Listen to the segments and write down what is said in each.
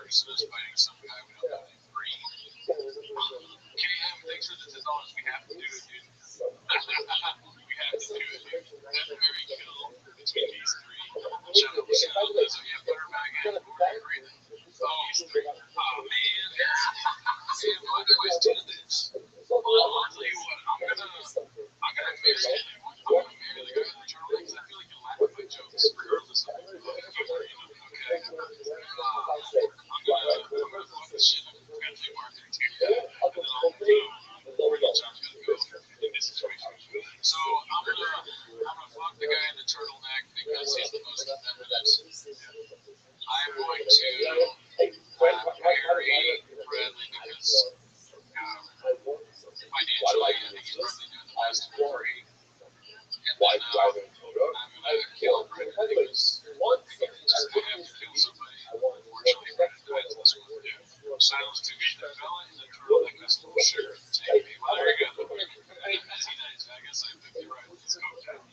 person is fighting some guy we don't know named Green. KM, thanks for the $10. We have to do it, dude. We have to do it, dude. That's a very kill between these three. Shout out to Lizzo. Yeah, put her back in. Great. Oh, man. Sam, why do I do this? Well, I'll tell you what. I'm gonna marry the guy in the turtleneck because I feel like you'll laugh at my jokes regardless of okay. I'm gonna fuck this shit up. I'm gonna take marketing too. And then I'll where the job's gonna go in this situation. So I'm gonna fuck the guy in the turtleneck because he's the most competitive. I'm going to marry Bradley because financially I think he's probably doing the best for free. And then I'm gonna kill Brendan because I have to kill somebody. Unfortunately, Brendan died in this one. Silence too good. The fella in the turtleneck has a little sugar to take me. Well, there you go. As he dies, I guess I'm 50 right. Let's go down.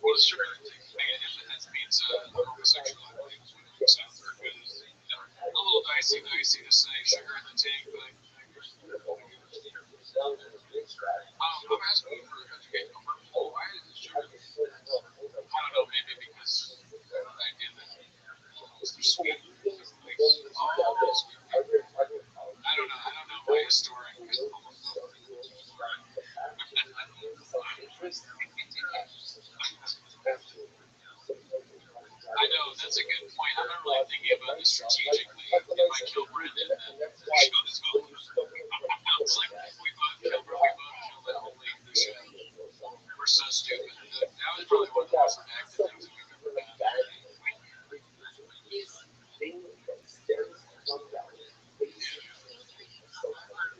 What is sugar to take? That means homosexual. I believe is what it sounds very good. A little dicey to say sugar in the tank, but I'm asking you for educational purposes. Why is it sugar? I don't know, maybe because I did that. They're sweet. I don't know my historic. I know, that's a good point. I'm not really thinking about this strategically. If I kill Brendan, then the show is over. It's like we both killed that whole league of the show. We're so stupid. That was probably one of the most active things we've ever done.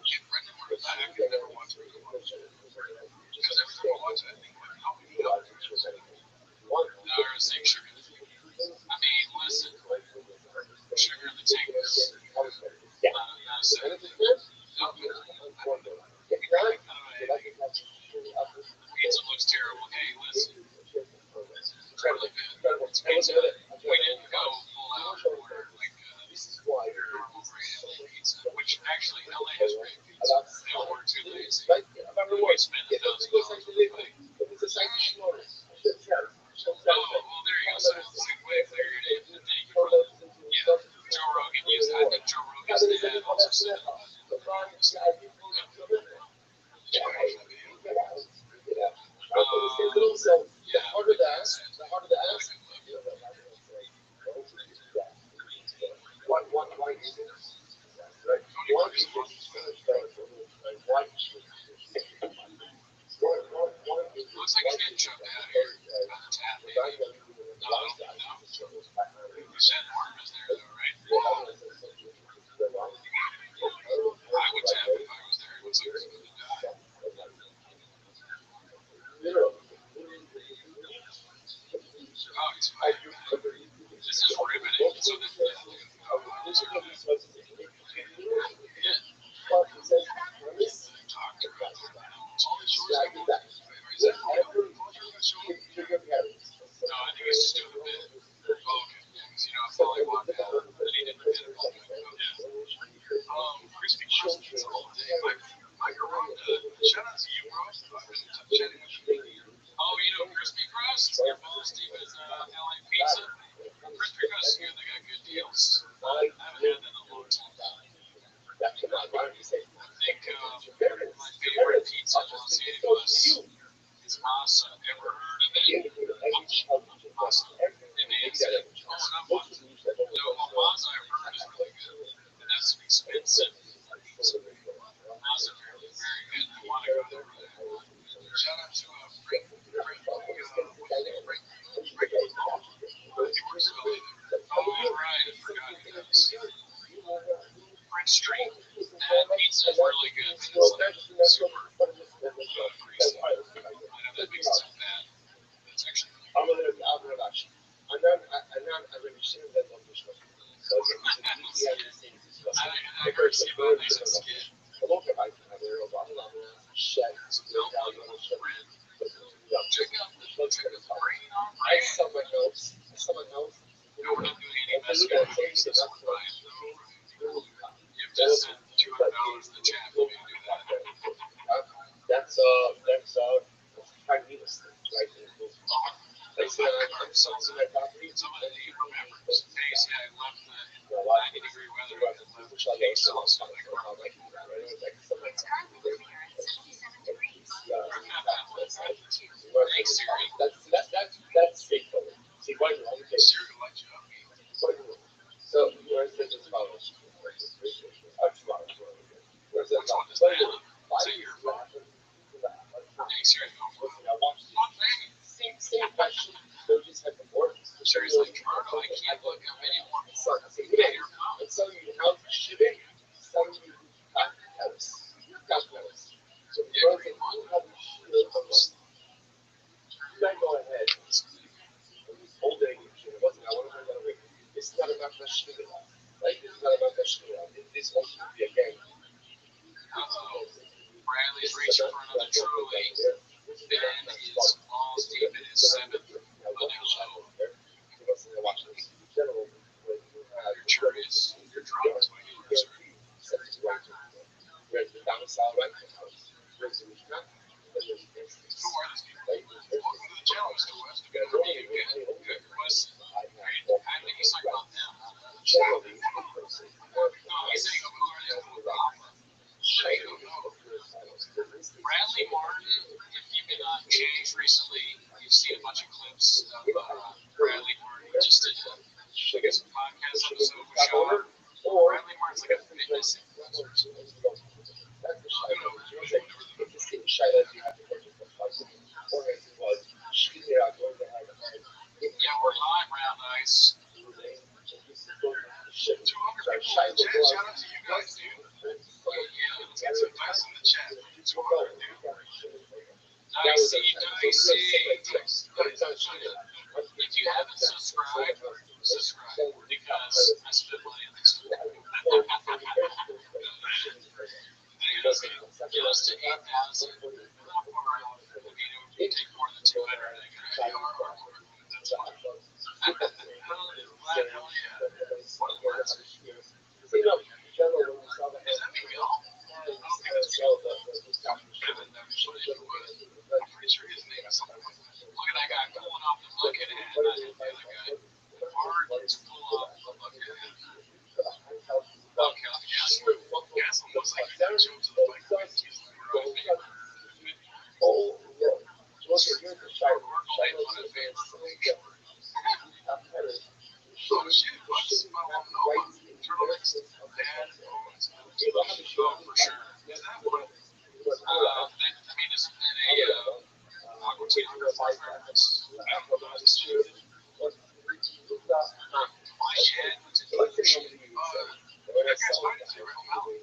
If Brendan were to die, I could never watch it. Because every time I watch it, I think, how many doctors? No, I was saying sugar. I mean, listen, sugar in the tank is not a sad thing. Pizza looks terrible. Hey, listen, it's really good. It's pizza. We didn't go full out and order like your normal grade LA pizza, which actually LA has great pizza. They don't work too lazy. We spend $1,000 on the thing. Oh, well, there you go. So it's like way clear. Thank you for that. Yeah, Joe Rogan used. I think Joe Rogan's dad also said about looks like he's getting shoved out of here. About to tap, maybe. No. You said Mark was there, though, right? I would tap if I was there. It looks like he's going to die. Oh, he's fighting back. This is riveting. So this is doctor out there, man. All the shorts I want. Is that real? No, I think he's just doing a bit. Oh, okay. Yeah, because, I felt like walked out. Then he did the bit. Crispy chickens all day. Mike shout out to you, bro. I've been chatting with you. Oh, Crispy Crust? Your boss, Steve, is LA Pizza. Crispy Crust is good. They got good deals. I haven't had that in a long time. I think my favorite pizza in Los Angeles is Masa. Ever heard of it? Masa. M-A-S-A. Oh, not Masa. No, Masa I've heard is really good. And that's expensive pizza. Masa apparently is very good. I want to go there really bad. Shout out to Frank. Oh, right. I forgot who that was. French Street. That pizza is really good. It's like super greasy. I know that makes it sound bad, but it's actually really good. I heard Steve Bobby's a skit. Check out the brain on brand. No, we're not doing any messing with movies. We're buying just sent $200 in the chat for me to do that. That's Chinese, right? Some of my property. Some of the remembers. Face, yeah, I left the 90-degree weather. I left the case also. It's currently clear at 77 degrees. Thanks, Siri. That's straightforward. See, quite wrong. Siri will let you up. So, where's the college? Where's the Which one is that? Is that your phone? Thanks, Siri. Same question. They'll just have the borders. Siri's like, Toronto, I can't look up any more. So you know, shipping, some of you have petals. So the first thing you have to ship those. You might go ahead. Old day, it wasn't. I want to go away. It's not about the shipping. Like, it's not about the shipping. This one should be a game. Bradley's reaching for another trolley. Ben is balls deep in his seventh. Your chart is your drop is my anniversary. Where's the domicile right now? Where's the Mishnah? Who are these people? Welcome to the channel, Mr. West. Good question. I think he's talking about them. No, he's saying who are these people? Bradley Martin, if you've been on Change recently, you've seen a bunch of clips of Bradley Martin. He just did some podcast episode with Sean. Bradley Martin's like a fitness influencer. Yeah, we're live, Round Ice. 200 people in the chat. Shout out to you guys, dude. Yeah, let's get some dice in the chat. 200, dude. Dicey. If you haven't subscribed, subscribe because I spend money on this. Get us to 8,000. We're not far out. I mean, it would take more than 200. That's fine. Hell yeah. What words? Is that Miguel? I don't think that's Miguel. I'm pretty sure his name is something like that. Look at that guy pulling off the bucket hat. Not the other guy. Hard to pull off the bucket hat. Okay, Gaslam looks like he didn't show up to the bike race. He's like, we're on me. Oh, yeah. Oh shit, what's turtlenecks? Dad owns for sure. Is that one? I mean, isn't it a Aqua Teen reference? I don't know about this too. My head was in that guy's fighting Zero O'Malley.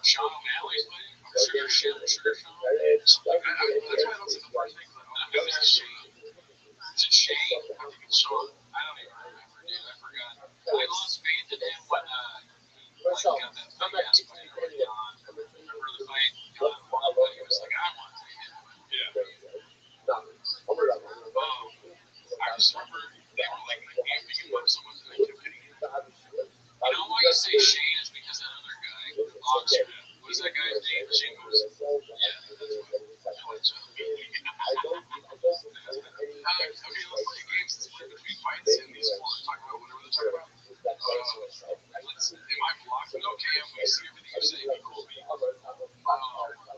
Sean O'Malley's fighting? Sugar Sean? That's why I don't see the first thing. No, it's Shane. Is it Shane? I think it's Sean. I don't even remember, dude. I forgot. I lost faith in him when he got that big ass fight early on. Remember the fight? He was like, I want to hit him. Yeah. I just remember they were like, if you want someone to keep hitting him. You know why you say Shane is because that other guy, Oxford, what is that guy's name? Jingles? Yeah, that's what. Okay, let's play games. Let's play between fights and these four. Talk about whatever they're talking about. Am I blocking? Okay, we see everything you're saying. Cool.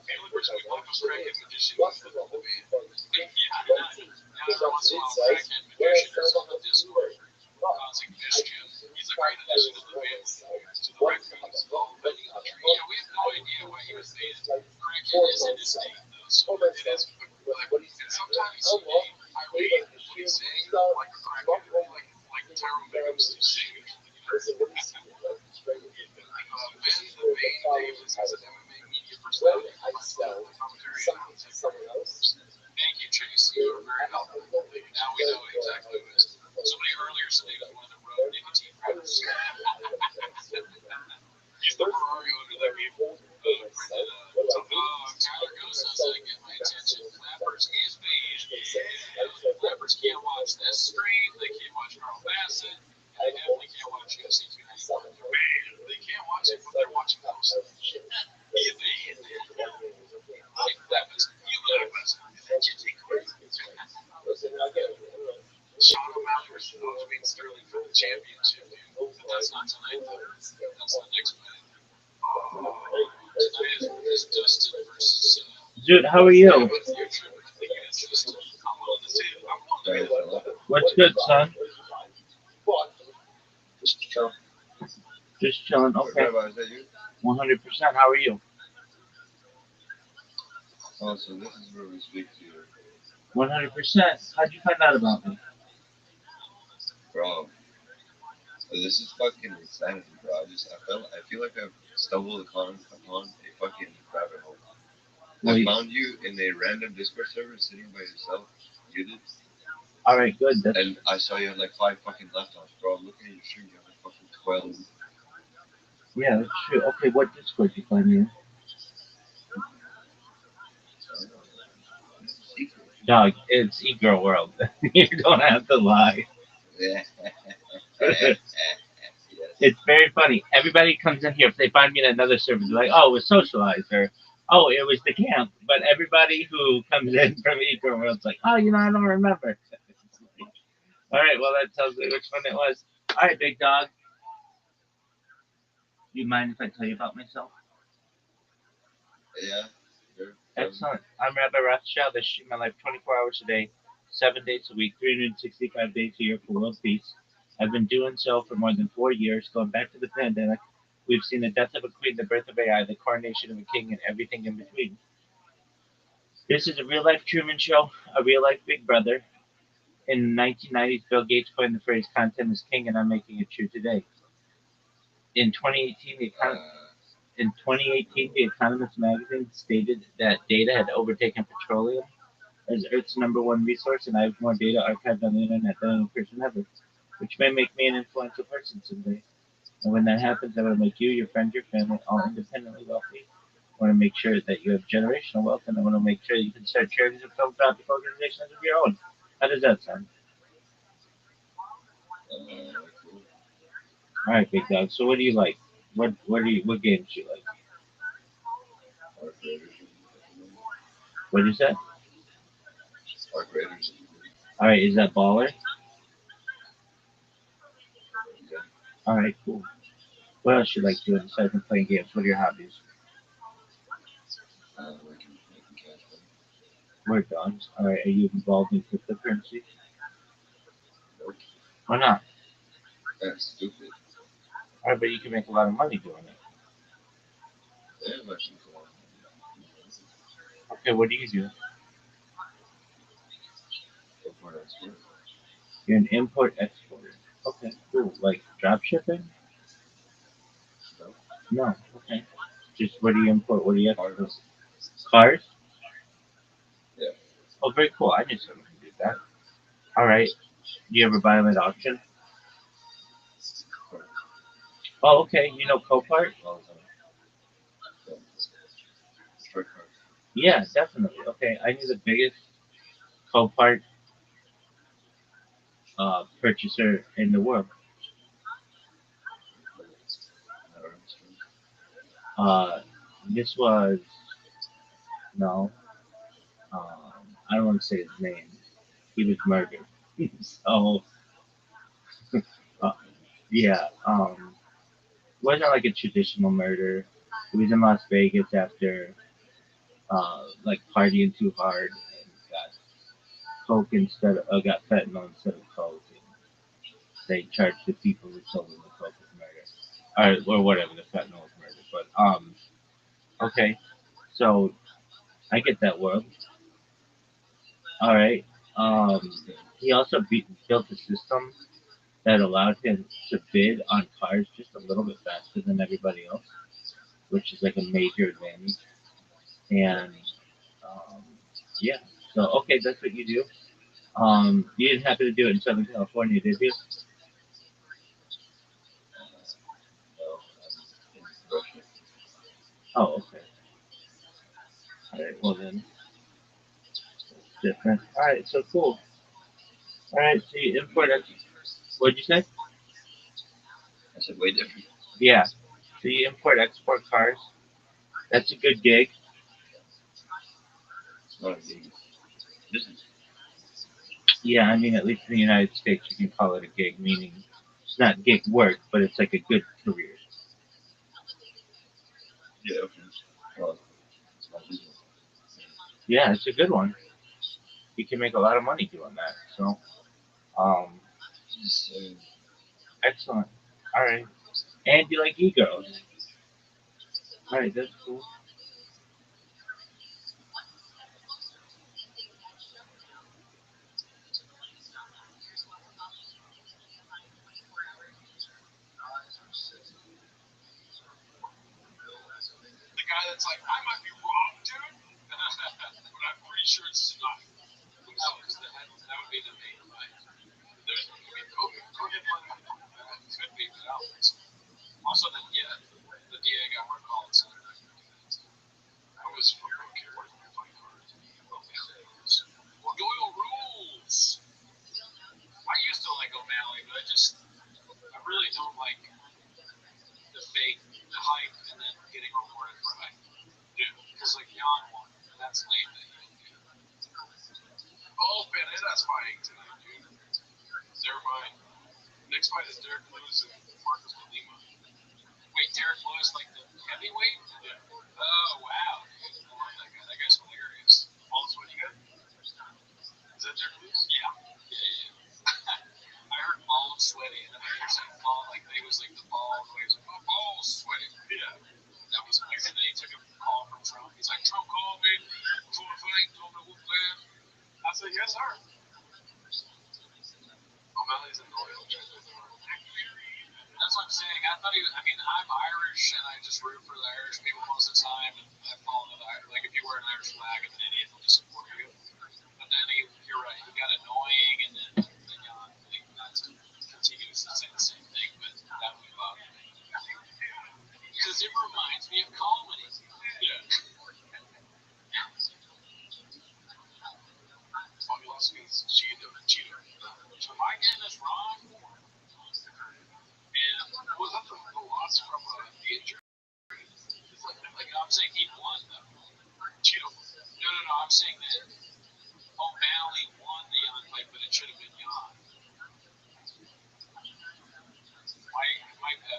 Family person, we block those crackhead magicians. Now every once in a while, crackhead magician is on the Discord causing mischief. He's a great addition to the family, to the raccoons. But, we have no idea why he was saying crackhead isn't his name, though. So it is. And sometimes I read what he's saying, like crackhead, like Tyrone Biggums is saying. Ben the Bane Davis is an MMA media personality. Thank you, Tracy. You were very helpful. Now we know exactly what it is. Somebody earlier said he was one of the road nicotine runners. He's the Ferrari owner that we Tyler Gosa said to get my attention. Flappers is beige. Yeah. Flappers can't watch this stream. They can't watch Carl Bassett. They definitely can't watch UFC 297. Man, they can't watch it, but they're watching Shout him out for Sterling for the championship, dude. But that's not tonight, though. That's the next fight. Tonight is Dustin versus. Dude, how are you? Dustin. I'm willing to say it. I'm willing to say it. What's good, son? Just chill. Just chilling. Okay. Rabbi, is that you? 100%. How are you? Oh, so this is where we speak to you. 100%. How'd you find out about me? Bro. This is fucking insanity, bro. I feel like I've stumbled upon a fucking rabbit hole. Well, I found you in a random Discord server sitting by yourself. You did. all right, good. That's, And I saw you had like 5 fucking left-ons, bro. I'm looking at your stream, you have like fucking 12. yeah, that's true. Okay, what Discord you find me in? Secret. Dog, it's e-girl world. You don't have to lie. Yeah. It's very funny. Everybody comes in here. If they find me in another server, they're like, oh, it was socialized, or oh, it was the camp. But everybody who comes in from e-girl world's like, oh, I don't remember. All right, well, that tells me which one it was. All right, big dog. Do you mind if I tell you about myself? Yeah. Sure. Excellent. I'm Rabbi Rothschild. I shoot my life 24 hours a day, 7 days a week, 365 days a year for world peace. I've been doing so for more than 4 years, going back to the pandemic. We've seen the death of a queen, the birth of AI, the coronation of a king, and everything in between. This is a real life Truman Show, a real life Big Brother. In the 1990s, Bill Gates coined the phrase "content is king," and I'm making it true today. In 2018, The Economist magazine stated that data had overtaken petroleum as Earth's number one resource, and I have more data archived on the internet than any person ever, which may make me an influential person someday. And when that happens, I want to make you, your friends, your family, all independently wealthy. I want to make sure that you have generational wealth, and I want to make sure that you can start charities and philanthropic organizations of your own. How does that sound? Cool. All right, big dog. So what do you like? What games do you like? Arc Raiders. What is that? Arc Raiders. All right, is that baller? Yeah. All right, cool. What else you like doing aside from playing games? What are your hobbies? Making cash money. Word dogs. All right, are you involved in cryptocurrency? Nope. Why not? That's stupid. All right, but you can make a lot of money doing it. Yeah, I'm actually cool. Okay, what do you do? Import export. You're an import exporter. Okay, cool. Like drop shipping? No. No. Okay. Just what do you import? What do you export? Cars. Cars? Yeah. Oh, very cool. I knew someone who did that. All right. Do you ever buy them at auction? Oh, okay. You know Copart? All the time. Yeah. Strike cars. Yeah, definitely. Okay, I knew the biggest Copart purchaser in the world. Not Armstrong. Uh, this was no. I don't want to say his name. He was murdered. So uh, yeah, wasn't like a traditional murder. He was in Las Vegas after like partying too hard and got coke instead of got fentanyl instead of coke. And they charged the people who sold him the coke with murder, or whatever the fentanyl was murder. But okay, so I get that world. All right. He also built a system that allowed him to bid on cars just a little bit faster than everybody else, which is like a major advantage. And um, yeah, so okay, that's what you do. You didn't happen to do it in Southern California, did you? No. I'm in Russia. Oh, okay. All right, well then, it's different. All right, so cool. All right, so you import it. What'd you say? I said way different. Yeah. So you import export cars. That's a good gig. Oh, geez. Business. Yeah, I mean at least in the United States you can call it a gig, meaning it's not gig work, but it's like a good career. Yeah, okay. Well, small business. Yeah, it's a good one. You can make a lot of money doing that. So, So, excellent. All right. And you like egos. All right, that's cool. The guy that's like, I might be wrong, dude, but I'm pretty sure it's not. No, because that would be the main line. There's going to be go get money. Could be, but I don't think so. Also, the DA got more calls. I was from okay, what are you fighting cards? Well, Doyle rules. I used to like O'Malley, but I really don't like the fake, the hype, and then getting rewarded for hype. Yeah. Because like Jan won, and that's lame that you don't get. Oh, Panetta's fighting tonight, dude. They're fine. Next fight is Derek Lewis and Marcus Lima. Wait, Derek Lewis, like the heavyweight? Yeah. Oh, wow. Dude. I love that guy. That guy's hilarious. All this one you got? Is that Derek Lewis? Yeah. I heard bald sweaty, and then I heard saying bald, like they was like the bald, he was like, oh, bald sweaty. Yeah. That was weird. And then he took a call from Trump. He's like, Trump called me before the fight, told me to whoop that. I said, yes, sir. O'Malley's in Doyle. That's what I'm saying. I thought he was, I mean, I'm Irish, and I just root for the Irish people most of the time, and I fall into the Irish. Like, if you wear an Irish flag, I'm an idiot, I'll just support you. But then you're right, he got annoying, and then not to continue to say the same thing, but that would bother me. Because it reminds me of comedy. Yeah. He lost against Cheetah. Am I getting this wrong? And was that the loss from the injury? Like I'm saying he won though. Cheetah. No. I'm saying that O'Malley won the Jan fight, but it should have been Jan.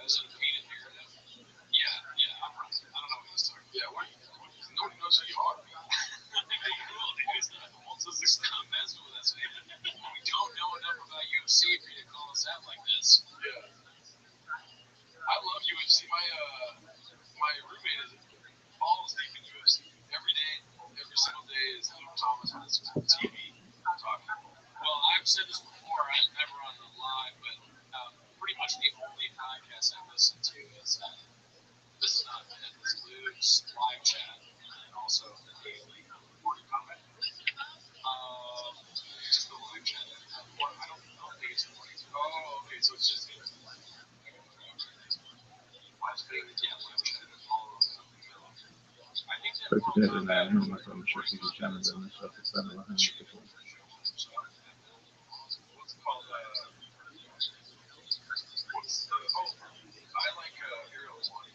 Is it a painted narrative? Yeah. I'm right. I don't know what he's talking about. Yeah, nobody knows who you are. It's not messing with us, man. We don't know enough about UFC for you to call us out like this. Yeah. I love UFC. My roommate is falls deep in UFC. Every day, every single day is Luke Thomas on his TV talking. Well, I've said this before. I'm never on the live, but pretty much the only podcast I listen to is This Is Not Bad. It's Luke's live chat, and also the daily morning comment. Just the live chat. I don't think it's morning. Oh, okay. So it's just live chat. All of them. I think that but together, man, I'm not going to show you the channel and stuff. It's not a what's it called? I like Ariel's one.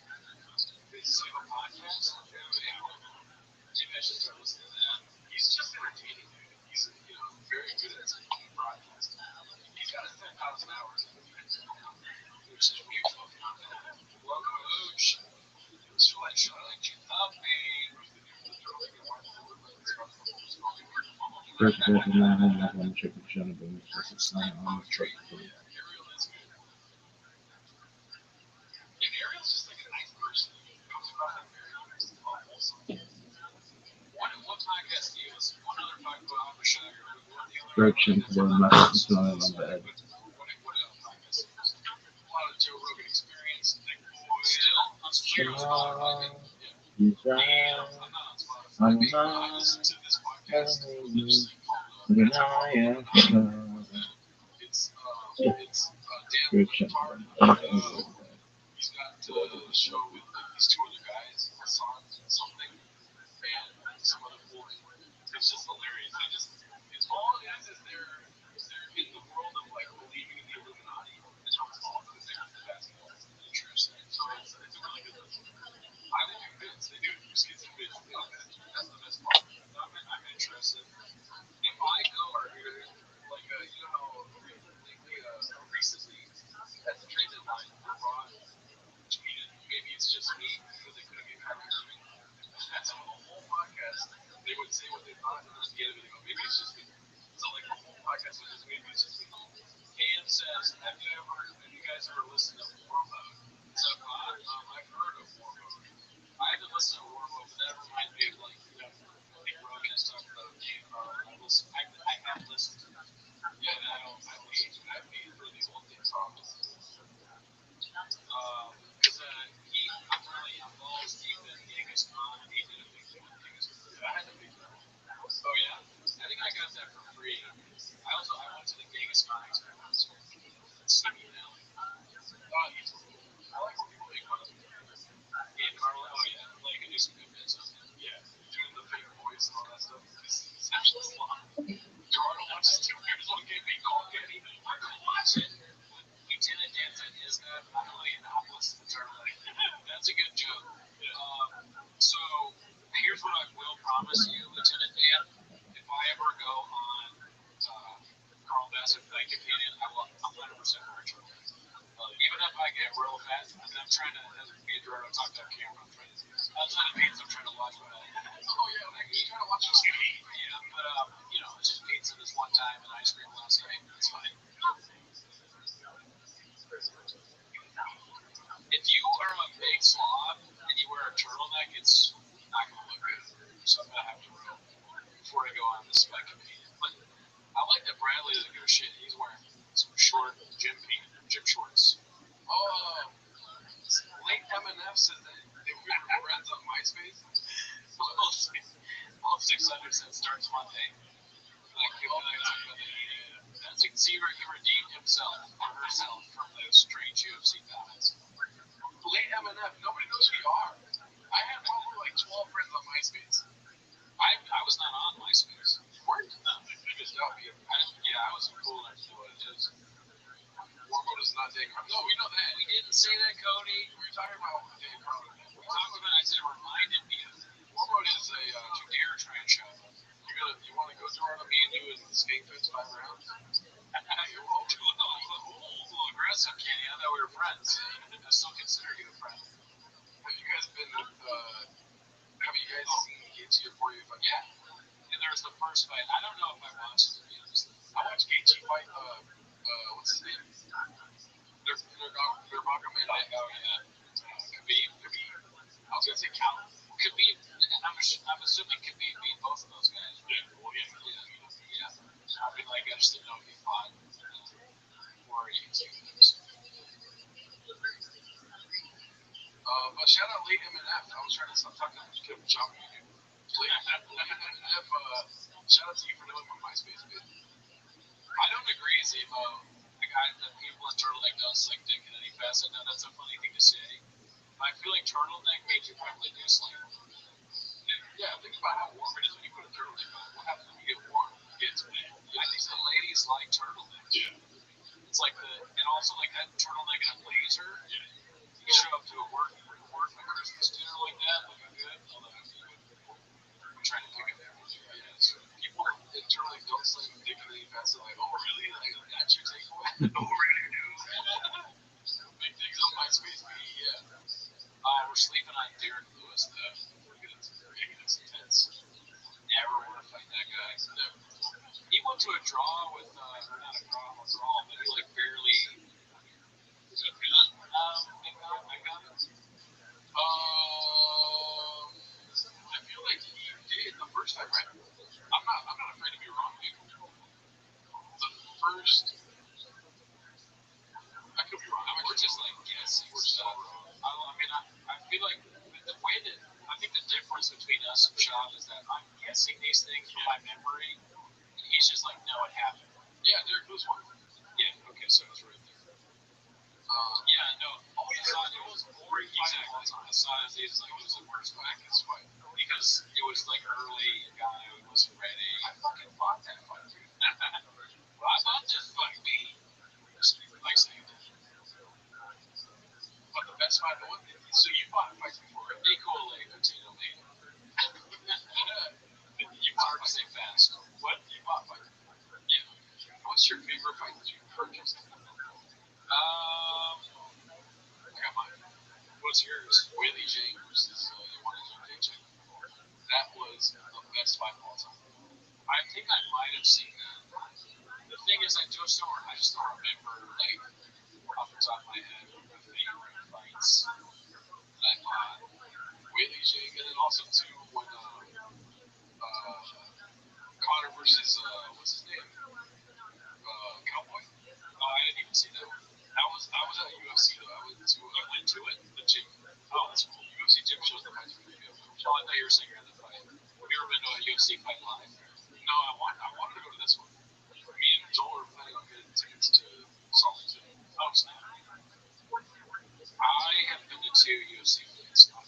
It's like a podcast. Maybe I should start listening to that. He's just entertaining, dude. He's very good at broadcasting. He's got 10,000 hours, which is mutual. Welcome, Ooch. Should I let you up, first of all, man, I'm not going to check the channel, but it's not on the truck. Ariel is good. And Ariel's just like a nice person. He comes across like very nice and wholesome. What podcast do you listen to? One other podcast about Abishai or Correction, today I'm not on bad. What podcast? A lot of Joe Rogan Experience, Nick Boy. Still? On Spotify. Yeah. I'm not on Spotify. I listen to this podcast. It's called it's Dan Tart. He's got a show with these two other guys, Hassan something, and some other boys. It's just hilarious. It's all it is they're in the world of like believing in the Illuminati and how it's all connected to basketball. Interesting. So it's a really versus me because they couldn't get Kyrie Irving. So the whole podcast, they would say what they thought, and then at the end of it, they go, maybe it's just me. So like the whole podcast was just maybe it's just me. Cam says, have you guys ever listened to War Mode? So I've heard of War Mode. I haven't listened to War Mode, but that reminds me of like, you know, I think Rogan has talked about Game Car. I have listened to that. Yeah, and I've made really old things off. Because I'm really involved deep in Genghis Khan, and he did a big thing with Genghis Khan. I had a big one. Oh yeah, I think I got that for free. I went to the Genghis Khan experience in Sydney now. I like when people make fun of me. Yeah, Carlo. Oh yeah, like I do some good bits on him. Yeah, doing the fake voice and all that stuff. It's actually a lot. Toronto watches 2 years old game. They call Kenny. I go watch it. Lieutenant Dan said, "Is that really an opposite turtleneck?" That's a good joke. So here's what I will promise you, Lieutenant Dan. If I ever go on Carl Bassett Flight Companion, I will 100% wear a turtleneck. Even if I get real fat, I mean, I'm trying to, as me and Gerardo talked off camera, outside of pizza, I'm trying to watch my, oh yeah, like, you trying to watch us get eat. Yeah, but, you know, it's just pizza this one time and ice cream last night. It's fine. If you are a big slob and you wear a turtleneck, it's not going to look good. So I'm going to have to roll before I go on this Flight Companion. But I like that Bradley doesn't give a shit. He's wearing some short gym shorts. Oh, late MNF said that they were friends on MySpace. All 600 said starts Monday. That's like, see, he redeemed himself or herself from those strange UFC comments. Late MNF, nobody knows who you are. I had probably like 12 friends on MySpace. I was not on MySpace. You weren't? No, you just know me. I was cool. I knew what it is. War Mode is not Dan Carlin. No, we know that. We didn't say that, Cody. We were talking about Dan Carlin. We talked about it. I said it reminded me of War Mode is a dare try and show. You want to go through on me and you in the skate fence 5 rounds? You're a little aggressive, Kenny. I thought we were friends. I still consider you a friend. Have you guys been with, have you guys seen Gaethje before you fight? Yeah. And there's the first fight. I don't know if I watched it, to be honest. I watched Gaethje fight, what's his name? Their Magomed. Oh, yeah. Khabib. I was going to say Cal. Khabib. I'm assuming Khabib beat both of those guys. Right? Yeah. I mean, like, I just didn't know if he fought or anything. But shout out Late MNF. I was trying to stop talking to Kevin Chopping. Late MNF, shout out to you for knowing my MySpace bit. I don't agree, Zemo. The guy that people in turtleneck don't slick dick in any facet. Now, that's a funny thing to say. I feel like turtleneck makes you probably do slick. Yeah, think about how warm it is when you put a turtleneck on. What happens when you get warm? I think the ladies like turtlenecks. Yeah. It's like and also like that turtleneck and a blazer. Yeah. You show up to a work Christmas dinner like that, looking good. I'm trying to pick up everything. Yeah, so people in turtlenecks don't sling dick in any facet. Like, oh really? Like, that's your takeaway? What we're gonna do? Big things on MySpace. Yeah. We're sleeping on Derek Lewis though. It's intense. Never want to fight that guy. Never. He went to a draw with, or not a draw, but he like barely. I got it. I feel like he did the first time, right? I'm not afraid to be wrong, dude. The first. I could be wrong. We're just like guessing. We're so wrong. I feel like the way that I think the difference between us and Sean is that I'm guessing these things from my memory, and he's just like, no, it happened. Yeah, Derek Lewis won. Yeah, okay, so it was right there. Yeah, no. Oh, yeah, it was boring. Exactly. I saw it. It was the worst fight. Because it was like early, a guy who wasn't ready. I fucking fought that fight, dude. Well, I thought this fight me. Like saying that. But the best fight, so you fought fights before. Be cool, lady potato lady. You hard to say fast. What? You fought fights before. Yeah. What's your favorite fight that you purchased? Come on. What's yours? Willie Jane versus the one in Paycheck. That was the best fight of all time. I think I might have seen that. The thing is, I just don't remember like off the top of my head the favorite fights that I fought. Willie Jake, and then also too when Connor versus what's his name? Cowboy. Oh, I didn't even see that one. I was at UFC though. I went to it. The gym. Oh, that's cool. UFC gym shows the fights pretty good. Oh, I thought you were saying you're at the fight. Have you ever been to a UFC fight live? No, I wanted to go to this one. Me and Joel are planning on getting tickets to Salt Lake City. Oh, snap. I have been to two UFC fights. What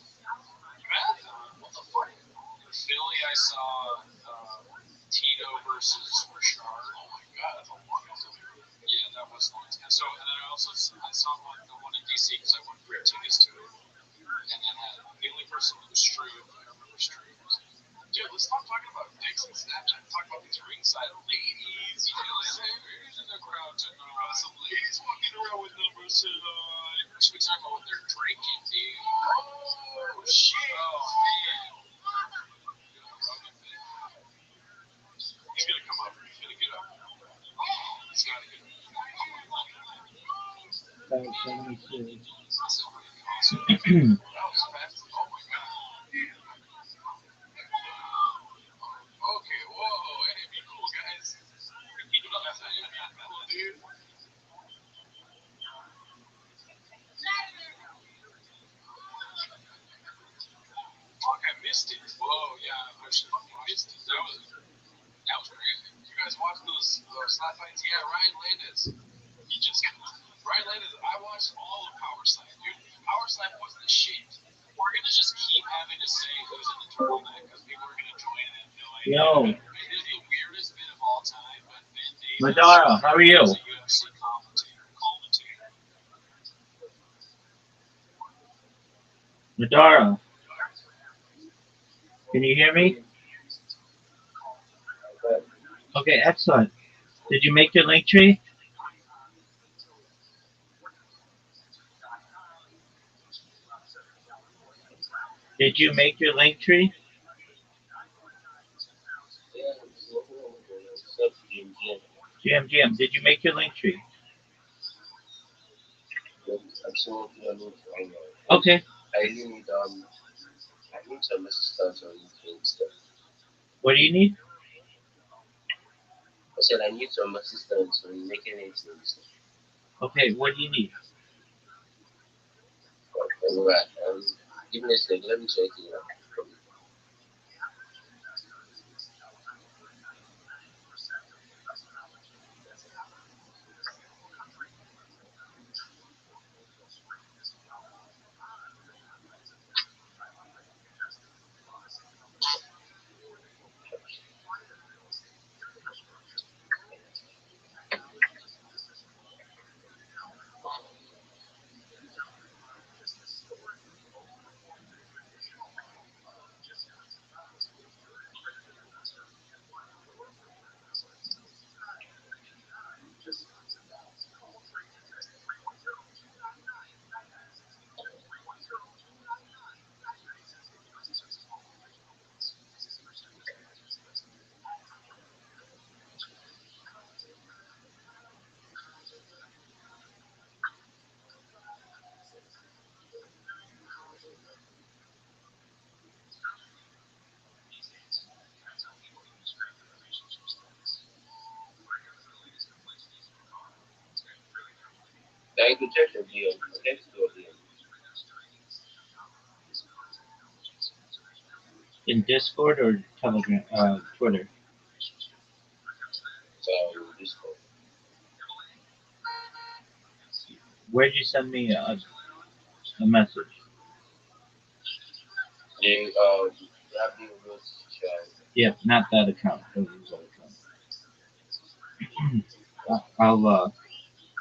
the fuck? In Philly, I saw Tito versus Rashard. Oh my god, that's a long time. Yeah, that was long time. So, and then I saw the one in DC because I won free tickets to it. And then the only person who was Struve, I remember Struve. Dude, let's stop talking about dicks and Snapchat. Talk about these ringside ladies. You know, like, hey, who's in the crowd tonight? Some ladies walking around with numbers tonight. We should be talking about what they're drinking, dude. Oh, shit. Oh, man. He's gonna come up. He's gonna get up. He's gotta get up. That was 76. That was fast. Oh my god. Okay, whoa, hey, be cool, guys. Cool, dude. Fuck, I missed it. Whoa, yeah, I should fucking missed it. That was crazy. You guys watched those slap fights? Yeah, Ryan Landis. He just got Ryan Landis. I watched all of Power Slam, dude. Power Slam was the shit. We're gonna just keep having to say who's in the turtleneck because people are gonna join and have no idea. Yo, It is the weirdest bit of all time, but Ben Davis Madara, how are you? is a UFC commentator. Madara, can you hear me? Okay, excellent. Did you make your link tree? Did you make your link tree? GM, did you make your link tree? Okay. I need some assistance on stuff. What do you need? I said I need some assistance on making it stuff. Okay, what do you need? Right. Give me a second. Let me check it out. I could check the deal. Let's do a deal. In Discord or Telegram, Twitter? So Discord. Where'd you send me a message? The Rabbi Rothschild'S. Yeah, not that account. That was that account.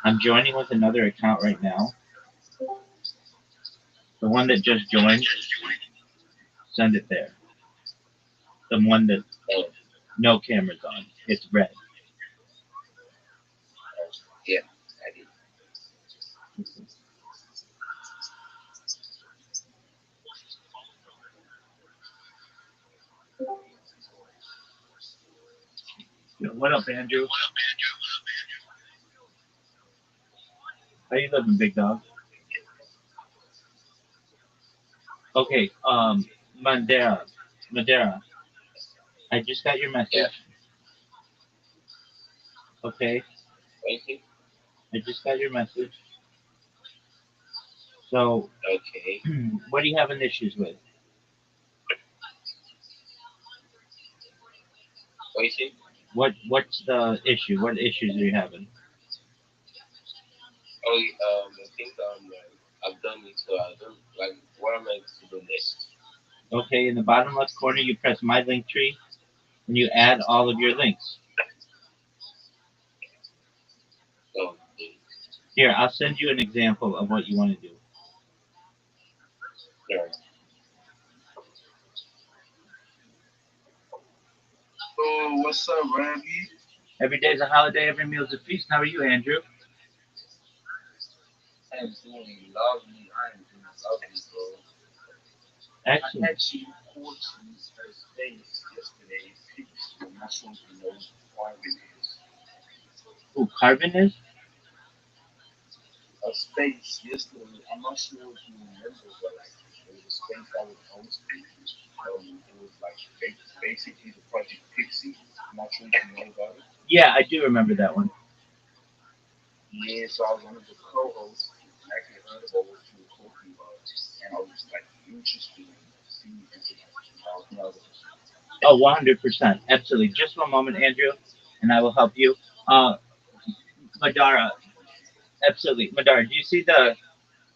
I'm joining with another account right now. The one that just joined, send it there. The one that no cameras on. It's red. Yeah, I did. What up, Andrew? How you living, big dog? Okay, Madeira. I just got your message. Yeah. Okay, Waiting. I just got your message. So, Okay. what are you having issues with? Waiting. What's the issue? What issues are you having? Oh, I think I've done it, so I don't like what am I to do next? Okay, in the bottom left corner, you press My Link Tree, and you add all of your links. Okay. Here, I'll send you an example of what you want to do. Alright. Oh, what's up, Rabbi? Every day's a holiday, every meal's a feast. How are you, Andrew? I am doing lovely. I am doing lovely, bro. I Excellent. actually caught these space yesterday. I'm not sure if you know why it is. Who, Carbon is? A space yesterday. I'm not sure if you remember, but like there was a space that was hosted. It was like basically the Project Pixie. I'm not sure if you know about it. Yeah, I do remember that one. Yeah, so I was one of the co-hosts. I actually heard about what you were talking about, and I was like interested in seeing if it was another. Oh, 100%. Absolutely. Just one moment, Andrew, and I will help you. Uh, Madara, absolutely. Madara, do you see the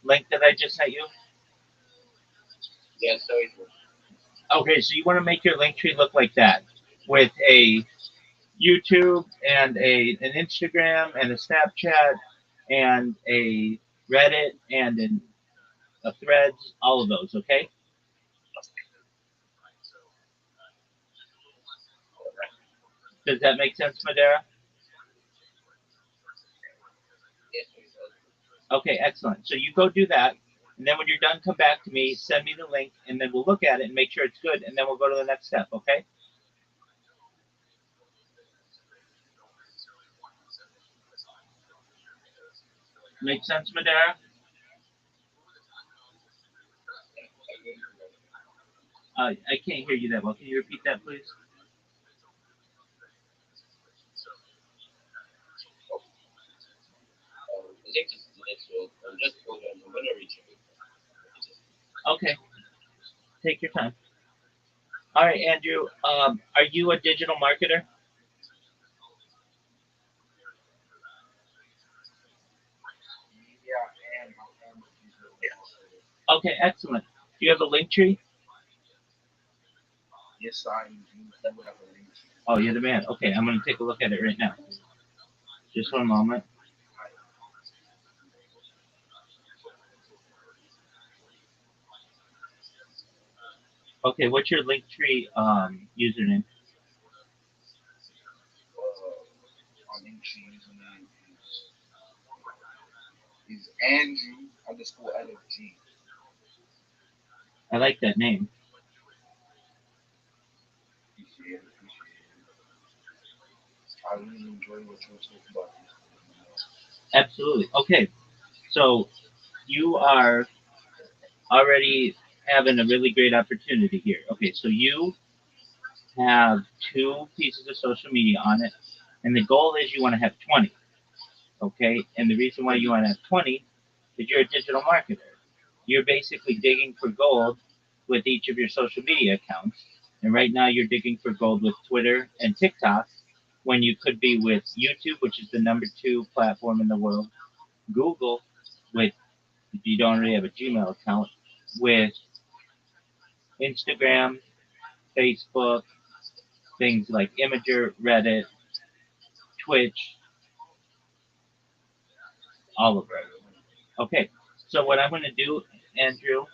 link that I just sent you? Yeah, so it was. Okay, so you want to make your link tree look like that with a YouTube and an Instagram and a Snapchat and a Reddit and a Threads, all of those, okay? Does that make sense, Madera? Yes, it was. Okay, excellent. So you go do that, and then when you're done, come back to me, send me the link, and then we'll look at it and make sure it's good, and then we'll go to the next step, okay? Make sense, Madera? I really remember. I can't hear you that well. Can you repeat that, please? I think it's the next one. I'm just hold on. I'm gonna reach you. Okay, take your time. All right, Andrew. Are you a digital marketer? Yeah, and my family is really awesome. Okay, excellent. Do you have a link tree? Yes, I do have a link. Oh, you're the man. Okay, I'm gonna take a look at it right now. Just one moment. Okay, what's your link tree username? My link username is Andrew underscore LFG. I like that name. Appreciate it, appreciate it. I really enjoy what you're talking about this. Absolutely. Okay, so you are already having a really great opportunity here. Okay, so you have two pieces of social media on it, and the goal is you want to have 20. Okay, and the reason why you want to have 20 is you're a digital marketer. You're basically digging for gold with each of your social media accounts. And right now you're digging for gold with Twitter and TikTok when you could be with YouTube, which is the number two platform in the world, Google, with if you don't already have a Gmail account, with Instagram, Facebook, things like Imager, Reddit, Twitch, all of it. Okay, so what I'm going to do, Andrew,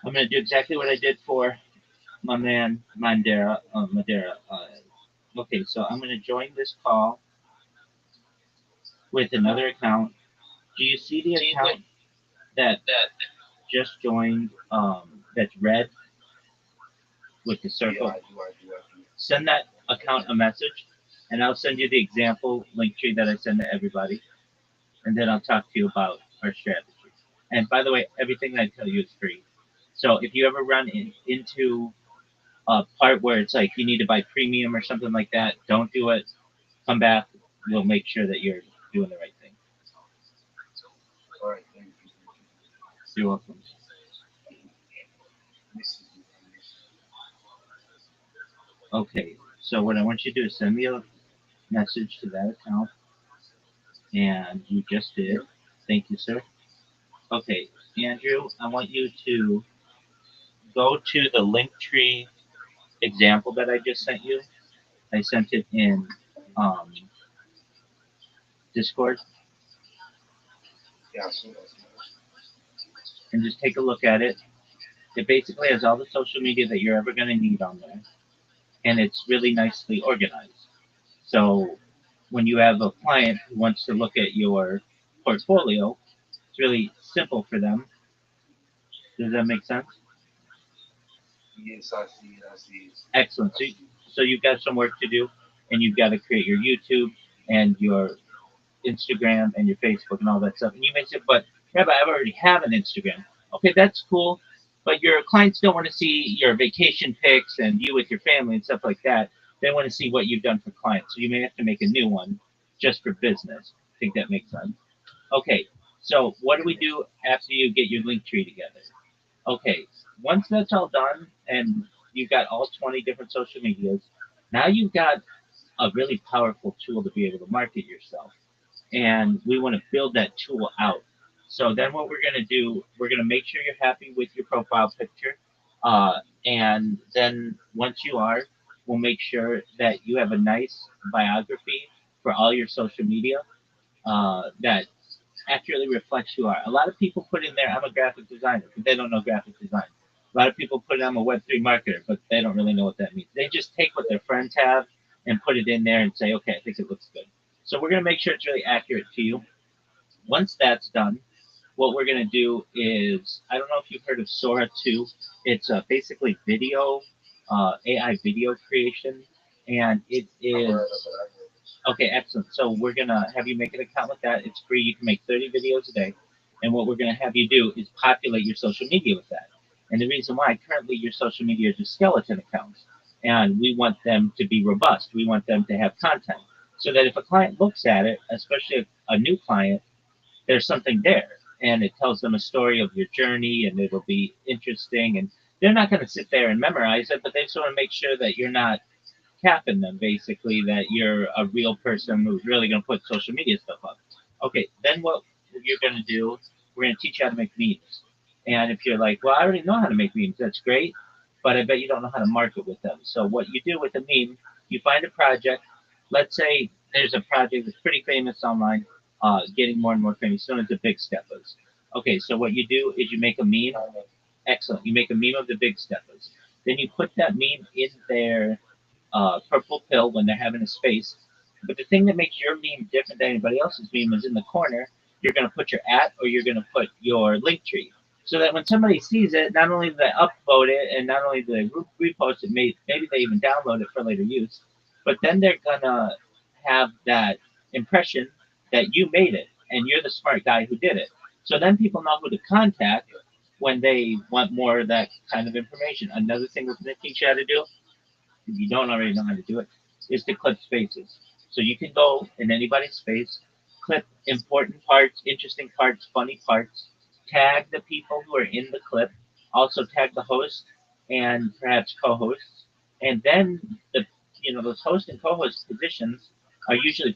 I'm going to do exactly what I did for my man Madeira. Okay, so I'm going to join this call with another account. Do you see the account that just joined? That's red with the Yeah, circle. I do. Send that account a message, and I'll send you the example link tree that I send to everybody, and then I'll talk to you about our strategy. And by the way, everything I tell you is free. So if you ever run into a part where it's like you need to buy premium or something like that, don't do it. Come back. We'll make sure that you're doing the right thing. All right, thank you. You're welcome. This is Okay, so what I want you to do is send me a message to that account, and you just did. Thank you, sir. Okay, Andrew, I want you to go to the link tree example that I just sent you. I sent it in um, Discord, yeah, so that's and just take a look at it. It basically has all the social media that you're ever going to need on there, and it's really nicely organized. So when you have a client who wants to look at your portfolio, it's really simple for them. Does that make sense? yes, I see it. I see it. Excellent. I So, see it. so you've got some work to do, and you've got to create your YouTube and your Instagram and your Facebook and all that stuff. And you may say, but Rabbi, I already have an Instagram. Okay, that's cool. But your clients don't want to see your vacation pics and you with your family and stuff like that. They want to see what you've done for clients. So you may have to make a new one just for business. I think that makes sense. Okay, so what do we do after you get your link tree together? Okay, once that's all done and you've got all 20 different social medias, now you've got a really powerful tool to be able to market yourself, and we want to build that tool out. So then what we're going to do, we're going to make sure you're happy with your profile picture. And then once you are, we'll make sure that you have a nice biography for all your social media that accurately reflects who you are. A lot of people put in there, I'm a graphic designer, but they don't know graphic design. A lot of people put in, I'm a Web3 marketer, but they don't really know what that means. They just take what their friends have and put it in there and say, okay, I think it looks good. So we're going to make sure it's really accurate to you. Once that's done, what we're going to do is, I don't know if you've heard of Sora 2. It's basically video, AI video creation, and it I've is heard of it. I've heard of it. okay, excellent. So we're gonna have you make an account with that. It's free. You can make 30 videos a day. And what we're gonna have you do is populate your social media with that. And the reason why currently your social media are just skeleton accounts. And we want them to be robust. We want them to have content. So that if a client looks at it, especially a new client, there's something there. And it tells them a story of your journey and it'll be interesting. And they're not gonna sit there and memorize it, but they just want to make sure that you're not capping them basically, that you're a real person who's really going to put social media stuff up. Okay, then what you're going to do, we're going to teach you how to make memes. And if you're like, well, I already know how to make memes, that's great, but I bet you don't know how to market with them. So what you do with a meme, you find a project. Let's say there's a project that's pretty famous online, getting more and more famous, known as the Big Steppers. Okay, so what you do is you make a meme. Excellent. You make a meme of the Big Steppers. Then you put that meme in their purple pill when they're having a space. But the thing that makes your meme different than anybody else's meme is in the corner, you're going to put your at or you're going to put your link tree. So that when somebody sees it, not only do they upvote it and not only do they repost it, maybe they even download it for later use, but then they're going to have that impression that you made it and you're the smart guy who did it. So then people know who to contact when they want more of that kind of information. Another thing we're going to teach you how to do, if you don't already know how to do it, is to clip spaces. So you can go in anybody's space, clip important parts, interesting parts, funny parts, tag the people who are in the clip, also tag the host and perhaps co-hosts, and then those host and co-host positions are usually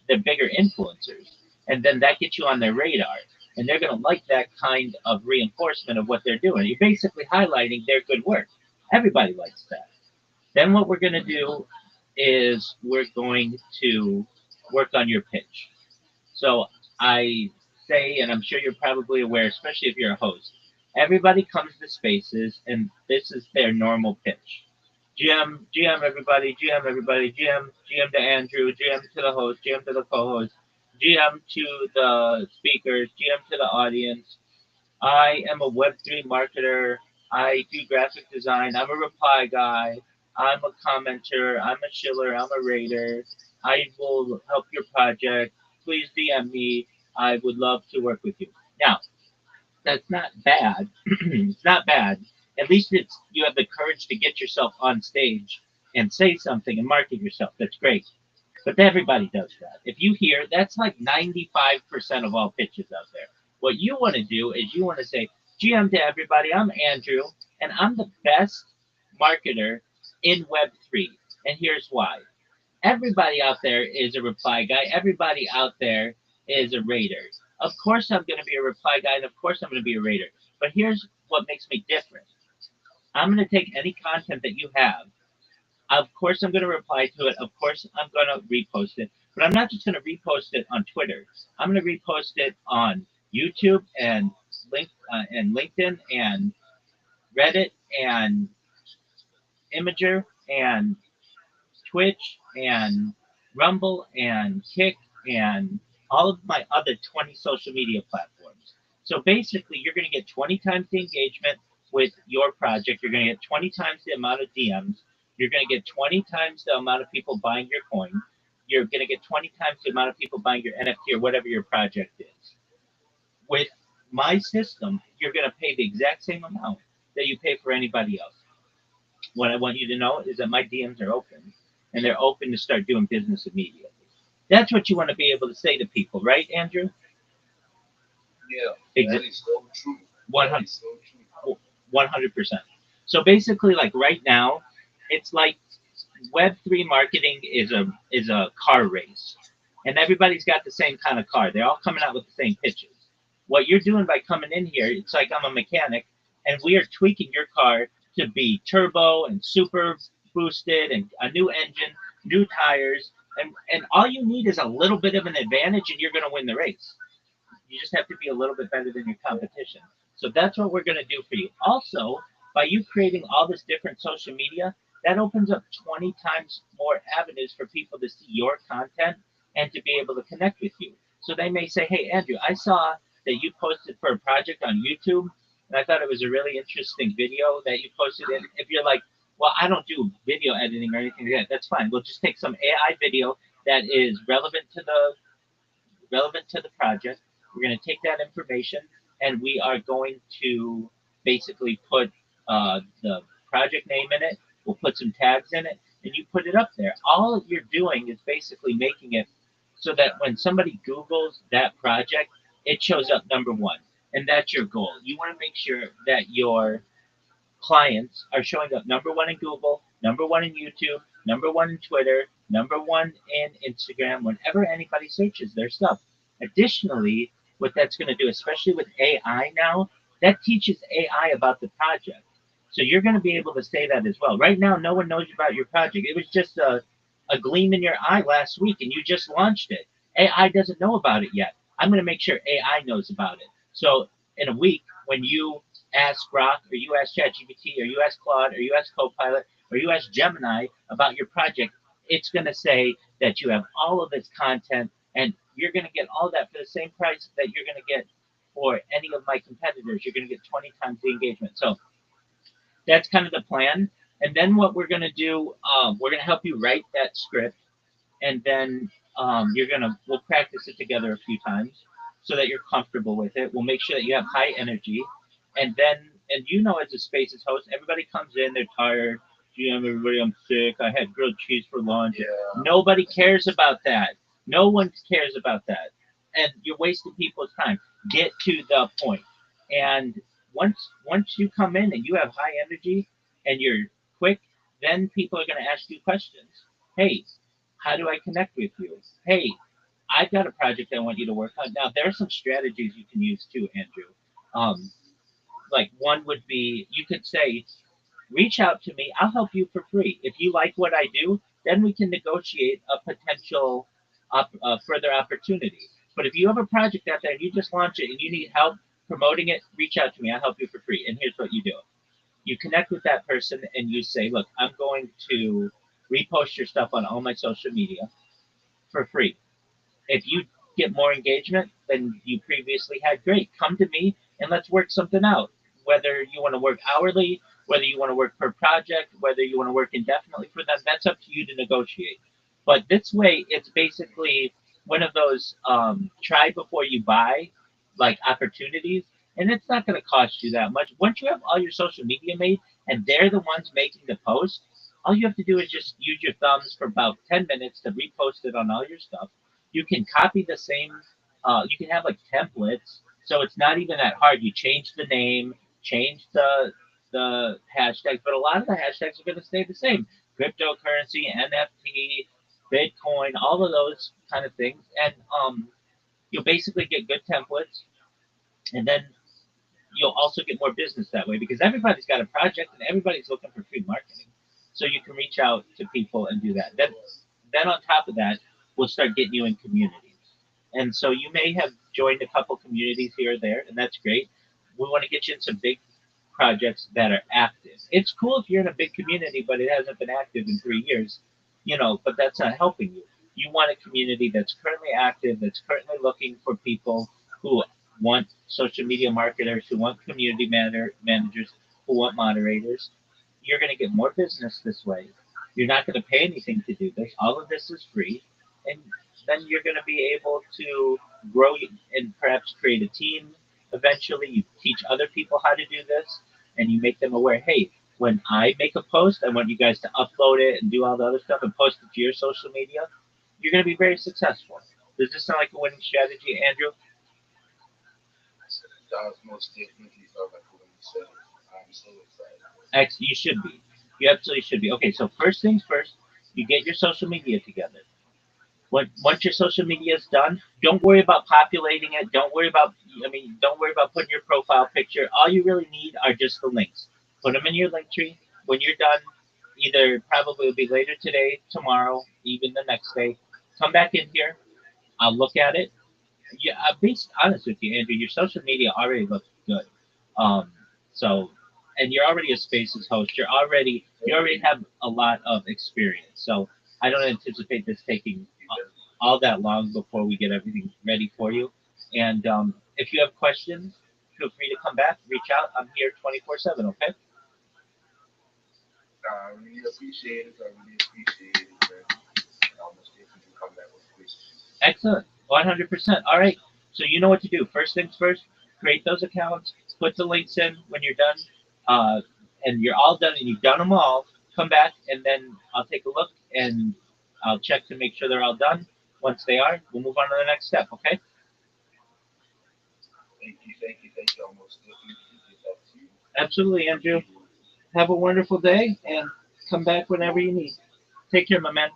they're bigger influencers, and then that gets you on their radar, and they're going to like that kind of reinforcement of what they're doing. You're basically highlighting their good work. Everybody likes that. Then what we're going to do is we're going to work on your pitch. So I say, and I'm sure you're probably aware, especially if you're a host, everybody comes to spaces and this is their normal pitch. GM everybody, GM to Andrew, GM to the host, GM to the co-host, GM to the speakers, GM to the audience. I am a Web3 marketer. I do graphic design. I'm a reply guy. I'm a commenter, I'm a shiller, I'm a raider. I will help your project. Please DM me. I would love to work with you. Now, that's not bad. It's not bad. At least it's you have the courage to get yourself on stage and say something and market yourself. That's great. But everybody does that. If you hear, that's like 95% of all pitches out there. What you want to do is you want to say, GM to everybody, I'm Andrew, and I'm the best marketer in Web3. And here's why. Everybody out there is a reply guy. Everybody out there is a raider. Of course, I'm going to be a reply guy, and of course, I'm going to be a raider. But here's what makes me different. I'm going to take any content that you have. Of course, I'm going to reply to it. Of course, I'm going to repost it. But I'm not just going to repost it on Twitter. I'm going to repost it on YouTube and LinkedIn and Reddit and Imager and Twitch and Rumble and Kick and all of my other 20 social media platforms. So basically, you're going to get 20 times the engagement with your project. You're going to get 20 times the amount of DMs. You're going to get 20 times the amount of people buying your coin. You're going to get 20 times the amount of people buying your NFT or whatever your project is. With my system, you're going to pay the exact same amount that you pay for anybody else. What I want you to know is that my DMs are open and they're open to start doing business immediately. That's what you want to be able to say to people, right, Andrew? Yeah, that Exactly. is so true. One That hundred. is so true. 100%. So basically, like right now, it's like Web3 marketing is a car race, and everybody's got the same kind of car. They're all coming out with the same pitches. What you're doing by coming in here, it's like I'm a mechanic, and we are tweaking your car to be turbo and super boosted and a new engine, new tires, and all you need is a little bit of an advantage, and you're going to win the race. You just have to be a little bit better than your competition. So that's what we're going to do for you. Also, by you creating all this different social media, that opens up 20 times more avenues for people to see your content and to be able to connect with you. So they may say, hey, Andrew, I saw that you posted for a project on YouTube, and I thought it was a really interesting video that you posted. And if you're like, well, I don't do video editing or anything like that, that's fine. We'll just take some AI video that is relevant to the project. We're going to take that information and we are going to basically put the project name in it. We'll put some tags in it and you put it up there. All you're doing is basically making it so that when somebody Googles that project, it shows up number one. And that's your goal. You want to make sure that your clients are showing up number one in Google, number one in YouTube, number one in Twitter, number one in Instagram, whenever anybody searches their stuff. Additionally, what that's going to do, especially with AI now, that teaches AI about the project. So you're going to be able to say that as well. Right now, no one knows about your project. It was just a gleam in your eye last week and you just launched it. AI doesn't know about it yet. I'm going to make sure AI knows about it. So in a week, when you ask Grok or you ask ChatGPT or you ask Claude or you ask Copilot or you ask Gemini about your project, it's going to say that you have all of this content and you're going to get all that for the same price that you're going to get for any of my competitors. You're going to get 20 times the engagement. So that's kind of the plan. And then what we're going to do, we're going to help you write that script and then we'll practice it together a few times so that you're comfortable with it. We'll make sure that you have high energy, and then as a Spaces host, everybody comes in, they're tired. GM, everybody, I'm sick. I had grilled cheese for lunch. Yeah. Nobody cares about that. No one cares about that, and you're wasting people's time. Get to the point. And once you come in and you have high energy and you're quick, then people are going to ask you questions. Hey, how do I connect with you? Hey, I've got a project I want you to work on. Now, there are some strategies you can use too, Andrew. Like one would be you could say, reach out to me. I'll help you for free. If you like what I do, then we can negotiate a potential further opportunity. But if you have a project out there and you just launch it and you need help promoting it, reach out to me. I'll help you for free. And here's what you do. You connect with that person and you say, look, I'm going to repost your stuff on all my social media for free. If you get more engagement than you previously had, great. Come to me and let's work something out. Whether you want to work hourly whether you want to work per project, whether you want to work indefinitely for them, that's up to you to negotiate. But this way, it's basically one of those try before you buy like opportunities, and it's not going to cost you that much. Once you have all your social media made and they're the ones making the post, all you have to do is just use your thumbs for about 10 minutes to repost it on all your stuff. You can copy the same, you can have like templates, so it's not even that hard. You change the name, change the hashtags, but a lot of the hashtags are going to stay the same. Cryptocurrency, NFT, Bitcoin, all of those kind of things, and you'll basically get good templates, and then you'll also get more business that way because everybody's got a project and everybody's looking for free marketing. So you can reach out to people and do that. Then on top of that, we'll start getting you in communities. And so you may have joined a couple communities here or there, and that's great. We want to get you in some big projects that are active. It's cool if you're in a big community, but it hasn't been active in 3 years, but that's not helping you. You want a community that's currently active, that's currently looking for people who want social media marketers, who want community managers, who want moderators. You're going to get more business this way. You're not going to pay anything to do this. All of this is free. And then you're going to be able to grow and perhaps create a team. Eventually, you teach other people how to do this and you make them aware, hey, when I make a post, I want you guys to upload it and do all the other stuff and post it to your social media. You're going to be very successful. Does this sound like a winning strategy, Andrew? Does most definitely sound like what you said. I'm so excited. You should be. You absolutely should be. Okay, so first things first, you get your social media together. Once your social media is done, don't worry about populating it. Don't worry about putting your profile picture. All you really need are just the links. Put them in your link tree. When you're done, either probably will be later today, tomorrow, even the next day. Come back in here. I'll look at it. Yeah, I'll be honest with you, Andrew. Your social media already looks good. Um, so, and you're already a Spaces host. You already have a lot of experience. So I don't anticipate this taking all that long before we get everything ready for you. And if you have questions, feel free to come back, reach out. I'm here 24/7. Okay. I really appreciate it. I really appreciate it, man. And I'll most definitely come back with questions. Excellent. 100%. All right. So you know what to do. First things first, create those accounts, put the links in when you're done, uh, and you're all done and you've done them all. Come back and then I'll take a look and I'll check to make sure they're all done. Once they are, we'll move on to the next step. Okay? Thank you, thank you, thank you. I'll most definitely get back to you. Absolutely, Andrew. Have a wonderful day and come back whenever you need. Take care, my man.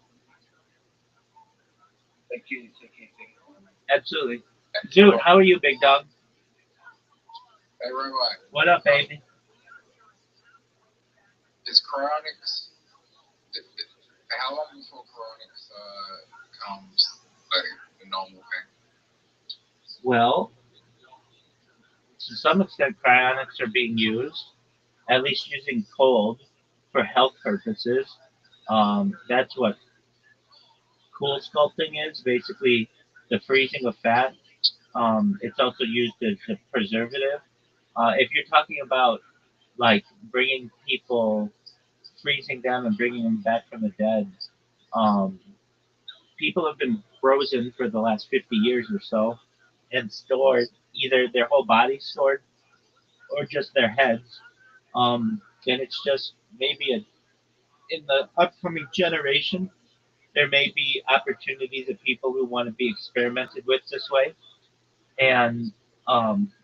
Thank you, thank you, thank you. Absolutely. Dude, how are you, big dog? Hey, Rabbi, What up, baby? is cryonics, how long before cryonics comes like the normal thing? Well, to some extent, cryonics are being used, at least using cold for health purposes. That's what cool sculpting is, basically the freezing of fat. It's also used as a preservative. If you're talking about like bringing people, freezing them and bringing them back from the dead, um, people have been frozen for the last 50 years or so and stored, either their whole body stored or just their heads. And it's just maybe in the upcoming generation, there may be opportunities of people who want to be experimented with this way. And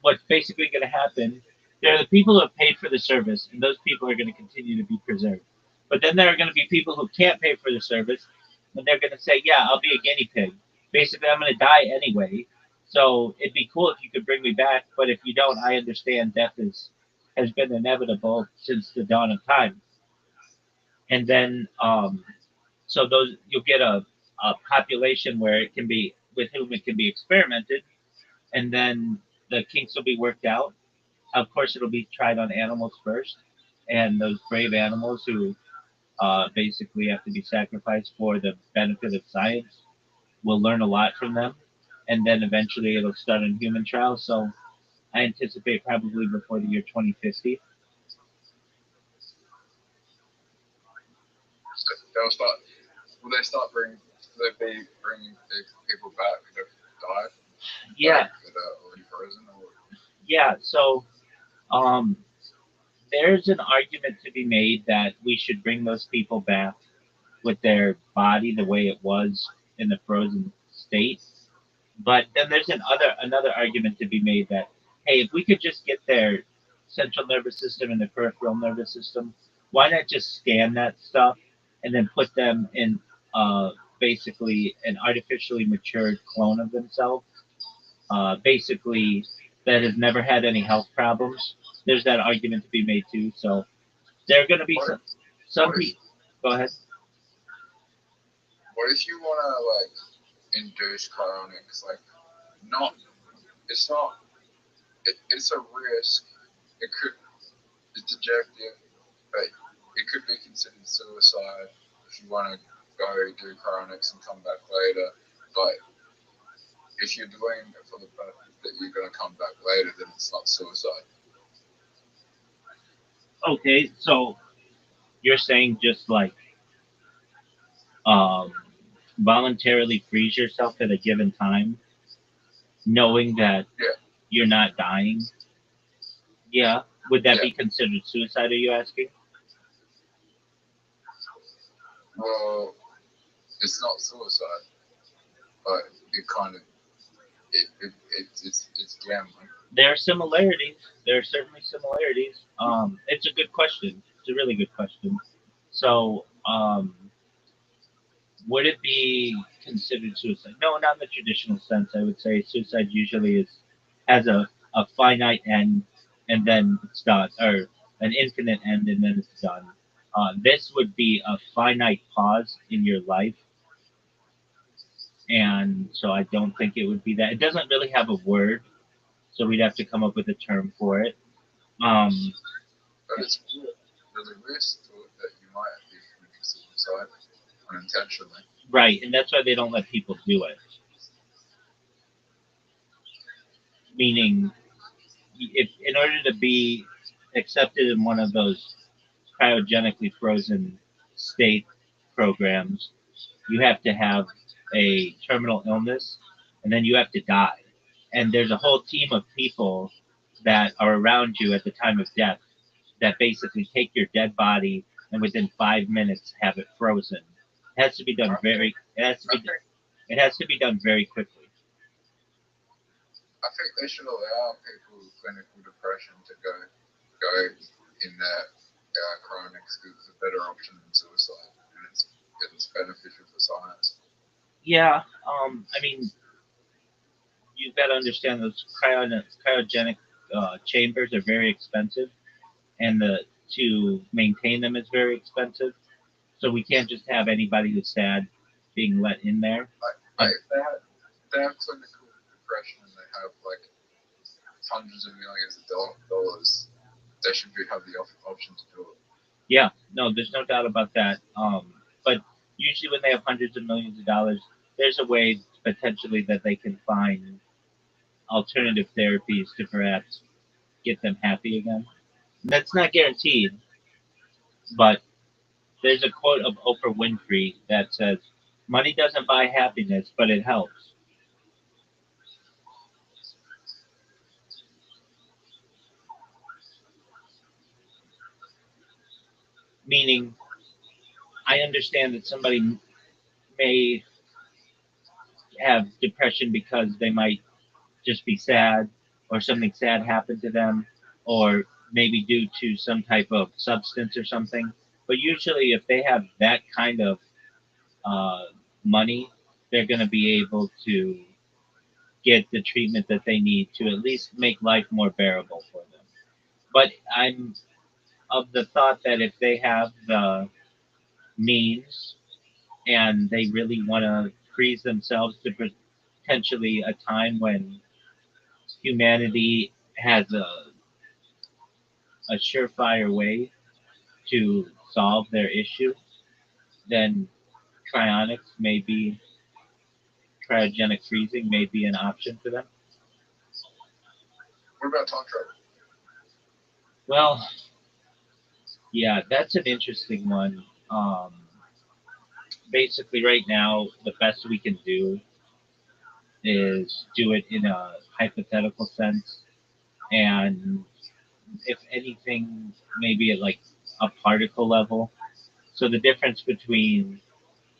what's basically going to happen, there are the people who have paid for the service, and those people are going to continue to be preserved. But then there are going to be people who can't pay for the service, and they're going to say, yeah, I'll be a guinea pig. Basically, I'm going to die anyway. So it'd be cool if you could bring me back, but if you don't, I understand death has been inevitable since the dawn of time. And then, so those you'll get a population where it can be with whom it can be experimented, and then the kinks will be worked out. Of course, it'll be tried on animals first, and those brave animals who basically have to be sacrificed for the benefit of science will learn a lot from them, and then eventually it'll start in human trials. So I anticipate probably before the year 2050. they'll start. Will they start bringing? Will they be bringing people back that have died? Yeah, Like, that are already frozen? Or yeah. So um, there's an argument to be made that we should bring those people back with their body the way it was in the frozen state. But then there's another argument to be made that hey, if we could just get their central nervous system and their peripheral nervous system, why not just scan that stuff and then put them in basically an artificially matured clone of themselves, basically that has never had any health problems. There's that argument to be made too. So there are going to be some what if, people. Go ahead. what if you want to like induce cryonics? Like, not. It's not. It's a risk. It could. It's objective, but it could be considered suicide if you want to go do cryonics and come back later. But if you're doing it for the purpose that you're going to come back later, then it's not suicide. Okay, so you're saying just like um, voluntarily freeze yourself at a given time, knowing that Yeah. you're not dying. Yeah, would that Yeah. be considered suicide? Are you asking? Well, it's not suicide, but it kind of it's gambling. There are similarities. There are certainly similarities. It's a good question. It's a really good question. So, would it be considered suicide? No, not in the traditional sense. I would say suicide usually has a finite end and then it's done, or an infinite end and then it's done. This would be a finite pause in your life, and so I don't think it would be that. It doesn't really have a word, so we'd have to come up with a term for it. Um, But there's a risk to it that you might be committing suicide unintentionally. right, and that's why they don't let people do it. Meaning, if in order to be accepted in one of those cryogenically frozen state programs, you have to have a terminal illness and then you have to die. And there's a whole team of people that are around you at the time of death that basically take your dead body and within 5 minutes have it frozen. It has to be done it has to be done very quickly. I think they should allow people with clinical depression to go in that chronics because it's a better option than suicide, and it's beneficial for science. Yeah, I mean, you've got to understand those cryogenic chambers are very expensive, and to maintain them is very expensive. So we can't just have anybody who's sad being let in there. Like if they have clinical depression and they have like hundreds of millions of dollars, they should have the option to do it. Yeah, no, there's no doubt about that. But usually when they have hundreds of millions of dollars, there's a way potentially that they can find alternative therapies to perhaps get them happy again. That's not guaranteed, but there's a quote of Oprah Winfrey that says, "Money doesn't buy happiness, but it helps." Meaning, I understand that somebody may have depression because they might just be sad or something sad happened to them or maybe due to some type of substance or something. But usually, if they have that kind of uh, money, they're going to be able to get the treatment that they need to at least make life more bearable for them. But I'm of the thought that if they have the means and they really want to freeze themselves to potentially a time when humanity has a surefire way to solve their issue, then cryonics may be cryogenic freezing may be an option for them. What about time travel? Well, yeah, that's an interesting one. basically right now the best we can do is do it in a hypothetical sense, and if anything, maybe at like a particle level. So the difference between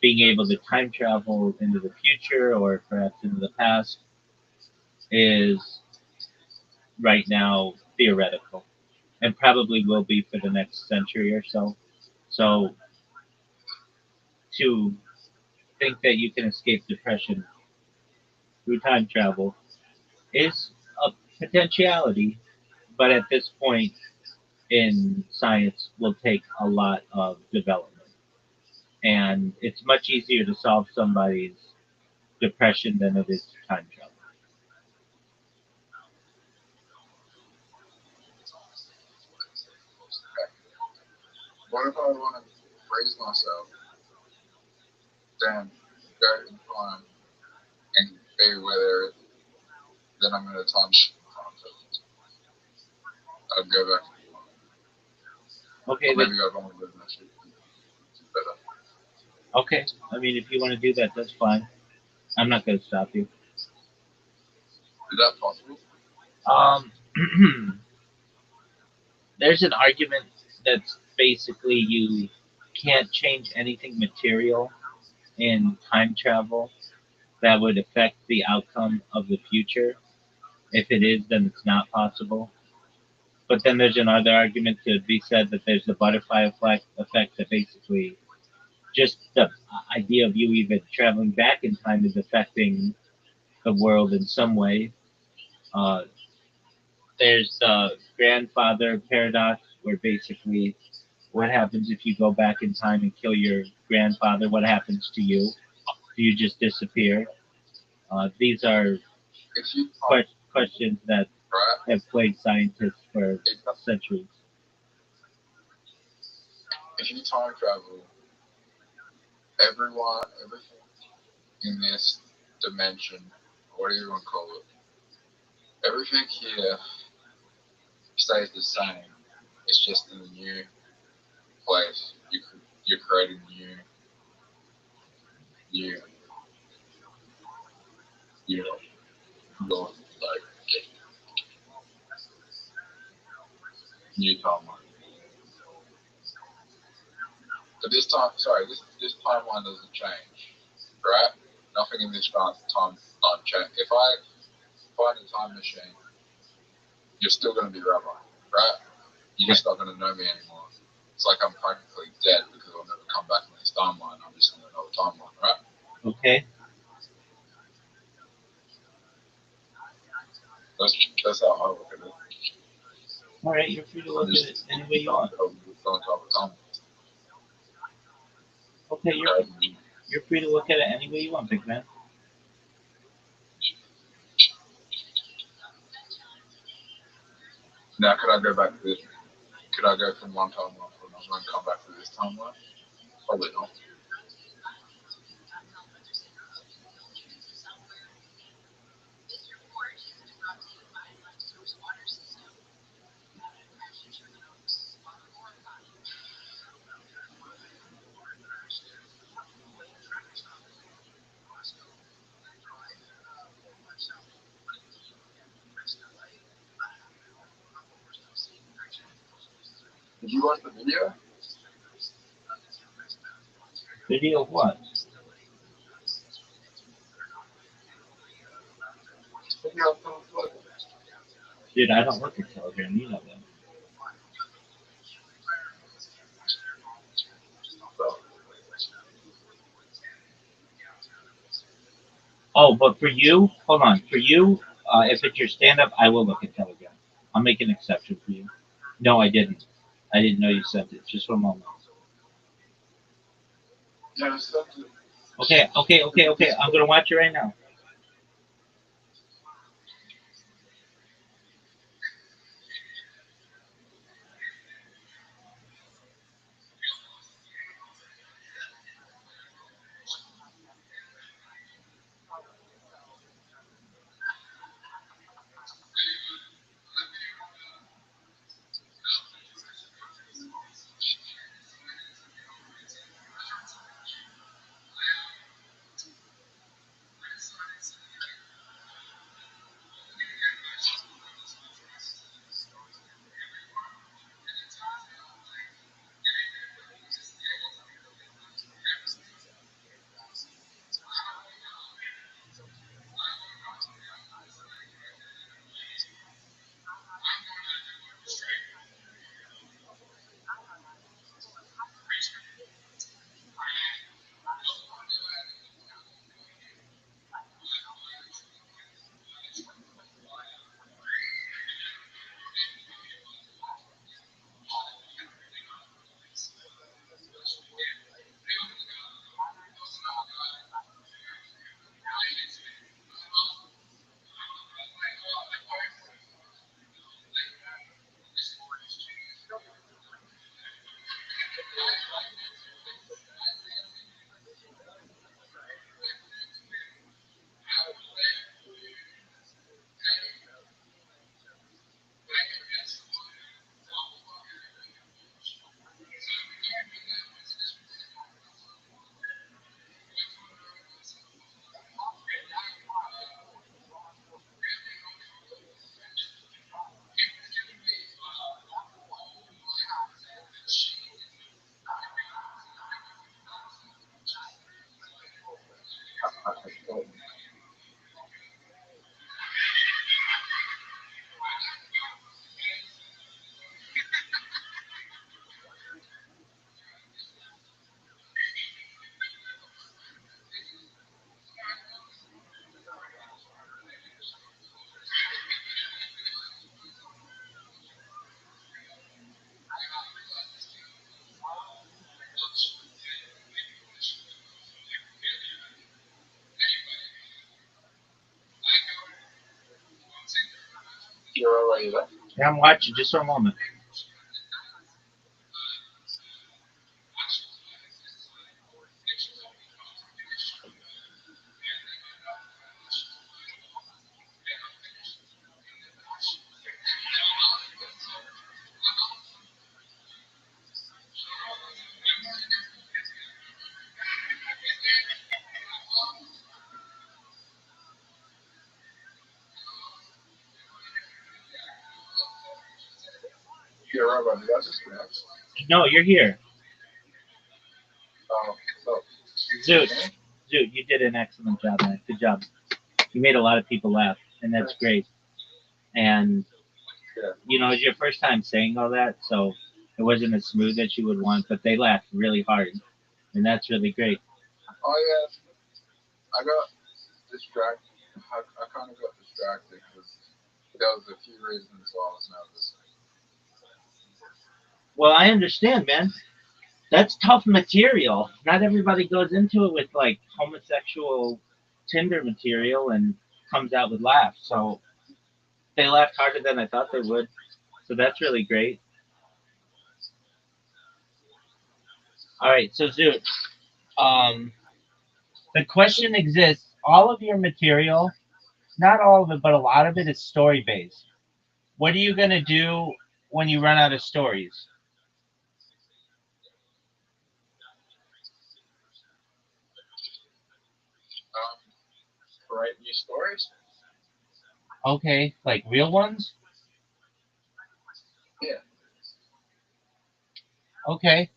being able to time travel into the future or perhaps into the past is right now theoretical and probably will be for the next century or so. So to think that you can escape depression through time travel is a potentiality, but at this point in science will take a lot of development. And it's much easier to solve somebody's depression than it is to time travel. What if I want to raise myself, then go in time and be where there is, then I'm going to time I'd go back. Okay, Or maybe I'd want to live in that shit. Better. okay. I mean, if you want to do that, that's fine. I'm not going to stop you. Is that possible? Um, there's an argument that's basically you can't change anything material in time travel that would affect the outcome of the future. If it is, then it's not possible. But then there's another argument to be said that there's the butterfly effect that basically just the idea of you even traveling back in time is affecting the world in some way. Uh, there's the grandfather paradox, where basically what happens if you go back in time and kill your grandfather? What happens to you? Do you just disappear? These are If you time, questions that right? have plagued scientists for If, centuries. if you time travel, everything in this dimension, whatever you want to call it, everything here stays the same. It's just in a new place. You're creating new, you know, like new timeline. But this timeline doesn't change, right? Nothing in this timeline change. If I find a time machine, you're still going to be Rabbi, right? You're just not going to know me anymore. It's like I'm practically dead because I'll never come back in this timeline. I'm just in another timeline, right? Okay. That's how I look at it. All right, you're free to look at it any way you want. Okay, you're free to look at it any way you want, big man. Now, could I go back to this? Could I go from one timeline to another and come back to this timeline? Probably not. Did you watch the video? Video of what? Dude, I don't look at Telegram. You know that. Oh, but for you, hold on. For you, if it's your stand-up, I will look at Telegram. I'll make an exception for you. No, I didn't. I didn't know you sent it. Just for a moment. Yeah, Okay. I'm gonna watch it right now. You're already there. Yeah, I'm watching just for a moment. You're Rabbi. Did I disconnect? No, you're here. No. Dude, you did an excellent job, man. Good job. You made a lot of people laugh, and that's great. And Yeah. you know, it's your first time saying all that, so it wasn't as smooth as you would want, but they laughed really hard, and that's really great. Oh yeah. I got distracted. I kind of got distracted because there was a few reasons why I was nervous. Well, I understand, man. That's tough material. Not everybody goes into it with like homosexual Tinder material and comes out with laughs. So they laughed harder than I thought they would. So that's really great. All right, so Zoot, um, the question exists. All of your material, not all of it, but a lot of it is story based. What are you gonna do when you run out of stories? Write new stories. Okay, like real ones? Yeah. Okay,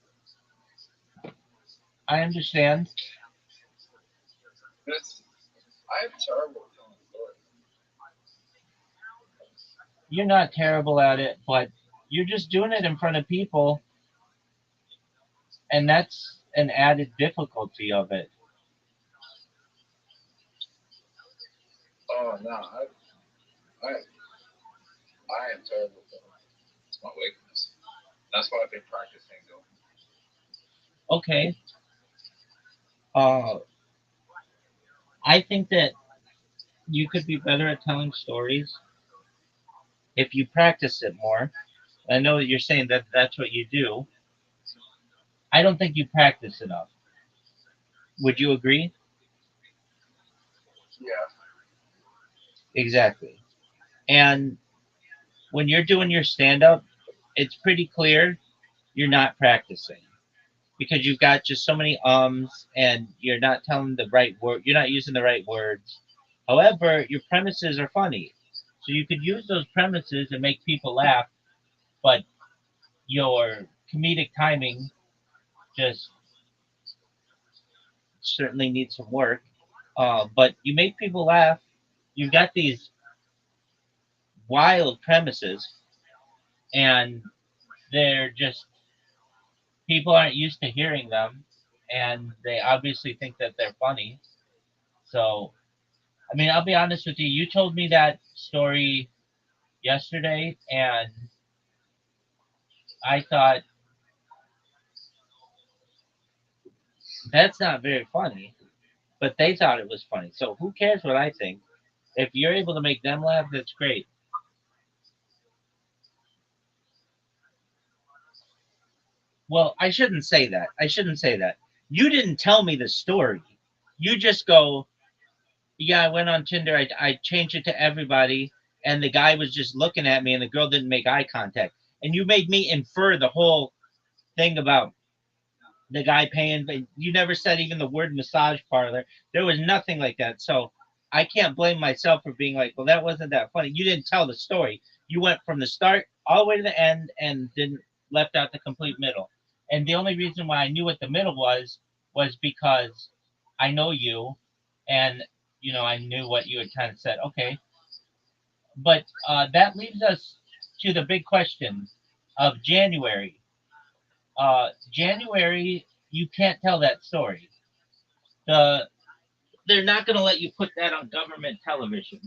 I understand. It's, I am terrible at telling stories. You're not terrible at it, but you're just doing it in front of people, and that's an added difficulty of it. Oh no, I am terrible at telling. It's my weakness. That's why I've been practicing though. Okay, uh, I think that you could be better at telling stories if you practice it more. I know that you're saying that that's what you do. I don't think you practice enough. Would you agree? Yeah. Exactly. And when you're doing your stand up, it's pretty clear you're not practicing because you've got just so many ums and you're not telling the right word, you're not using the right words. However, your premises are funny. So you could use those premises and make people laugh, but your comedic timing just certainly needs some work. But you make people laugh. You've got these wild premises, and they're just people aren't used to hearing them, and they obviously think that they're funny. So, I mean, I'll be honest with you. You told me that story yesterday, and I thought that's not very funny, but they thought it was funny. So, who cares what I think? If you're able to make them laugh, that's great. Well, I shouldn't say that. I shouldn't say that. You didn't tell me the story. You just go, yeah, I went on Tinder. I changed it to everybody, and the guy was just looking at me, and the girl didn't make eye contact. And you made me infer the whole thing about the guy paying, but you never said even the word massage parlor. There was nothing like that. So I can't blame myself for being like, well, that wasn't that funny. You didn't tell the story. You went from the start all the way to the end and didn't left out the complete middle. And the only reason why I knew what the middle was because I know you, and I knew what you had kind of said. Okay, but that leaves us to the big question of January. January, you can't tell that story. The They're not going to let you put that on government television.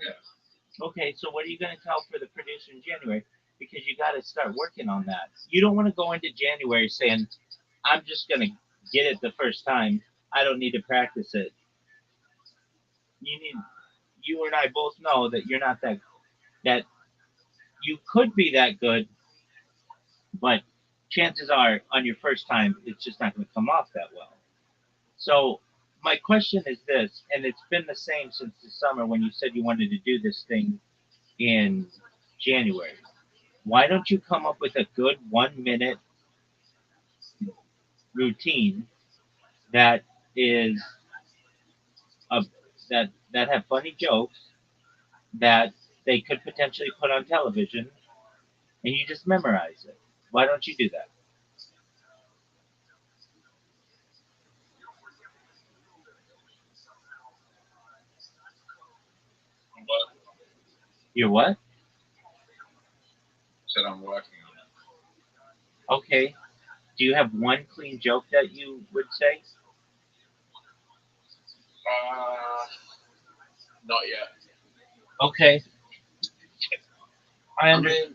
Yeah. Okay, so what are you going to tell for the producer in January? Because you got to start working on that. You don't want to go into January saying, "I'm just going to get it the first time. I don't need to practice it." You need. You and I both know that you're not that. You could be that good, but chances are on your first time, it's just not going to come off that well. So my question is this, and it's been the same since the summer when you said you wanted to do this thing in January. Why don't you come up with a good 1 minute routine that is a that have funny jokes that they could potentially put on television, and you just memorize it? Why don't you do that? But You're what? said I'm working on it. Okay. Do you have one clean joke that you would say? Not yet. Okay. I I under mean,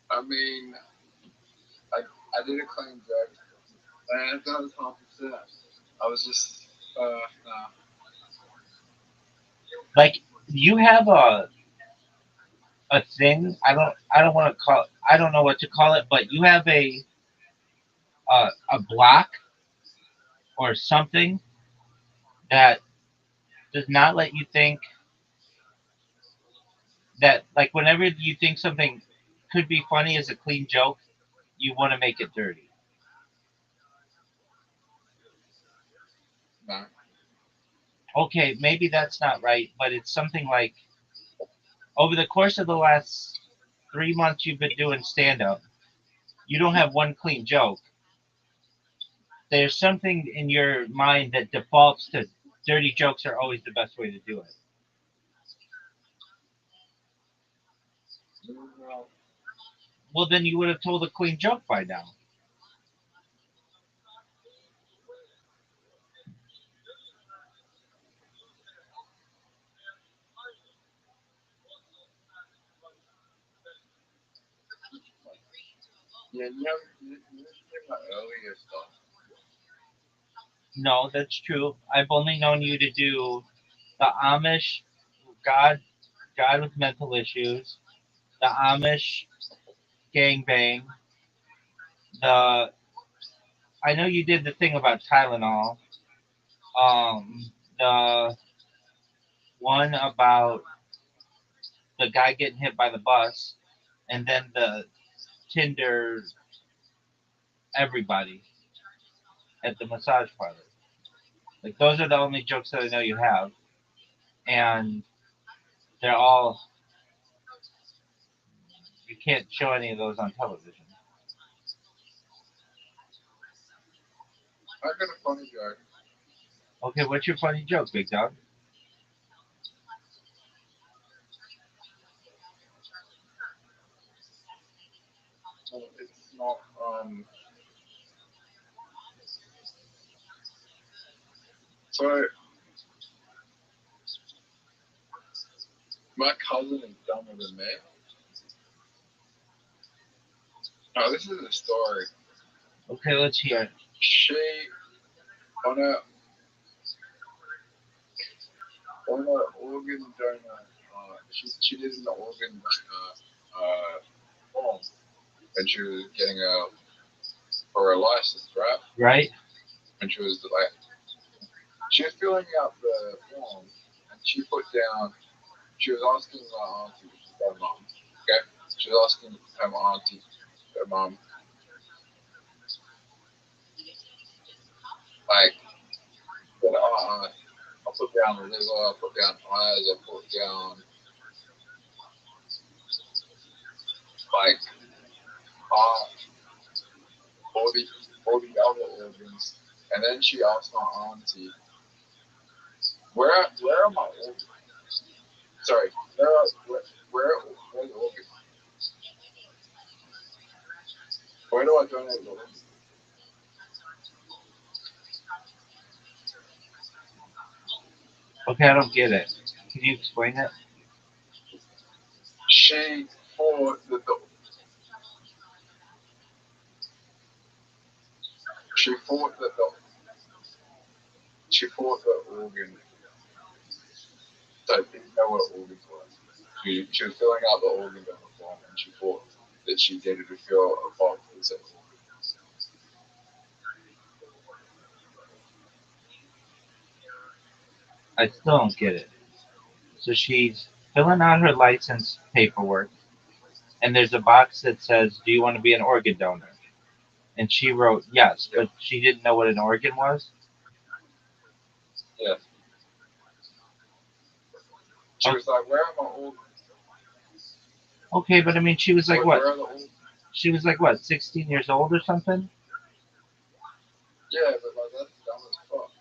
I mean, I, I did a clean joke, and that was 100%. I was just, nah. like you have a thing. I don't want to call. I don't know what to call it, but you have a block or something that does not let you think that, like, whenever you think something could be funny as a clean joke, you want to make it dirty. No. Okay, maybe that's not right, but it's something like over the course of the last 3 months you've been doing stand up, you don't have one clean joke. There's something in your mind that defaults to dirty jokes are always the best way to do it. No. Well, then you would have told a clean joke by now. Yeah, you just did my earlier stuff. No, that's true. I've only known you to do the Amish God God with mental issues, the Amish gangbang, the I know you did the thing about Tylenol, the one about the guy getting hit by the bus, and then the Tinder everybody at the massage parlor. Like those are the only jokes that I know you have, and they're all you can't show any of those on television. I got a funny joke. Okay, what's your funny joke, big dog? Well, it's not, so my cousin is dumber than me. No, this is a story. Okay, let's hear it. She, on a, on a organ donor, she did an organ donor, when she was getting for her license, right? Right? And she was like, she was filling out the form, and she put down, she was asking my auntie, which is her mom, okay? She was asking her mom, like, said, I put down the liver, I put down eyes, I put down, like, heart, all the other organs. And then she asked my auntie, where are my organs? Sorry, where are the organs? Where do I donate the organs? Okay, I don't get it. Can you explain it? She thought that she thought that she thought the organ, so didn't know what organs were. She was filling out the organs on the form, and she thought that she needed to fill a box that said organs. I still don't get it. So she's filling out her license paperwork, and there's a box that says, "Do you want to be an organ donor?" And she wrote yes, Yeah, but she didn't know what an organ was. yeah. She was like, "Where are my organs? Okay, but I mean, she was like what? Where are the organs?" She was like what, 16 years old or something? Yeah, but like that's dumb as fuck.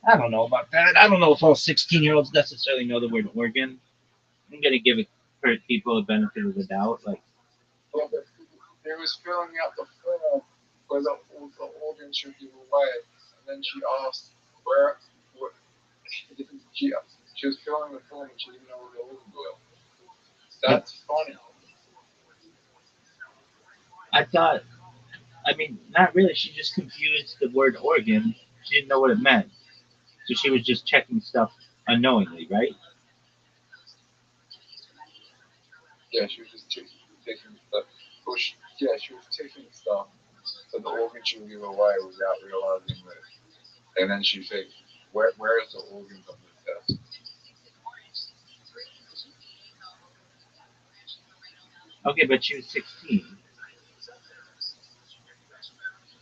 I don't know about that. I don't know if all 16-year-olds necessarily know the word organ. I'm gonna give it for people the benefit of the doubt. Like, Yeah, but he was filling out the form where the organs should give away, and then she asked what she was filling the form and she didn't know where the organs were. That's funny. I thought, I mean, not really. She just confused the word organ. She didn't know what it meant, so she was just checking stuff unknowingly, right? Yeah, she was just taking stuff. Yeah, she was taking stuff that the organ should give away without realizing that. And then she said, where is the organs on this test? Okay, but she was 16.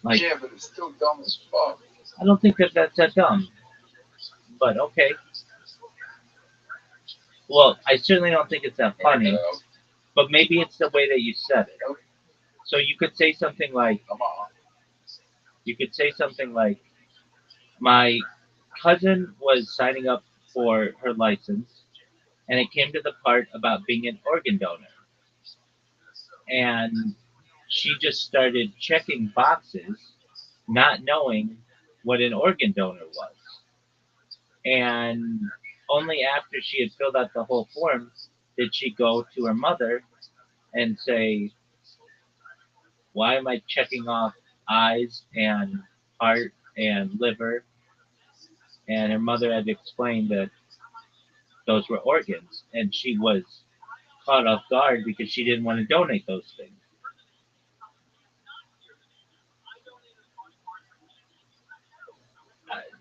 Like, Yeah, but it's still dumb as fuck. I don't think that that's that dumb. But okay. Well, I certainly don't think it's that funny. But maybe it's the way that you said it. So you could say something like, Come on. my cousin was signing up for her license, and it came to the part about being an organ donor, and she just started checking boxes, not knowing what an organ donor was. And only after she had filled out the whole form did she go to her mother and say, "Why am I checking off eyes and heart and liver?" And her mother had explained that those were organs, and she was caught off guard because she didn't want to donate those things.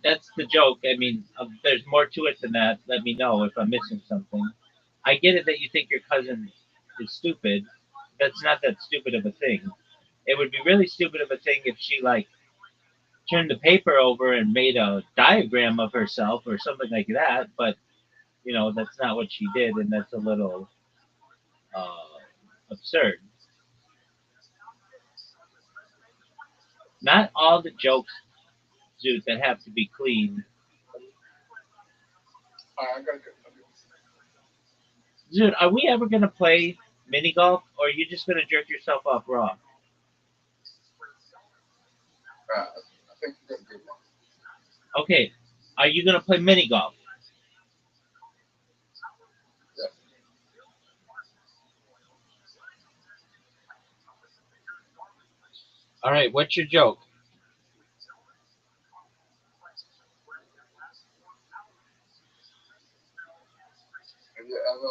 That's the joke. I mean, there's more to it than that. Let me know if I'm missing something. I get it that you think your cousin is stupid. That's not that stupid of a thing. It would be really stupid of a thing if she like turned the paper over and made a diagram of herself or something like that. But that's not what she did, and that's a little absurd. Not all the jokes, dude, that have to be clean. I gotta go. Dude, are we ever gonna play mini golf, or are you just gonna jerk yourself off raw? I think you're gonna do one. Okay, are you gonna play mini golf? Yeah. All right, what's your joke? Have you ever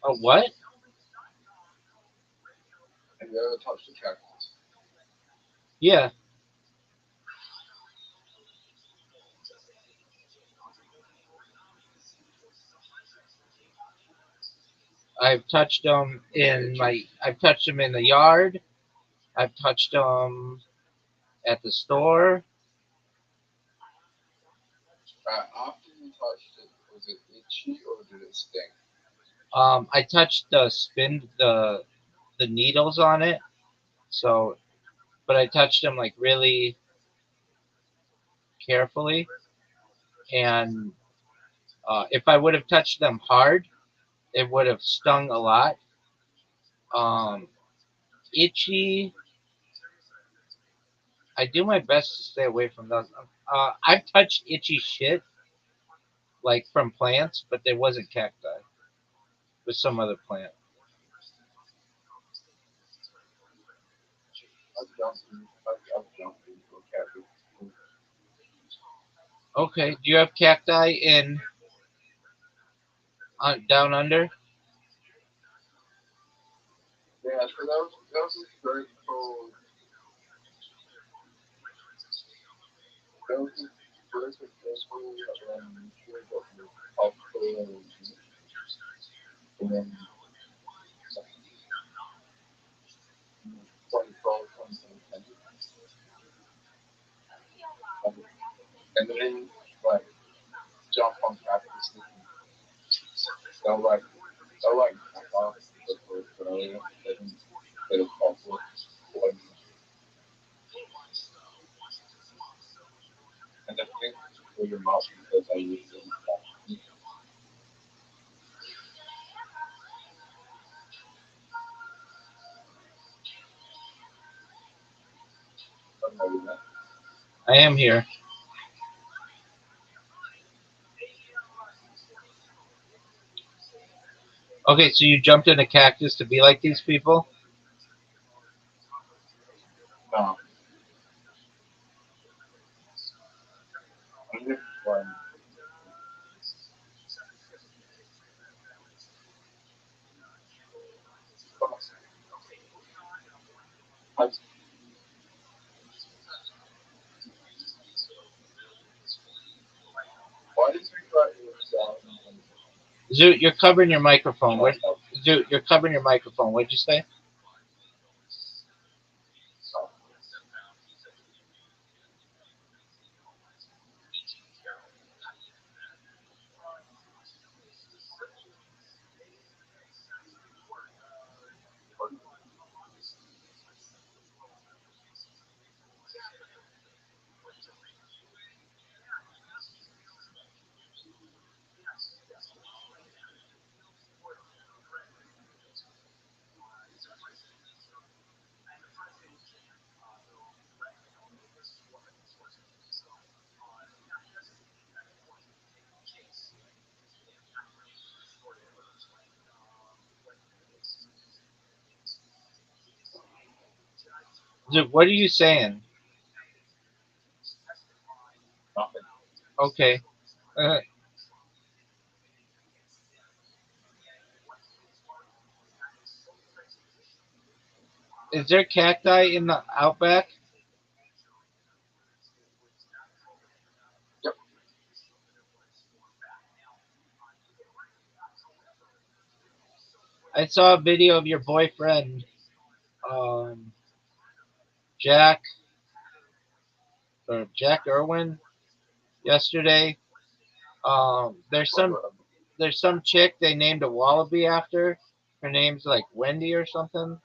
A what? Have you ever touched a cactus? Yeah, I've touched them in my. I've touched them in the yard. I've touched them at the store. After you touched it, was it itchy or did it sting? I touched the needles on it. So, but I touched them like really carefully, and if I would have touched them hard, it would have stung a lot. Um, Itchy. I do my best to stay away from those. I've touched itchy shit like from plants, but there wasn't cacti. With some other plant. I've jumped into a cactus. Okay. Do you have cacti in down under? Yeah, so that was this very cool. That was this very successful sure that was popular and then 2012, 2010. And then like jump on cactus and they'll like knock off the first earlier than they would call for one. And I think for your mouth because I use it. I don't know that. I am here. Okay, so you jumped in a cactus to be like these people? No, I'm just one. I, why did you cut yourself? Zoot, you're covering your microphone. What? Myself. Zoot, you're covering your microphone. What'd you say? Zoot, what are you saying? Nothing. Okay. Uh, is there cacti in the outback? Yep. I saw a video of your boyfriend, Jack or Jack Irwin, yesterday. There's some chick they named a wallaby after. Her name's like Wendy or something.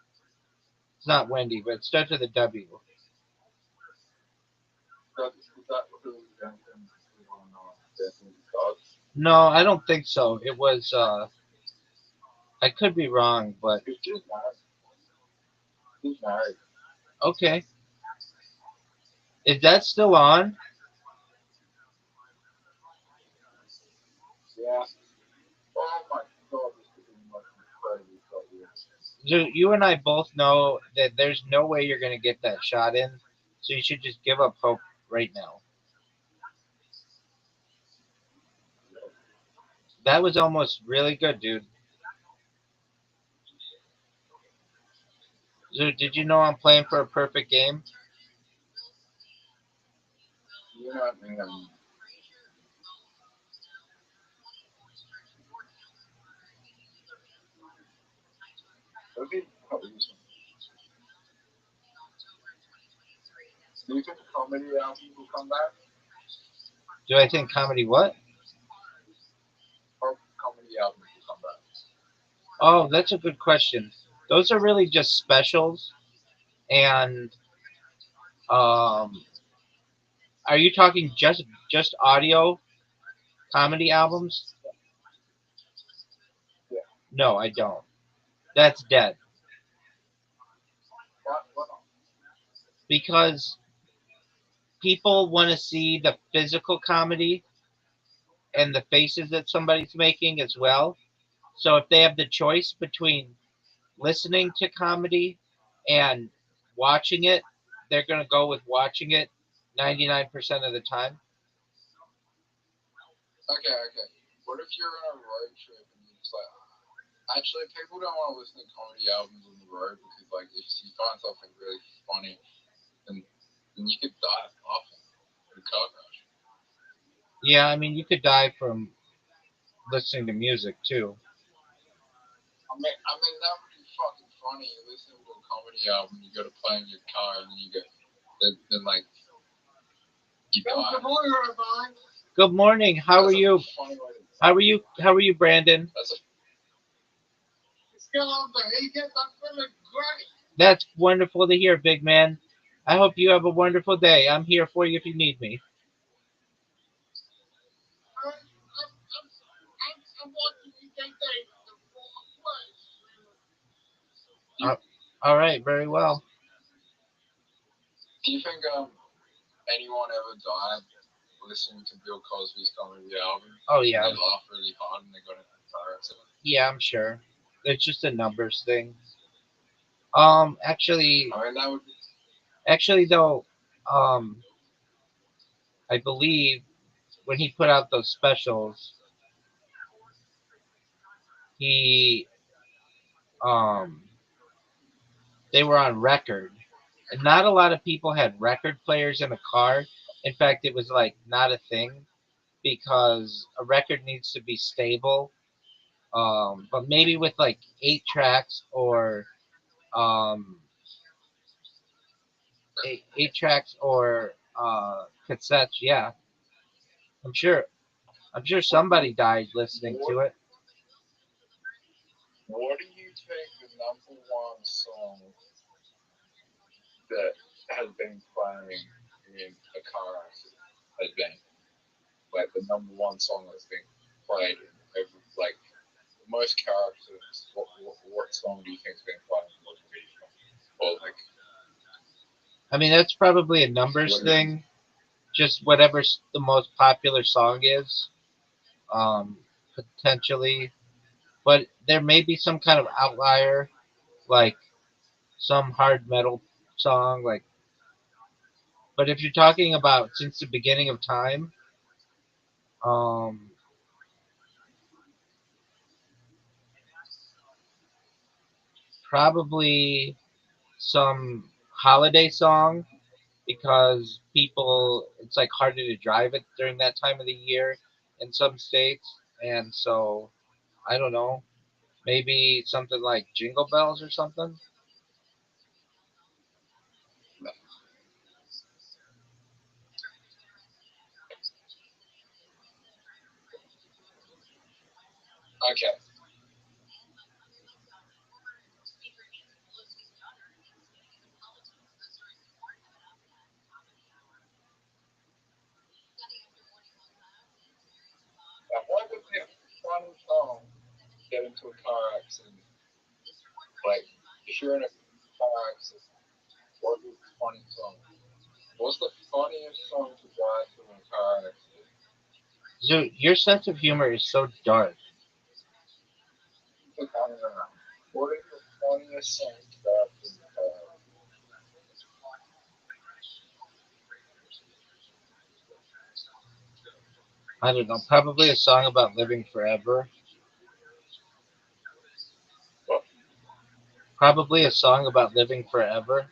It's not Wendy, but it starts with a W. That who Benson was on Benson God's. No, I don't think so. It was. I could be wrong, but He's married. He's married. okay. Is that still on? Yeah. Oh my God, this is like incredibly crazy. You and I both know that there's no way you're gonna get that shot in, so you should just give up hope right now. That was almost really good, dude. Dude, did you know I'm playing for a perfect game? You know what I mean? Maybe probably this one. Do you think the comedy album will come back? Do I think comedy what? Or comedy album will come back? Oh, that's a good question. Those are really just specials. And are you talking just audio comedy albums? Yeah. No, I don't. That's dead What not? because people want to see the physical comedy and the faces that somebody's making as well. So if they have the choice between listening to comedy and watching it, they're going to go with watching it 99% of the time. Okay. What if you're on a road trip and you're just like, actually, people don't want to listen to comedy albums on the road because, like, if you find something really funny, then you could die laughing in a car crash. Yeah, I mean, you could die from listening to music too. I mean that would be fucking funny. You listen to a comedy album, you got to play in your car, and then you go, then like you die. Good morning, Rabbi. Good morning. How are you? Funny way to, How are you? How are you, Brandon? that's a Still on the he gets I'm feeling great. That's wonderful to hear, big man. I hope you have a wonderful day. I'm here for you if you need me. I'm watching you take the wrong place. Uh, all right, very well. Do you think anyone ever died listening to Bill Cosby's comedy album? Oh And yeah, they laughed really hard and they got in a car accident. yeah, I'm sure. It's just a numbers thing. Actually, I mean that would be actually though, um, I believe when he put out those specials, he um, they were on record, and not a lot of people had record players in a car. In fact, it was like not a thing because a record needs to be stable. But maybe with like 8 tracks or um, 8 tracks or cassettes. Yeah, I'm sure. I'm sure somebody died listening to it. what do you think the number one song that has been playing in a car accident has been? Like the number one song that's been played in every, like most characters, what song do you think's been played in most videos? Or like I mean, that's probably a numbers what? thing. Just whatever the most popular song is, um, potentially. But there may be some kind of outlier, like some hard metal song. Like, but if you're talking about since the beginning of time, um, probably some holiday song because people it's like harder to drive it during that time of the year in some states, and so I don't know, maybe something like Jingle Bells or something. Okay, what would be a funny song get into a car accident? Like if you're in a car accident, what would be a funny song? What's the funniest song to drive to in a car accident? Dude, your sense of humor is so dark. I don't know. What is the funniest song to drive to in a car accident? I don't know, probably a song about living forever. What? Probably a song about living forever.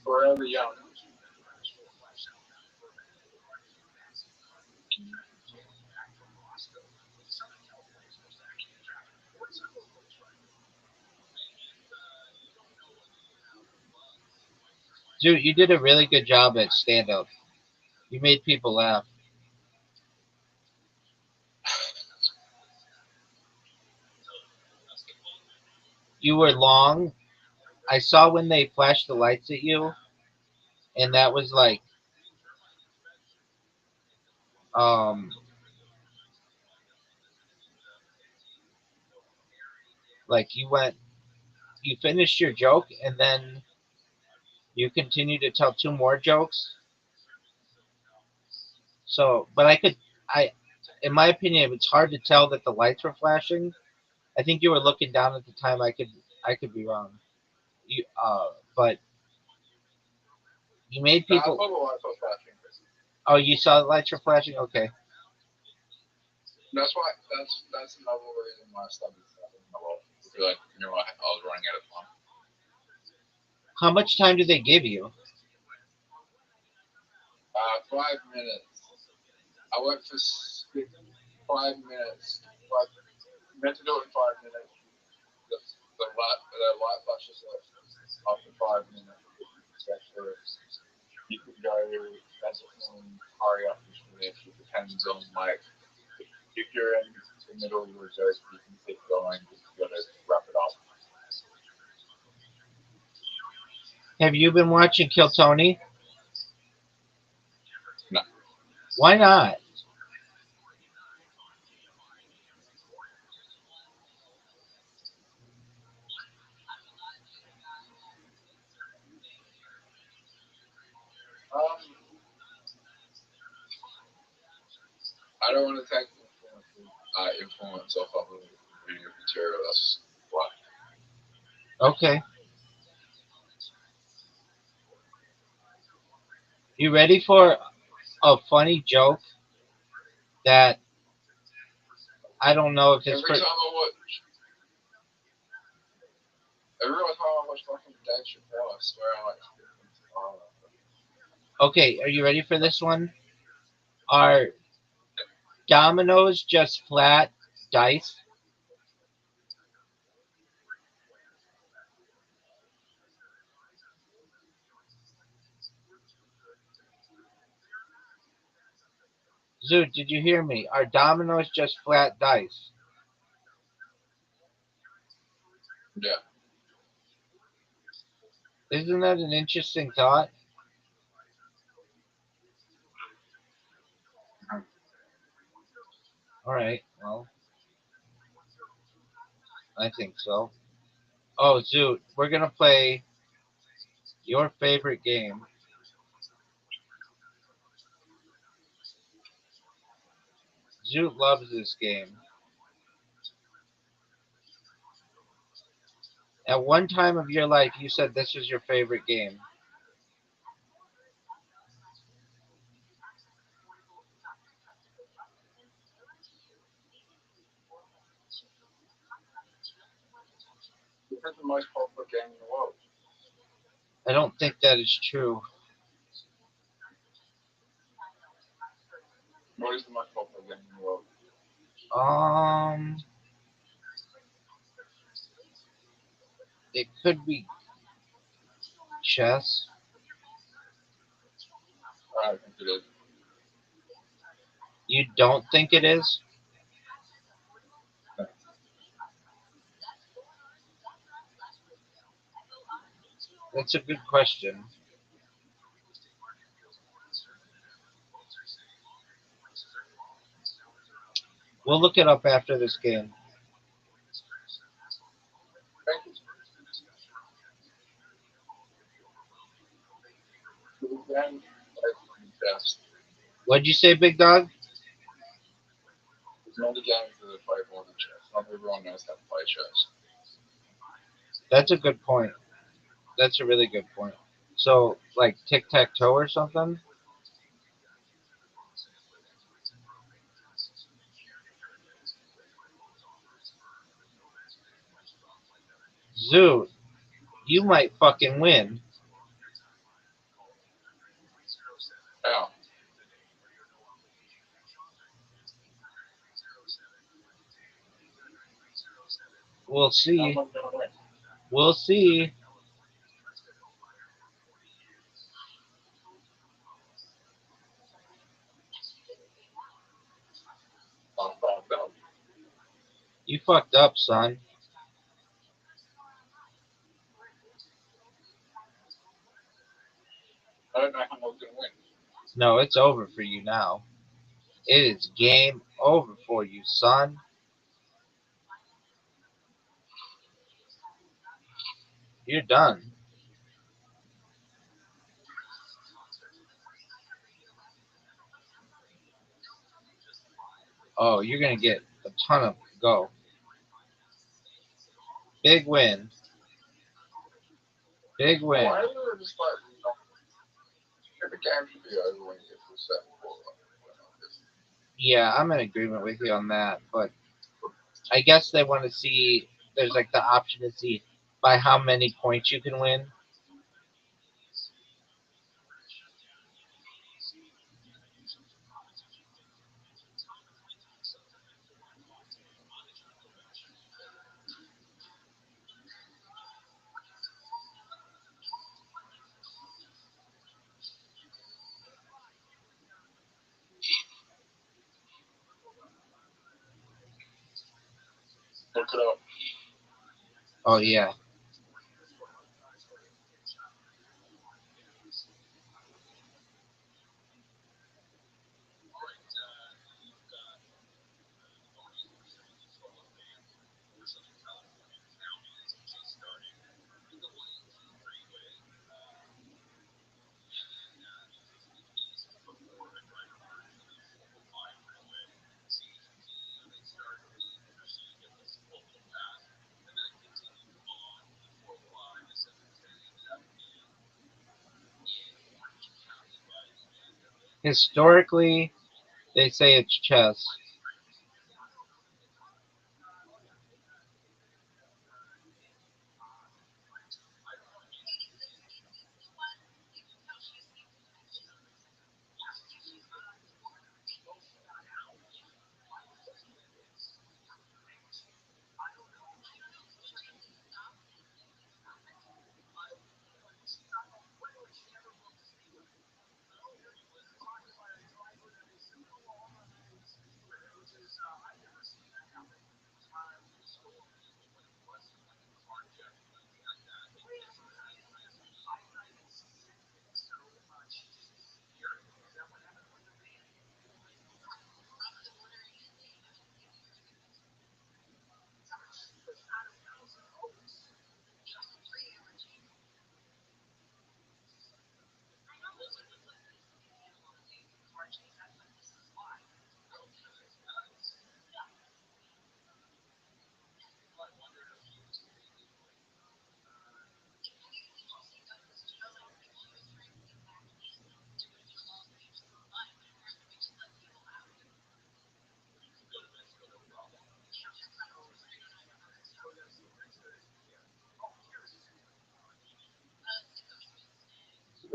Forever young. Dude, you did a really good job at stand up. You made people laugh. You were long. I saw when they flashed the lights at you, and that was um, like you finished your joke, and then you continued to tell two more jokes. So, but I, in my opinion, it's hard to tell that the lights were flashing. I think you were looking down at the time. I could be wrong. But you made I people. thought the lights were flashing. Oh, you saw the lights were flashing. Okay. That's why. That's another reason why I started studying a lot. I feel like I was running out of time. How much time did they give you? 5 minutes. I went for 5 minutes. Meant to do it in 5 minutes. The light flashes after 5 minutes. You could go hurry up if it depends on if you're in the middle of your joke, you can keep going. You got to wrap it up. Have you been watching Kill Tony? No. Why not? I don't want to take influence off of video material. That's why. Okay. You ready for a funny joke that I don't know if it's Every time I watch fucking Dave Chappelle, I swear I like. okay. Are you ready for this one? Are dominoes just flat dice? Zoot, did you hear me? Are dominoes just flat dice? Yeah. Isn't that an interesting thought? All right. Well, I think so. Oh, Zoot, we're gonna play your favorite game. Zoot loves this game. At one time of your life, you said this was your favorite game. This is the most popular game in the world. I don't think that is true. What is the most popular game in the world? Um, it could be chess. I don't think it is. You don't think it is? That's a good question. We'll look it up after this game. Thank you. The game is chess. What'd you say, big dog? There's many games that are played more than chess. Not everyone knows how to play chess. That's a good point. That's a really good point. So, like tic tac toe or something? Zoo, you might fucking win. Yeah. We'll How see. am I gonna win? We'll see. I'm bummed out. You fucked up, son. I don't know how I'm gonna win. No, it's over for you now. It is game over for you, son. You're done. Oh, you're gonna get a ton of go. Big win. Big win. Why are we just like not? The game should be over when you get to a certain quarter. Yeah, I'm in agreement with you on that, but I guess they want to see. There's like the option to see by how many points you can win. Look it up. Oh yeah. Historically, they say it's chess.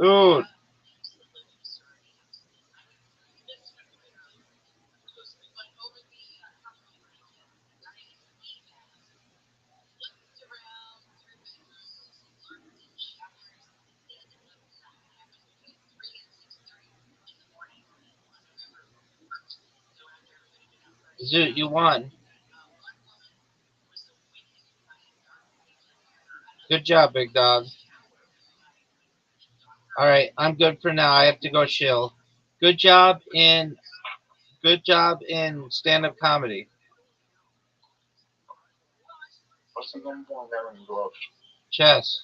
Dude, Zoot, you won. Good job, big dog. All right, I'm good for now. I have to go chill. Good job in stand-up comedy. What's the number one game in golf? Chess.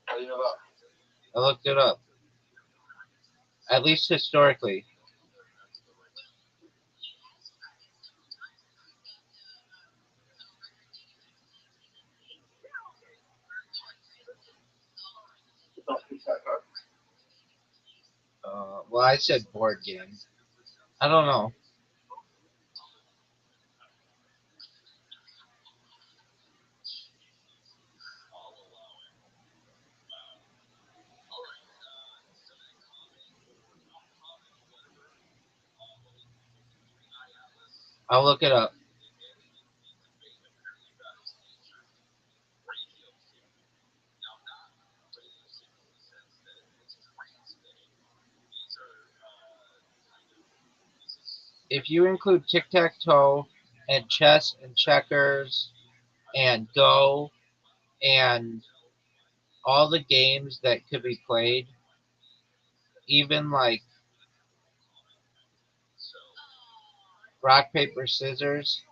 How do you know that? I looked it up. At least historically. Well, I said board game. I don't know. I'll look it up. If you include tic tac toe and chess and checkers and go and all the games that could be played, even like rock, paper, scissors,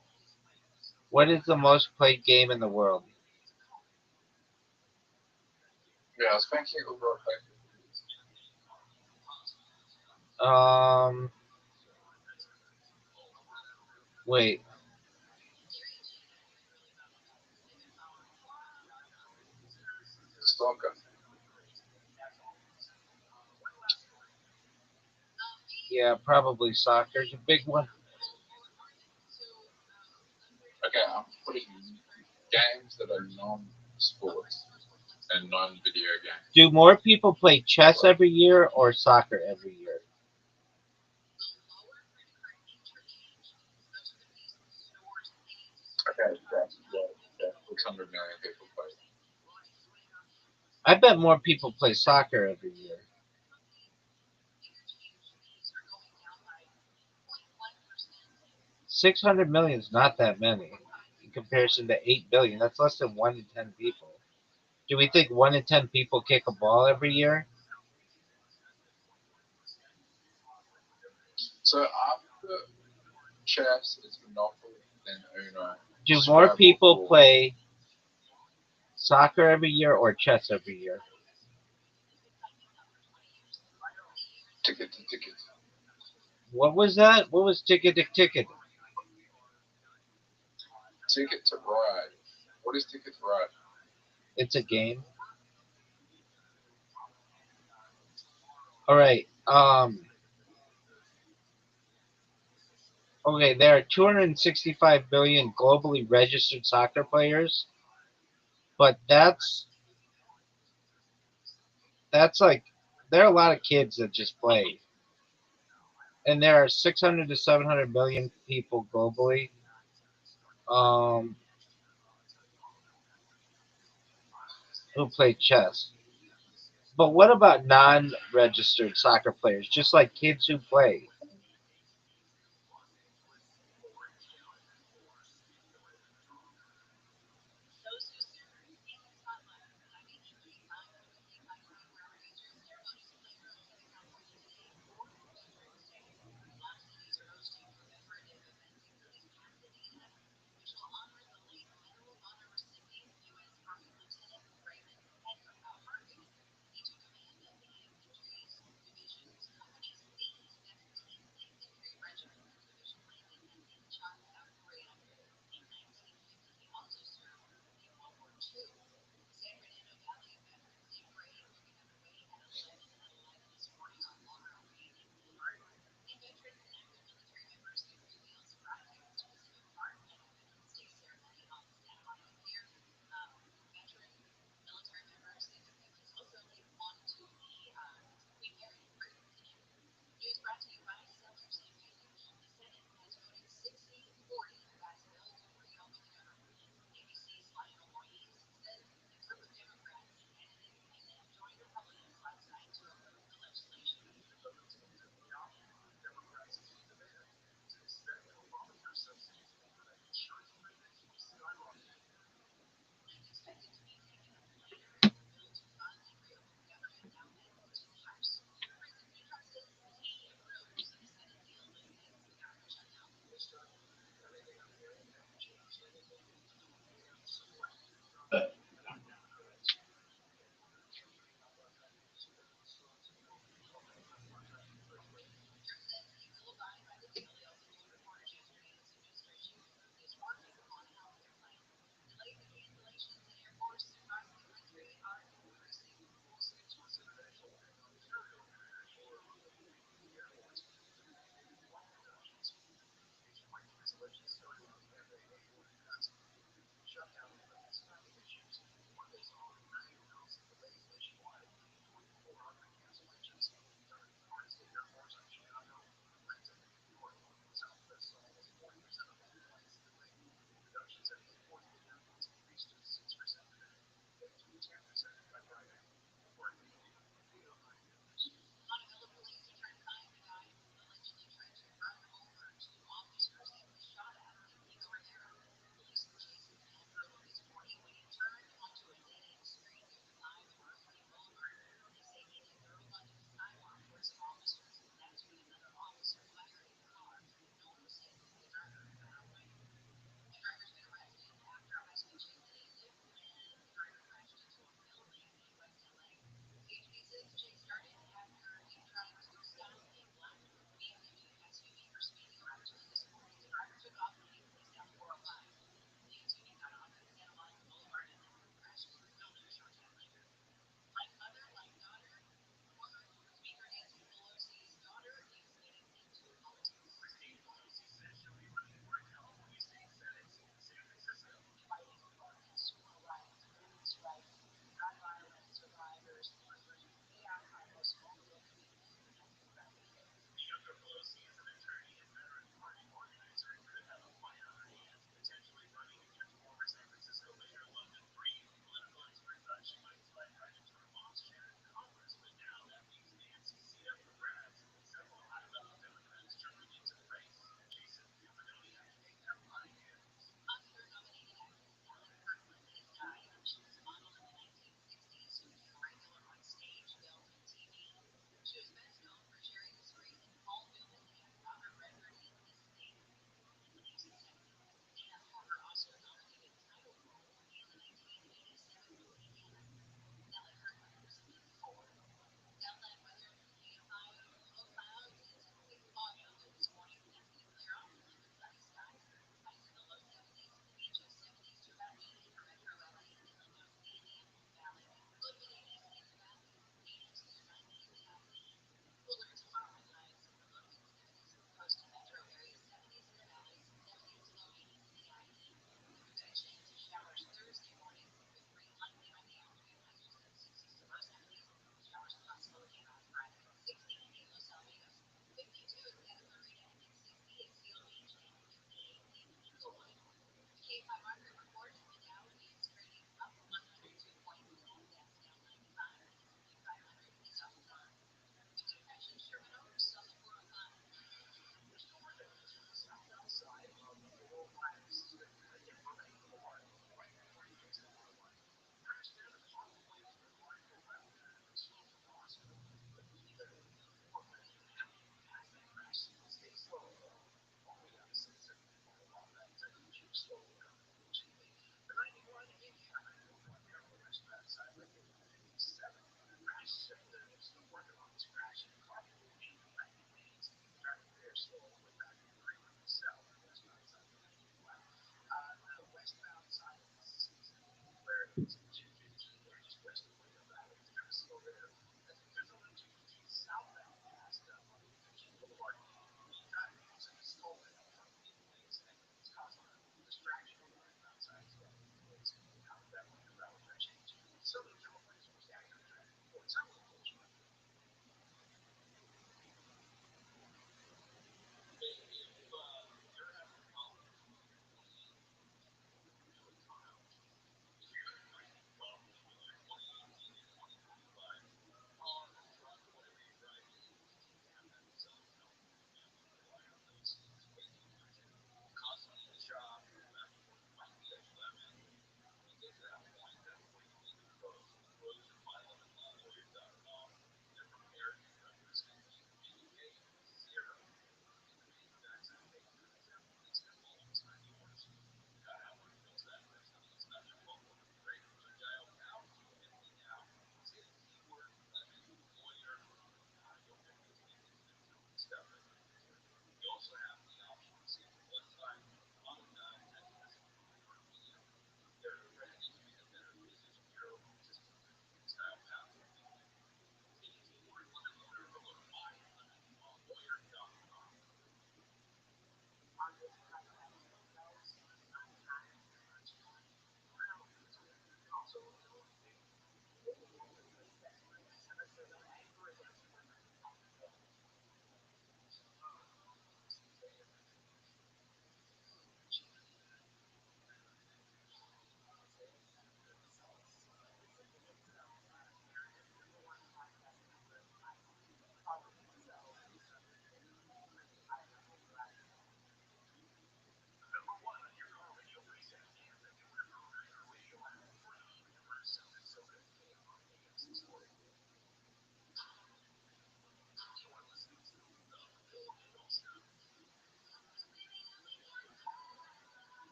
what is the most played game in the world? Yeah, I was thinking over like Um, wait. soccer. Yeah, probably soccer's a big one. Okay, I'm putting games that are non-sports and non-video games. Do more people play chess every year or soccer every year? Okay, yeah. 600 million people play. I bet more people play soccer every year. 600 million is not that many in comparison to 8 billion. That's less than 1 in 10 people. Do we think 1 in 10 people kick a ball every year? So after chess is Monopoly, then Uno, Do more Scrabble, people or play soccer every year or chess every year? Ticket to Ticket. What was that? What was ticket to ticket? Ticket to Ride. What is Ticket to Ride? It's a game. All right. Okay, there are 265 billion globally registered soccer players, but that's like there are a lot of kids that just play, and there are 600 to 700 million people globally um, who play chess. But what about non-registered soccer players, just like kids who play?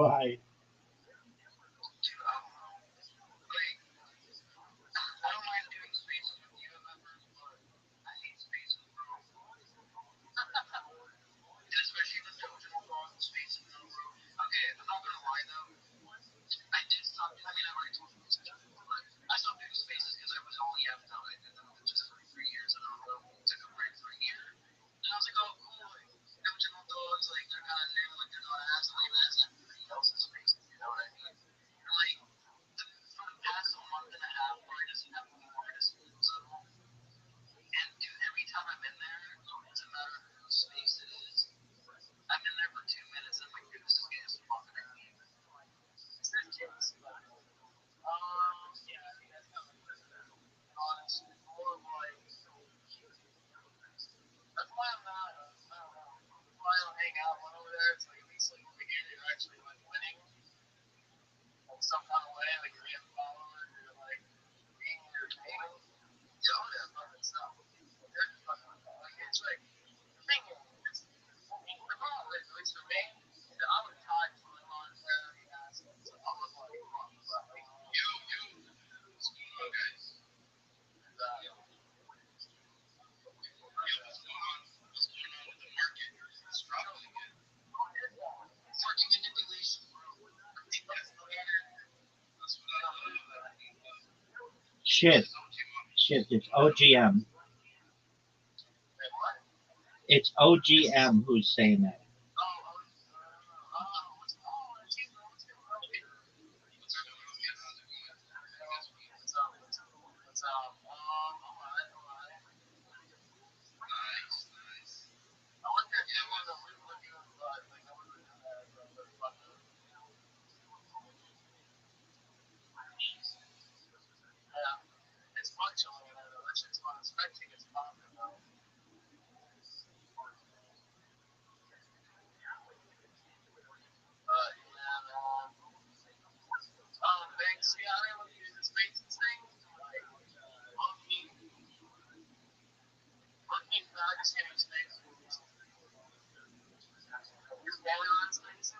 Why? Like, I don't mind doing spaces with you members, but I hate spaces, bro. And especially the Dojo Brawl spaces, bro. Okay, I'm not gonna lie though. I did stop. I mean, I've already told you this, but I stopped doing spaces because I was only after I did them just for 3 years in a row. Took a break for a year, and I was like, oh, cool. Like, original dogs, like they're kind of new, like they're not as lame as everybody else's spaces. You know what I mean? And like for the past month and a half, where I just have more participants at home, and dude, every time I'm in there, it doesn't matter whose space it is. I'm in there for 2 minutes, and I'm like, dude, this is getting some fucking annoying. Yeah, I mean, that's kind of honestly more of like that's why I'm not. I don't know. That's why I don't hang out when over there. It's like at least like over here, you're actually like winning in some kind of way. Like you're getting followers, you're like being entertaining. Yeah, all that fucking stuff. They're just fucking like it's like the thing is, the problem is, at least for me, is that I was tied to my monetary assets. So I was like, fuck, like okay. And, what's going on with the market? It's dropping again. Market manipulation, bro. I think that's the matter. That's what I Shit. Shit. It's OGM. It's OGM who's saying that. It's fun chilling in there though. That shit's fun. Expecting it's popping though. Yeah, man. Thanks. Yeah, I didn't look at the spaces thing. Like, monkey, I just getting space. You're falling on spaces?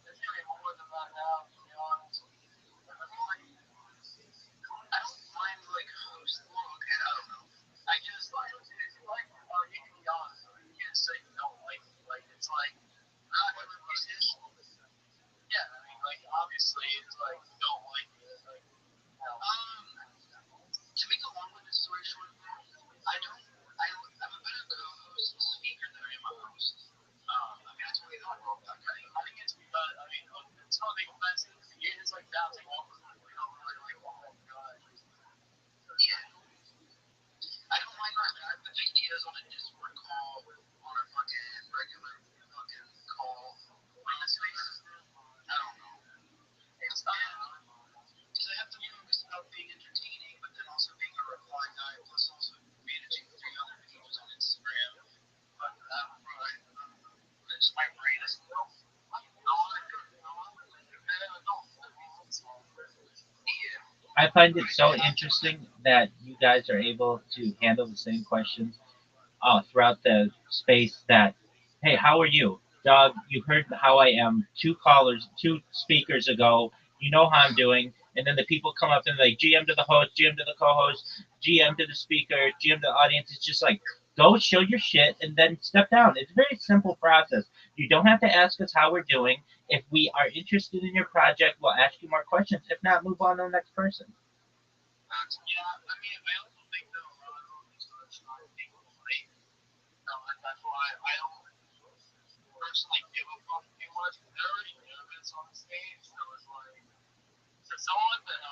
It's getting more than that now, to be honest. I mean, like, I don't mind, like, hosting. Well, okay, I don't know. I just, like, you can be honest. You can't say you don't like it. Like, it's like, not everybody's issue. Yeah, I mean, like, obviously, it's like, you don't like it. Like, to make a long-winded story short, I don't, I'm a better co-host and speaker than I am a host. I mean, I totally don't know that kind of thing. I think it's because, I mean, look, it's not being offensive. It's like bouncing off of people. You don't really like, oh my god. Yeah. I don't mind not having ideas on a Discord call, on a fucking regular fucking call. Honestly, I don't know. It's not because I have to focus about being entertaining, but then also being a reply guy, plus also managing 3 other pages on Instagram. But it's my brain is no. I find it so interesting that you guys are able to handle the same questions throughout the space that, hey, how are you? Dog, you heard how I am 2 speakers ago. You know how I'm doing. And then the people come up and like GM to the host, GM to the co-host, GM to the speaker, GM to the audience. It's just like, go show your shit and then step down. It's a very simple process. You don't have to ask us how we're doing. If we are interested in your project, we'll ask you more questions. If not, move on to the next person. Yeah, I mean, I also think though, a lot of these are being late. That's why I don't personally give a fuck too much. They're already nervous on the stage, so it's like, for someone that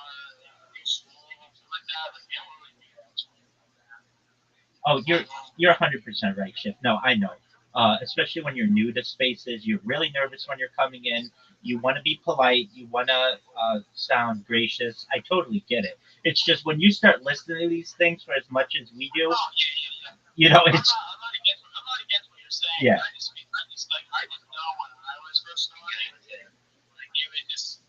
do schooling and shit like that, like, they don't really do that shit like that. Oh, you're 100% right, Chip. No, I know. Especially when you're new to spaces, you're really nervous when you're coming in. You want to be polite. You want to sound gracious. I totally get it. It's just when you start listening to these things for as much as we do, Oh, yeah. you know, I'm not against what you're saying. Yeah. I just know when I was first starting, like, you would just,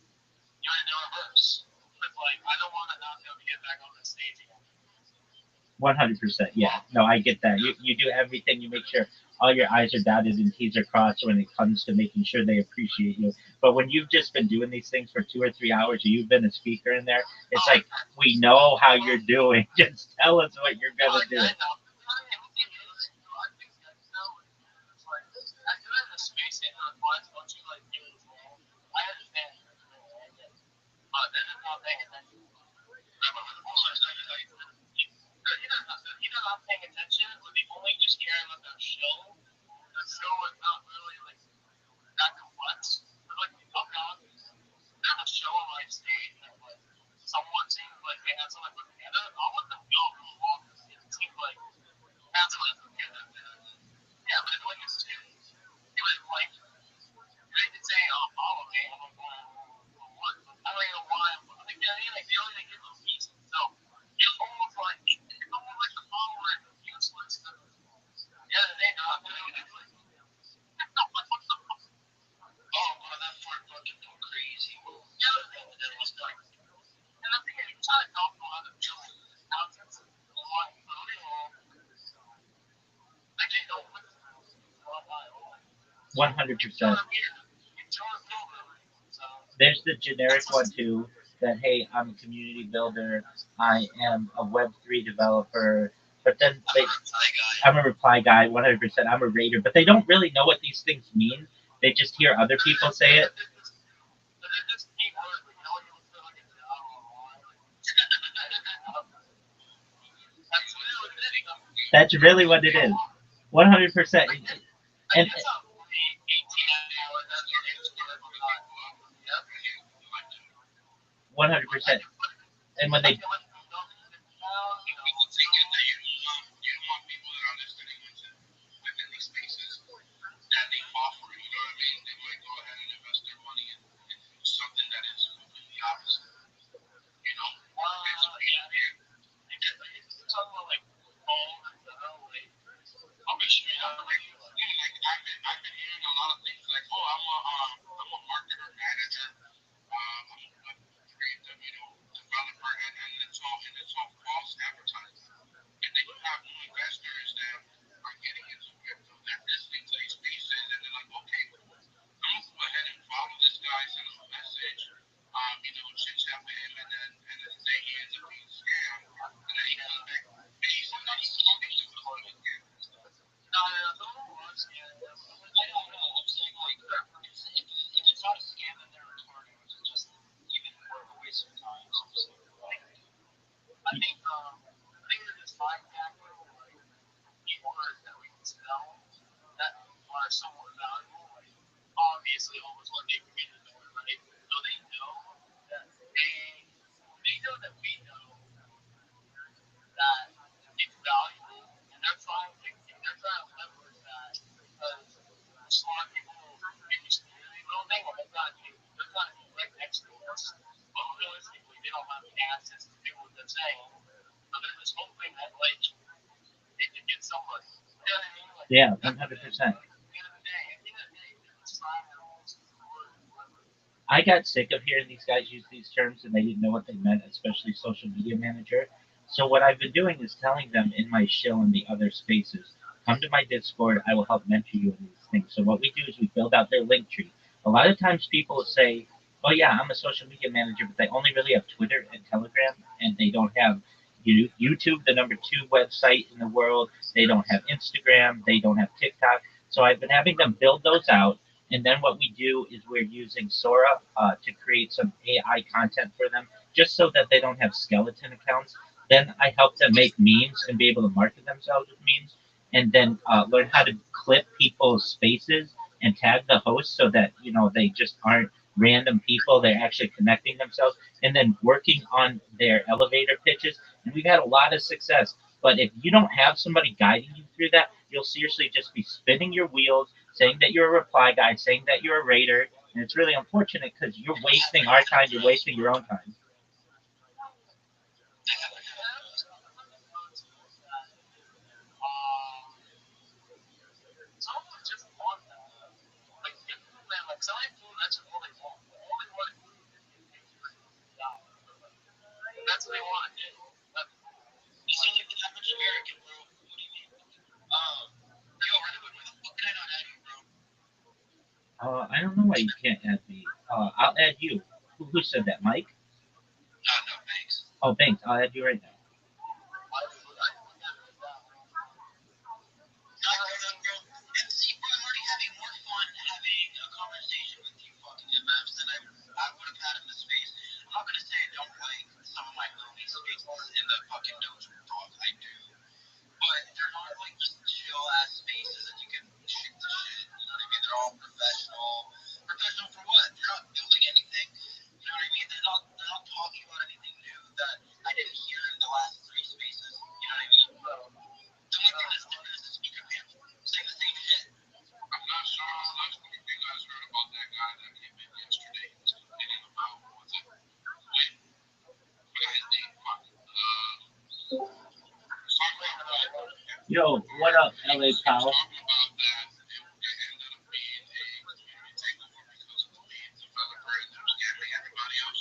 you're in reverse. But, like, I don't want to not be able to get back on the stage again. 100%. Yeah. No, I get that. You do everything. You make sure all your I's are dotted and T's are crossed when it comes to making sure they appreciate you. But when you've just been doing these things for 2 or 3 hours, or you've been a speaker in there, it's like we know how you're doing. Just tell us what you're gonna do. Either not paying attention or the only just hearing about the show. The show is not really like that complex. But like I'm not there's a show on my stage that like someone seems like they had something put together. I'll let them go for a walk. It seems like that's what it's together. Yeah, but it's like it's too it was like they could say, oh, follow me. I'm like, what? I don't even know why. I think like they only give them pieces. So it's almost like the follower is useless. The other day, no, I'm doing it. Oh, well, that part fucking go crazy. The other thing that was like, and I think it's trying to talk to other people. Nonsense. Like, they don't listen. 100%. There's the generic one too. That hey, I'm a community builder. I am a Web3 developer. But then I'm a reply guy, 100%. I'm a rater. But they don't really know what these things mean. They just hear other people say it. That's really what it is. 100%. And 100%. And when they yeah, 100%. I got sick of hearing these guys use these terms and they didn't know what they meant, especially social media manager. So what I've been doing is telling them in my show and the other spaces, come to my Discord, I will help mentor you in these things. So what we do is we build out their link tree. A lot of times people say, oh yeah, I'm a social media manager, but they only really have Twitter and Telegram and they don't have YouTube, the #2 website in the world. They don't have Instagram. They don't have TikTok. So I've been having them build those out. And then what we do is we're using Sora to create some AI content for them, just so that they don't have skeleton accounts. Then I help them make memes and be able to market themselves with memes, and then learn how to clip people's spaces and tag the host so that they just aren't random people. They're actually connecting themselves, and then working on their elevator pitches. And we've had a lot of success. But if you don't have somebody guiding you through that, you'll seriously just be spinning your wheels, saying that you're a reply guy, saying that you're a raider, and it's really unfortunate because you're wasting our time, you're wasting your own time. American, bro. What do you mean? Yo, Rabbi, where the fuck can I not add you, bro? I don't know why you can't add me. I'll add you. Who said that, Mike? No, thanks. Oh, thanks. I'll add you right now. Not good, bro. And see, bro, I'm already having more fun having a conversation with you fucking MFs than I would have had in the space. I'm not gonna say I don't like some of my early spaces in the fucking dojo dog. I do. But they're not like just chill ass spaces that you can shoot the shit. You know what I mean? They're all professional. Professional for what? They're not building anything. You know what I mean? They're not talking about anything new that I didn't hear in the last three spaces. You know what I mean? The only thing that's different is the speaker panel saying the same shit. I'm not sure if you guys heard about that guy that came in yesterday. He was complaining about, what was it? Wait, forgot his name. Fuck. Yo, what up, LA He was pal? talking about that it ended up being a community takeover because of the lead developer and them scamming everybody else.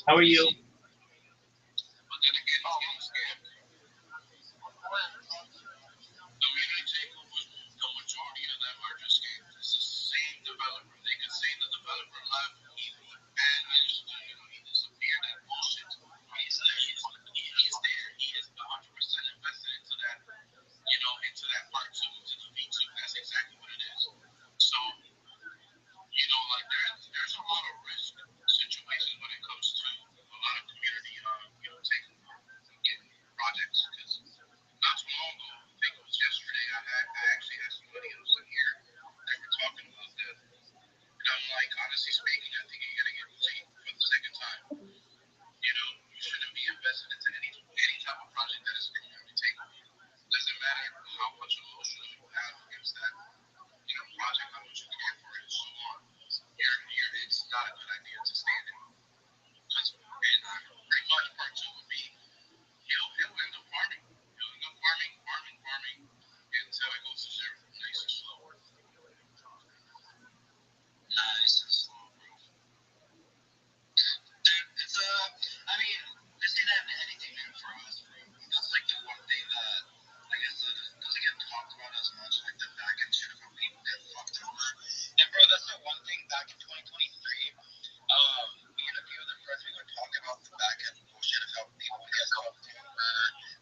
How are you? But then again, he's getting scammed. Community takeovers, the majority of them are just scams. It's the same developer. They could say the developer left, he vanished, he disappeared, that bullshit. He's there, he is there, he is 100% invested into that, into that part two, into the V2. That's exactly what it is. So, like there's a lot of risk situations when it comes to a lot of community, taking getting projects. Because not too long ago, I think it was yesterday, I actually had somebody else in here. They were talking about that, and I'm like, honestly speaking, I think you're gonna get played for the second time. You shouldn't be invested into any type of project that is a community takeover. Doesn't matter how much emotion you have against that, project, how much you care for it, and so on. It's not a good idea to stay in it. Because pretty much part two would be he'll end up farming. He'll end up farming until it goes to zero. Nice and slow. Nice and slow, bro. Dude, it's I mean, this ain't anything new for us, bro. That's like the one thing that, like I said, doesn't get talked about as much, like the back end shit of how people get fucked over. And bro, that's the one thing back in 2023. Me and a few other friends, we would talk about the back end bullshit of how people would get fucked over,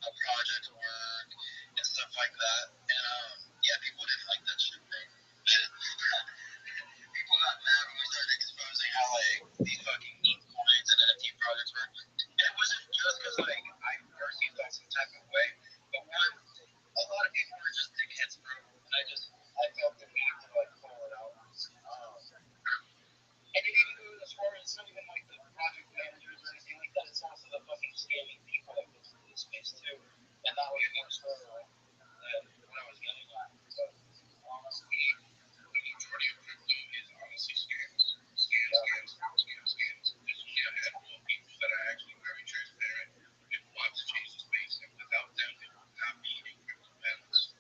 how projects work, and stuff like that. And yeah, people didn't like that shit, bro. People got mad when we started exposing how like these fucking meme coins and NFT projects were. And it wasn't just because like I personally felt some type of way, but one, a lot of people were just dickheads, bro. And I felt the need to like call it out. And it even goes as far as it's not even like the project managers or anything like that. It's also the fucking scamming people that go through this space too. And that was more so what I was getting at. But honestly, The majority of crypto is honestly scams. Scams. There's only a handful of people that are actually very transparent and want to change the space, and without them, there would not be a crypto balance.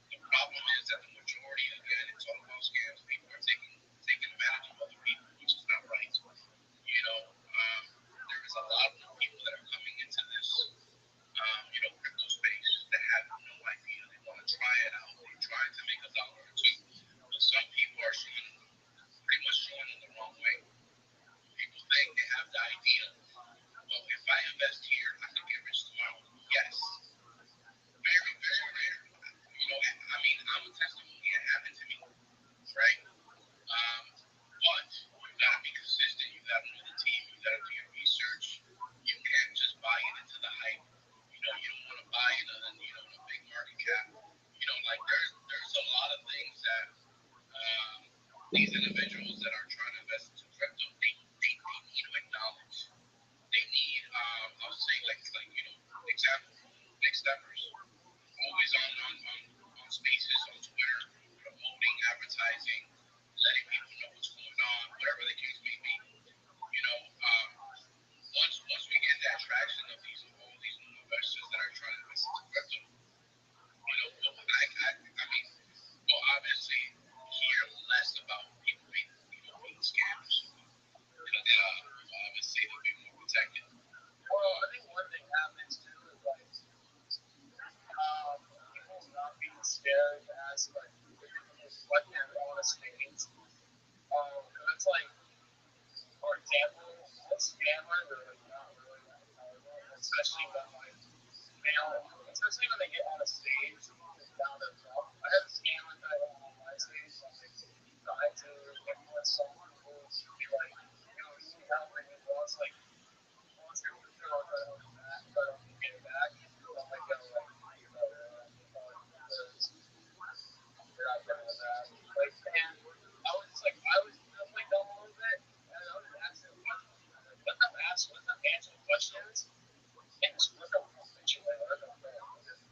The problem is that the majority, again, it's all about scams. People are taking advantage of other people, which is not right. There is a lot of new people that are coming into this, crypto space that have no idea. They want to try it out. They're trying to make $1 or two, but some people are pretty much showing them the wrong way. People think they have the idea. Well, if I invest here, I can get rich tomorrow. Yes. Very, very rare. I mean, I'm a testimony. It happened to me, right? But you gotta be consistent. You gotta know the team. You gotta do your research. You can't just buy it into the hype. You don't want to buy it in a big market cap. Like there's a lot of things that these individuals that are trying to invest into crypto, they need to acknowledge. They need, I'll say example, big steppers, always on spaces on Twitter, promoting, advertising, letting people know what's going on, whatever the case may be. Once we get that traction of all these new investors that are trying to invest into crypto, I mean, we'll obviously hear less about people being it's like, for example, most scammers are like not really that powerful, especially when like they don't, especially when they get on a stage down their themselves. I had a scammer that I went on my stage and like trying to influence some people to be like, you need help and he wants like wants people to feel like that, but I don't get it back. I'm like, yo, like, you know, because you're not getting it back. Like, and I was like dumb a little bit, and I was asking questions. Let them answer the questions, and just let them capitulate, let them know.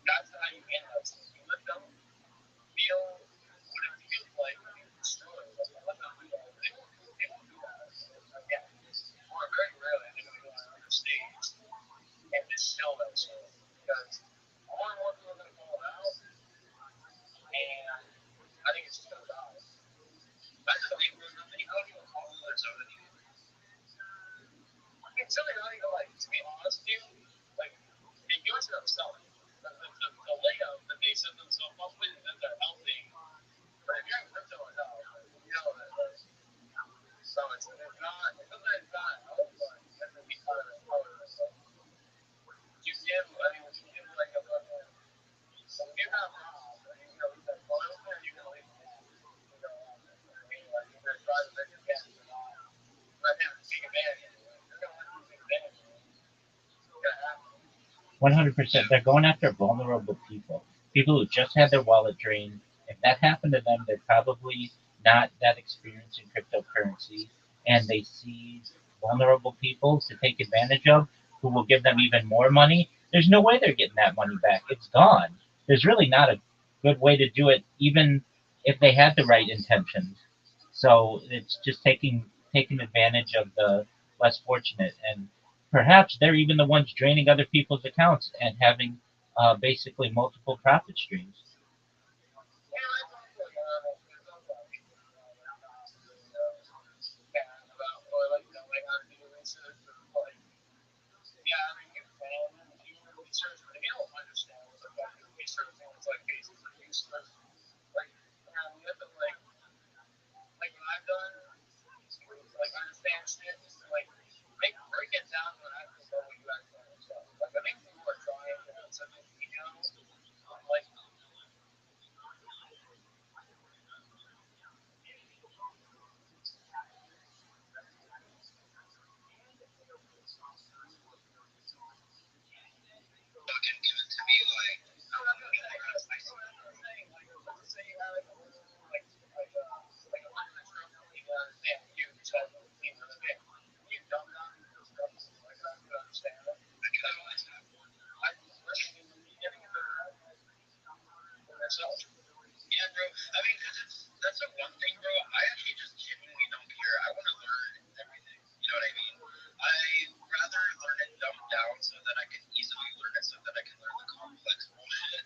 That's how you analyze things. You let them feel what it feels like to be destroyed. Like, let them do that. They won't do that again. Or very rarely they're going to go on another stage and distill that story. Because more and more people are going to call it out, and I think it's just going to die. That's the thing, I don't even follow their zone anymore. It's really not even like, to be honest with you, like, they do it to themselves. The layout that they set themselves up with is that they're helping. But if you're in crypto enough, you know that, like, so it's not, it doesn't, it's not help, but you have to be kind of empowered yourself. You give, I mean, if you give like a fucking, so if you're not wrong, are you gonna leave that phone open or are you gonna leave it off? You know, I mean, like, you're gonna try to take advantage or not. Let him take advantage of you. You're gonna let him take advantage of you. It's gonna happen. 100%. They're going after vulnerable people, people who just had their wallet drained. If that happened to them, they're probably not that experienced in cryptocurrency, and they see vulnerable people to take advantage of who will give them even more money. There's no way they're getting that money back. It's gone. There's really not a good way to do it, even if they had the right intentions. So it's just taking advantage of the less fortunate, and perhaps they're even the ones draining other people's accounts and having basically multiple profit streams. Yeah, I talk to like, there's a lot of people who are like not really fan about or like don't like how to do research or like yeah, I mean you can do research, but if you don't understand what the fuck you're researching, it's like basically useless. Like you have to like what I've done is like understand shit and like break it down to an actual level you actually understand. Like I think people are trying to have such an ego. Like Fucking give it to me like no, that's what I'm saying. No, that's what I'm saying. Like let's just say you have like a little like a little instruction you can understand. You decide to leave it in there. You dumb down these instructions like I could understand them. I can always have one. I just listening in the beginning of it for yourself. Yeah, bro. I mean, cause that's the one thing, bro. I actually just genuinely don't care. I want to learn everything. You know what I mean? I rather learn it dumbed down so that I can easily learn it, so that I can learn the complex bullshit.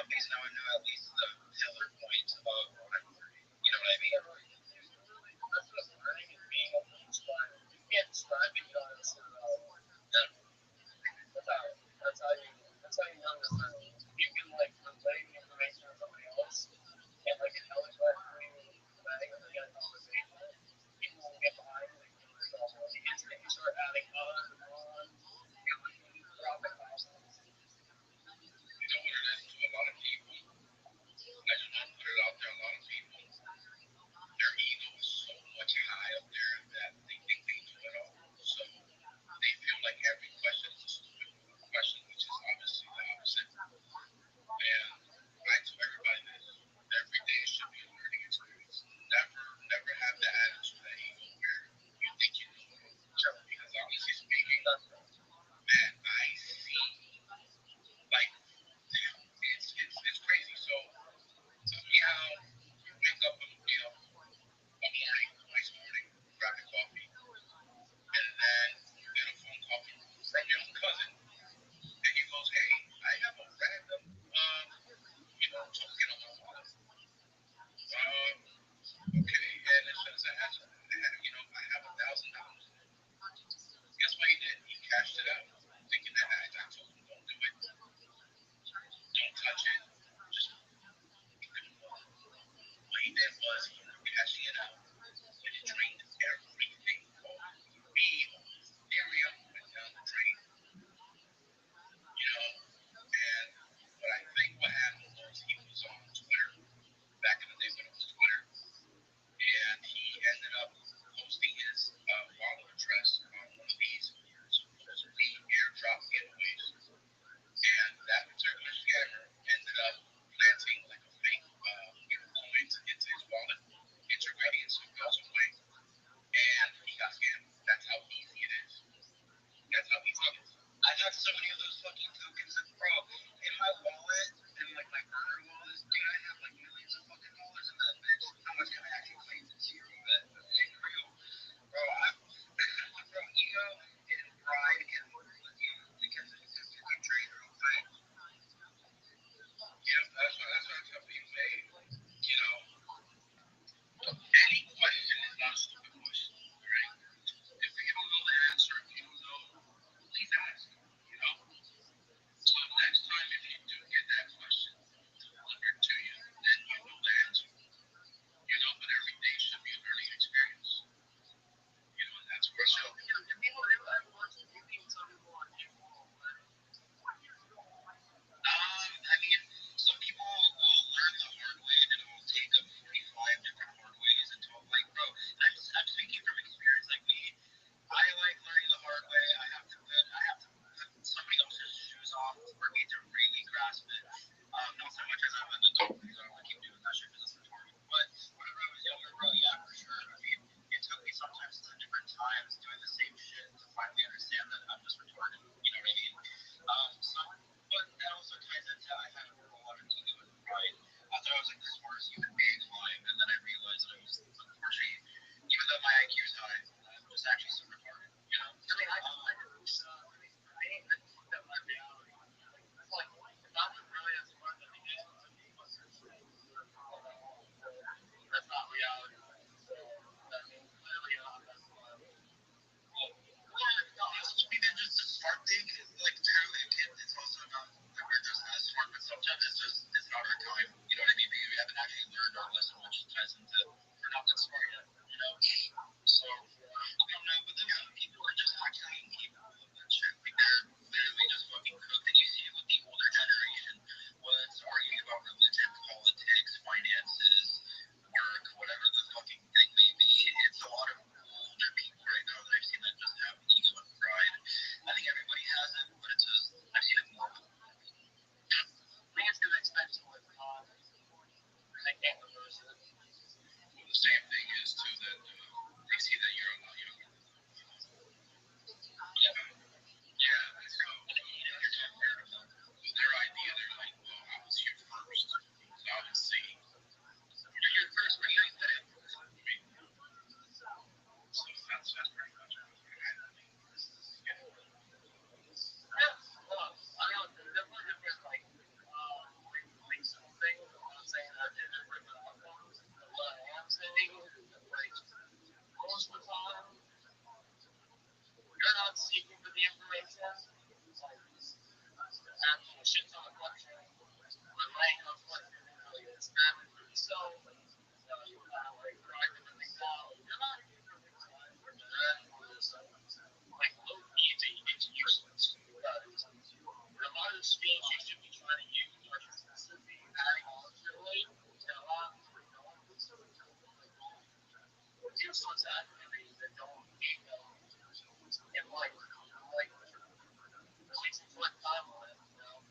Because now I know at least the pillar point of what I'm learning. You know what I mean? Yeah, right. Literally, the best way of learning is being able to describe it. If you can't describe it, you don't understand it at all. Yeah. That's how you know you're learning. If you can like relay the information to somebody else in like an eloquent, free way in a conversation, people will get behind it and give it a go. The instant you start adding on, you drop the confidence. You know what it is to a lot of people? I just want to put it out there. A lot of people, their ego is so much high up there that they think they know it all. So they feel like every question is a stupid question, which is obviously the opposite. And I tell everybody this: every day should be a learning experience. Never have the attitude, that ego, where you think you know it all. Because honestly speaking, That's man, I see like it's crazy. So tell me how you wake up, a morning, nice morning, grabbing coffee, and then you get a phone call from your own cousin, and he goes, "Hey, I have a random, token on my wallet. Okay." And as soon as I answer, I have $1,000 in it. Guess what he did? He cashed it out, thinking that I told him, "Don't do it, don't touch it, just leave it alone." What he did was he ended up cashing it out, and it drained Like low key, it's useless because a lot of the speeds you should be trying to use are specifically adding on to your life that a lot of people don't. Here's what's activities that don't need in life. Like, at least it's what time on it, you know?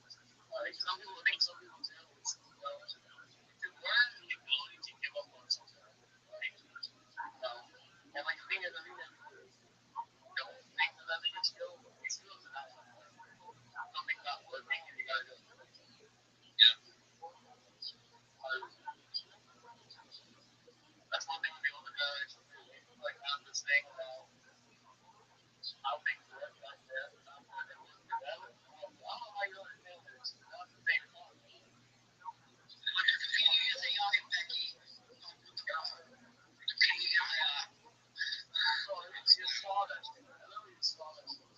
Like, some people think some people do, to learn the ability to give up on something. Like, and like the thing is, I think that people don't think that that's a good skill. It's still to have something. Something's not working and you gotta just fix it. Yeah. That's one thing with the older guys. Like, have this thing about how things work back then, not how they work today. I don't know how you understand this. Not the same time. Wikipedia is AI, Becky. Wikipedia. So you saw that shit. I literally saw that shit.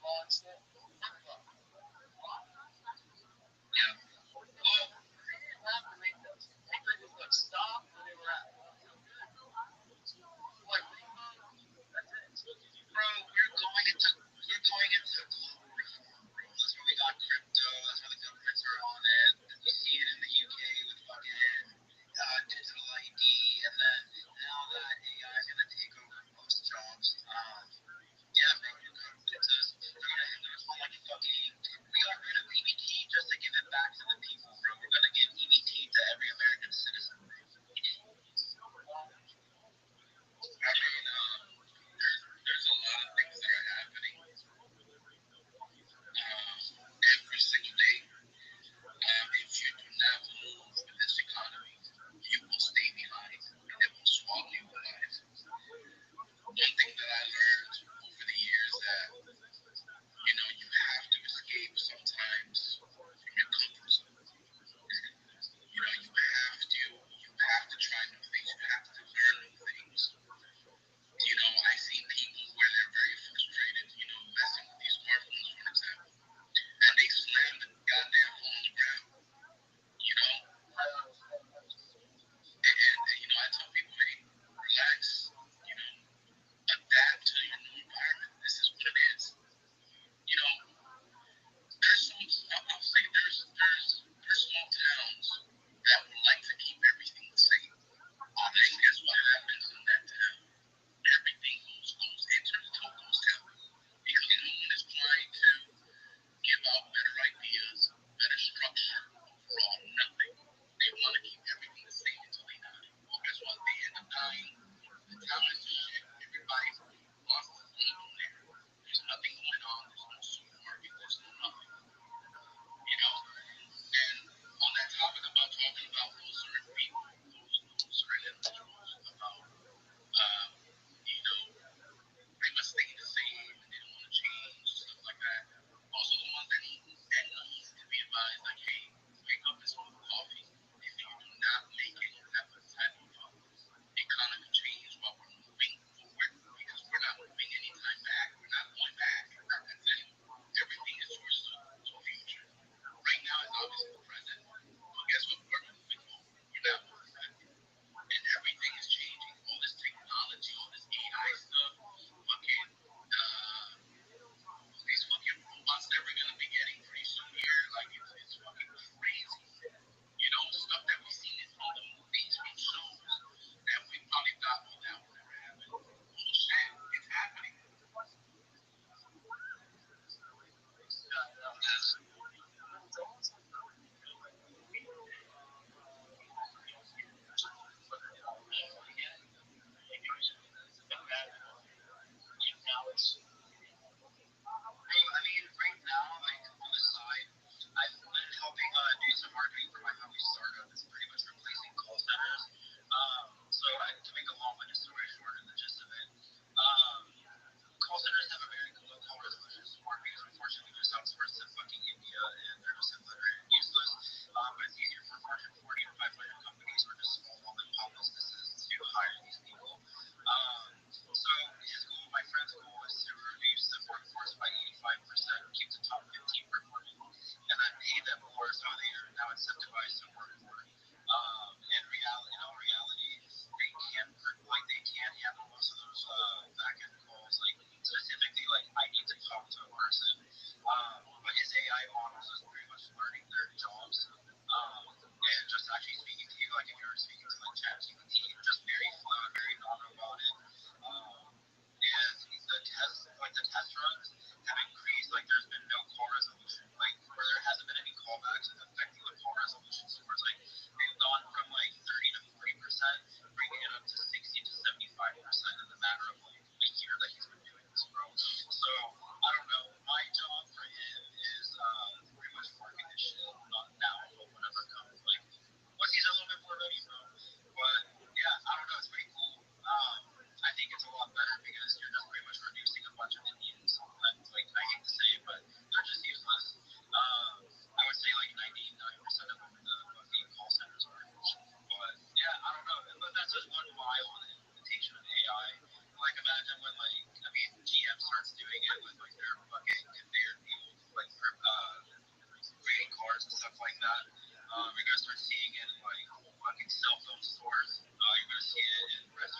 Launched it. Yeah. Well, they didn't have to make those. They could just like stop where they were at. Like reboot. That's it. Bro, we're going into global reform, bro. That's why we got crypto. That's why the governments are on it. You see it in the UK with fucking digital ID, and then now that AI is gonna take over most jobs. Yeah, bro, they're gonna hand us on like fucking. We got rid of EBT just to give it back to the people, bro. We're gonna give EBT to every American citizen, bro. I mean, there's a lot of things that are happening every single day. If you do not move in this economy, you will stay behind and it will swallow you alive. One thing that I learned over the years that, you have to escape sometimes from your comfort zone. You have to try new things. You have to learn new things. I see people where they're very frustrated, messing with these smartphones, for example, and they slam the goddamn phone on the ground, you know? I tell people, hey, relax, adapt to your new environment. This is what it is. I'll say there's small towns that would like to keep everything the same. And guess what happens in that town? Everything it turns into a ghost town because no one is trying to give out better ideas, better structure, overall, nothing. They want to keep everything the same until they die. Well, guess what? They end up dying. The town is just shit. Everybody wants to live in there. There's nothing going on. There's no supermarket. There's no nothing. And on that topic about talking about those certain people, those certain individuals, about pretty much staying the same and they don't want to change, stuff like that. Also, the ones that needs to be advised, like, hey, wake up and smoke coffee. If you do not make any type of economic change while we're moving forward, because we're not moving anytime back, we're not going back. That's it. Everything is towards the future. Right now is obviously the present, but guess what? We're moving forward. We're not moving back. And everything is changing. All this technology, all this AI stuff, fucking these fucking robots that we're gonna be getting pretty soon here, like it's fucking crazy. Stuff that we've seen in all the movies, from shows that we probably thought, well, that will never happen. Bullshit, it's happening. Bro, I mean, right now, like on the side, I've been helping do some marketing for my family's startup. It's pretty much replacing call centers. To make a long-winded story short, and the gist of it, call centers have a very low call resolution score because unfortunately they're outsourced to fucking India and they're just illiterate and useless. But it's easier for Fortune 40 to 500 companies or just small mom and pop businesses to hire these people. So his goal, my friend's goal, is to reduce the workforce by 85%, keep the top 15 performing, and then pay them more so they are now incentivized to work more.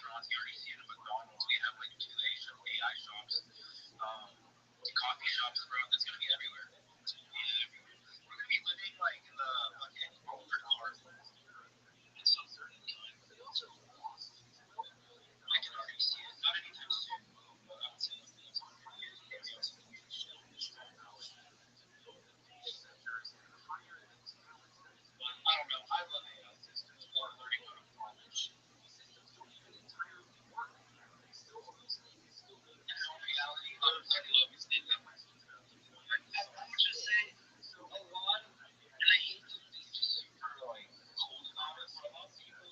restaurants. You already see it at McDonald's. We have like two AI shops, coffee shops, bro. That's gonna be everywhere. It's gonna be everywhere. We're gonna be living like in the fucking altered carbon at some point in time. I can already see it. Not anytime soon, but I would say like the next 100 years, maybe on some weird shit. But I don't know. I love AI systems. Or learning how to prompt. In all reality, I love it. I would just say a lot of, and I hate to be just super like cold about it, but a lot of people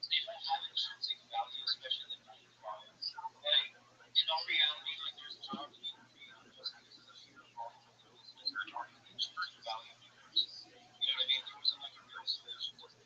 they don't have intrinsic value, especially the 9 to 5s. Like in all reality, like there's jobs being created just because of fear of artificial intelligence or intrinsic value because you know what I mean. There wasn't like a real solution to it.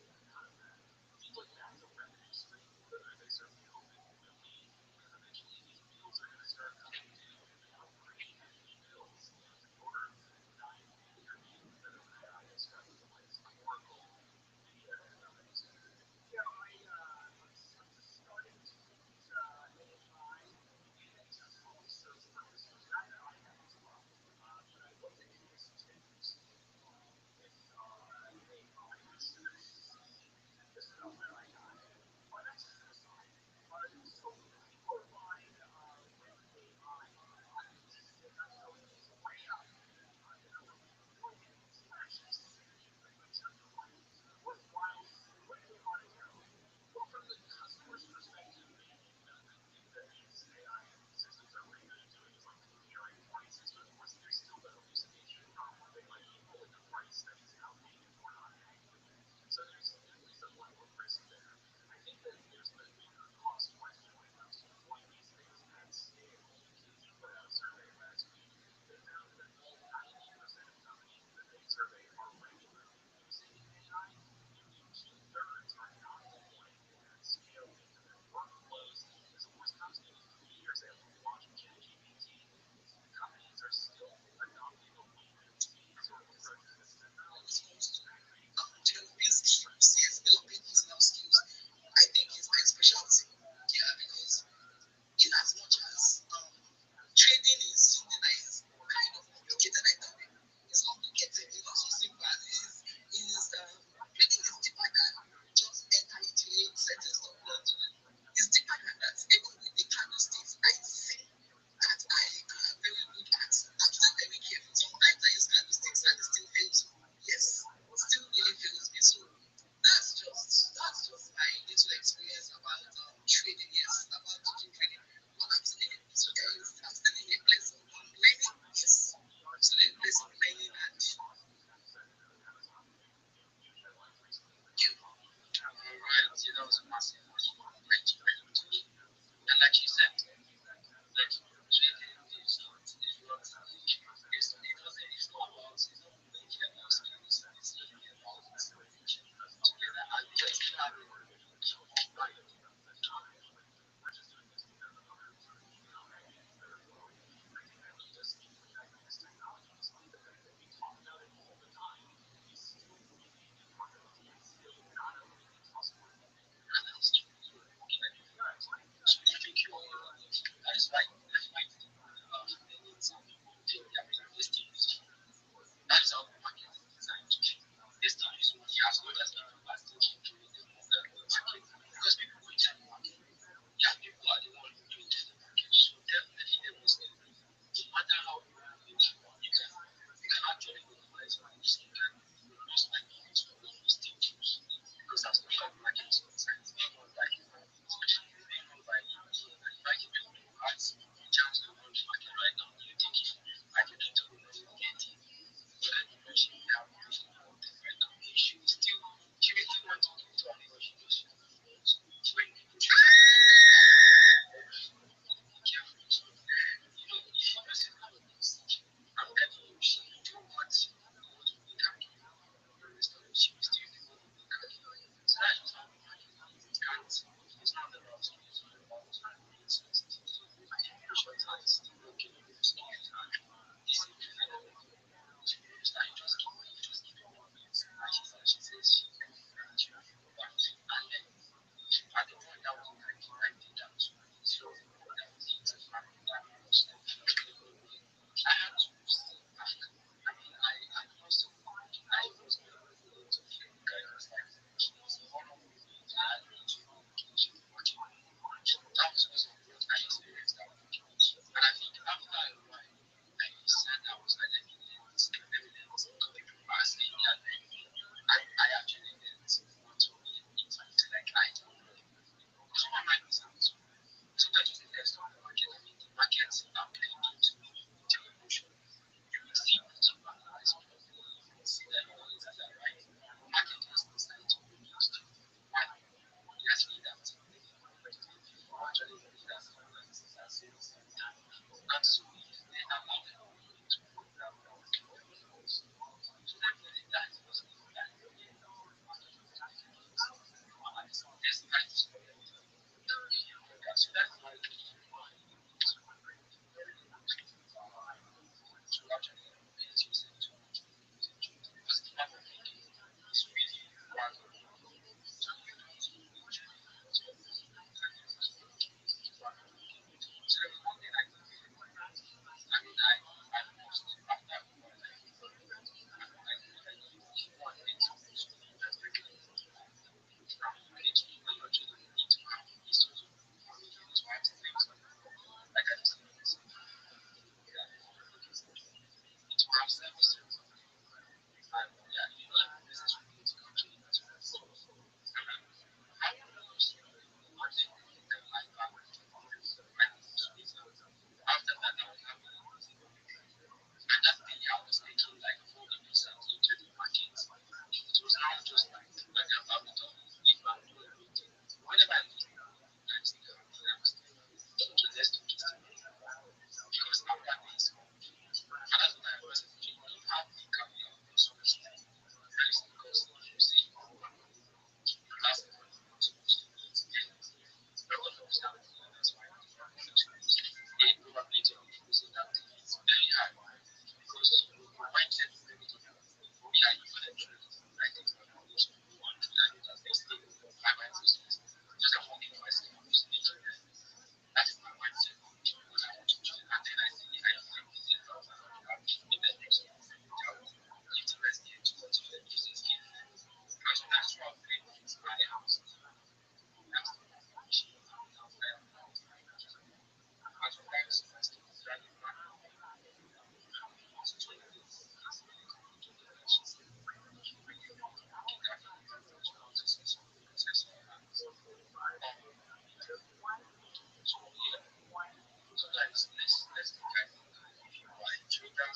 guys, let's think. I think if you are a trader,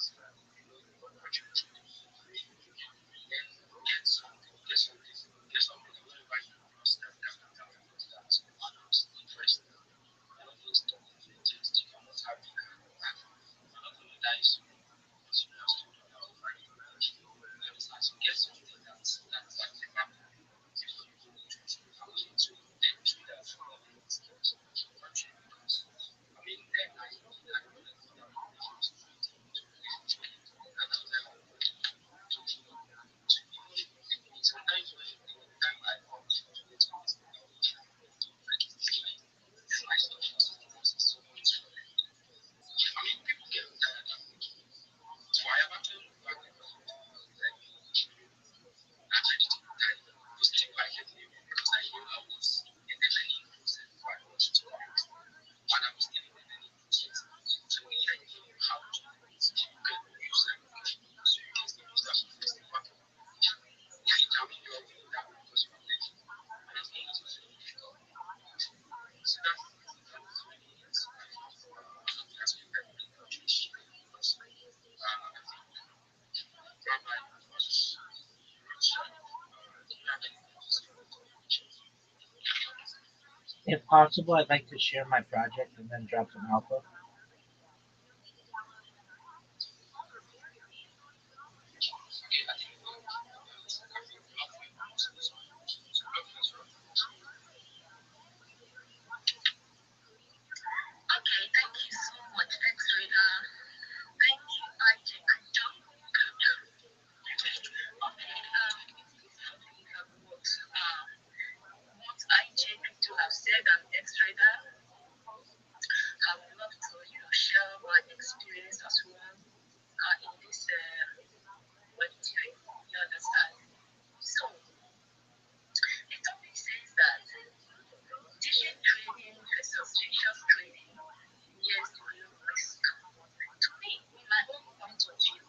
you know what you're trading, you can then get something, wherever you lost that capital, that allows interest. All of those double interest, you cannot have it and you're not going to die soon because you lost $2 over a month. You understand? So get something that's never moving before you go into entry that skills for trading because I mean then I know that you have to and that's why I want to even sometimes when the time I come to get to this thing, I will try like this my stuff for sometimes it's so much for them. I mean people get tired and making so I have actually looked back at my like I'm ready to retire. But still I kept living because I knew I was in the learning process before I got to college. And I was still in the learning process. So when I knew how to do it, you can use that so you can still use that business in part of the knowledge. If it can make you are willing that way because you are learning. And it's not easy to difficult. So that's really it. I think the aspect I really appreciate because I think Rabbi was Rothschild. Do you have anything to say about the If possible, I'd like to share my project and then drop some alpha. Okay, I think I think Alpha wants to say something. So Alpha is right. Okay, thank you so much. Thanks, Rita. Thank you, IJ Crypto. Okay, this topic what IJ Crypto have said and X Trader, I would love to, share my experience as well in this Web3. You understand? So, the topic says that digit trading versus futures trading, yes, the real risk. To me, in my own point of view,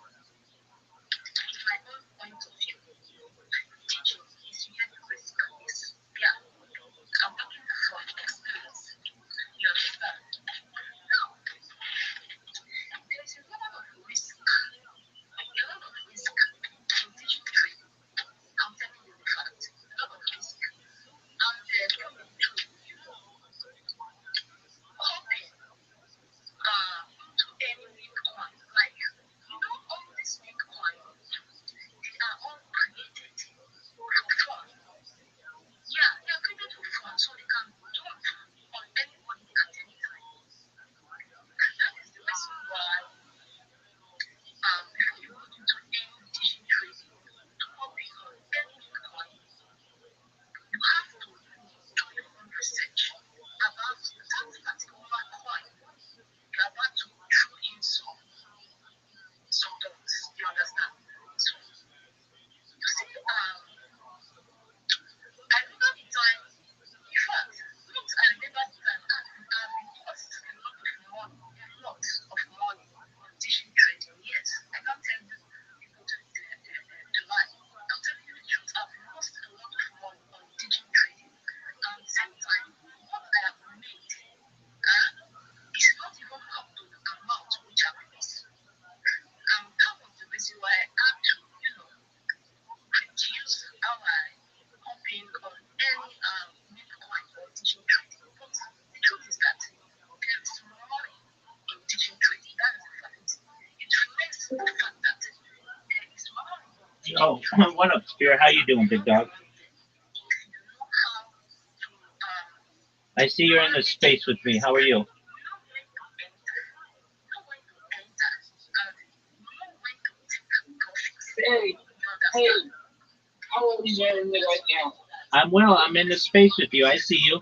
teaching is where the risk is. Yeah, I'm talking from experience. You understand? Now, there is a lot of risk, in teaching trading. I'm telling you the fact, a lot of risk. And coming through, hoping to any Bitcoin. Like, all these Bitcoin, they are all created for fun. Yeah, they are created for fun, so they can dump on anybody at any time. And that is the reason why, before you go into any digital trading, to copy on any Bitcoin, you have to do your own research about that particular coin. You're about to throw in some dollars. You understand? So you see, I remember the time, in fact, not I remember the time, I've been lost a lot of money on digital trading. Yes, I can't tell you people the lie. I'm telling you the truth. I've lost a lot of money on digital trading. And at the same time, what I have made is not even up to the amount which I've lost. That was the reason why I had to, reduce how I hop in on any Bitcoin or digital trading. But the truth is that there is money in digital trading. That is the fact. It remains the fact that there is money in digital Oh, trading. what up, Spear? How you doing, big dog? If you know how to I see you're in this space with me. How are you? know when to enter, know when to enter, and know when to take profits. Hey, You hey, understand? how are we doing it right now? I'm well. I'm in this space with you. I see you.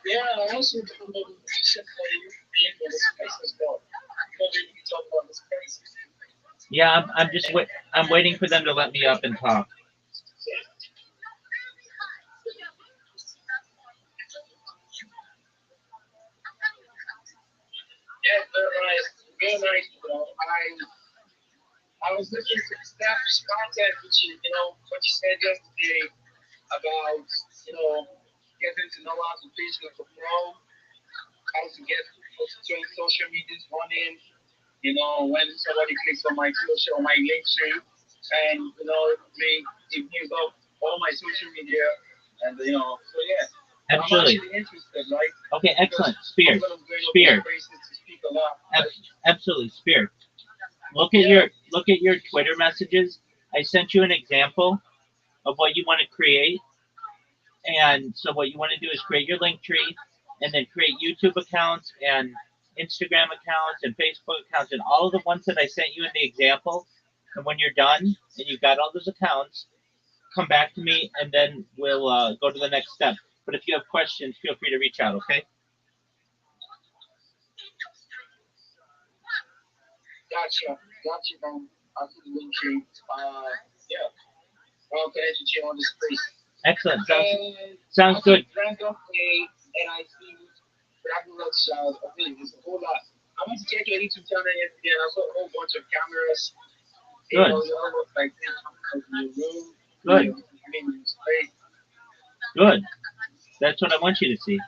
Yeah, I also don't know the reason for you being in the space as well. Maybe we can talk about the space. Yeah, I'm just I'm waiting for them to let me up and talk. Yeah, very nice, bro. I was listening to the staff contact with you, what you said yesterday about getting to know how to fish like a pro, how to train social medias running. When somebody clicks on my social, my link tree, and it gives up all my social media, and so yeah. I'm Absolutely. actually interested, right? Okay, Because excellent. I'm Spear. gonna bring up Spear. these places to speak a lot. Right? Absolutely, Spear. Look at Yeah. your Twitter messages. I sent you an example of what you want to create. And so what you want to do is create your link tree and then create YouTube accounts and Instagram accounts and Facebook accounts and all of the ones that I sent you in the example. And when you're done and you've got all those accounts, come back to me and then we'll go to the next step. But if you have questions, feel free to reach out, okay? Gotcha, man. I'll put the link tree. Yeah. I'll connect with you on this space. Excellent. And Sounds good. Random A, and I see Rabbi Rothschild. I mean, there's a whole lot. I went to check your YouTube channel yesterday, and I saw a whole bunch of cameras. Good. You all look like this in your room. Good. I mean, it's great. Good. That's what I want you to see.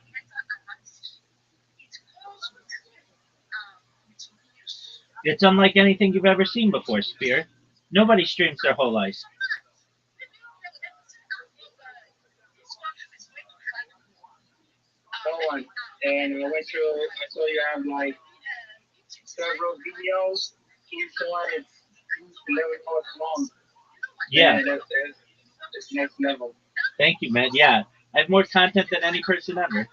It's unlike anything you've ever seen before, Spear. Nobody streams their whole life. Oh, and I went through, I saw you have like several videos. Each one is 11 minutes long. Yeah. That's next level. Thank you, man. Yeah. I have more content than any person ever.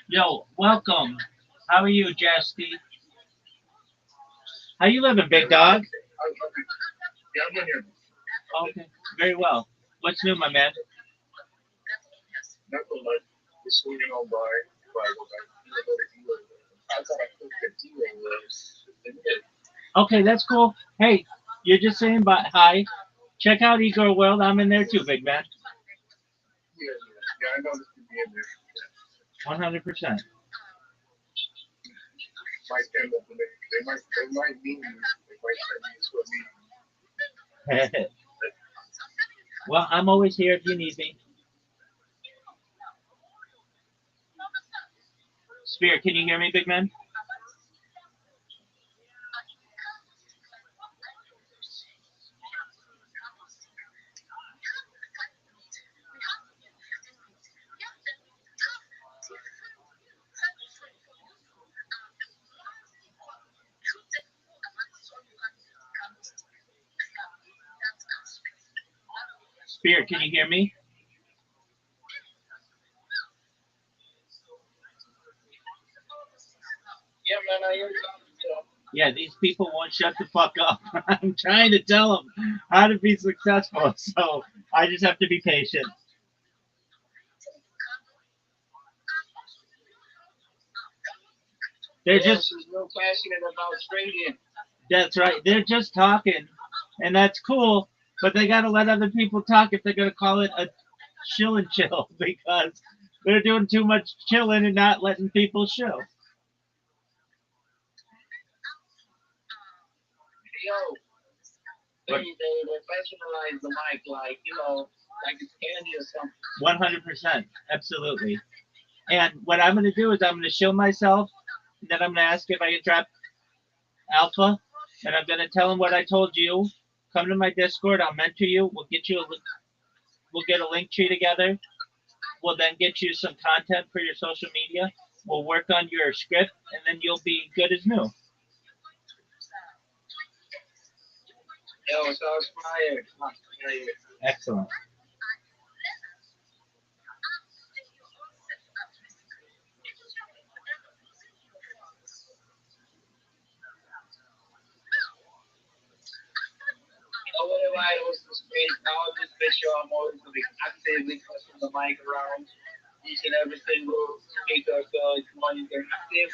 Yo, welcome. How are you, Jasty? How you living, big dog? Yeah, I'm in here. Okay, very well. What's new, my man? Nothing like just swinging on by. I thought I cooked the dealer was. Okay, that's cool. Hey, you're just saying hi. Check out Igor World. I'm in there too, big man. Yeah, I know this could be in there. 100%. Might end up in it. They might mean you. They might send you to me. Well, I'm always here if you need me. Spear, can you hear me, big man? Spear, can you hear me? Yeah, man, I hear you. Yeah, these people won't shut the fuck up. I'm trying to tell them how to be successful, so I just have to be patient. They're just real passionate about trading. That's right. They're just talking, and that's cool. But they gotta let other people talk if they're gonna call it a chill and chill because they're doing too much chilling and not letting people chill. Yo, they professionalize the mic like it's candy or something. 100%, absolutely. And what I'm gonna do is I'm gonna show myself, and then I'm gonna ask if I can drop alpha, and I'm gonna tell them what I told you. Come to my Discord. I'll mentor you. We'll get a link tree together. We'll then get you some content for your social media. We'll work on your script, and then you'll be good as new. Yo, sounds fire. Excellent. Whenever I host the space, I always make sure I'm always actively pushing the mic around each and every single speaker so it's more interactive,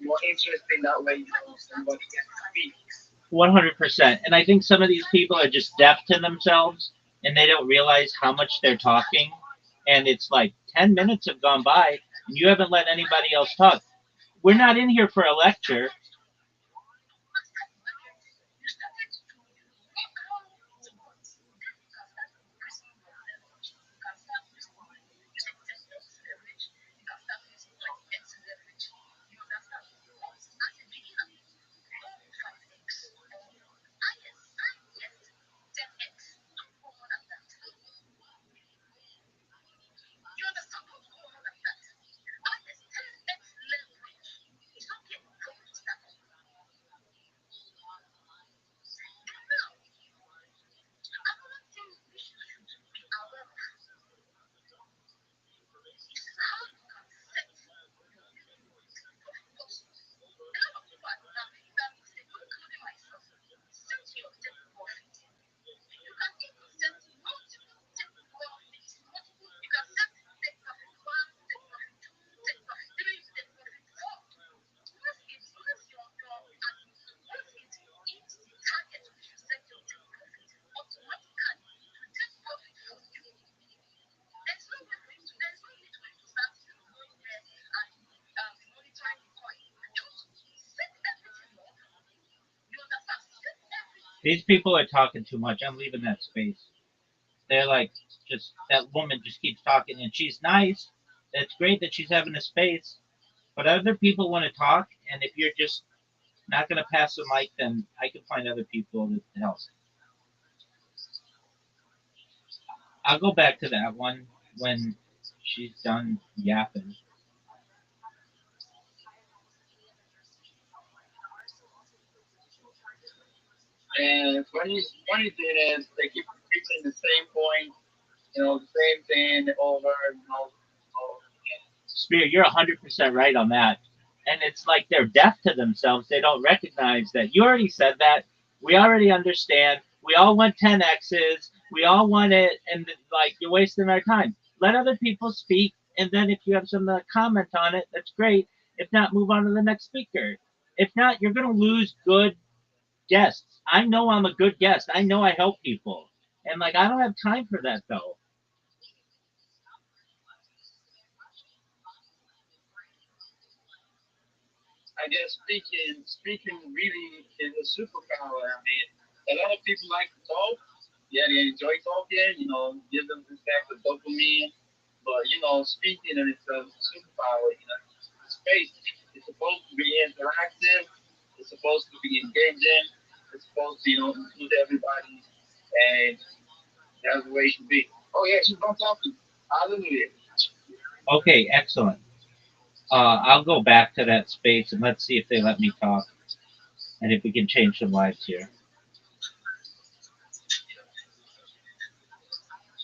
more interesting that way, somebody can speak. 100%. And I think some of these people are just deaf to themselves, and they don't realize how much they're talking. And it's like 10 minutes have gone by, and you haven't let anybody else talk. We're not in here for a lecture. These people are talking too much. I'm leaving that space. They're like, just that woman just keeps talking, and she's nice. It's great that she's having a space, but other people want to talk, and if you're just not going to pass the mic, then I can find other people to help. I'll go back to that one when she's done yapping. And funny thing is, they keep preaching the same point, the same thing over and over again. Spirit, you're 100% right on that. And it's like they're deaf to themselves. They don't recognize that. You already said that. We already understand. We all want 10X's. We all want it. And like, you're wasting our time. Let other people speak. And then if you have some comment on it, that's great. If not, move on to the next speaker. If not, you're going to lose good guests. I know I'm a good guest. I know I help people. And like, I don't have time for that though. I guess speaking really is a superpower. I mean, a lot of people like to talk. Yeah, they enjoy talking. Give them this type of dopamine. But speaking in itself is a superpower. Space is supposed to be interactive. It's supposed to be engaging. It's supposed to include everybody, and that's the way it should be. Oh yeah, she's not talking. Hallelujah. Okay, excellent. I'll go back to that space and let's see if they let me talk and if we can change some lives here.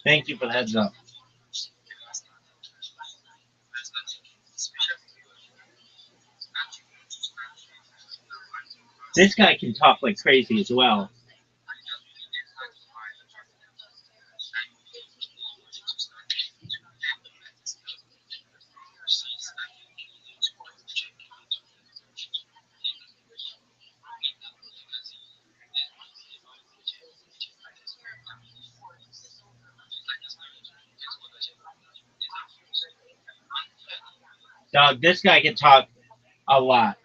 Thank you for the heads up. This guy can talk like crazy as well. Dog, this guy can talk a lot.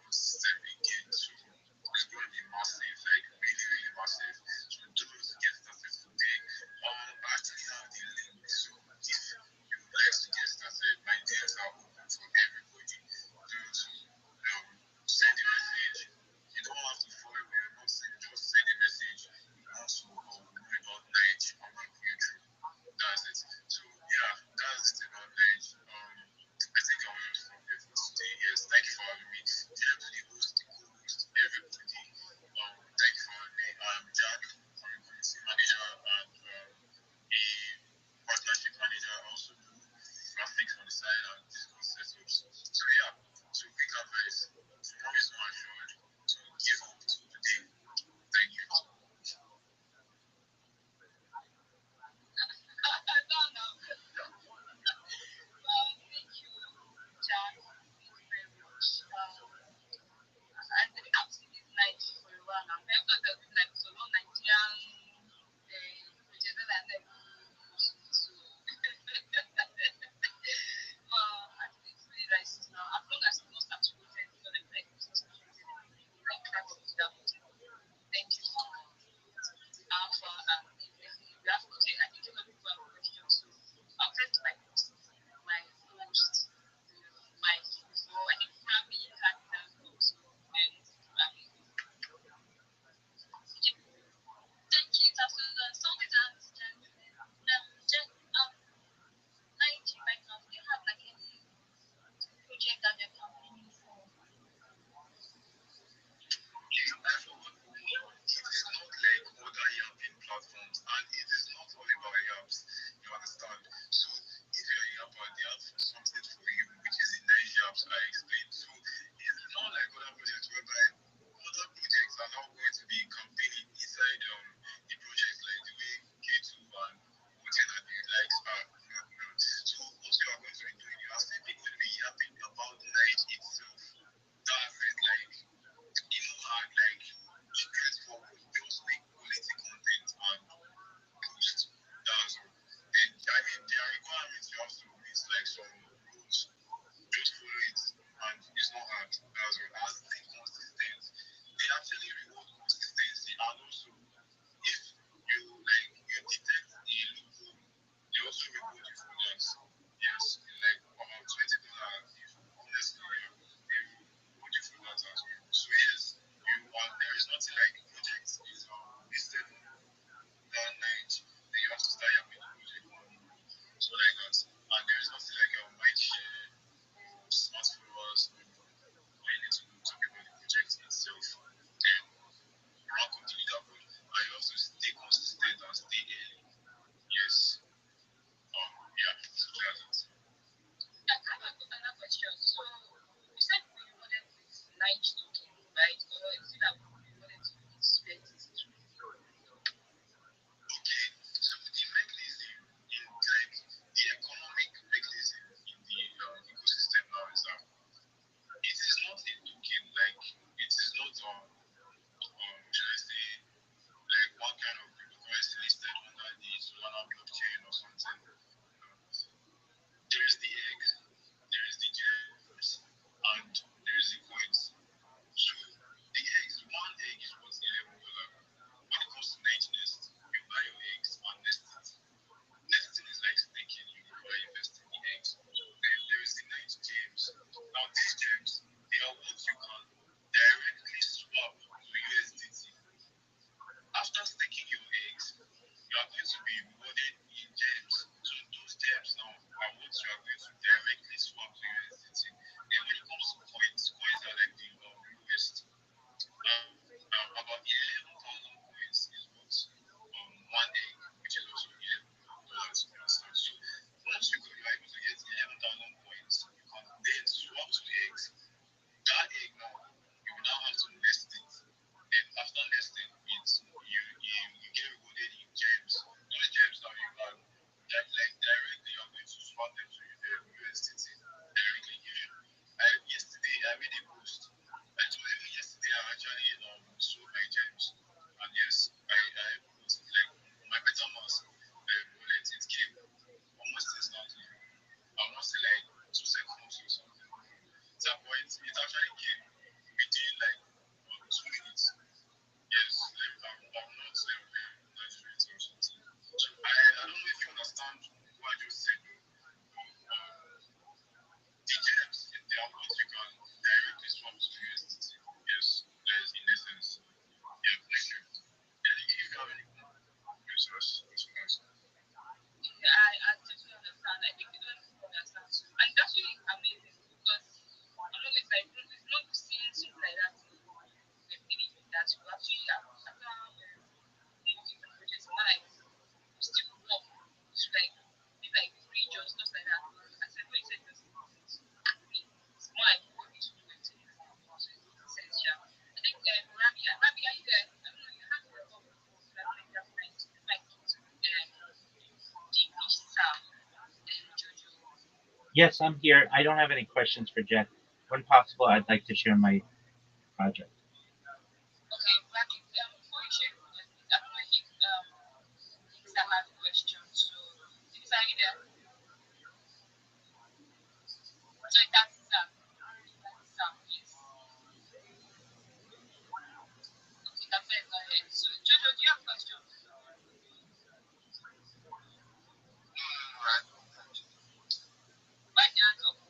stepping into is going to be massive, like really, really massive. So those get started today. I actually have the link. So if you would like to get started, my DMs are open for everybody. Send a message. You don't have to follow me, but just send a message. You want to know about night, I'm going to put you through. That's it. So yeah, that's it about night. I think I will stop here for today. Yes, thank you for having me. Yeah, to the host, the co-host, everybody. Thank you for having me. I'm Jack. I'm a community manager and a partnership manager. I also do graphics on the side and Discord setups. So yeah, so quick advice. Tomorrow is not assured. So give up to today. Thank you. It is not like other yapping platforms, and it is not all about yaps. You understand? So if you're a yapper, they have something for you, which is the nice yaps I explained. So it's not like other projects whereby other projects are now going to be campaigning inside the project, like the way K2 and Woten and the likes are. No, no. So what you are going to be doing, you are simply going to be yapping about the night itself. That's it, like hard, like straightforward. Just make quality content and post. That's all. And I mean, there are requirements you have to meet, like some rules. Just follow it, and it's not hard. That's all. And stay consistent. They actually reward consistency, and also if you like you detect a loophole, they also reward you for that. Yes, like about $20. If honestly, yeah, they reward you for that as well. So yes, you are. There is nothing like project is listed on that night. Then you have to start your project on so like that. And there is nothing like your mind share or smart followers or you need to talk about the project itself. Then rank up the leaderboard and you have to stay consistent and stay early. Yes. Yeah, so that's it. Okay, so the mechanism in like the economic mechanism in the ecosystem now is that it is not a token, like it is not should I say like one kind of cryptocurrency listed under the Solana blockchain or something. No. There is the egg, there is the gems, and there is the coins. So the eggs, one egg is worth $11. When it comes to night nest, you buy your eggs and nest it. Nesting is like staking, you go buy invest in the eggs. Then there is the night gems. Now these gems, they are what you can directly swap to USDT. After staking your eggs, you are going to be rewarded in gems. So those gems now are what you are going to directly swap to USDT. And when it comes to coins, coins are like the lowest. About 11,000 coins is what one egg, which is also $11. You understand? So once you are able to get 11,000 coins, you can then swap to eggs. That egg now, you will now have to nest it. And after nesting it, you get rewarded in gems. Those gems now you can like directly you are going to swap them to USDT directly. Yesterday I made a post. I told even yesterday I actually sold my gems. And yes, I put like my MetaMask wallet, it came almost instantly. I must say like 2 seconds or something. It's it's actually came within like 2 minutes. Yes, like I'm not exaggerating or something. So I don't know if you understand what I just said. The gems, they are what you can directly swap to USDT. Yes, there's in essence. Yeah, thank you. If you have any questions, I totally understand. I think you don't understand too. And it's actually amazing because I don't know, it's like we've not seen something like that in the beginning that you actually after working for projects more like still work to like be like free jobs, stuff like that. I said when you said this it's more like what we should do it to so it makes sense, yeah. I think Rabbi, are you there? I don't know, you have to talk before, so I don't know if you have time to like to deep South and Jojo. Yes, I'm here. I don't have any questions for Jen. When possible, I'd like to share my project. Okay, Rabbi, before you share your project, please, I don't know if Lisa has a question. So, Lisa, are you there? So that's Sam. That's Sam, yes. Okay, that's it. Go ahead. So, Jojo, do you have questions? Why the hands up?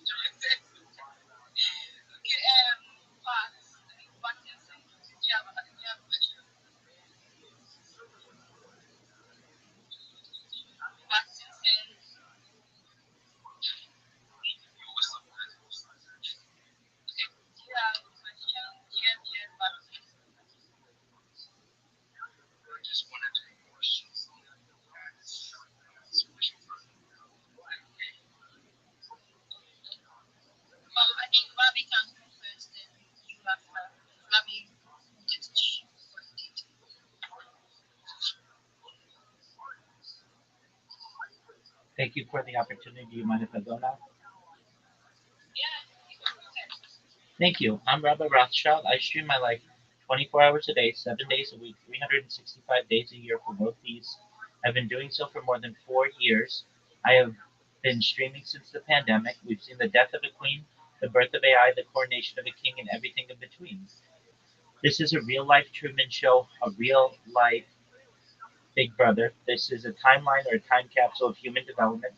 Jojo said so. Okay, Pat, I think Pat is saying, do you have a question? Pat is saying, okay, do you have a question? Here, Pat. I just wanted to know more. I think Rabbi can go first, then you after. Rabbi, just what you did. Thank you for the opportunity. Do you mind if I go now? Yeah, you can go ahead. Thank you. I'm Rabbi Rothschild. I stream my life 24 hours a day, 7 days a week, 365 days a year for both these. I've been doing so for more than 4 years. I have been streaming since the pandemic. We've seen the death of a queen, the birth of AI, the coronation of a king, and everything in between. This is a real life Truman Show, a real life Big Brother. This is a timeline or a time capsule of human development.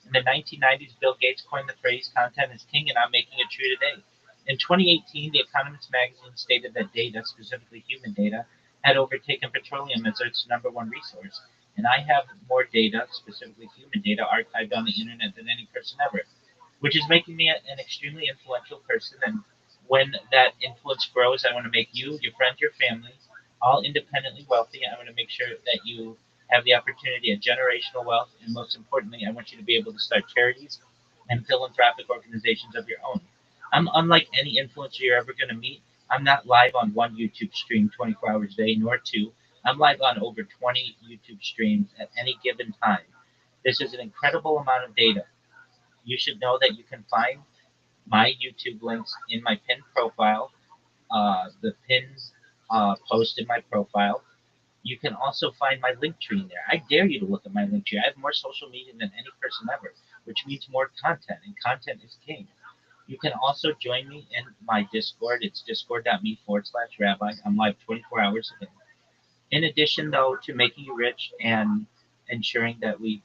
In the 1990s, Bill Gates coined the phrase content is king, and I'm making it true today. In 2018, The Economist magazine stated that data, specifically human data, had overtaken petroleum as Earth's number one resource. And I have more data, specifically human data, archived on the internet than any person ever, which is making me an extremely influential person. And when that influence grows, I want to make you, your friends, your family, all independently wealthy. I want to make sure that you have the opportunity of generational wealth. And most importantly, I want you to be able to start charities and philanthropic organizations of your own. I'm unlike any influencer you're ever going to meet. I'm not live on one YouTube stream 24 hours a day, nor two. I'm live on over 20 YouTube streams at any given time. This is an incredible amount of data. You should know that you can find my YouTube links in my pinned profile, the pinned post in my profile. You can also find my link tree in there. I dare you to look at my link tree. I have more social media than any person ever, which means more content, and content is king. You can also join me in my Discord. It's discord.me/rabbi. I'm live 24 hours a day. In addition, though, to making you rich and ensuring that we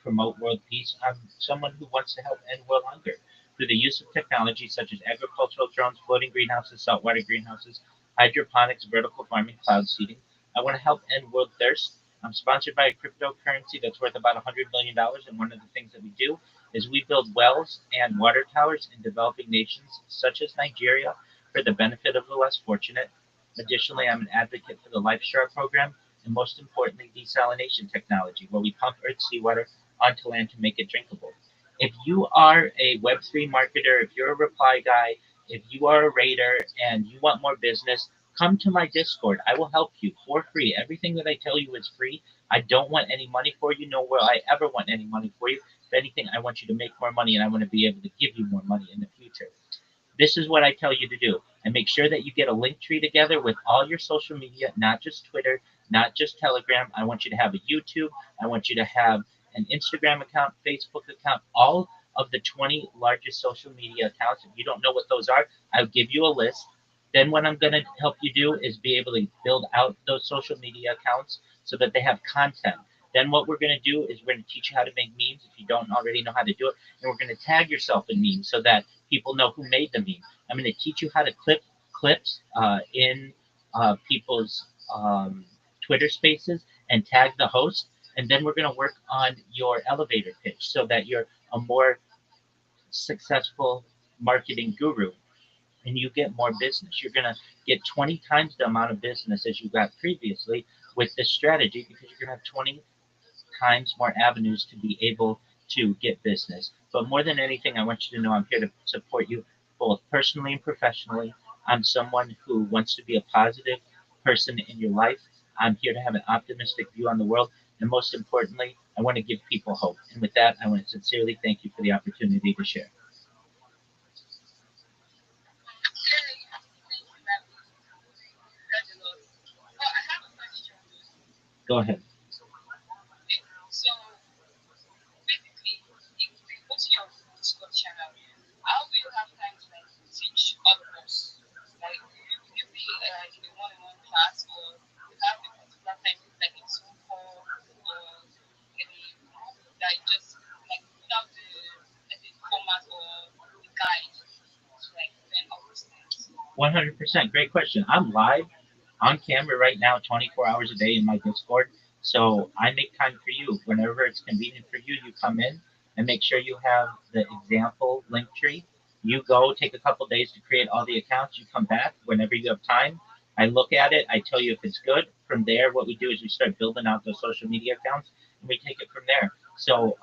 promote world peace, I'm someone who wants to help end world hunger through the use of technology such as agricultural drones, floating greenhouses, saltwater greenhouses, hydroponics, vertical farming, cloud seeding. I want to help end world thirst. I'm sponsored by a cryptocurrency that's worth about $100 million, and one of the things that we do is we build wells and water towers in developing nations such as Nigeria for the benefit of the less fortunate. Additionally, I'm an advocate for the LifeStar program and most importantly, desalination technology, where we pump Earth's seawater onto land to make it drinkable. If you are a Web3 marketer, if you're a reply guy, if you are a raider and you want more business, come to my Discord. I will help you for free. Everything that I tell you is free. I don't want any money for you, nor will I ever want any money for you. If anything, I want you to make more money and I want to be able to give you more money in the future. This is what I tell you to do. And make sure that you get a link tree together with all your social media, not just Twitter, not just Telegram. I want you to have a YouTube. I want you to have an Instagram account, Facebook account, all of the 20 largest social media accounts. If you don't know what those are, I'll give you a list. Then what I'm going to help you do is be able to build out those social media accounts so that they have content. Then what we're going to do is we're going to teach you how to make memes if you don't already know how to do it. And we're going to tag yourself in memes so that people know who made the meme. I'm going to teach you how to clip clips in people's Twitter spaces and tag the host. And then we're going to work on your elevator pitch so that you're a more successful marketing guru and you get more business. You're going to get 20 times the amount of business as you got previously with this strategy because you're going to have 20 times more avenues to be able to get business. But more than anything, I want you to know I'm here to support you both personally and professionally. I'm someone who wants to be a positive person in your life. I'm here to have an optimistic view on the world. And most importantly, I want to give people hope. And with that, I want to sincerely thank you for the opportunity to share. Go ahead. So basically, if we go to your Discord channel, how will you have time to like teach others? Like, will you be in a one-on-one class, or you have a particular time, like a Zoom call, or any group that you just like without the format or the guide to like learn all those things? 100%. Great question. I'm live on camera right now 24 hours a day in my Discord. So I make time for you. Whenever it's convenient for you, you come in and make sure you have the example link tree. You go take a couple days to create all the accounts. You come back whenever you have time. I look at it. I tell you if it's good. From there, what we do is we start building out those social media accounts and we take it from there. So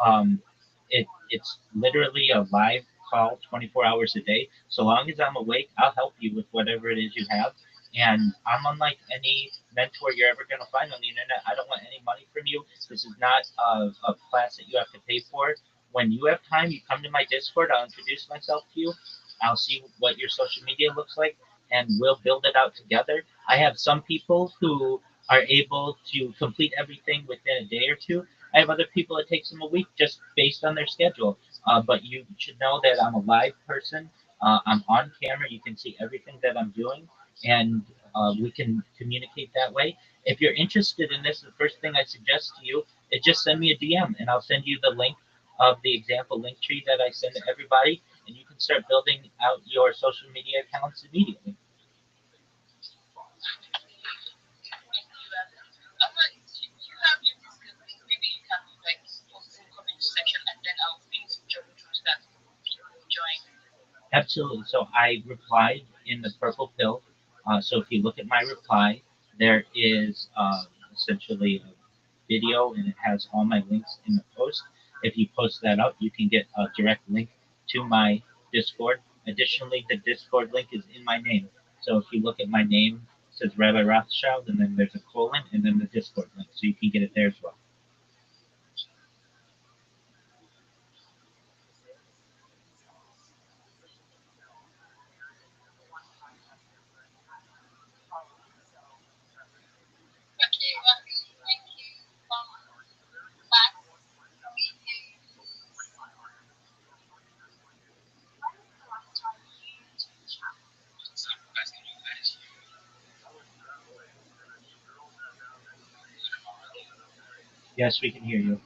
it's literally a live call 24 hours a day. So long as I'm awake, I'll help you with whatever it is you have. And I'm unlike any mentor you're ever going to find on the internet. I don't want any money from you. This is not a class that you have to pay for. When you have time, you come to my Discord. I'll introduce myself to you. I'll see what your social media looks like, and we'll build it out together. I have some people who are able to complete everything within a day or two. I have other people it takes them a week just based on their schedule. But you should know that I'm a live person. I'm on camera. You can see everything that I'm doing, and we can communicate that way. If you're interested in this, the first thing I suggest to you is just send me a DM, and I'll send you the link of the example link tree that I send to everybody, and you can start building out your social media accounts immediately. You have your Discord link. Maybe you can like post in the comment section, and then I'll finish joining through so that people join. Absolutely. So I replied in the purple pill. So if you look at my reply, there is essentially a video and it has all my links in the post. If you post that up, you can get a direct link to my Discord. Additionally, the Discord link is in my name. So if you look at my name, it says Rabbi Rothschild, and then there's a colon, and then the Discord link. So you can get it there as well. Okay, Rabbi, thank you. Back to meet you. Yes, we can hear you.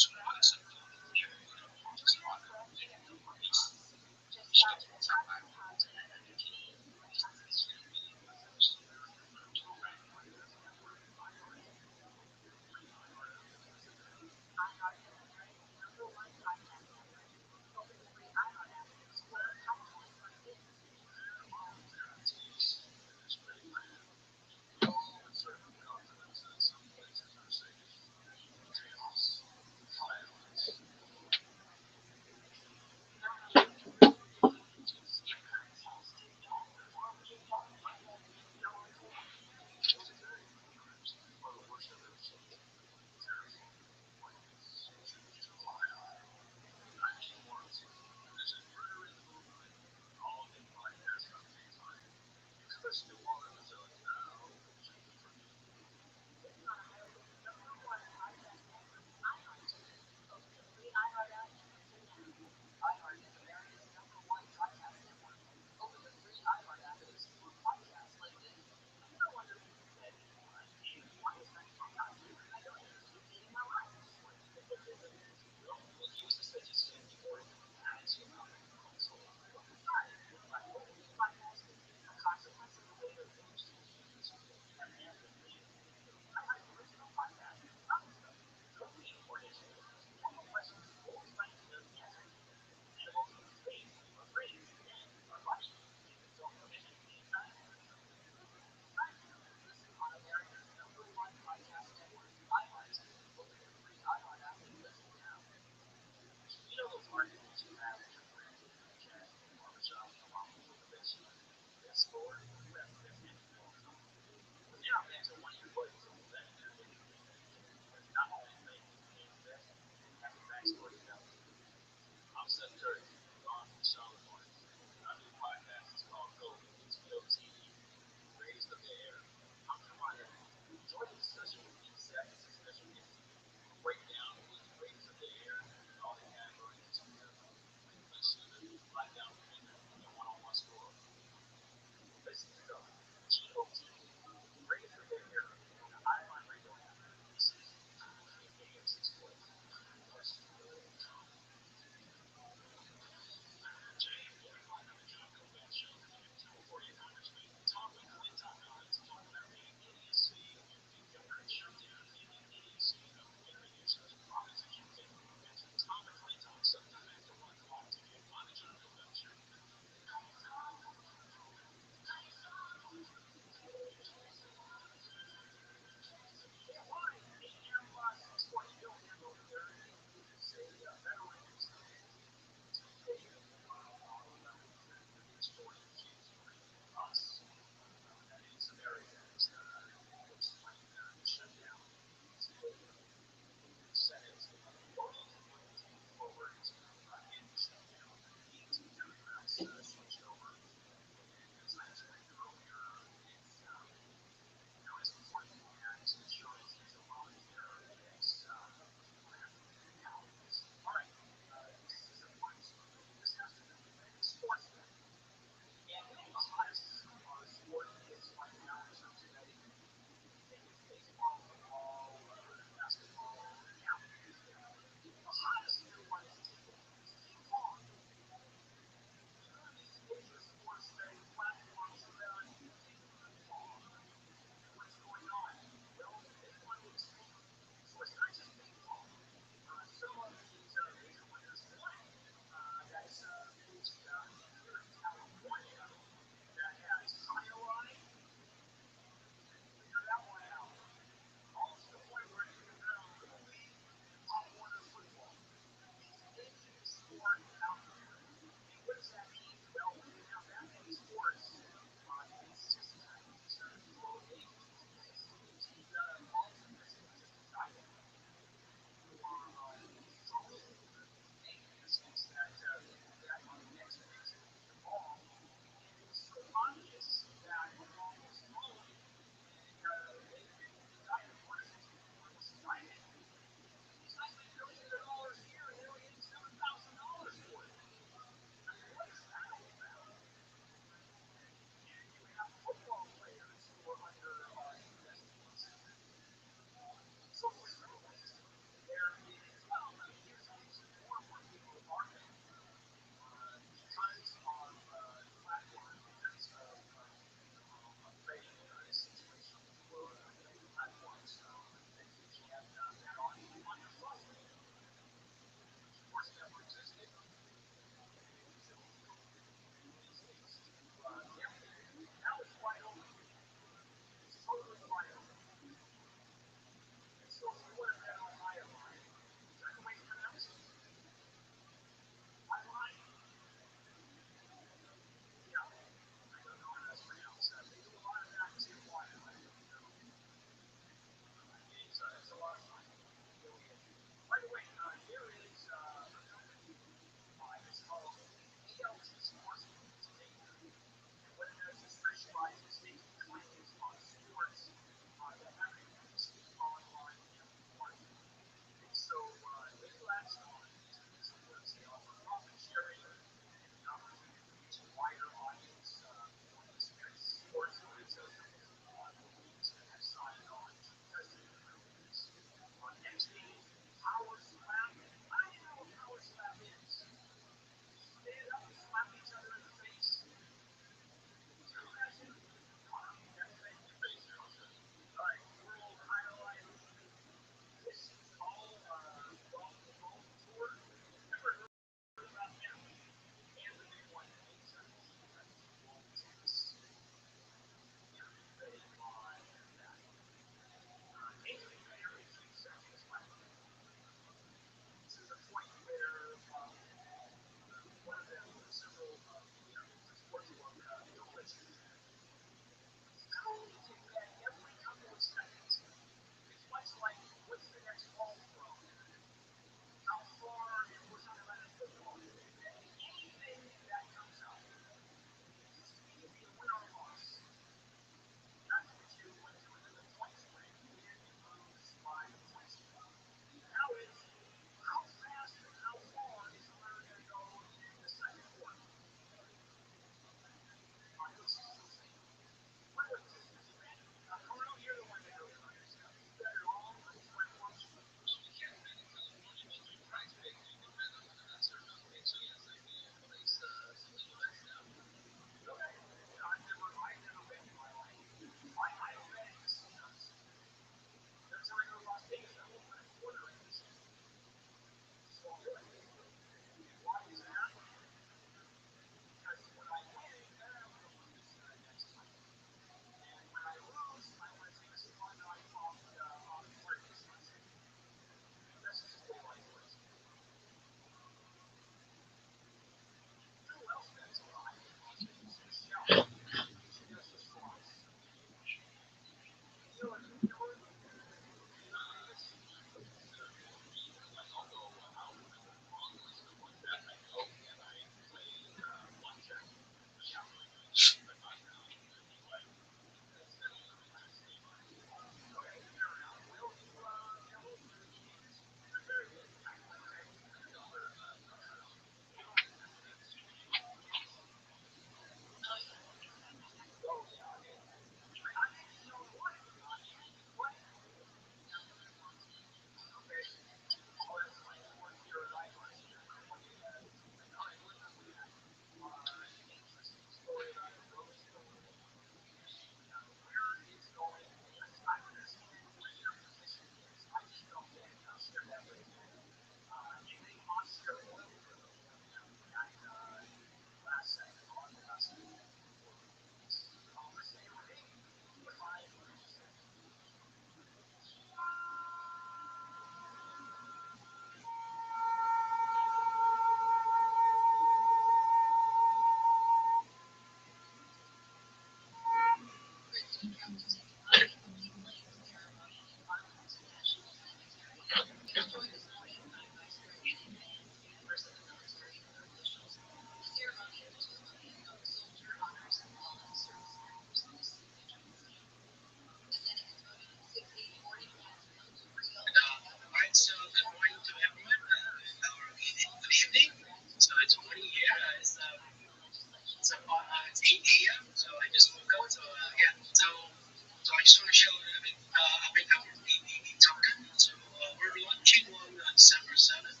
8 a.m. So I just woke up. So yeah, so I just want to show a little bit about our BBB token. So we're launching on December 7th.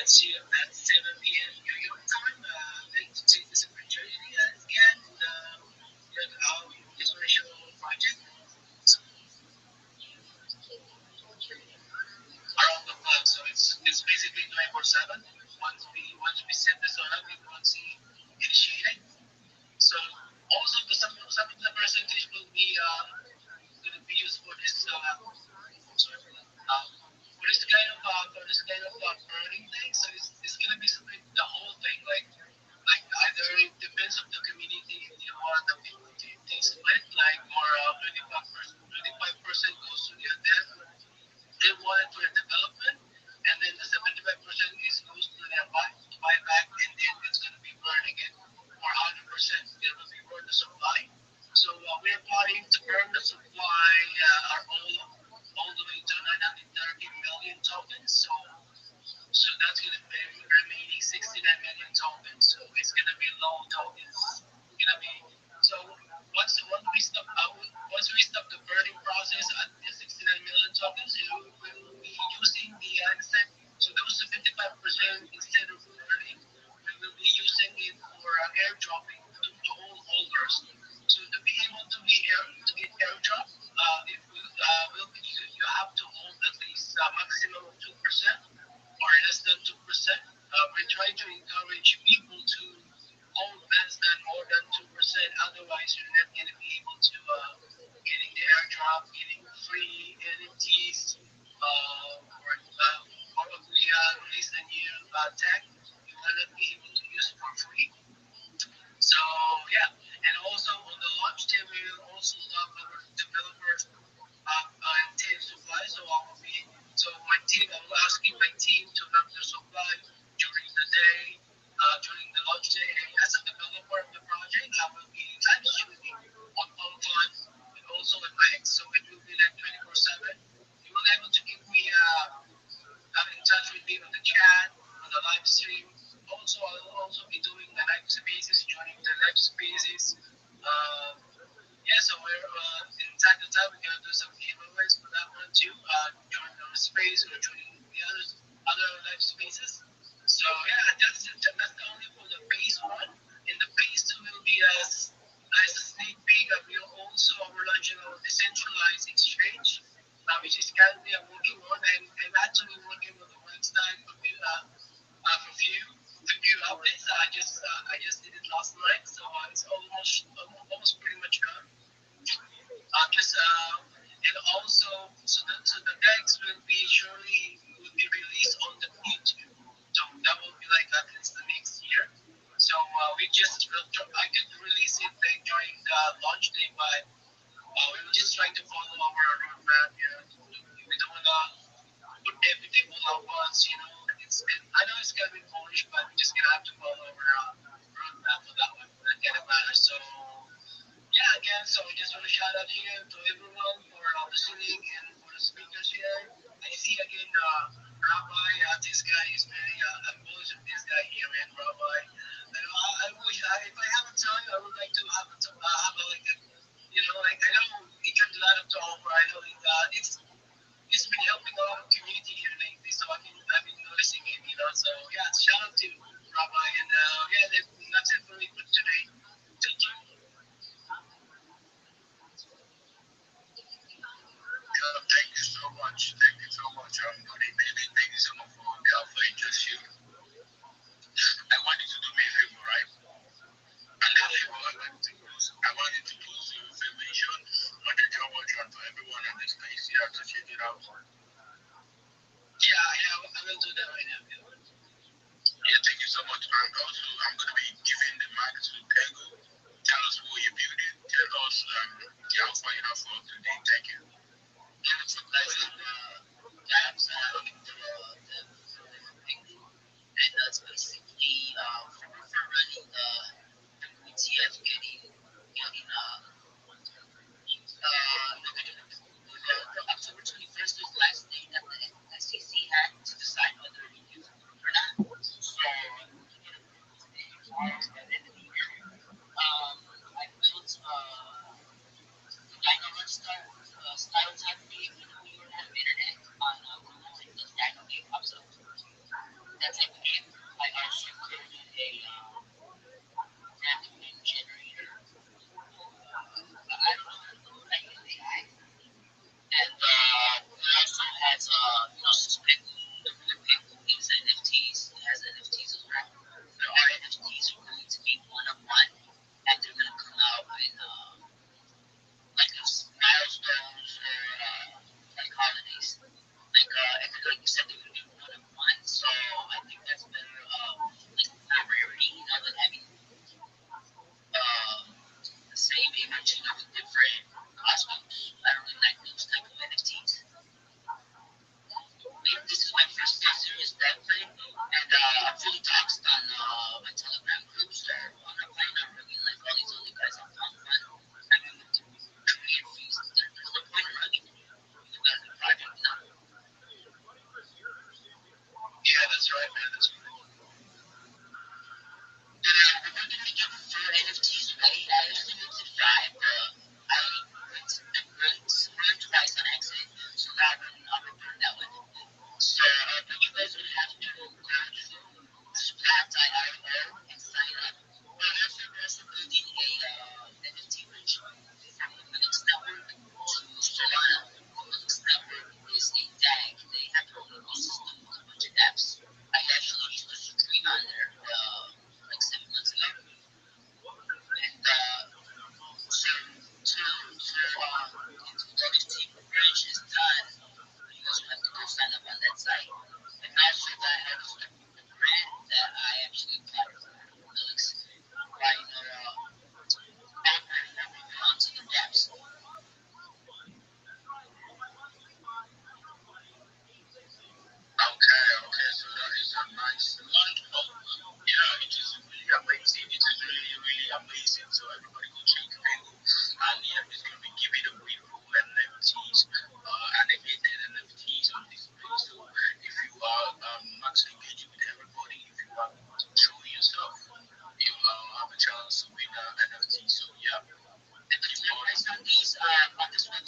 See you at 7 p.m. New York time. Then to take this opportunity again. Just want to show a little project. So around the clock. So it's basically 24/7. Once we set this one up, we want to see initiate it. So also some of the percentage will be going to be used for this sorry for that. For this kind of burning thing. So it's going to be split the whole thing like either it depends on the community if they want the 50 split like or 25% goes to the dev they want it for the development, and then the 75% is goes to the buyback, and then it's going to be burned again for 100%. It will be worth the supply. So we're planning to burn the supply all the way to 930 million tokens. So that's going to be remaining 69 million tokens. So it's going to be low tokens. Going to be so once we stop the burning process at the 69 million tokens, we will be using the instead. So those 75% instead of burning, we will be using it for airdropping to all holders. So to be able to get airdrop, if we, will be, you have to hold at least a maximum of 2% or less than 2%. We're trying to encourage people to hold less than more than 2%. Otherwise, you're not going to be able to getting the airdrop, getting free NFTs, or if we release a new tech, you will not be able to use it for free. So yeah, and also on the launch day, we will also love our developers team supply. So my team, I'm asking my team to run the supply during the day, during the launch day. And as a developer of the project, I will be live streaming on all time and also at my X. So it will be like 24/7. You will be able to give me in touch with me on the chat, on the live stream. Also, I will also be doing the live spaces, joining the live spaces. Yeah, so we're in time to time we're gonna do some giveaways for that one too. Join our space or joining the other live spaces. So yeah, that's only for the phase one. And the phase two will be as a sneak peek. We are also we're launching our decentralized exchange, which is currently I'm working on. I'm actually working on the website for few updates. I just did it last night, so it's almost pretty much done. Just and also so the next will be surely will be released on the YouTube. So that will be like at least the next year. So I could release it like during the launch day, but we were just trying to follow our roadmap. You know, we don't wanna put everything all at once. You know, I know it's gonna be foolish, but we're just gonna have to follow our roadmap for that one. For that kind of matter. So yeah, again, so I just want to shout out here to everyone for listening and for the speakers here. I see again Rabbi. This guy is very. I'm bullish on this guy here, man, Rabbi. I wish if I have a time, I would like to have a, like a, like I know he drinks a lot of talk, but I know it's been helping a lot of community here lately, so I've been noticing him, So yeah, shout out to Rabbi, and yeah, that's it for me for today. Thank you. Thank you so much. Thank you so much, buddy. Thank you so much for the offer interest. I want you to do me a favor, right? And that favor, I want you to post your information on the job option for everyone in the space here to check it out. Yeah, I will do that right now. Yeah, thank you so much. And also, I'm going to be giving the mic to Tego. Tell us who you built it. Tell us the offer you have for today. Thank you. Yeah, it's a pleasure. Labs and that's basically for running the ETF getting the October 21st was the last day that the SEC had to decide whether to use it or not. So, at the end of the year.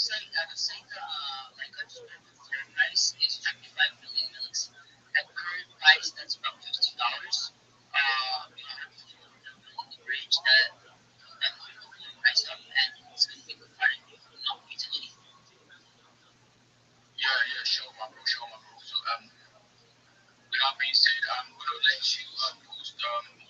like a floor price is 25 million mils. At current price, that's about $50. The bridge that will price up, and it's going to be requiring no utility. Yeah, show my bro, show my bro. So with that being said, I'm gonna let you post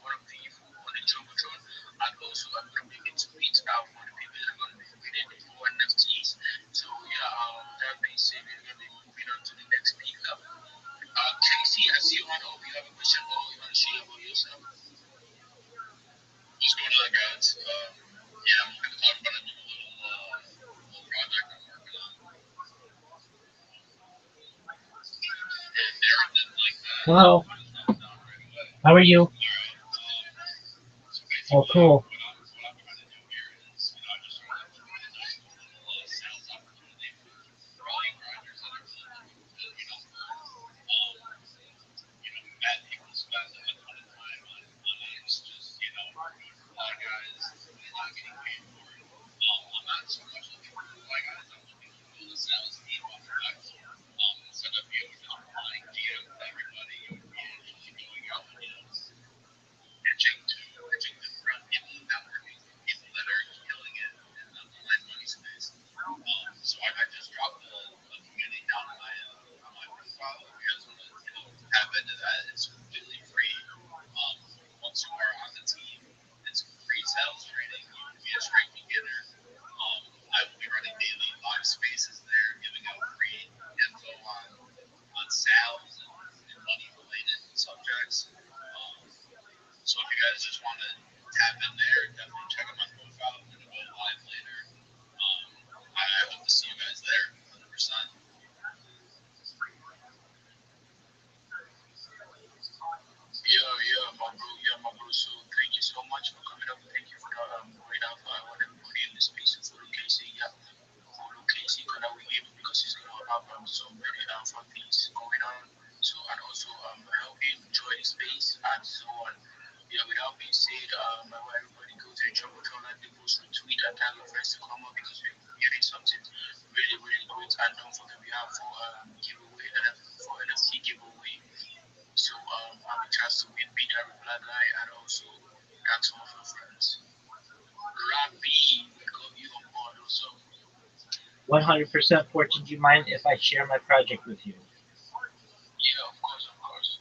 one of the info on the Jumbotron, and also I'm gonna make it tweet out for the people that are gonna be bidding for NFTs. So yeah, that being said, we're gonna be moving on to the next speaker. Casey, I see you on. Hope you have a question or you want to share about yourself. What's going on, guys? Yeah, I'm gonna talk about a new little project I'm working on. And Darren didn't like that. Hello. Down right away. How are you? All right. So basically, Oh, cool. what I'm trying to do here is, I just want to provide a nice little sales opportunity for all you grinders that are looking to, mad people spend a ton of time on apps. Just, a lot of guys not getting paid for it. I'm not so much looking for fly guys. I'm looking to build a sales team off of that. Instead of just replying DM to everybody, you would be actually going out and pitching to different people in networking, people that are killing it in the online money space. So I just dropped a community down on my profile. If you guys want to, tap into that, it's completely free. Once you are on the team, it's free sales training. You can be a straight beginner. I will be running daily live spaces there, giving out free info on sales and money related subjects. So if you guys just want to tap in there, definitely check out my profile. I'm gonna go live later. I hope to see you guys there, 100%. Yeah, my bro. So thank you so much for coming up. Thank you for the great info. I want everybody in this space to follow Casey. Yeah, follow Casey because we give because he's gonna have so many fun things going on. So and also help him enjoy the space and so on. Yeah, without being said, I want everybody go to the Jumbotron and the post retweet and tag your friends to come up because we're getting something really, really great. And don't forget we have for giveaway and for NFT giveaway. So have a chance to win Be That Reply Guy and also tag some of your friends. Rabbi, we got you on board also. 100% Fortune. Do you mind if I share my project with you? Yeah, of course, of course.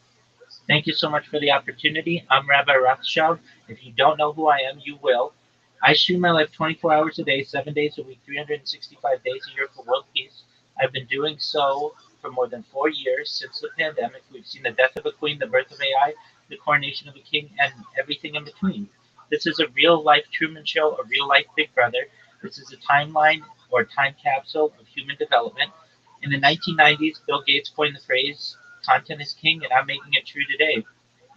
Thank you so much for the opportunity. I'm Rabbi Rothschild. If you don't know who I am, you will. I stream my life 24 hours a day, 7 days a week, 365 days a year for world peace. I've been doing so for more than 4 years since the pandemic. We've seen the death of a queen, the birth of AI, the coronation of a king, and everything in between. This is a real life Truman Show, a real life Big Brother. This is a timeline or time capsule of human development. In the 1990s, Bill Gates coined the phrase content is king, and I'm making it true today.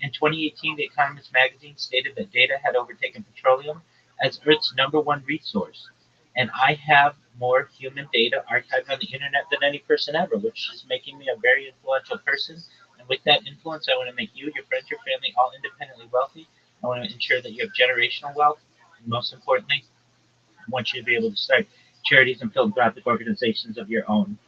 In 2018, The Economist magazine stated that data had overtaken petroleum as Earth's number one resource. And I have more human data archived on the internet than any person ever, which is making me a very influential person. And with that influence, I want to make you, your friends, your family all independently wealthy. I want to ensure that you have generational wealth. And most importantly, I want you to be able to start charities and philanthropic organizations of your own.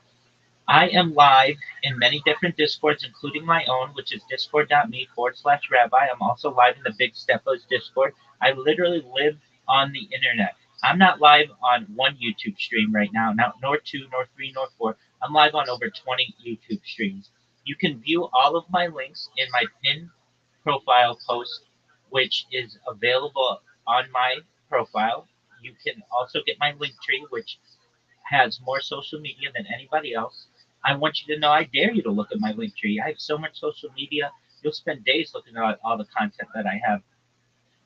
I am live in many different Discords, including my own, which is discord.me/rabbi. I'm also live in the Big Stepos Discord. I literally live on the internet. I'm not live on one YouTube stream right now, nor two, nor three, nor four. I'm live on over 20 YouTube streams. You can view all of my links in my pinned profile post, which is available on my profile. You can also get my link tree, which has more social media than anybody else. I want you to know I dare you to look at my link tree. I have so much social media. You'll spend days looking at all the content that I have.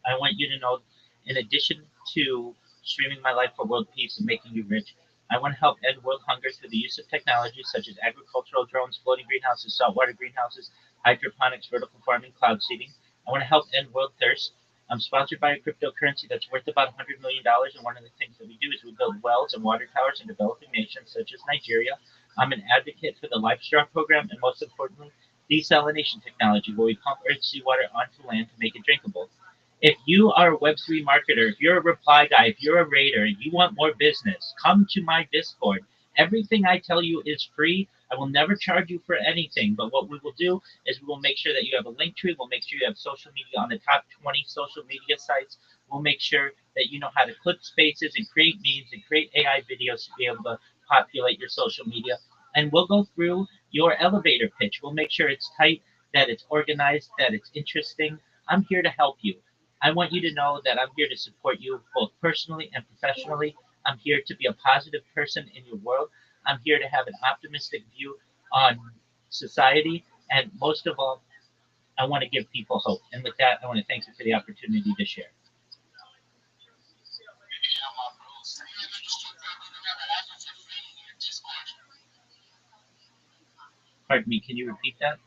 I want you to know, in addition to streaming my life for world peace and making you rich, I want to help end world hunger through the use of technologies such as agricultural drones, floating greenhouses, saltwater greenhouses, hydroponics, vertical farming, cloud seeding. I want to help end world thirst. I'm sponsored by a cryptocurrency that's worth about $100 million, and one of the things that we do is we build wells and water towers in developing nations such as Nigeria. I'm an advocate for the Livestraw program, and most importantly, desalination technology, where we pump Earth's seawater onto land to make it drinkable. If you are a Web3 marketer, if you're a reply guy, if you're a raider, and you want more business, come to my Discord. Everything I tell you is free. I will never charge you for anything. But what we will do is we will make sure that you have a link tree. We'll make sure you have social media on the top 20 social media sites. We'll make sure that you know how to clip spaces and create memes and create AI videos to be able to populate your social media. And we'll go through your elevator pitch. We'll make sure it's tight, that it's organized, that it's interesting. I'm here to help you. I want you to know that I'm here to support you both personally and professionally. I'm here to be a positive person in your world. I'm here to have an optimistic view on society. And most of all, I want to give people hope. And with that, I want to thank you for the opportunity to share. Yeah, my bro. So you have understood that you have an average of friend in your Discord. Pardon me, can you repeat that?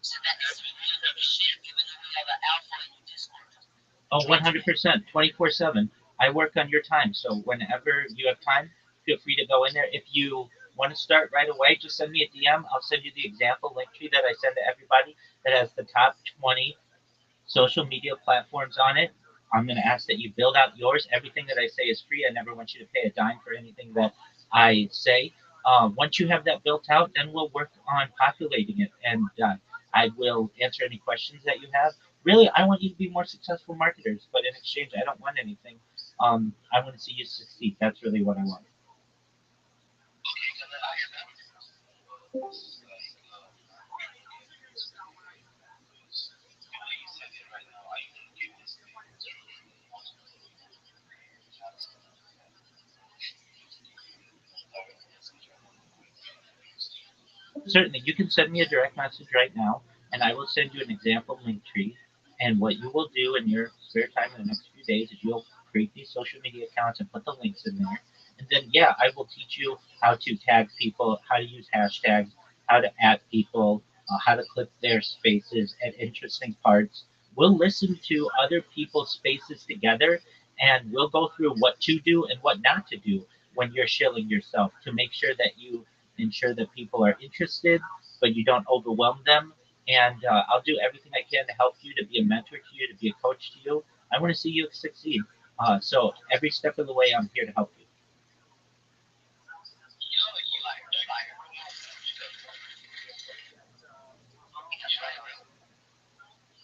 So that is really a big shift, given that we have an alpha in your Discord. Oh, 100%, 24/7. I work on your time. So whenever you have time, feel free to go in there. If you want to start right away, just send me a DM. I'll send you the example link tree that I send to everybody that has the top 20 social media platforms on it. I'm going to ask that you build out yours. Everything that I say is free. I never want you to pay a dime for anything that I say. Once you have that built out, then we'll work on populating it, and I will answer any questions that you have. Really, I want you to be more successful marketers, but in exchange, I don't want anything. I want to see you succeed. That's really what I want. Okay, because I have that. You said it right now. I even give this thing. Certainly, you can send me a direct message right now, and I will send you an example link tree. And what you will do in your spare time in the next few days is you'll create these social media accounts and put the links in there. And then, yeah, I will teach you how to tag people, how to use hashtags, how to add people, how to clip their spaces at interesting parts. We'll listen to other people's spaces together, and we'll go through what to do and what not to do when you're shilling yourself to make sure that you ensure that people are interested, but you don't overwhelm them. And I'll do everything I can to help you, to be a mentor to you, to be a coach to you. I want to see you succeed. So every step of the way, I'm here to help you.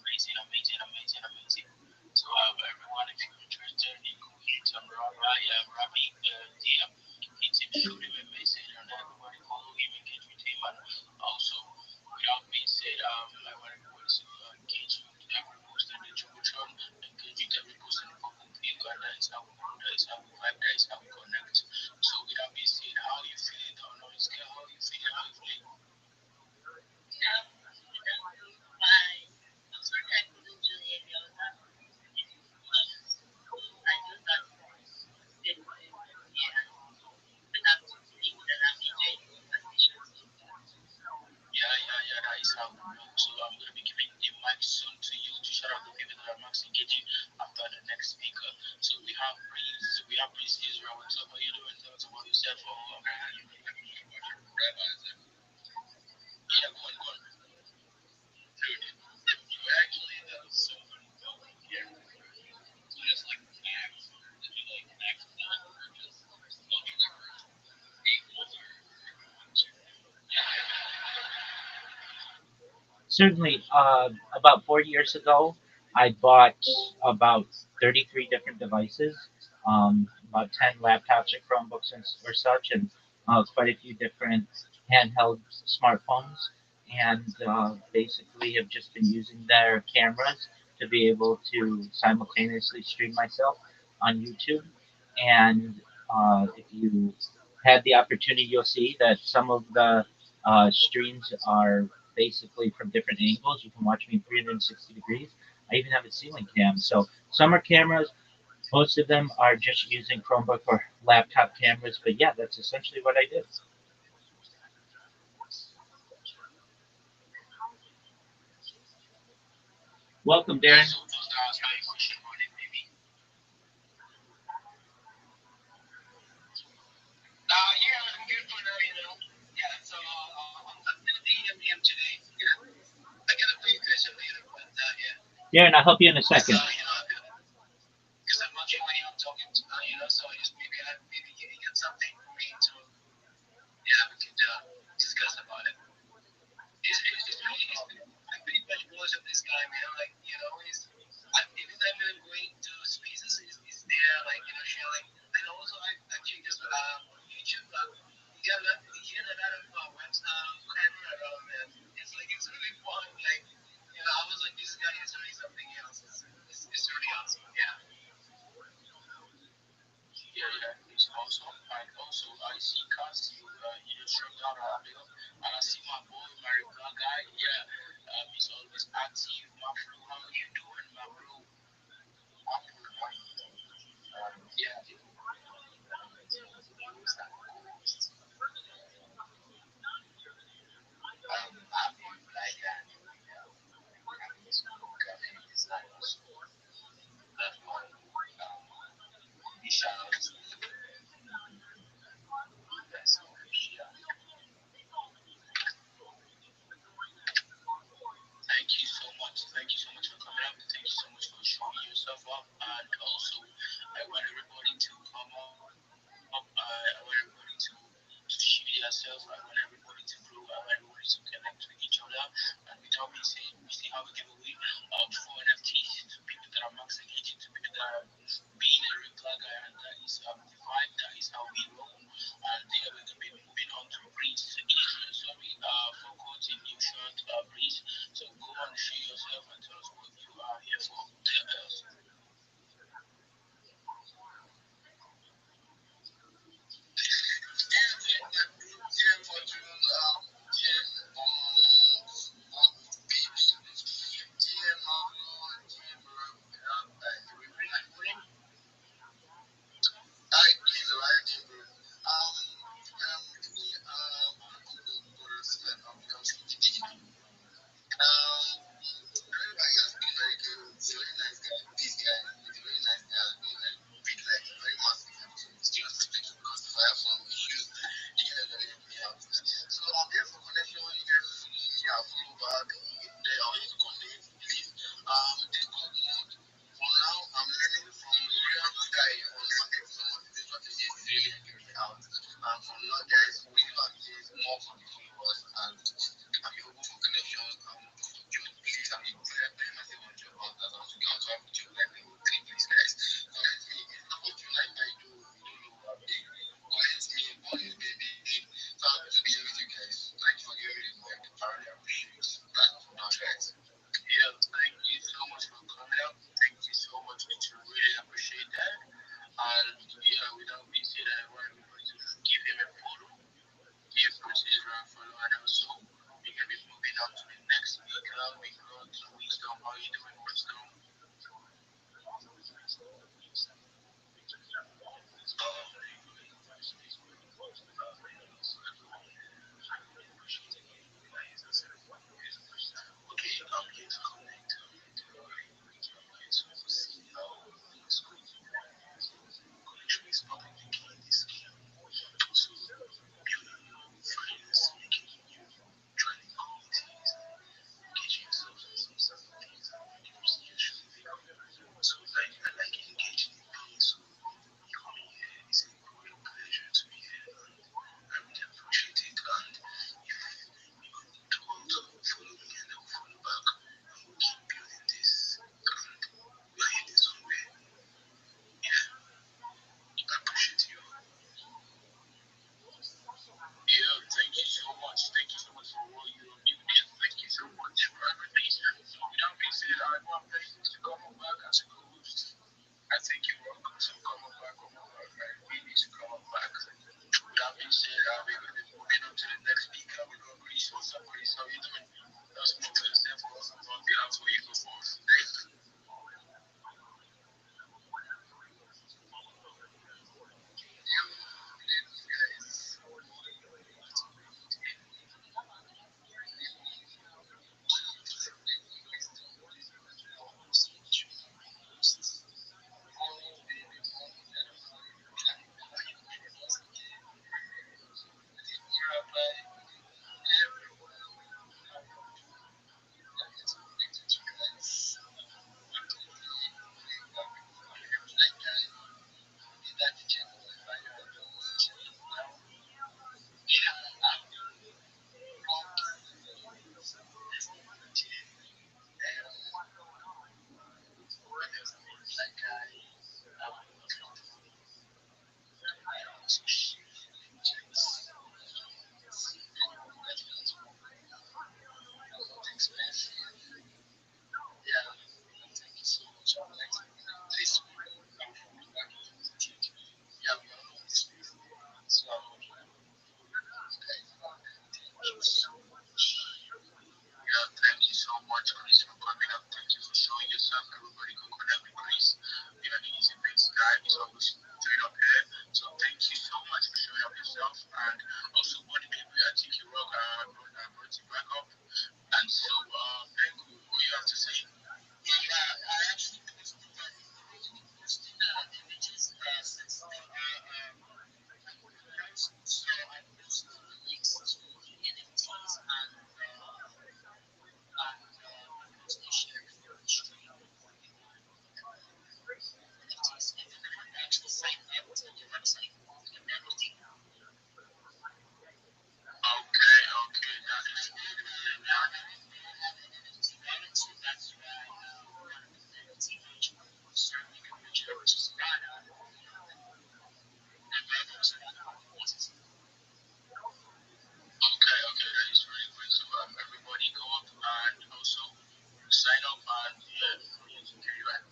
Amazing, amazing, amazing, amazing. So, everyone, if you're interested, you can hit on Rabbi DM. Hit him, shoot him a message, and everybody follow him, engage with him. And also, without being said, I want everybody to engage with every post on the Jumbotron, engage with every post on the public view, and that is how we grow, that is how we vibe, that is how we connect. So, without being said, how you feeling on our scale, how you feeling, how you feeling? Yeah, that is how we know. So I'm going to be giving the mic soon to you to shout out the people that are max engaging after the next speaker. So we have Prince Israel. What's up? How you doing? Tell us about yourself. Yeah, go on, go on. Dude, you actually, that was so funny. Yeah. So just like Max, did you like Max or just looking for equals or Certainly, about 4 years ago, I bought about 33 different devices, about 10 laptops or Chromebooks or such, and quite a few different handheld smartphones. And basically, have just been using their cameras to be able to simultaneously stream myself on YouTube. And if you had the opportunity, you'll see that some of the streams are basically from different angles. You can watch me in 360 degrees. I even have a ceiling cam. So some are cameras. Most of them are just using Chromebook or laptop cameras. But yeah, that's essentially what I did. Welcome, Darren. so those guys got a question on it, maybe? Yeah, I'm good for now, you know. Yeah, so I'm gonna DM him today. I get a free question later, but yeah. Darren, I'll help you in a So, second. you know, talking to, so I just maybe he got something for me to, yeah, we could discuss about it. I pretty much watch of this guy, man. Like, every time I'm going to spaces, is there, like, sharing. And also, I check this YouTube. He has a lot of camera around, man. It's really fun. Like, I was like, this guy is doing something else. It's really awesome. Yeah. Yeah, yeah, it's awesome. And also, I see Cassie, showing down a bit, and I see my boy, my reply guy. Yeah, he's always active. My bro, how you doing, my bro? I'm good, man. Yeah, I'm going like that. I'm just graphic designers. That's my initials. That's official. Thank you so much. Thank you so much for coming up. Thank you so much for showing yourself up. And also, I want everybody to come up. I want everybody to share themselves. I want everybody to grow. I want everybody to connect with each other. And with that being said, we still have a giveaway for NFTs to people that are maxing agent, to people that are being a regular guy. And that is the vibe. That is how we roll. And there we're going to be moving on to Breeze. Israel, sorry for quoting you short, Breeze. So go on, share yourself and tell us what you are here for. Okay, that is very good. So everybody go up and also sign up and yeah, security right.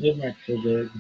Good night, so good.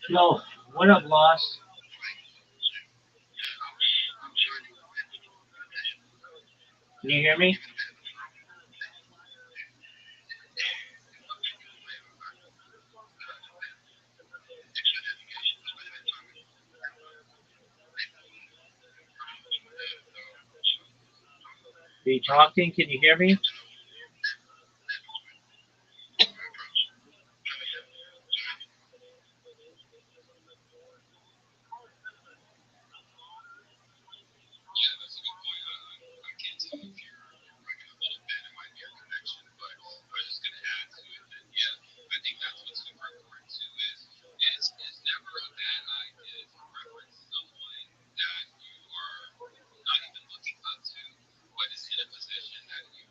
No, what I've lost. Can you hear me? Are you talking? Can you hear me? Yeah, that's a good point. I can't tell if you're breaking a little bit. It might be your connection, but I was just going to add to it that, yeah, I think that's what's super important too is never a bad idea to reference someone that you are not even looking up to, but is in a position that you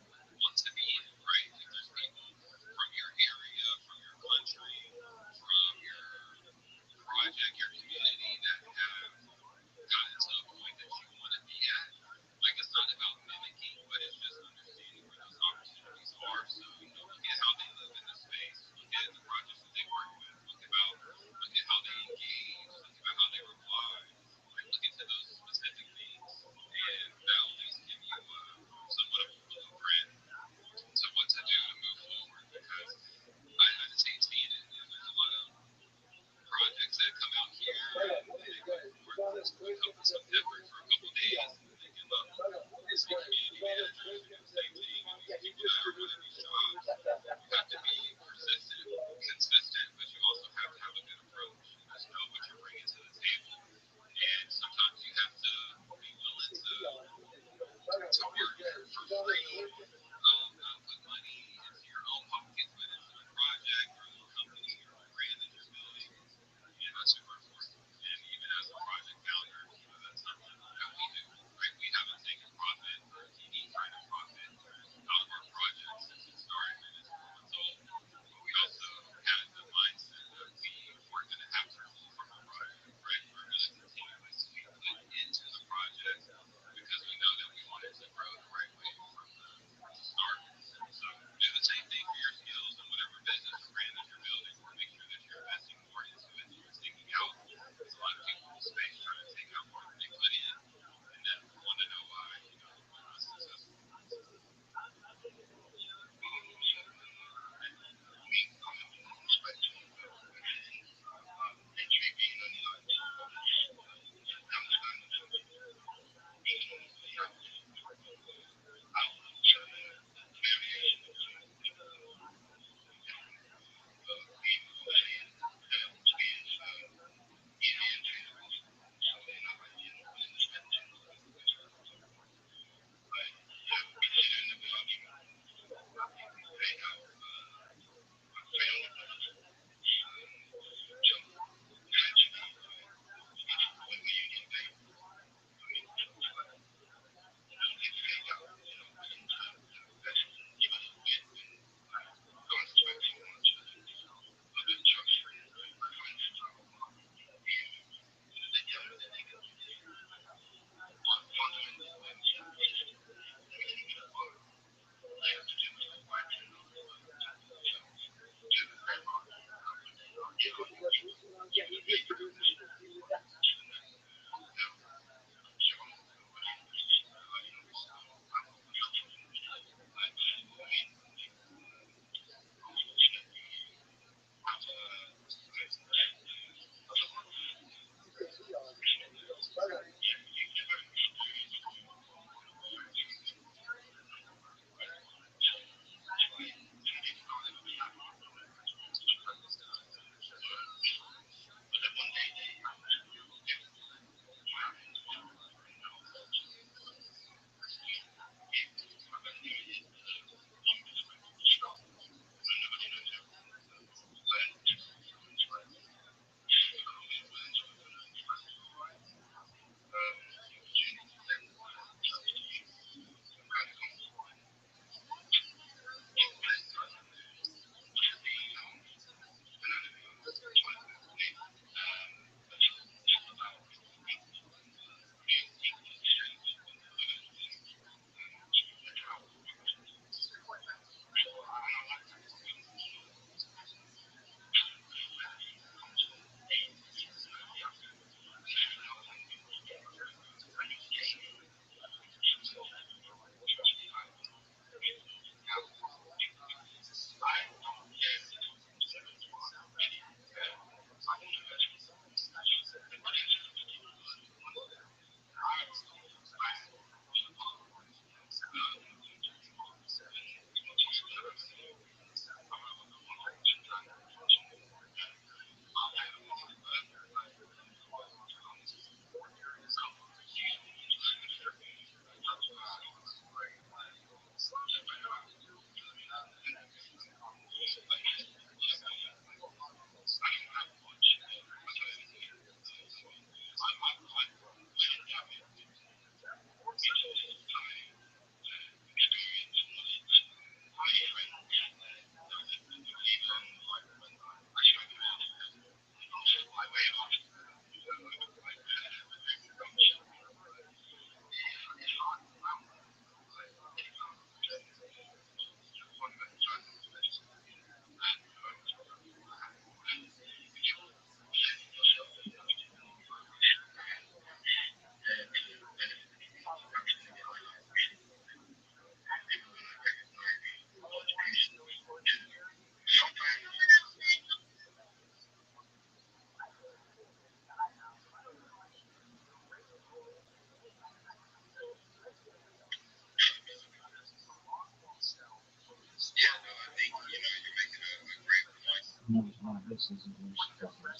No, this isn't what she told me.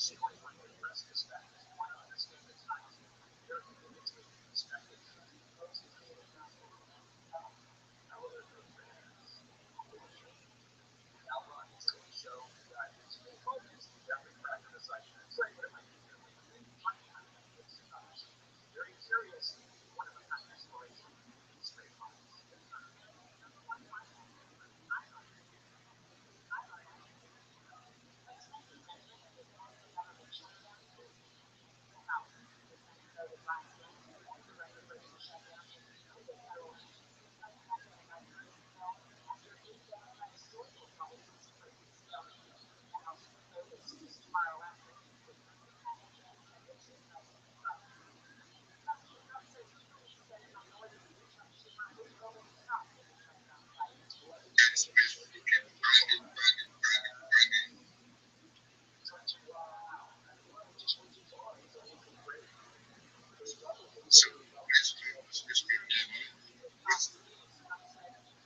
So basically, it's been demo with so I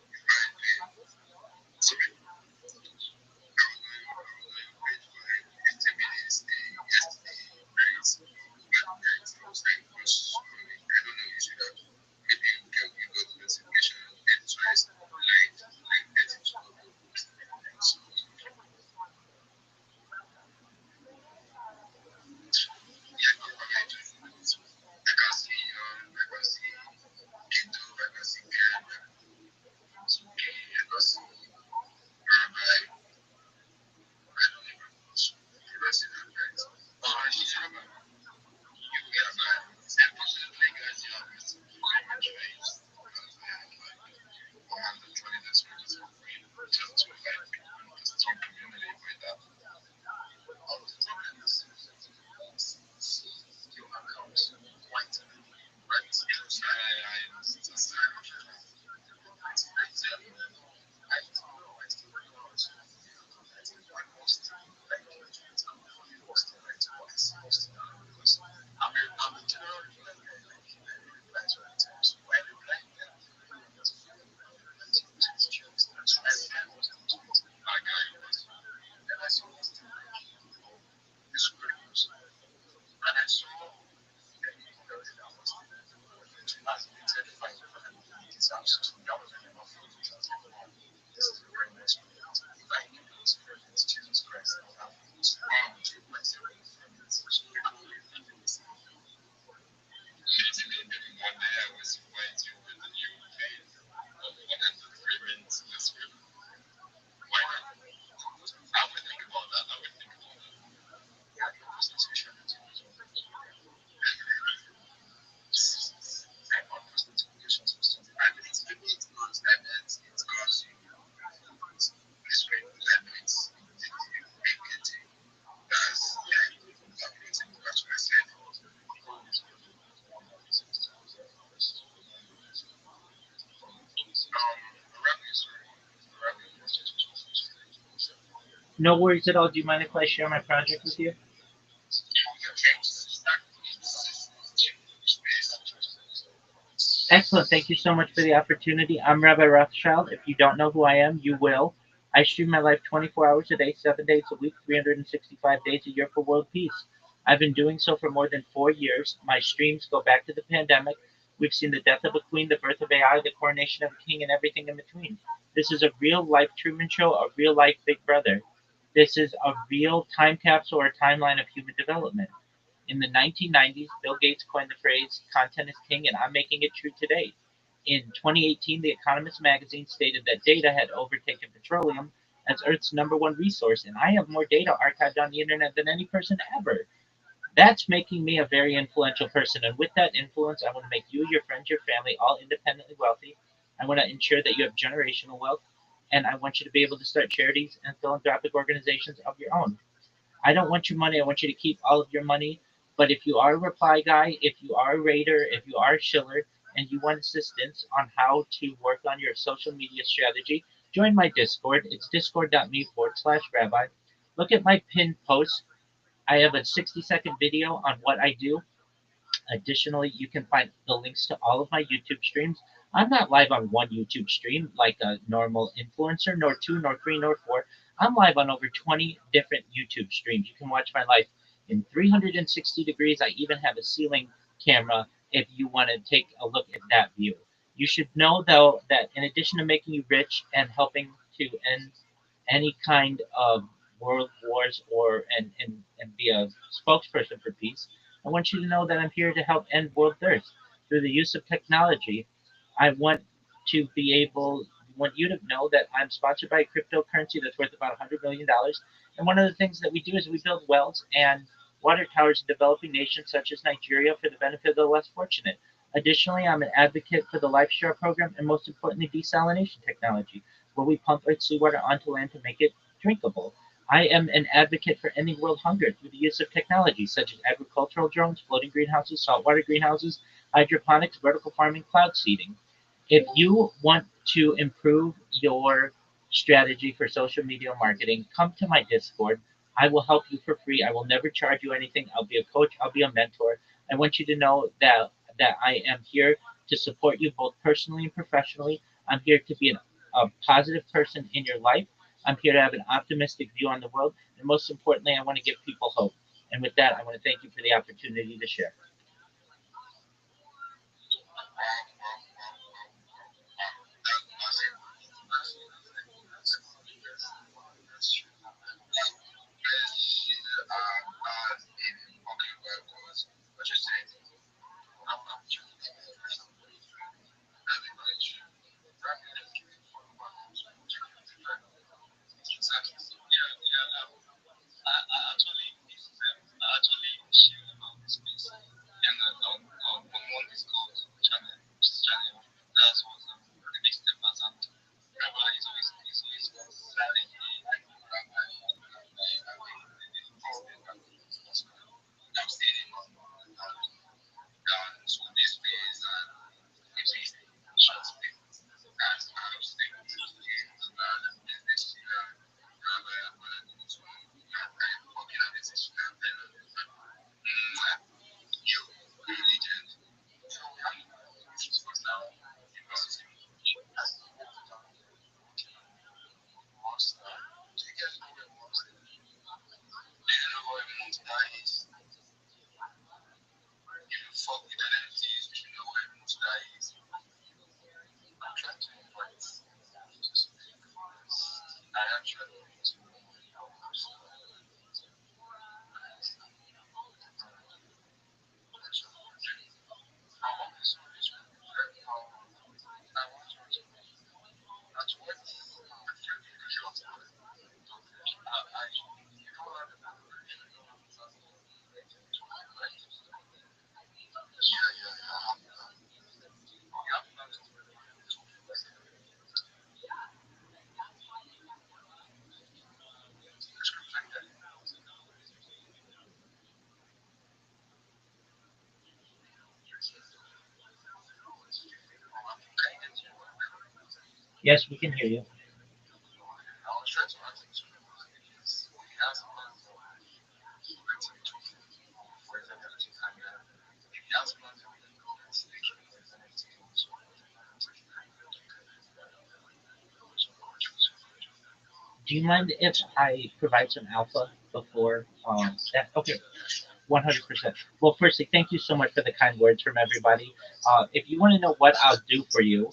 wait for 15 minutes. Yesterday, right? But I was like, gosh, I don't know if you have maybe you got the notification it twice like 32 so yeah, go back like 20 minutes. I can see Kito, I can see Ken, I can see Rabbi, I don't even know the rest of that guys. Oh, she's Rabbi. You Rabbi. Unfortunately, guys, you have missed my choice because I had like 120 desperate for free just to like build a strong community with that. All of the tokens your account quite right? I understand. I still want I think my most like most like what's most because I'm a general like I reply to items so I reply them to reply to so I reply most of it I got it then I saw this thing like this good news and I saw the email that was as limited 500 exams that was really enough for me. I was like, wow, this is a very nice project. If I hit those credits, Jesus Christ, I'll have 2.7 credits, which is maybe one day I will invite you with a new phase of 100 payments this week. Why not? I would think about that. I would think about that. Yeah, because it's specialty. I almost notifications for something. I mean, it's not. I mean, it's got you. This way, I mean, it's getting. That's like updating. That's what I said. Rabbi, sorry. Rabbi, No worries at all. Do you mind if I share my project with you? Excellent. Thank you so much for the opportunity. I'm Rabbi Rothschild. If you don't know who I am, you will. I stream my life 24 hours a day, 7 days a week, 365 days a year for world peace. I've been doing so for more than 4 years. My streams go back to the pandemic. We've seen the death of a queen, the birth of AI, the coronation of a king, and everything in between. This is a real life Truman Show, a real life Big Brother. This is a real time capsule or timeline of human development. In the 1990s, Bill Gates coined the phrase content is king, and I'm making it true today. In 2018, The Economist magazine stated that data had overtaken petroleum as Earth's number one resource, and I have more data archived on the internet than any person ever. That's making me a very influential person, and with that influence, I want to make you, your friends, your family all independently wealthy. I want to ensure that you have generational wealth, and I want you to be able to start charities and philanthropic organizations of your own. I don't want your money. I want you to keep all of your money. But if you are a reply guy, if you are a raider, if you are a shiller, and you want assistance on how to work on your social media strategy, join my Discord. It's discord.me/rabbi. Look at my pinned post. I have a 60-second video on what I do. Additionally, you can find the links to all of my YouTube streams. I'm not live on one YouTube stream like a normal influencer, nor two, nor three, nor four. I'm live on over 20 different YouTube streams. You can watch my life in 360 degrees. I even have a ceiling camera if you want to take a look at that view. You should know, though, that in addition to making you rich and helping to end any kind of world wars and be a spokesperson for peace, I want you to know that I'm here to help end world thirst through the use of technology. I to be able want you to know that I'm sponsored by a cryptocurrency that's worth about $100 million. And one of the things that we do is we build wells and water towers in developing nations such as Nigeria for the benefit of the less fortunate. Additionally, I'm an advocate for the LifeShare program and most importantly, desalination technology, where we pump earth seawater onto land to make it drinkable. I am an advocate for ending world hunger through the use of technology such as agricultural drones, floating greenhouses, saltwater greenhouses, hydroponics, vertical farming, cloud seeding. If you want to improve your strategy for social media marketing, come to my Discord. I will help you for free. I will never charge you anything. I'll be a coach. I'll be a mentor. I want you to know that I am here to support you both personally and professionally. I'm here to be a positive person in your life. I'm here to have an optimistic view on the world. And most importantly, I want to give people hope. And with that, I want to thank you for the opportunity to share. Yes, we can hear you. Do you mind if I provide some alpha before that? Okay, 100%. Well, firstly, thank you so much for the kind words from everybody. If you want to know what I'll do for you,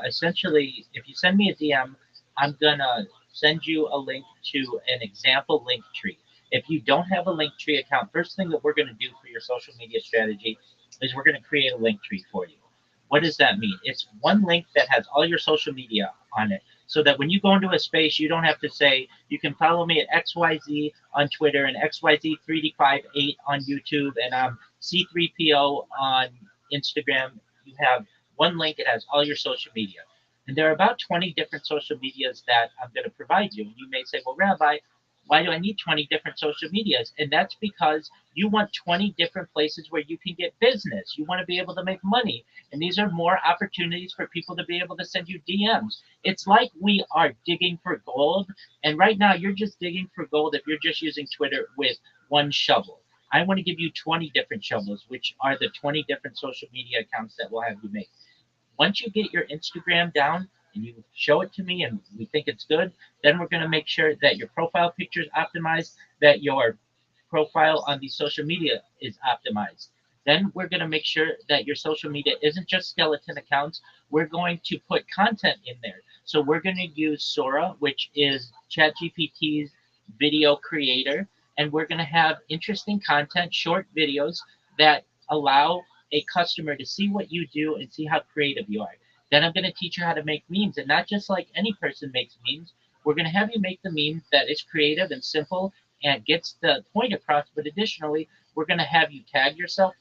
essentially, if you send me a DM, I'm gonna send you a link to an example link tree. If you don't have a link tree account, first thing that we're gonna do for your social media strategy is we're gonna create a link tree for you. What does that mean? It's one link that has all your social media on it, so that when you go into a space, you don't have to say, you can follow me at XYZ on Twitter and XYZ3D58 on YouTube and C3PO on Instagram. You have one link, it has all your social media. And there are about 20 different social medias that I'm going to provide you. And you may say, well, Rabbi, why do I need 20 different social medias? And that's because you want 20 different places where you can get business. You want to be able to make money. And these are more opportunities for people to be able to send you DMs. It's like we are digging for gold. And right now, you're just digging for gold if you're just using Twitter with one shovel. I want to give you 20 different shovels, which are the 20 different social media accounts that will have you make. Once you get your Instagram down, and you show it to me and we think it's good, then we're going to make sure that your profile picture is optimized, that your profile on the social media is optimized. Then we're going to make sure that your social media isn't just skeleton accounts. We're going to put content in there. So we're going to use Sora, which is ChatGPT's video creator, and we're going to have interesting content, short videos that allow a customer to see what you do and see how creative you are. Then I'm going to teach you how to make memes, and not just like any person makes memes. We're going to have you make the meme that is creative and simple and gets the point across. But additionally, we're going to have you tag yourself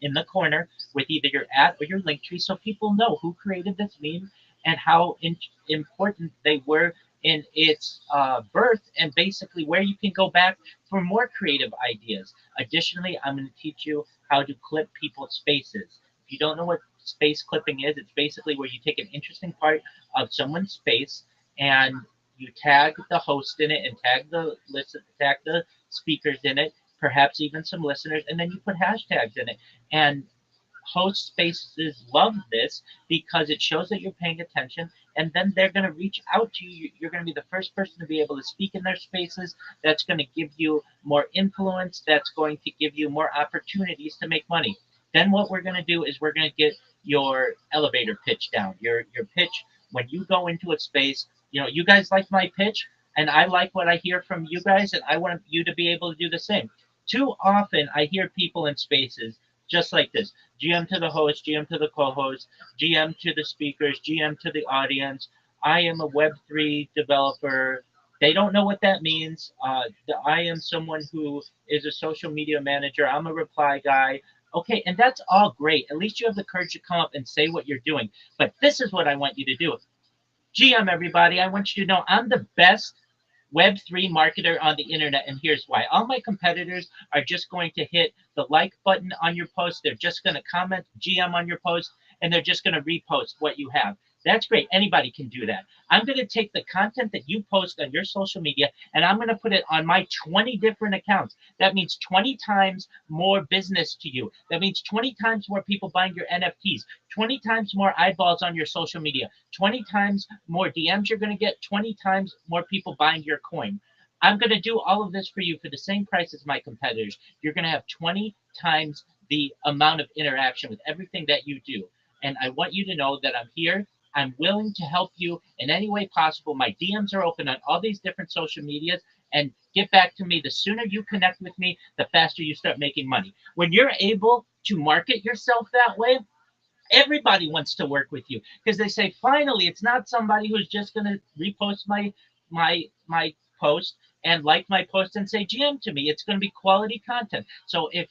in the corner with either your at or your link tree so people know who created this meme and how important they were in its birth and basically where you can go back for more creative ideas. Additionally, I'm going to teach you how to clip people's faces. If you don't know what space clipping is, it's basically where you take an interesting part of someone's face and you tag the host in it and tag the speakers in it, perhaps even some listeners, and then you put hashtags in it. And host spaces love this because it shows that you're paying attention, and then they're going to reach out to you. You're going to be the first person to be able to speak in their spaces. That's going to give you more influence. That's going to give you more opportunities to make money. Then what we're going to do is we're going to get your elevator pitch down. Your pitch when you go into a space. You guys like my pitch, and I like what I hear from you guys, and I want you to be able to do the same. Too often, I hear people in spaces just like this: GM to the host, GM to the co-host, GM to the speakers, GM to the audience. I am a Web3 developer. They don't know what that means. I am someone who is a social media manager. I'm a reply guy. Okay, and that's all great. At least you have the courage to come up and say what you're doing. But this is what I want you to do. GM, everybody, I want you to know I'm the best Web3 marketer on the internet, and here's why. All my competitors are just going to hit the like button on your post. They're just going to comment GM on your post, and they're just going to repost what you have. That's great. Anybody can do that. I'm going to take the content that you post on your social media and I'm going to put it on my 20 different accounts. That means 20 times more business to you. That means 20 times more people buying your NFTs, 20 times more eyeballs on your social media, 20 times more DMs you're going to get, 20 times more people buying your coin. I'm going to do all of this for you for the same price as my competitors. You're going to have 20 times the amount of interaction with everything that you do. And I want you to know that I'm here. I'm willing to help you in any way possible. My DMs are open on all these different social medias. And get back to me. The sooner you connect with me, the faster you start making money. When you're able to market yourself that way, everybody wants to work with you because they say finally it's not somebody who's just going to repost my post and like my post and say GM to me. It's going to be quality content. So if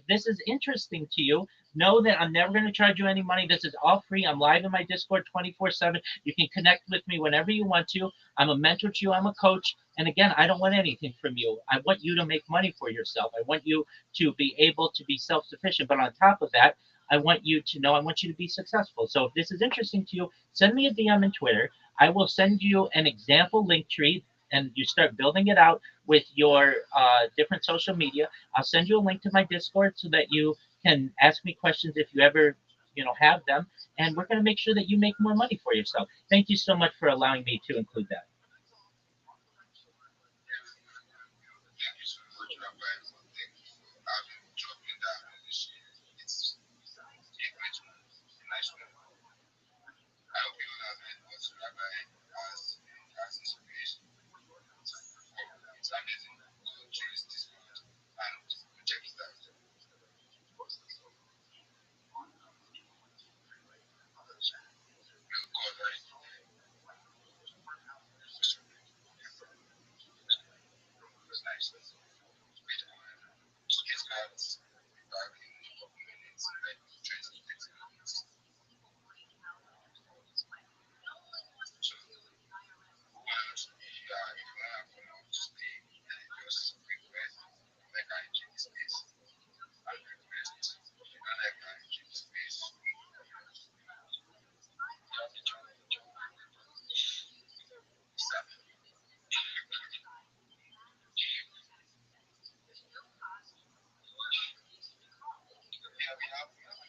this is interesting to you, know that I'm never going to charge you any money. This is all free. I'm live in my Discord 24/7. You can connect with me whenever you want to. I'm a mentor to you. I'm a coach. And again, I don't want anything from you. I want you to make money for yourself. I want you to be able to be self-sufficient. But on top of that, I want you to know, I want you to be successful. So if this is interesting to you, send me a DM on Twitter. I will send you an example link tree and you start building it out with your different social media. I'll send you a link to my Discord so that you can ask me questions if you ever, have them. And we're going to make sure that you make more money for yourself. Thank you so much for allowing me to include that. Thank you so much, Rabbi. Thank you for having dropping that on this year. It's a great one, a nice one. I hope you all have heard what Rabbi has inspiration. It's amazing. Go through his Discord and check it out. We'll cover it. It was nice. Bitcoin, it's got back in a couple minutes, like 20, 30 minutes. So, if you want to come up to stay and just request, like I keep the space and request. If you don't like I keep the space, yeah, we have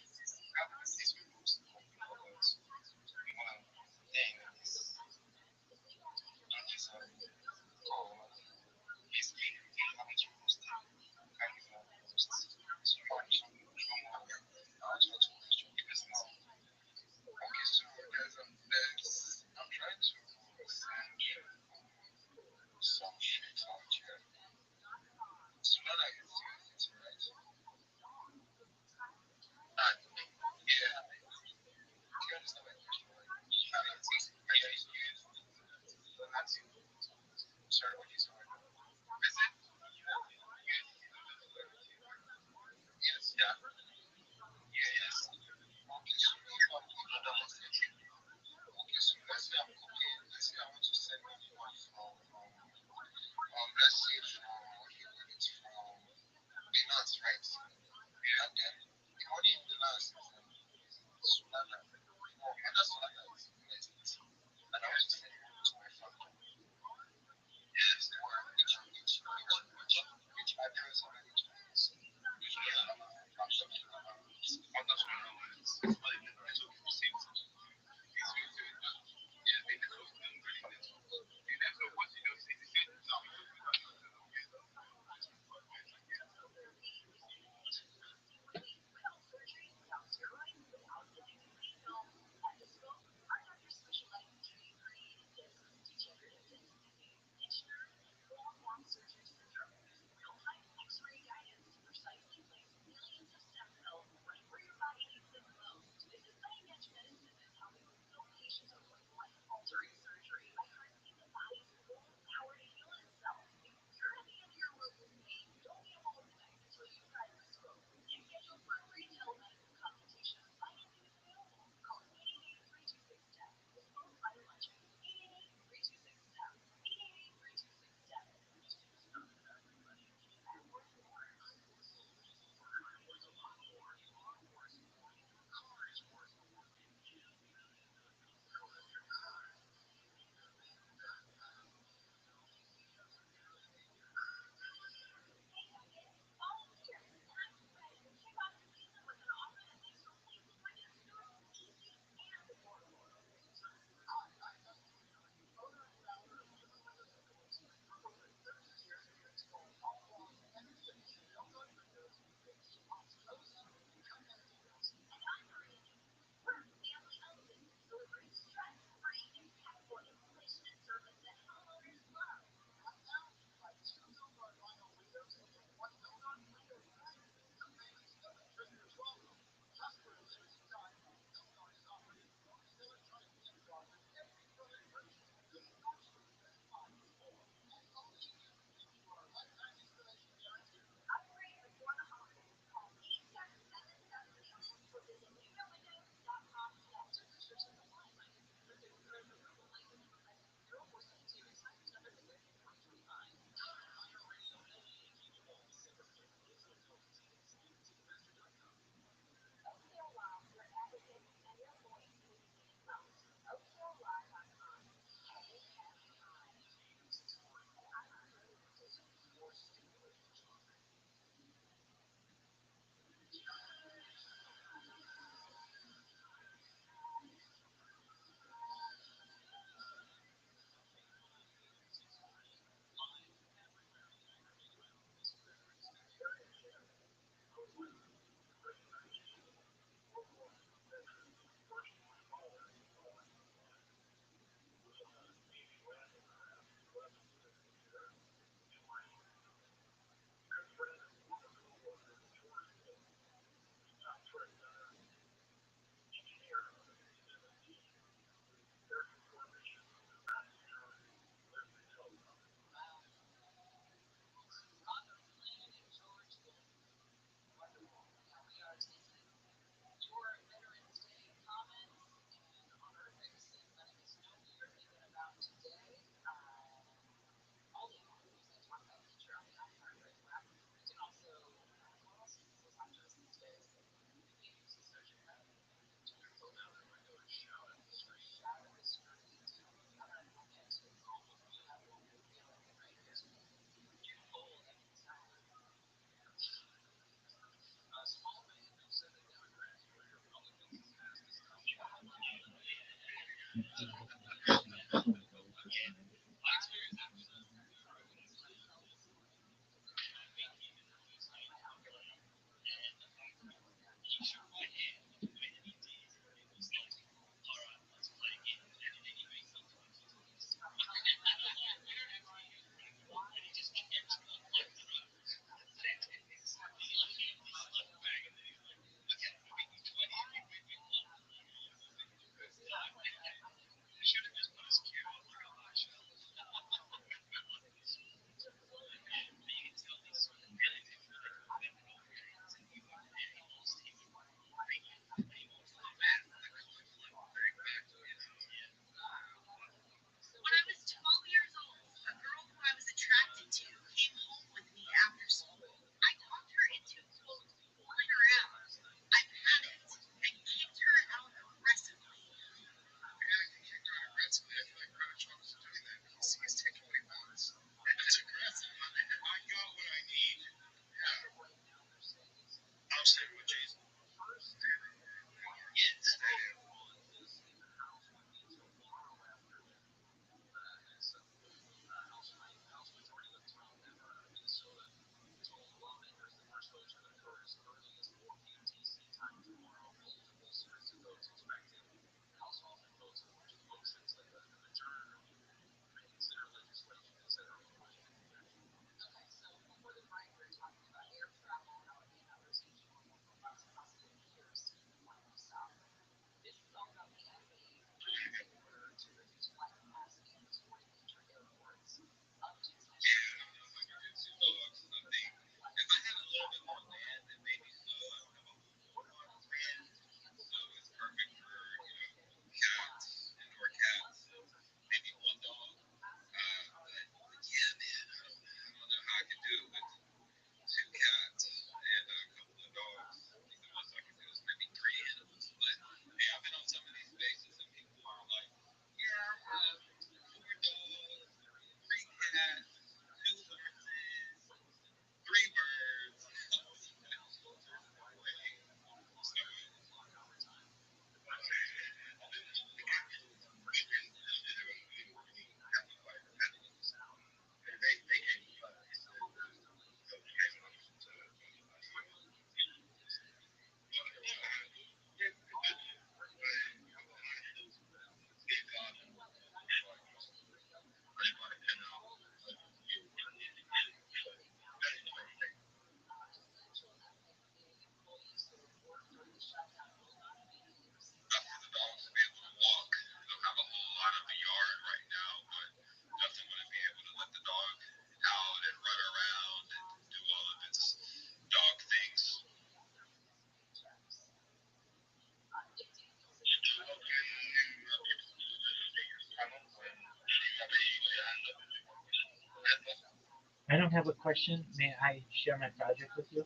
I don't have a question. May I share my project with you?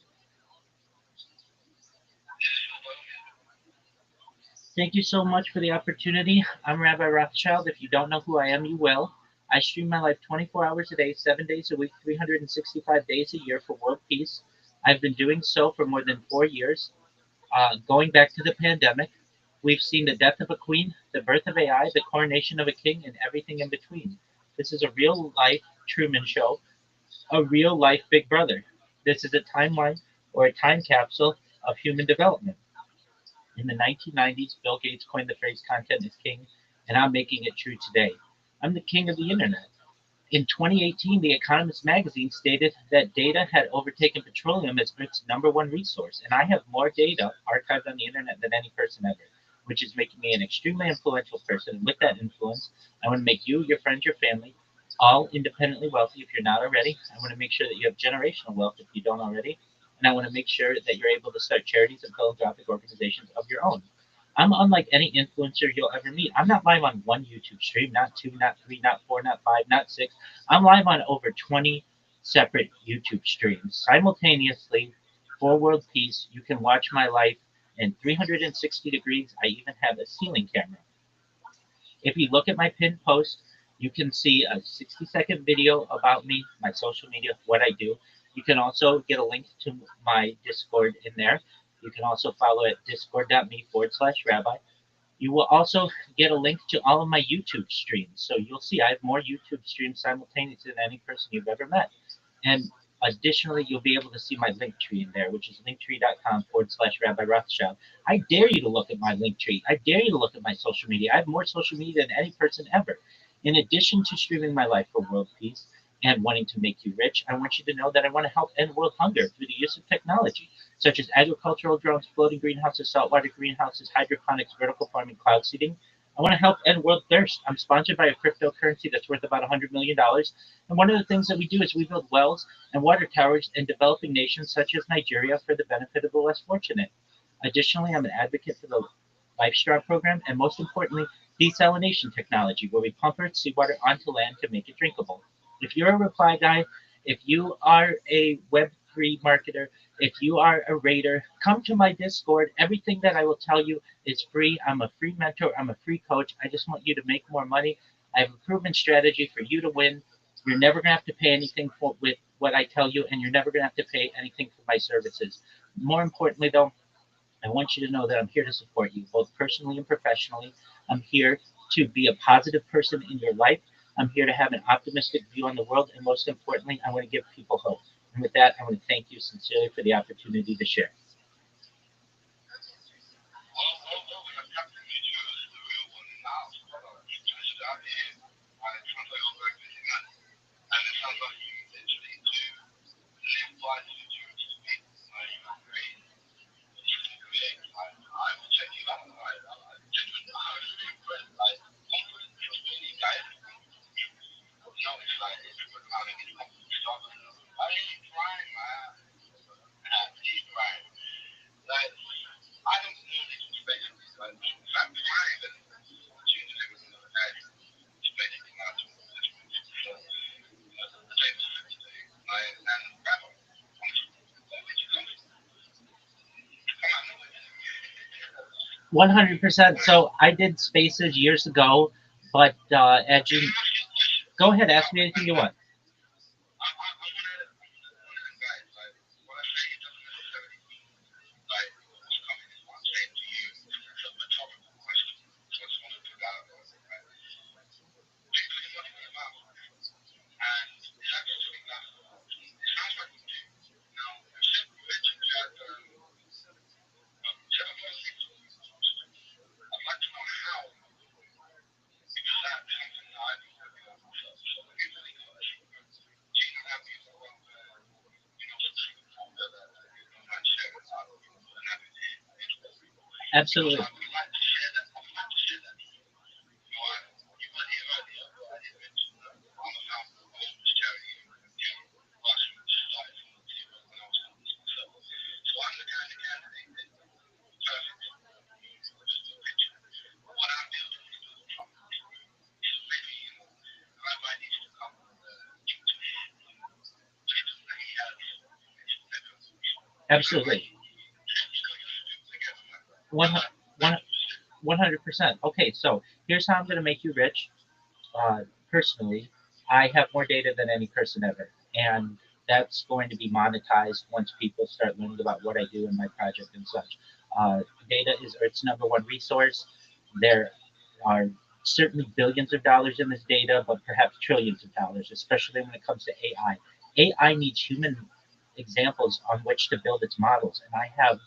Thank you so much for the opportunity. I'm Rabbi Rothschild. If you don't know who I am, you will. I stream my life 24 hours a day, 7 days a week, 365 days a year for world peace. I've been doing so for more than 4 years. Going back to the pandemic, we've seen the death of a queen, the birth of AI, the coronation of a king, and everything in between. This is a real life Truman Show, a real life Big Brother. This is a timeline or a time capsule of human development. In the 1990s, Bill Gates coined the phrase content is king, and I'm making it true today. I'm the king of the internet. In 2018, The Economist magazine stated that data had overtaken petroleum as its number one resource, and I have more data archived on the internet than any person ever, which is making me an extremely influential person. And with that influence, I want to make you, your friends, your family, all independently wealthy if you're not already. I want to make sure that you have generational wealth if you don't already. And I want to make sure that you're able to start charities and philanthropic organizations of your own. I'm unlike any influencer you'll ever meet. I'm not live on one YouTube stream, not two, not three, not four, not five, not six. I'm live on over 20 separate YouTube streams simultaneously for world peace. You can watch my life in 360 degrees. I even have a ceiling camera. If you look at my pinned post, you can see a 60-second video about me, my social media, what I do. You can also get a link to my Discord in there. You can also follow at discord.me/rabbi. You will also get a link to all of my YouTube streams. So you'll see I have more YouTube streams simultaneously than any person you've ever met. And additionally, you'll be able to see my link tree in there, which is linktree.com/Rabbi Rothschild. I dare you to look at my link tree. I dare you to look at my social media. I have more social media than any person ever. In addition to streaming my life for world peace and wanting to make you rich, I want you to know that I want to help end world hunger through the use of technology, such as agricultural drones, floating greenhouses, saltwater greenhouses, hydroponics, vertical farming, cloud seeding. I want to help end world thirst. I'm sponsored by a cryptocurrency that's worth about $100 million. And one of the things that we do is we build wells and water towers in developing nations such as Nigeria for the benefit of the less fortunate. Additionally, I'm an advocate for the LifeStraw program and most importantly, desalination technology, where we pump earth seawater onto land to make it drinkable. If you're a reply guy, if you are a Web3 marketer, if you are a raider, come to my Discord. Everything that I will tell you is free. I'm a free mentor. I'm a free coach. I just want you to make more money. I have a proven strategy for you to win. You're never going to have to pay anything with what I tell you, and you're never going to have to pay anything for my services. More importantly, though, I want you to know that I'm here to support you, both personally and professionally. I'm here to be a positive person in your life. I'm here to have an optimistic view on the world, and most importantly, I want to give people hope. And with that, I want to thank you sincerely for the opportunity to share. One 100%. So I did spaces years ago, but as you go ahead, ask me anything you want. Absolutely. Absolutely. One, one, 100%. Okay, so here's how I'm going to make you rich. Personally, I have more data than any person ever, and that's going to be monetized once people start learning about what I do in my project and such. Data is Earth's number one resource. There are certainly billions of dollars in this data, but perhaps trillions of dollars, especially when it comes to AI. AI needs human examples on which to build its models, and I have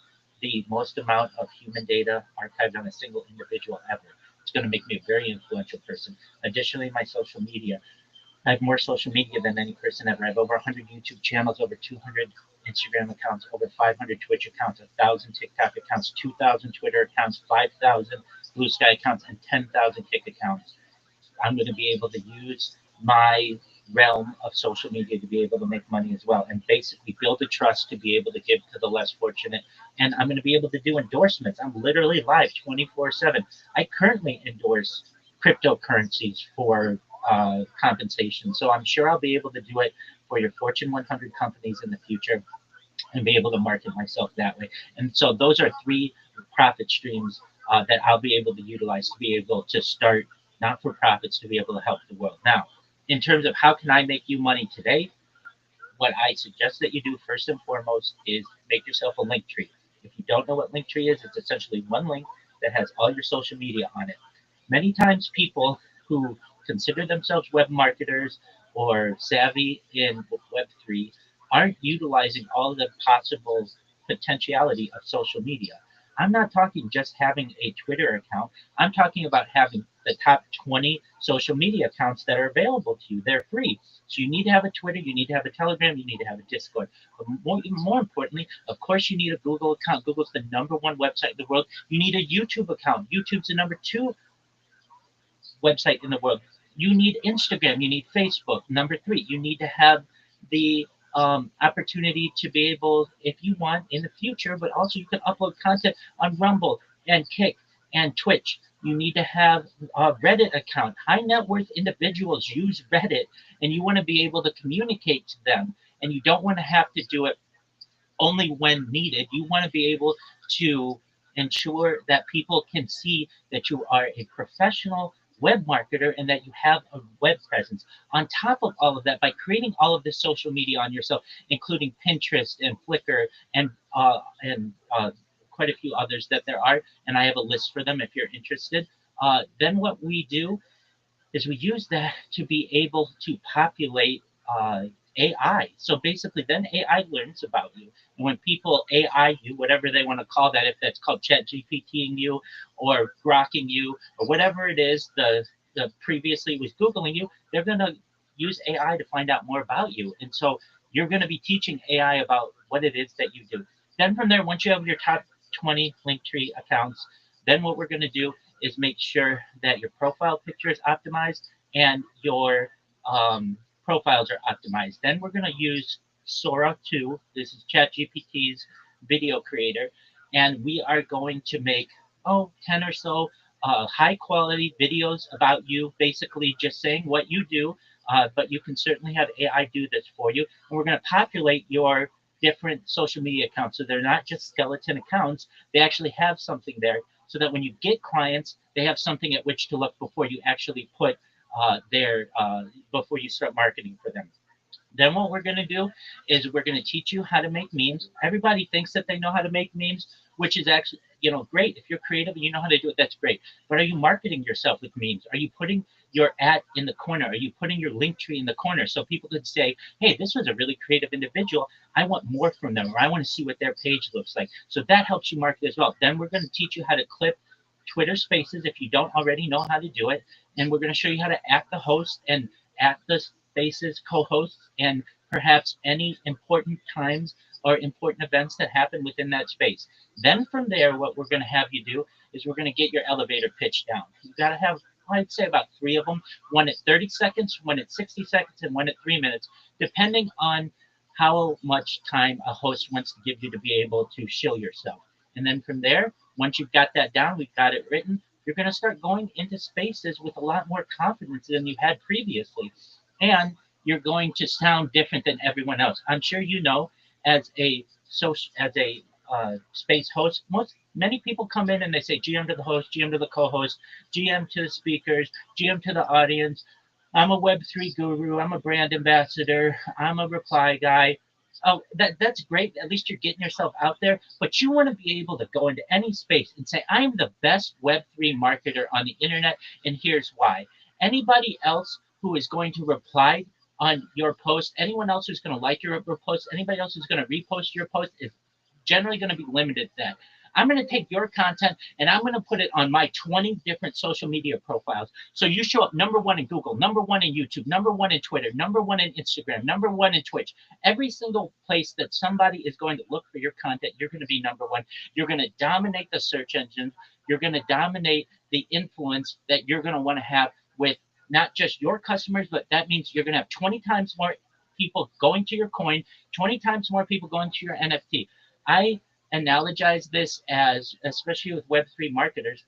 the most amount of human data archived on a single individual ever. It's going to make me a very influential person. Additionally, my social media. I have more social media than any person ever. I have over 100 YouTube channels, over 200 Instagram accounts, over 500 Twitch accounts, 1,000 TikTok accounts, 2,000 Twitter accounts, 5,000 Blue Sky accounts, and 10,000 Kick accounts. I'm going to be able to use my realm of social media to be able to make money as well and basically build a trust to be able to give to the less fortunate. And I'm going to be able to do endorsements. I'm literally live 24/7. I currently endorse cryptocurrencies for compensation. So I'm sure I'll be able to do it for your Fortune 100 companies in the future and be able to market myself that way. And so those are three profit streams that I'll be able to utilize to be able to start not for profits to be able to help the world. Now, in terms of how can I make you money today, what I suggest that you do first and foremost is make yourself a link tree. If you don't know what link tree is, it's essentially one link that has all your social media on it. Many times people who consider themselves web marketers or savvy in Web3 aren't utilizing all the possible potentiality of social media. I'm not talking just having a Twitter account. I'm talking about having the top 20 social media accounts that are available to you. They're free. So you need to have a Twitter, you need to have a Telegram, you need to have a Discord. But even more importantly, of course, you need a Google account. Google's the number one website in the world. You need a YouTube account. YouTube's the number two website in the world. You need Instagram, you need Facebook. Number three, you need to have the opportunity to be able, if you want in the future, but also you can upload content on Rumble and Kick and Twitch. You need to have a Reddit account. High net worth individuals use Reddit, and you want to be able to communicate to them, and you don't want to have to do it only when needed. You want to be able to ensure that people can see that you are a professional web marketer and that you have a web presence. On top of all of that, by creating all of this social media on yourself, including Pinterest and Flickr and quite a few others that there are, and I have a list for them if you're interested. Then what we do is we use that to be able to populate AI. So basically, then AI learns about you. And when people AI you, whatever they want to call that, if that's called Chat GPTing you or grokking you or whatever it is, the previously was Googling you, they're going to use AI to find out more about you. And so you're going to be teaching AI about what it is that you do. Then from there, once you have your top 20 Linktree accounts, then what we're going to do is make sure that your profile picture is optimized and your profiles are optimized. Then we're going to use Sora 2. This is ChatGPT's video creator. And we are going to make, 10 or so high quality videos about you, basically just saying what you do. But you can certainly have AI do this for you. And we're going to populate your different social media accounts. So they're not just skeleton accounts, they actually have something there so that when you get clients, they have something at which to look before you actually put before you start marketing for them. Then what we're going to do is we're going to teach you how to make memes. Everybody thinks that they know how to make memes, which is actually, great. If you're creative and you know how to do it, that's great. But are you marketing yourself with memes? Are you putting your ad in the corner? Are you putting your link tree in the corner so people could say, hey, this was a really creative individual. I want more from them, or I want to see what their page looks like. So that helps you market as well. Then we're going to teach you how to clip Twitter Spaces if you don't already know how to do it. And we're going to show you how to act the host and act the Spaces co-hosts and perhaps any important times or important events that happen within that space. Then from there, what we're going to have you do is we're going to get your elevator pitch down. You've got to have, I'd say, about 3 of them, one at 30 seconds, one at 60 seconds, and one at 3 minutes, depending on how much time a host wants to give you to be able to shill yourself. And then from there, once you've got that down, we've got it written, you're going to start going into spaces with a lot more confidence than you had previously. And you're going to sound different than everyone else. I'm sure you know, as a space host, many people come in and they say GM to the host, GM to the co-host, GM to the speakers, GM to the audience. I'm a Web3 guru. I'm a brand ambassador. I'm a reply guy. Oh, that's great. At least you're getting yourself out there. But you want to be able to go into any space and say, I'm the best Web3 marketer on the internet, and here's why. Anybody else who is going to reply on your post, anyone else who's going to like your post, anybody else who's going to repost your post is generally going to be limited to that. I'm going to take your content and I'm going to put it on my 20 different social media profiles. So you show up number one in Google, number one in YouTube, number one in Twitter, number one in Instagram, number one in Twitch. Every single place that somebody is going to look for your content, you're going to be number one. You're going to dominate the search engine. You're going to dominate the influence that you're going to want to have with not just your customers, but that means you're going to have 20 times more people going to your coin, 20 times more people going to your NFT. I analogize this as, especially with Web3 marketers,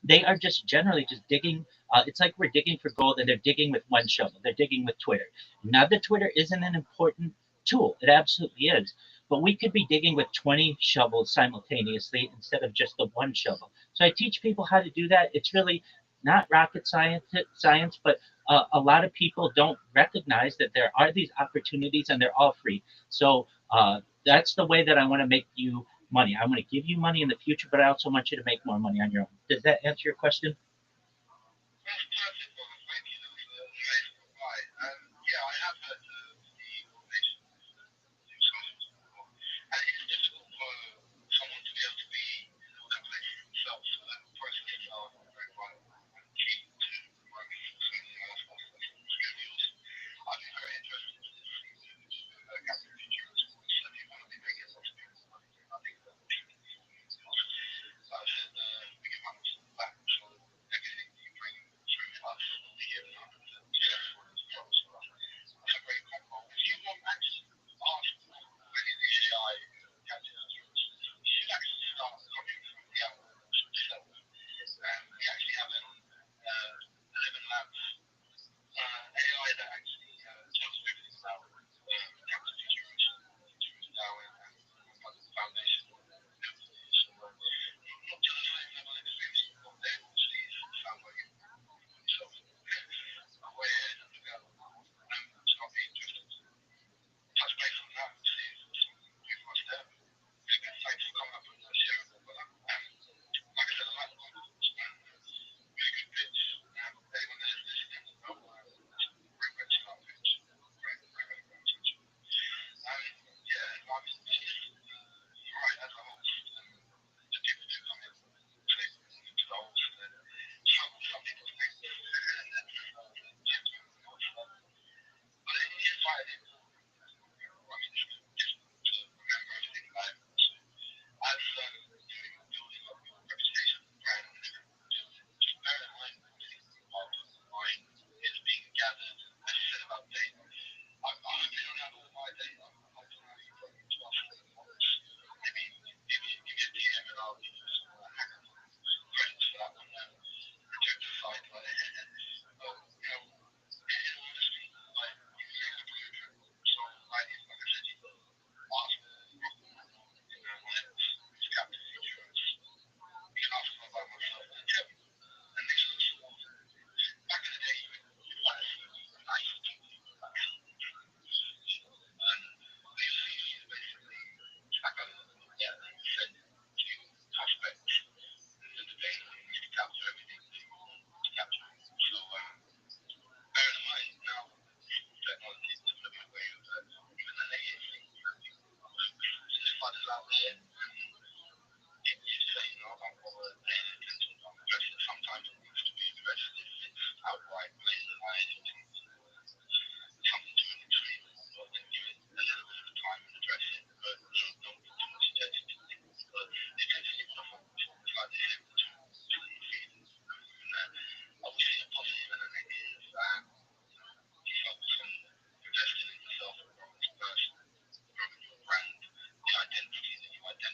they are just generally just digging. It's like we're digging for gold and they're digging with one shovel. They're digging with Twitter. Not that Twitter isn't an important tool. It absolutely is. But we could be digging with 20 shovels simultaneously instead of just the one shovel. So I teach people how to do that. It's really not rocket science, but a lot of people don't recognize that there are these opportunities and they're all free. So that's the way that I want to make you money. I want to give you money in the future, but I also want you to make more money on your own. Does that answer your question? That's perfect, brother. Thank you. That was a nice reply. Yeah, I have heard the organization discussions before. And it's difficult for someone to be able to be in an organization themselves. So that process itself is very vital and key to growing a success. That's really awesome. I'd be very interested to see which Captain Insurance will certainly want to be bringing lots of people money. I think that people like I said, we can manage that. So everything you bring through us out there, and it's just saying, I don't bother paying attention to the dresses. Sometimes I'm used to being dressed if it's outright blatant lies or something too extreme or whatnot, then give it a little bit of time in the dressing, but don't put too much attention to things. But the attention itself, it's like they say, to your feelings, and that obviously a positive and a negative, and you focus on investing in yourself, growing as a person, growing your brand, the identity that you identify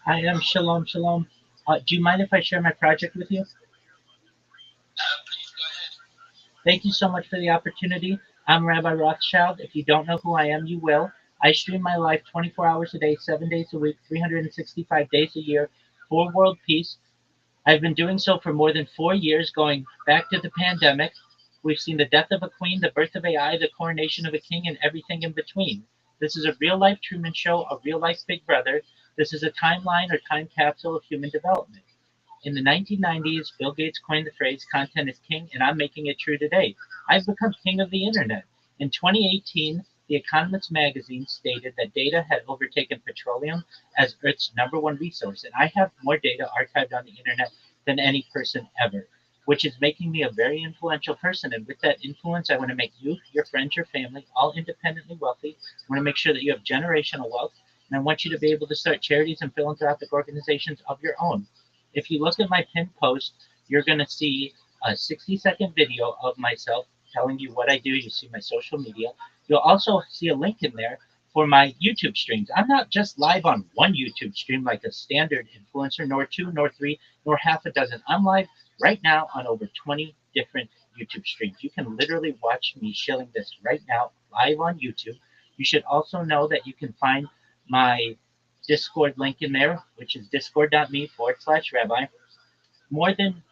I am Shalom Shalom. Do you mind if I share my project with you? Please go ahead. Thank you so much for the opportunity. I'm Rabbi Rothschild. If you don't know who I am, you will. I stream my life 24 hours a day, 7 days a week, 365 days a year for world peace. I've been doing so for more than 4 years, going back to the pandemic. We've seen the death of a queen, the birth of AI, the coronation of a king, and everything in between. This is a real life Truman Show, a real life Big Brother. This is a timeline or time capsule of human development. In the 1990s, Bill Gates coined the phrase content is king, and I'm making it true today. I've become king of the internet. In 2018, The Economist magazine stated that data had overtaken petroleum as Earth's number one resource, and I have more data archived on the internet than any person ever, which is making me a very influential person. And with that influence, I want to make you, your friends, your family, all independently wealthy. I want to make sure that you have generational wealth, and I want you to be able to start charities and philanthropic organizations of your own. If you look at my pinned post, you're going to see a 60-second video of myself telling you what I do. You see my social media. You'll also see a link in there for my YouTube streams. I'm not just live on one YouTube stream like a standard influencer, nor two, nor three, nor half a dozen. I'm live right now on over 20 different YouTube streams. You can literally watch me shilling this right now live on YouTube. You should also know that you can find my Discord link in there, which is discord.me/rabbi. More than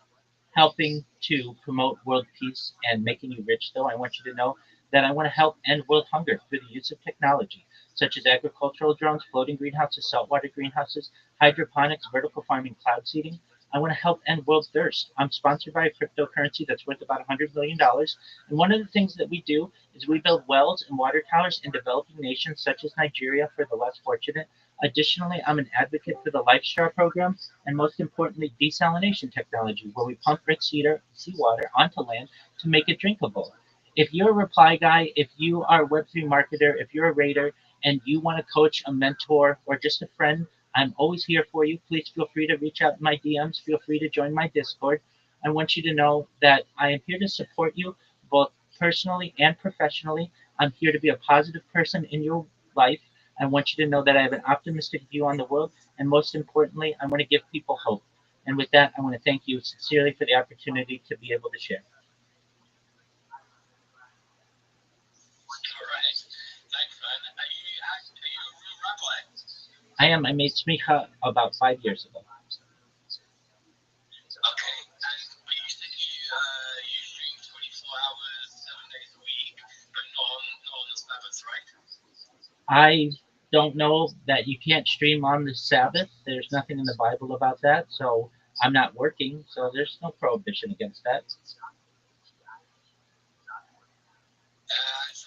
helping to promote world peace and making you rich, though, I want you to know that I want to help end world hunger through the use of technology, such as agricultural drones, floating greenhouses, saltwater greenhouses, hydroponics, vertical farming, cloud seeding. I want to help end world thirst. I'm sponsored by a cryptocurrency that's worth about $100 million. And one of the things that we do is we build wells and water towers in developing nations such as Nigeria for the less fortunate. Additionally, I'm an advocate for the LifeStar program and most importantly, desalination technology, where we pump rich seawater onto land to make it drinkable. If you're a reply guy, if you are a Web3 marketer, if you're a raider, and you want to coach, a mentor, or just a friend, I'm always here for you. Please feel free to reach out in my DMs. Feel free to join my Discord. I want you to know that I am here to support you both personally and professionally. I'm here to be a positive person in your life. I want you to know that I have an optimistic view on the world, and most importantly, I want to give people hope. And with that, I want to thank you sincerely for the opportunity to be able to share. All right. Thanks, man. Are you a real rabbi? I am. I made smicha about 5 years ago. Okay. But you said you stream 24 hours, 7 days a week, but not on the Sabbath, right? I don't know that you can't stream on the Sabbath. There's nothing in the Bible about that. So I'm not working. So there's no prohibition against that. So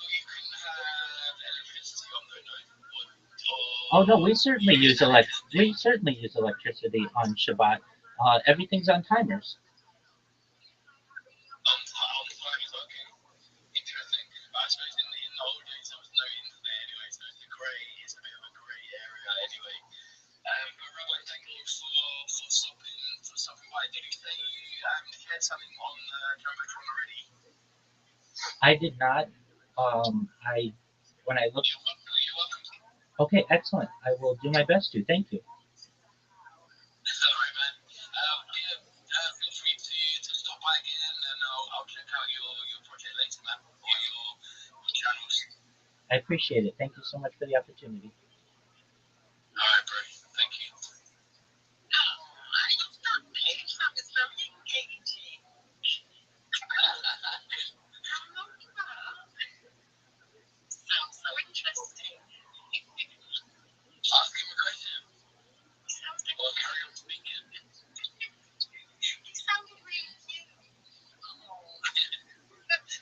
you can have electricity on the no? Oh no, we certainly use electricity on Shabbat. Everything's on timers. On time is okay. Interesting. I suppose in the old days there was no internet anyway, so it's a bit of a grey area anyway. But Rabbi, thank you for stopping by. Did you say you had something on Jumbotron already? I did not. I when I looked. You're welcome. Okay, excellent. I will do my best to. Thank you. Sorry, man. Feel free to stop by again, and I'll check out your project later, man, or your channels. I appreciate it. Thank you so much for the opportunity. All right, bro. Thank you. It's very engaging. Sounds so interesting. Ask him a question. Sounds like or carry on speaking. You sounded really cute.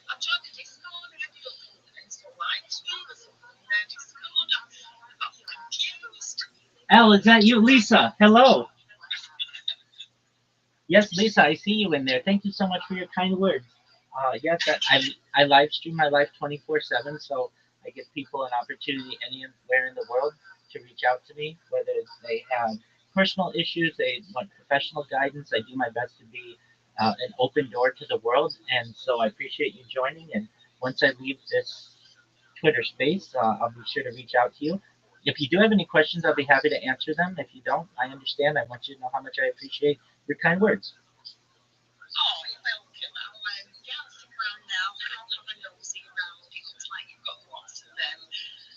I'm trying to discover the confidence for life. I'm confused. Al, is that you, Lisa? Hello. Yes, Lisa, I see you in there. Thank you so much for your kind words. Yes, I live stream my life 24/7, so I give people an opportunity anywhere in the world to reach out to me, whether they have personal issues, they want professional guidance. I do my best to be an open door to the world, and so I appreciate you joining. And once I leave this Twitter space, I'll be sure to reach out to you. If you do have any questions, I'll be happy to answer them. If you don't, I understand. I want you to know how much I appreciate your kind words. Oh, you're welcome. Yeah, I'll stick around now. Have a nosy around. It looks like you've got lots of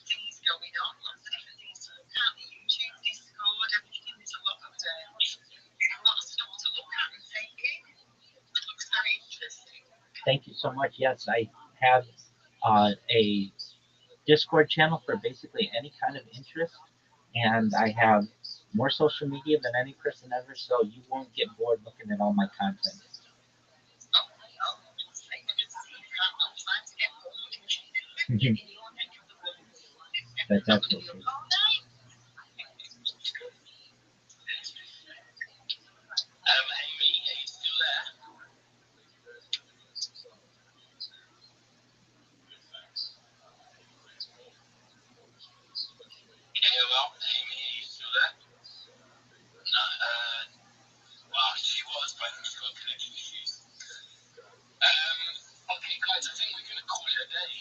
things going on, lots of different things to look at. The YouTube, Discord, everything. There's a lot of stuff to look at and take in. It looks very interesting. Thank you so much. Yes, I have a Discord channel for basically any kind of interest, and I have more social media than any person ever, so you won't get bored looking at all my content. That's absolutely true. Amy, are you still there? Hello, Amy, are you still there? No, well, she was, but she's got connection issues. Okay, guys, I think we're going to call it a day.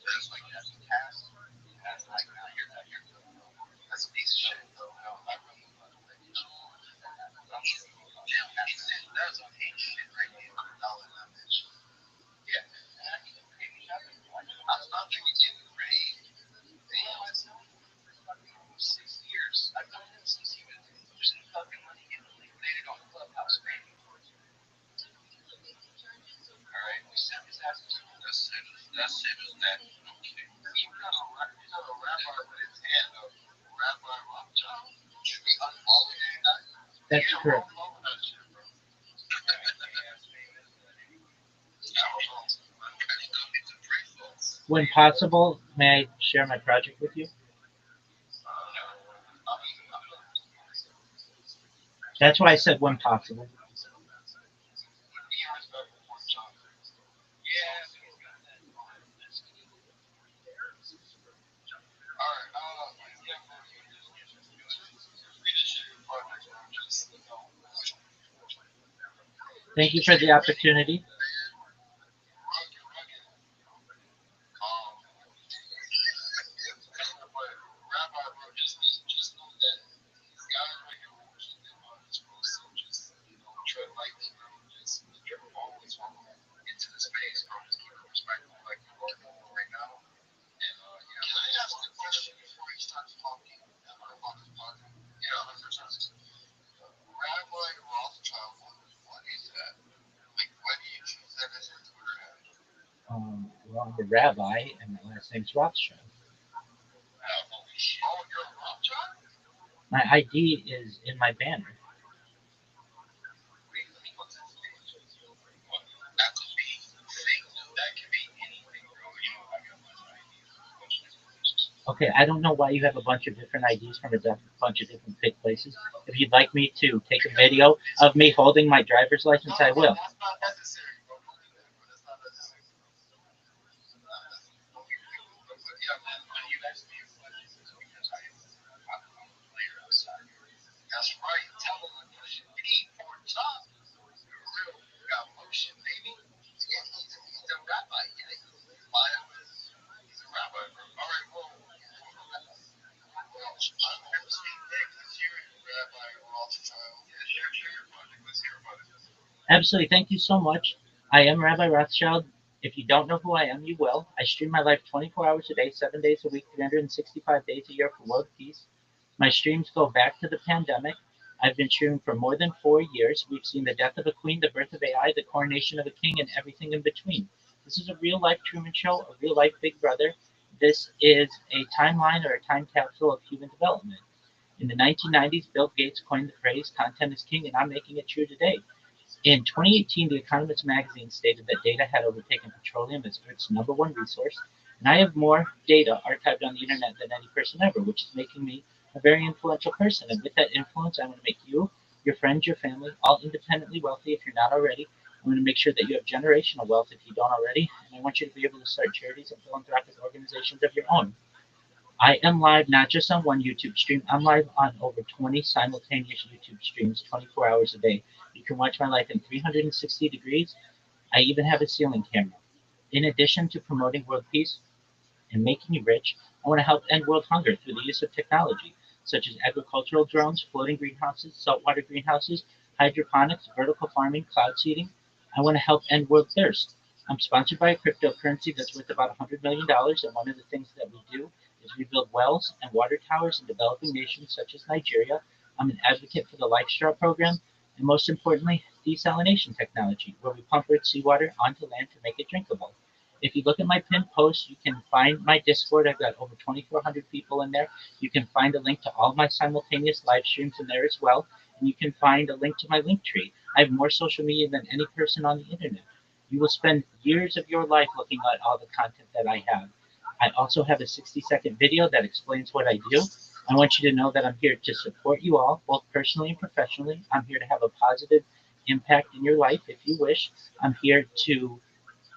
That's like that's the past. That's like now you're that's a piece of shit though. No, I run the fucking way. Damn, that's some hate shit right there. All in that bitch. Yeah. I'm thinking getting paid. Damn, it's 6 years. I've done this since he was losing fucking money getting eliminated on Clubhouse, man. Alright, we sent his ass to that's it is that. Okay. He got a rabbi with his hand up. Rabbi Rothschild. Should we unfollow that guy? That's correct. Unfollow that shit, bro. When possible, may I share my project with you? That's why I said when possible. Thank you for the opportunity. Rabbi Rothschild, what is that? Like, why do you choose that as your Twitter handle? Well, I'm a rabbi, and my last name's Rothschild. Oh, you're a Rothschild? My ID is in my banner. That could be fake, though. That could be anything, bro. You know, I got my ID. Okay, I don't know why you have a bunch of different IDs from a bunch of different fake places. If you'd like me to take a video of me holding my driver's license, I will. That's not necessary, bro. Don't do that, bro. That's not necessary. Yeah, man, when you ask me a question, it's because I'm a player outside. That's right. Tell them I'm pushing P for top. Real got motion, baby. Yeah, he's a rabbi. Yeah, he's a rabbi, bro. All right, well, I'm here to speak next. Let's hear it, Rabbi Rothschild. Yeah, share your project. Let's hear about it. Absolutely. Thank you so much. I am Rabbi Rothschild. If you don't know who I am, you will. I stream my life 24 hours a day, 7 days a week, 365 days a year for world peace. My streams go back to the pandemic. I've been streaming for more than 4 years. We've seen the death of a queen, the birth of AI, the coronation of a king, and everything in between. This is a real life Truman Show, a real life Big Brother. This is a timeline or a time capsule of human development. In the 1990s, Bill Gates coined the phrase content is king, and I'm making it true today. In 2018, The Economist magazine stated that data had overtaken petroleum as Earth's number one resource, and I have more data archived on the internet than any person ever, which is making me a very influential person. And with that influence, I want to make you, your friends, your family, all independently wealthy if you're not already. I want to make sure that you have generational wealth if you don't already, and I want you to be able to start charities and philanthropic organizations of your own. I am live not just on one YouTube stream. I'm live on over 20 simultaneous YouTube streams, 24 hours a day. You can watch my life in 360 degrees. I even have a ceiling camera. In addition to promoting world peace and making you rich, I want to help end world hunger through the use of technology, such as agricultural drones, floating greenhouses, saltwater greenhouses, hydroponics, vertical farming, cloud seeding. I want to help end world thirst. I'm sponsored by a cryptocurrency that's worth about $100 million, and one of the things that we do is we build wells and water towers in developing nations such as Nigeria. I'm an advocate for the Life Straw program, and most importantly, desalination technology, where we pump Earth seawater onto land to make it drinkable. If you look at my pinned post, you can find my Discord. I've got over 2,400 people in there. You can find a link to all of my simultaneous live streams in there as well. And you can find a link to my link tree. I have more social media than any person on the internet. You will spend years of your life looking at all the content that I have. I also have a 60-second video that explains what I do. I want you to know that I'm here to support you all, both personally and professionally. I'm here to have a positive impact in your life if you wish. I'm here to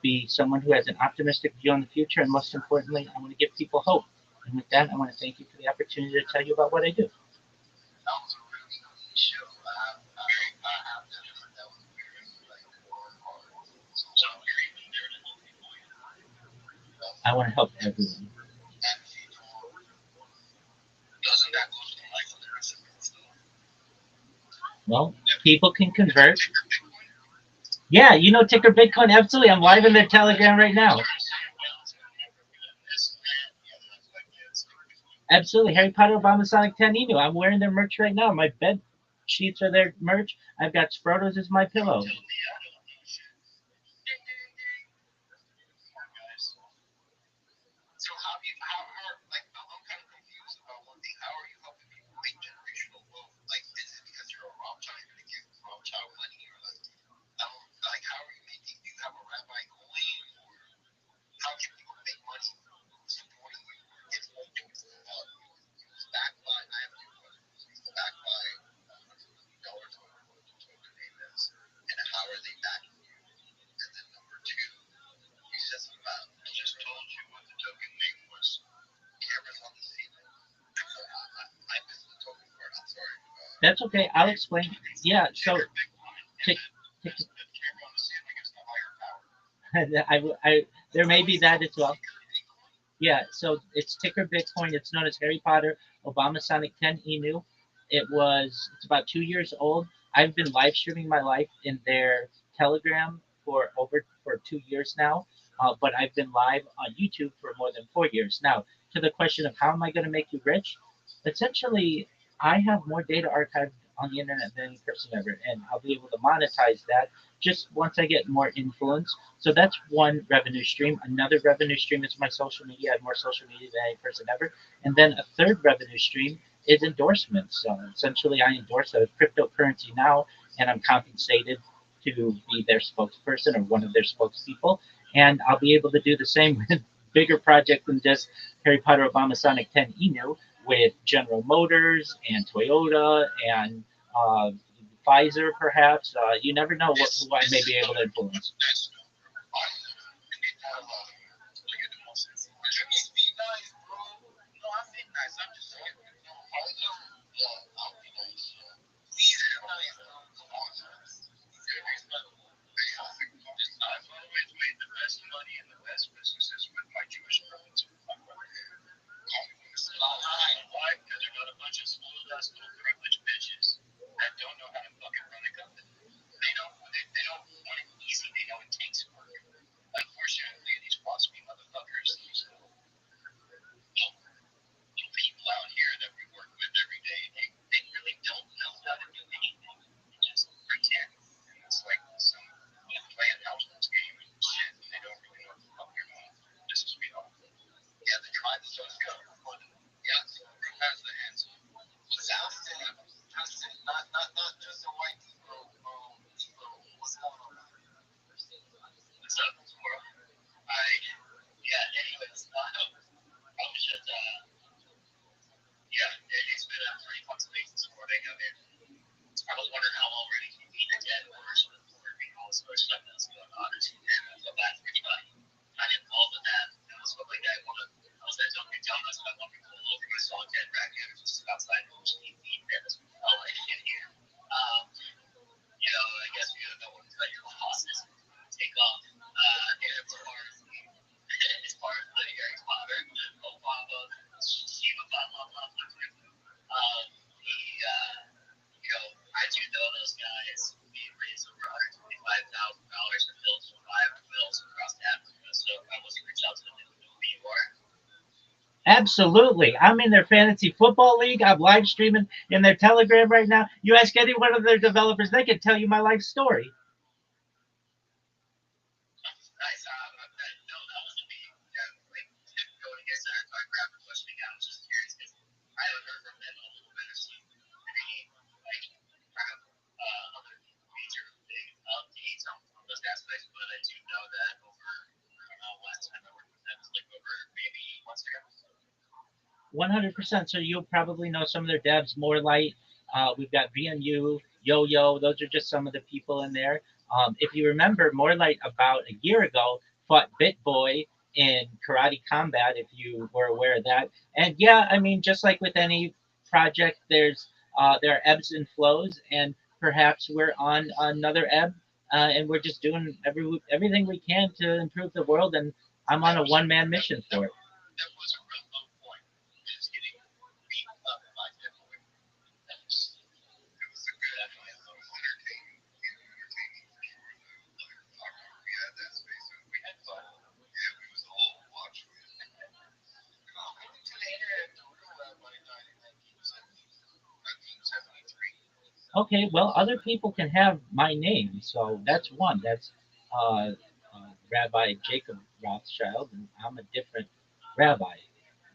be someone who has an optimistic view on the future, and most importantly, I want to give people hope. And with that, I want to thank you for the opportunity to tell you about what I do. That was a really clean show. I have that. That was very, like, hard. So, I want to help everyone. Doesn't that go to the life of the rest of the stuff? Well, people can convert. Yeah, you know Ticker Bitcoin. Absolutely. I'm live in their Telegram right now. Absolutely. Harry Potter, Obama, Sonic 10 Emu. I'm wearing their merch right now. My bed sheets are their merch. I've got Frodo's as my pillow. So how do you like I'm kind of confused about one thing. How are you helping people make generational wealth? Like is it because you're a Rothschild going to give Rothschild money or like I don't like how are you making do you have a rabbi coin or how can people make money supporting you or if it was backed by I have two questions. It was backed by dollars or what the token name is and how are they backing you? And then number two, you said something about I just told you what the token name was. Cameras on the ceiling. I missed the token part. I'm sorry. That's okay. I'll explain. Yeah, so tick, tick, The camera on the ceiling is the higher power. there may be that as well. Yeah, so it's Ticker Bitcoin. It's known as Harry Potter Obama Sonic 10 Inu. It's about 2 years old. I've been live streaming my life in their Telegram for 2 years now. But I've been live on YouTube for more than 4 years. Now, to the question of how am I going to make you rich? Essentially, I have more data archived on the internet than any person ever, and I'll be able to monetize that just once I get more influence. So that's one revenue stream. Another revenue stream is my social media. I have more social media than any person ever. And then a third revenue stream is endorsements. Essentially, I endorse a cryptocurrency now, and I'm compensated to be their spokesperson or one of their spokespeople. And I'll be able to do the same with bigger projects than just Harry Potter Obama Sonic 10 Inu with General Motors and Toyota and Pfizer, perhaps. You never know who I may be able to influence. I've always made the best money and the best businesses with my Jewish friends. Why? Because they're not a bunch of spoiled ass little privileged bitches that don't know how to fucking run a company. They don't want it easy. They know it takes work. Unfortunately, these philosophy motherfuckers, these people out here that we work with every day, they really don't know how to do anything. They just pretend. And it's like some playing house game and shit. And they don't really know what the fuck they're doing. This is real. Yeah, they tried to just go. Yeah, so who has the answer? Sounds not just a white Negro. What's going on? What's up, tomorrow? Anyways, I was just, it's been a pretty fun space this morning. I mean, I was wondering how already you beat the dead horse with all this other stuff that's going on. And I feel bad for anybody kind of involved in that. And stuff like that. I was at Dunkin' Donuts and I wanted to pull over. I saw a dead raccoon just outside of which he beat dead as well. I didn't hear. I guess you don't know what to tell your bosses. Take off. As far as the Harry Potter, Obama, Shiva, blah, blah, blah, blah, I do know those guys being raised over $125,000 to build 5 mills across Africa. So I wasn't reach out to them in New York. Absolutely. I'm in their fantasy football league. I'm live streaming in their Telegram right now. You ask any one of their developers, they can tell you my life story. Nice. No, that wasn't me. Going against that, I grabbed the question again. I was just curious because I haven't heard from them in a little bit or seen any other major big updates on those aspects, but I do know that over, I don't know, last time I worked with them was like over maybe once ago. 100%. So you'll probably know some of their devs, More Light. We've got VMU, Yo Yo. Those are just some of the people in there. If you remember, More Light about a year ago fought BitBoy in Karate Combat, if you were aware of that. And yeah, I mean, just like with any project, there are ebbs and flows, and perhaps we're on another ebb, and we're just doing everything we can to improve the world. And I'm on a one-man mission for it. That was a real low point. Is getting beat up by that point. It was a good, definitely a little entertaining. Entertaining for sure. We had that space. We had fun. Yeah, we was all watch. According to the internet, the real rabbi died in 1973. Okay, well, other people can have my name, so that's one. That's uh, Rabbi Jacob Rothschild, and I'm a different rabbi.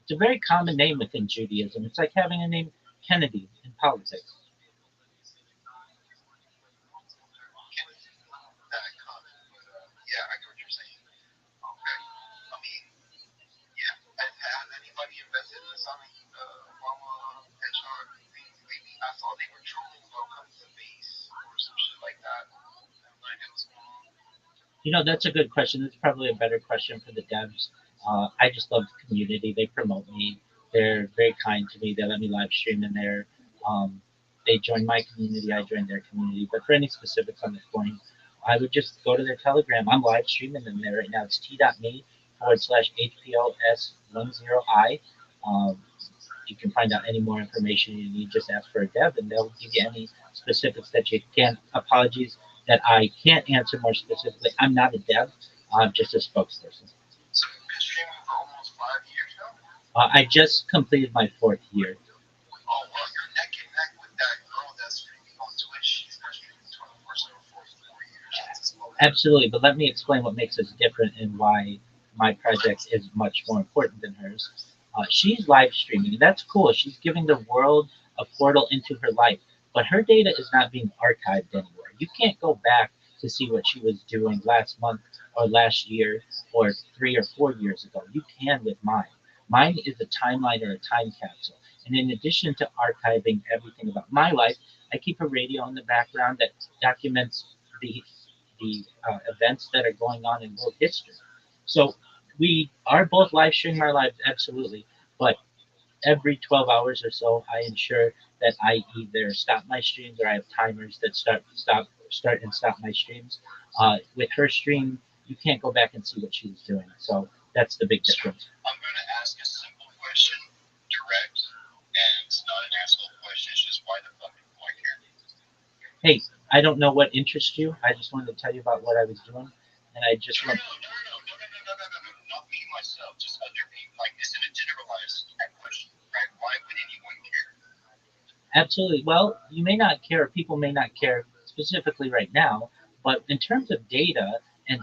It's a very common name within Judaism. It's like having a name Kennedy in politics. That common, but yeah, I get what you're saying. Okay. I mean, yeah. Has anybody invested in some Obama hedgehog things lately? I saw they were trolling about coming to base or some shit like that. I have no idea what's going on. You know, that's a good question. That's probably a better question for the devs. I just love the community. They promote me. They're very kind to me. They let me live stream in there. Um, they join my community. I join their community. But for any specifics on the coin, I would just go to their Telegram. I'm live streaming in there right now. It's t.me/HPLS10I. Um, you can find out any more information you need. Just ask for a dev, and they'll give you any specifics that you can. Apologies that I can't answer more specifically. I'm not a dev. I'm just a spokesperson. So you've been streaming for almost 5 years now? I just completed my 4th year. Oh, well, you're neck and neck with that girl that's streaming on Twitch. She's been streaming 24/7 for 4 years. Absolutely, but let me explain what makes us different and why my project is much more important than hers. She's live streaming, and that's cool. She's giving the world a portal into her life, but her data is not being archived anywhere. You can't go back to see what she was doing last month or last year or 3 or 4 years ago. You can with mine. Mine is a timeline or a time capsule. And in addition to archiving everything about my life, I keep a radio in the background that documents the the events that are going on in world history. So we are both live streaming our lives, absolutely. But every 12 hours or so, I ensure that I either stop my streams or I have timers that start and stop my streams. With her stream, you can't go back and see what she was doing. So that's the big difference. I'm going to ask a simple question, direct, and it's not an asshole question. It's just why the fuck do I care? Hey, I don't know what interests you. I just wanted to tell you about what I was doing, and I just No, want. no, no, no, no, no, no, no, no, no, no, not me myself, just other people. Like, it's in a generalized question, right? Why would anyone care? Absolutely. Well, you may not care, people may not care specifically right now, but in terms of data and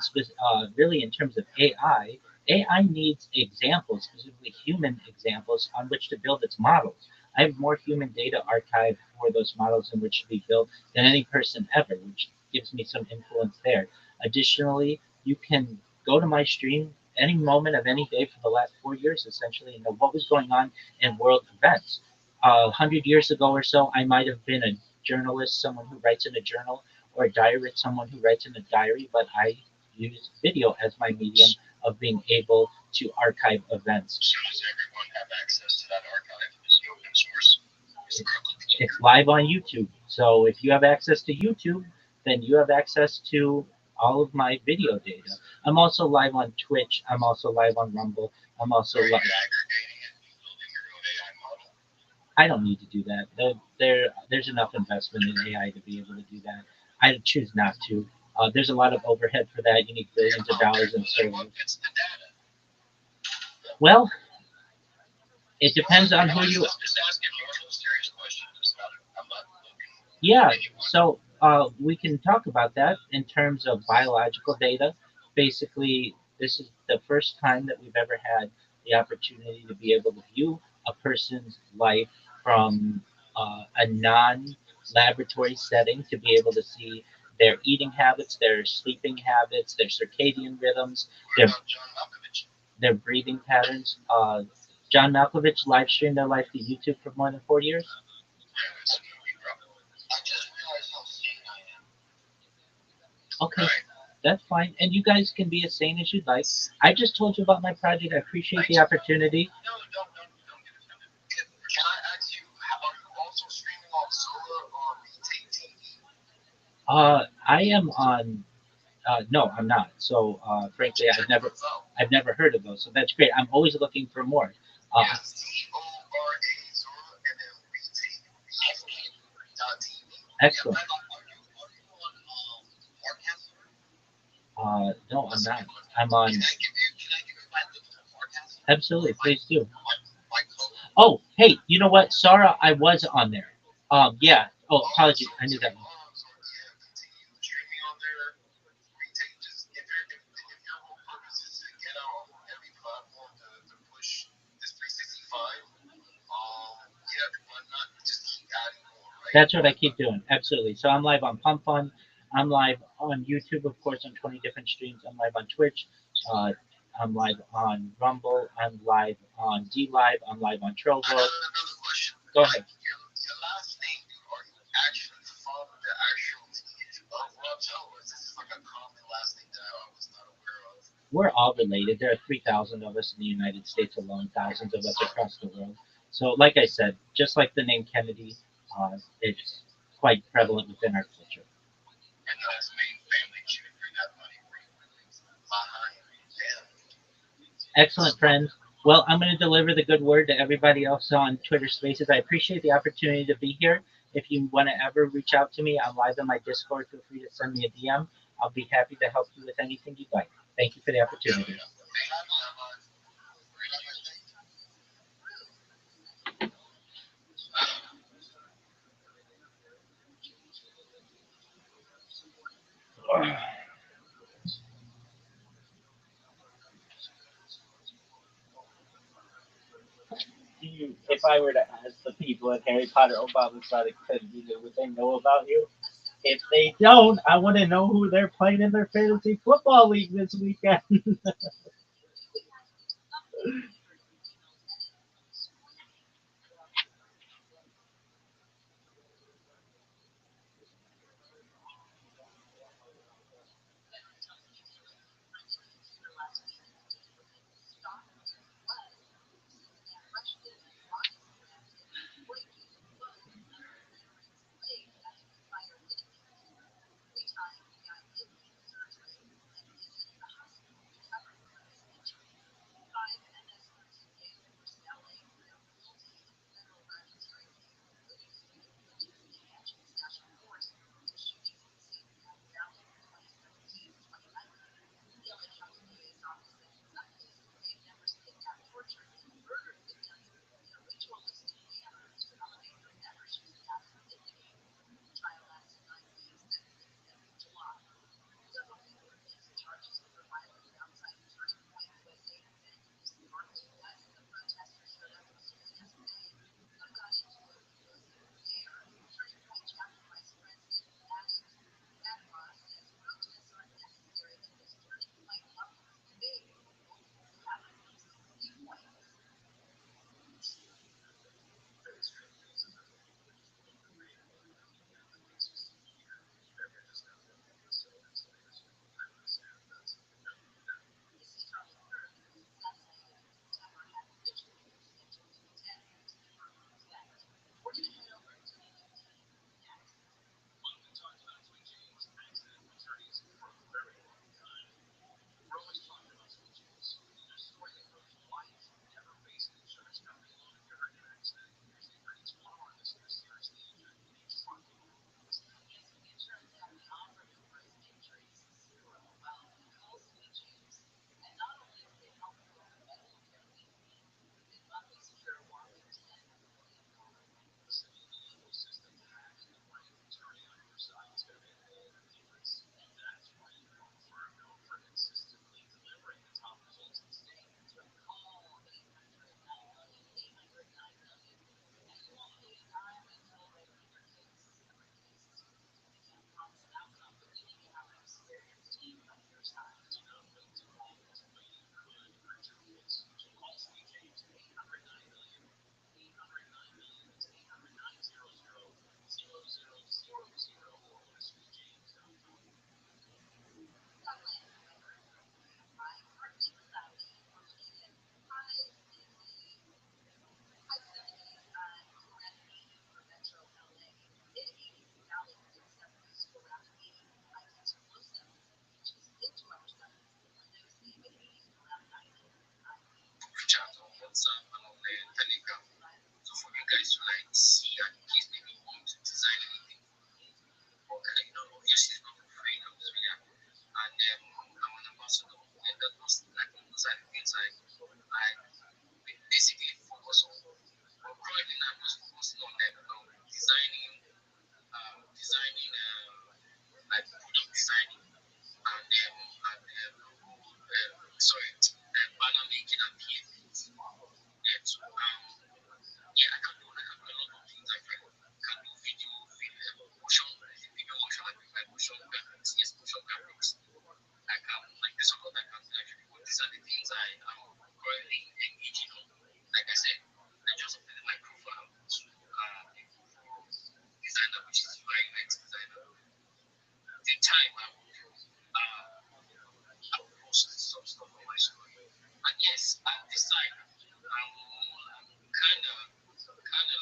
really in terms of AI, AI needs examples, specifically human examples, on which to build its models. I have more human data archived for those models in which to be built than any person ever, which gives me some influence there. Additionally, you can go to my stream any moment of any day for the last 4 years, essentially, and know what was going on in world events. 100 years ago or so, I might have been a journalist, someone who writes in a journal, or a diarist, someone who writes in a diary, but I use video as my medium of being able to archive events. So does everyone have access to that archive? Is it open source? It's live on YouTube. So if you have access to YouTube, then you have access to all of my video data. I'm also live on Twitch. I'm also live on Rumble. I'm also Are you live. aggregating it and building your own AI model? I don't need to do that. There's enough investment in AI to be able to do that. I choose not to. There's a lot of overhead for that. You need billions of dollars in Then what servers. gets the data? Well, it depends on who you. I'm just asking a normal, serious question. I'm not looking. Yeah, so we can talk about that in terms of biological data. Basically, this is the first time that we've ever had the opportunity to be able to view a person's life from a non laboratory setting, to be able to see their eating habits, their sleeping habits, their circadian rhythms, What about John Malkovich? their breathing patterns. John Malkovich live streamed their life to YouTube for more than 4 years. Yeah, that's a movie, bro. I just realized how sane I am. Okay, Right? that's fine. And you guys can be as sane as you'd like. I just told you about my project. I appreciate the opportunity. No, don't get offended. Can I ask you, are you also streaming on Zora or Retake TV? I am on No, I'm not. So frankly, I've never heard of those. So that's great. I'm always looking for more. Uh, Yeah, CORA Zora and then retake.tv. Yeah, excellent. Red, are you on Forecast? No, I'm not. I'm Can on. I give you my link to Forecast? Absolutely, please do. My code? Oh, hey, you know what, Sarah? I was on there. Yeah. Oh, apologies. I knew that one. So yeah, continue streaming on there. Retake just if your whole purpose is to get out on every platform to push this 365, yeah, why not just keep adding more, right? That's what I keep doing. Absolutely. So I'm live on Pump Fun. I'm live on YouTube, of course, on 20 different streams. I'm live on Twitch. Uh, I'm live on Rumble. I'm live on D Live. I'm live on I Trovo. got another question. Go Like ahead. your last name, dude, are you actually from the actual lineage of Rothschild, or is this like a common last name that I was not aware of? We're all related. There are 3,000 of us in the United States alone, thousands of us across the world. So, like I said, just like the name Kennedy, it's quite prevalent within our culture. And that's main family tree. Bring that money behind. Yeah. Excellent, friends. Well, I'm going to deliver the good word to everybody else on Twitter Spaces. I appreciate the opportunity to be here. If you want to ever reach out to me, I'm live in my Discord. Feel free to send me a DM. I'll be happy to help you with anything you'd like. Thank you for the opportunity. If I were to ask the people at Harry Potter Obama Sonic Kennedy, would they know about you? If they don't, I want to know who they're playing in their fantasy football league this weekend. guys to like see and in case maybe you want to design anything for me. But obviously it's not for free. I'm just really happy. And I'm an ambassador. And that was like those are the things I basically focus on. But currently now I'm just focusing on designing like product designing and logo banner making and PFs. And so yeah, I can do a lot of things. I can do video motion, like motion graphics, yes, motion graphics. I can like there's a lot I can do actually, but these are the things I am currently engaging on. Like I said, I just updated my profile to designer, which is UI UX designer. The time I will post some stuff on my story. And yes, at this side, I'm kind of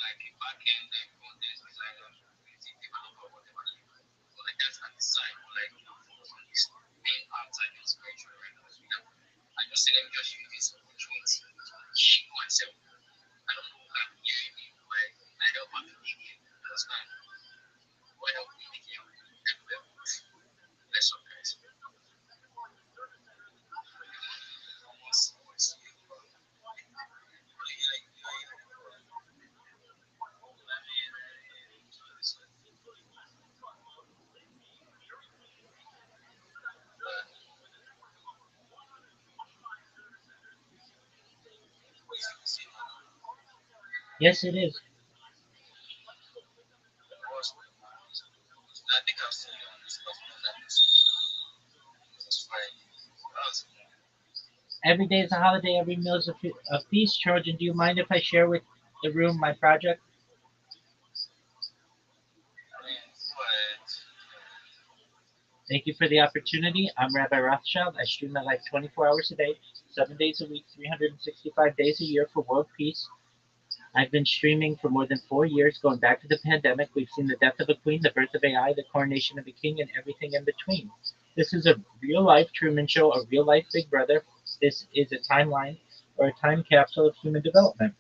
like a back end content designer, music developer, whatever. But like that's at the side, but like focus on this main part I just mentioned right now. So yeah, I just say let me just use this opportunity to shape myself. I don't know how I'm hearing me, but I help out the media. Understand? What help me make you everywhere. Let's up guys. Yes, it is. I think I've seen you on this platform that is fine. Every day is a holiday. Every meal is a feast. Trojan, do you mind if I share with the room my project? I mean, but Thank you for the opportunity. I'm Rabbi Rothschild. I stream my life 24 hours a day, 7 days a week, 365 days a year for world peace. I've been streaming for more than 4 years, going back to the pandemic. We've seen the death of a queen, the birth of AI, the coronation of a king, and everything in between. This is a real life Truman Show, a real life Big Brother. This is a timeline or a time capsule of human development.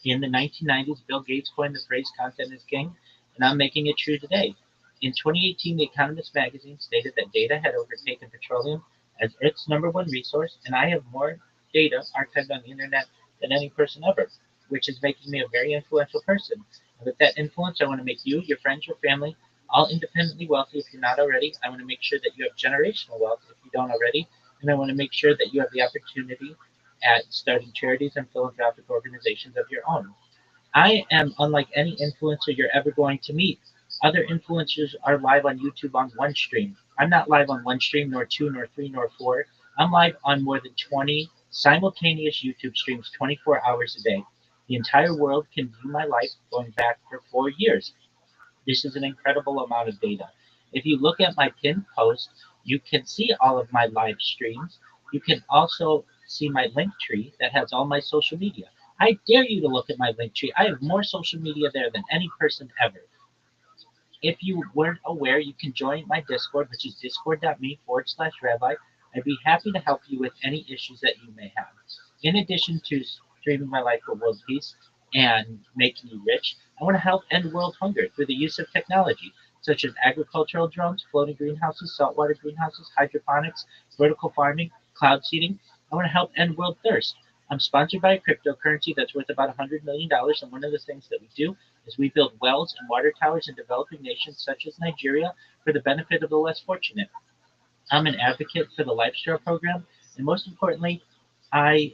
In the 1990s, Bill Gates coined the phrase content is king, and I'm making it true today. In 2018, The Economist magazine stated that data had overtaken petroleum as Earth's number one resource, and I have more data archived on the internet than any person ever, which is making me a very influential person. And with that influence, I want to make you, your friends, your family, all independently wealthy if you're not already. I want to make sure that you have generational wealth if you don't already, and I want to make sure that you have the opportunity at starting charities and philanthropic organizations of your own. I am unlike any influencer you're ever going to meet. Other influencers are live on YouTube on one stream. I'm not live on one stream, nor two, nor three, nor four. I'm live on more than 20 simultaneous YouTube streams 24 hours a day. The entire world can view my life going back for 4 years. This is an incredible amount of data. If you look at my pinned post, you can see all of my live streams. You can also see my link tree that has all my social media. I dare you to look at my link tree. I have more social media there than any person ever. If you weren't aware, you can join my Discord, which is discord.me/rabbi. I'd be happy to help you with any issues that you may have. In addition to streaming my life for world peace and making you rich, I want to help end world hunger through the use of technology, such as agricultural drones, floating greenhouses, saltwater greenhouses, hydroponics, vertical farming, cloud seeding. I want to help end world thirst. I'm sponsored by a cryptocurrency that's worth about $100 million, and one of the things that we do is we build wells and water towers in developing nations such as Nigeria for the benefit of the less fortunate. I'm an advocate for the Lifestyle program, and most importantly, I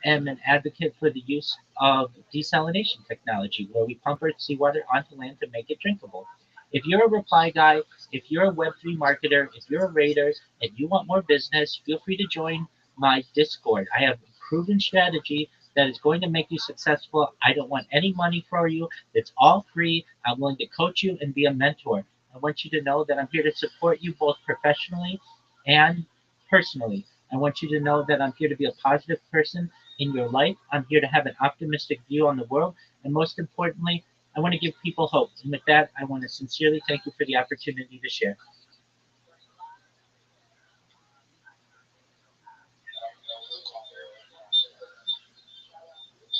am an advocate for the use of desalination technology, where we pump Earth seawater onto land to make it drinkable. If you're a reply guy, if you're a Web3 marketer, if you're a raider, and you want more business, feel free to join my Discord. I have a proven strategy that is going to make you successful. I don't want any money for you. It's all free. I'm willing to coach you and be a mentor. I want you to know that I'm here to support you both professionally and personally. I want you to know that I'm here to be a positive person in your life. I'm here to have an optimistic view on the world. And most importantly, I want to give people hope. And with that, I want to sincerely thank you for the opportunity to share.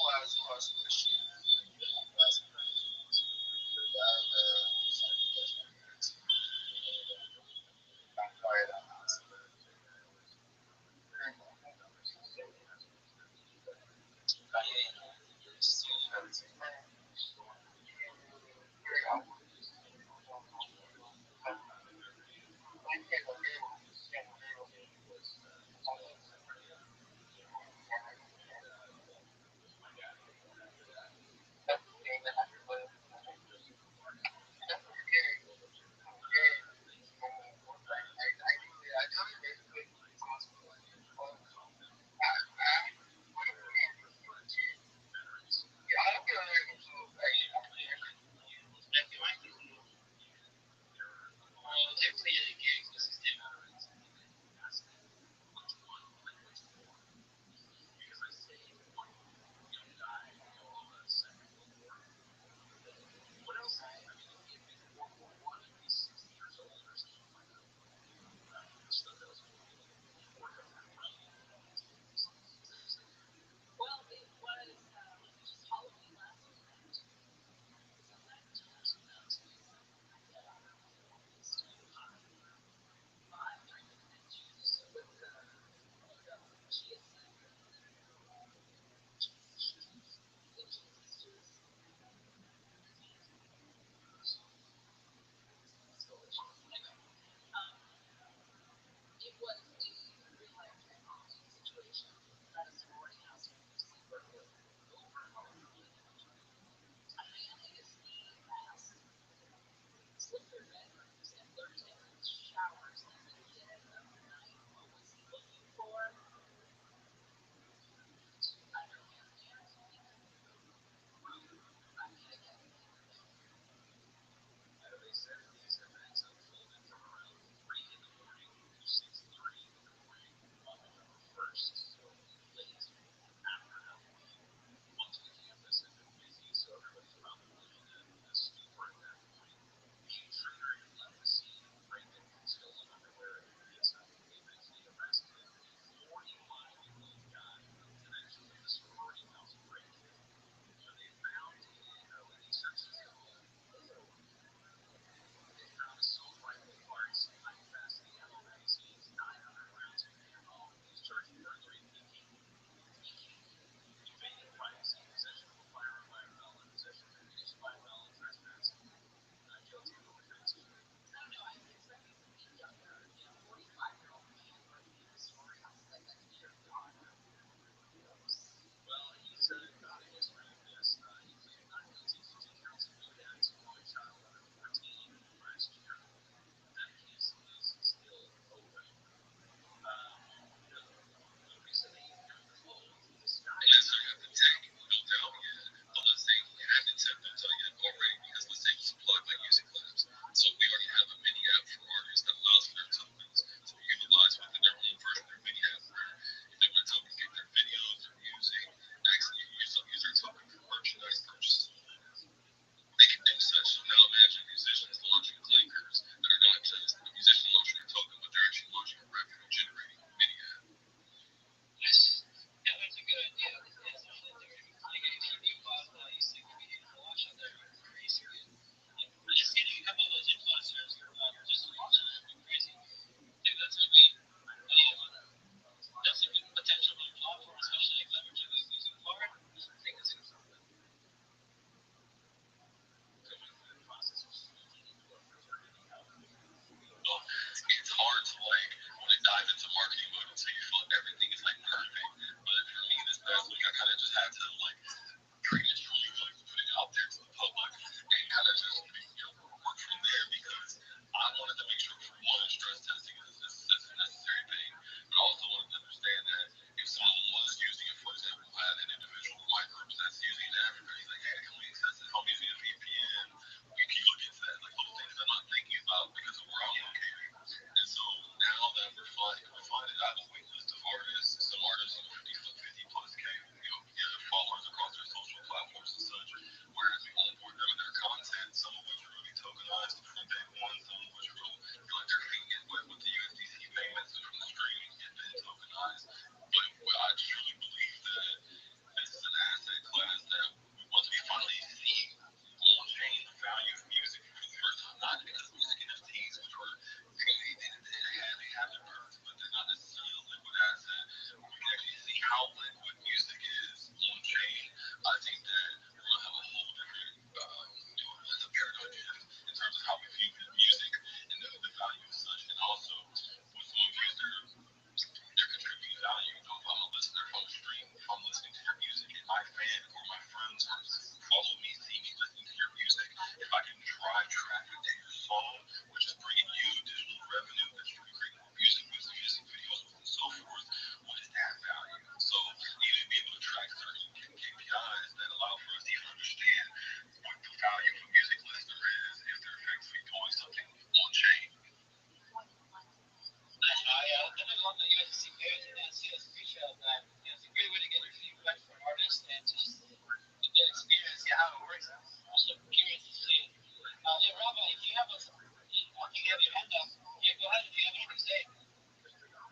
who has a question?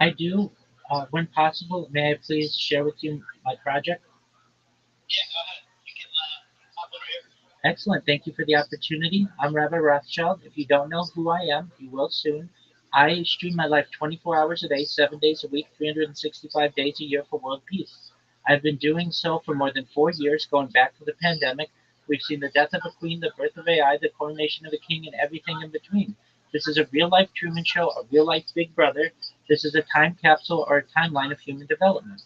I do. When possible, may I please share with you my project? Yeah, go ahead. You can hop over here. Excellent. Thank you for the opportunity. I'm Rabbi Rothschild. If you don't know who I am, you will soon. I stream my life 24 hours a day, 7 days a week, 365 days a year for world peace. I've been doing so for more than 4 years, going back to the pandemic. We've seen the death of a queen, the birth of AI, the coronation of a king, and everything in between. This is a real life Truman Show, a real life Big Brother. This is a time capsule or a timeline of human development.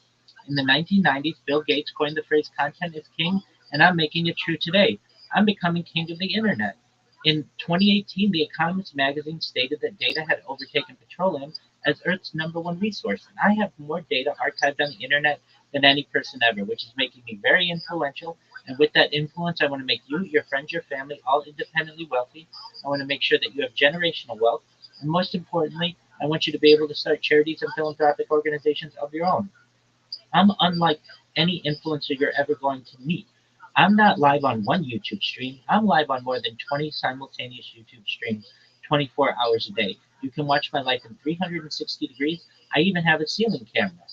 In the 1990s, Bill Gates coined the phrase content is king, and I'm making it true today. I'm becoming king of the internet. In 2018, The Economist magazine stated that data had overtaken petroleum as Earth's number one resource. And I have more data archived on the internet than any person ever, which is making me very influential. And with that influence, I want to make you, your friends, your family, all independently wealthy. I want to make sure that you have generational wealth. And most importantly, I want you to be able to start charities and philanthropic organizations of your own. I'm unlike any influencer you're ever going to meet. I'm not live on one YouTube stream. I'm live on more than 20 simultaneous YouTube streams 24 hours a day. You can watch my life in 360 degrees. I even have a ceiling camera.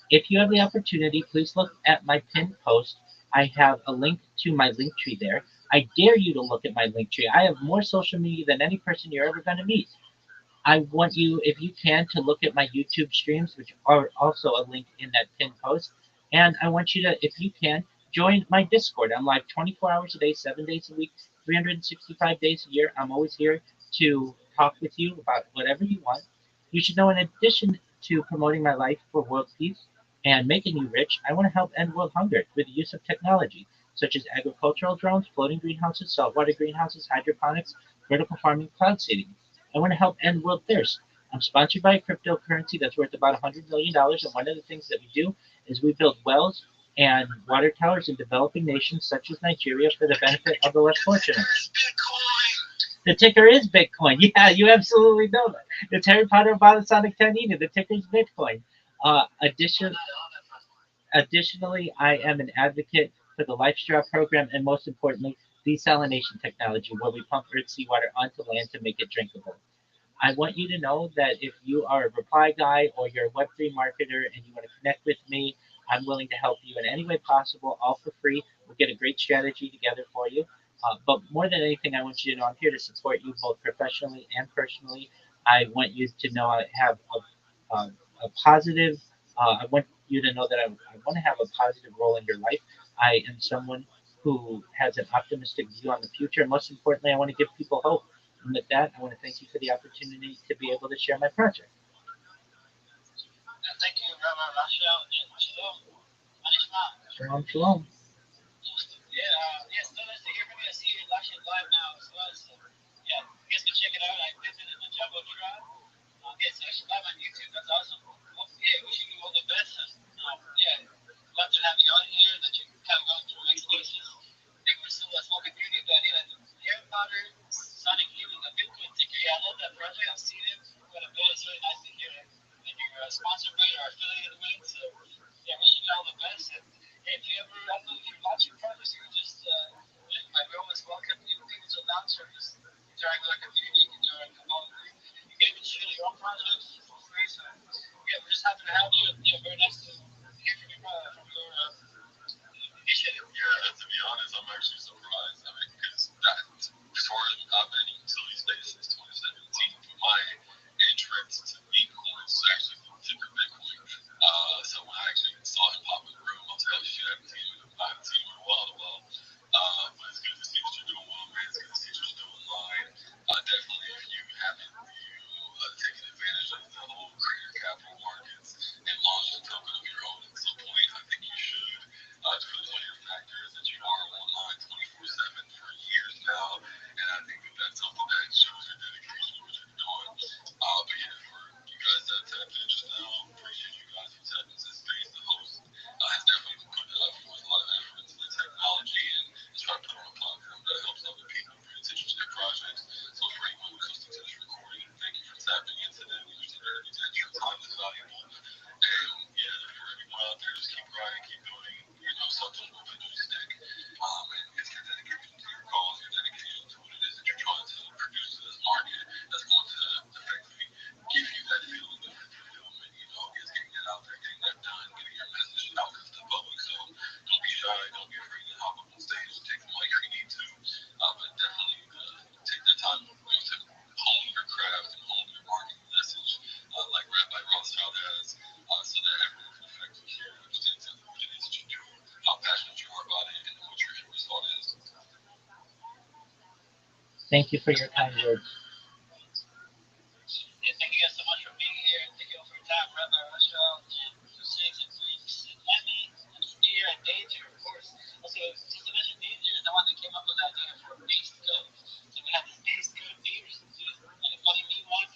If you have the opportunity, please look at my pinned post. I have a link to my link tree there. I dare you to look at my link tree. I have more social media than any person you're ever going to meet. I want you, if you can, to look at my YouTube streams, which are also a link in that pinned post. And I want you to, if you can, join my Discord. I'm live 24 hours a day, 7 days a week, 365 days a year. I'm always here to talk with you about whatever you want. You should know, in addition to promoting my life for world peace and making you rich, I want to help end world hunger through the use of technology, such as agricultural drones, floating greenhouses, saltwater greenhouses, hydroponics, vertical farming, cloud seeding. I want to help end world thirst. I'm sponsored by a cryptocurrency that's worth about $100 million. And one of the things that we do is we build wells and water towers in developing nations such as Nigeria for the benefit of the less fortunate. The ticker is Bitcoin. Yeah, you absolutely know that. It's Harry Potter about the Sonic 10 Eden. The ticker is Bitcoin. Additionally, I am an advocate for the LifeStraw program and, most importantly, desalination technology, where we pump earth seawater onto land to make it drinkable. I want you to know that if you are a reply guy or you're a Web3 marketer and you want to connect with me, I'm willing to help you in any way possible, all for free. We'll get a great strategy together for you. But more than anything, I want you to know I'm here to support you both professionally and personally. I want you to know I have a positive, I want you to know that I want to have a positive role in your life. I am someone who has an optimistic view on the future. And most importantly, I want to give people hope. And with that, I want to thank you for the opportunity to be able to share my project. Thank you, Rabbi Rachel, and Shalom. Manishma. Shalom, shalom. Yeah, yeah, so nice to hear from you. I see you're watching live now as well. So, yeah, you guys can check it out. I visited the Jumbo Tribe. Yeah, it's actually live on YouTube. That's awesome. Well, yeah, wishing you all the best. And, yeah, love to have you on here, that you can kind of go through excuses. I think we're still a small community, but yeah, the Harry Potter, Sonic Healing, the Bitcoin ticker. Yeah, I love that project. I've seen it quite a bit. It's really nice to hear that you're sponsored by it or affiliated with. So, yeah, wishing you all the best. And yeah, if you ever, I don't know if you're watching projects, you can just, my room is welcome. Even people to announce or just interact with our community. You can join, come on. You can even share your own projects for free. So, yeah, we're just happy to have you. And, yeah, very nice to hear from your initiative. Yeah, to be honest, I'm actually surprised. I mean, because before I've been in utility space since 2017, but my entrance to meme coins was actually the ticker Bitcoin. So when I actually saw him pop in the room, I was like, oh shit, I haven't seen him in a while. But it's good to see that you're doing well, man. It's good to see what you're doing live. Definitely, if you haven't taken advantage of the whole creator capital markets and launched a token of your own at some point, I think you should. Due to the factors that you are online 24 Thank you for your kind words. And thank you guys so much for being here. And thank you all for your time, Rabbi Rothschild and Six and Freaks and Emmy and Spear and Danger, of course. Also, just to mention, Danger is the one that came up with the idea for Base Code. So we have this Base Code beers, like a funny meme one.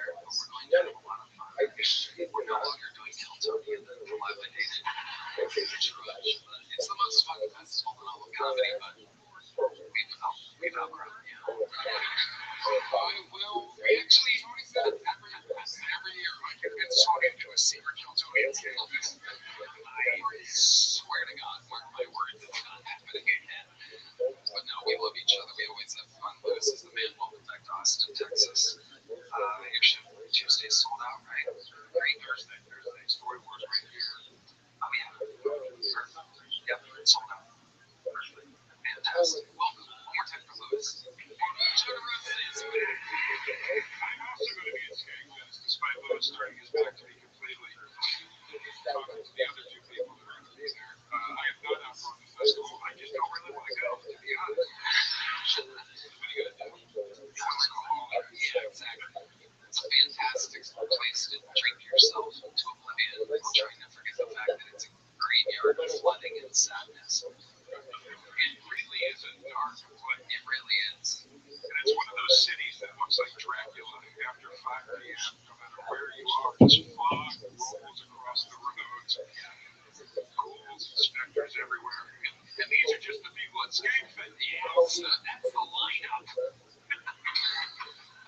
there, but we're going to have a lot of fun. We're no longer doing Hiltonian dilapidated vintage garage. It's the most fun festival in all of comedy, but we've outgrown it. Well, we actually always said every year I get sort into a secret Hiltonian scale. I swear to God, mark my words, it's not happening again. But no, we love each other. We always have fun. Lewis is the man. Welcome back to Austin, Texas. Your show Tuesday sold out, right? Great. Thursday. Story Wars right here. Oh, yeah. Yep, it's sold out. Fantastic. Welcome. One more time for Lewis. I'm also going to be at Skaggs, despite Lewis turning his back to me completely. Talking to the other two people that are going to be there. I have not outgrown the festival. I just don't really want to go, to be honest. What are you going to do? Yeah, exactly. It's a fantastic place to drink yourself to oblivion while trying to forget the fact that it's a graveyard of flooding and sadness. It really is a dark place. It really is. And it's one of those cities that looks like Dracula after 5 p.m. No matter where you are, just fog rolls across the roads. Ghouls and specters everywhere. And these are just the people at Skaggs. Yeah, so that's the lineup.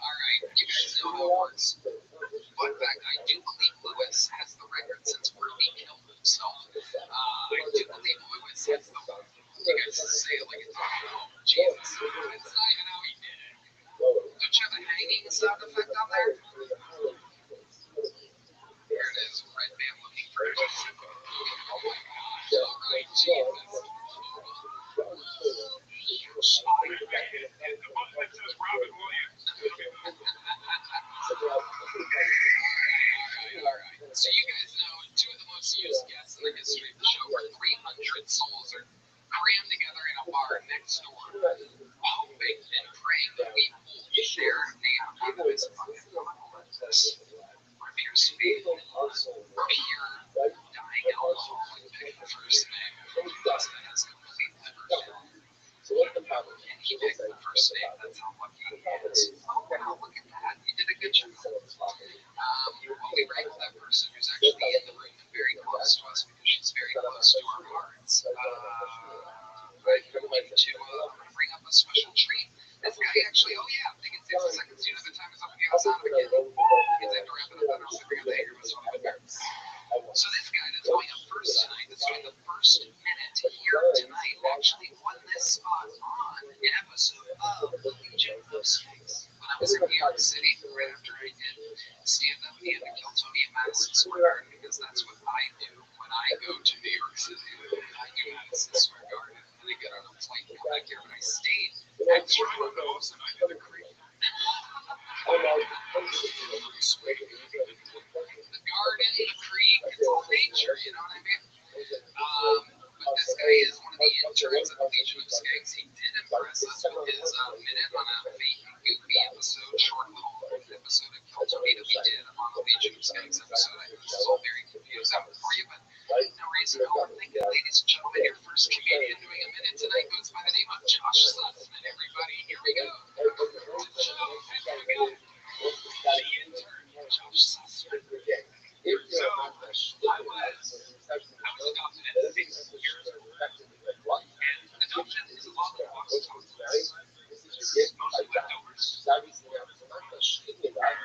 All right, you guys know how it works. Fun fact, I do believe Lewis has the record since Rabbi killed himself. I do believe Lewis has the record. You guys say it like it's oh, Jesus. That's not even how he did it. Don't you have a hanging sound effect on there? Here it is, Red Man looking for it. Oh my gosh, all right, Jesus. And the button that says Robin Williams. All right. So you guys know two of the most used guests in the history of the show are 300 souls are crammed together in a bar next door, hoping and praying that we will share a name out of his bucket. What appears to be pure dying alcoholic pick the first name. That has complete liver. And he picked the first name. That's how lucky he is. Oh, wow, look at that. You did a good job. Well, we ranked that person who's actually in the room and very close to us because she's very close to our hearts. I'm going to bring up a special treat. This guy actually, oh yeah, they can say for seconds, you know, the time is up again. It's not up again. Because I have to wrap it up. I don't think we're going to hear what's on the bear. So this guy that's going up first tonight, that's doing the first minute here tonight, actually won this spot on an episode of The Legion of Skaggs. When I was in New York City, right after I did stand up at the end of Kiltonia Madison Square Garden, because that's what I do when I go to New York City. I do Madison Square Garden, and I get on a plane to come back here, and I stayed at Toronto Nose, and I did a creek. The garden, the creek, it's all nature, you know what I mean? But this guy is one of the interns at the Legion of Skaggs. He did impress us with his minute on a fake and goofy episode, short little episode of Kiltony that we did on the Legion of Skaggs episode. I know this is all very confusing for you, but no reason to overthink it. Ladies and gentlemen, your first comedian doing a minute tonight goes by the name of Josh Sussman. Everybody, here we go. Here we go. The intern, Josh Sussman. So, I was adopted at 6 years old. And adoption is a lot like box office. Mostly leftovers.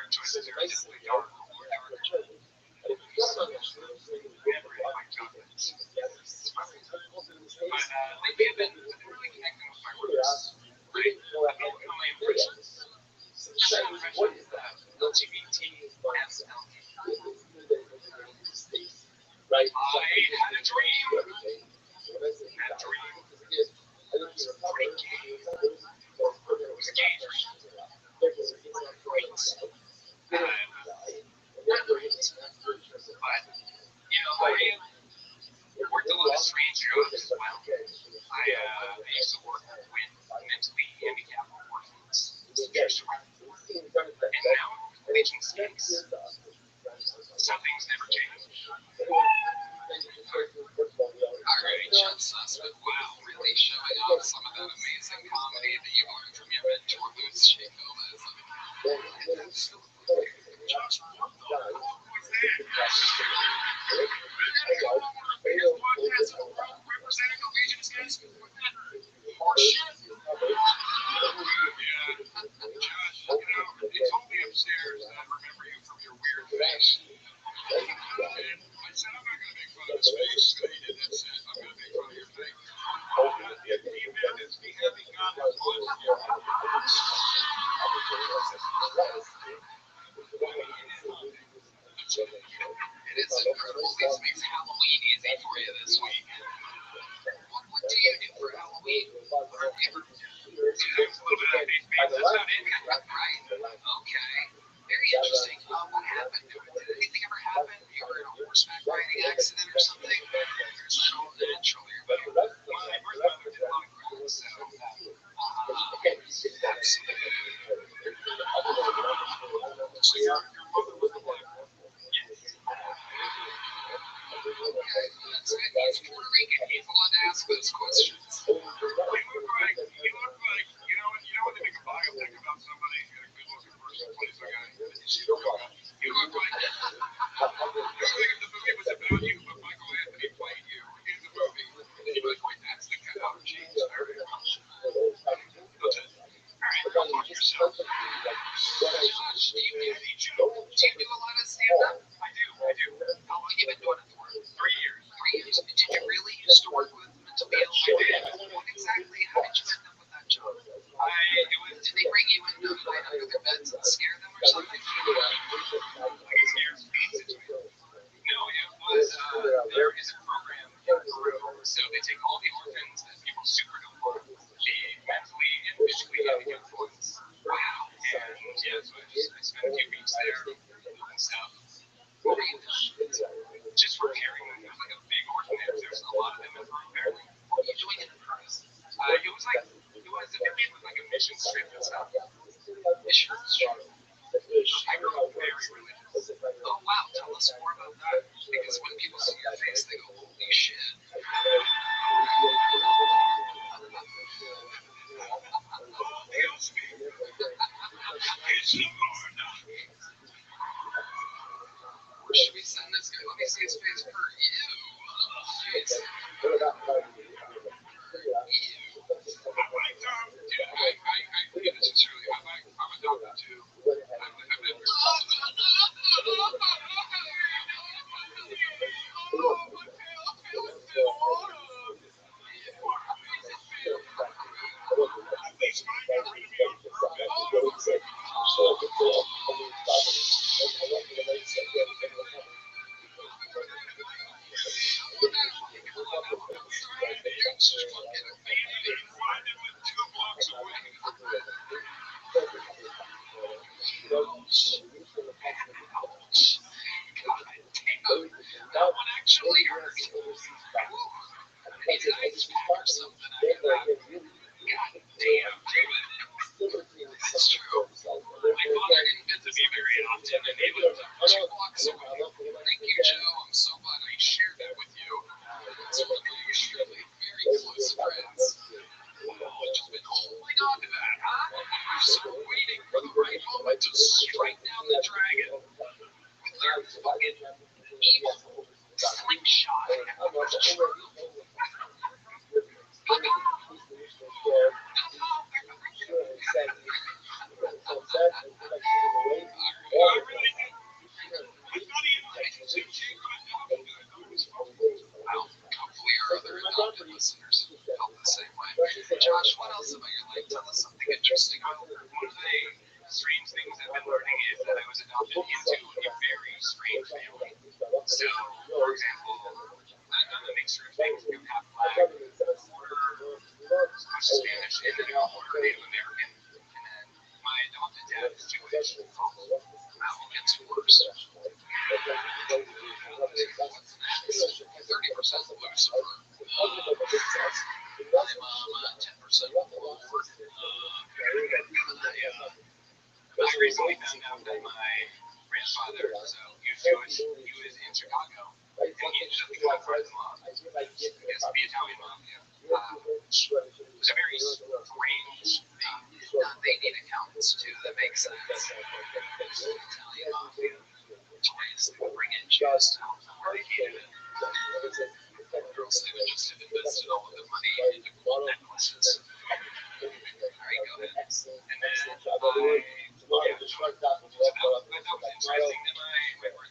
Choices are typically dark or darker. Everybody likes chocolates. But lately I've been really connecting with my roots. Right? My impressions. My impressions of LGBT and I had a dream. That dream was pretty gay. It was a gay dream. Great. Not great. But, you know, I worked a lot of strange jobs as well. I used to work with mentally handicapped orphans. And now, Legion Skaggs. Some things never change. Alright, John Sussman, wow, really showing off some of that amazing comedy that you learned from your mentor, space. I said, I'm not going to make fun of the space. And he did that said, I'm going to make fun of your thing. He having gone on It is incredible. This makes Halloween easy for you this week. What do you do for Halloween? Or do you ever do a little bit of face paint? That's not it, right? Okay. Very interesting. What happened? Did anything ever happen? You ever in a horseback riding accident or something? Or is that all natural? My birth mother did a lot of crap, so absolutely. So your mother was the black one? Yes. Okay, that's good. He's Puerto Rican. He's the one to ask those questions. You look like, you know when they make a biopic about somebody, a good-looking person plays like you look like if the movie was about you, but Michael Anthony played you in the movie, and you'd be like, wait, that's the guy. Oh, geez, very much. All right, talk about yourself. Josh, do you do a lot of stand-up? I do. How long have you been doing it for? 3 years. 3 years. Did you really used to work with mentally ill people? What exactly? How did you end up with that job? Did they bring you in to hide under their beds and scare them or something? No, it was, there is a program in Peru, so they take all the orphans that people super don't want, the mentally and physically influence. Wow. And yeah, so I spent a few weeks there doing stuff. What were you doing? Just for caring. It was like a big orphanage. There's a lot of them in Peru, apparently. What were you doing in Peru? It was like a mission trip and stuff. Mission trip. I grew up very religious. Oh wow, tell us more about that. Because when people see your face, they go, holy shit. It's the Lord. Where should we send this guy? Let me see his face for you. Jeez. I forget this sincerely. I'm adopted too. That one actually hurt. I need an ice pack or something. God damn. That's true. My father didn't get to be very often, and he lived 2 blocks away. Thank you, Joe. I'm so glad I shared that with you. It's one of the extremely very close friends. Oh, Just been holding on to that, huh? You're so waiting for the right moment to strike down the dragon with your fucking evil slingshot. Hopefully our other adopted listeners felt the same way. Josh, what else about your life? Tell us something interesting. One of the strange things I've been learning is that I was adopted into a very strange family. So, for example, I'm a mixture of things. I'm half black, quarter Spanish, and then a quarter Native American. And then my adopted dad is Jewish. Wow, it gets worse. 30% Lucifer. I'm 10% Wolf. I recently found out that my grandfather, so he was Jewish, he was in Chicago, and he ended up becoming part of the mob. I guess the Italian mob, it was a very strange thing. They need accountants too, that makes sense. Italian mafia. Notoriously would bring in Jews to help them where they needed it. Or else they would just have invested all of their money into gold necklaces. Alright, go ahead. And then I felt interesting that my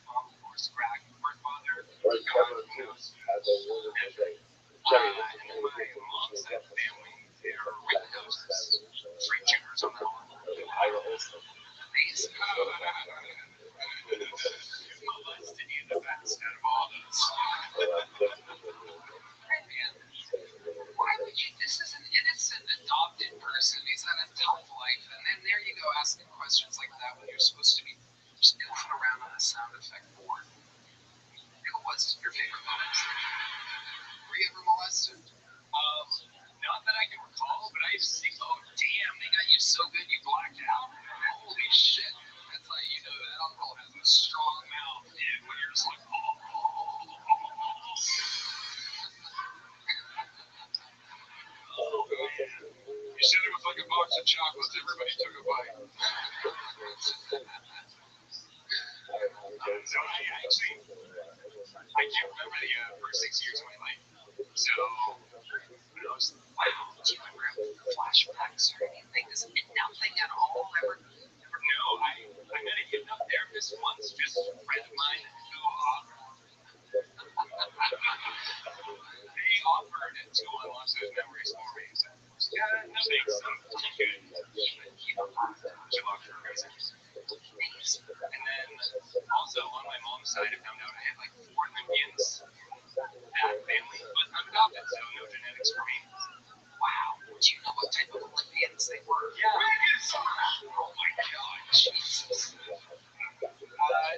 a sound effect board. Who was your favorite molester? Were you ever molested? Not that I can recall, but I used to think, oh damn, they got you so good you blacked out. Holy shit. That's like, you know, that alcohol has a strong mouth, dude, when you're just like, You sent him a fucking box of chocolates, everybody took a bite. So I can't remember the first 6 years of my life. So, I was, wow, do you ever have flashbacks or anything? Does it nothing at all ever? No, I met a hypnotherapist once, just a friend of mine who they offered to unlock those memories for me. So, yeah, no thanks. I'm good. Keep up on your memories. And then also on my mom's side, I found out I had like 4 Olympians. That family was adopted, so no genetics for me. Wow. Do you know what type of Olympians they were? Yeah. Oh my god, Jesus.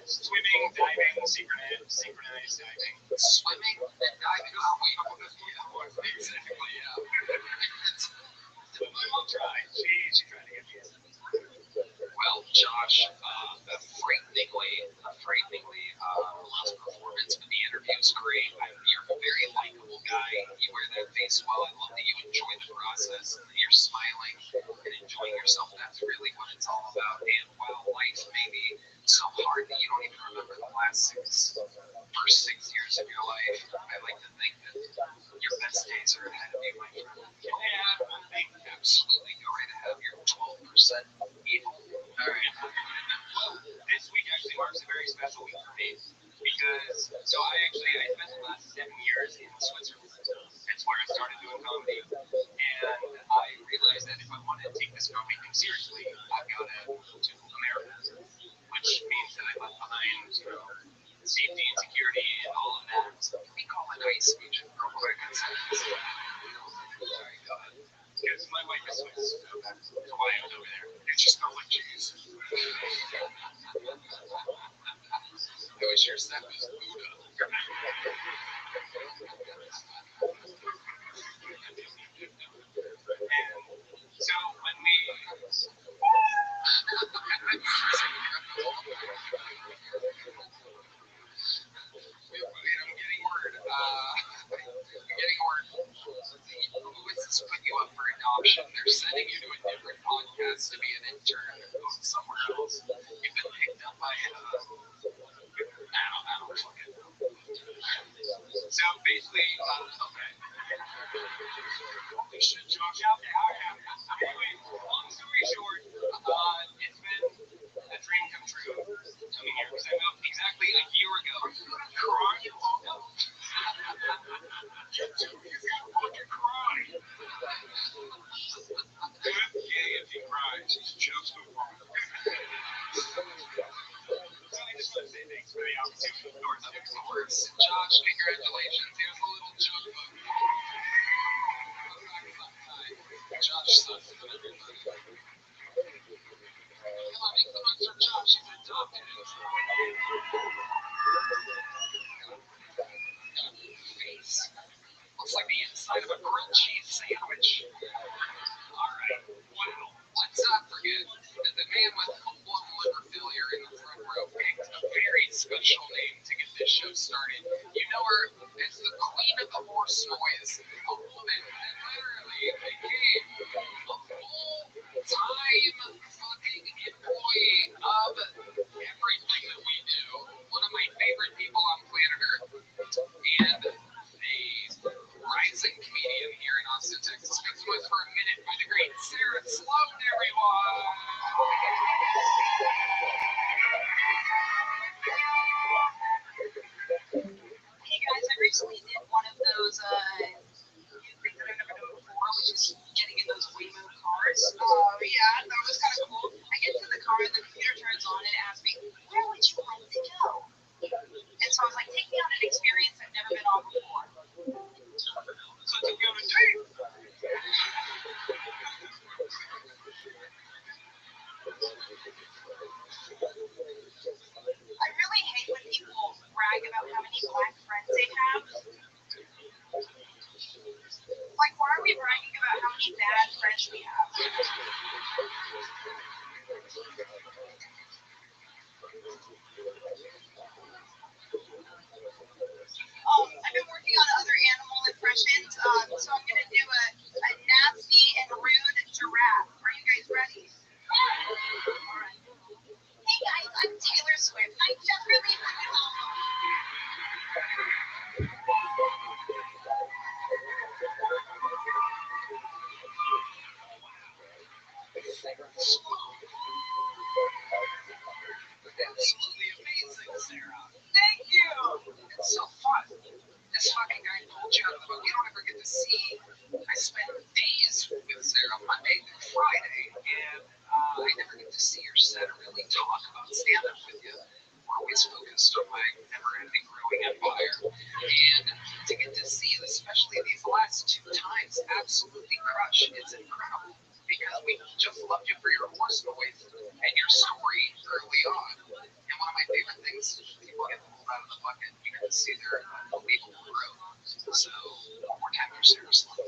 Swimming, diving, synchronized diving. Swimming and diving? Oh, yeah. Exactly, yeah. My mom tried. She tried to get me. Well, Josh, a frighteningly lost performance, but the interview's great. You're a very likable guy. You wear that face well. I love that you enjoy the process and that you're smiling and enjoying yourself. That's really what it's all about. And while life may be so hard that you don't even remember the first 6 years of your life, I like to think that your best days are ahead of you, my friend. Yeah, absolutely. Go right ahead. You're 12% evil. All right. Well, this week actually marks a very special week for me because I spent the last 7 years in Switzerland. That's where I started doing comedy, and I realized that if I wanted to take this comedy thing seriously, I've got to move to America, which means that I left behind, safety and security and all of that. We call it ice speech real quick. Sorry, go ahead. Because my wife is Swiss, so that's why I was over there. It just smells like cheese. No, it's your step is Buddha. So when we I'm getting word. Who is this put you up for adoption? They're sending you to a different podcast to be an intern somewhere else. You've been picked up by I don't fucking know. So basically, okay. Holy shit, Josh. Anyway, long story short, it's been a dream come true coming here because I moved exactly a year ago. Cry, you woke up? You're too busy to fucking cry. Okay, if you cry, it's just a woman. So I just want to say thanks for the opportunity. Of course. Josh, congratulations. Here's a little joke book. Josh sucks for everybody. Come on, make the noise for Josh. He's adopted. Face. Looks like the inside of a grilled cheese sandwich. Alright, wow. Let's not forget that the man with full-blown liver failure in the front row picked a very special name to get this show started. You know her as the queen of the horse noise, a woman that literally became a full-time fucking employee of everything that we do. One of my favorite people on planet Earth. And the rising comedian here in Austin, Texas, speaks to us for a minute by the great Sarah Sloan, everyone. Hey guys, I recently did one of those new things that I've never done before, which is getting in those Waymo cars. Yeah, that was Sarah. Thank you. It's so fun. This fucking guy pulled you out of the book. You don't ever get to see. I spent days with Sarah Monday through Friday, and I never get to see your set or really talk about stand-up with you. We're always focused on my never-ending growing empire. And to get to see you, especially these last two times, absolutely crush. It's incredible. Because we just loved you for your horse noise and your story early on. And one of my favorite things is people get pulled out of the bucket. You get to see their unbelievable growth. So, one more time for Sarah Sloan.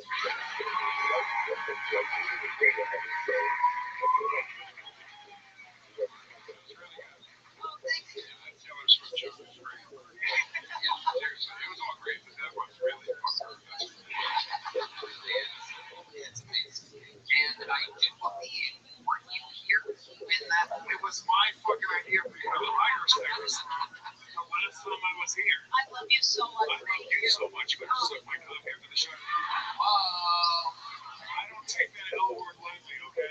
It's amazing. And I do believe, weren't you here when that? It was my fucking idea for you to hire Sarah. The last time I was here. I love you so much. I love you so much. You better suck my cock after the show. I don't take that L word lightly, okay?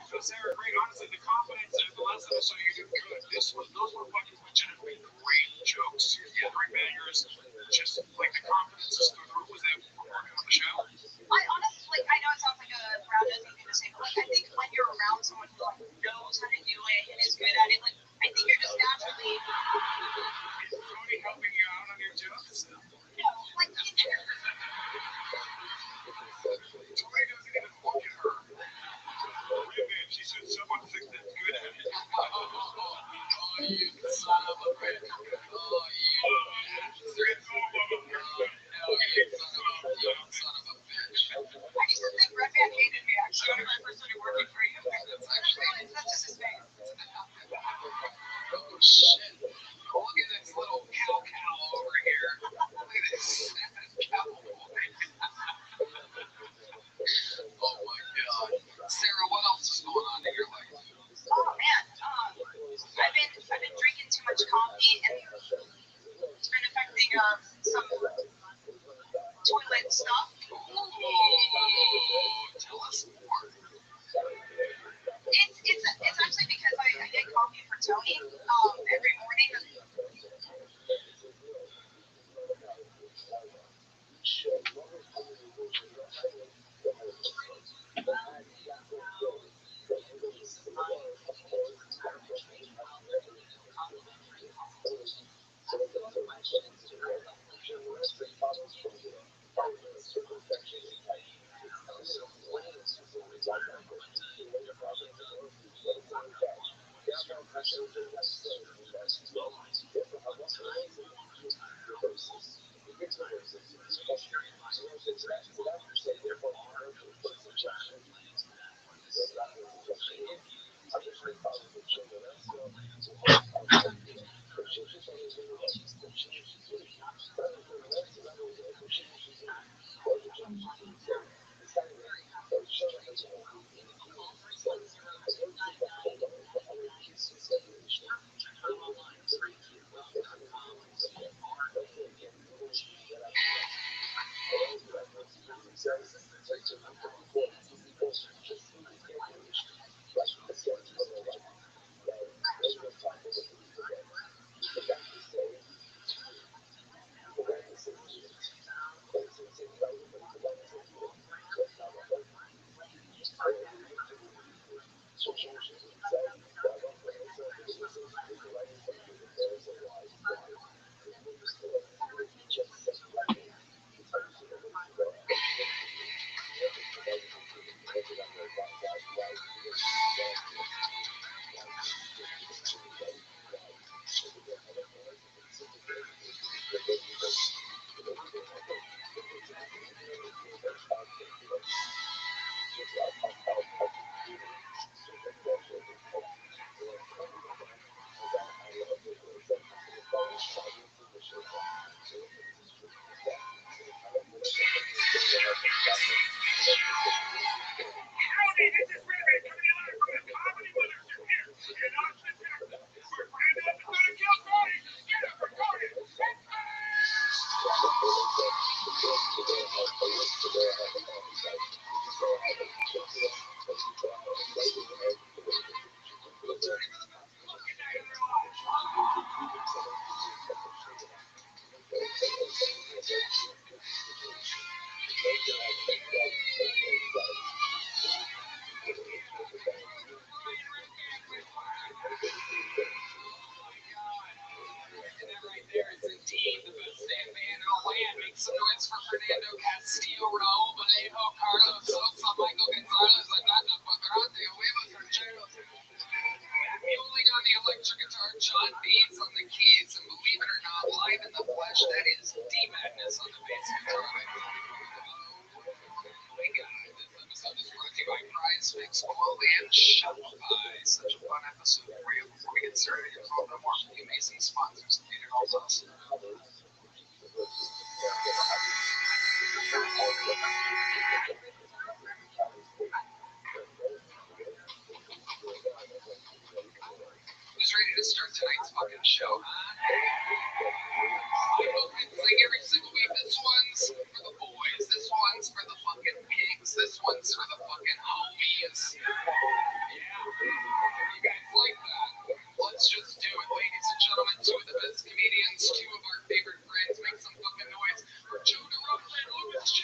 So Sarah, great. Honestly, the confidence in the last episode you did good. Those were fucking legitimately great jokes. Yeah, three bangers. Just like the confidence is through the roof. Was that from working on the show? I honestly, like, I know it sounds like a brown nosy thing to say, but like, I think when you're around someone who like knows how to do it and is good at it, like, I think you're just naturally, Is Cody helping you out on your jokes? like, Tori doesn't even look at her. Rabbi, she said someone thinks that's good at it. Oh, you son of a bitch. Oh, you son of a bitch. I used to think Red Man hated me actually when I first started working for you. That's just his face. Oh, shit. Look at this little cow over here. Look at this cowboy. Oh, my God. Sarah, what else is going on in your life? Oh man, I've been drinking too much coffee and it's been affecting some toilet stuff. Tell us more. It's actually because I get coffee for Tony every morning. Fernando Castillo, Raul Vallejo, Carlos Sosa, Michael Gonzalez, Ananda Cuadrante, Huevos Rancheros. Fueling on the electric guitar, John Beans on the keys, and believe it or not, live in the flesh, that is D-Madness on the bass guitar. Oh my God, this episode is brought to you by Prize Fix Quality and Shopify. Such a fun episode for you. Before we get started, here's all the more from the amazing sponsors that made it all possible. Who's ready to start tonight's fucking show, huh? It's like every single week, this one's for the boys, this one's for the fucking pigs, this one's for the fucking homies. Yeah, you guys like that? Let's just do it, ladies and gentlemen. Two of the best comedians, two of our favorite friends. Make some fucking noise for Joe DeRosa and Louis J.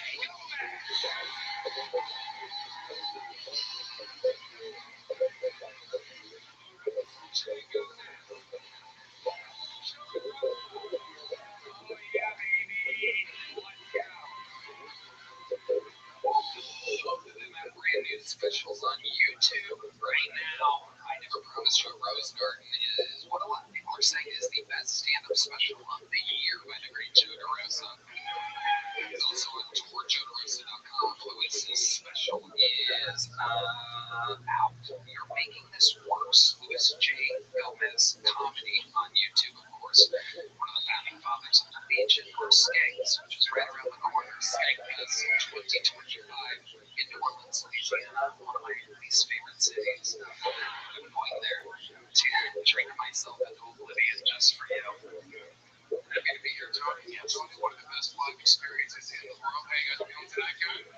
Brand new specials on YouTube right now. I Never Promised You a Rose Garden is what a lot of people are saying is the best stand-up special of the year by the great Joe DeRosa. He's also on tour, JoeDeRosa.com. Louis's special is out. You're Making This Worse. Louis J. Gomez comedy on YouTube, of course. One of the founding fathers of the Legion of Skanks, which is right around the corner. Skankfest 2025 in New Orleans, Louisiana, one of my least favorite cities. I'm going there to drink myself into oblivion just for you. Happy to be here, Tony. Yeah, it's only one of the best live experiences in the world. How you guys feeling tonight, good?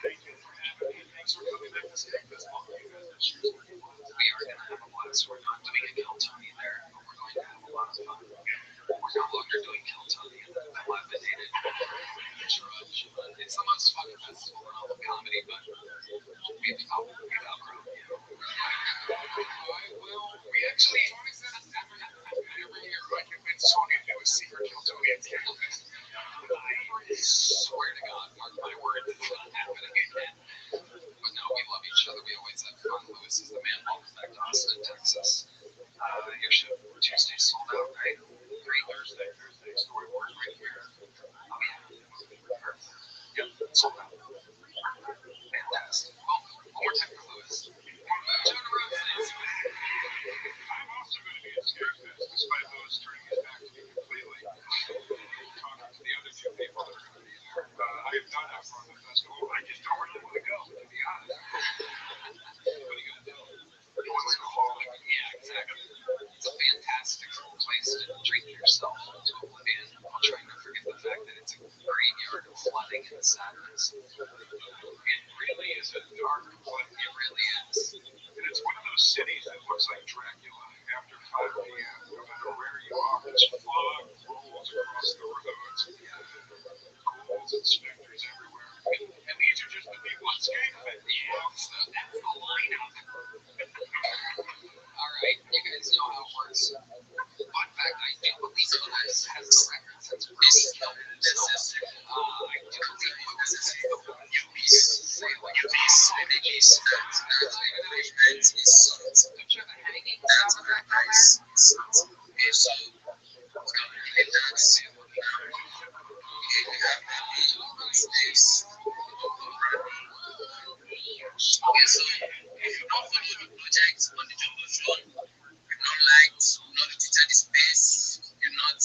Thank you for having me. Thanks for coming back to Skankfest. We are going to have a blast. We're not doing a Kill Tony there, but we're going to have a lot of fun. We're no longer doing Kill Tony and dilapidated Drudge. It's the most fun festival in all of comedy, but we've outgrown you. Well, we actually, every year I convince Tony to do a secret Kill Tony at Skankfest. I swear to God, mark my word, it's not happening again. But no, we love each other. We always have fun. Louis is the man. Welcome back to Austin, Texas. Your show Tuesday sold out, right? Great Thursday, storyboard right here. Oh yeah. Yep, sold out. Fantastic. Well, one more time for Louis. Joe DeRosa is back. I'm also going to be at Skankfest, despite Louis turning his back to me completely. Talking to the other two people that are going to be there. I have not outrun the festival. I just don't really want to go, to be honest. What are you going to do? We're doing like a hall. Yeah, exactly. It's a fantastic place to drink yourself to oblivion while trying to forget the fact that it's a graveyard of flooding and sadness. It really is a dark place. It really is. And it's one of those cities that looks like Dracula after 5 p.m. No matter where you are, it's fog rolls across the roads. Ghouls and specters everywhere. And these are just the people at Skankfest. Yeah, so that's the lineup. Alright, you guys know how it works. Fun fact, I do believe Louis has the record since Ruby killed this. I do believe Louis is the one. You piece. Say what you piece. Don't you have a hanging soundtrack on there? So, it's going to be that's okay, so if you don't follow the project on the Jumbo Show, you've not liked, you've not looked at the space, you've not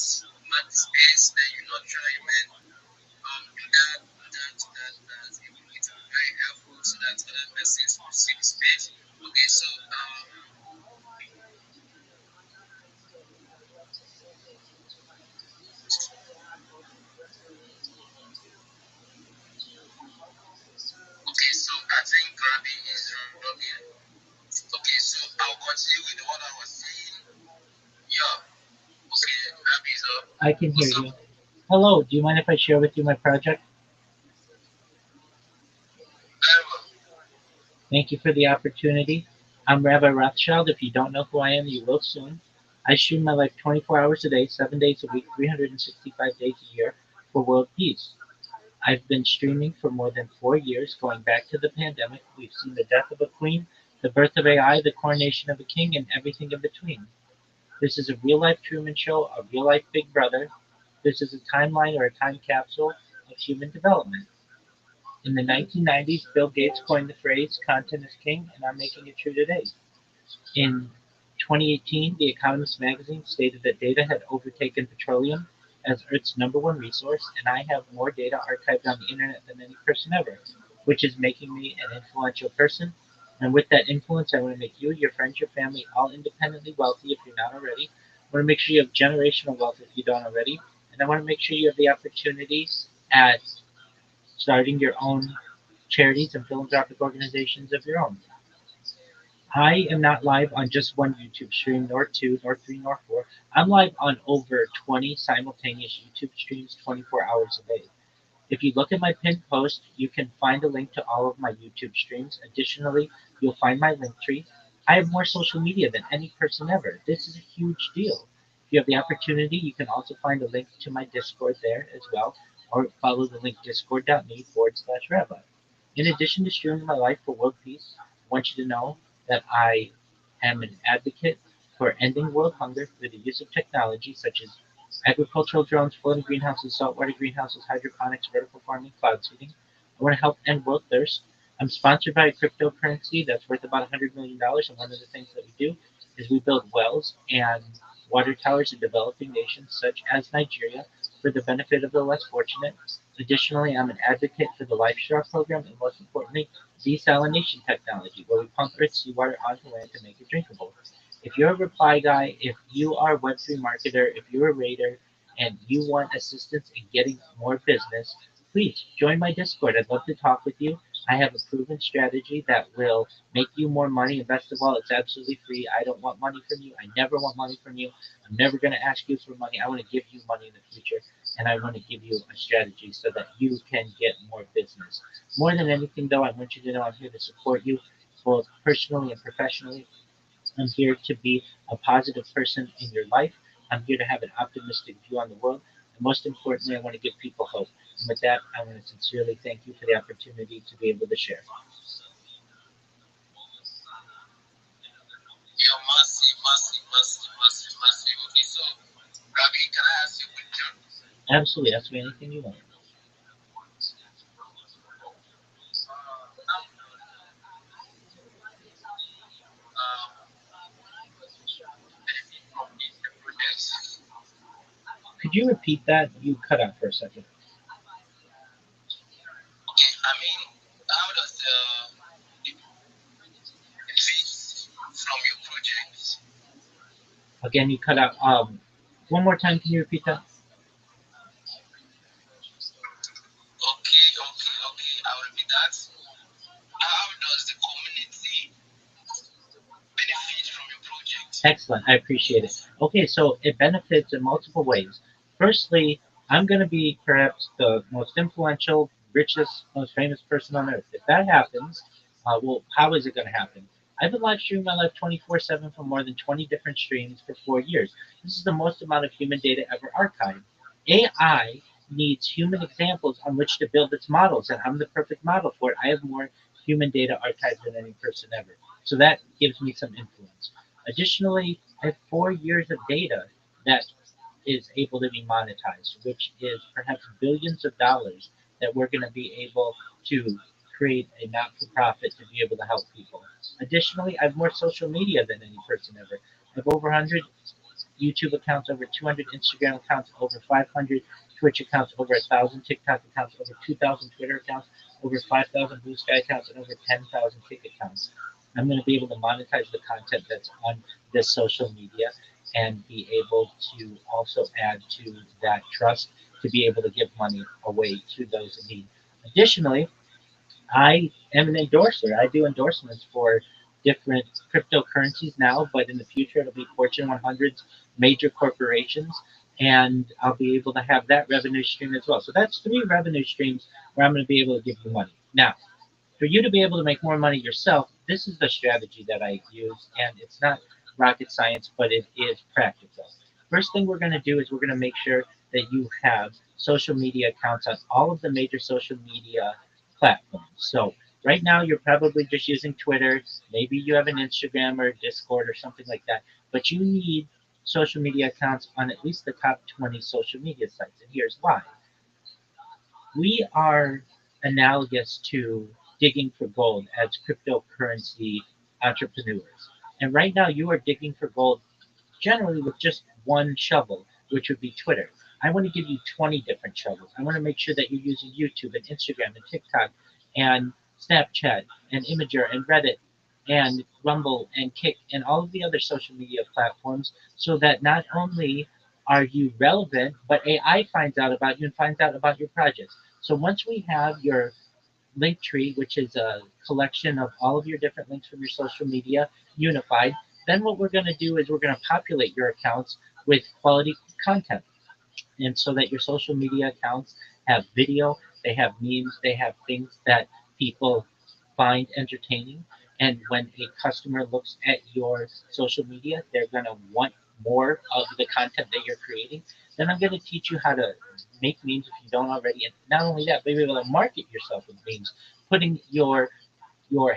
marked the space, then you're not trying, man. That it will be very helpful so that other persons will see the space. Okay, so I think Rabbi is Robin. Okay, so I'll continue with what I was saying. Yeah. Okay, Rabbi's up. I can hear you. Hello, do you mind if I share with you my project? Thank you for the opportunity. I'm Rabbi Rothschild. If you don't know who I am, you will soon. I stream my life 24 hours a day, 7 days a week, 365 days a year for world peace. I've been streaming for more than 4 years, going back to the pandemic. We've seen the death of a queen, the birth of AI, the coronation of a king, and everything in between. This is a real life Truman Show, a real life Big Brother. This is a timeline or a time capsule of human development. In the 1990s, Bill Gates coined the phrase content is king, and I'm making it true today. In 2018, The Economist magazine stated that data had overtaken petroleum as Earth's number one resource, and I have more data archived on the internet than any person ever, which is making me an influential person. And with that influence, I want to make you, your friends, your family, all independently wealthy if you're not already. I want to make sure you have generational wealth if you don't already. And I want to make sure you have the opportunity at starting your own charities and philanthropic organizations of your own. I am not live on just one YouTube stream, nor two, nor three, nor four. I'm live on over 20 simultaneous YouTube streams 24 hours a day. If you look at my pinned post, you can find a link to all of my YouTube streams. Additionally, you'll find my link tree. I have more social media than any person ever. This is a huge deal. If you have the opportunity, you can also find a link to my Discord there as well, or follow the link discord.me/rabbi. In addition to streaming my life for world peace, I want you to know that I am an advocate for ending world hunger through the use of technology such as agricultural drones, floating greenhouses, saltwater greenhouses, hydroponics, vertical farming, cloud seeding. I want to help end world thirst. I'm sponsored by a cryptocurrency that's worth about $100 million, and one of the things that we do is we build wells and water towers in developing nations such as Nigeria for the benefit of the less fortunate. Additionally, I'm an advocate for the LifeStraw program and most importantly, desalination technology, where we pump Earth's seawater onto land to make it drinkable. If you're a reply guy, if you are a Web3 marketer, if you're a raider, and you want assistance in getting more business, please join my Discord. I'd love to talk with you. I have a proven strategy that will make you more money, and best of all, it's absolutely free. I don't want money from you. I never want money from you. I'm never going to ask you for money. I want to give you money in the future, and I want to give you a strategy so that you can get more business. More than anything, though, I want you to know I'm here to support you both personally and professionally. I'm here to be a positive person in your life. I'm here to have an optimistic view on the world. And most importantly, I want to give people hope. And with that, I want to sincerely thank you for the opportunity to be able to share. Yo, massive, massive, massive, massive, massive. Okay, so, Rabbi, can I ask you a question? Absolutely. Ask me anything you want. Now, benefit from the projects. Could you repeat that? You cut out for a second. Okay, I mean, how does the benefit from your projects? Again, you cut out. One more time. Can you repeat that? Okay, okay, okay. I will repeat that. How does the community benefit from your project? Excellent. I appreciate it. Okay, so it benefits in multiple ways. Firstly, I'm going to be perhaps the most influential, richest, most famous person on earth. If that happens, well, how is it going to happen? I've been live streaming my life 24/7 for more than 20 different streams for 4 years. This is the most amount of human data ever archived. AI needs human examples on which to build its models, and I'm the perfect model for it. I have more human data archived than any person ever. So that gives me some influence. Additionally, I have 4 years of data that is able to be monetized, which is perhaps billions of dollars that we're going to be able to create a not for profit to be able to help people. Additionally, I have more social media than any person ever. I have over 100 YouTube accounts, over 200 Instagram accounts, over 500 Twitch accounts, over 1,000 TikTok accounts, over 2,000 Twitter accounts, over 5,000 Blue Sky accounts, and over 10,000 Kick accounts. I'm going to be able to monetize the content that's on this social media and be able to also add to that trust to be able to give money away to those in need. Additionally, I am an endorser. I do endorsements for different cryptocurrencies now, but in the future it'll be Fortune 100's major corporations, and I'll be able to have that revenue stream as well. So that's three revenue streams where I'm going to be able to give you money. Now, for you to be able to make more money yourself, this is the strategy that I use, and it's not rocket science, but it is practical. First thing we're going to do is we're going to make sure that you have social media accounts on all of the major social media platforms. So right now you're probably just using Twitter. Maybe you have an Instagram or Discord or something like that, but you need social media accounts on at least the top 20 social media sites. And here's why. We are analogous to digging for gold as cryptocurrency entrepreneurs. And right now you are digging for gold generally with just one shovel, which would be Twitter. I want to give you 20 different shovels. I want to make sure that you're using YouTube and Instagram and TikTok and Snapchat and Imager and Reddit and Rumble and Kick and all of the other social media platforms so that not only are you relevant, but AI finds out about you and finds out about your projects. So once we have your link tree, which is a collection of all of your different links from your social media unified, then what we're going to do is we're going to populate your accounts with quality content. And so that your social media accounts have video, they have memes, they have things that people find entertaining. And when a customer looks at your social media, they're going to want more of the content that you're creating. Then I'm going to teach you how to make memes if you don't already. And not only that, but be able to market yourself with memes, putting your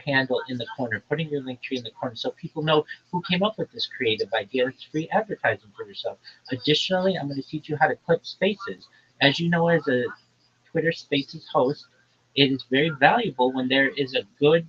handle in the corner, putting your link tree in the corner so people know who came up with this creative idea. It's free advertising for yourself. Additionally, I'm going to teach you how to clip spaces. As you know, as a Twitter Spaces host, it is very valuable when there is a good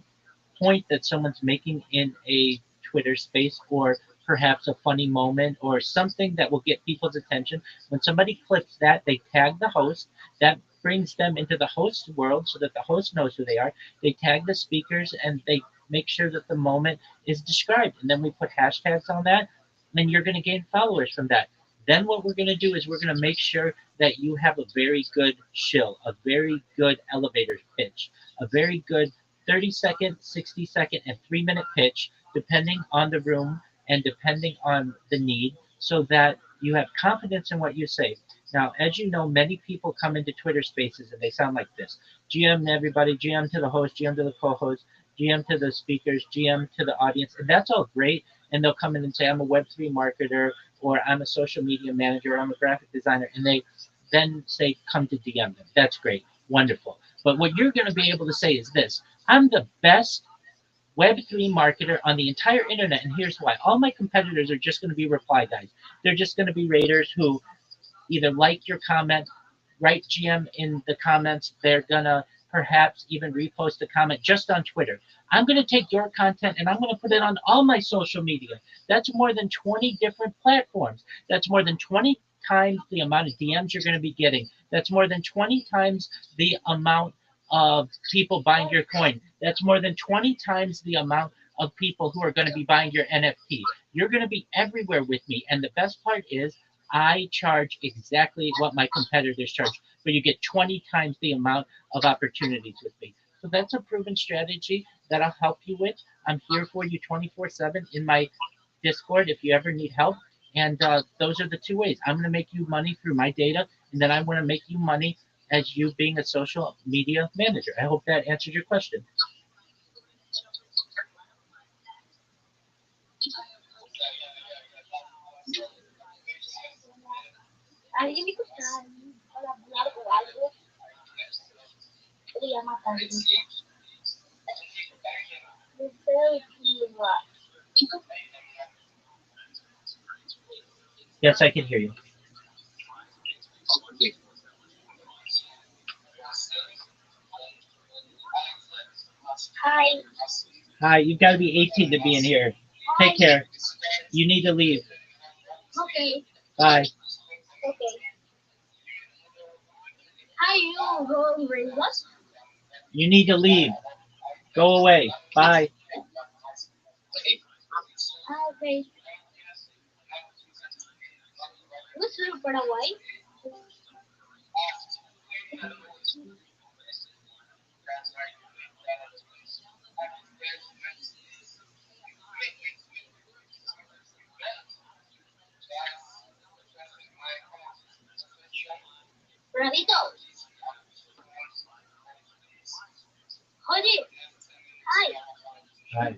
point that someone's making in a Twitter space, or perhaps a funny moment or something that will get people's attention. When somebody clicks that, they tag the host. That brings them into the host world so that the host knows who they are. They tag the speakers and they make sure that the moment is described. And then we put hashtags on that, and you're going to gain followers from that. Then what we're going to do is we're going to make sure that you have a very good shill, a very good elevator pitch, a very good 30-second, 60-second, and 3-minute pitch, depending on the room and depending on the need, so that you have confidence in what you say. Now, as you know, many people come into Twitter spaces and they sound like this: GM to everybody, GM to the host, GM to the co host, GM to the speakers, GM to the audience. And that's all great. And they'll come in and say, I'm a Web3 marketer, or I'm a social media manager, or I'm a graphic designer. And they then say, come to DM them. That's great. Wonderful. But what you're going to be able to say is this: I'm the best Web3 marketer on the entire internet, and here's why. All my competitors are just going to be reply guys. They're just going to be raters who either like your comment, write GM in the comments. They're going to perhaps even repost a comment just on Twitter. I'm going to take your content and I'm going to put it on all my social media. That's more than 20 different platforms. That's more than 20 times the amount of DMs you're going to be getting. That's more than 20 times the amount of people buying your coin. That's more than 20 times the amount of people who are going to be buying your NFT. You're going to be everywhere with me. And the best part is I charge exactly what my competitors charge, but you get 20 times the amount of opportunities with me. So that's a proven strategy that I'll help you with. I'm here for you 24/7 in my Discord if you ever need help. And those are the two ways. I'm going to make you money through my data, and then I want to make you money as you being a social media manager. I hope that answered your question. ¿Alguien me escucha hablar o algo? Podría matar. Yes, I can hear you. Hi. Hi, you've got to be 18 to be in here. Take care. You need to leave. Okay. Bye. Okay. Are you going really what? You need to leave. Go away. Bye. Okay. What's your Paraguay? Bravito. Oye. Hi. Bye.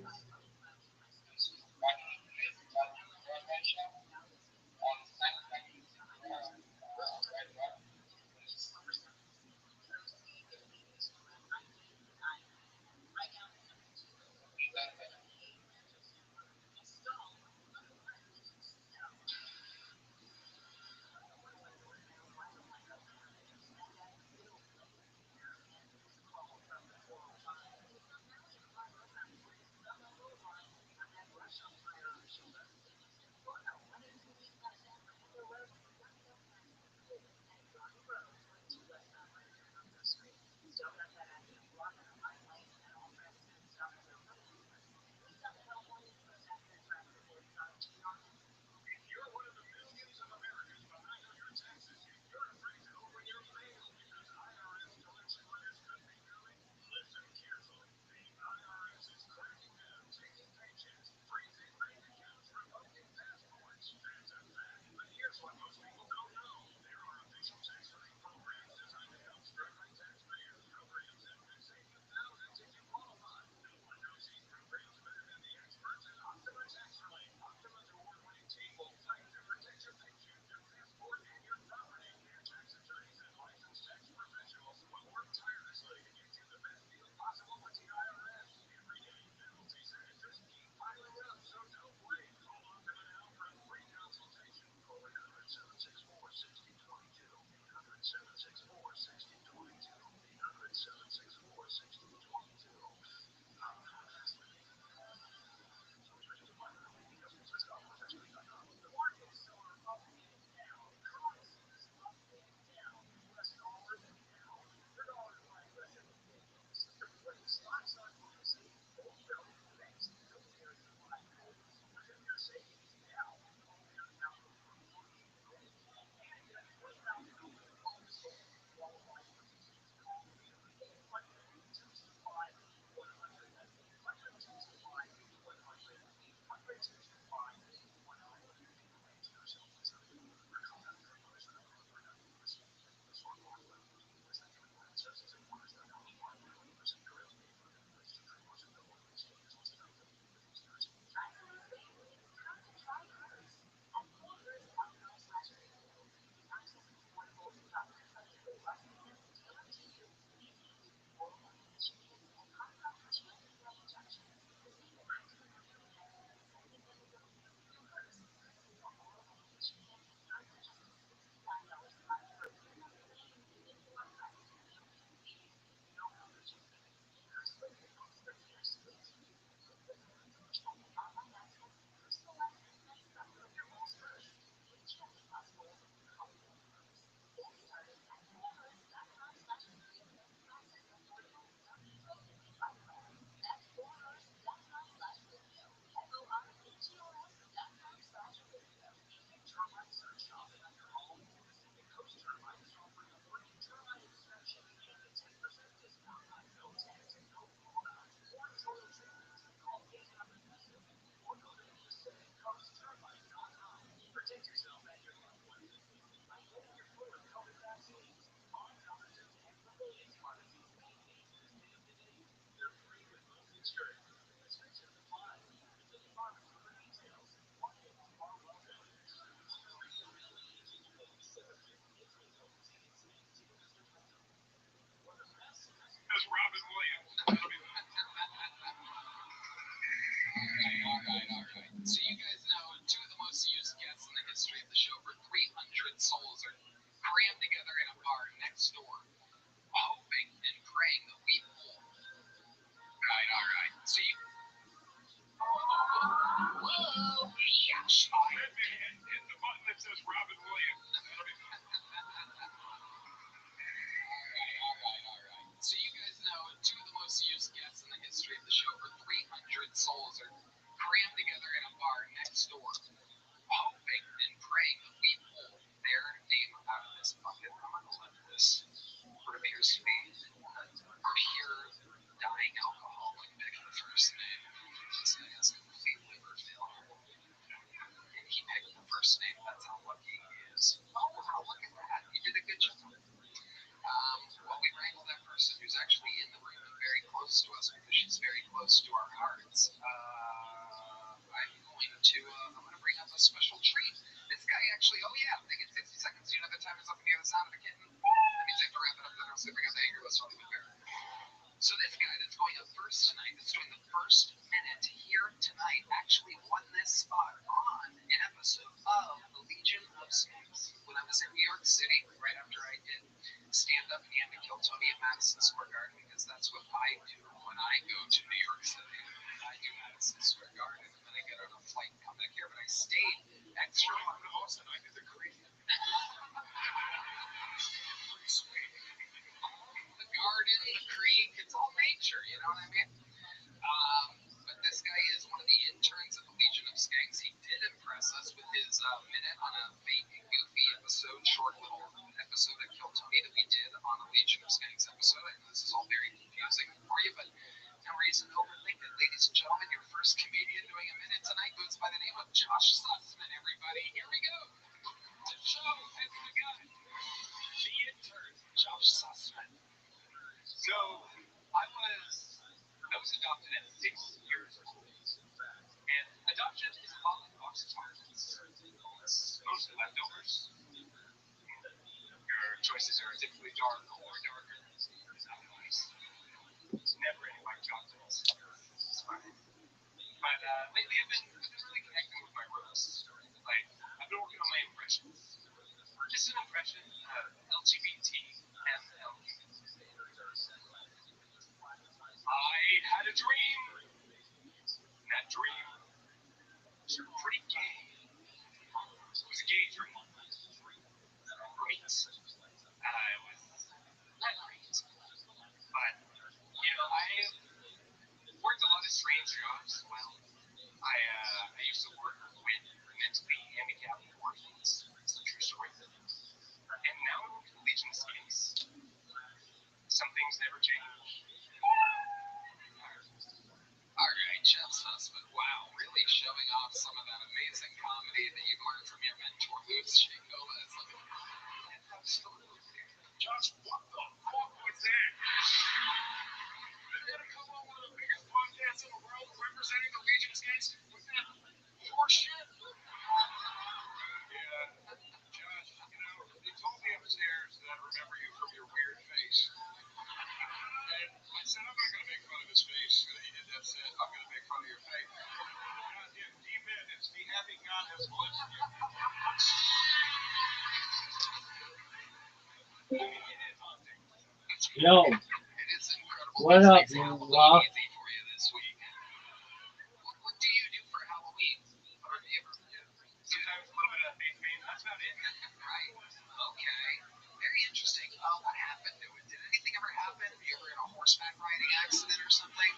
As Robin Williams. All right. So you guys know two of the most used guests in the history of the show. Over 300 souls are crammed together in a bar next door, hoping and praying that we pull. All right. So you. Whoa! Yes, hit the button that says Robin Williams. All right. So you guys know two of the most used guests in the history of the show. Over 300 souls are crammed together in a bar next door, hoping and praying that we pull their name out of this bucket. I'm going to let this appears to be pure dying alcoholic pick the first name. This guy has a complete liver failure. And he picked the first name. That's how lucky he is. Oh, wow, look at that. You did a good job. Well, we wrangled that person who's actually in the room and very close to us because she's very close to our hearts. I'm going to bring up a special treat. This guy actually, oh yeah, they get 60 seconds. You know the time is up and you hear the sound of a kitten. That means I have to wrap it up, then I'll bring up the anger list on the bear. So this guy that's going up first tonight, that's doing the first minute here tonight, actually won this spot on an episode of the Legion of Skanks when I was in New York City, right after I did stand-up and to kill Tony at Madison Square Garden, because that's what I do when I go to New York City. I do Madison Square Garden, and then I get on a flight and come back here, but I stayed extra long in Austin. I did the Creek. The garden, the creek, it's all nature, you know what I mean? But this guy is one of the interns at the Legion of Skanks. He did impress us with his minute on a fake, goofy episode, short little episode of Kill Tony that we did on a Legion of Skanks episode. I know this is all very confusing for you, but no reason to overthink it. Ladies and gentlemen, your first comedian doing a minute tonight goes by the name of Josh Sussman, everybody. Here we go. The show has begun. The intern, Josh Sussman. So, I was adopted at 6 years old. And adoption is a lot like box chocolates. It's mostly leftovers. Your choices are typically dark or darker. It's not nice. It's never any white chocolates. It's fine. But lately I've been really connecting with my roots. Like, I've been working on my impressions. Just an impression of LGBT and I had a dream. And that dream was pretty gay. It was a gay dream. Great. I was not great. But, I worked a lot of strange jobs. Well, I used to work orphans. It's a true story. And now in Legion's case, some things never change. All right, Chef's husband. Wow, really showing off some of that amazing comedy that you've learned from your mentor, Luis Gomez. Absolutely. Josh, what the fuck was that? They're gonna come on one of the biggest podcasts in the world representing the Legion's case with that horseshit. Yeah, Josh, you know, they told me upstairs that I remember you from your weird face. And I said, I'm not going to make fun of his face. And then he did that set, I'm going to make fun of your face. Goddamn D-Madness, be happy God has blessed you. Yo, It is incredible. what up, It's Halloween Law? easy for you this week. What do you do for Halloween? Or do you ever sometimes a little bit of face paint? That's about it. Right. Okay. Very interesting. What happened to it? Did anything ever happen? Were you ever in a horseback riding accident or something?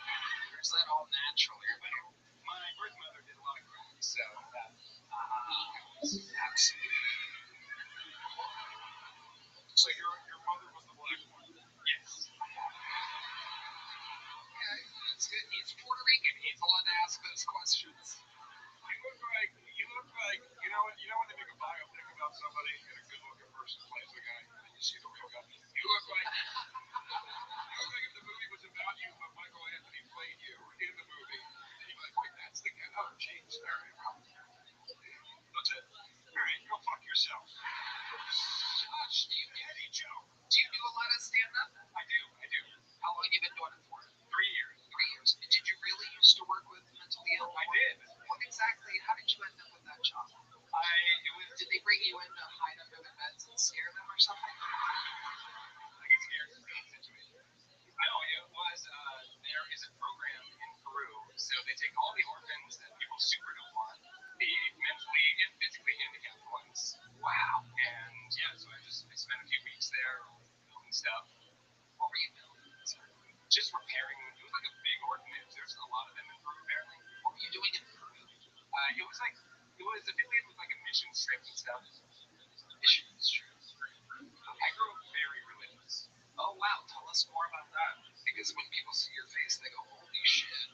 Or is that all natural? My birth mother did a lot of crime, so absolutely. So your mother was the black one? Yes. Okay, that's good. He's Puerto Rican. He's allowed to ask those questions. You look like, you know when they make a biopic about somebody and a good-looking person plays the guy, and then you see the real guy? You look like if the movie was about you, but Michael Anthony played you in the movie, and you're like, wait, that's the guy. Oh, jeez. All right, well, that's it. All right, go fuck yourself. Josh, Eddie Joe. Do you do a lot of stand-up? I do. How long have you been doing it for? 3 years. 3 years. Did you really used to work with mentally ill? I did. What exactly? How did you end up with that job? Did they bring you in to hide under the beds and scare them or something? I get scared in that situation. No, it was, there is a program in Peru, so they take all the orphans that people super don't want, the mentally and physically handicapped ones. Wow. And yeah, so I spent a few weeks there building stuff. What were you building? Just repairing. It was like a big orphanage. There's a lot of them in Peru, apparently. What were you doing in Peru? It was affiliated with like a mission trip and stuff. Mission trip. I grew up very religious. Oh wow, tell us more about that. Because when people see your face, they go, holy shit.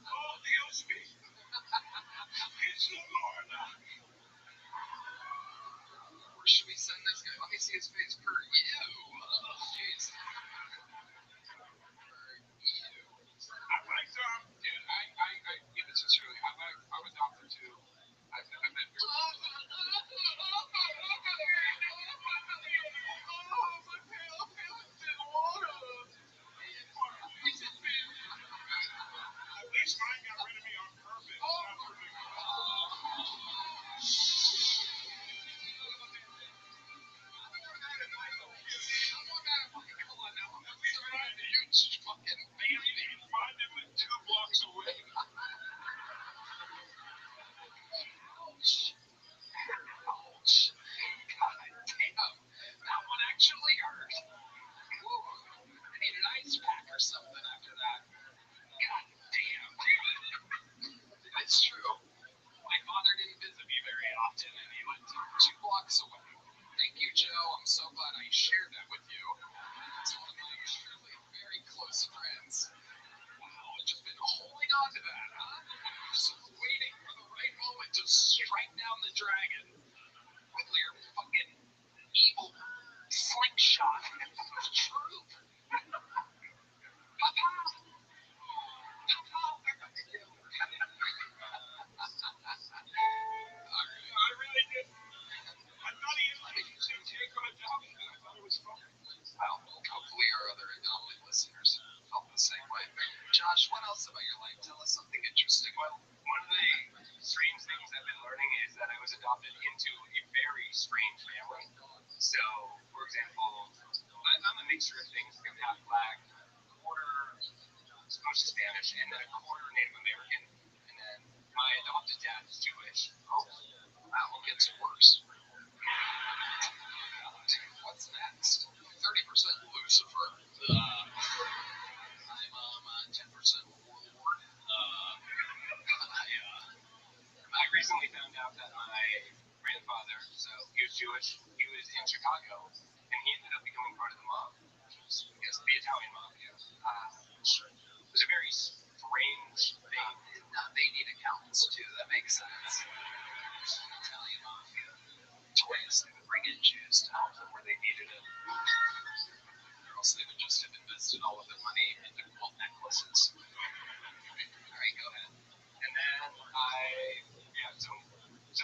Oh, Dios mío. It's the Lord. Where should we send this guy? Let me see his face. Per you. Oh, jeez. I like dude, I give it sincerely. I'm adopted too. I've been very At least mine got rid of me on purpose. Not for me. Huge fucking baby. Find him 2 blocks away. Ouch. Ouch. God damn. That one actually hurt. Whew. I need an ice pack or something after that. God damn. It's true. My father didn't visit me very often, and he lived 2 blocks away. Thank you, Joe. I'm so glad I shared that with you. It's one of my truly very close friends. Wow, just been holding on to that, huh? Just waiting for the right moment to strike down the dragon with your fucking evil slingshot of truth. Papa! I really did. I thought he had to take on adoption. I thought it was fun. Well, hopefully our other adopted listeners felt the same way. Josh, what else about your life? Tell us something interesting. Well, one of the strange things I've been learning is that I was adopted into a very strange family. So, for example, I'm a mixture of things. I'm half black, quarter mostly Spanish, and then a quarter Native American. And then my adopted dad is Jewish. Oh, that one gets worse. What's next? 30% Lucifer. I'm 10% Warlord. father, so he was Jewish. He was in Chicago, and he ended up becoming part of the mob. Yes, the Italian mafia. Which was a very strange thing. They need accountants too. That makes sense. Italian mafia. Toys. They would bring in Jews to help them where they needed it. Or else they would just have invested all of their money into gold necklaces. All right, go ahead. And then so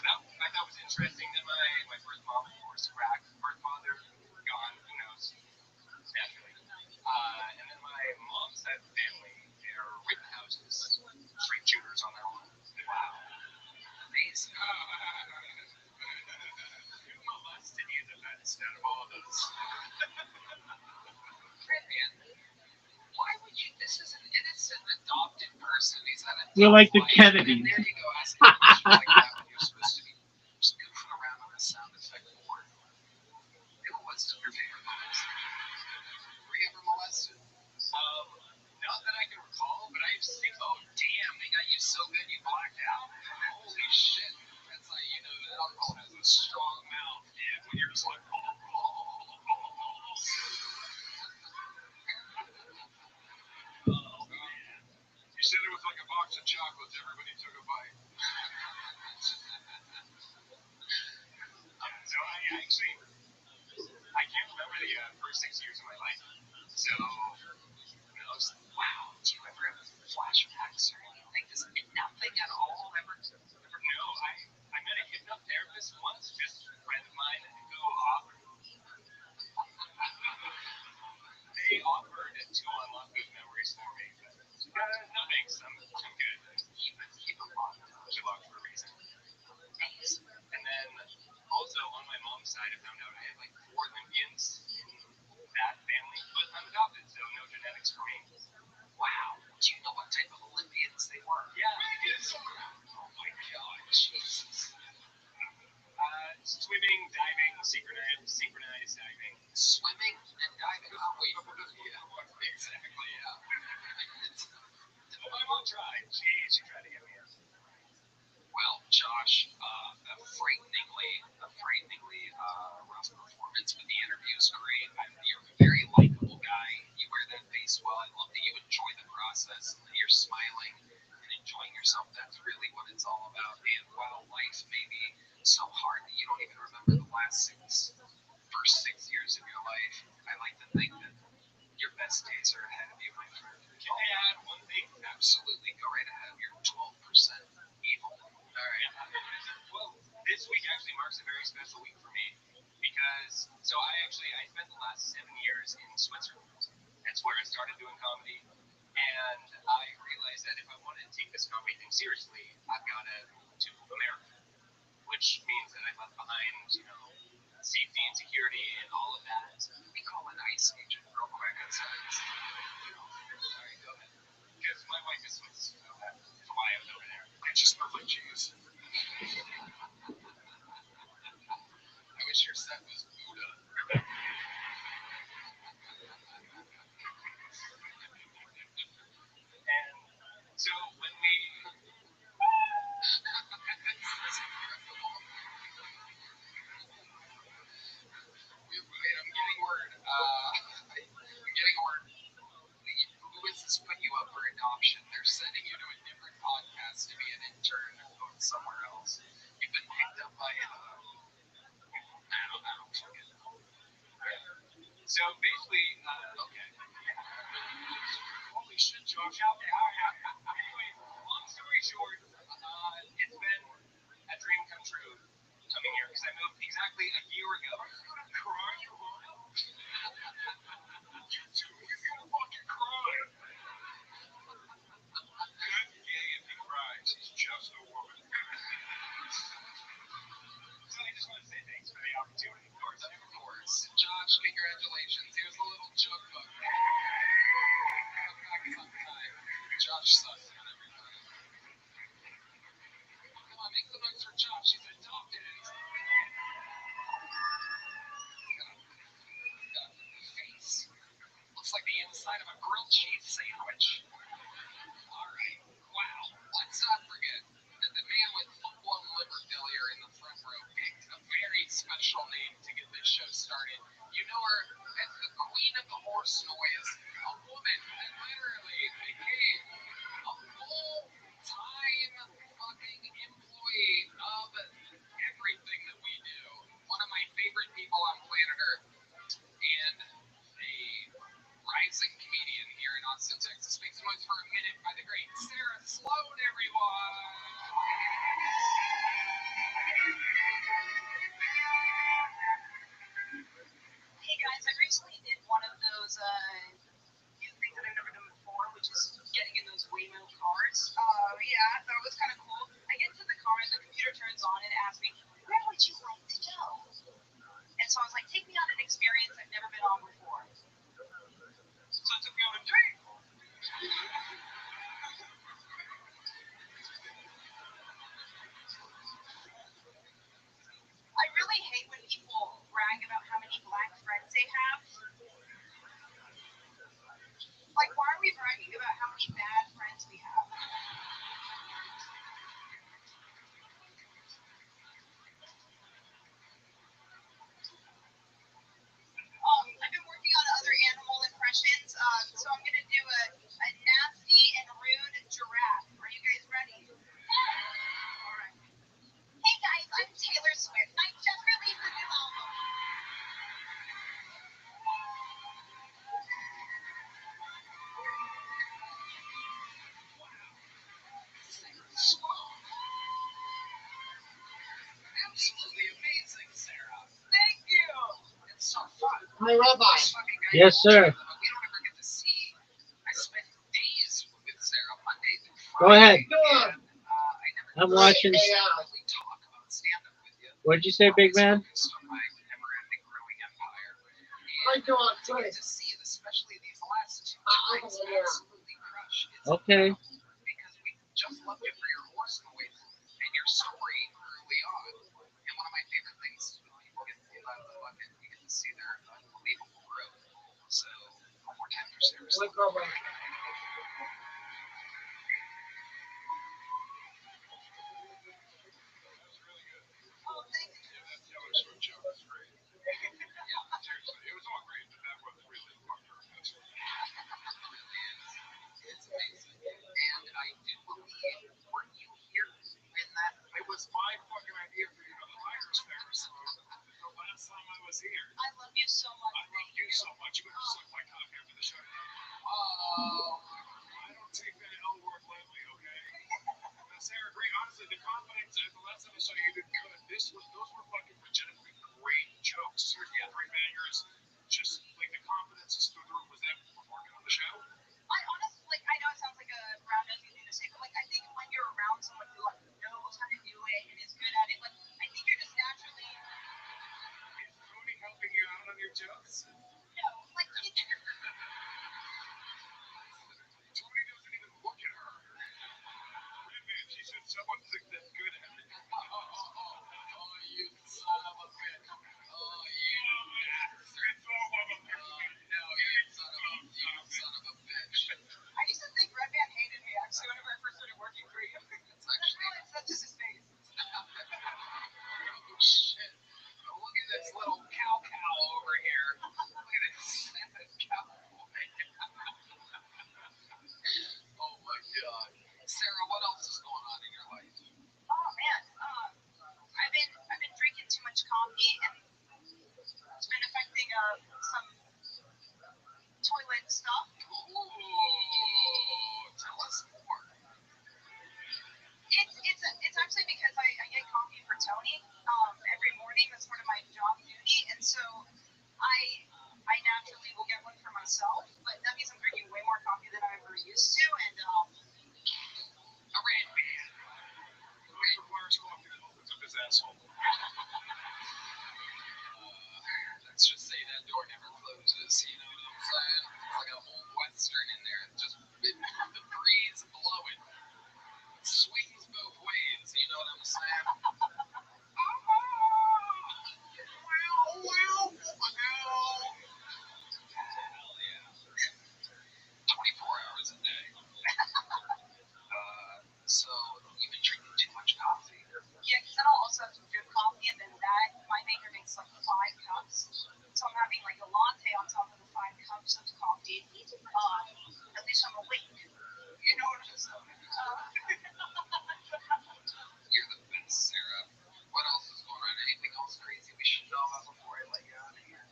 that I thought was interesting. Then my birth mom, of course, cracked. Birth father, gone. Who knows? Naturally. And then my mom's side of the family, they're Rittenhouses, straight shooters on their own. Wow. Amazing. Who molested you the best out of all of those? Man, why would you? This is an innocent adopted person. He's had a We're like the life. Kennedys. And there you go, asking questions like that when you're supposed to be just goofing around on a sound effect board. Who was your favorite molest? Were you ever molested? Not that I can recall, but I've seen. Oh, damn! They got you so good you blacked out. Holy shit! That's how you know that alcohol has a strong mouth. Yeah, when you're just like. You said it was like a box of chocolates. Everybody took a bite. So I can't remember the first 6 years of my life. So, I was like, wow, do you ever have flashbacks or anything? Does nothing at all ever? No, I met a hypnotherapist once, just a friend of mine who offered. They offered to unlock those memories for me. No thanks, I'm good. Keep them locked. They're locked for a reason. And then also on my mom's side, I found out I had like 4 Olympians in that family, but I'm adopted, so no genetics for me. Wow. Do you know what type of Olympians they were? Yeah. Oh my God, Jesus. Swimming, diving, synchronized diving. Swimming and diving. Oh, wait. Yeah, exactly, yeah. My mom tried. She tried to get me in. Well, Josh, a frighteningly rough performance, but the interview's great. You're a very likable guy. You wear that face well. I love that you enjoy the process and that you're smiling and enjoying yourself. That's really what it's all about. And while life may be so hard that you don't even remember the first 6 years of your life, I like to think that your best days are ahead of you, my friend. Can I add one thing? Absolutely. Go right ahead. You're 12% evil. All right. Well, this week actually marks a very special week for me because I spent the last 7 years in Switzerland. That's where I started doing comedy. And I realized that if I wanted to take this comedy thing seriously, I've got to move to America, which means that I left behind, safety and security and all of that. We call an ICE agent real quick outside. Sorry, go ahead. Because my wife is Swiss, so that's why I was over there. I just smell like cheese. I wish your set was Buddha. And so when we... I'm getting word. Who is this put you up for adoption? They're sending you to a different podcast to be an intern or somewhere else. You've been picked up by I don't fucking know. So basically, okay. Holy shit, Josh. Anyway, long story short, it's been a dream come true coming here because I moved exactly a year ago. Are you gonna cry, you little? You too. He's gonna fucking cry. Good gay if he cries. He's just a woman. So I just want to say thanks for the opportunity. Of course. Josh, congratulations. Here's a little joke book. Josh sucks at everything. Come on, make some noise for Josh. He's adopted. Hi, Rabbi. Yes, sir. We don't ever get to see. I spent days with Sarah, Monday through Go Friday. ahead. And, I never I'm watching. really talk about stand-up with you. What'd you say, big man? Focused on my never-ending growing empire. Hi, And John. to get to see it, especially these last two I'm nights, here. absolutely crush. It's Okay. because we just loved you for your horse and weight and your story early on. And one of my favorite things is when people get pulled out of the bucket, you get to see their unbelievable growth. So, one more time for Sarah. Look over. Oh, thank you. Yeah, that Taylor Swift joke was great. Yeah, seriously, it was all great, but that was really fucking best. It's amazing. And I do believe, were you here when that It was my fucking idea for you to hire Sarah Sloan the last time I was here. I love you so much. I love you so much. You better suck my cock after the show. I don't take that L word lightly, okay? Now, Sarah, great. Honestly, the confidence at the last time I saw you did good. Those were fucking legitimately great jokes. Great bangers. Just like the confidence is through the roof. Was that working on the show? I honestly, like, I know it sounds like a brown nosy thing to say, but like, I think when you're around someone who like knows how to do it and is good at it, like, I think you're just naturally, Is Tony helping you out on your jokes? no, like, Tony doesn't even look at her. Man, she said someone think that's good at it. you son of a bitch. You bastard. No, you son of a bitch. I used to think Red Band hated me actually whenever I first started working for you. It's actually, That's just his face. oh shit. Look at this little cow over here. Look at this cowboy. Oh my god. Sarah, what else is going on in your life? Oh man, I've been drinking too much coffee and it's been affecting some toilet stuff. Ooh, tell us more. It's actually because I get coffee for Tony every morning. That's part of my job duty, and so I naturally will get one for myself. But that means I'm drinking way more coffee than I ever used to, and A red man. Whoever requires coffee that opens up his asshole. Let's just say that door never closes. You know what I'm saying? It's like an old western in there. Just the breeze blowing. It swings both ways. You know what I'm saying? Hell yeah. 24 hours a day. So you've been drinking too much coffee. yeah, because then I'll also have to drip coffee, and then that my maker makes like 5 cups, so I'm having like a latte on top of the 5 cups of coffee. At least I'm awake. You know what I'm saying? You're the best, Sarah. What else is going on? Anything else crazy we should know about before I let you out of here?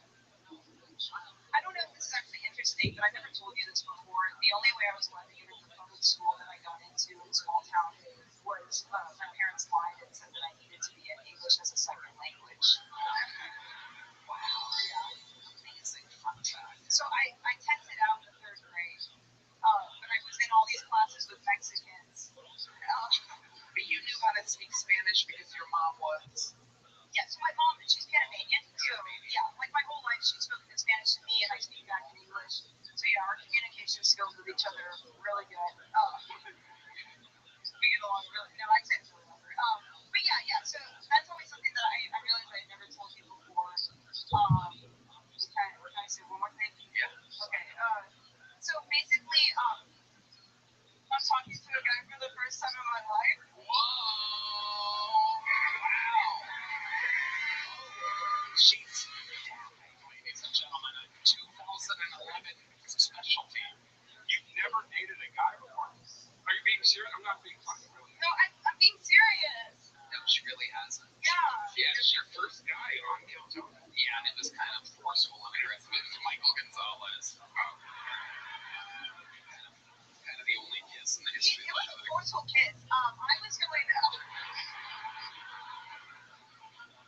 I don't know if this is actually interesting, but I've never told you this before. The only way I was allowed to get into the public school that I got into in small town was my parents lied and said that I needed to be an English as a second language. Wow. Amazing fun fact. So I tested out in the 3rd grade, but I was in all these classes with Mexicans. But you knew how to speak Spanish because your mom was. Yeah, so my mom, she's Panamanian, so yeah, like my whole life she's spoken in Spanish to me and I speak back in English. So yeah, our communication skills with each other are really good. We get along really, no, I say it's really well. But yeah, so that's always something that I realized I never told you before. Can I say one more thing? Yeah. Okay, so basically, I'm talking to a guy for the first time in my life. Whoa! Wow! She's ladies and gentlemen, a 2011 specialty. You've never dated a guy before? Are you being serious? I'm not being fucking really. No, I'm being serious. No, she really hasn't. Yeah. Yeah, it's your first guy on the Otto. Yeah, and it was kind of forceful and aggressive. It was Michael Gonzalez. Kind of the only kiss in the history It of was a forceful kiss. I was going to.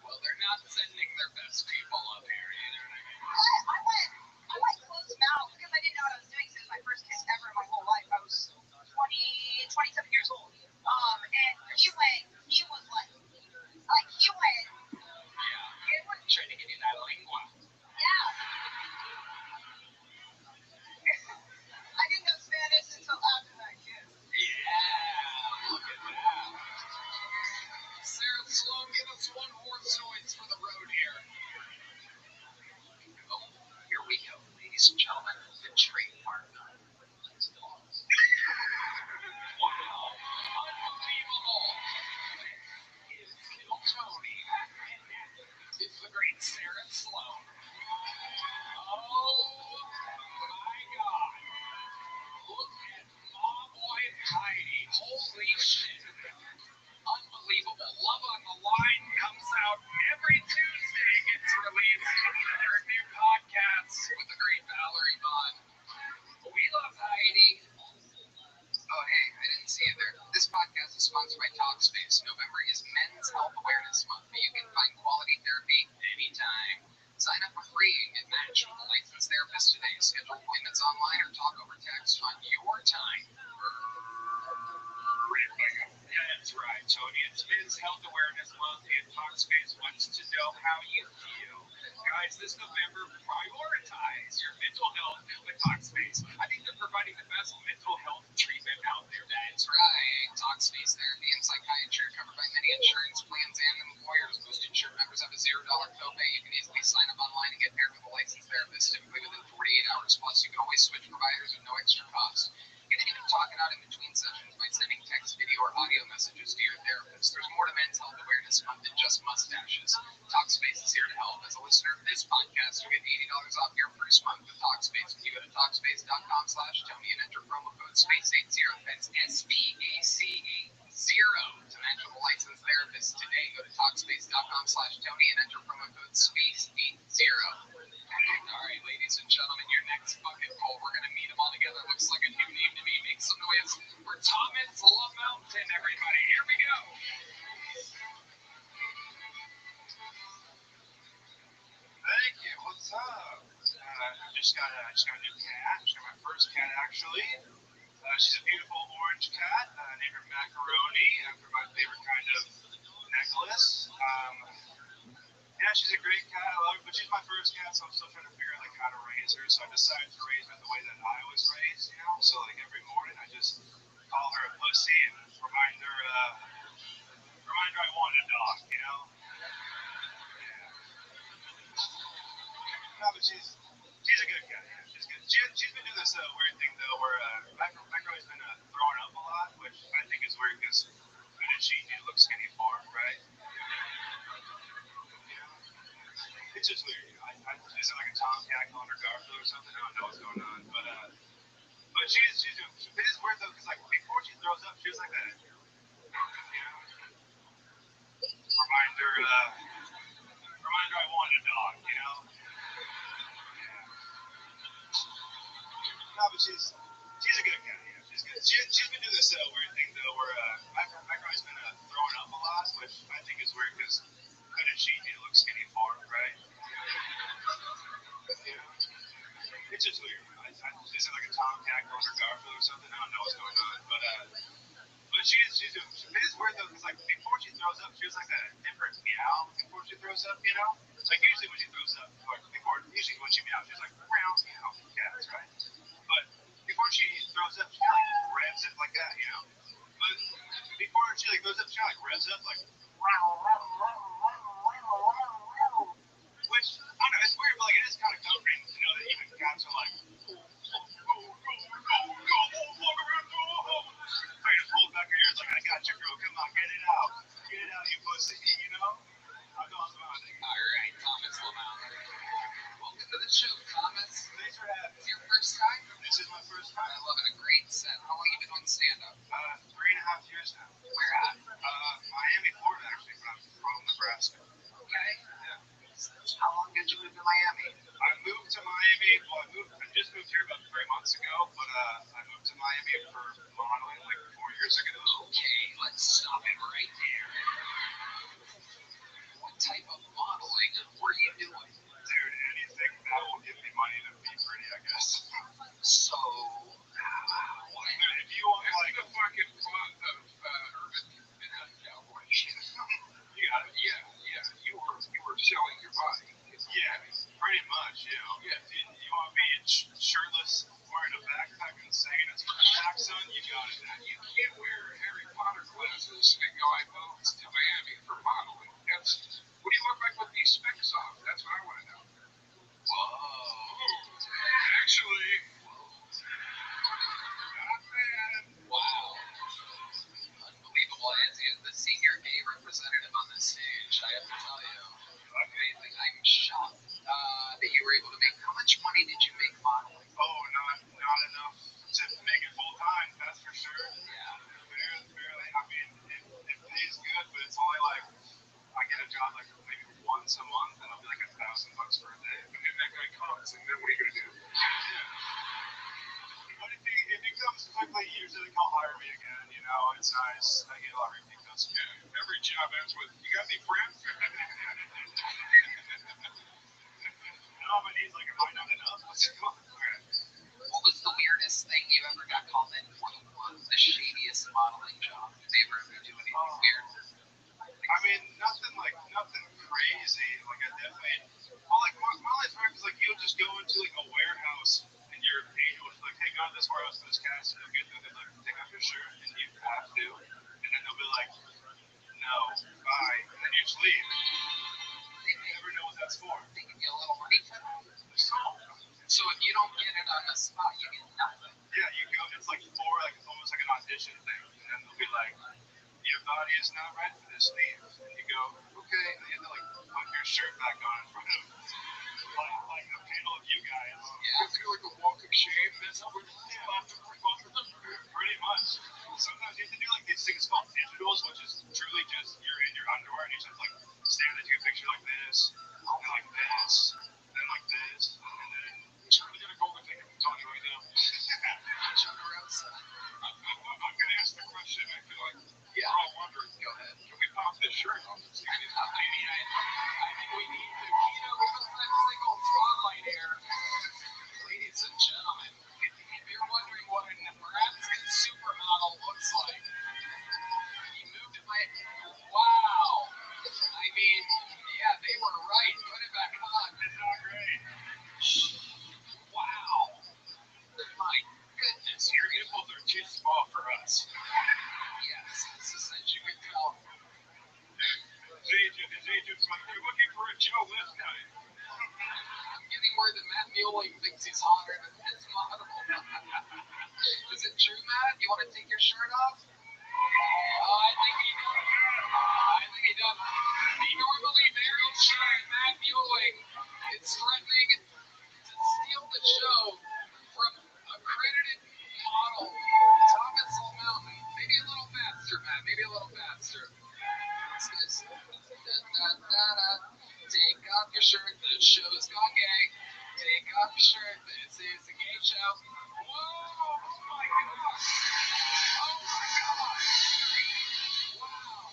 Well, they're not sending their best people up here, you know what I mean? I Wine comes out every Tuesday. Gets released. There are new podcasts with the great Valerie Vaughn. We love Heidi. Oh, hey, I didn't see you there. This podcast is sponsored by Talkspace. November is Men's Health Awareness Month, but you can find quality therapy anytime. Sign up for free and get matched with a licensed therapist today. Schedule appointments online or talk over text on your time. Yeah, that's right, Tony. It's Men's Health Awareness Month, and Talkspace wants to know how you feel. Guys, this November, prioritize your mental health with Talkspace. I think they're providing the best mental health treatment out there. That's right. Talkspace therapy and psychiatry are covered by many insurance plans and employers. Most insured members have a $0 copay. You can easily sign up online and get paired with a licensed therapist, typically within 48 hours. Plus, you can always switch providers at no extra cost. You can even talk it out in between sessions by sending text, video, or audio messages to your therapist. There's more to Men's Health Awareness Month than just mustaches. Talkspace is here to help. As a listener of this podcast, you get $80 off your first month with Talkspace when you go to Talkspace.com/Tony and enter promo code SPACE80. That's SPAC80 to match with a licensed therapist today. Go to Talkspace.com/Tony and enter promo code SPACE80. All right, ladies and gentlemen, your next bucket poll, we're going to meet them all together. Looks like a new name to me. Make some noise for Thomas LaMountain, everybody. Here we go. Thank you. What's up? I just got a new cat. Just got my first cat, actually. She's a beautiful orange cat. Named her Macaroni, after my favorite kind of necklace. Yeah, she's a great cat. I love her, but she's my first cat, so I'm still trying to figure out how to raise her. So I decided to raise her the way that I was raised, So every morning I just call her a pussy and remind her I wanted a dog, Yeah. No, but she's a good cat. Yeah, she's good. She's been doing this weird thing though, where Macaroni's been throwing up a lot, which I think is weird because who did she look skinny for, right? It's just weird, is it like a tomcat calling her Garfield or something? I don't know what's going on, but she's it is weird though, because like before she throws up, she was like that, reminder I wanted a dog, No, but she's a good cat, yeah, she's good. She's been doing this weird thing though, where Macaroni's been throwing up a lot, which I think is weird because who did she look skinny for, right? It's just weird. Is it like a tomcat calling her Garfield or something? I don't know what's going on, but it is weird though, because like before she throws up, she was like that different meow before she throws up, Like usually when she throws up, usually when she meows, she's like meow, meow, cats, right? But before she throws up, she kind of like revs it like that, But before she like throws up, she kind of like revs up like. Which I don't know, it's weird, but like it is kind of comforting to know that even cats are like, go, I just pulled back her ears like, I got you, girl. Come on, get it out, you pussy, I know I'm about it. All right, Thomas LaMountain. Welcome to the show, Thomas. Thanks for having me. It's your first time? This is my first time. I love it. A great set. How long have you been doing stand-up? 3.5 years now. Where at? Miami, Florida, actually, but I'm from Nebraska. Okay. Yeah. How long did you move to Miami? I moved to Miami. I just moved here about 3 months ago, but I moved to Miami for modeling like 4 years ago. Okay, let's stop it right there. What type of modeling were you doing? Dude, anything that will give me money to be pretty, I guess. So, if you want like a fucking fun of urban cowboy, you got it. Yeah. You were showing your body. Yeah, pretty much. Yeah. You want to be shirtless, wearing a backpack, and saying it's for attack, son? You got it. You can't wear Harry Potter glasses and go, I moved to Miami for modeling. What do you look like with these specs on? That's what I want to know. Whoa. Actually, not bad. Wow. Unbelievable. As the senior gay representative on the stage, I have to tell you, amazing. I'm shocked that you were able to make. How much money did you make modeling? Oh, not enough to make it full time, that's for sure. Yeah. Barely. I mean, it pays good, but it's only like usually they'll hire me again. You know, it's nice. I get a lot of repeat customers. Yeah, every job ends with, "You got any friends?" No, but he's like, "Am I not enough?" What's going on? What was the weirdest thing you ever got called in for? The shadiest modeling job? Did they ever do anything weird? I mean, nothing crazy. Like, I definitely, well, like, my life's weird because, like, you'll just go into, like, a warehouse and your agent will be like, "Hey, go to this warehouse for this cast," and you'll get there, they're like, "Take off your shirt," and you have to, and then they'll be like, "No, bye," and then you just leave. You never know what that's for. They give you a little money for that? So if you don't get it on the spot, you get nothing. Yeah, you go, it's like it's almost like an audition thing, and then they'll be like, "Your body is not right for this, leave," and you go, "Okay," and you have to, like, put your shirt back on in front of, like a panel of you guys. Yeah, I feel like a walk of shame. That's how we're pretty much. Sometimes you have to do, like, these things called digitals, which is truly just you're in your underwear and you just, like, stand there, take a picture like this, and then like this, and then like this, and then you're gonna go and take it from Tony right now. I'm gonna ask the question. I feel like we're all wondering. Go ahead. Can we pop this shirt off? I think we need to. You know, give us that single spotlight here. Ladies and gentlemen, if you're wondering what a Nebraska supermodel looks like, he moved it by. Wow. I mean, yeah, they were right. Put it back on. It's not great. Wow. My goodness. Your nipples are too small for us. Yes, this is, as you can tell. His agent's like, "You're looking for a Joe List guy." I'm getting where the Matt Mueller thinks he's hotter than his model. Is it true, Matt? You want to take your shirt off? I think he does. The normally very shy Matt Mueller is threatening to steal the show from accredited model Thomas Mountain. Maybe a little faster, Matt. Maybe a little faster. This guy's take off your shirt. The show's gone gay. Take off your shirt. This is a gay show. Whoa! Oh my gosh! Oh my gosh! Wow!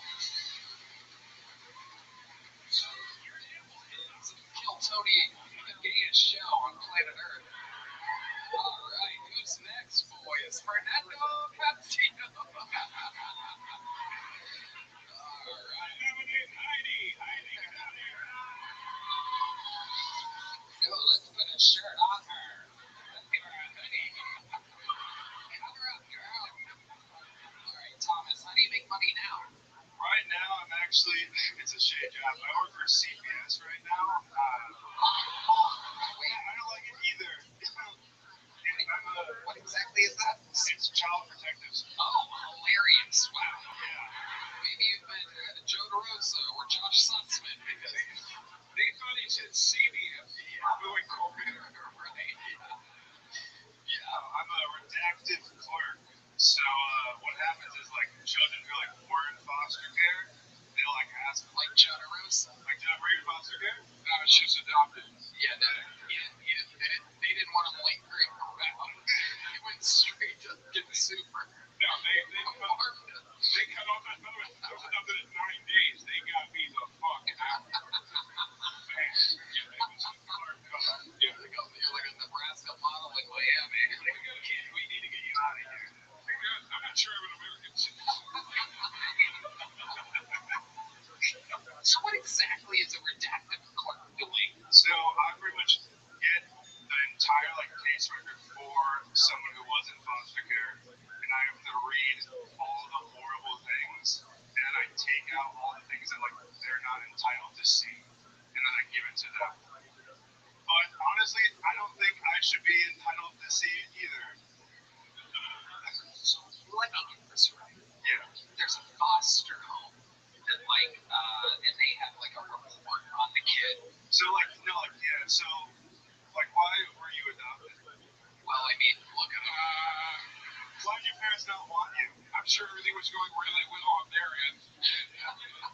Kill Tony, the gayest show on planet Earth. All right, who's next, boys? Fernando Castillo. All right. Heidi, get out of here. So let's put a shirt on her. Let's give her a hoodie. Cover up, girl. All right, Thomas, how do you make money now? Right now, I'm actually, it's a shade job. I work for CBS right now. Wait, I don't like it either. what exactly is that? It's Child Protectives. Oh, hilarious. Wow. Yeah. Maybe you've been Joe DeRosa or Josh Sussman because They thought he said CBS. Really cool. Right. Yeah. I'm a redacted clerk. So what happens is, like, children who, like, were in foster care, they'll, like, ask, Like Joe DeRosa. like, "John, were you in foster care?" "No, she was adopted." Yeah, they didn't want him late grade. He went straight to get super. No, they cut off that. By the way, I was adopted at 9 days. They got me the fuck out. Man, yeah, that was a hard cut. Yeah, you're like a Nebraska model in Miami. Kid, we need to get you out of here. I'm not sure I'm an American citizen. So what exactly is a redacted clerk doing? So I pretty much get the entire, like, case record for someone who was in foster care, and I have to read all the horrible things, and I take out all the things that, like, they're not entitled to see, and then I give it to them. But honestly, I don't think I should be entitled to see it either. So let me get this right. Yeah. There's a foster home that and they have like a report on the kid. So, like, no, like, yeah, so, like, why were you adopted? Well, I mean, look at Why did your parents not want you? I'm sure everything was going really well on their end.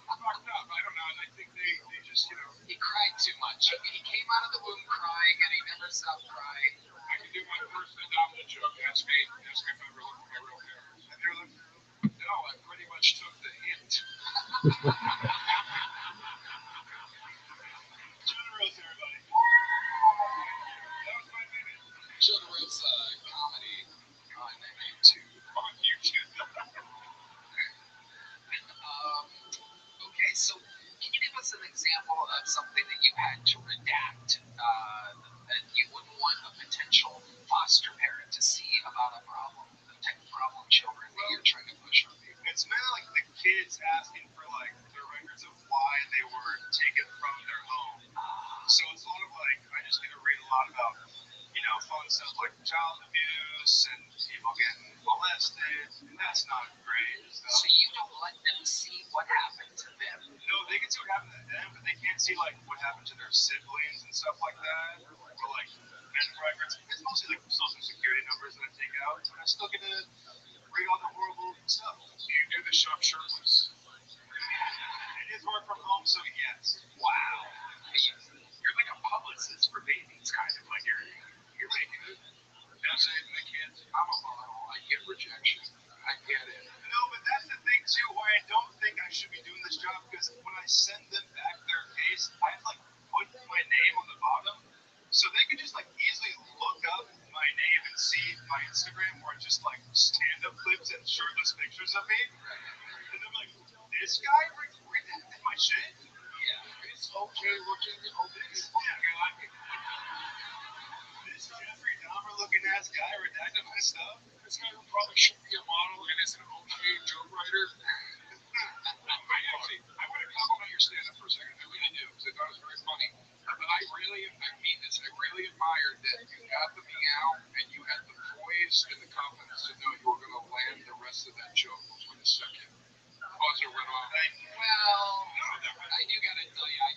Fucked up, I don't know, and I think they just, you know. He cried too much. He came out of the womb crying, and he never stopped crying. I can do my first adopted joke. Ask me if I ever looked at my real Generous, everybody. That was my minute. Generous comedy on YouTube. On YouTube. Okay, so can you give us an example of something that you had to redact that you wouldn't want a potential foster parent to see about a problem, the type of problem children that you're trying to push on people? It's mainly like the kids asking for like their records of why they were taken from their home. So it's a lot of like I just get to read a lot about fun stuff like child abuse and people getting molested, and that's not great. So you don't let them see what happened to them. No, they can see what happened to them, but they can't see like what happened to their siblings and stuff like that, or like medical records. It's mostly like social security numbers that I take out, but I still get to read all the horrible stuff. You do the shop shirtless. It is work from home, so yes. Wow. You're like a publicist for babies, kind of like you're making it. I'm saying the kids, I'm a model, I get rejection. I get it. No, but that's the thing too, why I don't think I should be doing this job, because when I send them back their case, I like put my name on the bottom, so they can just like easily look up my name and see my Instagram, or just like stand-up clips and shirtless pictures of me, and I'm like, this guy redacted my shit? Yeah, it's okay looking obese. This Jeffrey Dahmer looking ass guy redacted my stuff? This guy who probably shouldn't be a model and is an okay joke writer. I'm going to compliment your stand-up for a second. I really do, because I thought it was very funny. But I mean this, I really admired that you got the meow and you had the poise and the confidence to know you were going to land the rest of that joke before the second buzzer went off. Well, I do got to tell you, I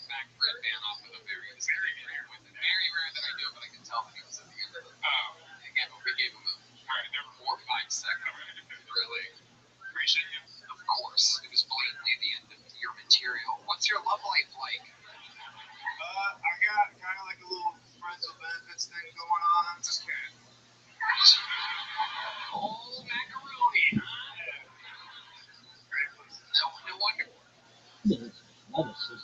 backed Red Man off of a very rare with it. Very rare that I do, but I can tell that he was at the end of it. We gave him a 4 or 5 second. Really. Appreciate you. Of course, it was blatantly the end of your material. What's your love life like? I got kind of like a little friends with benefits thing going on. Okay. Oh, macaroni, huh? Great place. No wonder. Lettuce is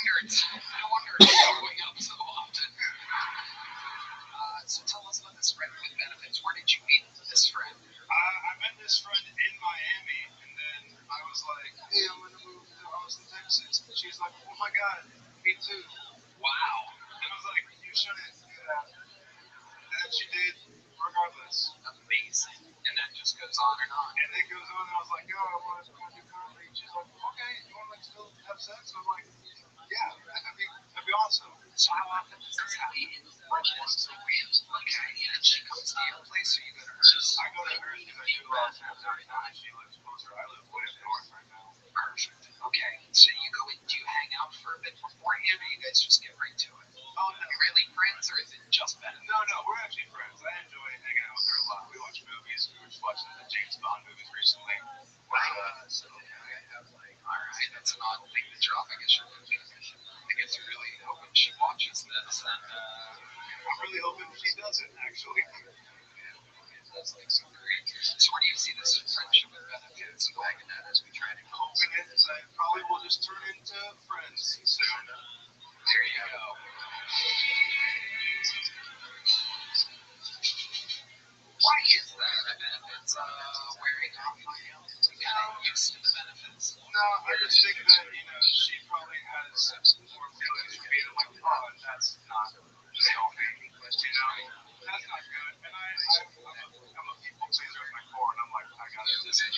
Parents, no wonder it's going up so often. So tell us about this friend with benefits. Where did you meet this friend? I met this friend in Miami, and then I was like, hey, I'm going to move to Austin, Texas. And she's like, oh my God, me too. Wow. And I was like, you shouldn't do that. And then she did, regardless. Amazing. And that just goes on and on. And it goes on, and I was like, yo, I want to do comedy. She's like, okay, you want to like still have sex? And I'm like, yeah, that'd be awesome. So how often does this happen? Once a week. Okay. And she comes to your place, or you go to hers? I go to hers because I do Austin 39. She lives closer. I live way up north right now. Perfect. Okay. So you go in, do you hang out for a bit beforehand, or you guys just get right to it? Oh, no. Are you really friends, or is it just benefits? No, we're actually friends. I enjoy hanging out with her a lot. We watch movies. We were just watching the James Bond movies recently. So I have like, all right, that's an odd thing to drop. I guess you're really hoping she watches this. And I'm really hoping she doesn't, actually. that's like so great. So where do you see this friendship with benefits wagging at as we try to Hoping it, I probably will just turn into friends soon. There you go. Why is that? The benefits wearing off my own. We got used to the benefits. No, I just think that, she probably more feelings for being like, oh, that's not healthy. You know, that's not good. And I'm a people pleaser at my core, and I'm like, I got to do this. I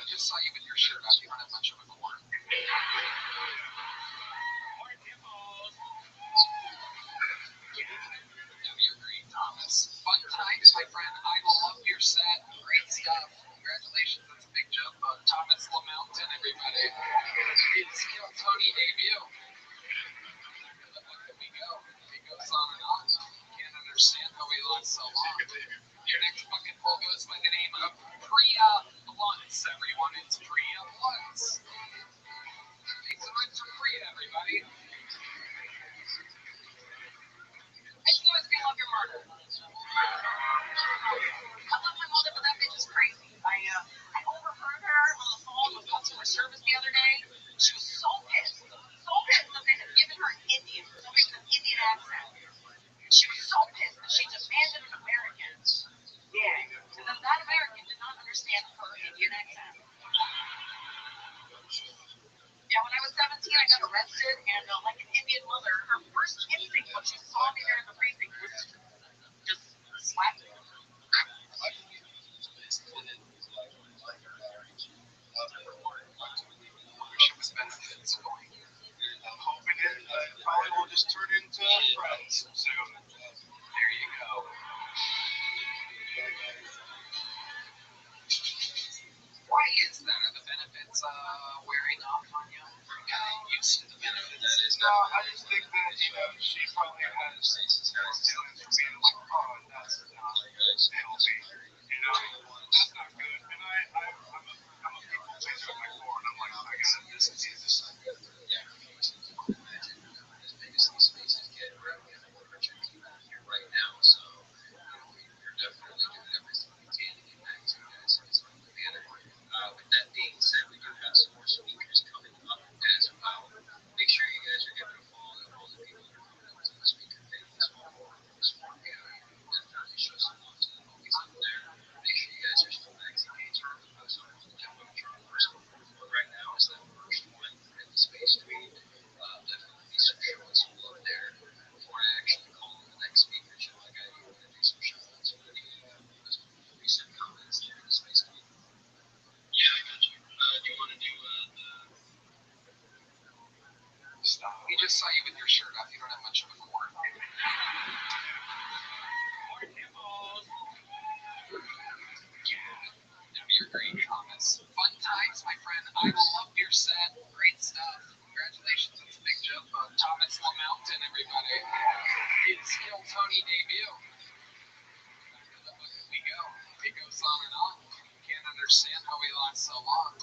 just saw you with your shirt off. You don't have much of a core. You're great, Thomas. Fun times, my friend. I love your set. Great stuff. Congratulations. That's a big jump. Thomas LaMountain, everybody. It's Tony debut. Look at we go. He goes on and on. Can't understand how we lost so long. Your next fucking poll goes by the name of Priya Blunts, everyone. It's Priya Blunts. Make some noise for Priya, everybody. I just always gonna love your murder. I love my mother, but that bitch is crazy. I overheard her on the phone with customer service the other day. She was so pissed that they had given her an Indian, somebody with an Indian accent. She was so pissed that she demanded an American. Yeah, and then that American did not understand her Indian accent. Yeah, when I was 17, I got arrested, and like an Indian mother, her first instinct when she saw me there in the precinct was to just slap me. She was benefits going. I'm hoping it probably will just turn into friends soon. There you go. Why is that? Are the benefits wearing off on you? You see the benefit that is No, I just think that, you know, she probably has more feelings for being like, oh, that's not healthy. You know, that's not good. And I'm a people pleaser at my core, and I'm like, I gotta do this. as big as these spaces get. We're here right now, so we're definitely doing everything we can to get back to you guys as we can. With that being said, we do have some more speakers coming up as well. Make sure you guys are giving a follow to all the people who are coming up to the speaker page as well. Definitely show some love to the homies out there. Make sure you guys are still vaccinated. So the Jumbotron first one right now is that first one in the space tweet. Definitely be some showing some love there. Before I actually call on the next speaker, show I got you want to do some shout outs for those recent comments there in the space tweet. Yeah, I got you. Do you want to do Stop. We just saw you with your shirt off. You don't have much of a core. You're great, Thomas. Fun times, my friend. I love your set. Great stuff. Congratulations. That's a big jump. Thomas LaMountain, everybody. It's Tony debut. Look at we go. It goes on and on. Can't understand how we lost so long.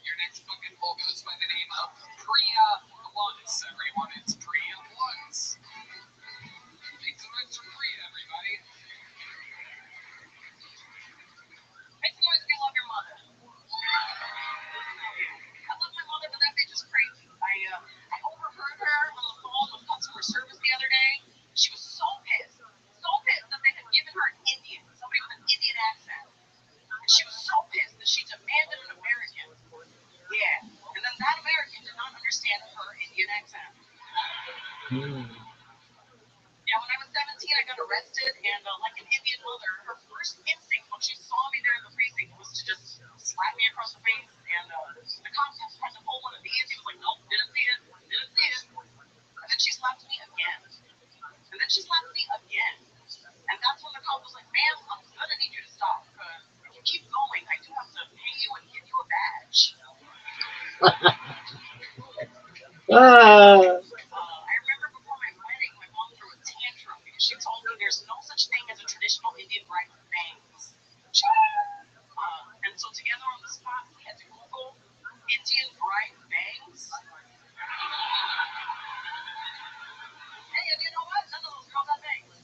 Your next fucking poll goes by the name of Priya Blunts, everyone. It's Priya Blunts. Make some noise for Priya, everybody. I just always gonna love your mother. I love my mother, but that bitch is crazy. I overheard her on the phone with customer service the other day. She was so pissed that they had given her an Indian, somebody with an Indian accent. And she was so pissed that she demanded an American. Yeah, and then that American did not understand her Indian accent. Yeah, when I was 17, I got arrested, and like an Indian mother, her first instinct when she saw me there in the precinct was to just slap me across the face. And the cops tried to pull one of these. He was like, nope, didn't see it. And then she slapped me again. And that's when the cop was like, ma'am, I'm gonna need you to stop, because if you keep going, I do have to pay you and give you a badge. I remember before my wedding, my mom threw a tantrum because she told me there's no such thing as a traditional Indian bride with bangs. And so together on the spot, we had to Google Indian bride bangs. Hey, and you know what? None of those girls have bangs.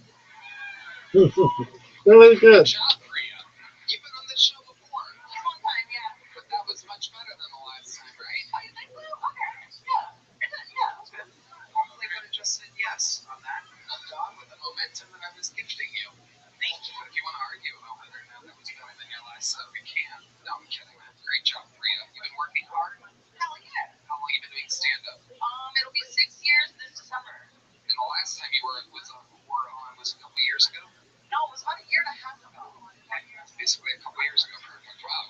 Really good. Good job, Priya. You've been on this show before. Just one time, yeah. But that was much better than the last time, right? Oh, you think so? Okay. Yeah. Yeah, that's good. Normally would have just said yes on that. I'm gone with the momentum that I was gifting you. Thank you. If you want to argue about whether or not that was better than your last set, we can. No, I'm kidding, man. Great job, Priya. You've been working hard? Hell yeah. How long have you been doing stand-up? It'll be 6 last time you were on was a couple years ago. No, it was about a year and a half ago. Basically, a couple years ago. Perfect. Wow.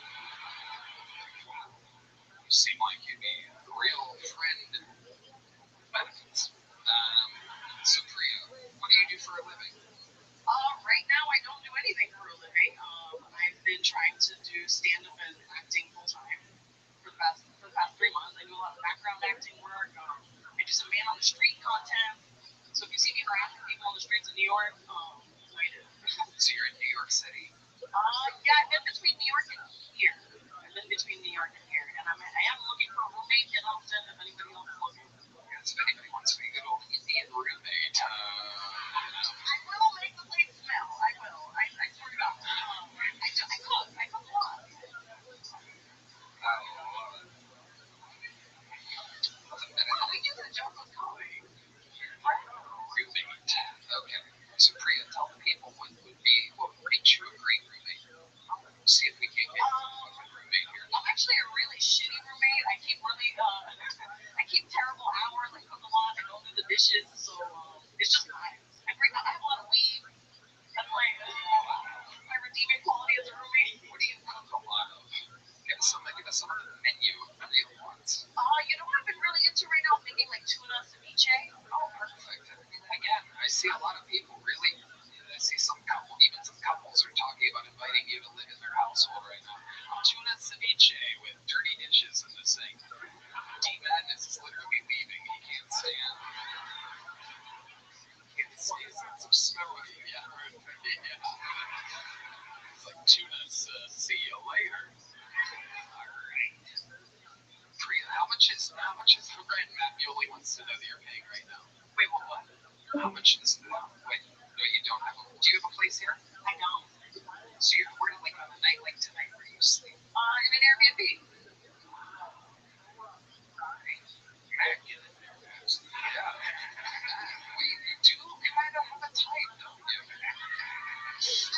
You seem like you'd be a real friend. Benefits. So Priya, what do you do for a living? Right now, I don't do anything for a living. I've been trying to do stand-up and acting full-time for the past 3 months. I do a lot of background acting work. I do some man-on-the-street content. So if you see me harassing people on the streets of New York, I do. So you're in New York City? Yeah, I've been between New York and here. And I am looking for a roommate in Austin if anybody else is looking. Yes, if anybody wants to be a good old Indian roommate, I will make the place smell. I will. I swear to God. I cook a lot. Wow, we knew that joke was coming. Roommate. Okay. So Priya, tell the people what makes you a great roommate. See if we can get a roommate here. I'm actually a really shitty roommate. I keep terrible hours. I cook a lot. I don't do the dishes. So it's just nice. I have a lot of weed. That's my redeeming quality as a roommate. What do you cook a lot of? Give us some of the menu of Priya wants. You know what I've been really into right now? Making like tuna ceviche. Oh, perfect. Again, I see a lot of people really. I see some couples are talking about inviting you to live in their household right now. Tuna ceviche with dirty dishes in the sink. Deep Madness is literally leaving. He can't stand. Sense of smell of it. Yeah. It's like tuna's. See you later. All right. Priya, how much is the rent? Matt Muley wants to know that you're paying right now. Wait, what? How much is the? Wait, no, you don't have a. Do you have a place here? I don't. So you're where like on a night like tonight where you sleep? In an Airbnb. Yeah. You do kind of have a type, don't you? I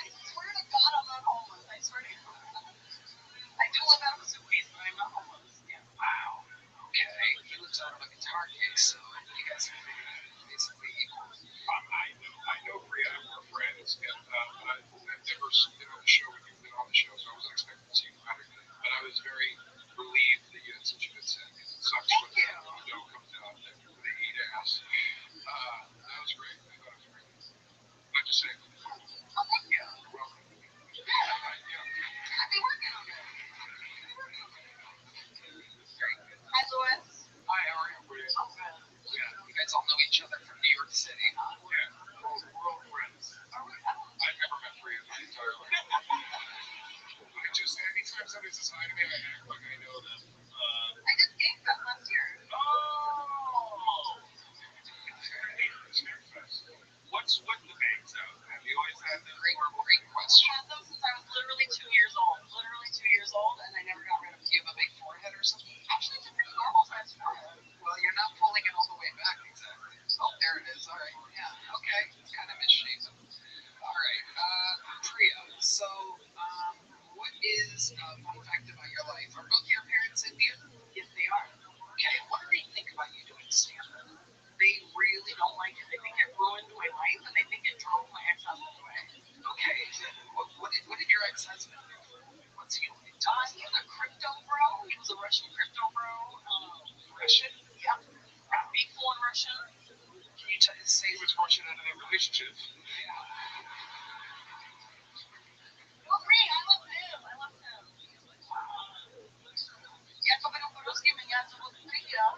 swear to God, I'm not homeless. I swear to God. I do live out of a suitcase, but I'm not homeless. Yeah. Wow. Okay. He lives out of a guitar case, so you guys are basically equal. I know Priya, we're friends, but I've never been on the show when you've been on the show, so I wasn't expecting to see you either. But I was very relieved that you had such a good set. It sucks when you don't come down for the eat ass. That was great. I thought it was great. Not just saying. Oh, thank you. You're welcome. I've been working on it. Hi, Louis. Hi, how are you, Priya? Oh, good. Yeah, you guys all know each other from New York City. Yeah, we're all friends. I've never met Priya in my entire life. Anytime somebody says hi to me, I act like I know them. I did Game Fest last year. Oh! What's the bangs out? Have you always had the great question? I've had them since I was literally 2 years old. And I never got rid of them. Do you have a big forehead or something? Actually, it's a pretty normal size forehead. Well, you're not pulling it all the way back exactly. Oh, there it is. All right. Yeah. Okay. It's kind of misshapen. All right. Priya. So, what is a fun fact about your life? Are both your parents Indian? Yes, they are. Okay. What do they think about you doing stand-up? They really don't like it. They think it ruined my life, and they think it drove my ex-husband away. Okay. What did your ex-husband do? What's he like? He was a crypto bro. He was a Russian crypto bro. Russian? Yep. Rabbi in Russian. Can you say what's Russian out of that relationship? Yeah. Well, me, I love him. Я говорю по-русски, меня зовут Priya.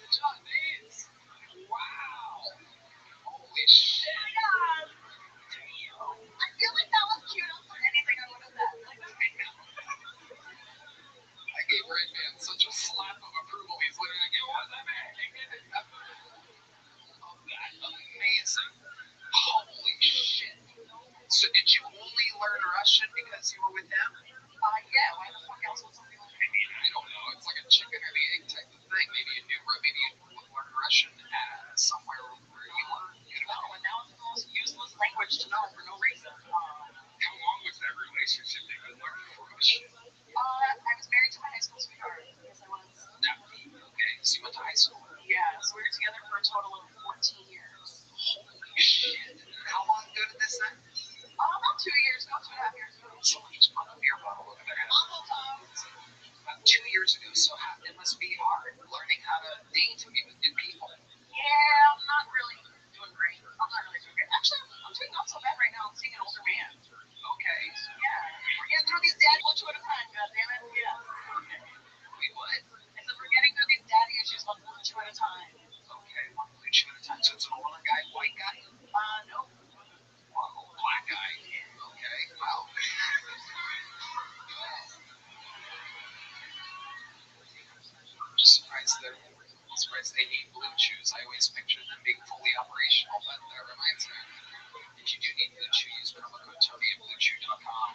Chinese. Wow. Holy shit. Oh my God. I feel like that was cute for anything I would have said. I gave Redman such a slap of approval. He's literally like, you want that man? Amazing. Holy shit. So did you only learn Russian because you were with them? Yeah. Why the fuck else would somebody like me? I don't know. It's like a chicken or the egg type of thing. Maybe you learned Russian somewhere where you were. No, and now it's the most useless language to know for no reason. How long was that relationship that you learned Russian? I was married to my high school sweetheart. Yes, I was. Now, years ago, so it must be hard learning how to date and meet with new people. Yeah, I'm not really doing great. I'm not really doing great. Actually, I'm doing not so bad right now. I'm seeing an older man. Okay. Yeah. We're getting through these dad one two at a time, goddammit. Yeah. Wait, what? I said we're getting through these daddy issues one two at a time. Okay, one blue chew at a time. So it's an older guy, white guy? No. Well, black guy. Okay, wow. I'm just surprised they need blue chews. I always picture them being fully operational, but that reminds me. If you do need blue chew, use promo code Tony at bluechew.com.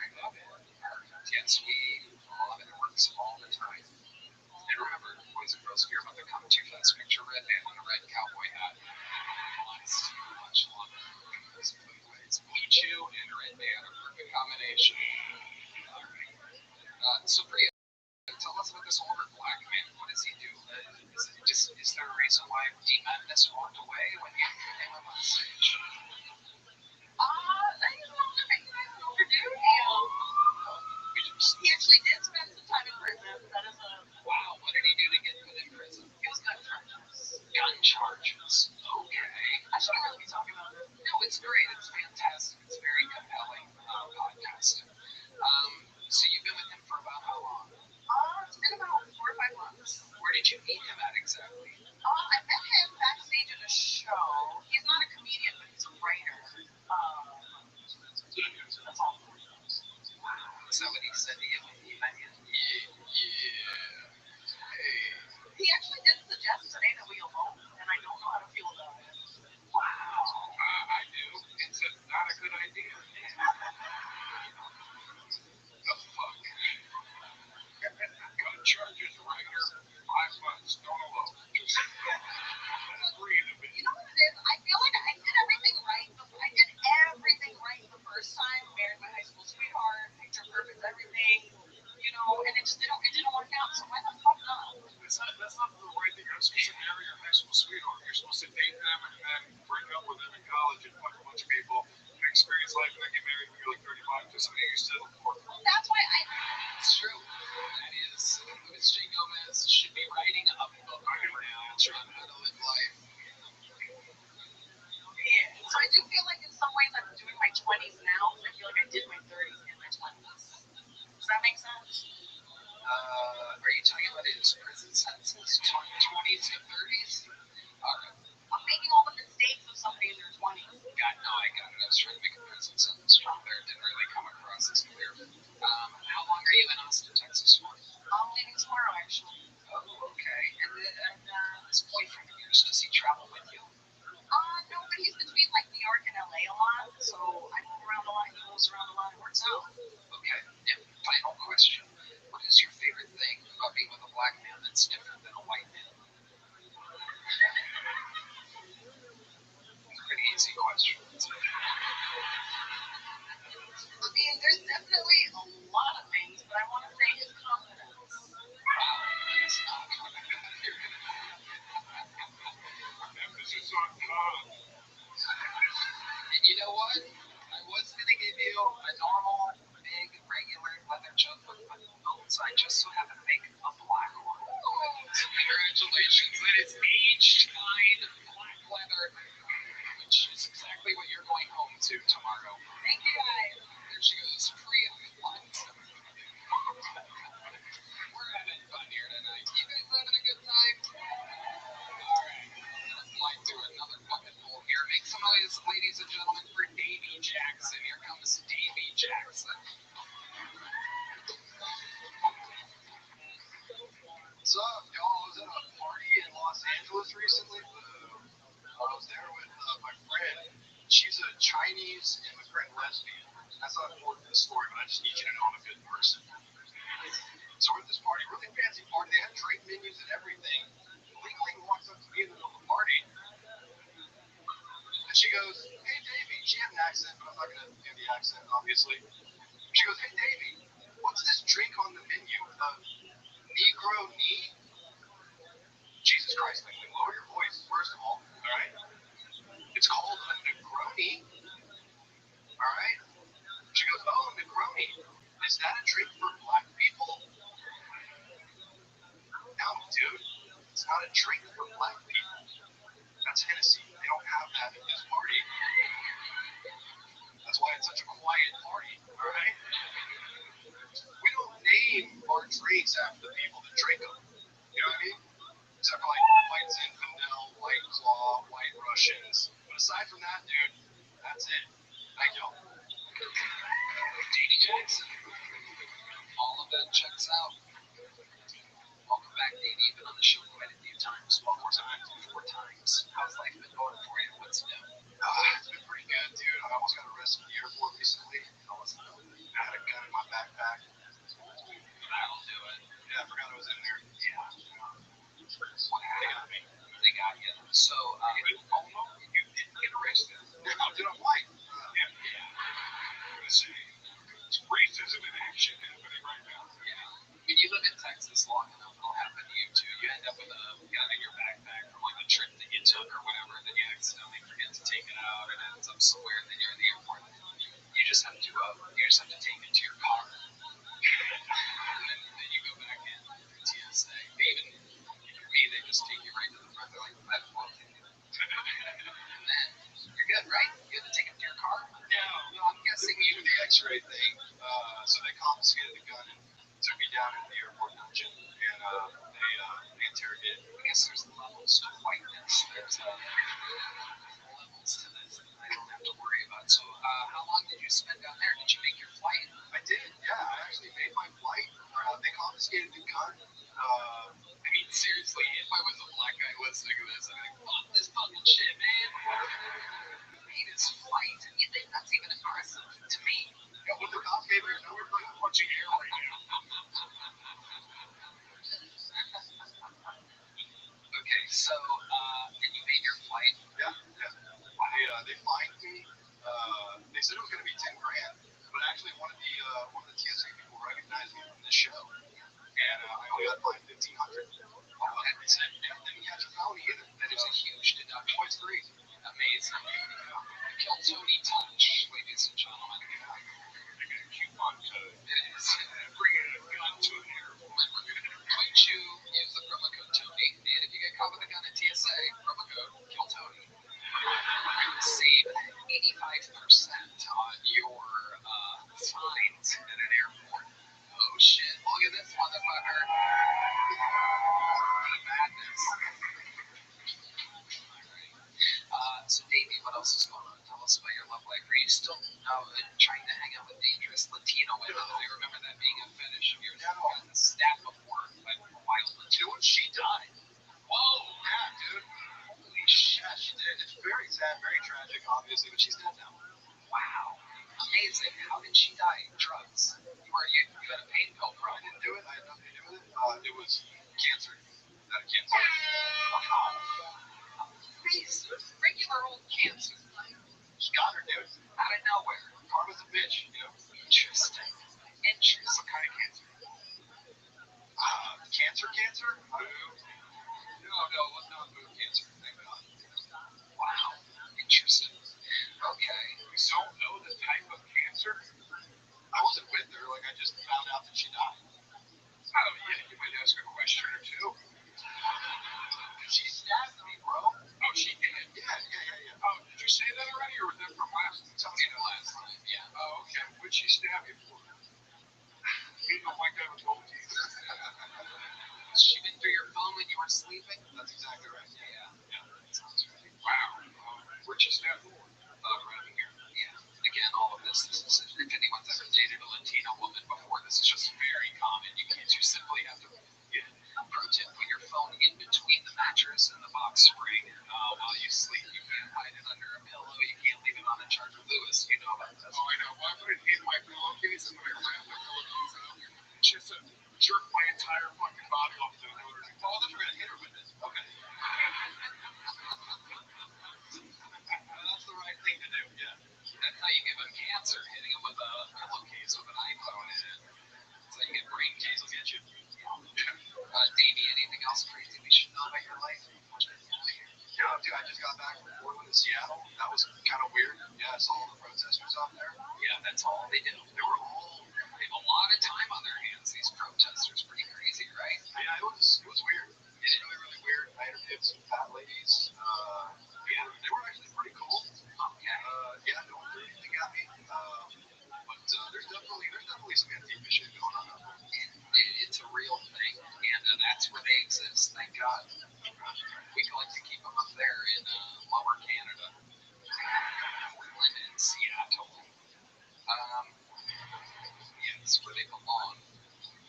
I love it. Yes, we love it. It works all the time. And remember, boys and girls, if you're about to come too fast, picture Red Man on a red cowboy hat. Lasts much longer. It's blue chew and Red Man, a perfect combination. All right. So Priya, tell us about this older black man. What does he do? Is there a reason why D. Madness walked away when you came up on stage? I don't know. I don't know what to do. He actually did spend some time in prison. That is a Wow. What did he do to get put in prison? It was gun charges. Gun charges. Okay. I shouldn't really be talking about this. No, it's great. It's fantastic. It's very compelling podcast. So you've been with him for about how long? It's been about 4 or 5 months. Where did you meet him at exactly? I met him backstage at a show. He's not a comedian, but he's a writer. That's all. Is that what he said to you when he met you? Yeah. Hey. He actually did suggest today that we alone, and I don't know how to feel about it. Wow. I do. It's not a good idea. The fuck? Gun charges, writer, 5 months, don't alone. Just breathe a bit. You know what it is? I feel like I did everything right. I did everything right the first time. Married my high school sweetheart, picture perfect, everything. And it didn't work out. So why the fuck not? That's not the right thing. You're not supposed to marry your high school sweetheart. You're supposed to date them and then break up with them in college and fuck a bunch of people and experience life and then get married when you're like 35 to somebody you settled for. That's why It's true. That is, Ms. J. Gomez should be writing a book right now on how to live life. Yeah. So I do feel like in some ways I'm doing my 20s now. I feel like I did my 30s in my 20s. Does that make sense? Are you talking about his prison sentences, 20s to 30s? All right. I'm making all the mistakes of somebody in their 20s. I got it. I was trying to make a prison sentence from there. It didn't really come across as clear. How long are you in Austin, Texas for? I'm leaving tomorrow, actually. Oh, okay. And this boyfriend of yours, does he travel with you? No, but he's between like New York and LA a lot, so I move around a lot, he moves around a lot, it works out. Okay. And final question. What is your favorite thing about being with a black man that's different than a white man? Pretty easy question. I mean, there's definitely a lot of things, but I want to say his confidence. Emphasis on calm. You know what? I was going to give you a normal, big, regular leather joke, but I just so happen to make a black one. Congratulations. That is aged kind black leather, which is exactly what you're going home to tomorrow. Thank you, guys. There she goes. Free of what? We're having fun here tonight. You guys having a good time? All right. Let's slide through another bucket full here. Make some noise, ladies and gentlemen, for Davy Jackson. Here comes Davy Jackson. What's up, y'all? I was at a party in Los Angeles recently. I was there with my friend. She's a Chinese immigrant lesbian. That's not important to the story, but I just need you to know I'm a good person. So we're at this party, really fancy party. They had drink menus and everything. Ling walks up to me in the middle of the party. And she goes, "Hey, Davey." She had an accent, but I'm not going to do the accent, obviously. She goes, "Hey, Davey, what's this drink on the menu? Negro knee?" Jesus Christ, like, lower your voice, first of all right? It's called a Negroni, all right? She goes, "Oh, Negroni. Is that a drink for black people. No, dude, it's not a drink for black people. That's Hennessy. They don't have that at this party. That's why it's such a quiet party, all right? We don't name our drinks after the people that drink them. You know what I mean? Except for like White Zinfandel, White Claw, White Russians. But aside from that, dude, that's it. Thank y'all. Danny Jackson. All of that checks out. Welcome back, Danny. You've been on the show quite a few times. Well, four times. How's life been going for you? What's new? It's been pretty good, dude. I almost got arrested at the airport recently. I had a gun in my backpack. That'll do it. Yeah, I forgot I was in there. Yeah. What happened? They got you. So, you didn't get arrested. No, dude, I'm white. Yeah. It's racism in action happening right now. Yeah. When you live in Texas long enough, it'll happen to you too. You end up with a gun in your backpack from like a trip that you took or whatever, and then you accidentally forget to take it out, and it ends up somewhere, and then you're in the airport. You just have to take it to your car. And then you go back in TSA. Even for me, they just take you right to the front. They're like, I don't want to. And then you're good, right? You have to take it to your car? No, I'm guessing you do the X-ray thing. So they confiscated the gun and took me down into the airport dungeon, and they interrogated me. I guess there's levels to whiteness. There's levels to this that I don't have to worry about. So, how long did you spend down there? Did you make your flight? I did. Yeah, I actually made my flight. They confiscated the gun. I mean, seriously, if I was a black guy listening to this, I'd be like, fuck this fucking shit, man. Made his flight. You think that's even impressive to me? Yeah, what the cops gave me is nowhere like punching air right now. Okay, so, and you made your flight? Yeah. They fined me. They said it was going to be 10 grand, but actually one of the TSA people recognized me from this show, and I only got fined $1,500. Oh, that's it. Yeah, didn't catch a felony either. That is a huge deduction. Oh, it's great. Amazing. Kill Tony touch, ladies and gentlemen. They got a coupon code. It is. Bring a gun to an airport. Might you use the promo code Tony, and if you get caught with a gun at TSA, promo code Kill Tony. Save 85% on your fines at an airport. Oh shit! Look at this motherfucker. Madness. So Davey, what else is going on? Tell us about your love life. Are you still trying to hang out with dangerous Latino women? I remember that being a fetish of yours. You've gotten stabbed before by wild Latino. She died. Whoa, yeah, dude. Holy shit, she did. It's very sad, very tragic, obviously, but she's dead now. Wow. Amazing. How did she die? Drugs. You had a pain pill problem. I didn't do it. I had nothing to do with it. It was cancer. Not a cancer. Wow. Regular old cancer. She got her, dude. Out of nowhere. Karma's a bitch, you know? Interesting. What kind of cancer? Cancer? No, it was not mood cancer. Thank God. Wow. Interesting. Okay. We don't know the type of cancer. I wasn't with her. Like, I just found out that she died. Oh, yeah. You might ask a question or two. She stabbed me, bro. Oh, she did? Yeah. Oh, did you say that already, or was that from last time? Yeah. Oh, okay. What'd she stab you for? You don't like that with gold teeth. She went through your phone when you were sleeping? That's exactly right. Yeah. That sounds right. Wow. Where'd she stab for? Right here. Yeah. Again, all of this is, if anyone's ever dated a Latino woman before, this is just very common. You simply have to, pro tip, put your phone in between the mattress and the box spring while you sleep. You can't hide it under a pillow. You can't leave it on a charger. Lewis, you know about this. Oh, I know. Well, I put it in my pillowcase and then I ran the pillowcase out. Just to jerk my entire fucking body off the door. Oh, then you're going to hit her with it. Okay. That's the right thing to do, yeah. That's how you give him cancer, hitting him with a pillowcase with an iPhone in it. That's how you get brain case will get you. Davey, anything else crazy we should know about your life? Yeah, dude, I just got back from Portland and Seattle. That was kind of weird. Yeah, I saw all the protesters out there. Yeah, that's all they do. They have a lot lot of time on their hands. These protesters, pretty crazy, right? Yeah, it was weird. It was really, really weird. I interviewed some fat ladies. Yeah, they were actually pretty cool. Okay. Yeah, no one did anything at me. But there's definitely some anti shit going on out there. It's a real thing, and that's where they exist. Thank God. We'd like to keep them up there in lower Canada, Portland and Seattle. Yeah, it's where they belong.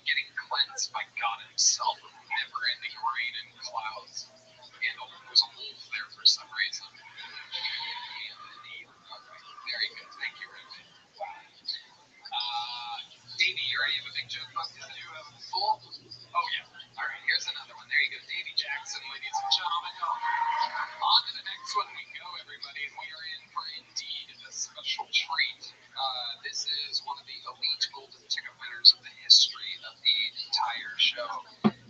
Getting cleansed by God Himself, never-ending rain and clouds. And there's a wolf there for some reason. Very good. Thank you, Rabbi. Davey, you already have a big joke book? Do you have a full? Oh, yeah. All right, here's another one. There you go. Davey Jackson, ladies and gentlemen. On to the next one we go, everybody. And we are in for indeed a special treat. This is one of the elite golden ticket winners of the history of the entire show.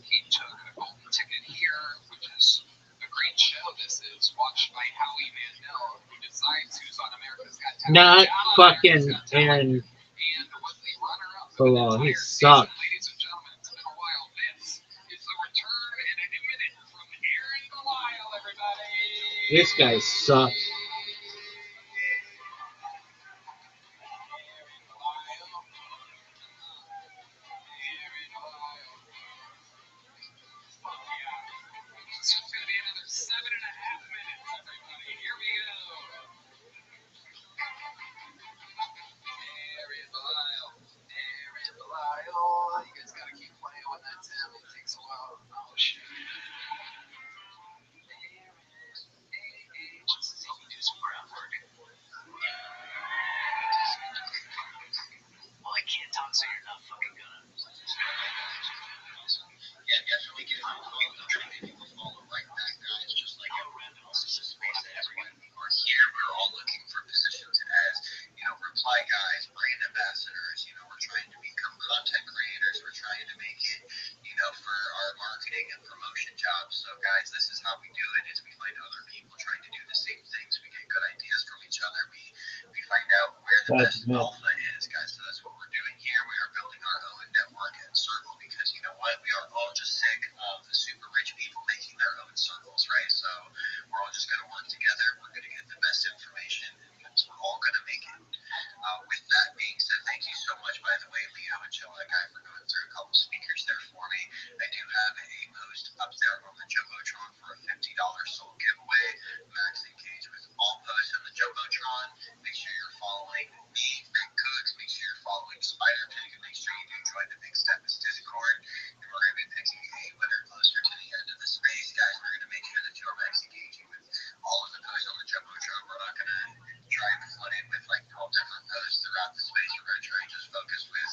He took a golden ticket here, which is a great show. This is watched by Howie Mandel, who decides who's on America's Got Talent. Not fucking Aaron. And was the runner-up for Oh, the he entire season. sucks. Ladies and gentlemen, it's been a while. This is the return in a minute from Aaron Belial, everybody. This guy sucks. It's just going to be another 7.5 minutes, everybody. Here we go. Aaron Belial. Aaron Belial. You guys got to keep playing with that, Tim. It takes a while. Oh, shit. Just help me do some groundwork. Well, I can't talk, so you're not fucking gonna. Yeah, definitely get people treating people follow right back, guys. Just like everyone else is a space that everyone are here. We're all looking for positions as, reply guys, brand ambassadors. We're trying to become content creators. We're trying to make it, for our marketing and promotion jobs. So, guys, this is how we do it: is we find other people trying to do the same things. We get good ideas from each other. We find out where the best alpha is, guys. So that's what we're doing here. We are building our own network and circle because you know what? We are all just sick of the super rich people making their own circles, right? So we're all just going to work together. We're going to get the best information, and we're all going to make it. With that being said, thank you so much, by the way, Leo and Joe, for going through a couple speakers there for me. I do have a post up there on the Jumbotron for a $50 soul giveaway. Max engage with all posts on the Jumbotron. Make sure you're following me, Big Cooks. Make sure you're following Spider Pig, and make sure you do join the Big Steps Discord. And we're going to be picking a winner closer to the end of the space, guys. We're going to make sure that you're max engaging with all of the posts on the Jumbotron. We're not going to try and flood in with like 12 different posts throughout the space. We're going to try and just focus with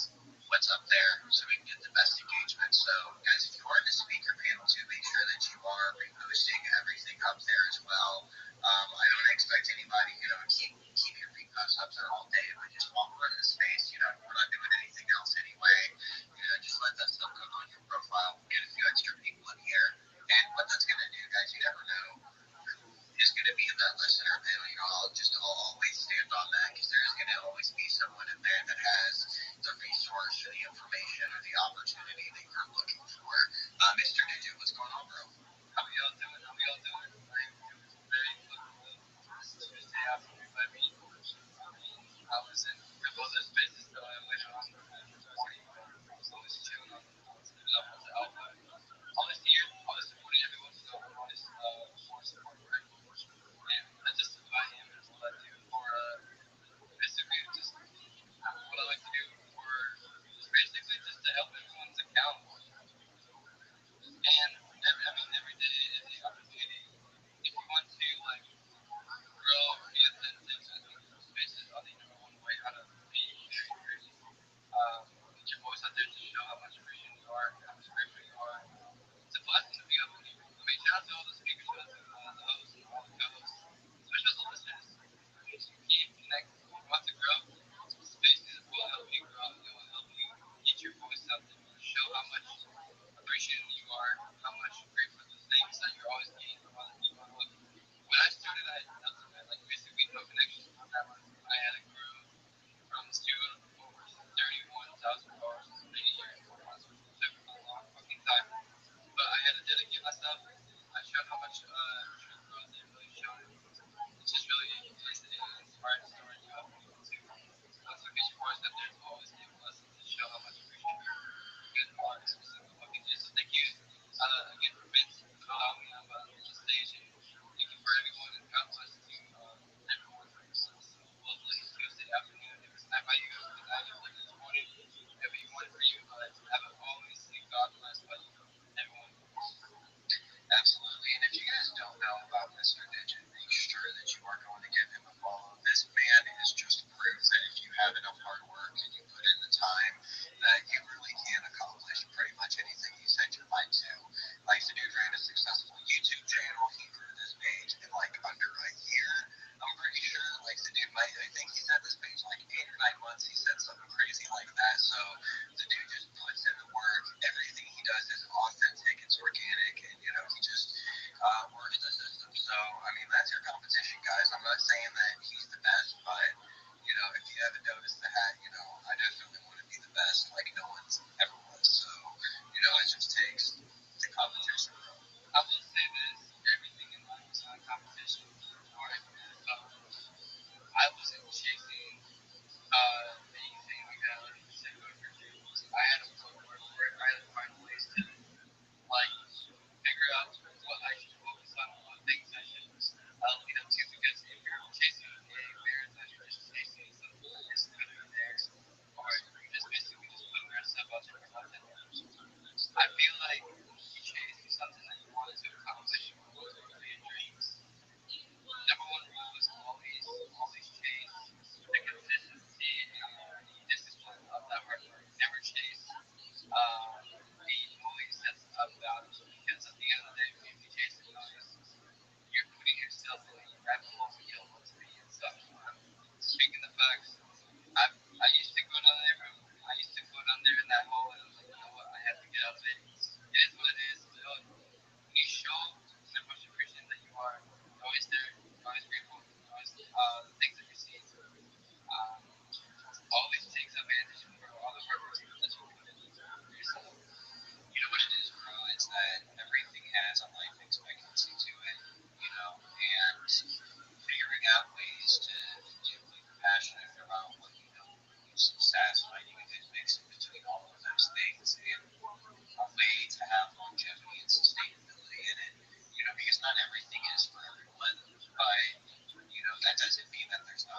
what's up there so we can get the best engagement. So, guys, if you are in the speaker panel too, make sure that you are reposting everything up there as well. I don't expect anybody, keep your reposts up there all day. But just while we're in the space, we're not doing anything else anyway. Just let that stuff go on your profile. Get a few extra people in here. And what that's going to do, guys, you never know is going to be in that listener panel. I'll always stand on that because there's going to always be someone in there that has the resource or the information or the opportunity that you're looking for. Mr. Digit, what's going on, bro? How are y'all doing? Very good. Tuesday afternoon by me. I was in a couple other spaces that I went on this morning. So I was chilling on the level of the alpha. Always here, always supporting everyone. So always more support, right? And I just invite him and what I do for basically just what I like to do for basically just to help everyone's accountable. And every day is the opportunity. If you want to grow, be authentic, I think spaces are the number one way how to be very crazy. Get your voice out there to show how much appreciated you are, how much grateful you are. It's a blessing to be able to. Shout out to all the speakers, shout out to the hosts and all the co-hosts, especially the listeners. Keep connected. If you want to grow, spaces will help you grow. It will help you get your voice out there. It will show how much appreciated you are, how much grateful for the things that you're always getting from other people. Look, when I started, I had nothing, man. Like basically no connections. I had a crew from 2 over 31,000 cars.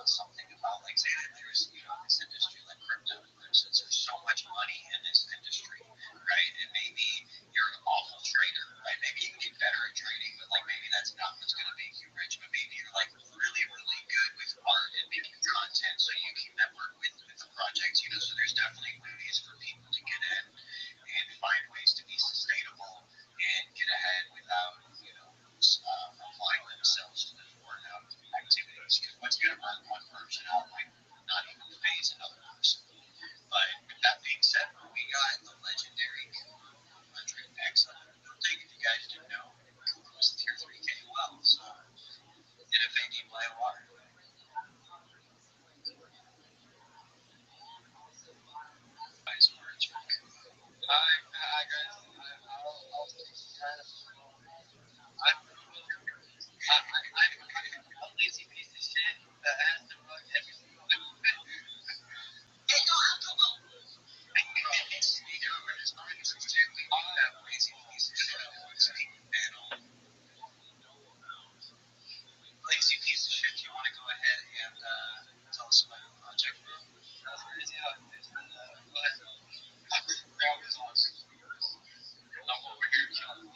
about something about, like, say that there's, this industry like crypto, there's so much money in this industry, right? And maybe you're an awful trader, right? Maybe you can get better at trading, but like maybe that's not what's going to make you rich. But maybe you're like really, really good with art and making content, so you can network with the projects. So there's definitely ways for people to get in and find ways to be sustainable and get ahead without, applying themselves to the burnout activities. Because what's going to burn one person out might not even phase another person. But with that being said, we got the legendary 100X. I don't think if you guys didn't know, Cooper was a tier 3 KOL. So, and a fake by water. Guys, words from Cooper. Hi guys. I'll kind of. I'm a lazy piece of shit that has to run every single day. Hey, no, I'm the one. Lazy piece of shit. Lazy piece of shit. Do you want to go ahead and tell us about your project? Yeah. Go ahead. That was awesome. I'm over here killing.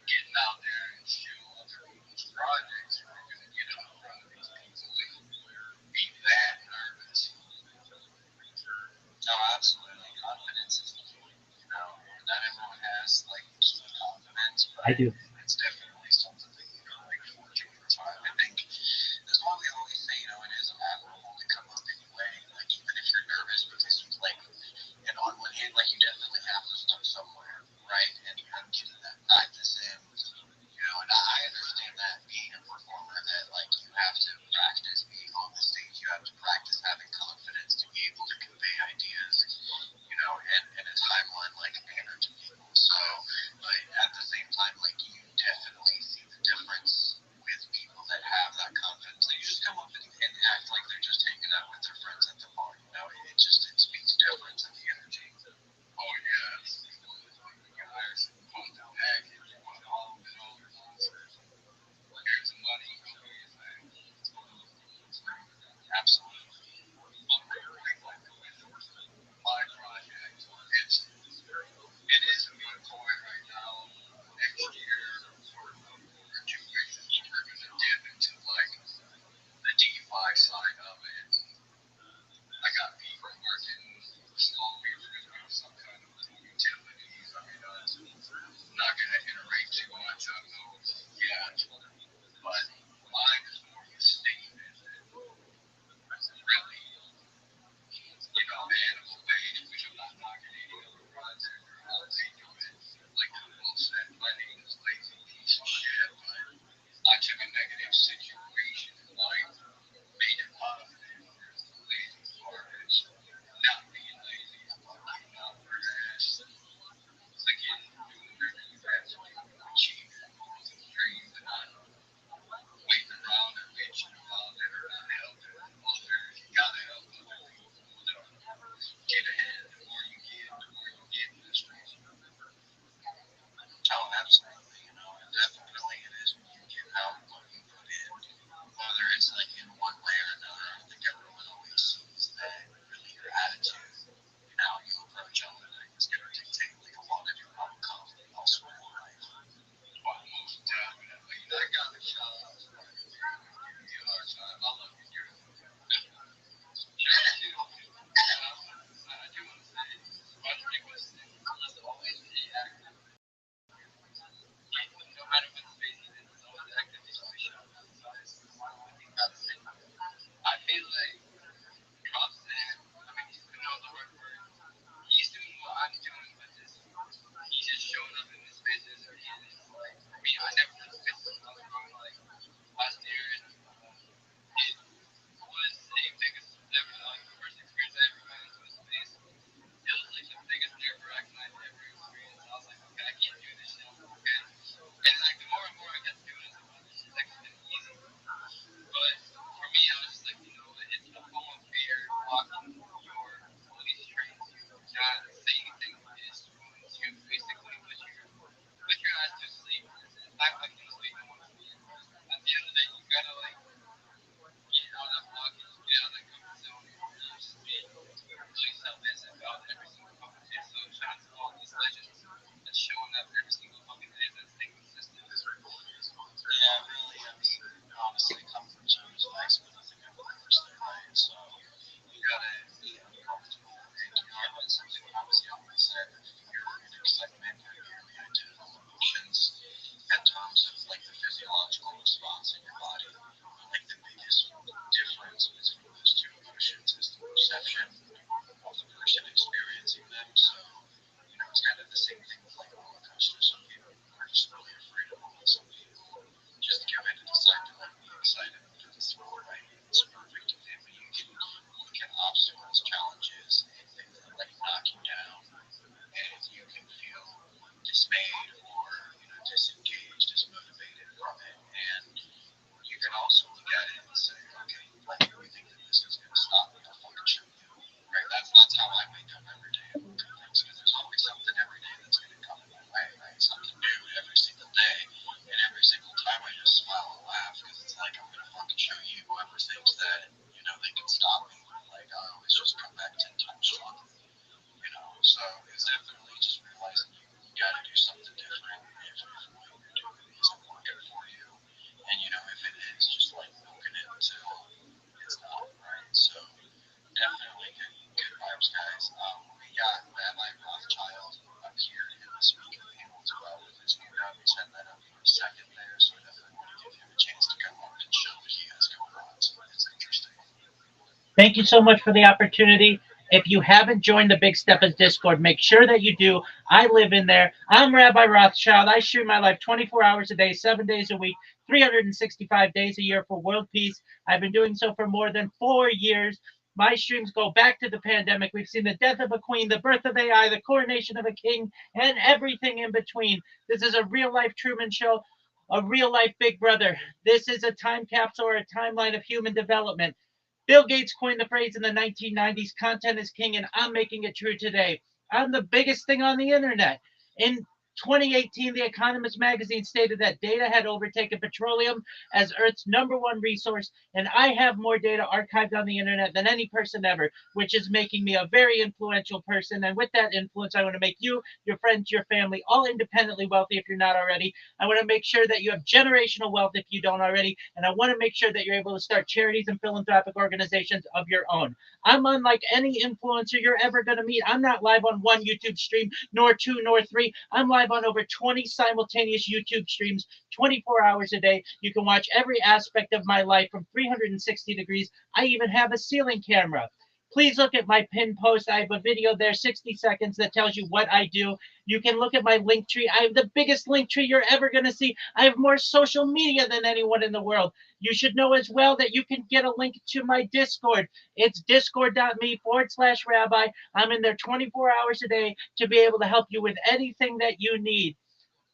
Getting out there and shoot other people's projects, you're going to get in front of these people and be that nervous. No, absolutely. Confidence is the key. Not everyone has like confidence, but I do. it's definitely something that like forge over time. I think that's why we always say, it is admirable to come up anyway. Like even if you're nervous, because like, and on one hand, like you definitely have to start somewhere, right? And getting that practice in. And I understand that being a performer, that like you have to practice being on the stage, you have to practice having confidence to be able to convey ideas, in a timeline like manner to people. So, but at the same time, like you definitely see the difference with people that have that confidence. They just come up and act like they're just hanging out with their friends at the bar. It speaks difference in the energy. Oh yeah, you hire some fun down back and you want all of it all your sponsors. Here's some money, show you thing. Absolutely. My project, it is a good point right now. Next year, or 2 weeks, we're going to dip into like the DeFi side of it. physiological response in your body. I think the biggest difference between those two emotions is the perception of the person experiencing them. So, it's kind of the same thing with like a roller coaster. Some people are just really afraid of it. Some people just go in and decide to like be excited for the thrill, right? It's perfect for them. You can look at obstacles, challenges, and things that like knock you down, and you can feel dismayed or disengaged, dismotivated from it, and you can also look at it and say, okay, like you think that this is going to stop me? I'll fucking show you. Right? That's how I wake up every day and look at things, because there's always something every day that's going to come my way, right? Something new every single day, and every single time I just smile and laugh, because it's like I'm going to fucking show you whoever thinks that they can stop me. Like I always just come back 10 times stronger. So it's definitely just realizing you got to do something different if what you're doing isn't working for you. And if it is, just like milking it until it's not, right? So definitely good vibes, guys. We got Rabbi Rothschild up here in the speaker panel as well with his new note. He's had that up for a second there, so I definitely want to give him a chance to come up and show what he has going on. So it's interesting. Thank you so much for the opportunity. If you haven't joined the Big Steppers Discord, make sure that you do. I live in there. I'm Rabbi Rothschild. I stream my life 24 hours a day, 7 days a week, 365 days a year for world peace. I've been doing so for more than 4 years. My streams go back to the pandemic. We've seen the death of a queen, the birth of AI, the coronation of a king, and everything in between. This is a real life Truman Show, a real life Big Brother. This is a time capsule or a timeline of human development. Bill Gates coined the phrase in the 1990s, content is king, and I'm making it true today. I'm the biggest thing on the internet. In 2018, The Economist magazine stated that data had overtaken petroleum as Earth's #1 resource, and I have more data archived on the internet than any person ever, which is making me a very influential person. And with that influence, I want to make you, your friends, your family, all independently wealthy if you're not already. I want to make sure that you have generational wealth if you don't already, and I want to make sure that you're able to start charities and philanthropic organizations of your own. I'm unlike any influencer you're ever going to meet. I'm not live on one YouTube stream, nor two, nor three. I'm live on over 20 simultaneous YouTube streams, 24 hours a day. You can watch every aspect of my life from 360 degrees. I even have a ceiling camera. Please look at my pinned post. I have a video there, 60 seconds, that tells you what I do. You can look at my link tree. I have the biggest link tree you're ever going to see. I have more social media than anyone in the world. You should know as well that you can get a link to my Discord. It's discord.me/rabbi. I'm in there 24 hours a day to be able to help you with anything that you need.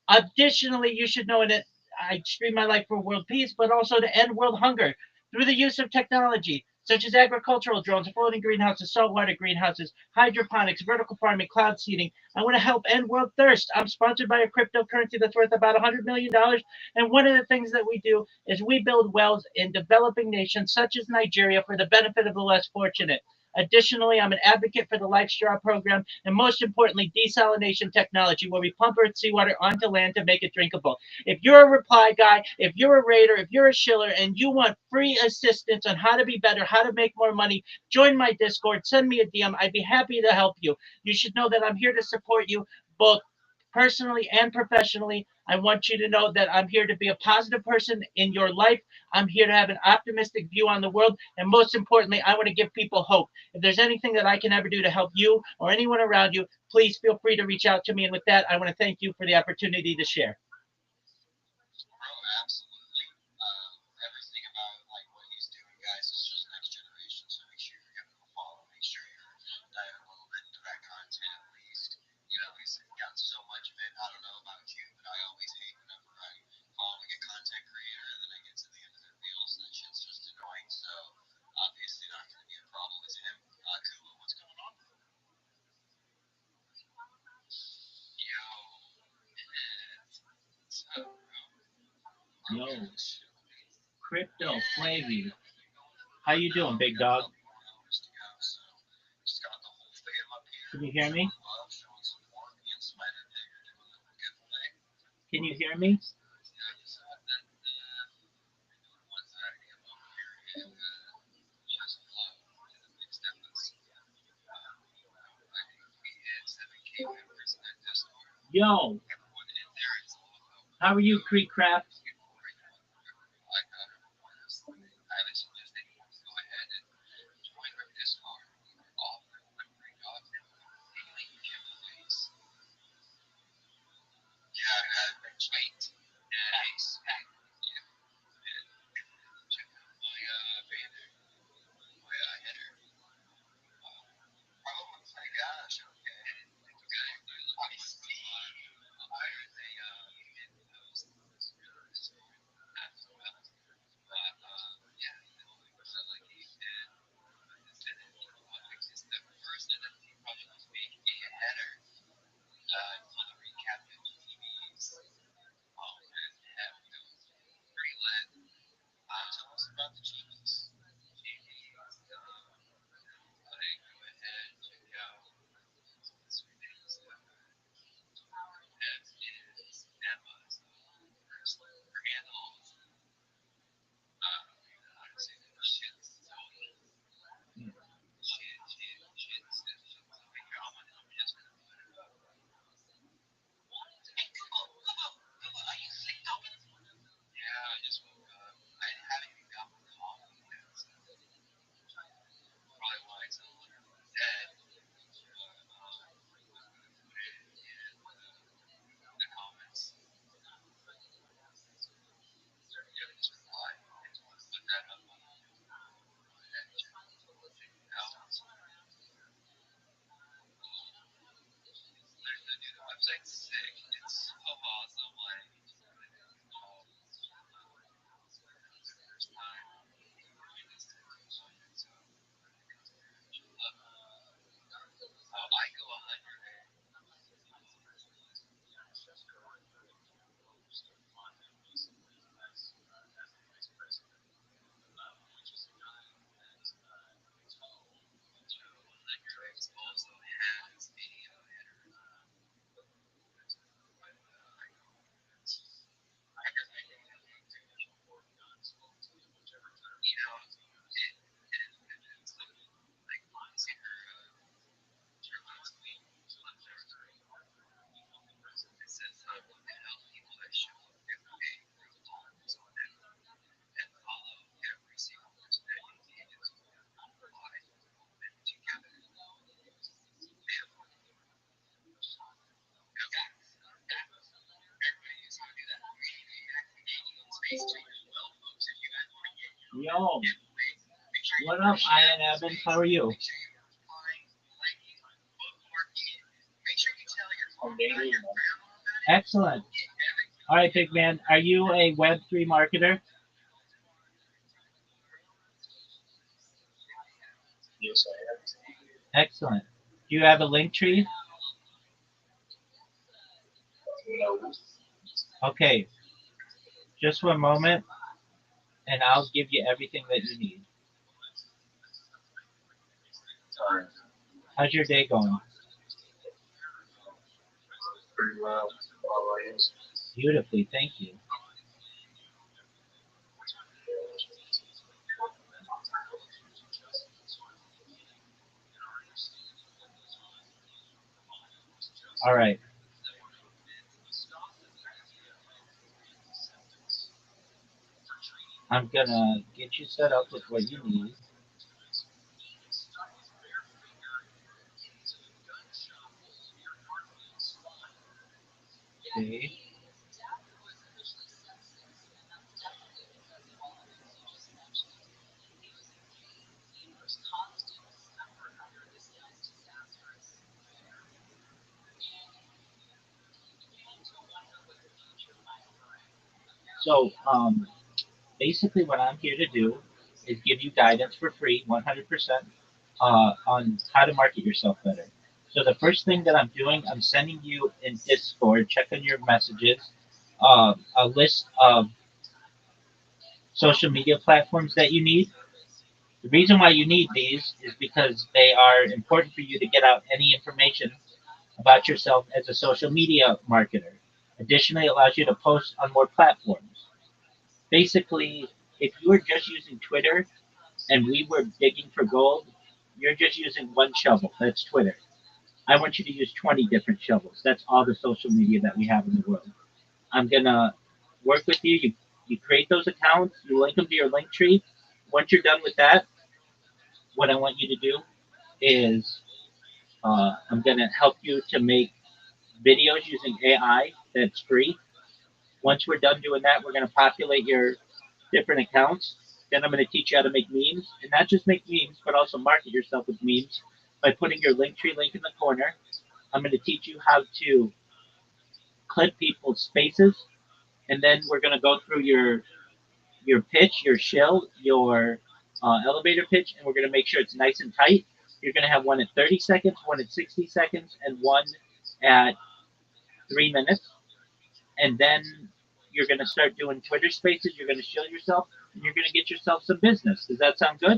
Additionally, you should know that I stream my life for world peace, but also to end world hunger through the use of technology, such as agricultural drones, floating greenhouses, saltwater greenhouses, hydroponics, vertical farming, cloud seeding. I want to help end world thirst. I'm sponsored by a cryptocurrency that's worth about $100 million. And one of the things that we do is we build wells in developing nations such as Nigeria for the benefit of the less fortunate. Additionally, I'm an advocate for the Life Straw program, and most importantly, desalination technology, where we pump Earth seawater onto land to make it drinkable. If you're a reply guy, if you're a raider, if you're a shiller, and you want free assistance on how to be better, how to make more money, join my Discord, send me a DM. I'd be happy to help you. You should know that I'm here to support you both personally and professionally. I want you to know that I'm here to be a positive person in your life. I'm here to have an optimistic view on the world. And most importantly, I want to give people hope. If there's anything that I can ever do to help you or anyone around you, please feel free to reach out to me. And with that, I want to thank you for the opportunity to share. Bro, absolutely. Everything about like what he's doing, guys, is just next generation. So make sure you're giving him a follow. Make sure you're diving a little bit into that content at least. He's got so much of it. I don't know about you, but I always hate whenever I follow like a content creator and then I get to the end of their reels. That shit's just annoying. So obviously not going to be a problem with him. Kula, what's going on? Yo, what's up, bro? Yo, Crypto Flavy. How you doing, big dog? Can you hear me? Can you hear me? Yo, how are you, Creek Craft? Yo, what up, Ian Evans? How are you? Excellent. All right, big man. Are you a Web3 marketer? Yes, Excellent. Do you have a link tree? I am. No. Okay, just one moment, and I'll give you everything that you need. Alright, How's your day going? pretty well. Alright. Beautifully, thank you. All right. I'm gonna get you set up with what you need. Okay. So, basically, what I'm here to do is give you guidance for free, 100%, on how to market yourself better. So, the first thing that I'm doing, I'm sending you in Discord, check on your messages, a list of social media platforms that you need. The reason why you need these is because they are important for you to get out any information about yourself as a social media marketer. Additionally, it allows you to post on more platforms. Basically, if you were just using Twitter and we were digging for gold, you're just using one shovel. That's Twitter. I want you to use 20 different shovels. That's all the social media that we have in the world. I'm going to work with you. You create those accounts, you link them to your link tree. Once you're done with that, what I want you to do is I'm going to help you to make videos using AI that's free. Once we're done doing that, we're going to populate your different accounts. Then I'm going to teach you how to make memes, and not just make memes, but also market yourself with memes by putting your Linktree link in the corner. I'm going to teach you how to clip people's faces, and then we're going to go through your pitch, your shill, your elevator pitch, and we're going to make sure it's nice and tight. You're going to have one at 30 seconds, one at 60 seconds, and one at 3 minutes. And then you're going to start doing Twitter spaces. You're going to shill yourself, and you're going to get yourself some business. Does that sound good?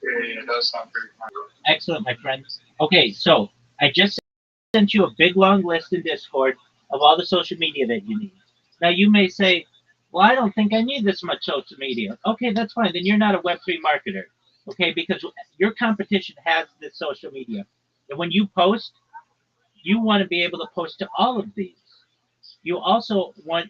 Yeah, it does sound pretty fun. Excellent, my friend. Okay, so I just sent you a big long list in Discord of all the social media that you need. Now you may say, well, I don't think I need this much social media. Okay, that's fine. Then you're not a Web3 marketer. Okay, because your competition has this social media. And when you post, you want to be able to post to all of these. You also want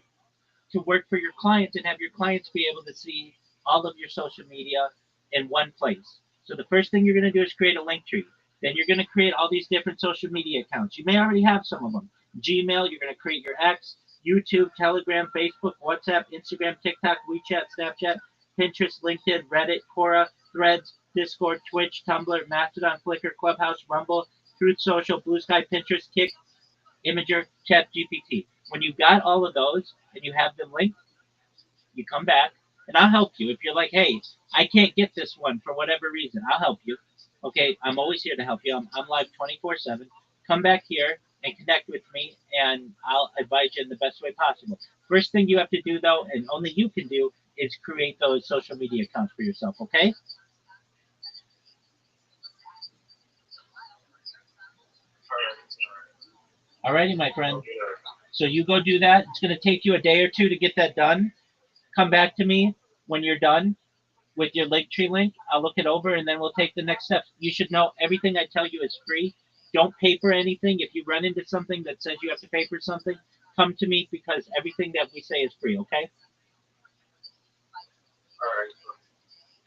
to work for your clients and have your clients be able to see all of your social media in one place. So the first thing you're going to do is create a link tree. Then you're going to create all these different social media accounts. You may already have some of them. Gmail, you're going to create your X, YouTube, Telegram, Facebook, WhatsApp, Instagram, TikTok, WeChat, Snapchat, Pinterest, LinkedIn, Reddit, Quora, Threads, Discord, Twitch, Tumblr, Mastodon, Flickr, Clubhouse, Rumble, Truth Social, Blue Sky, Pinterest, Kick, Imager, ChatGPT. When you've got all of those and you have them linked, you come back and I'll help you. If you're like, hey, I can't get this one for whatever reason, I'll help you. Okay, I'm always here to help you. I'm live 24/7. Come back here and connect with me, and I'll advise you in the best way possible. First thing you have to do, though, and only you can do, is create those social media accounts for yourself, okay? Alrighty, my friend. So you go do that. It's going to take you a day or two to get that done. Come back to me when you're done with your Linktree link. I'll look it over and then we'll take the next steps. You should know everything I tell you is free. Don't pay for anything. If you run into something that says you have to pay for something, come to me because everything that we say is free, okay? All right.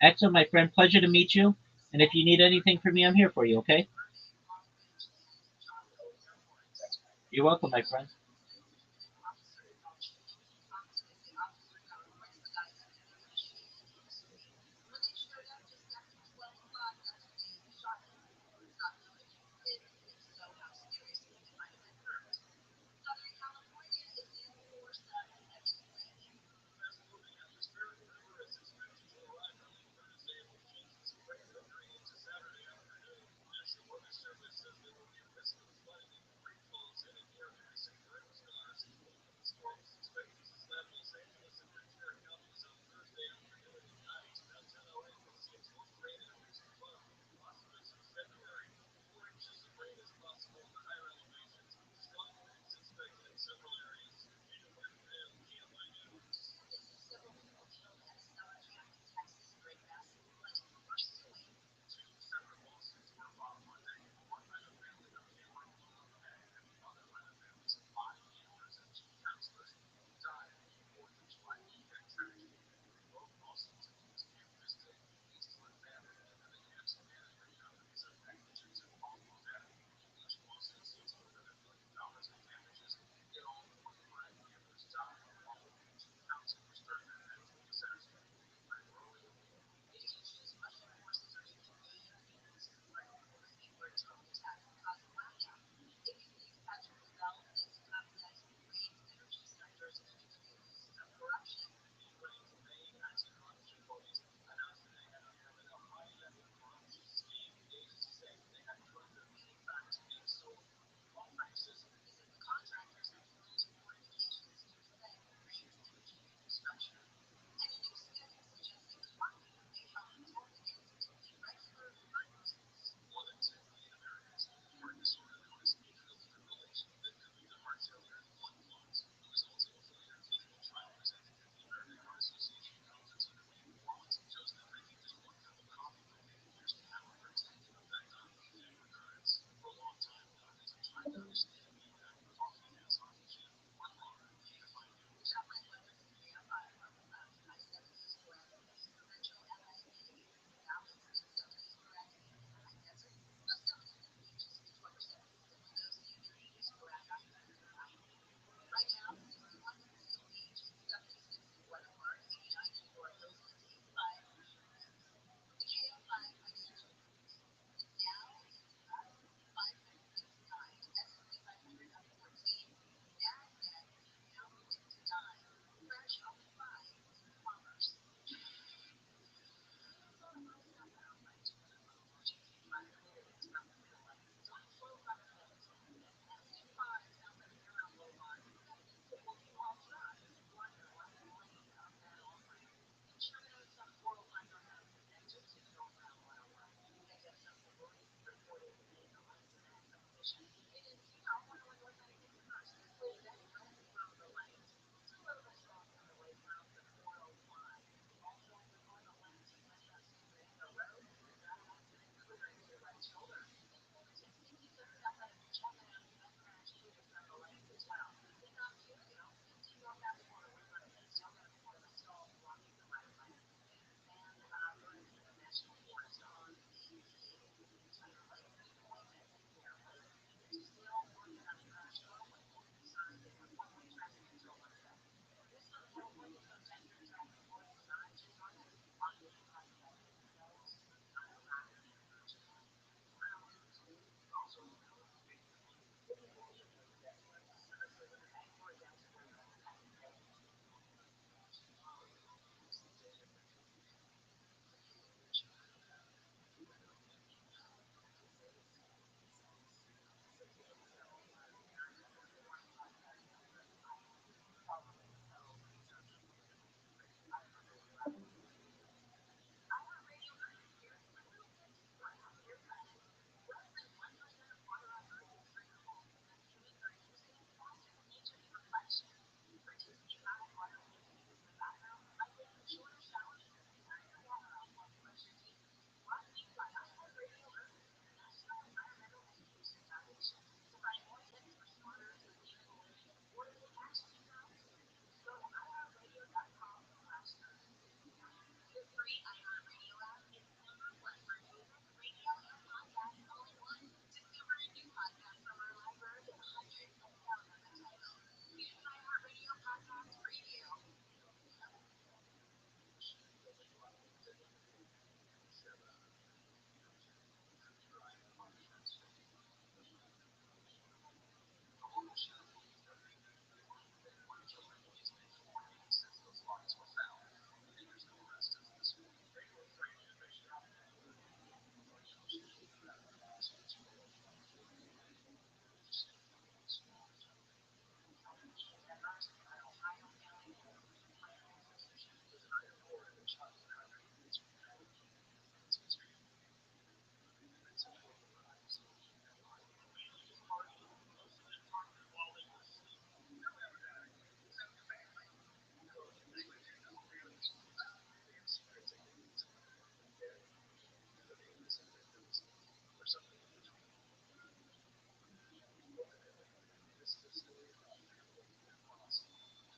Excellent, my friend. Pleasure to meet you. And if you need anything from me, I'm here for you, okay? You're welcome, my friend.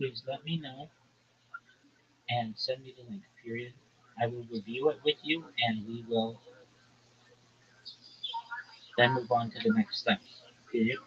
please let me know and send me the link, period. I will review it with you and we will then move on to the next steps, period.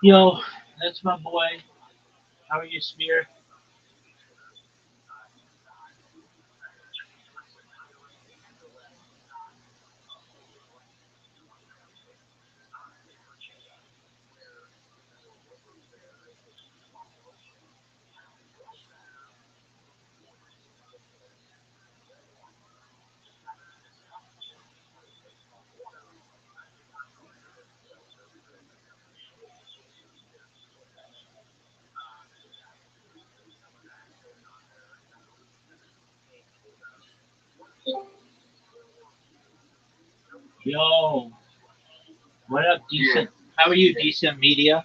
Yo, that's my boy. How are you, Spear? Yo, what up, decent? How are you, decent media?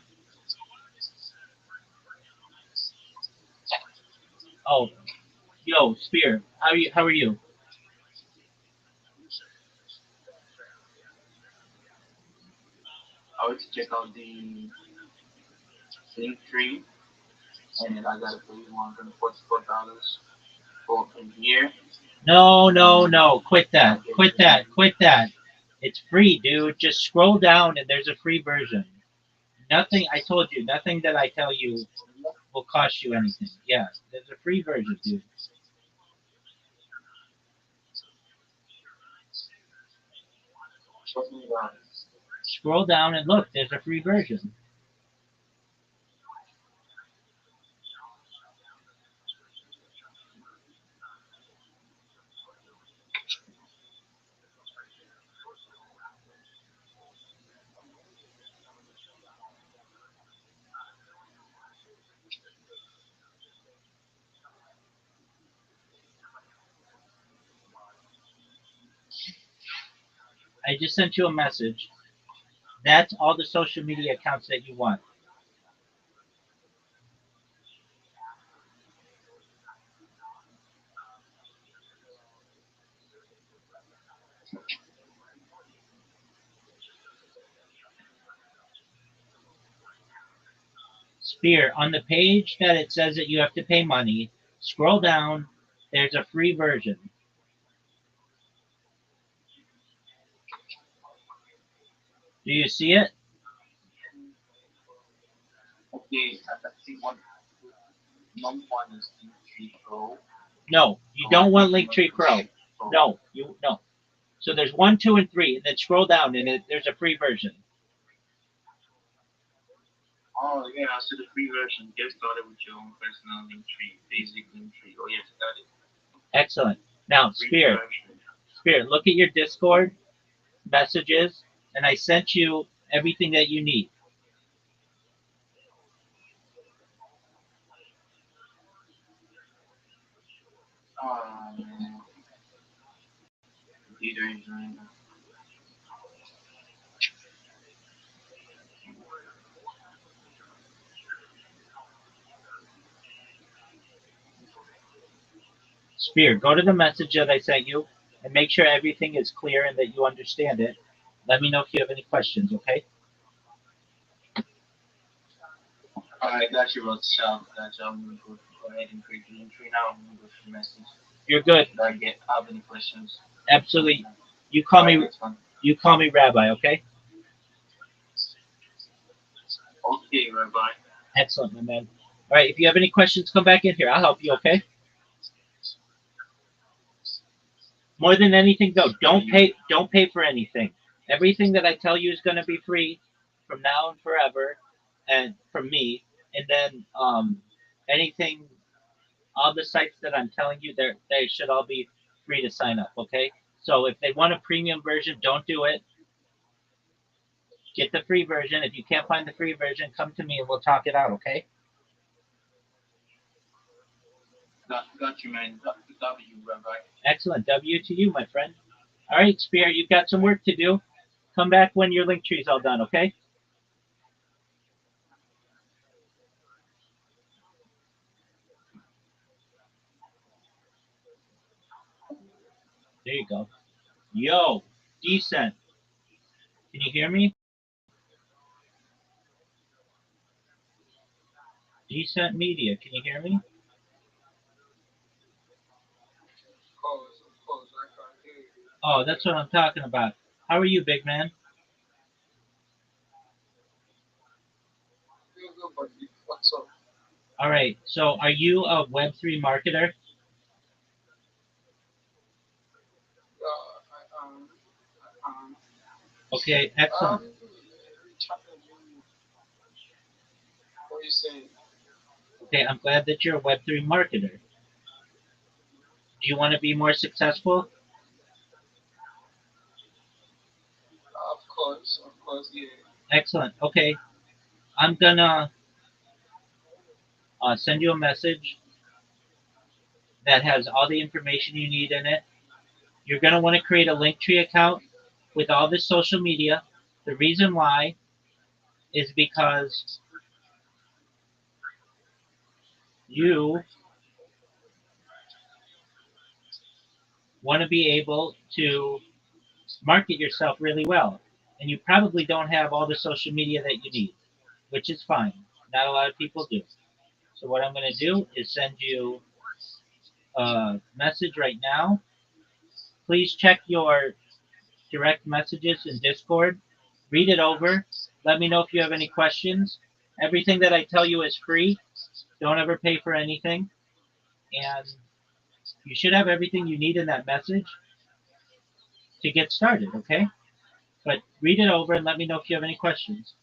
Oh, yo, Spear. How are you? How are you? I went to check out the link tree, and I got it for $144 for a year. No, no, And no. Quit I that. get Quit the that. Quit that. It's free, dude. Just scroll down and there's a free version. Nothing, I told you, nothing that I tell you will cost you anything. Yeah, there's a free version, dude. trust me about Scroll down and look, there's a free version. I just sent you a message. That's all the social media accounts that you want. Spear, on the page that it says that you have to pay money, scroll down. There's a free version. Do you see it? Okay, I think number one is Linktree Pro. No, you don't want Linktree Pro. No, no. So there's 1, 2, and 3, and then scroll down, and there's a free version. Oh yeah, I see the free version. Get started with your own personal Linktree, basic Linktree. Oh yes, got it. Excellent. Now, Spear, look at your Discord messages, and I sent you everything that you need. Computer engineering. Spear, go to the message that I sent you and make sure everything is clear and that you understand it. Let me know if you have any questions, okay? Alright, got you, Rothschild. Got you. I'm gonna go ahead and create the Linktree now. I'm gonna go through the message. You're good. If I have any questions. Absolutely. You call me. You call me Rabbi, okay? Okay, Rabbi. Excellent, my man. All right. If you have any questions, come back in here. I'll help you, okay? More than anything, though, don't pay. Don't pay for anything. Everything that I tell you is going to be free from now and forever, and from me. And then anything, all the sites that I'm telling you, they should all be free to sign up. Okay. So if they want a premium version, don't do it. Get the free version. If you can't find the free version, come to me and we'll talk it out. Okay. Got you, man. W, Rabbi. Excellent. W to you, my friend. All right, Spear, you've got some work to do. Come back when your link tree's all done, okay? There you go. Yo, Decent. Can you hear me? Decent Media. Can you hear me? Oh, that's what I'm talking about. How are you, big man? What's up? All right. So, are you a Web3 marketer? Okay, excellent. What are you saying? Okay, I'm glad that you're a Web3 marketer. Do you want to be more successful? Of course, yeah. Excellent. Okay, I'm gonna send you a message that has all the information you need in it. You're gonna want to create a Linktree account with all this social media. The reason why is because you want to be able to market yourself really well. And you probably don't have all the social media that you need, which is fine. Not a lot of people do. So what I'm going to do is send you a message right now. Please check your direct messages in Discord. Read it over. Let me know if you have any questions. Everything that I tell you is free. Don't ever pay for anything. And you should have everything you need in that message to get started, okay? But read it over and let me know if you have any questions.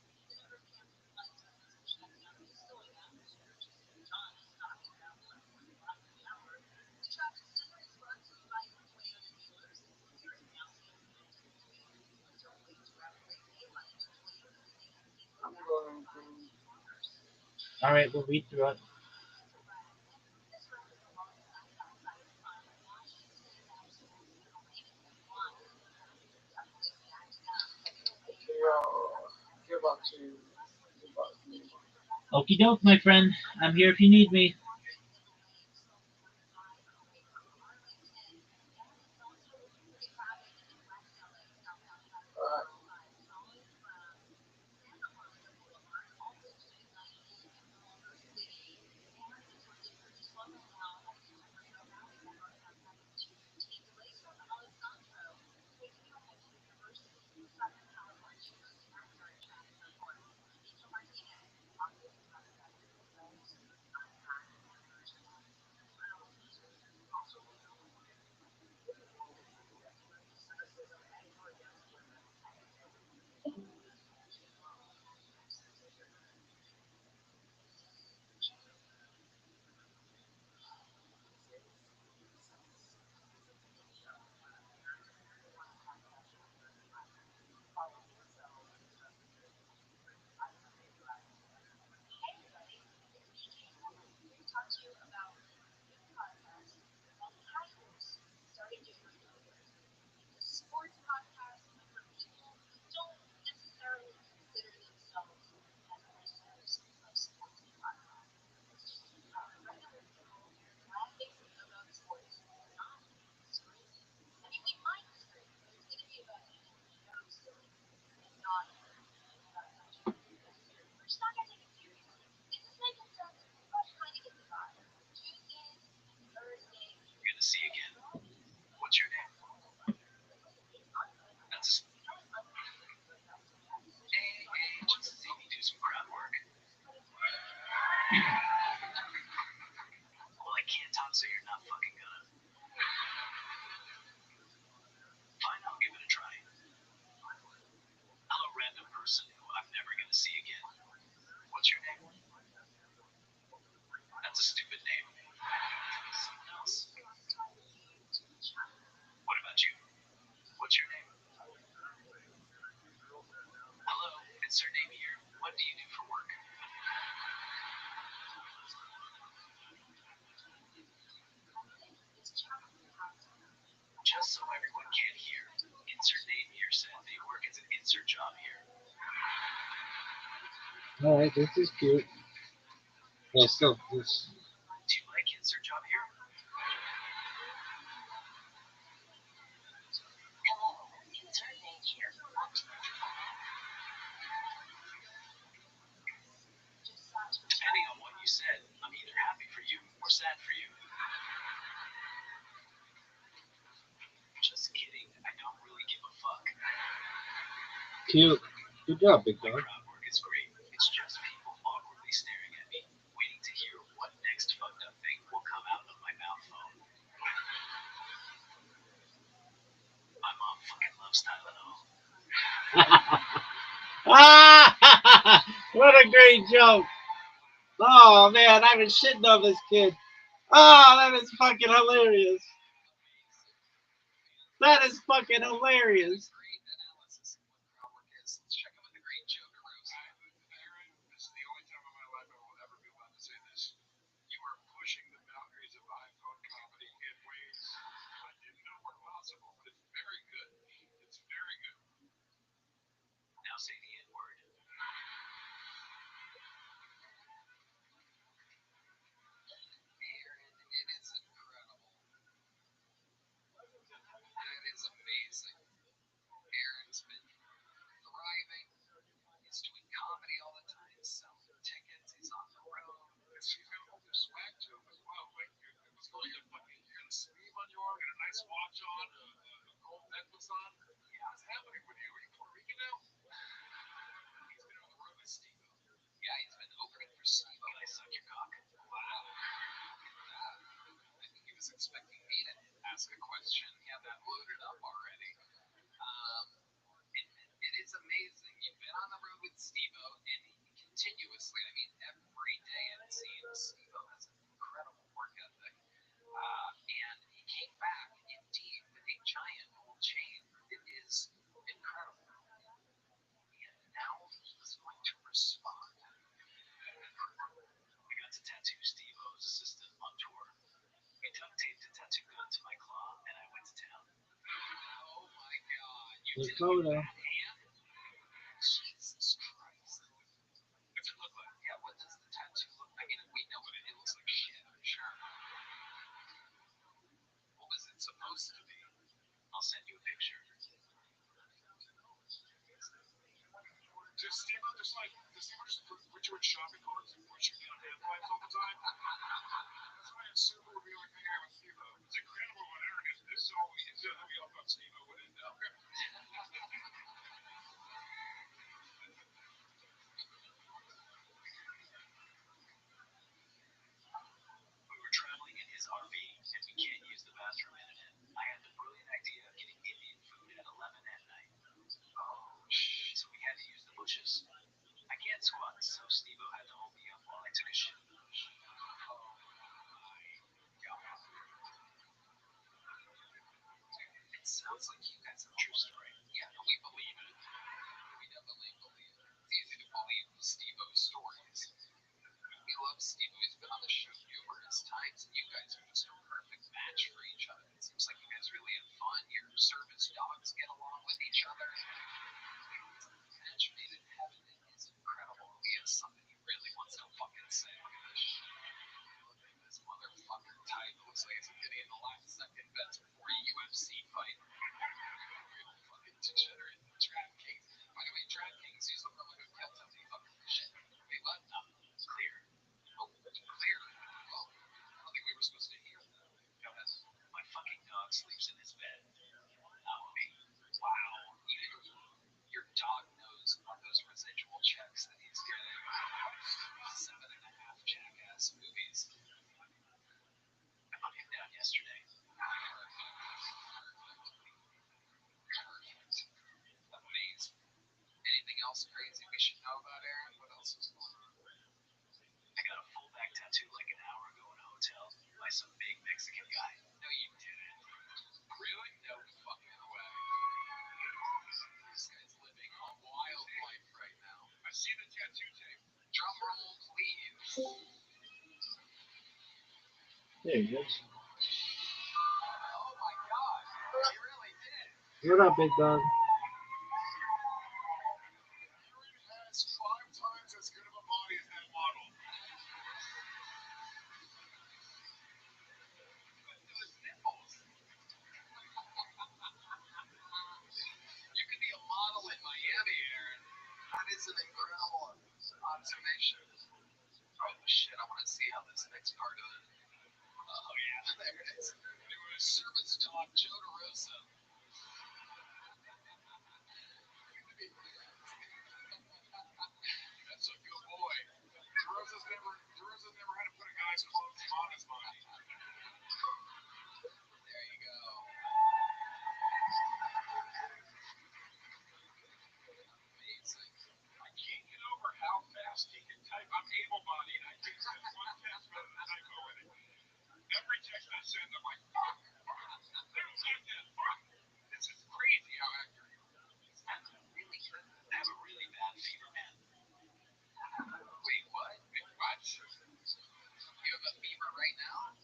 All right, we'll read through it. Okie doke, my friend. I'm here if you need me. You're gonna see again. What's your name? That's just see me do some crowd work. Well, I can't talk, so you're not fucking gonna. Fine, I'll give it a try. I'm a random person who I'm never gonna see again. What's your name? That's a stupid name. Someone else. What about you? What's your name? Hello, it's her name here. What do you do for work? Just so everyone can hear, insert name here said they work as an insert job here. Alright, this is cute. Well, still, this. Do you like insert job here? Hello, insert name here. Depending on what you said, I'm either happy for you or sad for you. Just kidding, I don't really give a fuck. Cute. Good job, big My dog. crowd work is great. It's just people awkwardly staring at me, waiting to hear what next fucked up thing will come out of my mouth phone. My mom fucking loves Tylenol. Ah! What a great joke. Oh, man, I've been shitting on this kid. Oh, that is fucking hilarious. That is fucking hilarious. Great analysis of what crowd work is. Let's check in with the great Joker Rose. Aaron, this is the only time in my life I will ever be allowed to say this. You are pushing the boundaries of iPhone comedy in ways I didn't know were possible, but it's very good. It's very good. Now say the N word. Aaron, it is incredible. That is amazing. Aaron's been thriving. He's doing comedy all the time, selling tickets. He's on the road. He's got a whole new swag to him as well. Like, what's going on? Fucking, you got a sleeve on your arm, got a nice watch on, a gold necklace on. Yeah, what's happening with you? Are you Puerto Rican now? He's been on the road with Steve. Yeah, he's been opening for Steve. Can I suck your cock? Wow. I think he was expecting me to ask a question. He had that loaded up already. It is amazing. You've been on the road with Steve-O, and continuously, I mean, every day it seems, Steve-O has an incredible work ethic. And he came back, indeed, with a giant gold chain. It is incredible. And now he's going to respond. I got to tattoo Steve-O's assistant on tour. We duct taped a tattoo gun to my claw, and I went to town. Oh my god. You The did photo. that hand? Jesus Christ. like, does someone just put you in shopping carts and push you down headlights all the time? That's why it's super revealing thing I have with Steve-O. It's incredible what Aaron is. This is all we all thought Steve-O would end up. We were traveling in his RV, and we can't use the bathroom in it. I had the brilliant idea of getting Indian food at 11 at night. Oh, shit. So we had to use the bushes. I can't squat, so Steve-O had to hold me up while I took a shit in the bush. Oh, my God. It sounds like you got some true story. Yeah, we believe it. We definitely believe it. It's easy to believe Steve-O's stories. We love Steve-O. He's been on the show numerous times, and you guys are just a perfect match for each other. It seems like you guys really have fun. Your service dogs get along with each other. Match made in heaven is incredible. He has something he really wants to fucking say. Look at this shit. Look at this motherfucker type. It looks like he's getting in the last second bets before a UFC fight. Real fucking degenerate. DraftKings. By the way, DraftKings, use the promo code KELTONY. Fucking shit. Wait, what? No. It's clear. Oh, it's clear. Oh, I don't think we were supposed to hear that. Go ahead. My fucking dog sleeps in his bed. Not me. Wow. Even your dog knows about those residual checks that he's getting. 7.5 Jackass movies. I put him down yesterday. Perfect. Amazing. Anything else crazy we should know about Aaron? What else is going on? I got a full back tattoo like an hour ago in a hotel by some big Mexican guy. No, you didn't. Really? No fucking way. This guy's living a wild life right now. I see the tattoo tape. Drum roll, please. There he is. Oh my God. He really did. What up, big dog? Aaron has 5 times as good of a body as that model. Those nipples. You could be a model in Miami, Aaron. That is an incredible observation. Oh shit, I want to see how this next part of it. Oh yeah, there it is. Anyway, service dog Joe DeRosa. That's a good boy. DeRosa's never had to put a guy's clothes on his body. There you go. Amazing. I can't get over how fast he can type. I'm able-bodied. I can send one text better than type already. Every text I send, I'm like, fuck. Fuck. This is crazy how accurate you are. I have a really bad fever, man. Wait, what? Wait, what? You have a fever right now?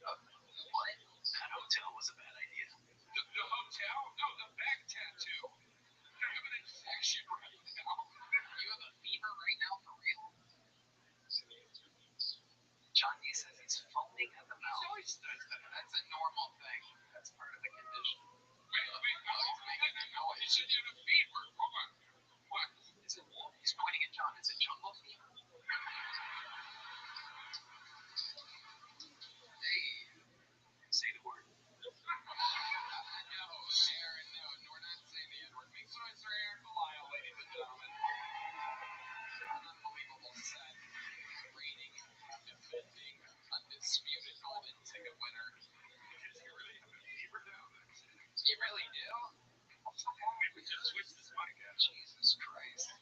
What? That hotel was a bad idea. The hotel? No, the back tattoo. I have an infection right now. You have a fever right now for real? Johnny says he's foaming at the mouth. He always does that. That's a normal thing. That's part of the condition. Wait, no, he's making that noise. He said you had a fever. Hold on. What? Is it wolf? He's pointing at John. Is it jungle fever? Hey. Say the word. No, Aaron, no. We're not saying the N-word. Make some noise for Aaron Belial, ladies and gentlemen. An unbelievable set. Reigning, defending, undisputed golden ticket winner. Does he really have a fever now? You really do? Maybe we should switch this mic out. Jesus Christ.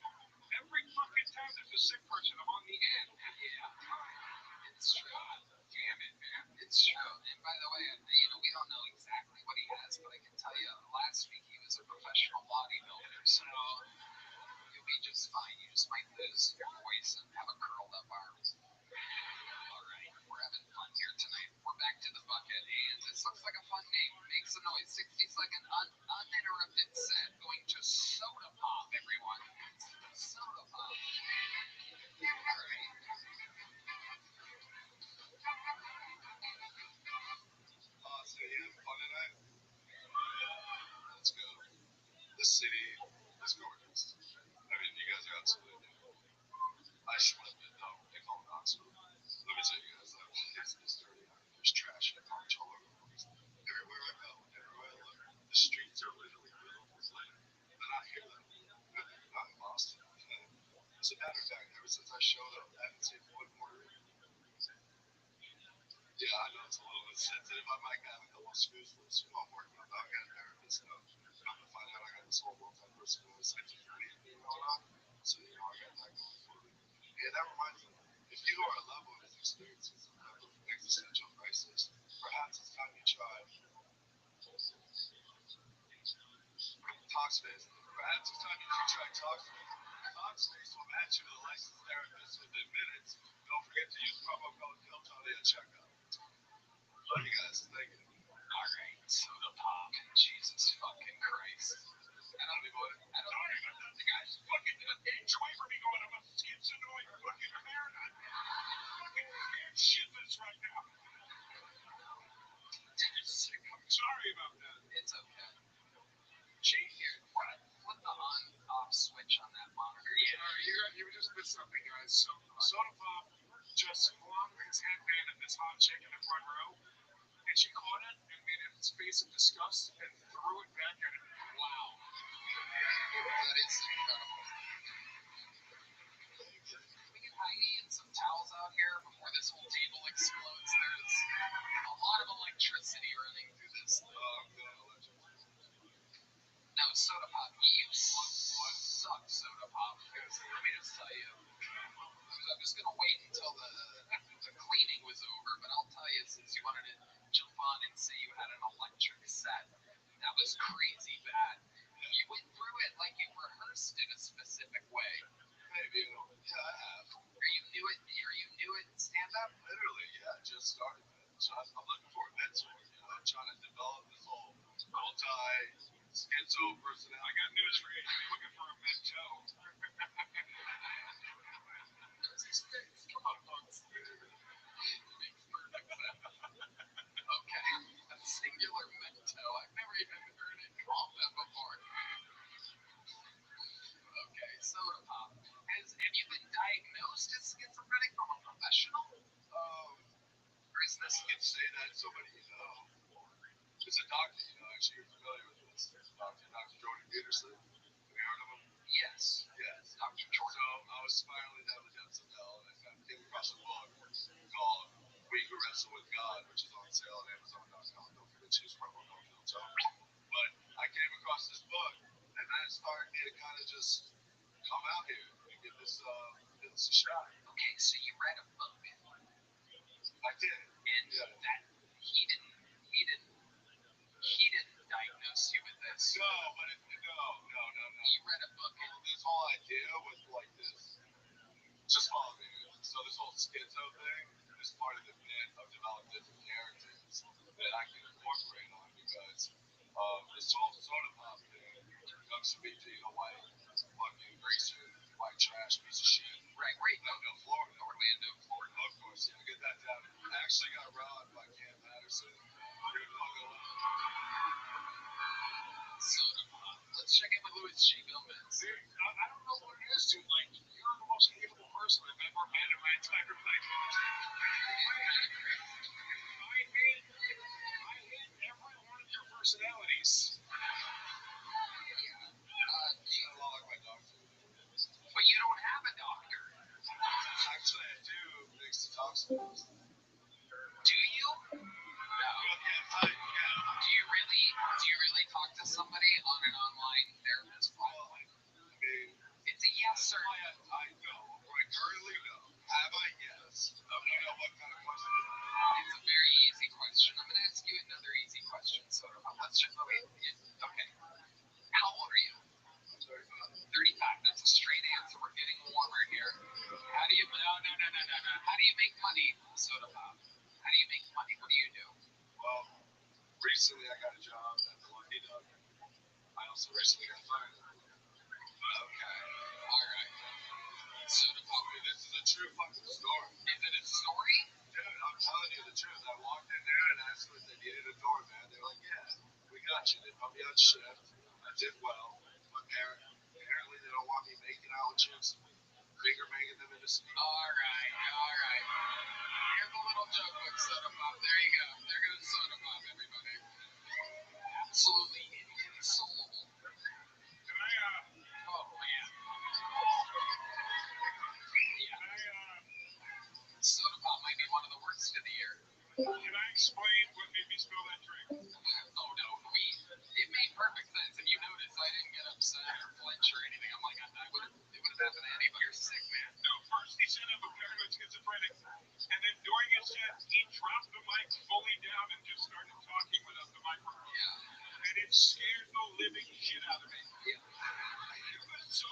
Every fucking time there's a sick person, I'm on the end. Yeah. It's true. God damn it, man. It's true. And by the way, we don't know exactly what he has, but I can tell you, last week he was a professional bodybuilder, so you'll be just fine. You just might lose your voice and have a curled up arm. All right, we're having fun here tonight. We're back to the bucket, and this looks like a fun game. Make some noise. 60-second uninterrupted set going to soda pop, everyone. Soda pop. All right. So you have fun tonight? Let's go. The city is gorgeous. I mean, you You guys are absolutely different. I should have been though. They call it Knoxville. Let me tell you guys that it's dirty. There's trash and garbage all over the place. Everywhere I go, everywhere I look, the streets are literally filled with litter. And I hear them. Not in Boston. As a matter of fact, ever since I showed up, I haven't seen one more. Yeah, I know it's a little insensitive. I might have a couple of screws loose. You know, I'm working on that. I got a therapist now. Come to find out I got this whole multi-personality schizophrenia thing going on. So, you know, I got that going for me. And that reminds me, if you are a loved one who's experiencing some type of existential crisis, perhaps it's time you try Talkspace. Perhaps it's time you try Talkspace. Talkspace will match you with a licensed therapist within minutes. Don't forget to use promo code KILLTONY at checkout. Love you guys. Thank you. All right, soda pop. Jesus fucking Christ. I don't even want to. I don't even know the guy's fucking inch away from me going, I'm a schizoid fucking paranoid. Fucking scared shitless right now. I'm sorry about that. It's okay. Gee, here, flip the on-off switch on that monitor. Yeah, you just missed something, guys. So, soda pop just flung his headband at this hot chick in the front row. And she caught it and made a face of disgust and threw it back at him. Wow. That is incredible. Can we get Heidi and some towels out here before this whole table explodes? There's a lot of electricity running through this thing. Now, soda pop, you suck, soda pop. Let me just tell you. I'm just going to wait until the cleaning was over, but I'll tell you, since you wanted to jump on and say you had an electric set, that was crazy bad. You went through it like you rehearsed in a specific way. Maybe. Yeah, I have. Are you new at stand-up? Literally, yeah, I just started. So I'm looking for a mentor. You know, I'm trying to develop this whole multi-schizo personality. I got news for you. You're looking for a mentor. Come on, folks. Okay, a singular mento. I've never even heard it called that before. Okay, soda pop. Have you been diagnosed as schizophrenic from a professional? Or is this? You can say that somebody you know. It's a doctor, you know, actually you're familiar with this. Dr. Jordan Peterson. Have you heard of him? Yes. Yes. Dr. Jordan. So I was spiraling down the depths of hell and I came across a book called We Who Wrestle with God, which is on sale at Amazon.com. Don't forget to use promo code KILLTONY. But I came across this book and that inspired me to kind of just come out here and give this a shot. Okay, so you read a book. I did. And that he didn't diagnose you with this. No, but no. You read a book. This whole idea was like this. Just follow me. So this whole schizo thing is part of the myth of developing different characters that I can incorporate on because this whole soda pop thing comes to me to white fucking greaser, white trash piece of shit. Right, Orlando, Florida. Of course, yeah, get that down. I actually got robbed by Cam Patterson. Soda pop. Let's check in with Louis G. Gomez. Dude, I don't know what it is, dude. Like, you're the most capable person I've ever met in my entire life. I hate every one of your personalities. You don't like my doctor. But you don't have a doctor. Actually, I do, thanks to Talkspace. Do you? No. Yeah. Do you really talk to somebody on an online therapist? Well, I mean, it's a yes or no. I know. Right, currently, no. Have I? Yes. Okay. You know what kind of question? It's a very easy question. I'm going to ask you another easy question. So let's just wait. Okay. How old are you? 35. That's a straight answer. We're getting warmer here. How do you? No. How do you make money? Soda pop. How do you make money? What do you do? Well, recently I got a job at the Lucky Duck. I also recently got fired. Okay. All right. Soda pop. This is a true fucking story. Is it a story? Dude, I'm telling you the truth. I walked in there and asked them if they needed a doorman. They're like, yeah, we got you. They put me on shift. I did well. My parents apparently they don't want me making out with chicks, finger banging them in the sleep. All right. Here's a little joke book soda pop. There you go. There goes soda pop, everybody. Absolutely inconsolable. Can I, Oh man. Soda pop might be one of the worst of the year. can I explain what made me spill that drink? Oh no, it made perfect sense. If you notice, I didn't get upset or flinch or anything. I'm like, it would have happened to anybody. You're sick, man. No, first he said I'm a paranoid schizophrenic, and then during his set, he dropped the mic fully down and just started talking without the microphone. Yeah. And it scared the living shit out of me. Yeah. It was so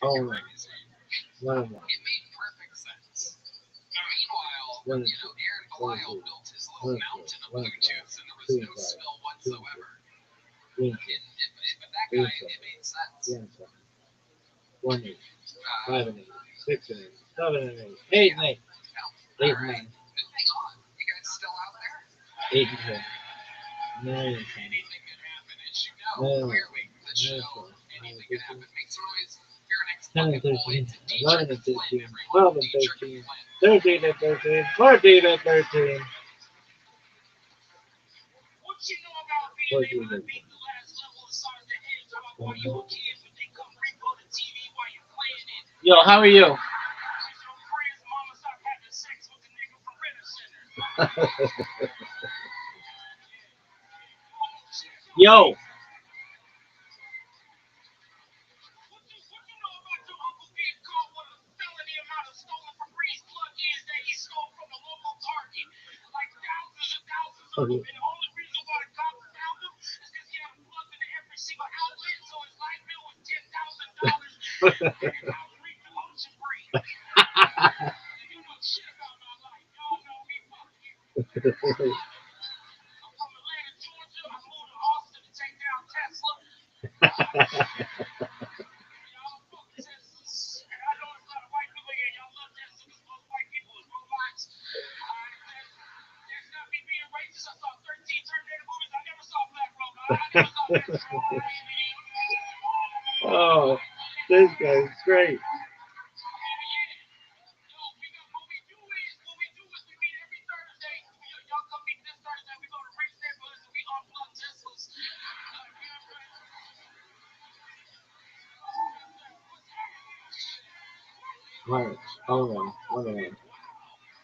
Oh, fucking crazy. one, It made perfect sense. Meanwhile, One, Aaron one, Belial two, built his one, little mountain of one, Bluetooth, and there was two, no five, spill two, whatsoever. one, But that guy, it made sense. yeah, 1, 8, 5 and 8, 6 and 8, 7 and 8, 8 and 8, 8 and 9, Hang on. You guys still out there? 8 and 10, 9 and 10, Anything can happen. As you know, No. clearly, the show, No. anything can happen. Make some noise. You're an 10 and ex-fucking bully. 13, It's 11 and Dietrich 15, Flynn, 12 and Dietrich 13, Flynn. 13 and 13, 14 and 13, What you know about being 14 able to and beat the last level of Sonic the Hedgehog while you a kid, but they come repo the TV while you're playing it? Yo, how are you? Because your friend's mama stopped having sex with the nigga from Ritter Center. Yo, What you know about your uncle being caught with a felony amount of stolen Febreze plug-ins that he stole from a local Target? Like thousands and thousands of them. And the only reason why the cops found him is because he had a plug in every single outlet, so his light bill was $10,000 and his house reeked of ocean breeze. You know shit about my life. Y'all know me. Fuck you. I'm from Atlanta, Georgia. I moved to Austin to take down Tesla. Y'all fuck Teslas. And I know there's a lot of white people here. Y'all love Tesla because most white people is robots. There's not me being racist. I saw 13 Terminator movies. I never saw Black Robot. I never saw Metro. Oh, this guy's great. One, hold on, 1 and 1,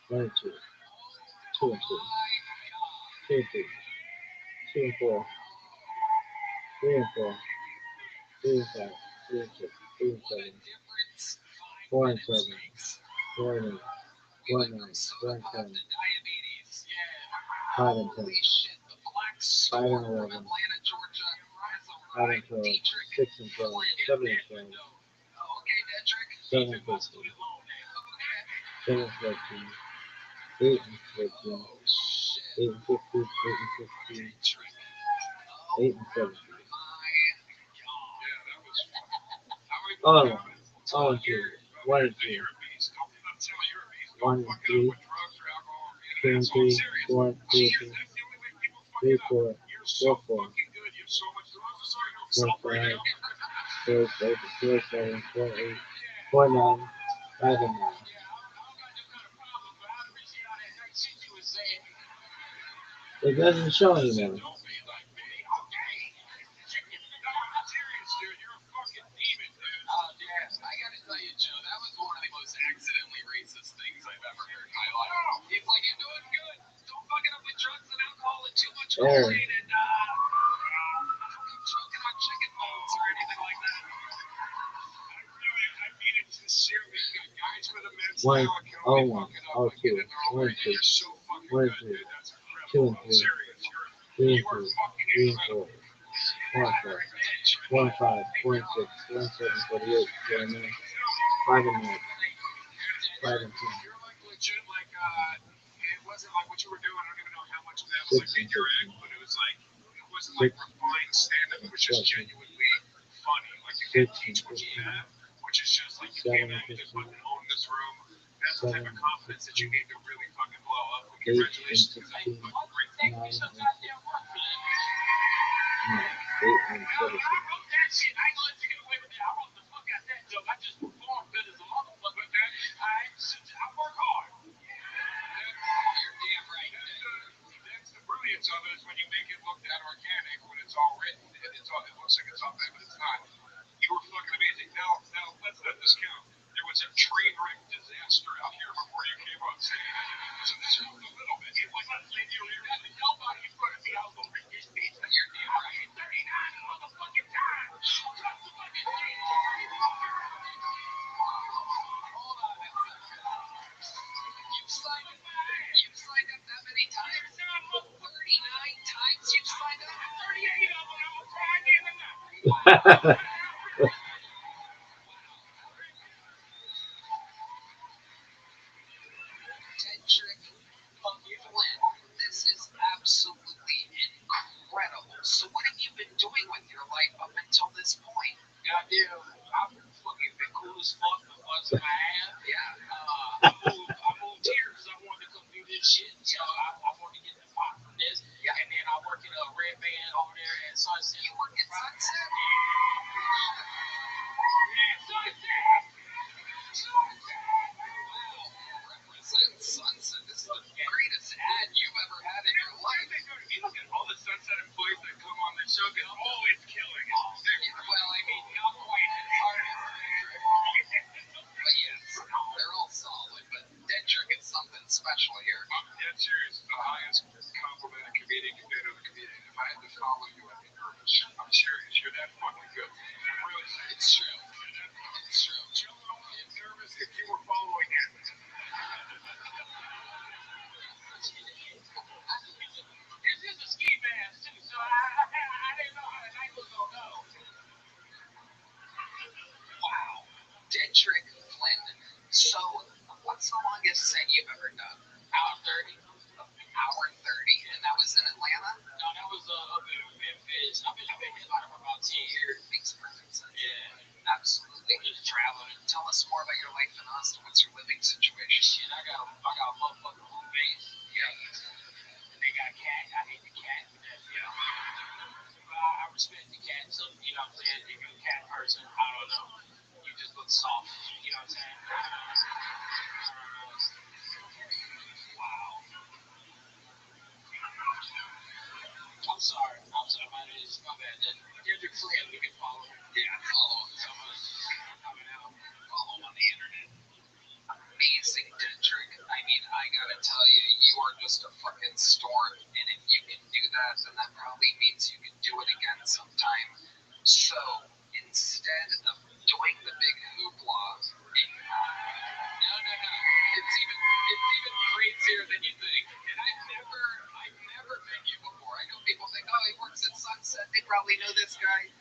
1 and 2, 2 and 2, 2 and 3, 2 and 4, 3 and 4, 3 and 5, 3 and 6, 3 and 7, 4 and 7, 4 and 8, 4 and 9, 4 and 10, 5 and 10, 5 and 11, 5 and 12, 6 and 12, 7 and 12, 7 and 13, 7 and 14, 8 and 14, 8 and 15, 8 and 16, 8 and 17. Oh, oh, and 2, 1 and 2, 1 and 3, 2 and 3, 4 and 2 and 2, 3, 4, 4, 4, 4, 5, 4, 6, 4, 7, 4, 8, 4, 9, 5 and 9. It doesn't show anymore. I gotta tell you, Joe, that was one of the most accidentally racist things I've ever heard in my life. It's like you're doing good. Don't fuck it up with drugs and alcohol and too much Kool-Aid and choking on chicken bones or anything like that. I mean it sincerely. Guys with a men's One, account, oh, they 1, fuck it up oh, and 2, get in their own 1, way. 2, You're so fucking 1, good, 2, dude. That's 2 incredible. and I'm 3, serious. 3 You and are 4, fucking 3 and incredible. 4, 4 and 4, 4 and 5, 4 and 6, 4 and 7, 48, 4 and 9, 5 and 9, 5 and 10, You're like legit, like, it wasn't like what you were doing. I don't even know how much of that was like 6 and in your act, 15, but it was like, it wasn't like 6, refined stand-up. It was just 14, genuinely funny. Like, you 16, can't teach what you 15, have, which is just like, you 7 came and out and just 15, fucking owned this room. That's the 7 type of and confidence that you 16, need to really fucking blow up. 8 and Congratulations, because that's 16, fucking great. 9 and 8 and 17. I wrote that shit. I ain't gonna let you get away with it. I wrote the fucking Dedrick Flynn, this is absolutely incredible. So what have you been doing with your life up until this point? Goddamn, I've fucking been cool as fuck for months and a half. Yeah. I moved here because I wanted to come do this shit. So I wanted to get the pop from this. Yeah. And then I work in a red band over there at Sunset. You work at Sunset? Represent Sunset. This is the greatest ad you've ever had in your life. Look at all the Sunset employees that come on the show. They're always killing it. Well, I mean, Not quite as hard as but yes, they're all solid. But Dedrick is something special here. I'm dead serious. The highest compliment a comedian can pay to a comedian. If I had to follow you, I'd be nervous. I'm serious. You're that fucking good. Really, It's true. It's true. Joe would get nervous if you were following him. This is a ski mask too, so I didn't know how the night was gonna go. Wow. Dedrick Flynn. So, what's the longest set you've ever done? Hour 30. Hour 30. And that was in Atlanta? No, that was up in Memphis. I've been headlining for about 10 years. Makes perfect sense. Yeah. Absolutely. Just traveling. Tell us more about your life in Austin. What's your living situation? Shit, I got a motherfucking home base. Yeah. And they got a cat. I hate the cat. But I respect the cat. So, you know what I'm saying? If you're a cat person, I don't know. You just look soft. You know what I'm saying? Wow. I'm sorry. My name is my bad. Dedrick Flynn, you can follow him. Yeah, follow him. Coming out. Follow him on the internet. Amazing, Dedrick. I mean, I gotta tell you, you are just a fucking storm. And if you can do that, then that probably means you can do it again sometime. So, instead of doing the big hoopla, no. It's even crazier than you think. And I've never met you before. I know people think, oh, he works at Sunset. They probably know this guy.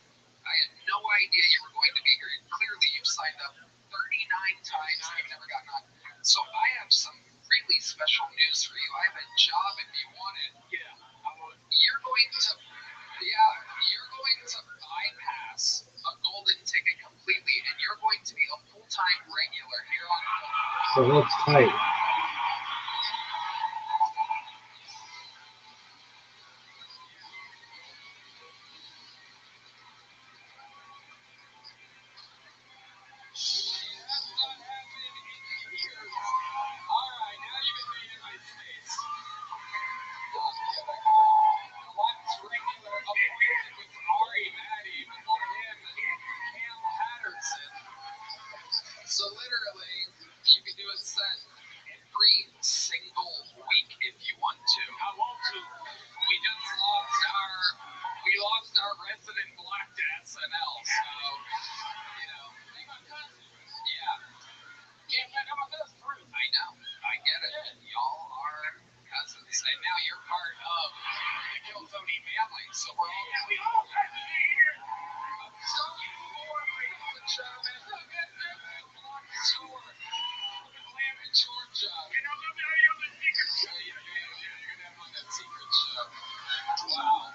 I had no idea you were going to be here. Clearly, you've signed up 39 times and you've never gotten on. So I have some really special news for you. I have a job if you want it. Yeah. You're going to bypass a golden ticket completely, and you're going to be a full-time regular here on. So that's tight. So literally, you can do a set every single week if you want to. I want to. We just lost our resident black to SNL, so you know. Yeah. Yeah, man, I'm a best friend. I know. I get it. Y'all are cousins, and now you're part of the Kill Tony family. So we're all We all have to be here. so ladies and gentlemen, tour Atlanta, Georgia. And I'm gonna tell you the secret. You're gonna have on that secret show. Wow.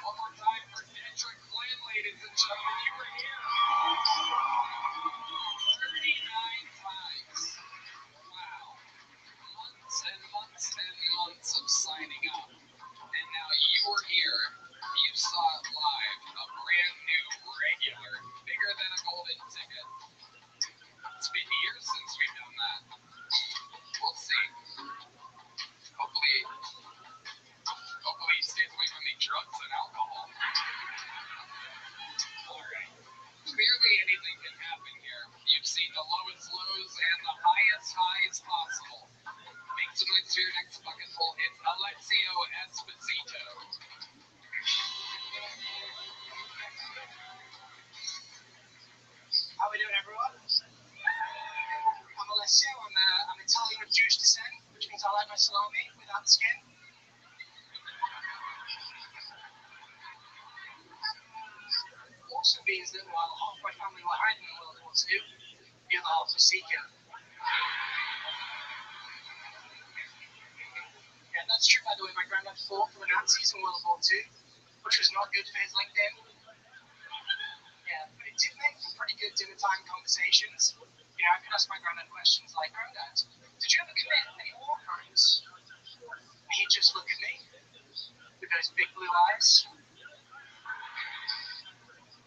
One more time for Dedrick Flynn, ladies and gentlemen. You were here 39 times. Wow. Months and months and months of signing up. And now you were here. You saw it live. A brand new regular. Bigger than a golden ticket. It's been years since we've done that. We'll see. Hopefully he stays away from the drugs and alcohol. Alright. Clearly anything can happen here. You've seen the lowest lows and the highest highs possible. Make some noise for your next bucket full. It's Alexio Esposito. How we doing, everyone? I'm Alessio. I'm Italian of Jewish descent, which means I like my salami without the skin. that while half my family were hiding in World War II, the other half was seeking. Yeah, that's true, by the way. My granddad fought for the Nazis in World War II, which was not good for his LinkedIn. Yeah, but it did make for pretty good dinner time conversations. You know, I could ask my granddad questions like, Granddad, did you ever commit any war crimes? And he'd just look at me with those big blue eyes.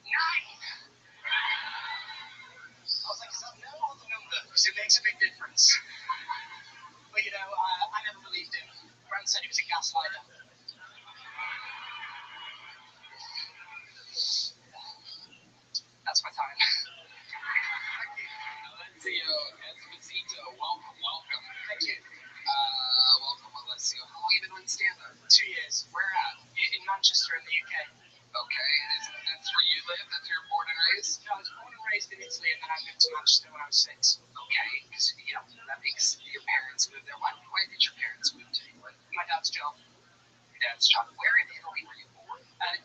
9! I was like, is that no or the number? Because it makes a big difference. But, you know, I never believed him. Grant said he was a gaslighter. That's my time. Thank you. Alessio Esposito, welcome. Thank you. Welcome, Alessio. How long have you been doing stand-up? 2 years. Where at? In Manchester, in the UK. Okay, that's where you live? That's where you're born and raised? No, I was born and raised in Italy, and then I moved to Manchester when I was 6. Okay, because, you know, that makes your parents move there. Why did your parents move to England? My dad's job. Your dad's job. Where in Italy were you born?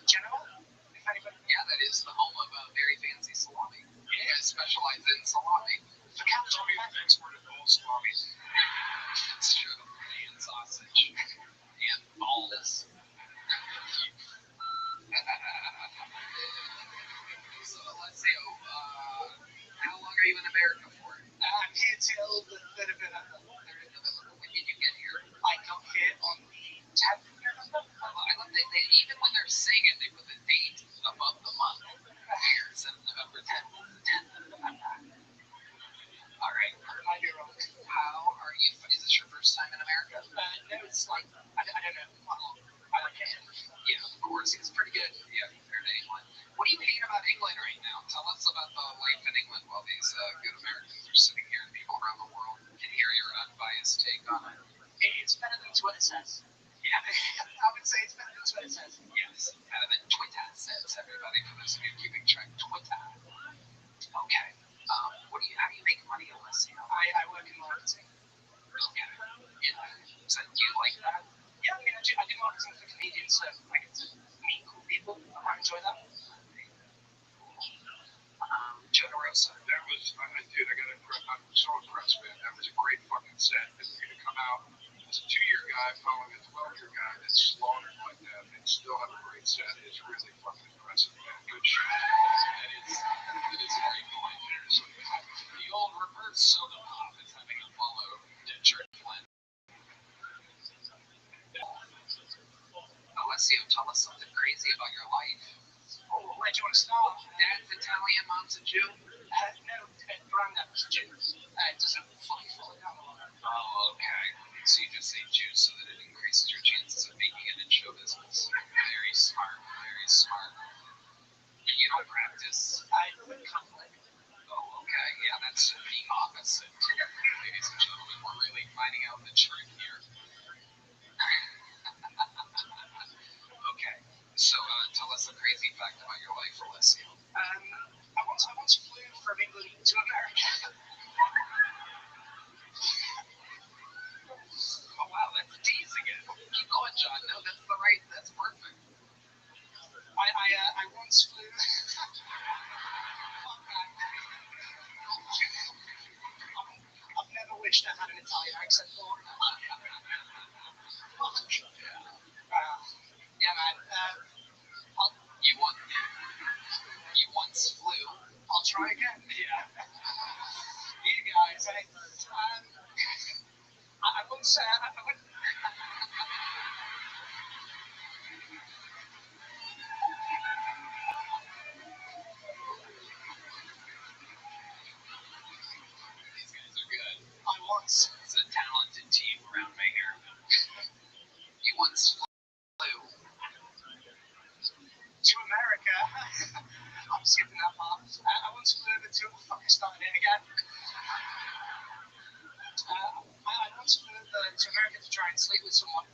Genoa, if anybody. Yeah, that is the home of very fancy salami. You guys specialize in salami. For capital, we exported all salami. That's true. And sausage. And balls. So, Alessio, how long are you in America for? I'm here till the 3rd of November. When did you get here? I got here on the 10th of November. I love that even when they're saying it, they put the date above the month. Here, instead of November 10th, the 10th of November. All right. Might be wrong. How are you? Is this your first time in America? No, it's like, I don't know, quite long. I like it. Yeah, of course. It's pretty good. Yeah, compared to England. What do you hate about England right now? Tell us about the life in England while these good Americans are sitting here and people around the world can hear your unbiased take on it. It's better than Twitter says. Yeah. I would say it's better than Twitter says. Yes, better than Twitter says, everybody, for those of you keeping track. Twitter. Okay. How do you make money, Alessio? I work in marketing. Okay. Yeah. So do you like that? Yeah, I mean, I do marketing for comedians, so I get to meet cool people. I enjoy that. Generosa. Dude, I'm so impressed, man. That was a great fucking set. And for you to come out as a 2-year guy following a 12-year guy that's slaughtered like that and still have a great set is really fucking impressive, man. Good shit. It is a great point there. So the old reverse soda pop is having a follow Ditcher Flynn. Alessio, tell us something crazy about your life. Oh, where do you want to start? Dad's Italian, mom's a Jew? No, granddad was a Jew. It doesn't fully follow down the line. Oh, okay. So you just say Jew so that it increases your chances of making it in show business. Very smart, very smart. But you don't practice? I'm Catholic. Oh, okay. Yeah, that's the opposite. Ladies and gentlemen, we're really finding out the truth here. Okay. So tell us a crazy fact about your life, Alessio. I once flew from England to America. Oh, wow, that's teasing it. Keep going, John. No, that's perfect. I once flew. I've never wished I had an Italian accent more. Yeah, man. You once flew. I'll try again. Yeah. You guys, I once I went. These guys are good. I once. It's a talented team around me here. You once flew. To America. I'm skipping that part. I once flew over to fucking starting it again. I once flew over to America to try and sleep with someone.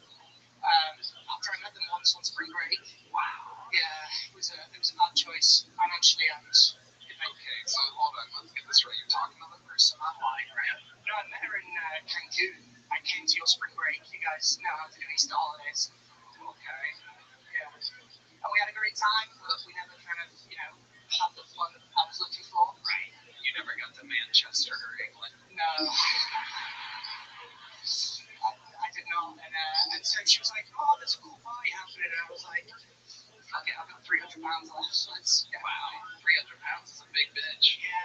After I met them once on spring break. Wow. Yeah, it was a bad choice financially and Okay, so hold on, let's get this right. You're talking to the person online, right? No, I met her in Cancun. I came to your spring break. You guys know how to do Easter holidays. Okay. Yeah. And we had a great time, but we never kind of, have the fun I was looking for. Right. You never got to Manchester or England. No. I did not. And so she was like, oh, there's a cool party happening. And I was like, fuck it, I've got 300 pounds left. So let's get Wow, 300 pounds is a big bitch. Yeah.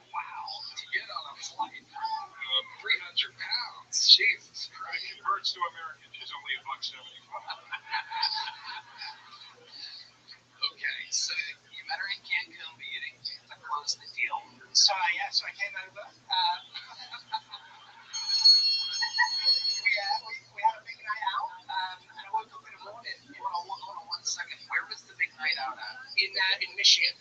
Wow, to get on a flight, 300 pounds. Jesus Christ. It converts to American. She's only $1.75. Okay, so you met her in Cancun, but you didn't get to close the deal. So I came over. We had a big night out, and I woke up in the morning. Hold on 1 second. Where was the big night out at? In Michigan.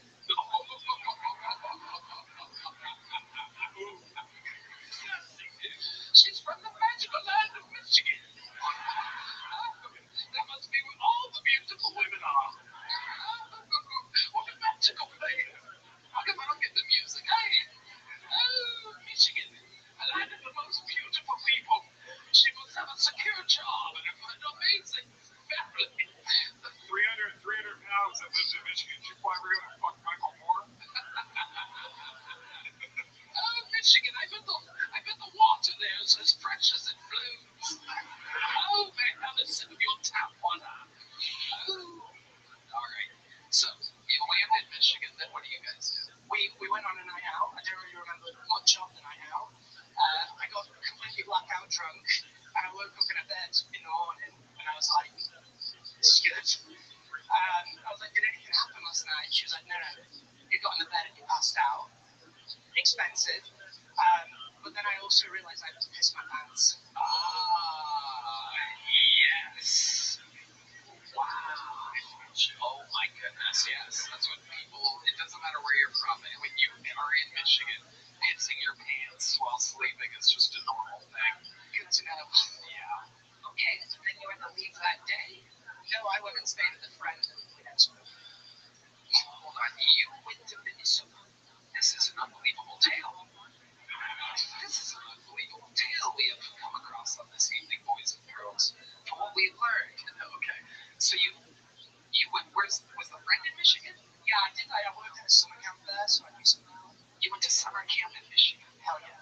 She's from the magical land of Michigan. That must be where all the beautiful women are. What a magical place. How come I don't get the music? Hey, oh, Michigan, a land of the most beautiful people. She must have a secure job and an amazing family. 300 pounds that lives in Michigan. She probably gonna fuck Michael Moore. Oh, Michigan, I bet the water there is as fresh as it flows. Oh, man, have a sip of your tap water. Oh. All right. So, you landed in Michigan, then what do you guys do? We went on a night out. I don't really remember much of the night out. I got completely blackout drunk, and I woke up in a bed in the morning, and I was like, this is good. I was like, did anything happen last night? She was like, no. You got in the bed and you passed out. Expensive. But then I also realized I had to piss my pants. Yes. Wow. Oh my goodness, yes. That's what people, it doesn't matter where you're from. When you are in Michigan, pissing your pants while sleeping is just a normal thing. Good to know. Yeah. Okay, so then you had to leave that day? No, I went and stayed with a friend in Minnesota. Hold on, you went to Minnesota. This is an unbelievable tale. This is an unbelievable tale we have come across on this evening, boys and girls. From what we've learned. Okay, so you went, was the friend in Michigan? Yeah, I did. I worked at a summer camp there, so I knew some people. You went to summer camp in Michigan? Hell yeah.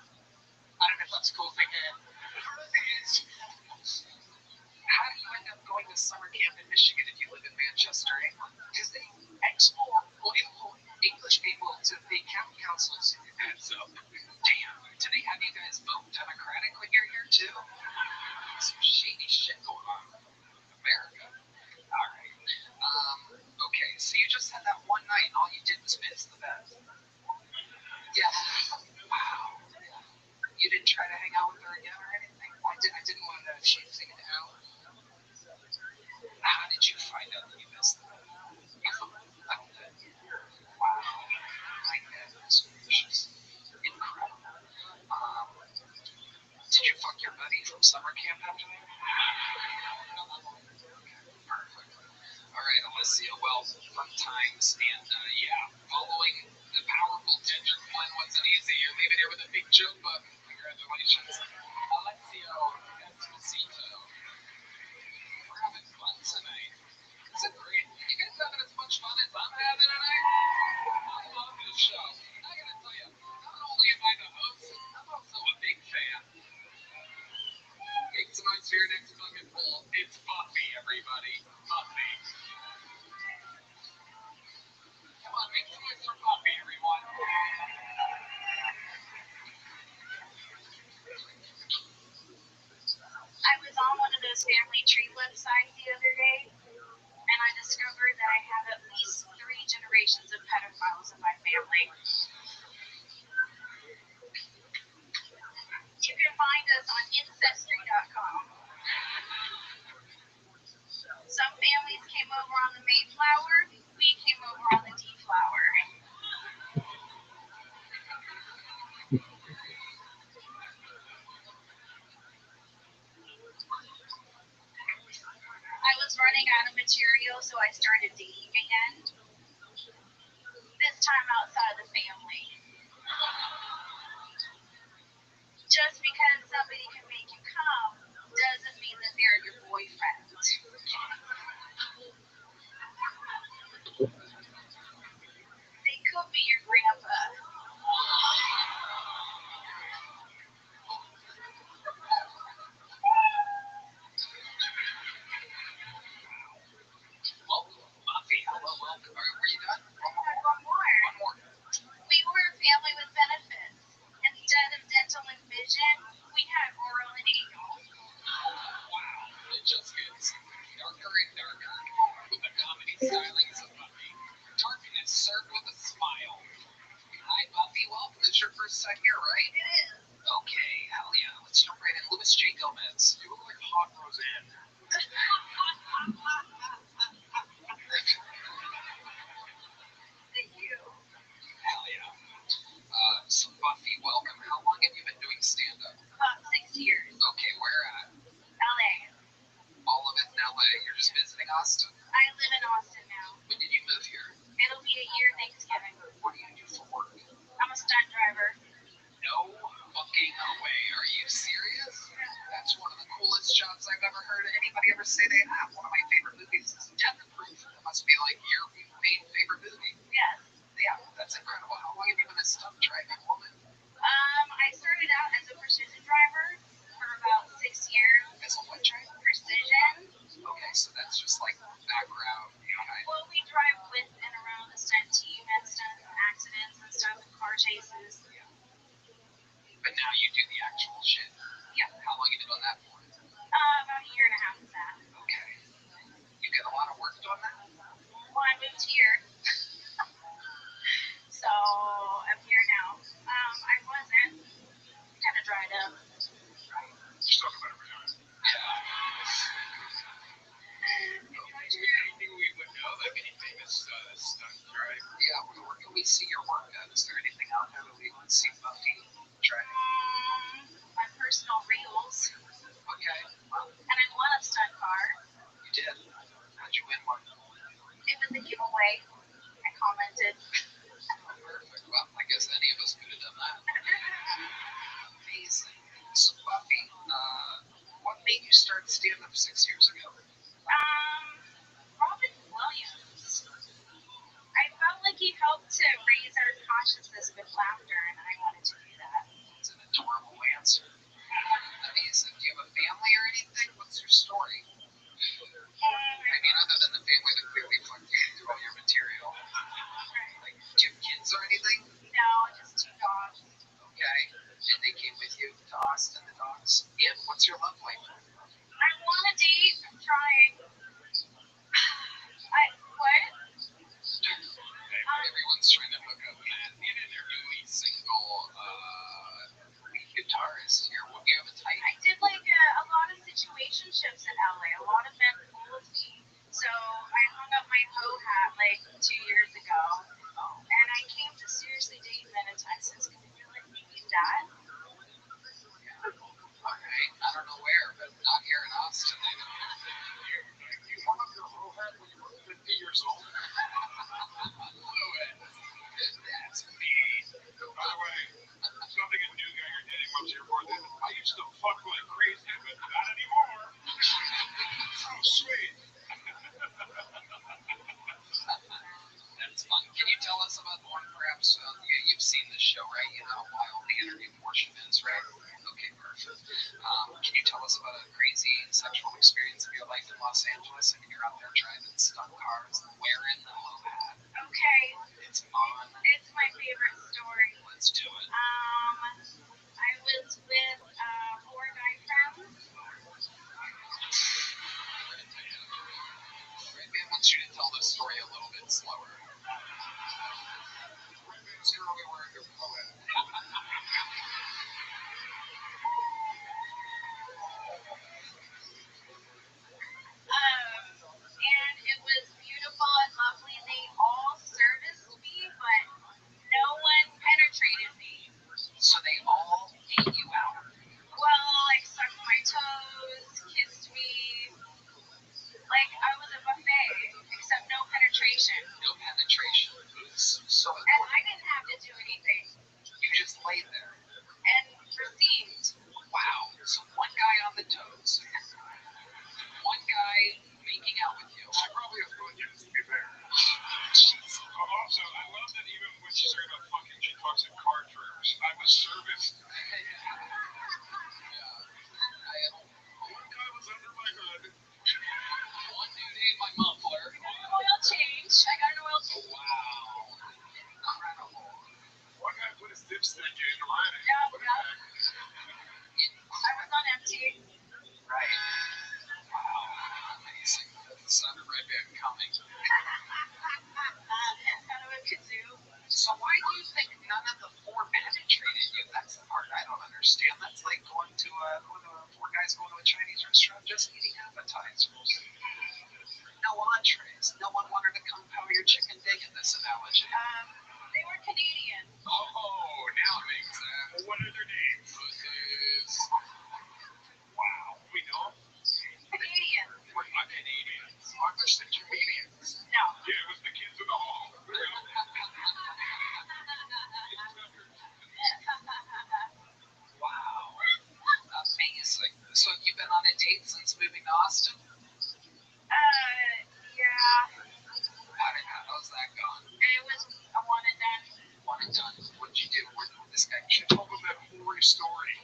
I don't know if that's a cool thing here. It is. How do you end up going to summer camp in Michigan if you live in Manchester, England? Because they export or import English people to the camp councils. And so, damn, do they have you guys vote Democratic when you're here too? Some shady shit going on in America. All right. Okay, so you just had that one night and all you did was piss the bed. Yeah. Wow. You didn't try to hang out with her again or anything? I didn't want to know if she figured it out. How did you find out that you missed the bed? You found it. Wow. My goodness gracious. Incredible. Did you fuck your buddy from summer camp after that? Perfect. All right, Alicia. Well, fun times, and following the powerful ginger one wasn't easy. You're leaving here with a big joke book. Congratulations, Alexio Esposito. We're having fun tonight. Is it great? You guys having as much fun as I'm having tonight? I love this show. I gotta tell you, not only am I the host, I'm also a big fan. Make some noise for your next bucket full. It's Buffy, everybody. Buffy. Come on, make some noise for Buffy, everyone. I was on one of those family tree websites the other day, and I discovered that I have at least 3 generations of pedophiles in my family. You can find us on Ancestry.com. Some families came over on the Mayflower, we came over on the Deflower. I was running out of material, so I started dating again. This time outside the family. Just because somebody can make you come doesn't mean that they're your boyfriend. Stylings of Buffy. Tarkin is served with a smile. Hi, Buffy. Welcome. This is your first time here, right? It is. Okay, hell yeah. Let's jump right in. Louis J. Gomez. You look like hot Roseanne. Thank you. Hell yeah. So Buffy, welcome. How long have you been doing stand-up? About 6 years. Okay, where at? LA. All of it in LA. You're just visiting Austin? I live in Austin now. When did you move here? It'll be a year Thanksgiving. What do you do for work? I'm a stunt driver. No fucking way. Are you serious? That's one of the coolest jobs I've ever heard anybody ever say they have. One of my favorite movies is Death Proof. That must be like your main favorite movie. Yes. Yeah, that's incredible. How long have you been a stunt driving woman? I started out as a precision driver for about 6 years. As a what driver? Precision. Okay, so that's just like background behind. Well, we drive with and around the stunt team and stunt accidents and stuff and car chases. But now you do the actual shit. Yeah. How long have you been doing that for? About a year and a half of that. Okay. You get a lot of work doing that? Well, I moved here. So I'm here now. I wasn't. Kind of dried up. Just talk about it right now. Yeah. Anything we would know, like any famous stunt drive? Yeah, where can we see your work at? Is there anything out there that we would see Buffy driving? My personal reels. Okay. And I won a stunt car. You did? How'd you win one? It was a giveaway. I commented. Perfect. Well, I guess any of us could have done that. Amazing. So, Buffy, what made you start stand-up 6 years ago? Robin Williams. I felt like he helped to raise our consciousness with laughter, and I wanted to do that. It's an adorable answer. Amazing. Do you have a family or anything? What's your story? I mean, other than the family that clearly fucked you through all your material. Like, do you have kids or anything? No, just 2 dogs. Okay. And they came with you to Austin, the dogs? And what's your love life? I want a date. I'm trying. What? Everyone's trying to hook up with their newly single lead guitarist here. What do you have a type? I did like a lot of situationships in LA. A lot of men fooled me. So I hung up my hoe hat like 2 years ago. And I came to seriously date men in Texas because I feel like we need that. Alright, I don't know where, but not here in Austin. You hung up your hoe hat when you were 50 years old? That's mean. By the way, something a new guy you're dating rubs your board. I used to fuck like crazy, but not anymore. So sweet. That's fun. Can you tell us about one, perhaps? You've seen this show, right? You know how wild the interview portion is, right? Okay, perfect. Can you tell us about a crazy sexual experience of your life in Los Angeles? I mean, you're out there driving stunt cars and wearing the hoe hat. Okay. It's on. It's my favorite story. Let's do it. I was with 4 guy friends. Maybe I want you to tell this story a little bit slower. You're only wearing your hoe hat. And it was beautiful and lovely. They all serviced me, but no one penetrated me. So they all ate you out. Well, like sucked my toes, kissed me. Like I was a buffet, except no penetration. No penetration. So And I didn't have to do anything. you just laid there. And They were Canadian. Oh, now it makes sense. Well, what are their names? Pussies. Wow. We know. Canadian. We're not Canadians. Aren't there some Canadians? No. Yeah, it was the kids in the hall. Wow. Amazing. So have you been on a date since moving to Austin? Yeah. How's that gone? It was a one and done. One and done. What'd you do? Where did this guy She told them that whole story.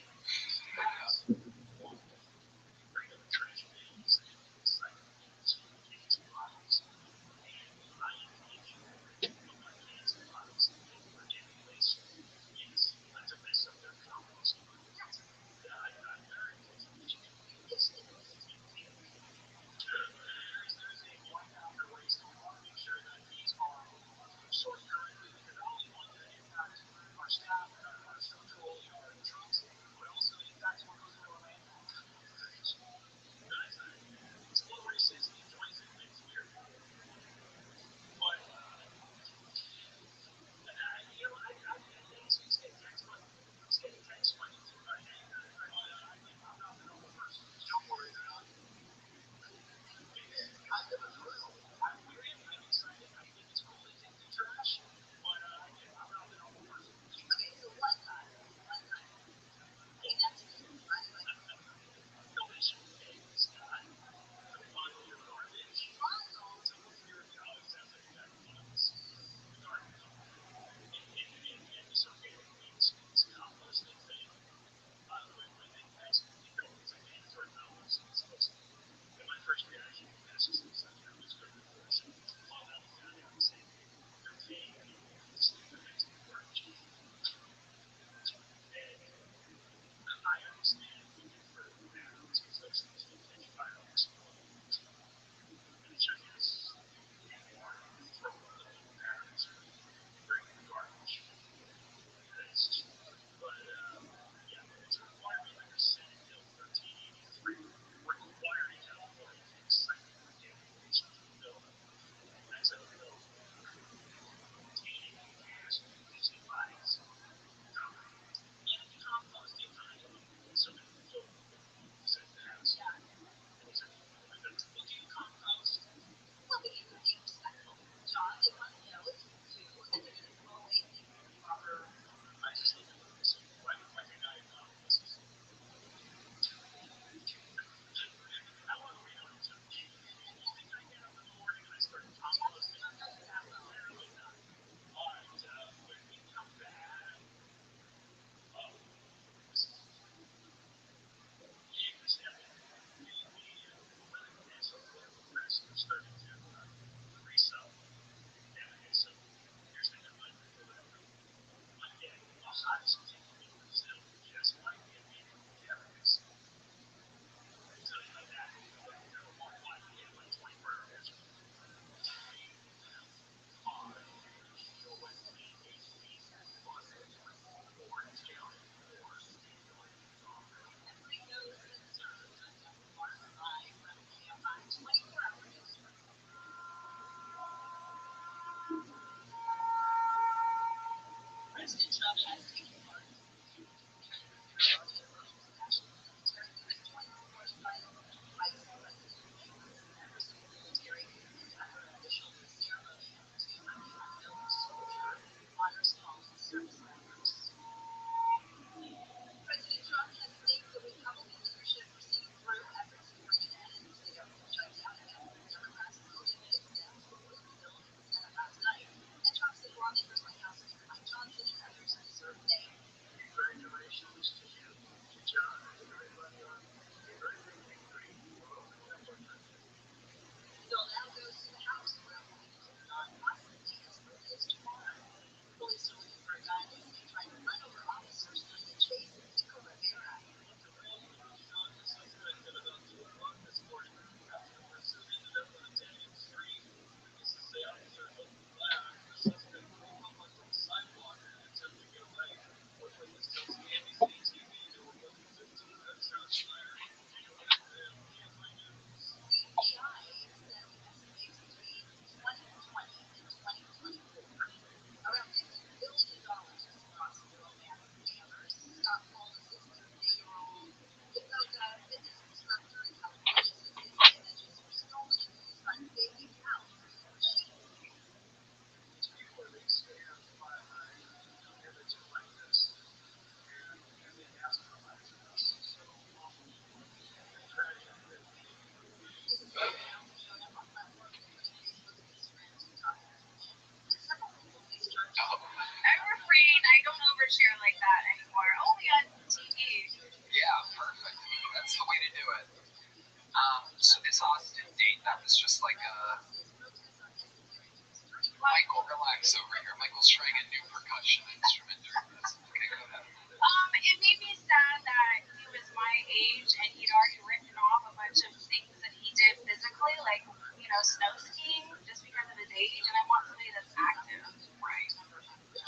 Max over here. Michael's trying a new percussion instrument during this. Okay, go ahead. It made me sad that he was my age and he'd already written off a bunch of things that he did physically, like, snow skiing, just because of his age, and I want somebody that's active. Right.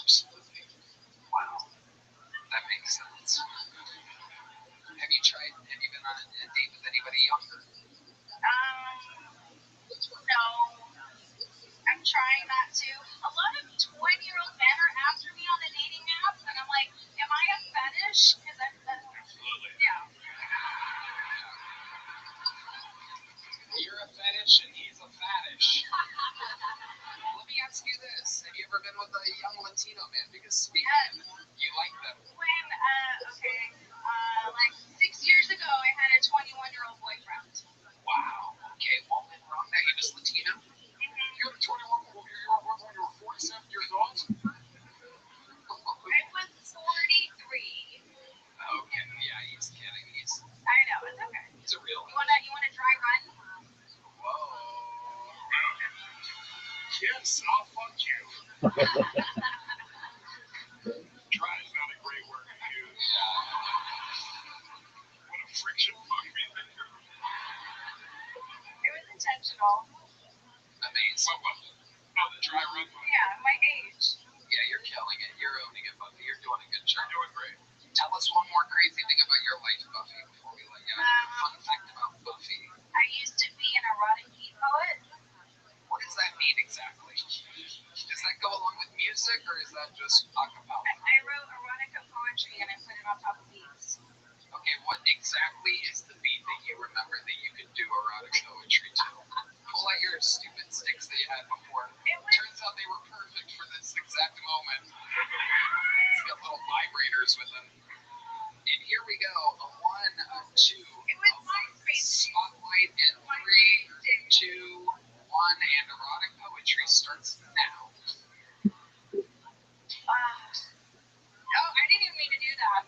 Absolutely. Wow. That makes sense. Have you been on a date with anybody younger? No. I'm trying not to. A lot of 20-year-old men are after me on the dating apps, and I'm like, am I a fetish? Because Absolutely. Yeah. You're a fetish and he's a fetish. Let me ask you this. Have you ever been with a young Latino man? Because Yes. You like them. When, like 6 years ago, I had a 21-year-old boyfriend. Wow. Okay, well, then wrong that he was Latino. You have a 21-year-old boyfriend, you were 47 years old? I was 43. Okay, yeah, he's kidding. I know, it's okay. He's a real You want a dry run? Whoa. Yes, I'll fuck you. Try is not a great word to use. Yeah. What a friction fuck me. It was intentional. Amazing. Oh, the dry run. Yeah, my age. Yeah, you're killing it. You're owning it, Buffy. You're doing a good job. You're doing great. Tell us one more crazy thing about your life, Buffy, before we let you out. Fun fact about Buffy. I used to be an erotic beat poet. What does that mean exactly? Does that go along with music, or is that just a cappella? I wrote erotica poetry and I put it on top of beats. Okay, what exactly is the beat that you remember that you could do erotic poetry to? Pull out your stupid sticks that you had before. Turns out they were perfect for this exact moment. It's got little vibrators with them. And here we go. A 1, a 2. It was MySpace. Spotlight in 3, 2, 1, and erotic poetry starts now. I didn't even mean to do that.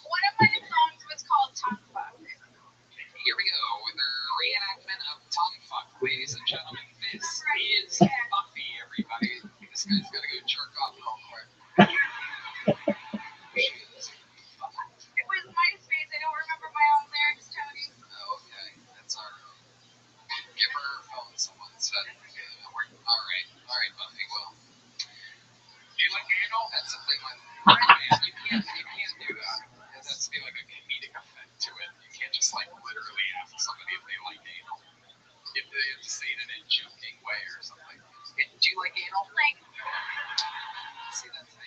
One of my songs was called Tongue Fuck. Here we go with a reenactment of Tongue Fuck, ladies and gentlemen. This is Buffy, everybody. This guy's got to go jerk off real quick. It was MySpace. I don't remember my own lyrics, Tony. Okay, that's all right. Give her her phone, someone said. All right, Buffy, well. Do you like anal? That's a big one. Man, you can't do that. It has to be like a comedic effect to it. You can't just like literally ask somebody if they like anal. If they have to say it in a joking way or something. Do you like anal? Like, See, that's me.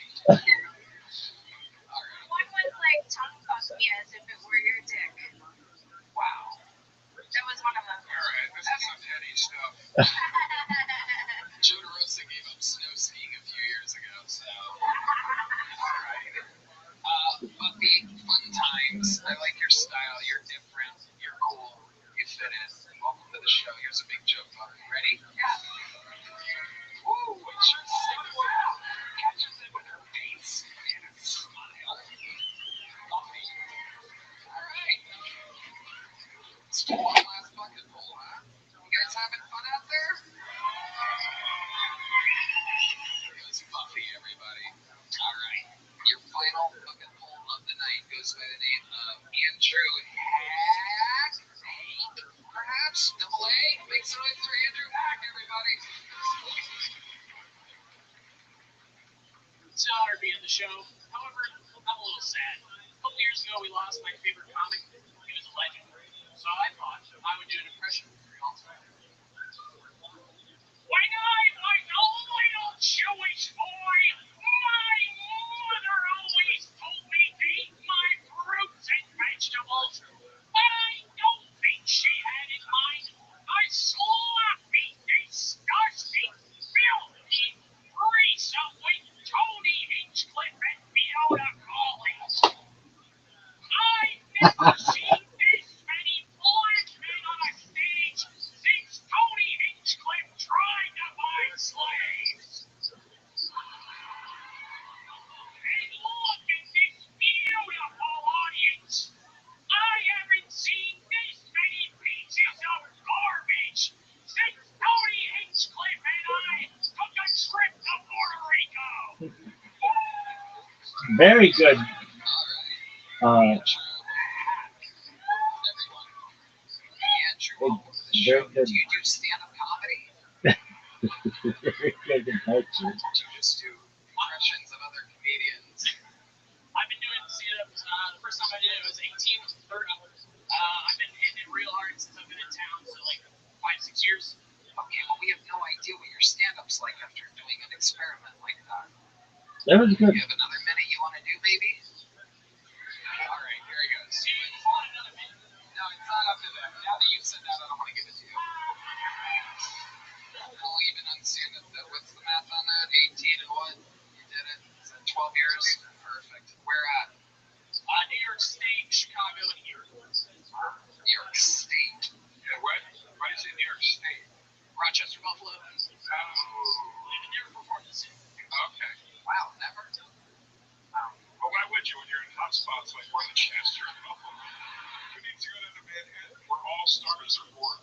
one was like tongue fuck me as if it were your dick. Wow. That was one of them. Alright, this is some heady stuff. Joe DeRosa gave up snow skiing a few years ago, so. Alright. Buffy, fun times. I like your style. You're different. You're cool. You fit in. Welcome to the show. Here's a big joke, Buffy. Ready? Yeah. Woo! It's your sick wow. Catches it with her face and a smile. Buffy. Alright. Let's do one last bucket full, huh? You guys having fun out there? Here goes Buffy, everybody. Alright. Your final bucket full of the night goes by the name of Andrew Hack. Perhaps? Double A? Make some noise for Andrew Hack, everybody. It's an honor to be on the show. However, I'm a little sad. A couple years ago, we lost my favorite comic. He was a legend. So I thought I would do an impression for y'all. When I was a little Jewish boy, my mother always told me to eat my fruits and vegetables. But I don't think she had in mind a sloppy, disgusting, filthy threesome with Tony Hinchcliffe and Fiona Collins. I've never seen this many black men on a stage since Tony Hinchcliffe tried to buy slaves. And look at this beautiful audience. I haven't seen this many pieces of Very good. Alright. Uh, Andrew, welcome to the show. very good. Do you do stand-up comedy? Very good impression. Do you just do impressions of other comedians? I've been doing stand-ups. The first time I did it was 18 to 30. I've been hitting it real hard since I've been in town, so like 5-6 years. Okay, well, we have no idea what your stand-up's like after doing an experiment like that. That was good. You have another minute you want to do, maybe? Alright, here he goes. Do you want another minute? No, it's not up to them. Now that you've said that, I don't want to give it to you. We'll even understand it. What's the math on that? 18 and what? You did it. Is that 12 years? Perfect. Where at? New York State, Chicago, and here. New York State. Yeah, what? Why do you say New York State? Rochester, Buffalo. Oh. They've never performed this city. Okay. Wow, never? Well, why would you when you're in hot spots like Rochester and Buffalo? Who needs to go down to Manhattan where all stars are born?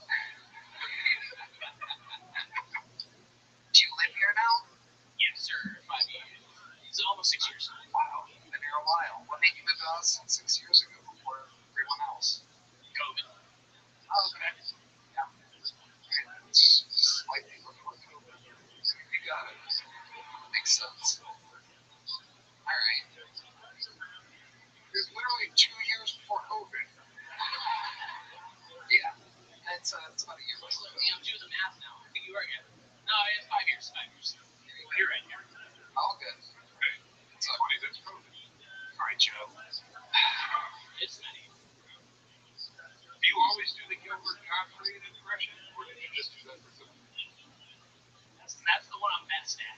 Do you live here now? Yes, sir. 5 years. It's almost 6 years. Wow, you've been here a while. What made you move to Austin 6 years ago before everyone else? COVID. Oh, okay. Yeah. It's slightly before COVID. You got it. Makes sense. Alright. It was literally 2 years before COVID. Yeah. It's about a year before COVID. I'm doing the math now. I think you are again. No, it's 5 years. 5 years. You're right. You're right. All good. Hey, it's funny that's COVID. All right, Joe. It's many. Do you always do the Gilbert Gottfried impression, or did you just do that for some? That's the one I'm best at.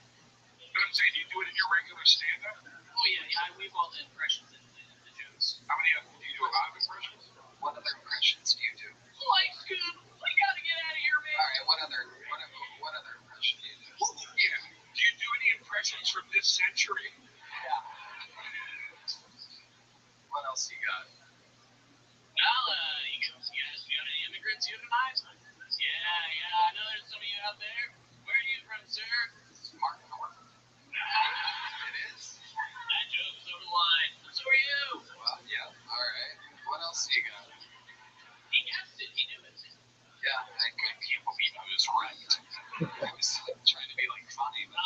But I'm saying, do you do it in your regular stand-up? Oh, yeah. I weave all the impressions into the jokes. How many do you do a lot of impressions? What other impressions do you do? Life's good. We gotta get out of here, man. Alright, what other impression do you do? Yeah. Do you do any impressions from this century? Yeah. What else you got? Well, you guys got any immigrants here tonight? Yeah. I know there's some of you out there. Where are you from, sir? Mark North. It is? That joke is over the line. So are you. Well, yeah. Alright. What else you got? He guessed it. He knew it. Yeah, I can't believe I was right. I was trying to be like funny, but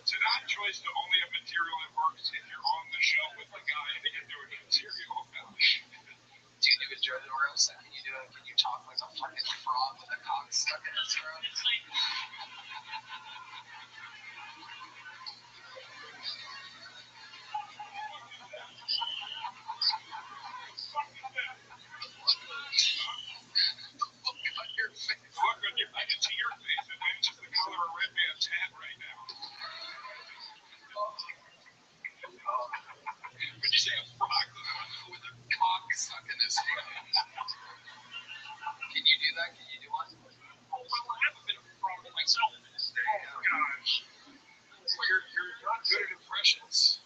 It's an odd choice to only have material that works if you're on the show with the guy that you're doing material about. do you do a Joe roast? Can you talk like a fucking frog with a cock stuck in his throat? It's like, I can see your face, and it's just the color of Red Man's hat right now. Would you say a frog With a cock stuck in his throat. Can you do that? Can you do one? well, I have a bit of a problem with myself. Oh gosh. Well, you're not good at impressions.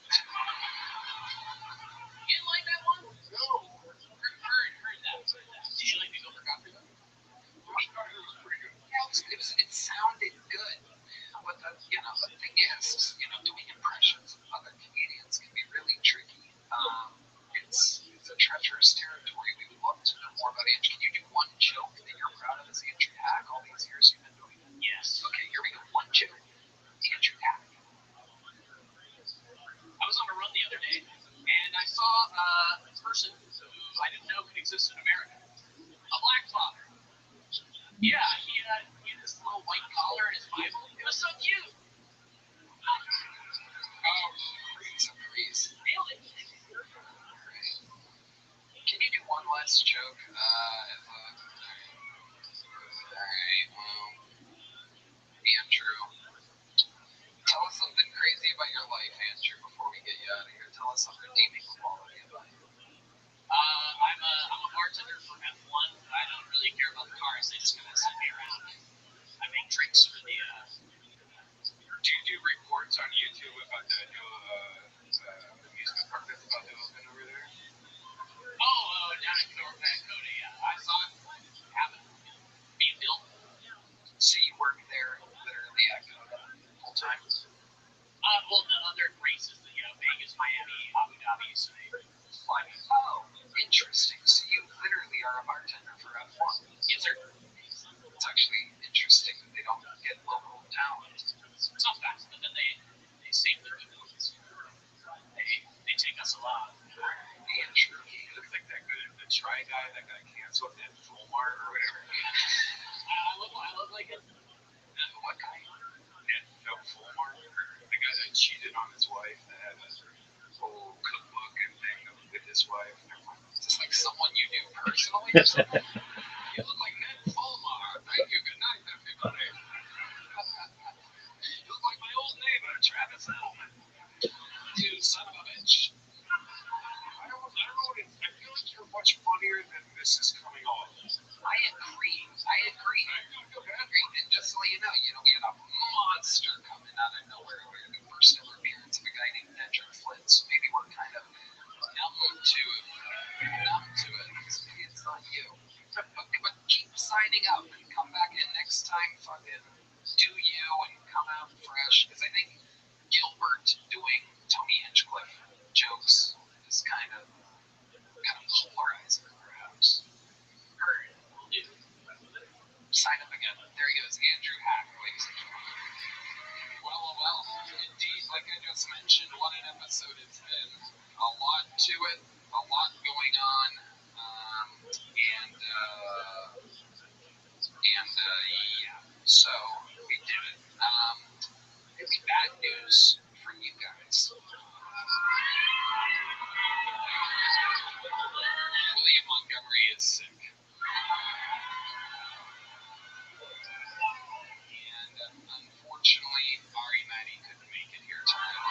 You didn't like that one? No. Heard that. Did you like the Gilbert Gottfried? I thought it was pretty good. It sounded good. But the thing is, doing impressions of other comedians can be really tricky. It's a treacherous territory. We would love to know more about Andrew. Can you do one joke that you're proud of as Andrew Hack all these years you've been doing it? Yes. Okay, here we go. One joke. Andrew Hack. I was on a run the other day, and I saw a person who I didn't know could exist in America. A black father. Yeah, he had this little white collar and his Bible. It was so cute. Oh, freeze. Nailed it. Can you do one last joke? Alright, Andrew. Tell us something crazy about your life, Andrew, before we get you out of here. Tell us some redeeming quality about you. I'm a bartender for F1. I don't really care about the cars. They just kind of send me around. I make drinks for the. Do you do reports on YouTube about the new amusement park that's about to open over there? Down in North Dakota, yeah. I saw it happen. Being built. So you work there literally at full time? Well, the other races, Vegas Oh, interesting. So you literally are a bartender for F1. Yes, sir. It's actually interesting that they don't get local talent. It's not fast, but then they save their influence. They take us a lot. Andrew, he looks like that good, the try guy that got canceled at Walmart or whatever. I look like it. What guy? No, Walmart. The guy that cheated on his wife that had a whole cookbook and thing with his wife. Just like someone you knew personally or something? You look like Ned Fulmar. Thank you. Good night, everybody. You look like my old neighbor, Travis Edelman. You son of a bitch. I don't know what it is. I feel like you're much funnier than this is coming off. I agree. And just to let you know, we had a monster coming out of nowhere. We had the first ever appearance of a guy named Patrick Flynn, so maybe we're kind of numb to it. Because maybe it's not you. But keep signing up and come back in next time. Fucking do you and come out fresh. Because I think Gilbert doing Tony Hinchcliffe jokes is kind of polarizing, perhaps. Heard. Sign up again. There he goes, Andrew Hack, ladies and gentlemen. Well, indeed, like I just mentioned, what an episode it's been. A lot to it, a lot going on, yeah, so we did it. Really bad news for you guys. William Montgomery is sick. And unfortunately, Ari Maddie couldn't make it here tonight.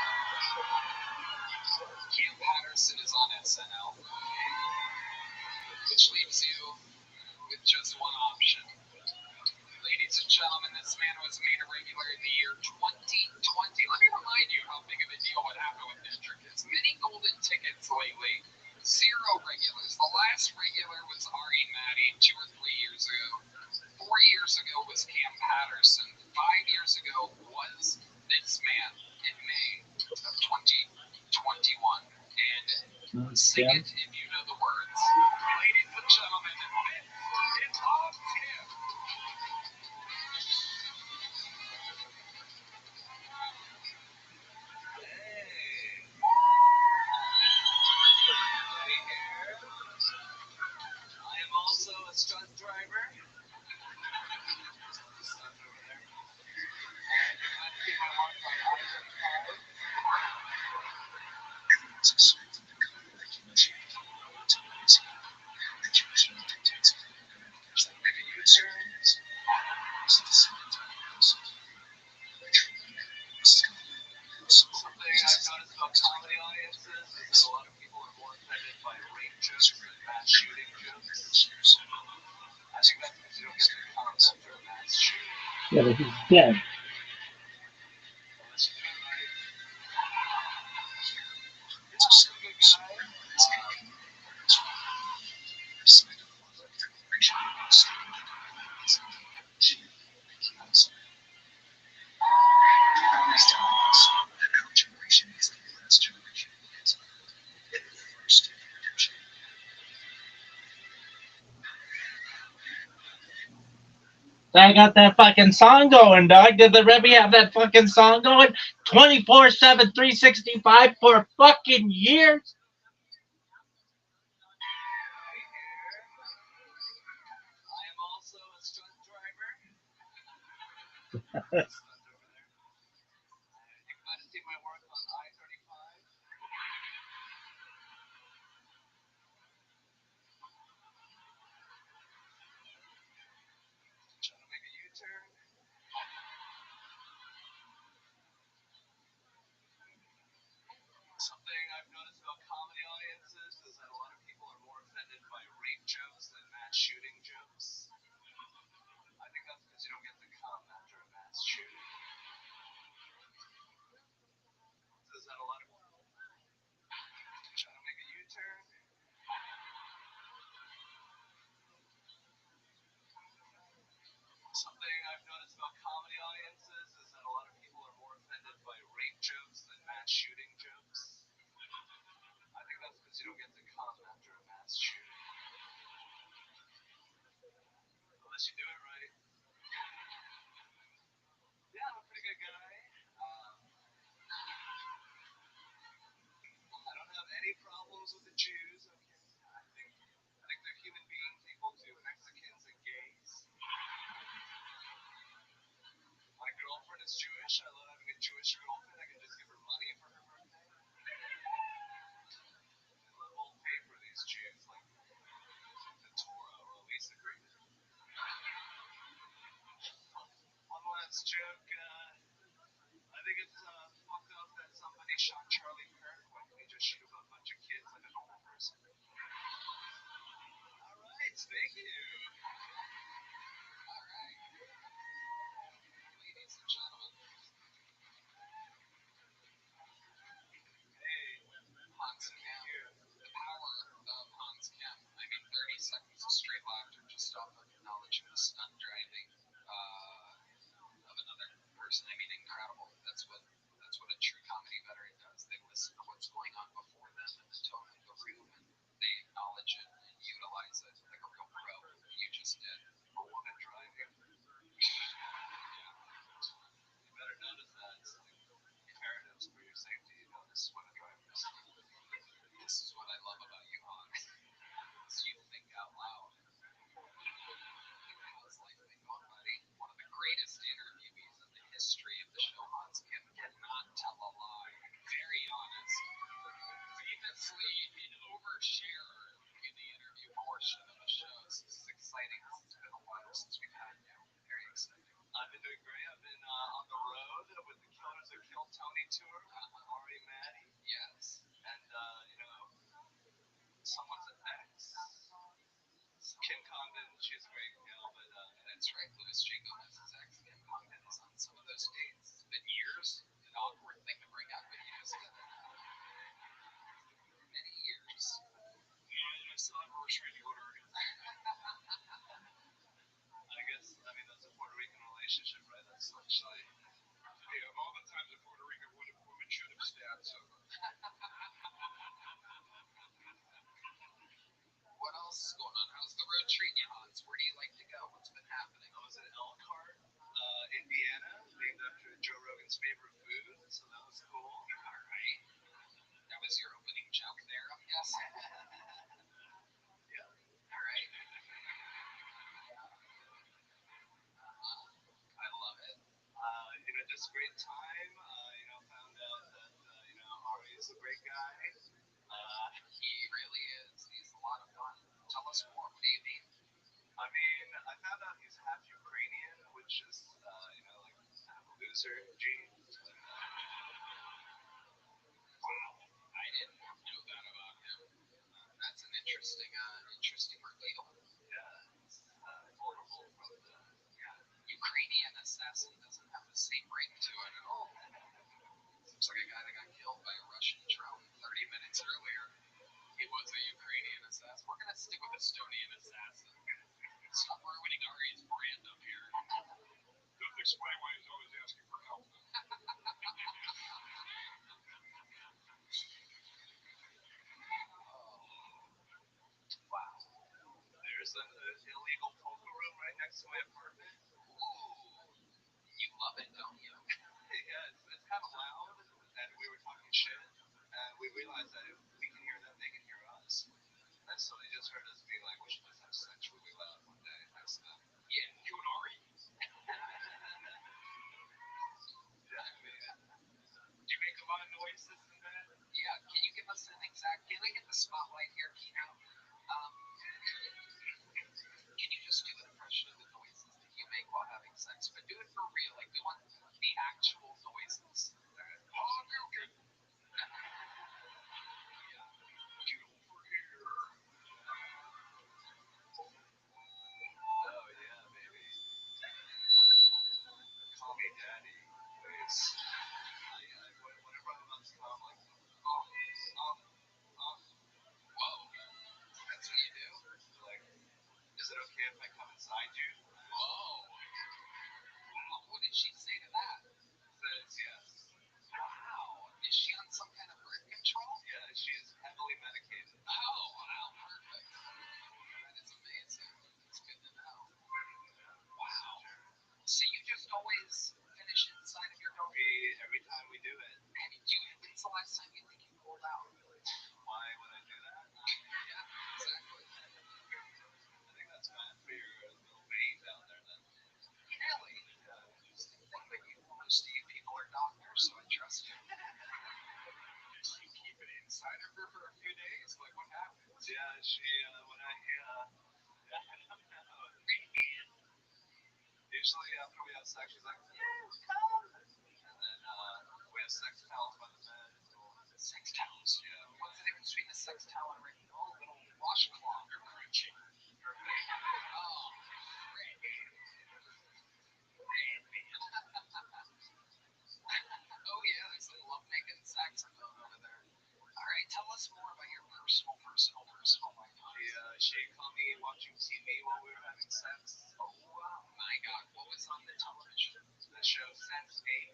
Cam Patterson is on SNL, which leaves you with just one option. Ladies and gentlemen, this man was made a regular in the year 2020. Let me remind you how big of a deal what happened with District is. Many golden tickets lately, 0 regulars. The last regular was Ari Maddie 2 or 3 years ago. 4 years ago was Cam Patterson. 5 years ago was this man in May of 2021. And sing it if you know the words. Ladies and gentlemen, it's all Tim. I am also a stunt driver. Something I've noticed about comedy audiences is that a lot of people are more offended by rape jokes than mass shooting jokes. I think that's because you don't get the concept of a mass shooting. Yeah, but he's dead. Unless you do it right. Yeah, I'm a good guy. I got that fucking song going, dog. Did the Rabbi have that fucking song going 24/7, 365 for fucking years? I am also a stunt driver. You might have seen my work on I-35. Trying to make a U-turn. Something I've noticed about comedy audiences is that a lot of people are more offended by rape jokes than mass shooting jokes. I think that's because you don't get to come after a mass shooting. Is that a lot of trying to make a U-turn? Something I've noticed about comedy audiences is that a lot of people are more offended by rape jokes than mass shooting jokes. I think don't get to come after a mass shooting. Unless you do it right. Yeah, I'm a pretty good guy. I don't have any problems with the Jews, okay? I think they're human beings equal to Mexicans and gays. My girlfriend is Jewish. I love having a Jewish girlfriend. I can just give her money for her birthday. And we'll pay for these Jews, like the Torah or at least agreement. One last joke. I think it's fucked up that somebody shot Charlie Kirk. Why can't he just shoot a bunch of kids like a normal person? All right, thank you. All right. Ladies and gentlemen. Hey, Hans Kemp. The power of Hans Kemp. I mean, 30 seconds of straight laughter just off of knowledge of the stunt driving of another person. I mean, incredible. That's what a true comedy veteran does. They listen to what's going on before them and the tone of the room, and they acknowledge it and utilize it like a real pro. You just did. a woman driving. You better notice that. It's like imperatives for your safety. You notice women drivers. This is what I love about you, Hans. Is you think out loud. How's life been going, buddy? One of the greatest interviewees in the history of the show. Hans Kemp cannot tell a lie. Very honest. Famously an overshare in the interview portion of the show. So this is exciting. It's been a while since we've had you. Very exciting. I've been doing great. I've been on the road with the Killers That Kill Tony tour. Ari Maddie. Yes. And, someone's ex. Kim Condon, she's a great gal, but That's right. Louis J. Gomez's ex, Kim Condon, is on some of those dates. It's been years. An awkward thing to bring up, but he has done it. Many years. I still have a restraining order against I guess, I mean, that's a Puerto Rican relationship, right? That's essentially. Yeah, of all the times in Puerto Rico, women should have stabbed someone. What else is going on? How's the road treating you, Hans? Where do you like to go? What's been happening? I was in Elkhart, Indiana, named after Joe Rogan's favorite food, so that was cool. All right. That was your opening joke there, I'm guessing. Yeah. All right. I love it. Just great time. Found out that, Ari is a great guy. He really is. He's a lot of fun. Tell us more. What do you mean? I mean, I found out he's half Ukrainian, which is, like half loser genes. Wow. I didn't know that about him. That's an interesting reveal. Yeah, it's horrible from the Ukrainian assassin doesn't have the same ring to it at all. Seems like a guy that got killed by a Russian drone 30 minutes earlier. He was a Ukrainian assassin. We're going to stick with Estonian assassin. Stop ruining Ari's brand up here. Doesn't explain why he's always asking for help. Wow. There's an illegal poker room right next to my apartment. Ooh. You love it, don't you? Yeah, it's kind of loud, and we were talking shit, and we realized that if we can hear them, they can hear us. And so they just heard us being like, we should just have sex really loud one day next to them. Yeah, you and Ari. Yeah, I mean, do you make a lot of noises in that? Yeah, can you give us an exact, can I get the spotlight here, Kino? Can you just do an impression of the noises that you make while having sex? But do it for real, like we want the actual noises. Oh, you can. Get over here. Oh, yeah. the last time you think you pulled out? Why would I do that? Yeah, exactly. I think that's bad for your little vein down there then. Really? Just think that you, most of you people are doctors, so I trust you. Did she keep it inside of her for a few days? Like, what happened? Yeah, she, when I, usually after we have sex, she's like, yeah, come. And then, we have sex towels by the bed. Sex towels? Yeah. What's the difference between a sex towel and a little washcloth? You're crunchy. Oh, great. Great, man. Oh, yeah, there's a love-making saxophone over there. All right, tell us more about your personal life. She caught me watching TV while we were having sex. Oh, my God. What was on the television? The show Sense8.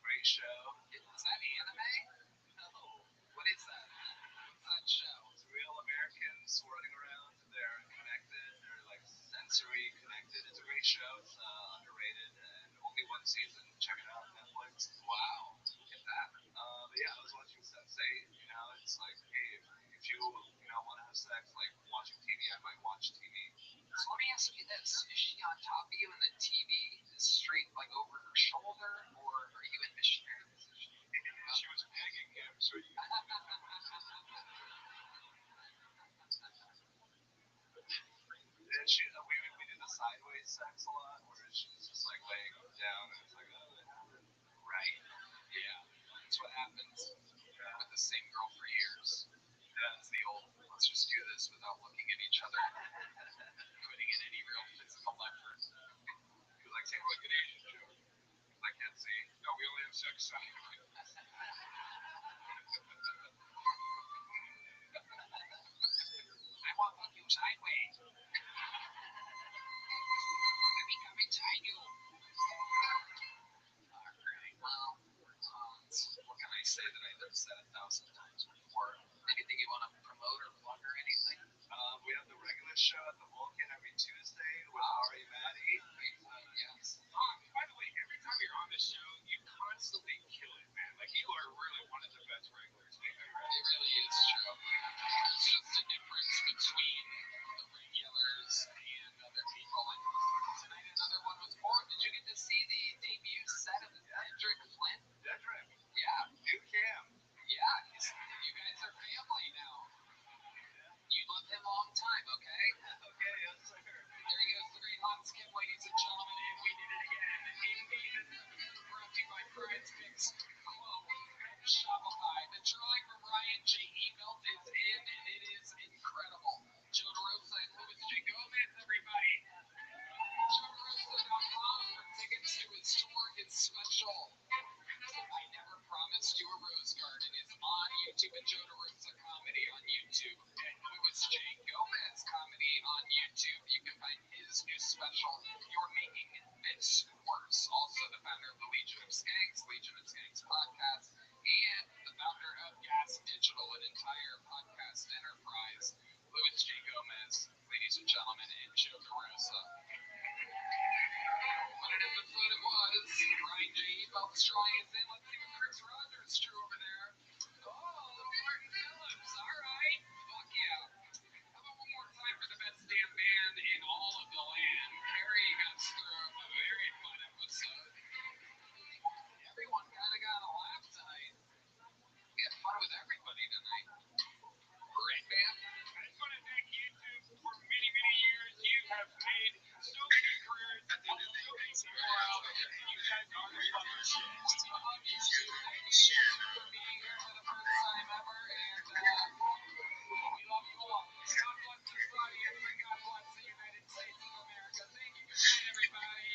Great show. Is that anime? No. What is that? What's that show? It's real Americans running around. They're connected. They're like sensory connected. It's a great show. It's underrated and only one season. Check it out on Netflix. Wow. Get that. But yeah, I was watching Sense8. You know, it's like, hey, if you want to have sex, like watching TV, I might watch TV. So let me ask you this: is she on top of you and the TV is straight like over her shoulder, or are you in missionary position? She was pegging him, so you. And she, we did the sideways sex a lot, where she's just like laying down, and it's like, oh, it happened. Right. Yeah. That's what happens. Yeah. With the same girl for years. Yeah. It's the old, let's just do this without looking at each other, putting in any real physical effort. He was like, take like an Asian joke. He's like, can't see. No, we only have sex sideways. I want to fuck you sideways. Let me come inside you. Alright, well, what can I say that I've said 1,000 times before? Anything you want to promote or plug or anything? We have the regular show at the Vulcan every Tuesday with Ari Maddie. Yes. By the way, every time you're on the show, you constantly kill it, man. Like, you are really one of the best regulars. It really is true. It's just a difference between the regulars and other people. And tonight another one was born. Did you get to see the debut set of Dedrick Flynn? Dedrick. Yeah. New Cam. Yeah. You guys are family now. You love him a long time, okay? Okay, yes, sir. There he goes, the great Hans Kim, ladies and gentlemen, and we did it again. Indeed, brought to you by Prize Picks, Quote, and Shopify. The drawing from Ryan J. Emelt is in, and it is incredible. Joe DeRosa and Louis J. Gomez, everybody. JoeDeRosa.com for tickets to his tour. His special, I Never Promised You a Rose Garden, is on YouTube, and Joe DeRosa Comedy on YouTube, and Louis J. Gomez Comedy on YouTube. You can find his new special, You're Making This Worse. Also the founder of the Legion of Skanks podcast, and the founder of Gas Digital, an entire podcast enterprise. Louis J. Gomez, ladies and gentlemen, and Joe DeRosa. What an episode it was. Ryan J. Emelt's drawing is in. Let's see what Chris Rogers drew over there. Oh, little Martin Phillips. All right. Fuck yeah. How about one more time for the best damn band in all of the land? Carrie got us through a very fun episode. Everyone kind of got a laugh tonight. We had fun with everybody tonight. Great band. I just want to thank YouTube for many, many years. You have made so many careers and helped so many people out. You guys are the fucking shit. We love you too. Thank you for being here for the first time ever, and we love you all. God bless this audience, and God bless the United States of America. Thank you. Good night, everybody.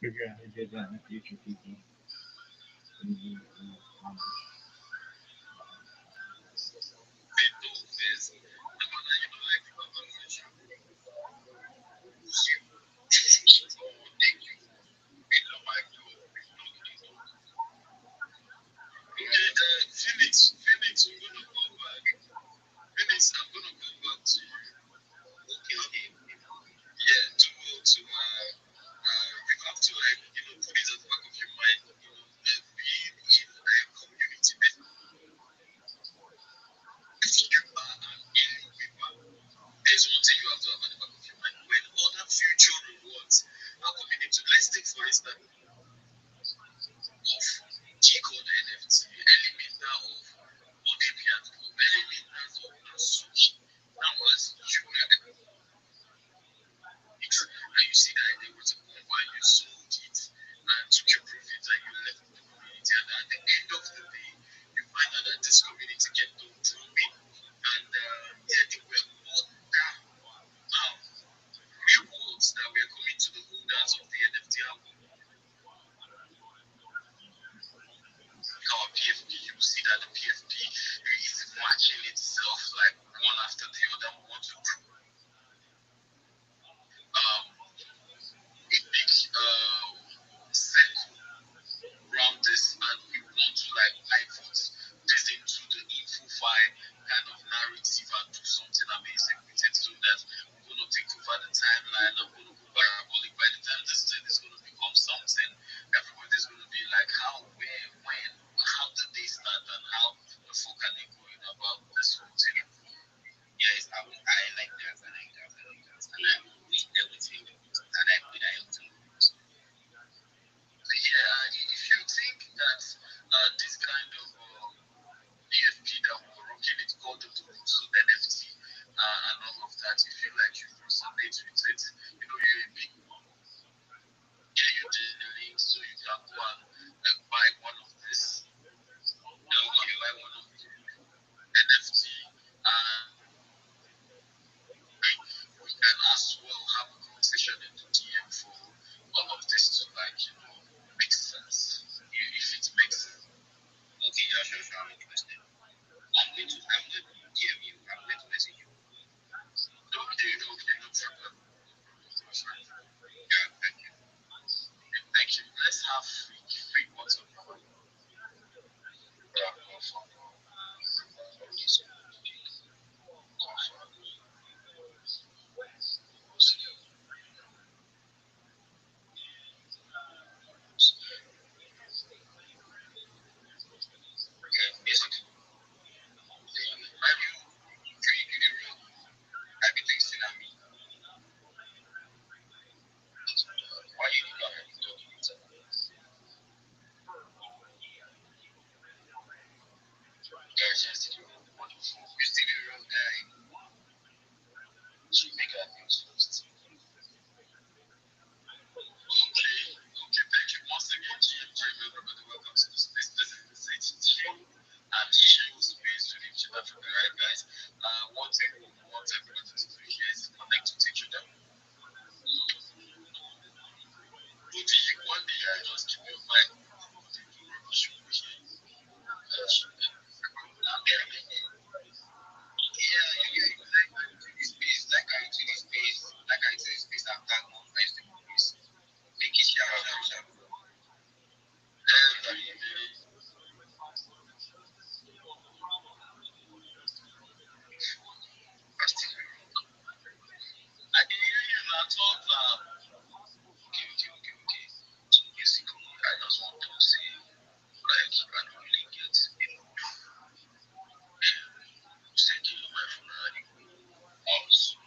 Figure out who did that in the future, people. They do this. No, no, you know, like the conversation. You, oh, thank you. We know my God. We know you. Okay, Phoenix, we're gonna come back. Phoenix, I'm gonna come back to you. Okay, okay. Yeah, you have to like, put it at the back of your mind, being in a community that you are an believer. There's one thing you have to have at the back of your mind. When other future rewards are coming into, let's take for instance of G-Code NFT, Elementa of Odebian, Elementa of Nasuki. Now as you and you see that there was a bomb and you sold it and took your profits and you left the community, and at the end of the day you find out that this community kept on growing, and yeah, there were other rewards that were coming to the holders of the NFT album. Our PFP, you see that the PFP is matching itself like one after the other. We want to a big circle around this, and we want to like pivot this into the info file kind of narrative and do something amazing with it, so that we're going to take over the timeline. I'm going to go parabolic. By the time this thing is going to become something, everybody's going to be like, how, where, when, how did they start, and how the fuck are they going about this whole thing? Yes, I like that. I like that. I like that. And I agree everything. And I agree that everything. Yeah, if you think that this kind of PFP that we're rocking, it's called the Toronto NFT and all of that, you feel like you resonate with it, you're a big, yeah, you did the link so you can go and buy one of this. You can buy one of the NFT, and we can as well have a conversation in the DM for all of this to like, make sense. If it makes sense. Okay, yeah, sure, I'm interested. I'm going to DM you. I'm going to message you. Okay, no problem. Yeah, thank you. Thank you. Let's have free water. Yeah, no fun. Yeah, music. Have you been texting at me? Why you not have you talking to me? Guys, just to do wonderful. You still a real guy. So make our news first. Okay, thank you once again, GMJ. Everybody, welcome to the space. This is the Sage Chill and Chill Space with each other from the right guys. One thing we want everybody to do here is connect with each other. One day I just keep your mind. Rubbish over here. Yeah, like to this space, like I to this space, like I to this space, I've got more friends to this. Make it shout. Everybody, I still I can hear you now talk now. Okay. So basically, I just want to say, like, I don't really get enough. Second, my funeral, also,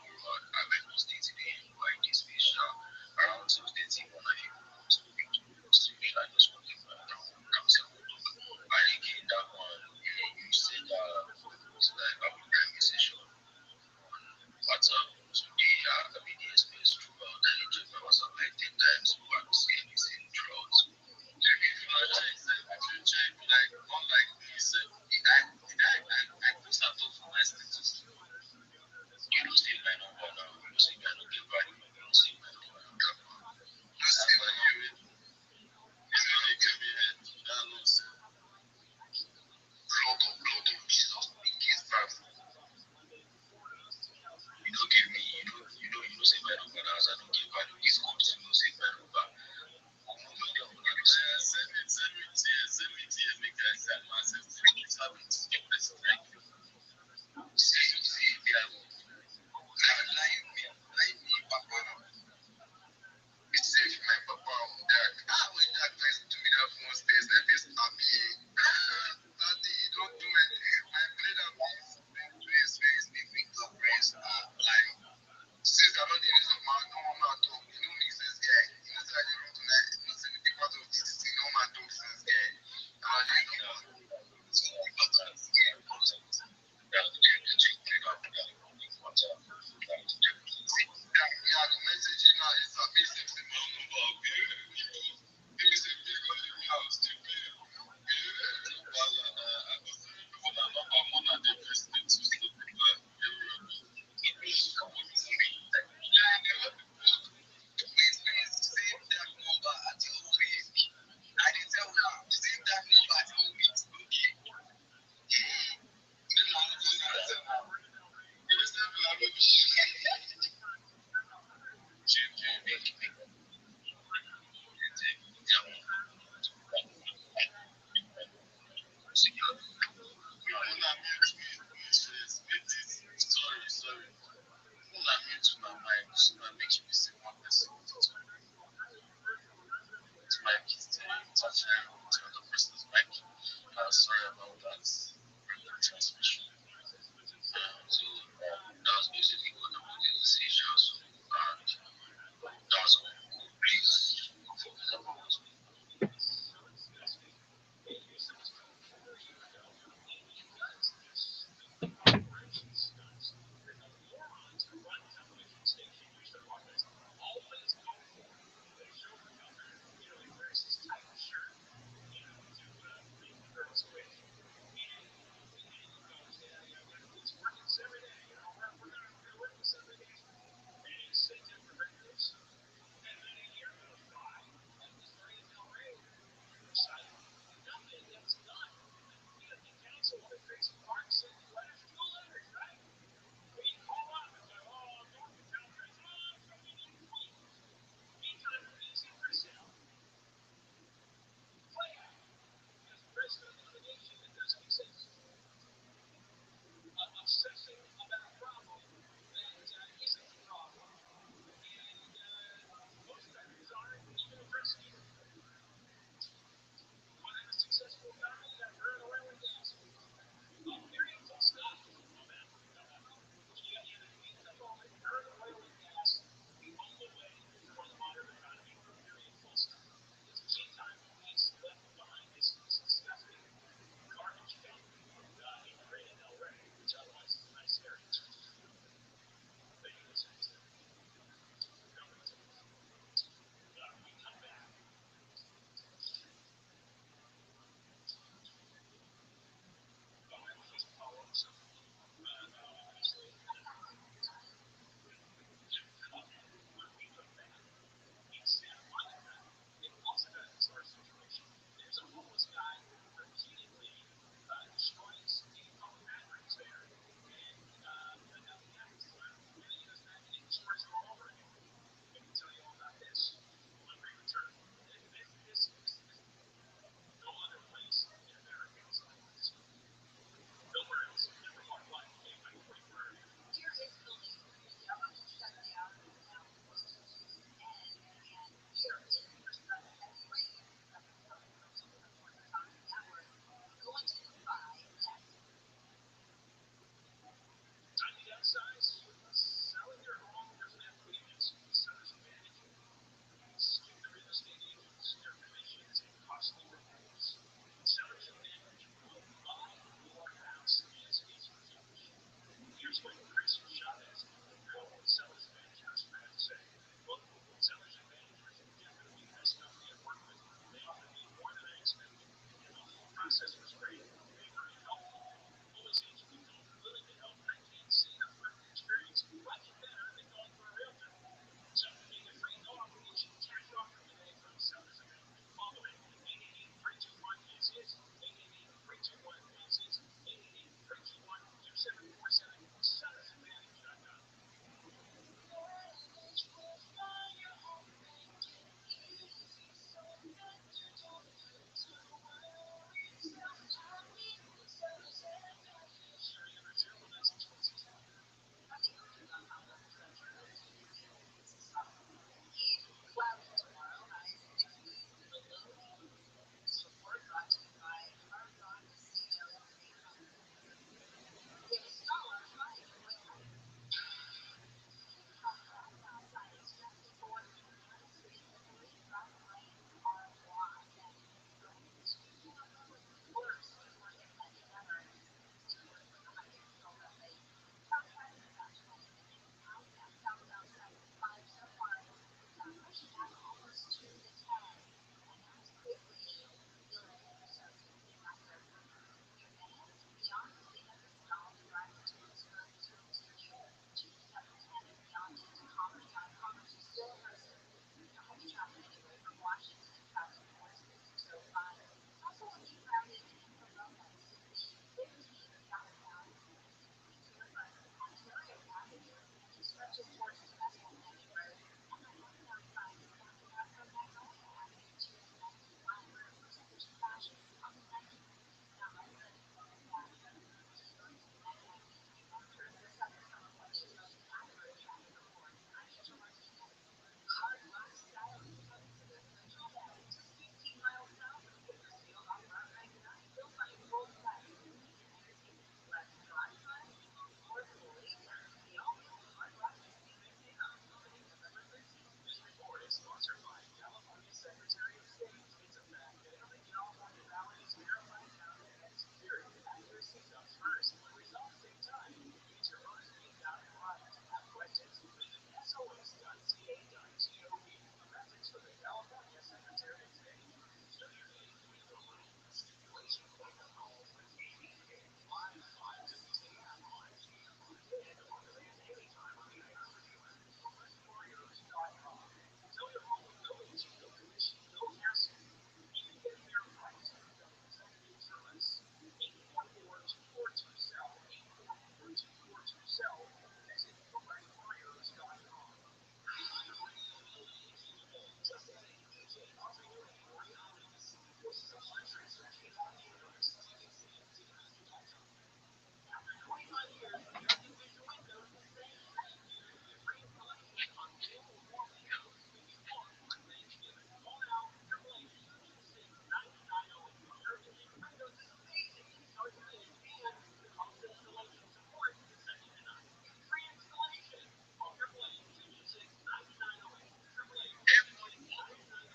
Sorry about that. Transmission. So that was basically what the movie was saying. So that was all. Please focus on what was.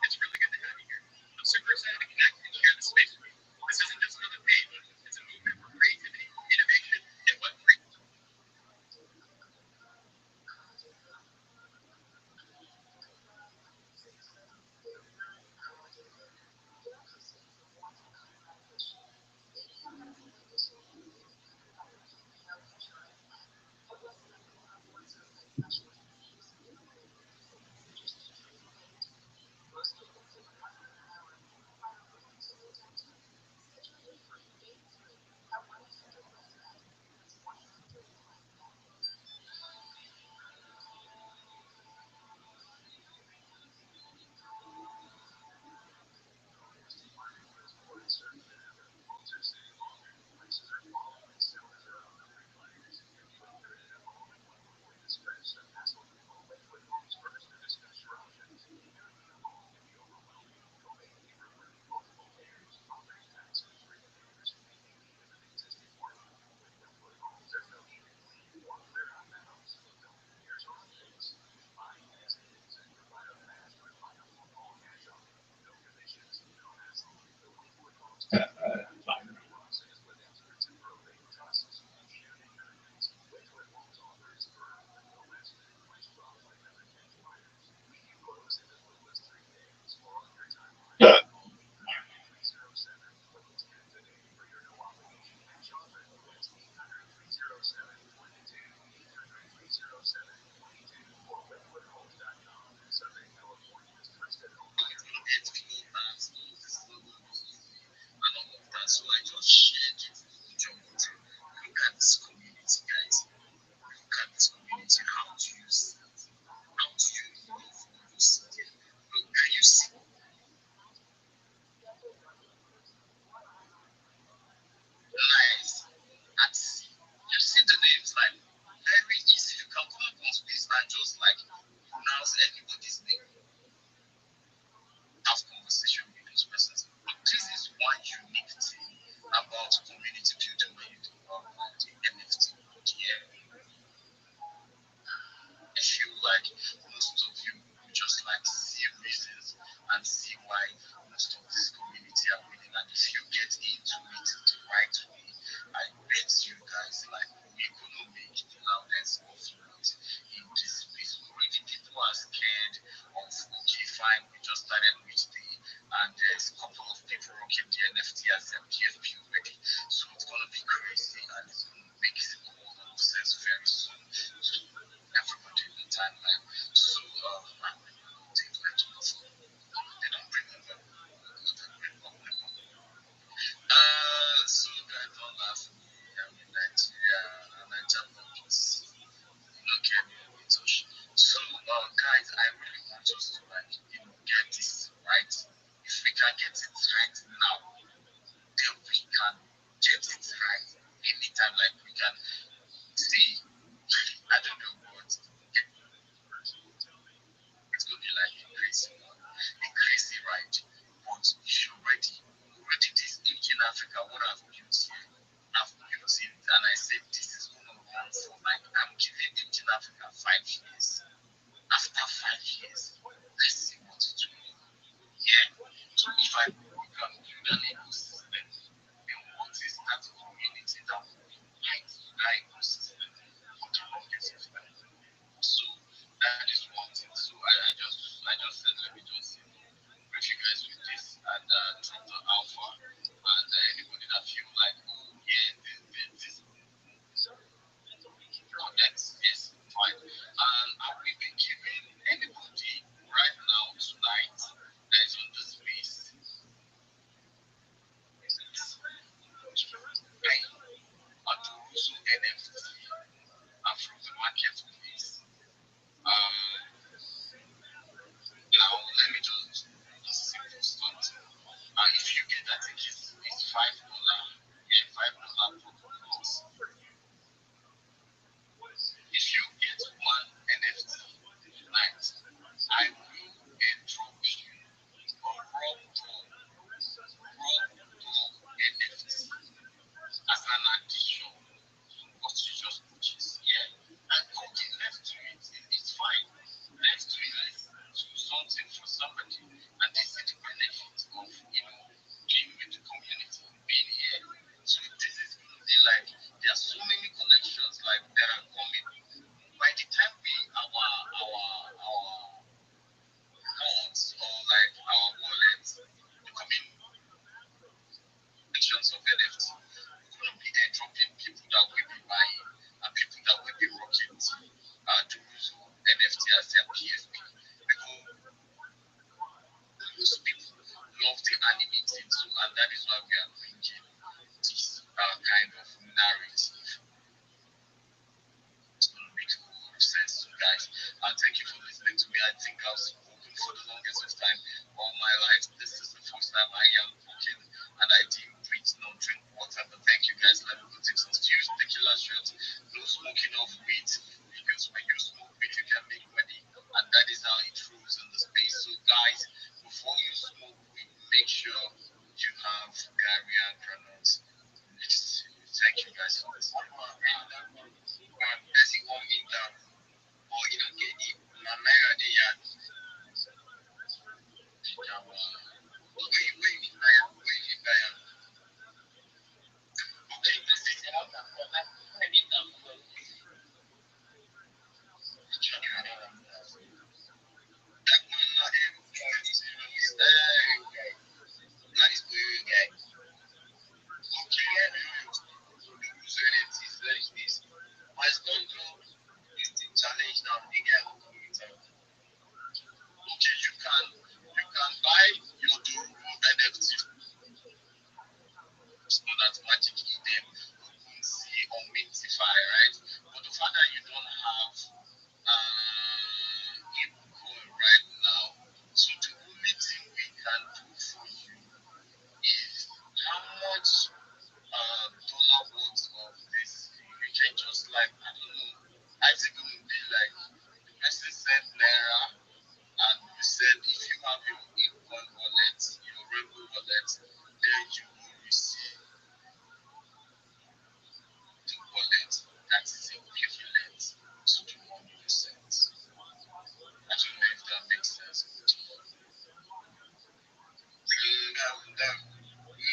It's really good to have you here. I'm super excited to connect and share this space with you. This isn't just another page, it's a movement for creativity, innovation, and Web3. It's people fast, this is not going to be easy and all of that. So I just shared it with Jonathan. Look at this community, guys. Look at this community. How do you see it? How do you love what you see there? Look, can you see lives at sea? You see the names like very easy. You can come up on space and just like pronounce anybody's name, have conversation with those persons. But this is one unique thing about community building when you do the NFT. Yeah, I feel like most of you will just like see reasons and see why most of this community are winning. And if you get into it the right way, I bet you guys like we're gonna make the loudest of noise in this space. Already people are scared of okay fine, we just started with the and there's a couple of people rocking the NFT as PFP already. So it's gonna be crazy and it's gonna make a whole lot of sense very soon to everybody in the timeline. So I will take like they don't bring them up. They bring up so guys don't laugh at me. I'm in Nigeria and Nigeria puppies. Look at me with touch. So guys, I really want us to like, get this right. If we can get it right now, then we can get it right anytime. Like we can see. I don't know what it's gonna be like a crazy ride. But if you're ready, already this age in Africa, what I've built here, I've built it, and I said this is gonna run for like I'm giving age in Africa 5 years. After 5 years, let's see what it will be. Yeah. So if I can build an ecosystem, then what is that community that will be it. So, and that is why we are bringing this kind of narrative. It's going to make a whole lot of sense to you guys. And thank you for listening to me. I think I've spoken for the longest of time all my life. This is the first time I am talking, and I didn't breathe, no drink water. But thank you guys. Let me go take some serious tequila shots. No smoking of weed, because when you smoke weed, you can make money, and that is how it rules in the space. So, guys, before you smoke weed, make sure you have Gary and granules. Thank you guys for listening. Person want me down, or you don't get it. My man, they are. Where you buy it? Where you buy it? Okay, this is how that for that. I need that for that one. Not him. Nice boy, guy. Okay, yeah. So it is like this. My son is the challenge now. The guy will come with him. Okay, you can buy your Dorugo NFT. So that magic them see or mintify, right? But the fact that you don't have Bitcoin right now, so the only thing we can do for you is how much dollar worth of this you can just like I don't know. I think it would be like the person said Naira and you said if you have your Bitcoin wallet, your Rainbow wallet, then you will receive the wallet that is equivalent to the money you sent. I don't know if that makes sense. You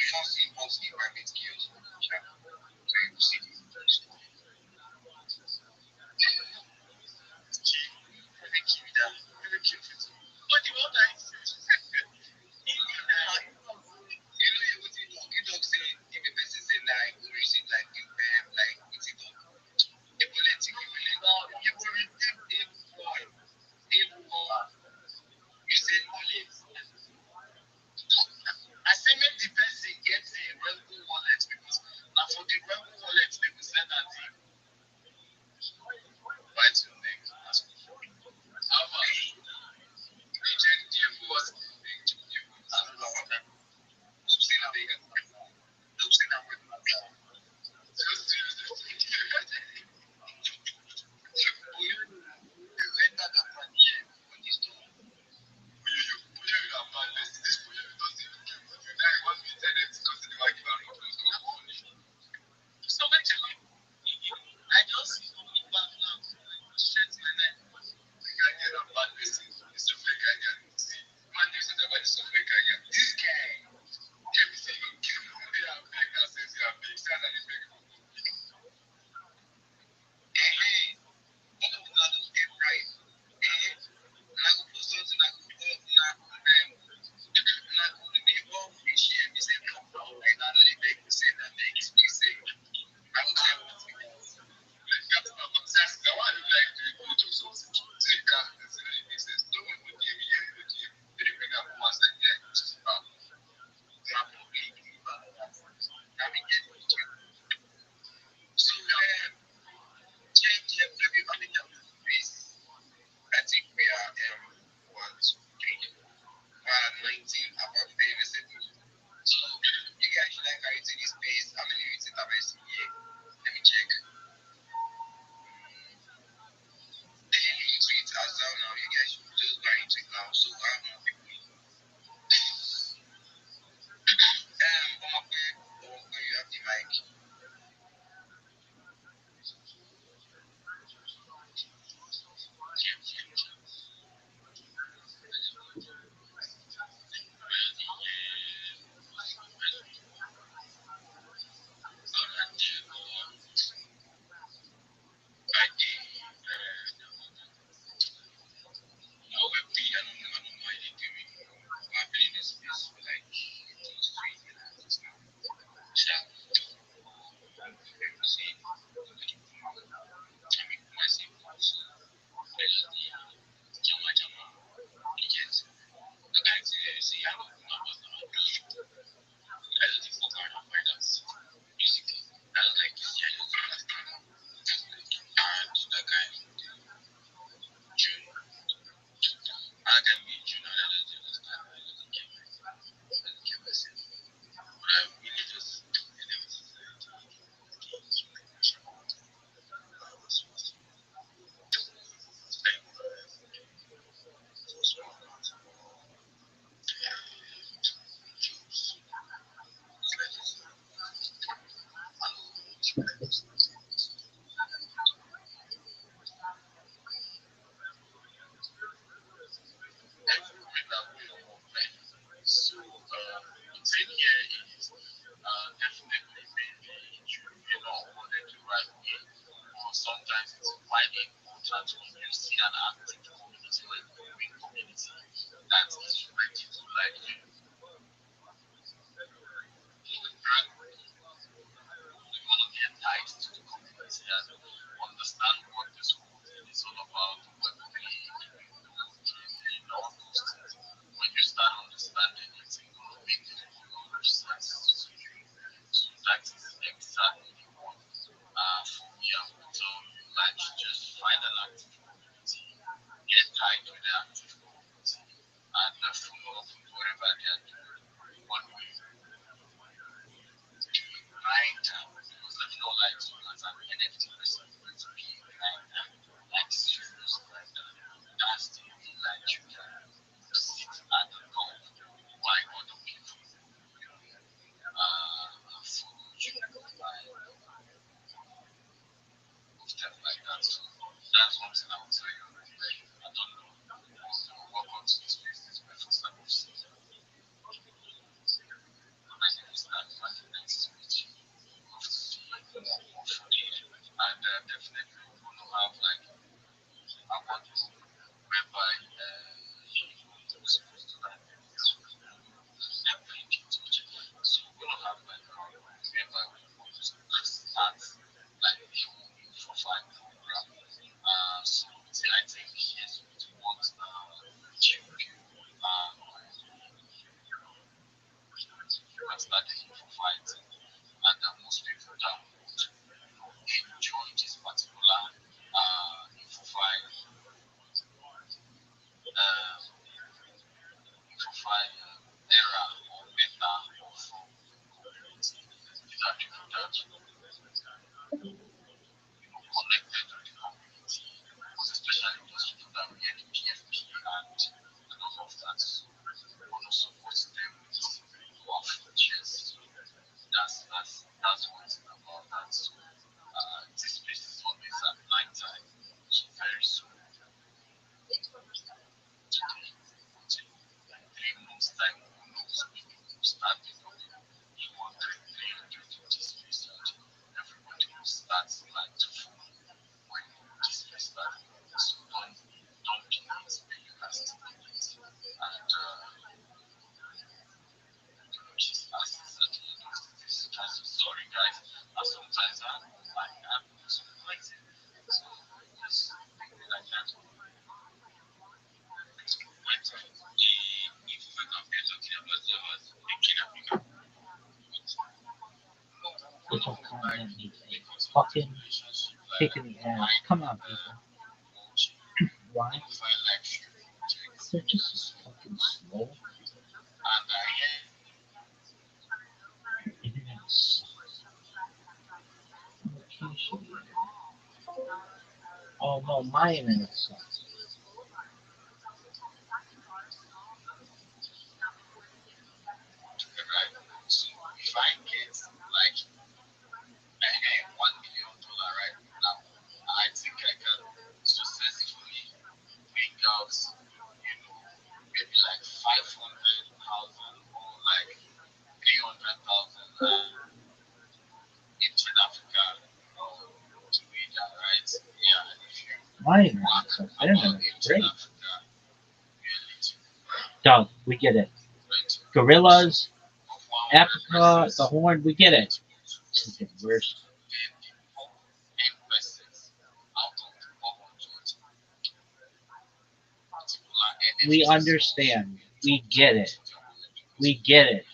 just inbox the private skills. So you will see the information. Private key with that. Private key with it. But the one that is you what you talk say if a person say like you receive like what you talk a political you will receive a point. You say wallet. So I say make the person get the Rainbow wallet because now for the Rainbow wallet they will send that thing right to your neck. How much? Agent was that way of men. So the thing here is definitely maybe you know wanted the right way, or sometimes it's quite important when you see an active community or a growing community that is ready to like you. And you want to get tied to the community and understand what this whole thing is all about, what you know, all those things. When you start understanding it, it's going to make a whole lot of sense to you. So that is exactly what for me I would tell you, like just find an active community, get tied to the active community, and follow up with whatever they are doing. One way grinder, because let me not lie to you, as an NFT person, it's being grinder, like serious grinder. That's the way like you can sit at the top while other people follow you by stuff like that. So that's one thing I would tell you. Like, I don't know. Welcome to this place. This is my first time of seeing you. My name is Rabbi. Nice to meet you. Hope to see you more from here. And definitely we want to have like I want to whereby we're supposed to like bring it. So we're gonna have like whereby we want to start like the whole for five program. So I think here's what you start the info fight, and most people that would enjoy this particular info fight era or meta of community. These are people that connected to the community, most especially those people that wear the PFP and all of that. So we want to support them with our futures. That's one thing about that. So this place is always at night time, so very soon. Today, 3 months time, who knows? Maybe we'll start becoming 200, 350 space and everybody will start like to follow when this place starts. So don't be late, but you can still be late. And just ask us at the end of this. Sorry guys, sometimes I'm so lazy. So just like that. If I can be talking about the kidnapping. Little content needs a fucking kick in the ass. Come on, people. Why? They're just fucking slow. Internet sucks. Location. Oh no, my internet sucks. If I get like $1 million right now, I think I can successfully bring out, maybe like 500,000 or like 300,000 in Africa, to be that, right? Yeah, and if you My internet sucks. Their internet's great. Doug, we get it. Gorillas, Africa, the Horn, we get it. This is getting worse. We understand. We get it. We get it.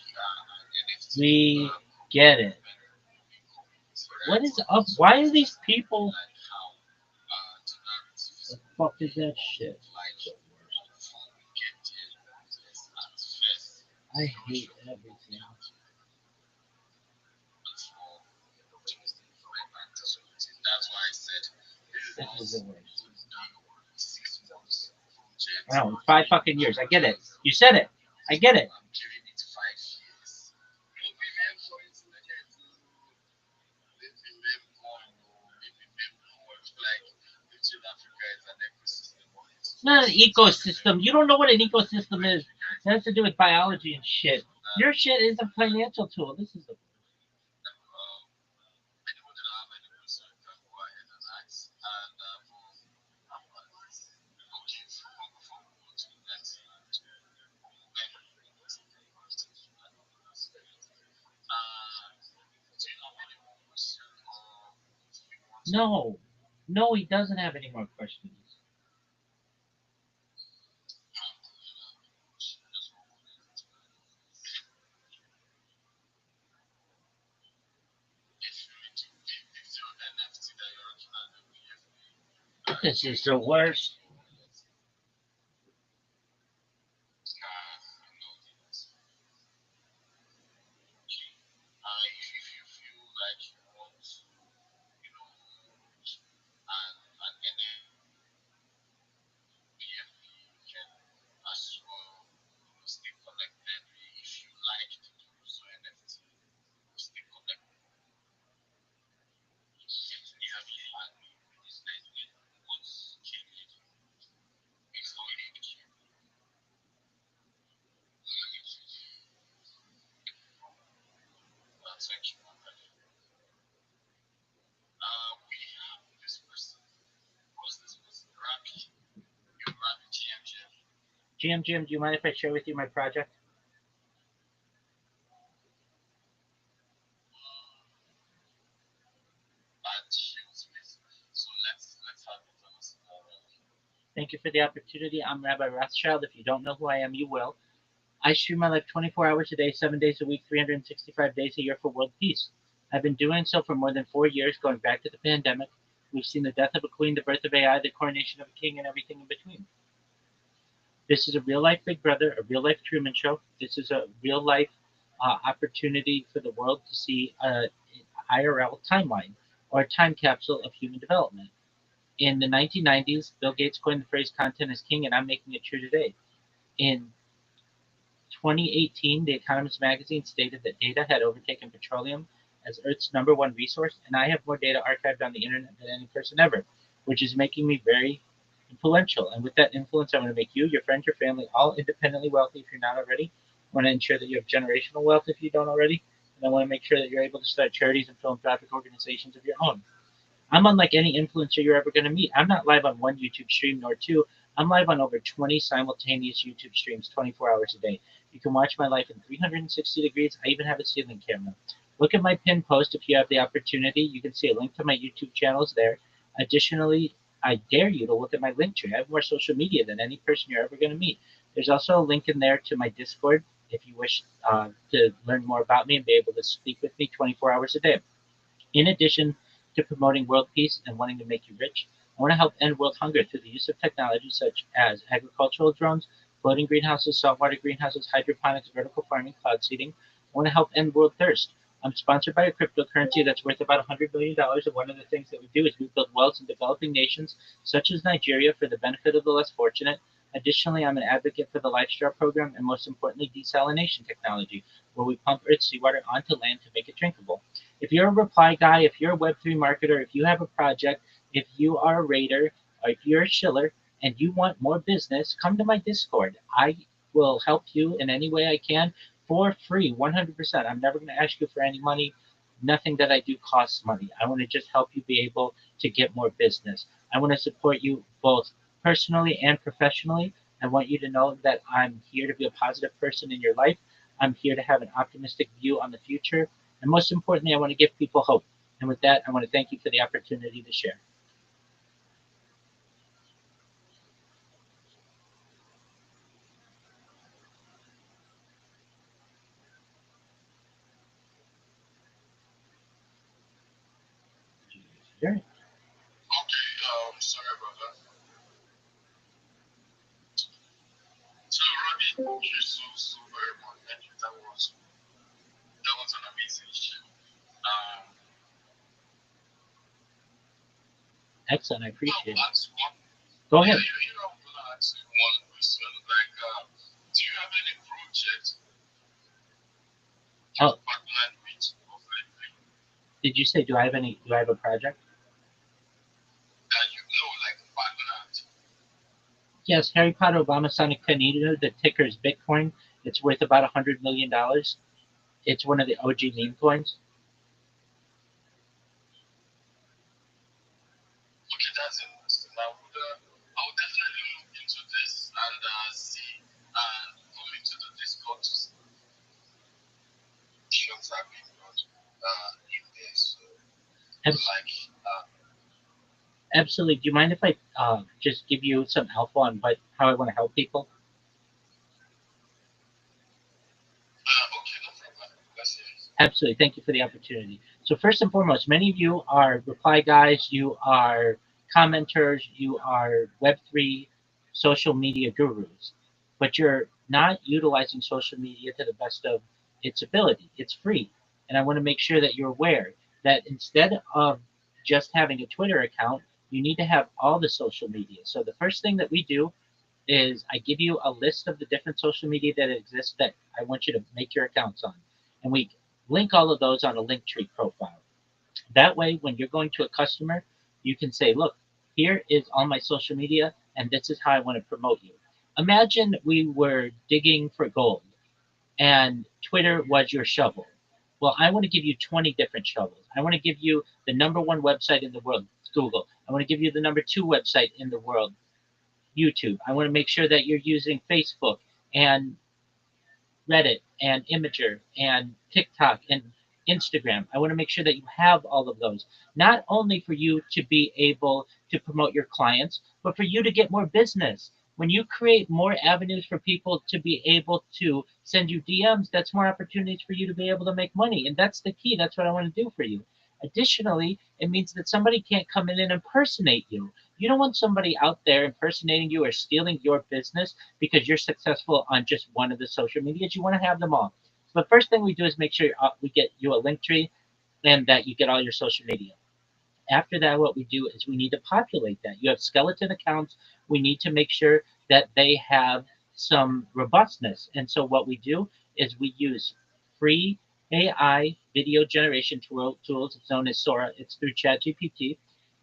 We get it. What is up? Why are these people? The fuck is that shit? I hate everything. This is the worst. Wow, 5 fucking years. I get it. You said it. I get it. not an ecosystem. You don't know what an ecosystem is. It has to do with biology and shit. Your shit is a financial tool. This is a no. No, he doesn't have any more questions. This is the worst. Jim, do you mind if I share with you my project? Thank you for the opportunity. I'm Rabbi Rothschild. If you don't know who I am, you will. I stream my life 24 hours a day, 7 days a week, 365 days a year for world peace. I've been doing so for more than 4 years, going back to the pandemic. We've seen the death of a queen, the birth of AI, the coronation of a king, and everything in between. This is a real life Big Brother, a real life Truman Show. This is a real life opportunity for the world to see a IRL timeline or a time capsule of human development. In the 1990s, Bill Gates coined the phrase content is king, and I'm making it true today. In 2018, The Economist magazine stated that data had overtaken petroleum as Earth's #1 resource, and I have more data archived on the internet than any person ever, which is making me very influential. And with that influence, I want to make you, your friends, your family, all independently wealthy if you're not already. I want to ensure that you have generational wealth if you don't already. And I want to make sure that you're able to start charities and philanthropic organizations of your own. I'm unlike any influencer you're ever going to meet. I'm not live on one YouTube stream nor two. I'm live on over 20 simultaneous YouTube streams 24 hours a day. You can watch my life in 360 degrees. I even have a ceiling camera. Look at my pinned post if you have the opportunity. You can see a link to my YouTube channels there. Additionally, I dare you to look at my link tree. I have more social media than any person you're ever going to meet. There's also a link in there to my Discord if you wish to learn more about me and be able to speak with me 24 hours a day. In addition to promoting world peace and wanting to make you rich, I want to help end world hunger through the use of technology such as agricultural drones, floating greenhouses, saltwater greenhouses, hydroponics, vertical farming, cloud seeding. I want to help end world thirst. I'm sponsored by a cryptocurrency that's worth about $100 billion, and one of the things that we do is we build wells in developing nations such as Nigeria for the benefit of the less fortunate. Additionally, I'm an advocate for the LifeStar program and most importantly, desalination technology, where we pump Earth's seawater onto land to make it drinkable. If you're a reply guy, if you're a Web3 marketer, if you have a project, if you are a raider, or if you're a shiller and you want more business, come to my Discord. I will help you in any way I can for free, 100%. I'm never going to ask you for any money. Nothing that I do costs money. I want to just help you be able to get more business. I want to support you both personally and professionally. I want you to know that I'm here to be a positive person in your life. I'm here to have an optimistic view on the future. And most importantly, I want to give people hope. And with that, I want to thank you for the opportunity to share. Sure. Okay, sorry about that. So, Rabbi, thank you so very much. Thank you. That was an amazing show. Excellent. I appreciate it. Last one. Go ahead. I'm gonna ask you one question. Like, do you have any project Oh, partnered with or like did you say do I have a project? that you know, like partnered? Yes, Harry Potter Obama Sonic Canino, the ticker is Bitcoin. It's worth about $100 million. It's one of the OG meme coins. Okay, that's interesting. I would definitely look into this and see and come into the Discord to see shows are being brought in there. So, Abs- like, Absolutely. Do you mind if I just give you some alpha on how I want to help people? okay, no problem. Let's hear it. Absolutely. Thank you for the opportunity. So first and foremost, many of you are reply guys, you are commenters, you are Web3 social media gurus, but you're not utilizing social media to the best of its ability. It's free. And I want to make sure that you're aware that instead of just having a Twitter account, you need to have all the social media. So the first thing that we do is I give you a list of the different social media that exist that I want you to make your accounts on. And we link all of those on a Linktree profile. That way, when you're going to a customer, you can say, look, here is all my social media, and this is how I want to promote you. Imagine we were digging for gold and Twitter was your shovel. Well, I want to give you 20 different shovels. I want to give you the number one website in the world, Google. I want to give you the number two website in the world, YouTube. I want to make sure that you're using Facebook and Reddit and Imager and TikTok and Instagram. I want to make sure that you have all of those, not only for you to be able to promote your clients, but for you to get more business. When you create more avenues for people to be able to send you DMs, that's more opportunities for you to be able to make money. And that's the key. That's what I want to do for you. Additionally, it means that somebody can't come in and impersonate you. You don't want somebody out there impersonating you or stealing your business because you're successful on just one of the social medias. You want to have them all. So the first thing we do is make sure we get you a link tree and that you get all your social media. After that, what we do is we need to populate that. You have skeleton accounts. We need to make sure that they have some robustness. And so what we do is we use free AI video generation tools. It's known as Sora. It's through ChatGPT.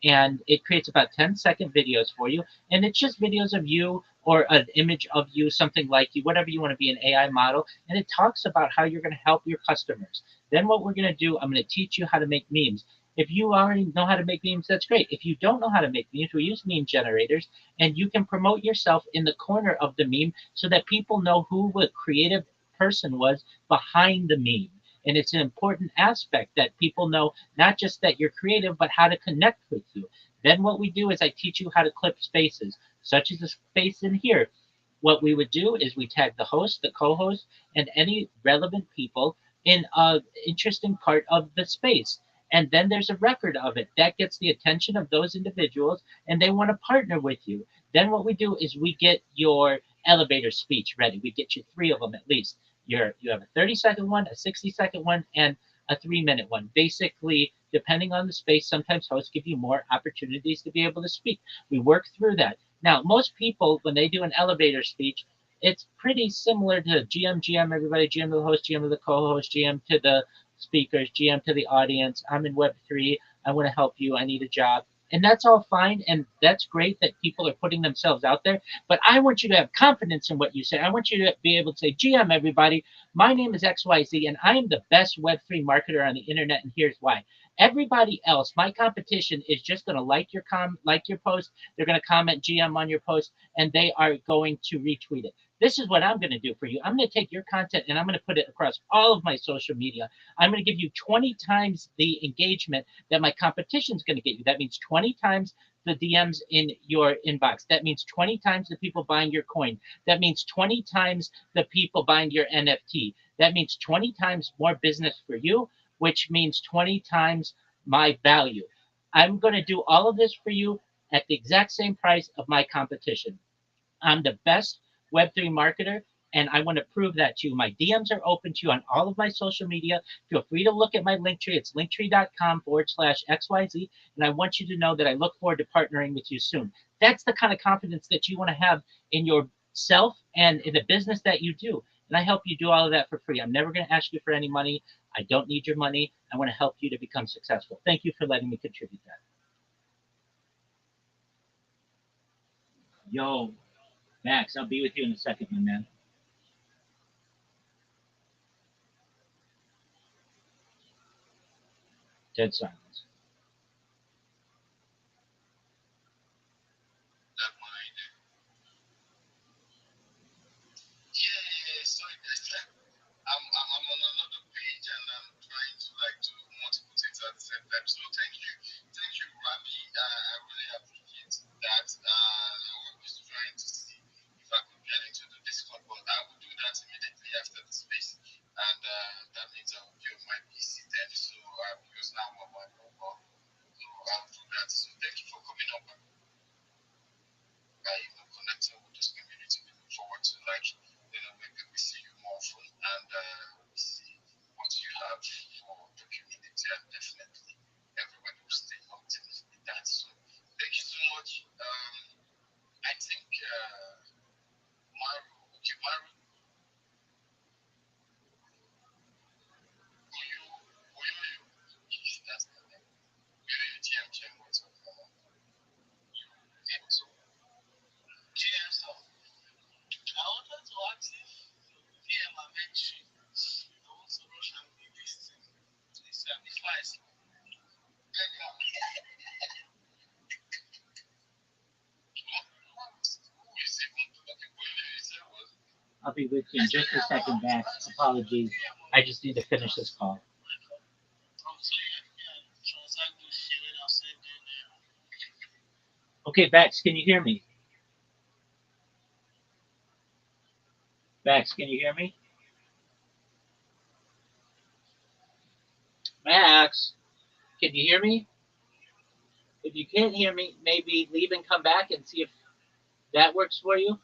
And it creates about 10-second videos for you. And it's just videos of you or an image of you, something like you, whatever you want to be, an AI model. And it talks about how you're going to help your customers. Then what we're going to do, I'm going to teach you how to make memes. If you already know how to make memes, that's great. If you don't know how to make memes, we use meme generators, and you can promote yourself in the corner of the meme so that people know who the creative person was behind the meme. And it's an important aspect that people know not just that you're creative, but how to connect with you. Then what we do is I teach you how to clip spaces, such as the space in here. What we would do is we tag the host, the co-host, and any relevant people in a interesting part of the space. And then there's a record of it that gets the attention of those individuals and they want to partner with you. Then what we do is we get your elevator speech ready. We get you three of them at least. You have a 30-second one, a 60-second one, and a 3-minute one. Basically, depending on the space, sometimes hosts give you more opportunities to be able to speak. We work through that. Now, most people, when they do an elevator speech, it's pretty similar to GM, everybody, GM to the host, GM to the co-host, GM to the speakers, GM to the audience. I'm in Web3. I want to help you. I need a job. And that's all fine. And that's great that people are putting themselves out there. But I want you to have confidence in what you say. I want you to be able to say, GM, everybody, my name is XYZ, and I am the best Web3 marketer on the internet. And here's why. Everybody else, my competition, is just going to like your post. They're going to comment GM on your post, and they are going to retweet it. This is what I'm going to do for you. I'm going to take your content and I'm going to put it across all of my social media. I'm going to give you 20 times the engagement that my competition is going to get you. That means 20 times the DMs in your inbox. That means 20 times the people buying your coin. That means 20 times the people buying your NFT. That means 20 times more business for you, which means 20 times my value. I'm going to do all of this for you at the exact same price of my competition. I'm the best Web3 marketer, and I want to prove that to you. My DMs are open to you on all of my social media. Feel free to look at my link tree. It's linktree.com/XYZ. And I want you to know that I look forward to partnering with you soon. That's the kind of confidence that you want to have in yourself and in the business that you do. And I help you do all of that for free. I'm never going to ask you for any money. I don't need your money. I want to help you to become successful. Thank you for letting me contribute that. Yo, Max, I'll be with you in a second, my man. Dead silence. That mind. Yeah. So I'm on another page and I'm trying to like do multiple things at the same time. So thank you, Rabbi. I really appreciate that. I was trying to see if I could get into the Discord, but I will do that immediately after the space, and that means I will be on my PC then. So because now I'm on my mobile, so I'll do that. So thank you for coming up. Connecting with this community. We look forward to maybe we see you more often and we see what you have for the community and definitely everybody will stay locked in with that. So thank you so much. I think Maru, that's the name. GM, what's up? GM, so I wanted to ask if PM are mentioned. I want to rush and be this thing. It's before I see. I'll be with you in just a second, Max. Apologies. I just need to finish this call. Okay, Max, can you hear me? Max, can you hear me? Max, can you hear me? If you can't hear me, maybe leave and come back and see if that works for you.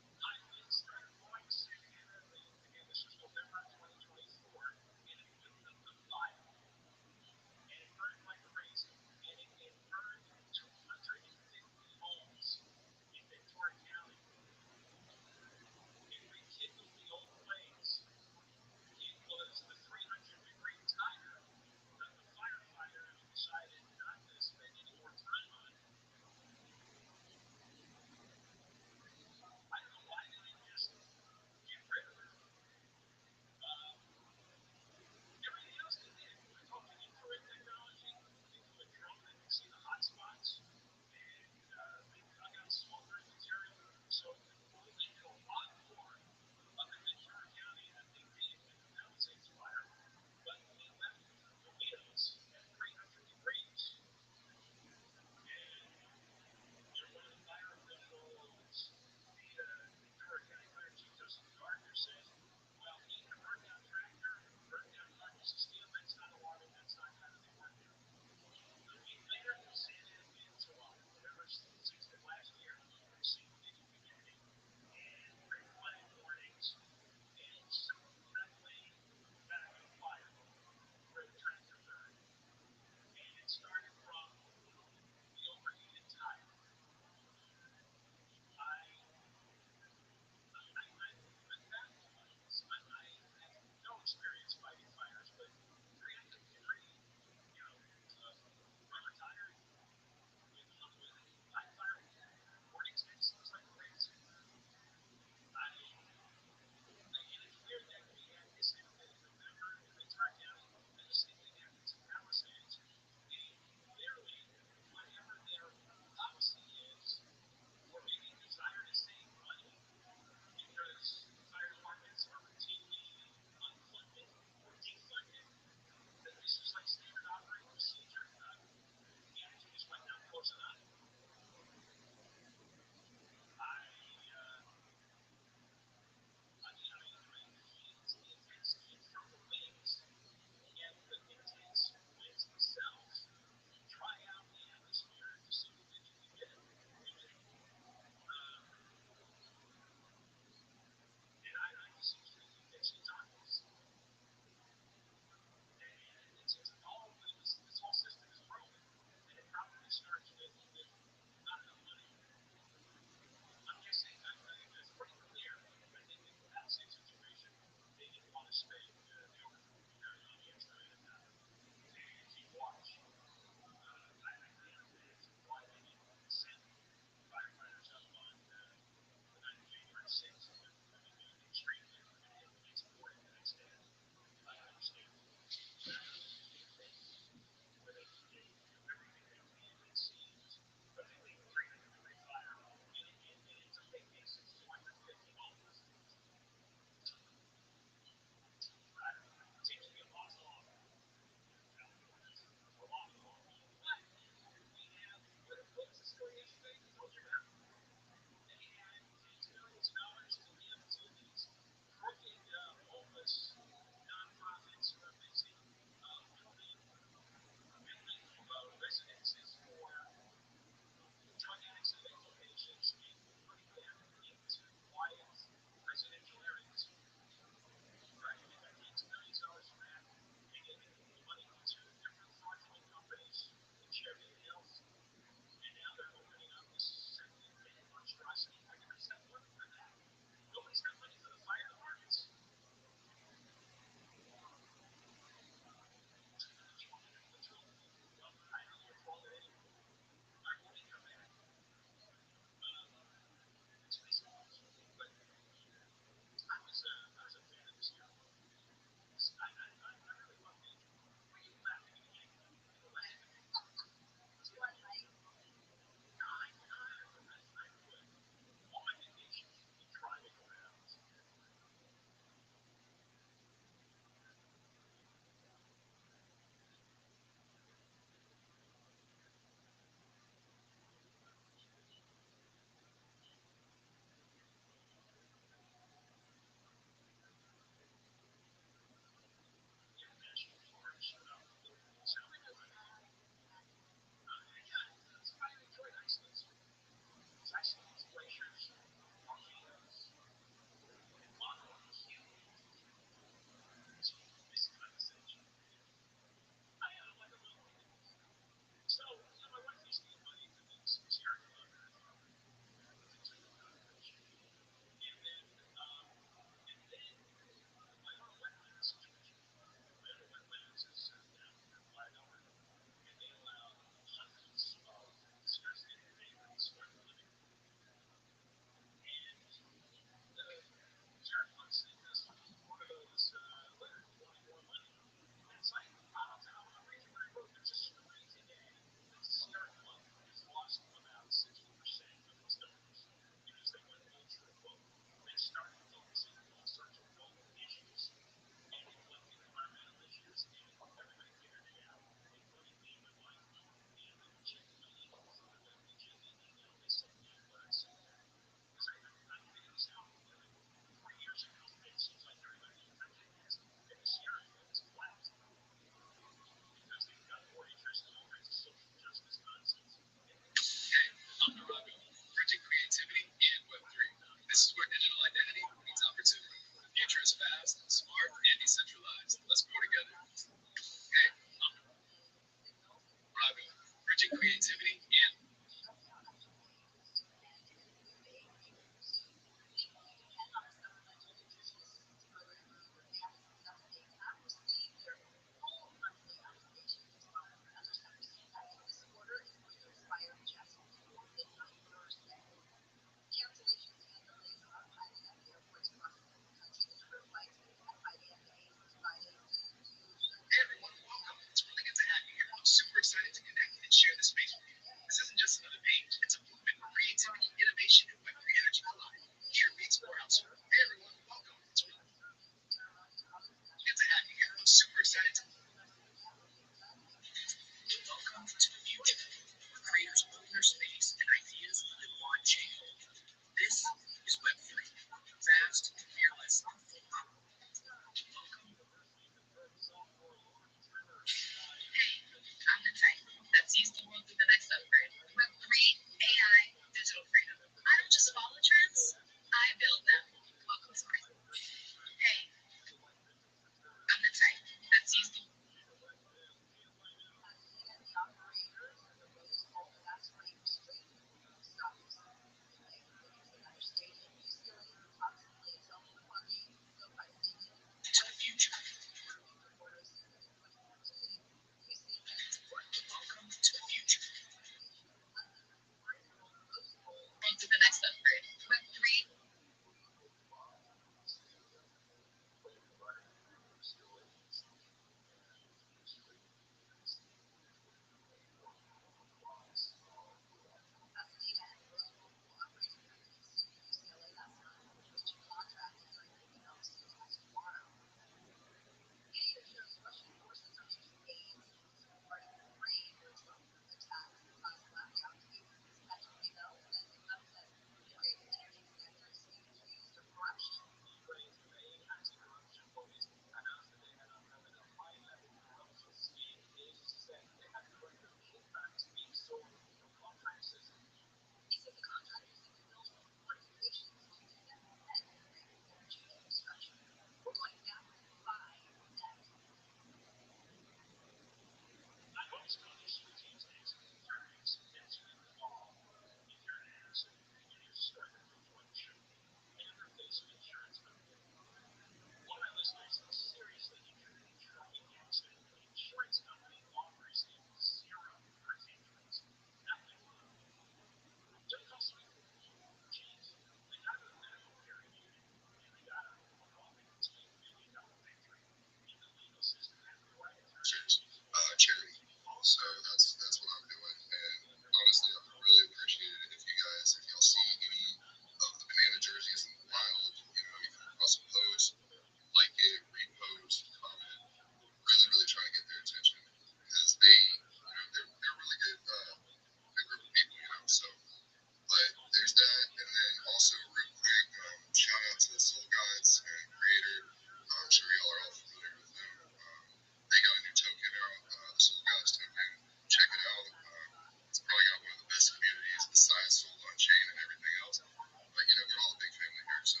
chain and everything else. But you know, we're all a big family here, so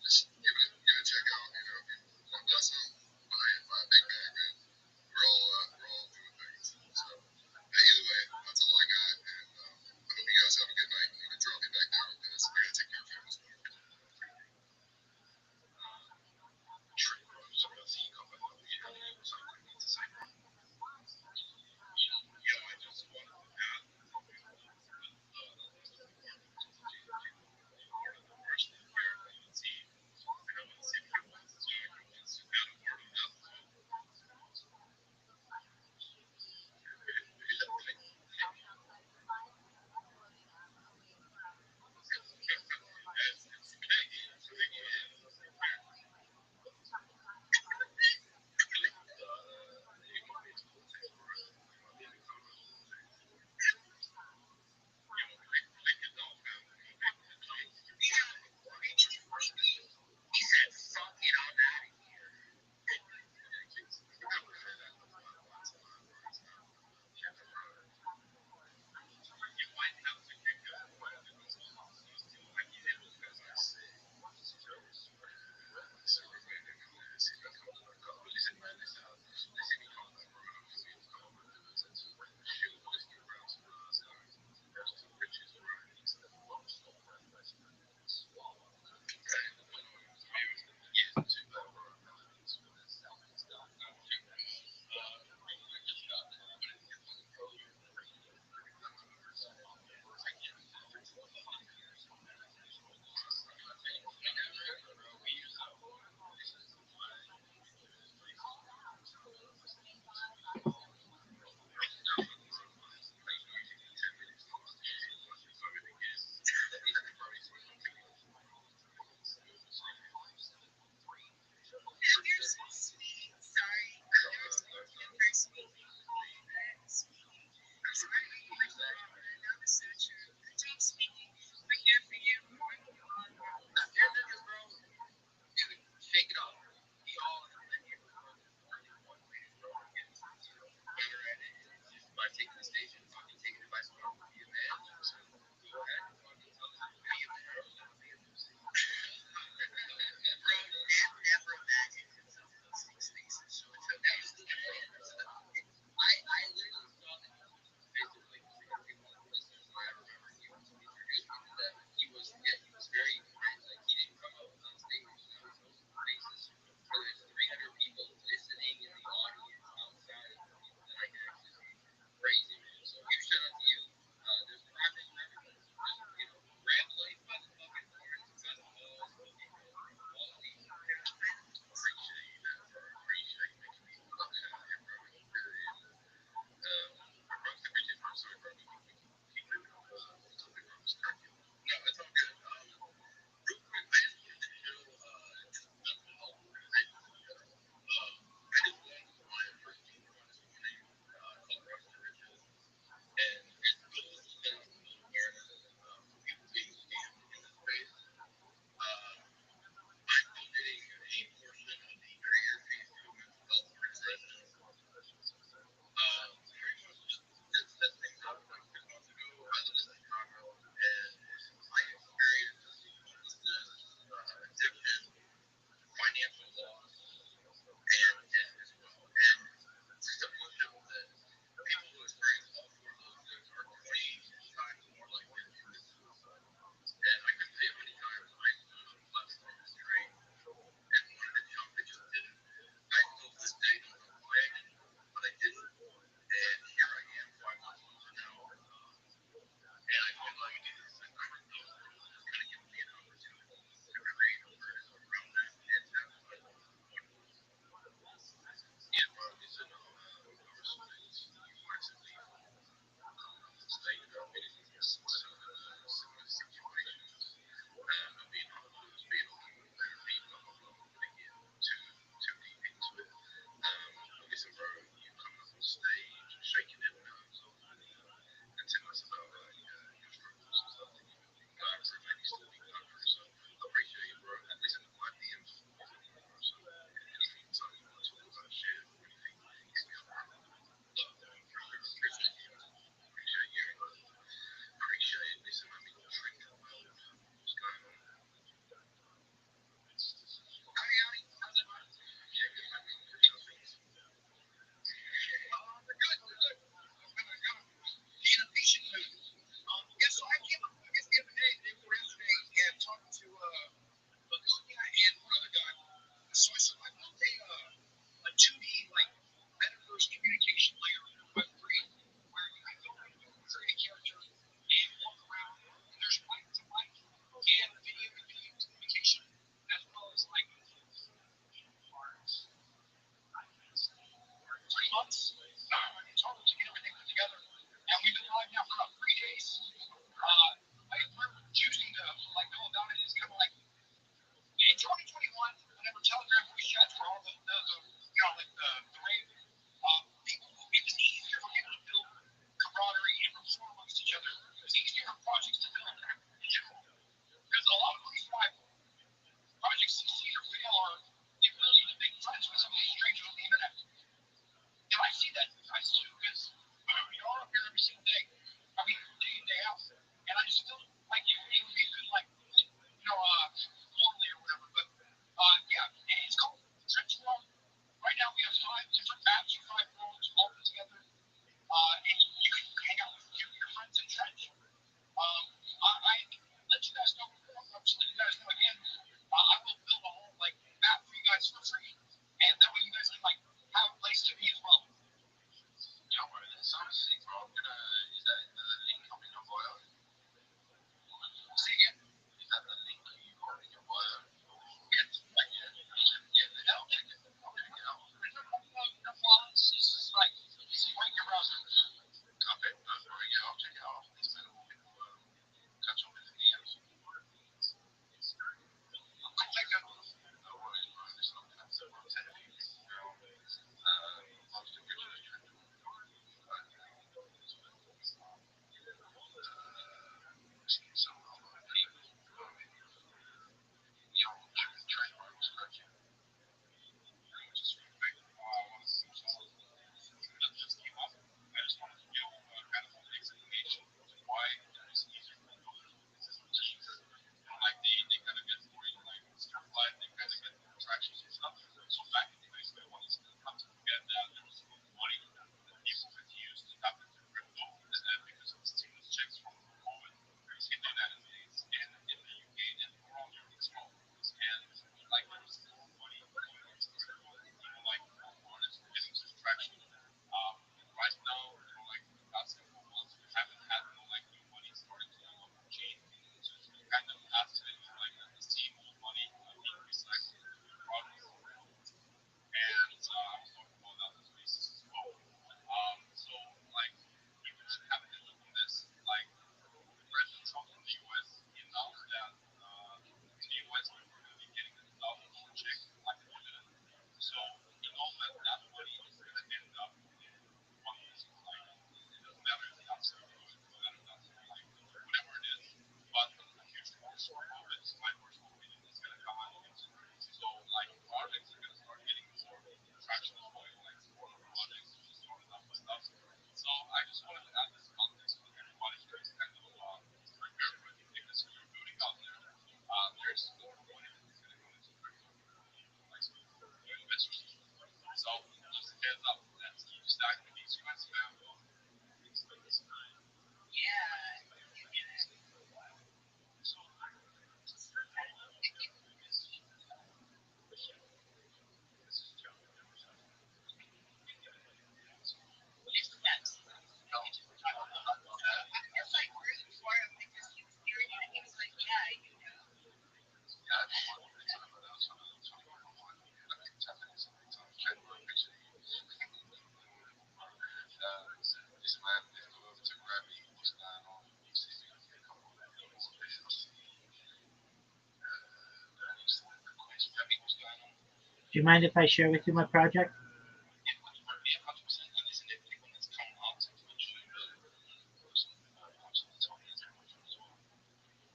just give it a check out. You know, if you want to buy some, buy a big bag, man. We're all doing things. So hey, either way, that's all I got, and I hope you guys have a good night. You can drop me back down because I gotta take care of family stuff. Do you mind if I share with you my project? Yeah, 100%. And listen, if anyone that's coming up to YouTube, put some quotes on the top of the description as well.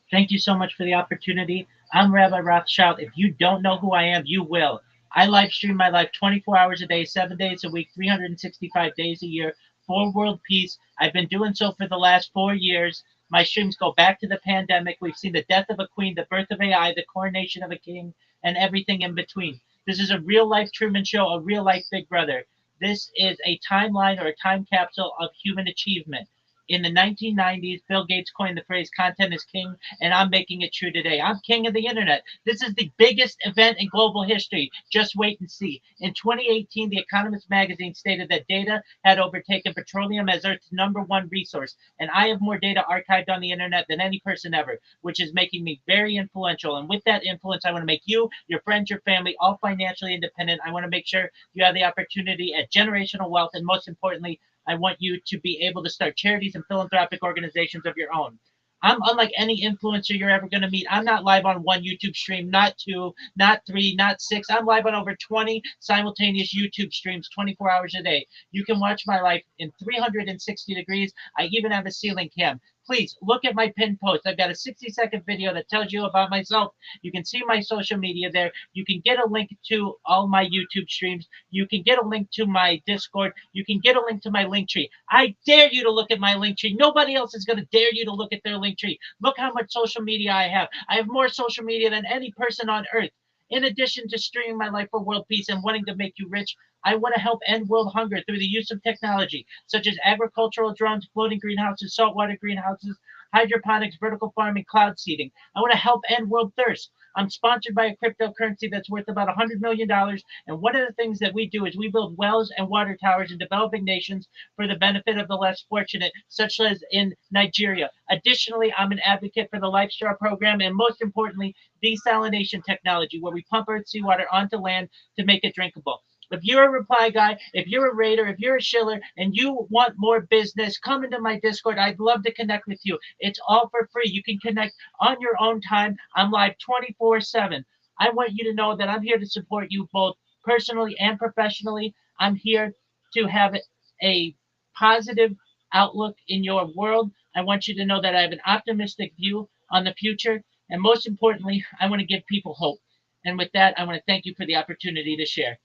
Thank you so much for the opportunity. I'm Rabbi Rothschild. If you don't know who I am, you will. I live stream my life 24 hours a day, 7 days a week, 365 days a year for world peace. I've been doing so for the last 4 years. My streams go back to the pandemic. We've seen the death of a queen, the birth of AI, the coronation of a king, and everything in between. This is a real life Truman Show, a real life Big Brother. This is a timeline or a time capsule of human achievement. In the 1990s, Bill Gates coined the phrase content is king, and I'm making it true today. I'm king of the internet. This is the biggest event in global history. Just wait and see. In 2018, The Economist magazine stated that data had overtaken petroleum as Earth's #1 resource, and I have more data archived on the internet than any person ever, which is making me very influential. And with that influence, I want to make you, your friends, your family, all financially independent. I want to make sure you have the opportunity at generational wealth, and most importantly, I want you to be able to start charities and philanthropic organizations of your own. I'm unlike any influencer you're ever going to meet. I'm not live on one YouTube stream, not two, not three, not six. I'm live on over 20 simultaneous YouTube streams 24 hours a day. You can watch my life in 360 degrees. I even have a ceiling cam. Please look at my pinned post. I've got a 60-second video that tells you about myself. You can see my social media there. You can get a link to all my YouTube streams. You can get a link to my Discord. You can get a link to my link tree. I dare you to look at my link tree. Nobody else is going to dare you to look at their link tree. Look how much social media I have. I have more social media than any person on earth. In addition to streaming my life for world peace and wanting to make you rich, I want to help end world hunger through the use of technology, such as agricultural drones, floating greenhouses, saltwater greenhouses, hydroponics, vertical farming, cloud seeding. I want to help end world thirst. I'm sponsored by a cryptocurrency that's worth about $100 million. And one of the things that we do is we build wells and water towers in developing nations for the benefit of the less fortunate, such as in Nigeria. Additionally, I'm an advocate for the Lifestyle program and most importantly, desalination technology, where we pump earth seawater onto land to make it drinkable. If you're a reply guy, if you're a raider, if you're a shiller, and you want more business, come into my Discord. I'd love to connect with you. It's all for free. You can connect on your own time. I'm live 24/7. I want you to know that I'm here to support you both personally and professionally. I'm here to have a positive outlook in your world. I want you to know that I have an optimistic view on the future. And most importantly, I want to give people hope. And with that, I want to thank you for the opportunity to share.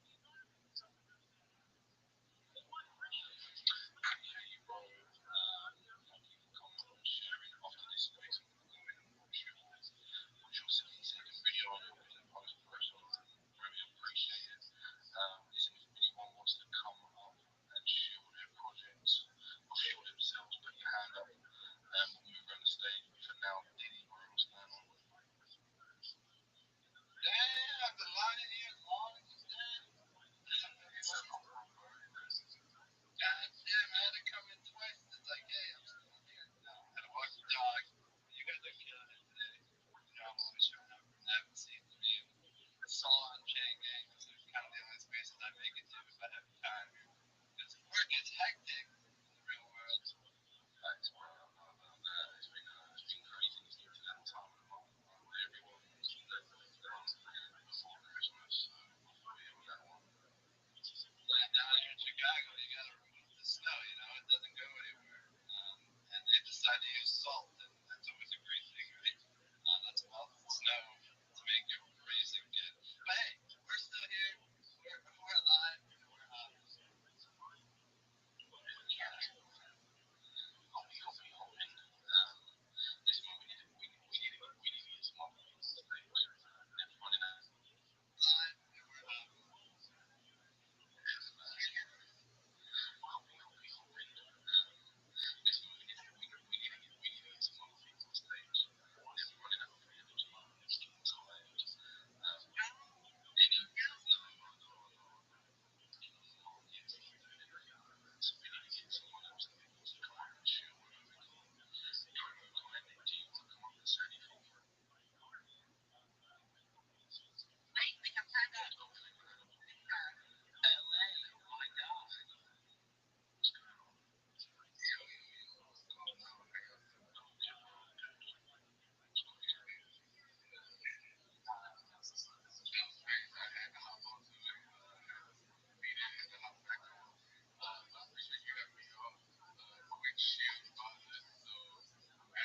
Appreciate you, bro. Thank you for coming on and sharing. After this space, I'm going to go in and watch your 60-second video on your pin post personally. Really appreciate it. Listen, if anyone wants to come up and shield their projects or shield themselves, put your hand up. We'll move around the stage. But for now, Diddy, bro, what's going on? Damn, the line in here is long as that.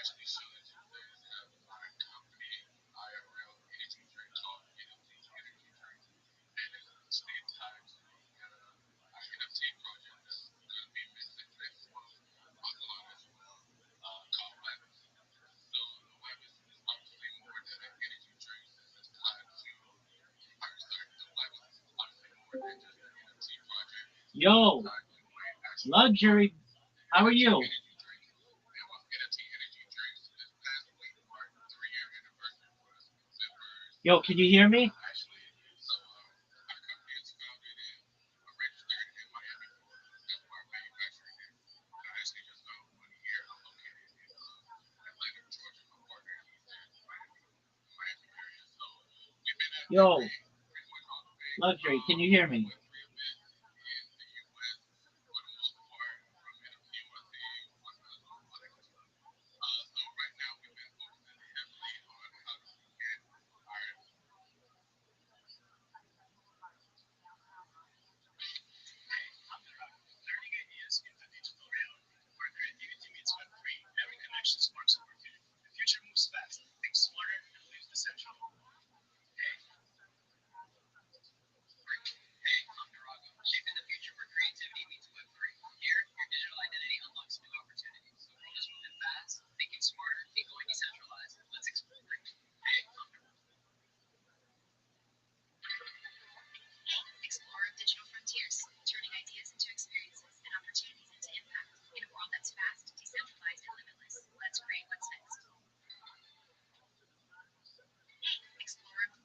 actually should. There's a company, IRL energy drink called NFT Energy Drink. And it's actually tied to our NFT project that's going to be mixing next month on as well, called Rabbi. So the web is obviously more than an energy drink. It's tied to, or sorry, the web is obviously more than just an NFT project. Yo, luxury. How are you? Yo, can you hear me? Yo, luxury, can you hear me? Learning ideas in the digital realm, where creativity meets Web3, every connection sparks opportunity. The future moves fast, think smarter, and live decentrally. Hey, I'm Durago, shaping the future where creativity meets Web3. Here, your digital identity unlocks new opportunities. The world is moving fast, thinking smarter, and going decentralized. Let's explore. Hey, I'm Explore digital frontiers, turning ideas into experiences and opportunities into impact. In a world that's fast, decentralized, and limitless, let's create what's next. Explore.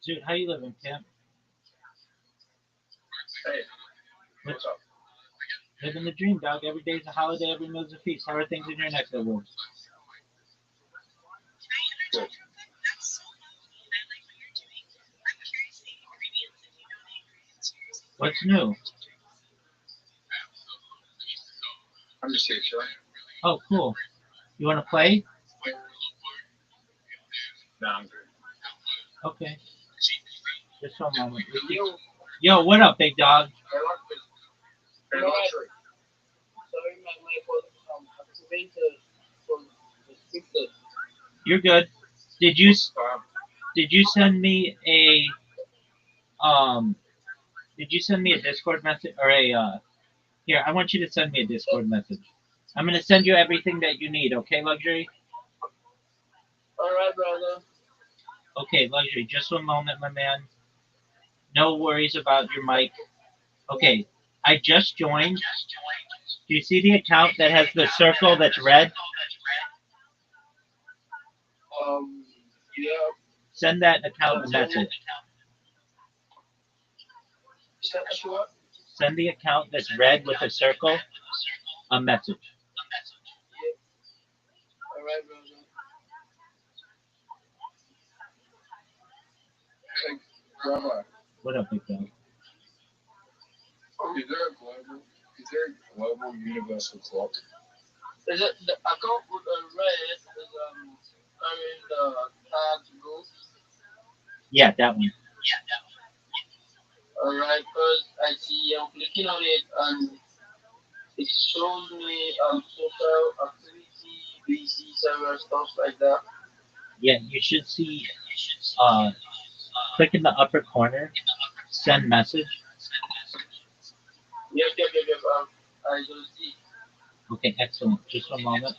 Dude, how you living, Pimp? Hey, what's up? Living the dream, dog. Every day's a holiday, every meal's a feast. How are things in your neck of the woods? Good. That's so lovely, and I like what you're doing. I'm curious the ingredients, if you know the ingredients to your What's new? I'm just here chilling. Oh, cool. You want to play? No, I'm good. Okay. Just one moment. Yo, what up, big dog? Hey, luxury. Sorry, my fault. I have to wait for the speaker. You're good. Did you send me a did you send me a Discord message or a here, I want you to send me a Discord message. I'm gonna send you everything that you need, okay, luxury? Alright, brother. Okay, luxury, just one moment, my man. No worries about your mic. Okay, I just joined. Do you see the account that has the circle that's red? Yeah. Send that account a message. Sure. Send the account that's red with a circle a message. Alright, brother. Hey, Rabbi, What up, big dog? is there a global universal clock? Is it the account with the red is I mean the tag blue? Yeah, that one. Alright, because I see I'm clicking on it and it shows me social activity, BC server, stuff like that. Yeah, you should see. Click in the upper corner. Send message. Yep. I just see. Okay, excellent. Just one moment.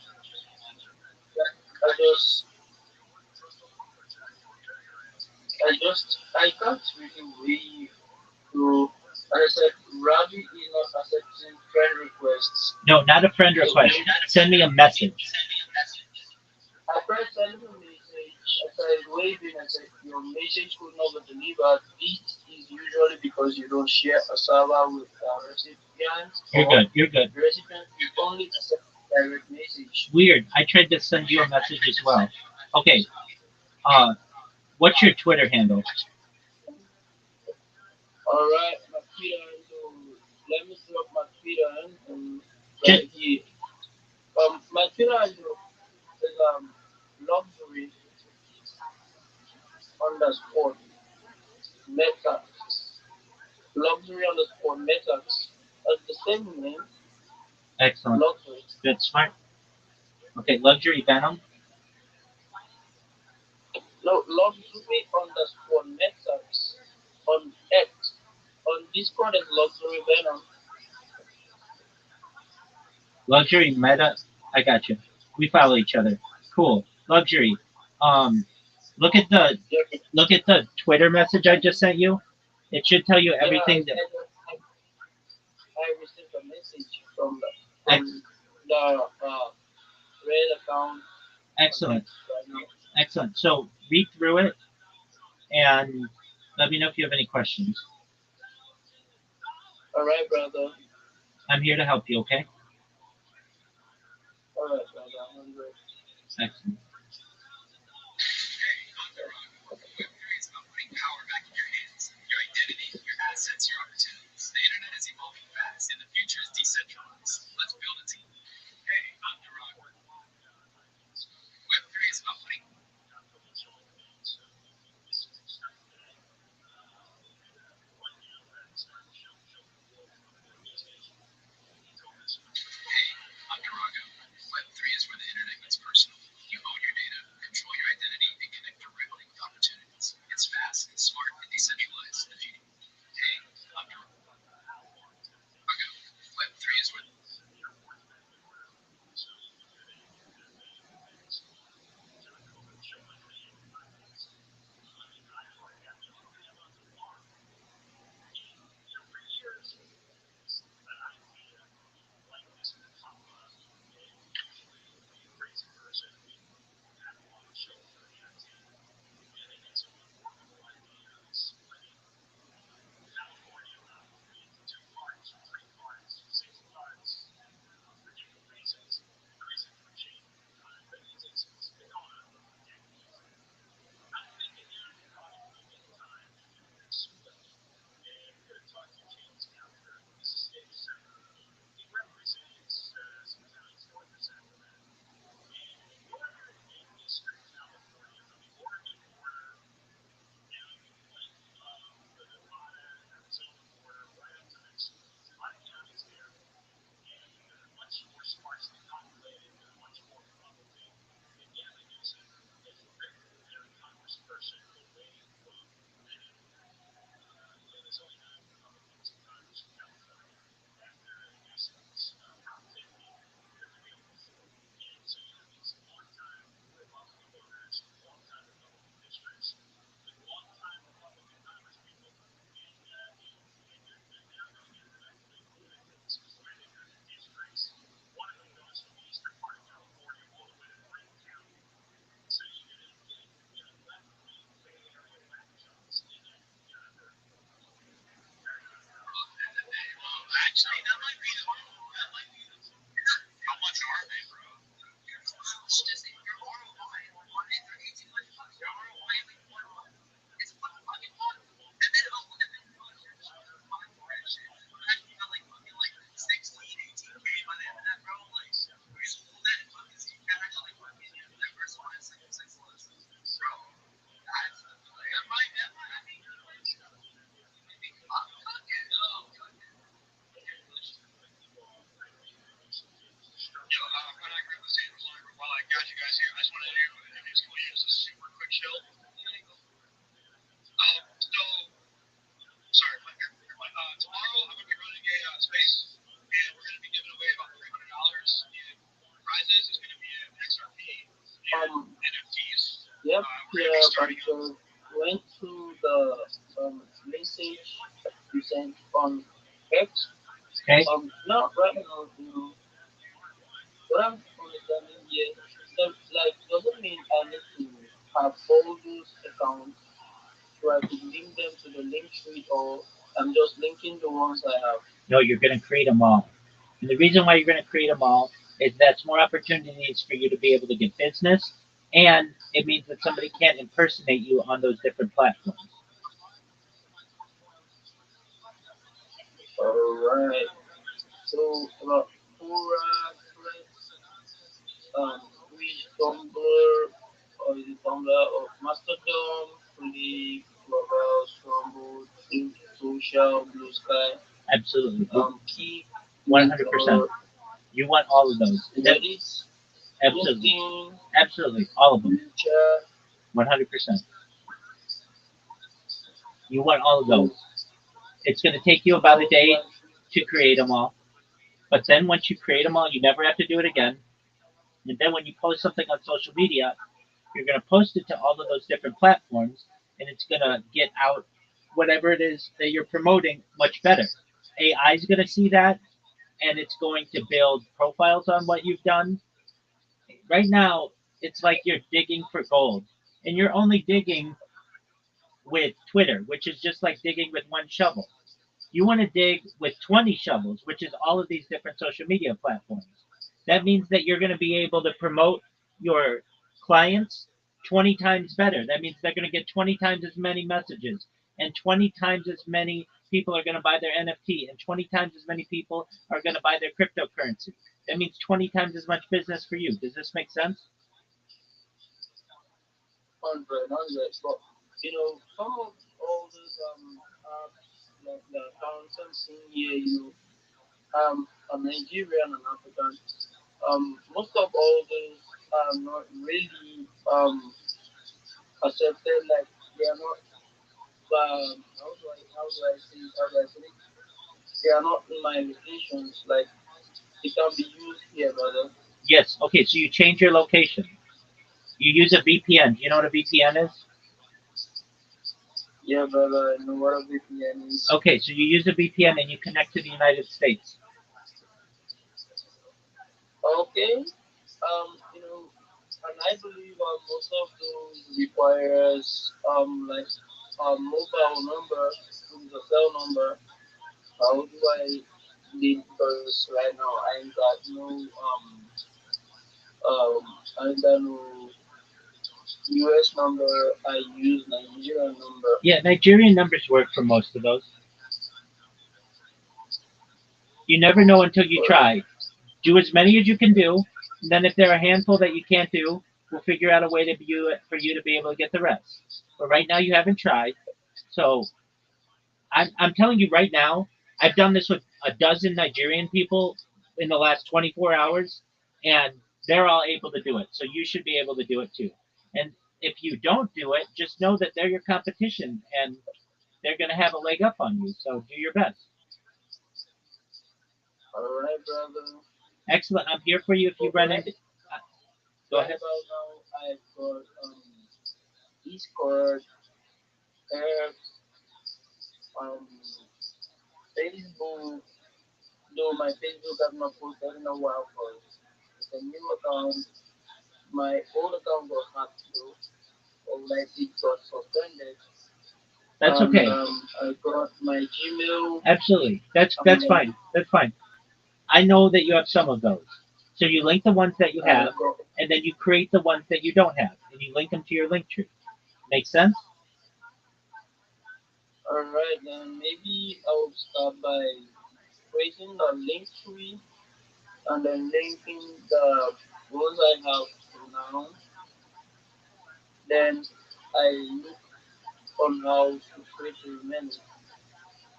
I just I can't really wave to. And I said, Rabbi is not accepting friend requests. No, not a friend request. Send me a message. I pressed send a message. I started waving. I said, your message could not be delivered. This is usually because you don't share a server with recipients. You're good. You're good. The recipient will only accept direct message. Weird. I tried to send you a message as well. Okay. What's your Twitter handle? Alright, my Twitter handle. Let me drop my Twitter handle Just, right here. My Twitter handle is luxury underscore meta. Luxury underscore meta. That's the same name. excellent. Luxury. Good. Smart. Okay. Luxury Venom. No, luxury underscore meta on X. On Discord is luxury venom. Luxury Meta. I got you. We follow each other. Cool. Luxury. Um, look at the Yep. Twitter message I just sent you. It should tell you Yeah, everything that. I received a message from the red account on Excellent. X right now. Excellent. So read through it and let me know if you have any questions. Alright, brother. I'm here to help you. Okay. Alright, brother. I'm great. Excellent. Web3 is about putting power back in your hands. Your identity, your assets, your opportunities. The internet is evolving fast, and the future is decentralized. Let's build a team. Hey, I'm Durag. Web3 is about putting Hey, I'm Durago. Web3 is where the internet gets personal. You own your Yeah, but went through the message you sent on X. Okay. Not right now, what I'm understanding here, like, doesn't mean I need to have all those accounts so I could link them to the link tree, or I'm just linking the ones I have. No, you're going to create them all. And the reason why you're going to create them all is that's more opportunities for you to be able to get business, and it means that somebody can't impersonate you on those different platforms. Alright. So about Quora, Threads, Twitch, Tumblr, or is it Tumblr, or Mastodon, Flick, Clubhouse, Rumble, Think Social, Blue Sky, Absolutely. Keep, 100%. You want all of those. Reddit, Absolutely. LinkedIn, Absolutely. All of them. Chat. 100%. You want all of those. It's going to take you about a day to create them all. But then once you create them all, you never have to do it again. And then when you post something on social media, you're going to post it to all of those different platforms, and it's going to get out whatever it is that you're promoting much better. AI is going to see that, and it's going to build profiles on what you've done. Right now, it's like you're digging for gold, and you're only digging with Twitter, which is just like digging with one shovel. You want to dig with 20 shovels, which is all of these different social media platforms. That means that you're going to be able to promote your clients 20 times better. That means they're going to get 20 times as many messages, and 20 times as many people are going to buy their NFT, and 20 times as many people are going to buy their cryptocurrency. That means 20 times as much business for you. Does this make sense? 100. But some of all these apps, like the accounts I'm seeing here, a Nigerian and African. Most of all these are not really accepted. Like, they are not. How do I say it? They are not in my locations. Like, it can be used here, brother. Yes. Okay, so you change your location. You use a VPN. Do you know what a VPN is? Yeah, brother. I know what a VPN is. Okay, so you use a VPN and you connect to the United States. Okay. And I believe most of those requires like a mobile number, which is a cell number. How do I leave? Because right now I ain't got no I ain't got no US number. I use Nigerian number. Yeah, Nigerian numbers work for most of those. You never know until you try. Do as many as you can do, and then if there are a handful that you can't do, we'll figure out a way to do it for you to be able to get the rest. But right now you haven't tried. So I'm telling you right now, I've done this with a dozen Nigerian people in the last 24 hours, and they're all able to do it. So you should be able to do it too. And if you don't do it, just know that they're your competition and they're going to have a leg up on you. So do your best. All right, brother. Excellent. I'm here for you if you run into. Go Right ahead. about now, I've got Discord, X, um, Facebook. Though my Facebook has not posted in a while because it's a new account. My old account got hacked though, or like it got suspended. That's And okay. I got my Gmail. Absolutely. That's I that's mean, fine. That's fine. I know that you have some of those. So you link the ones that you I have, got. and then you create the ones that you don't have, and you link them to your link tree. Make sense? Alright, then maybe I'll start by creating a link tree and then linking the ones I have for now. Then I look on how to create the remaining.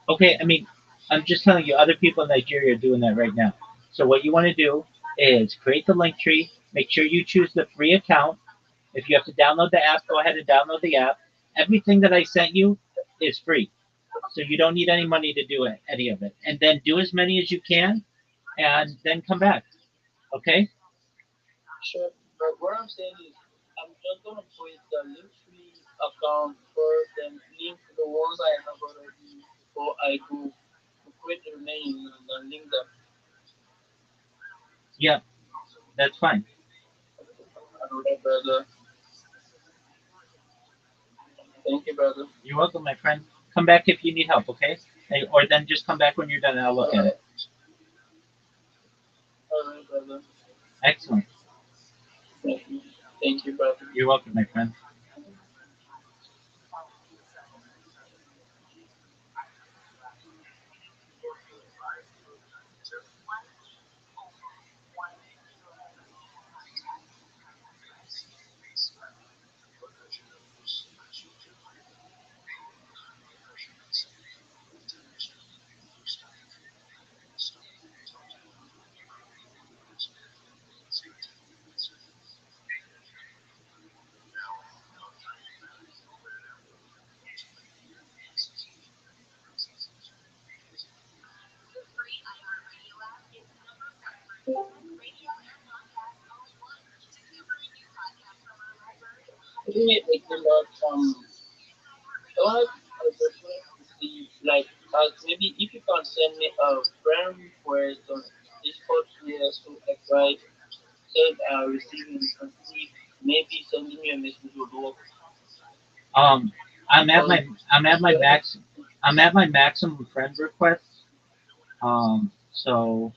Okay, I mean, I'm just telling you, other people in Nigeria are doing that right now. So what you want to do is create the link tree. Make sure you choose the free account. If you have to download the app, go ahead and download the app. Everything that I sent you is free. So you don't need any money to do it, any of it. And then do as many as you can, and then come back. Okay? Sure. But what I'm saying is, I'm just gonna create the link account first, then link the ones I have already before I go to create a name and then link them. Yeah, that's fine. Alright, brother. Thank you, brother. You're welcome, my friend. Come back if you need help, okay? Or then just come back when you're done and I'll look at Alright, it. alright, brother. Excellent. Thank you. Thank you, brother. You're welcome, my friend. I cannot I want I just want to see like maybe if you can send me a friend request on Discord here so I try said receiving and see maybe sending me a message will work Um, I'm at because my I'm at my instead of max I'm at my maximum friend requests. So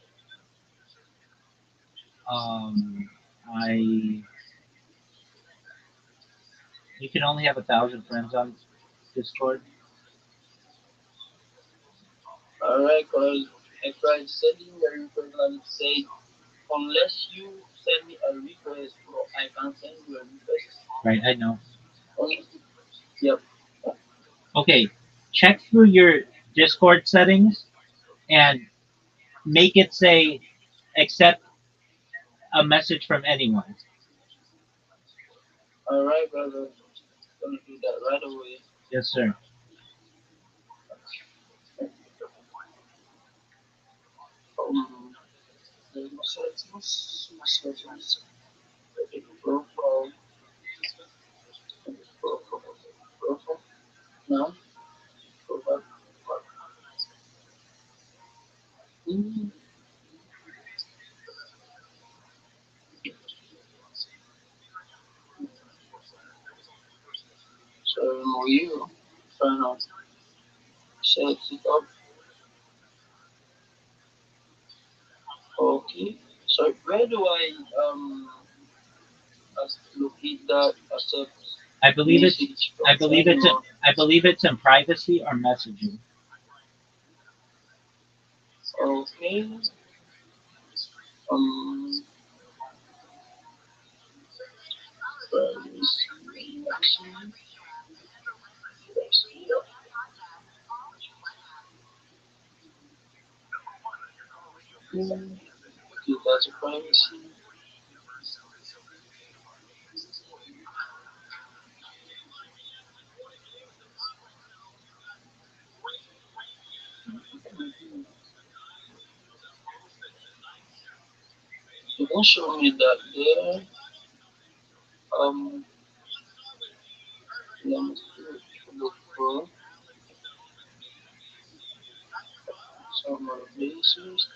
um, I you can only have 1,000 friends on Discord. alright because I tried sending a request and it said unless you send me a request bro I can send you a request. Right, I know. Only yep. Okay, check through your Discord settings and make it say accept a message from anyone. Alright brother. Gonna do that right away. Yes, sir. Um settings profile profile now profile. Mm, so you trying to set it up. Okay. So where do I locate that accept I believe it's message I from believe it's anyone? I believe it's in privacy or messaging. Okay. Um. Privacy. Okay, that's a privacy. You don't show me that there. Um. Let me look for some other places.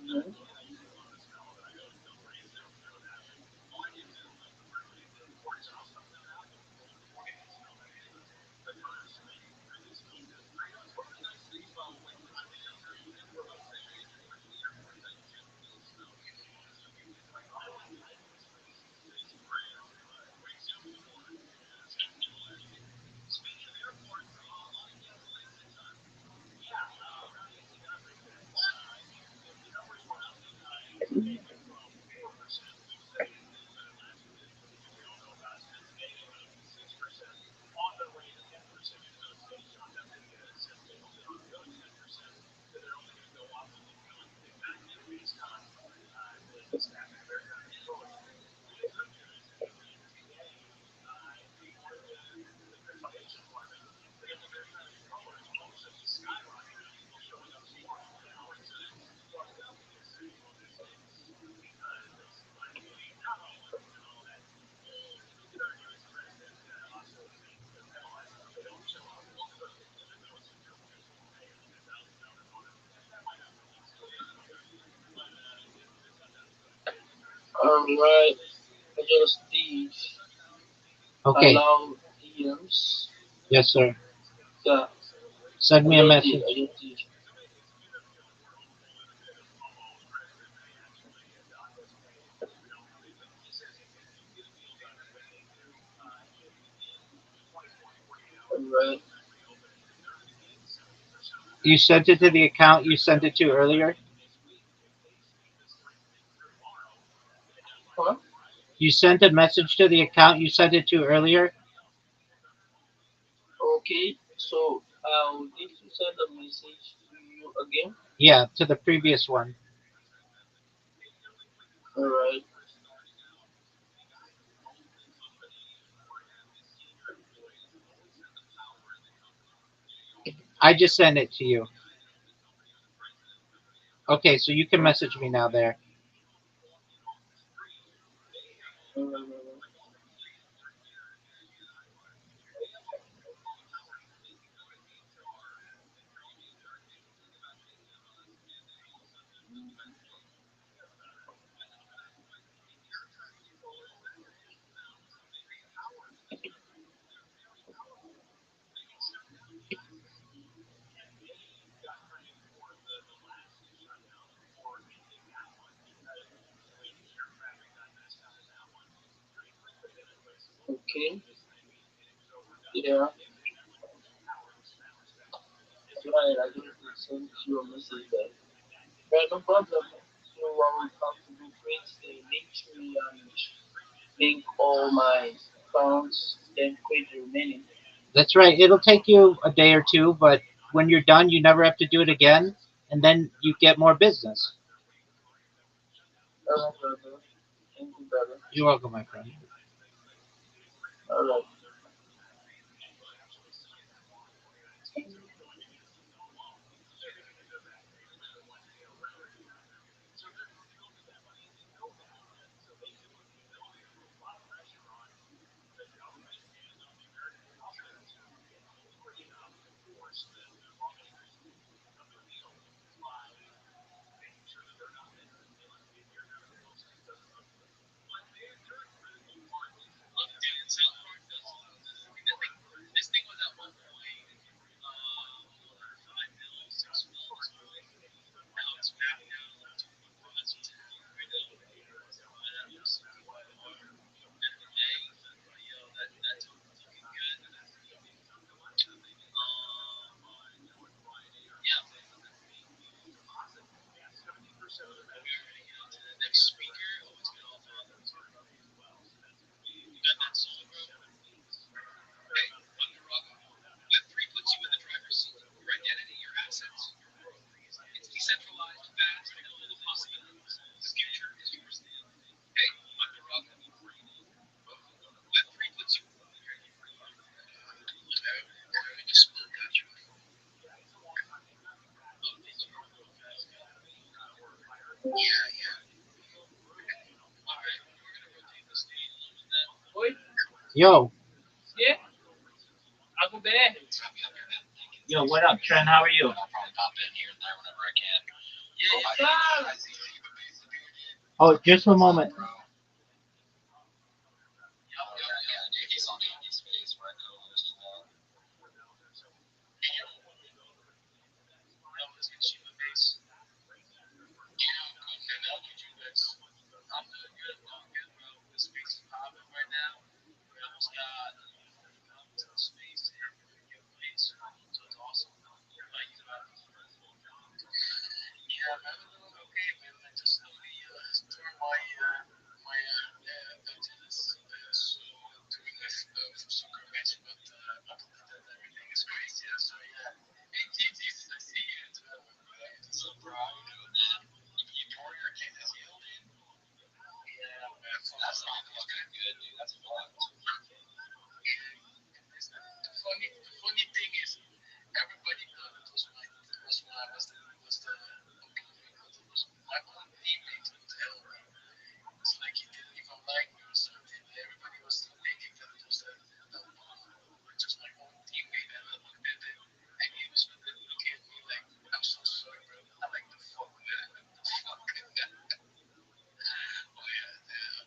Mhm. Alright, I just did Okay. allow DMs. Yes, sir. Yeah, Send me a message. I just did. Alright. You sent it to the account you sent it to earlier? Huh? You sent a message to the account you sent it to earlier? Okay, so did you send a message to you again? Yeah, to the previous one. Alright. I just sent it to you. Okay, so you can message me now there. Okay. Yeah. Right, I just sent you a message there. Right, no problem. So what we have to do first, link tree and link all my accounts, then create the remaining. That's right. It'll take you a day or two, but when you're done, you never have to do it again, and then you get more business. Alright, brother. Thank you, brother. You're welcome, my friend. Alright. This thing was at 1 point, 5 mil, 6 mil. Now it's back down to 2.5. That's what's happening right now. That was end of May. But that's looking good. Yeah, we're gonna get on to the next speaker. Oh, it's been all fun. You got that song, bro? Hey, Under Rock. Web3 puts you in the driver's seat. Your identity, your assets, your world. It's decentralized, fast, and full of possibilities. The future is yours now. Hey, Under Rock. Web3 puts you. I just spilled that. Yeah, yeah. All right, we're gonna rotate the stage a little bit then. Oi? Yo, Yeah? I'll go back. Yo, what up, Trent? How are you? I'll probably pop in here and there whenever I can. Yes, I sir. see you disappeared. Oh, just a moment. Yeah, dude, he's on Andy's face right now. That was Yeshiva base. Okay, now could you guys? I'm doing good. I'm doing good, bro. The space is popping right now. We almost got to the space to hit the video plays, so it's awesome. How you doing? Yeah, man, I'm doing okay, man. I just slowly doing my tennis, so doing this for soccer match, but I believe that everything is great. Yeah, so yeah. Hey, Jesus, I see you. So, bro, how you doing, man? You tore your Achilles heel, dude? Yeah, man. That's not fucking good, dude. That's fucked. The funny thing is, everybody thought it was my own teammate who tell me. It's like he didn't even like me or something. Everybody was thinking that it was just my own teammate, and I looked at it, and he was looking at me like, "I'm so sorry, bro." I'm like, "The fuck, man? The fuck?" Oh yeah,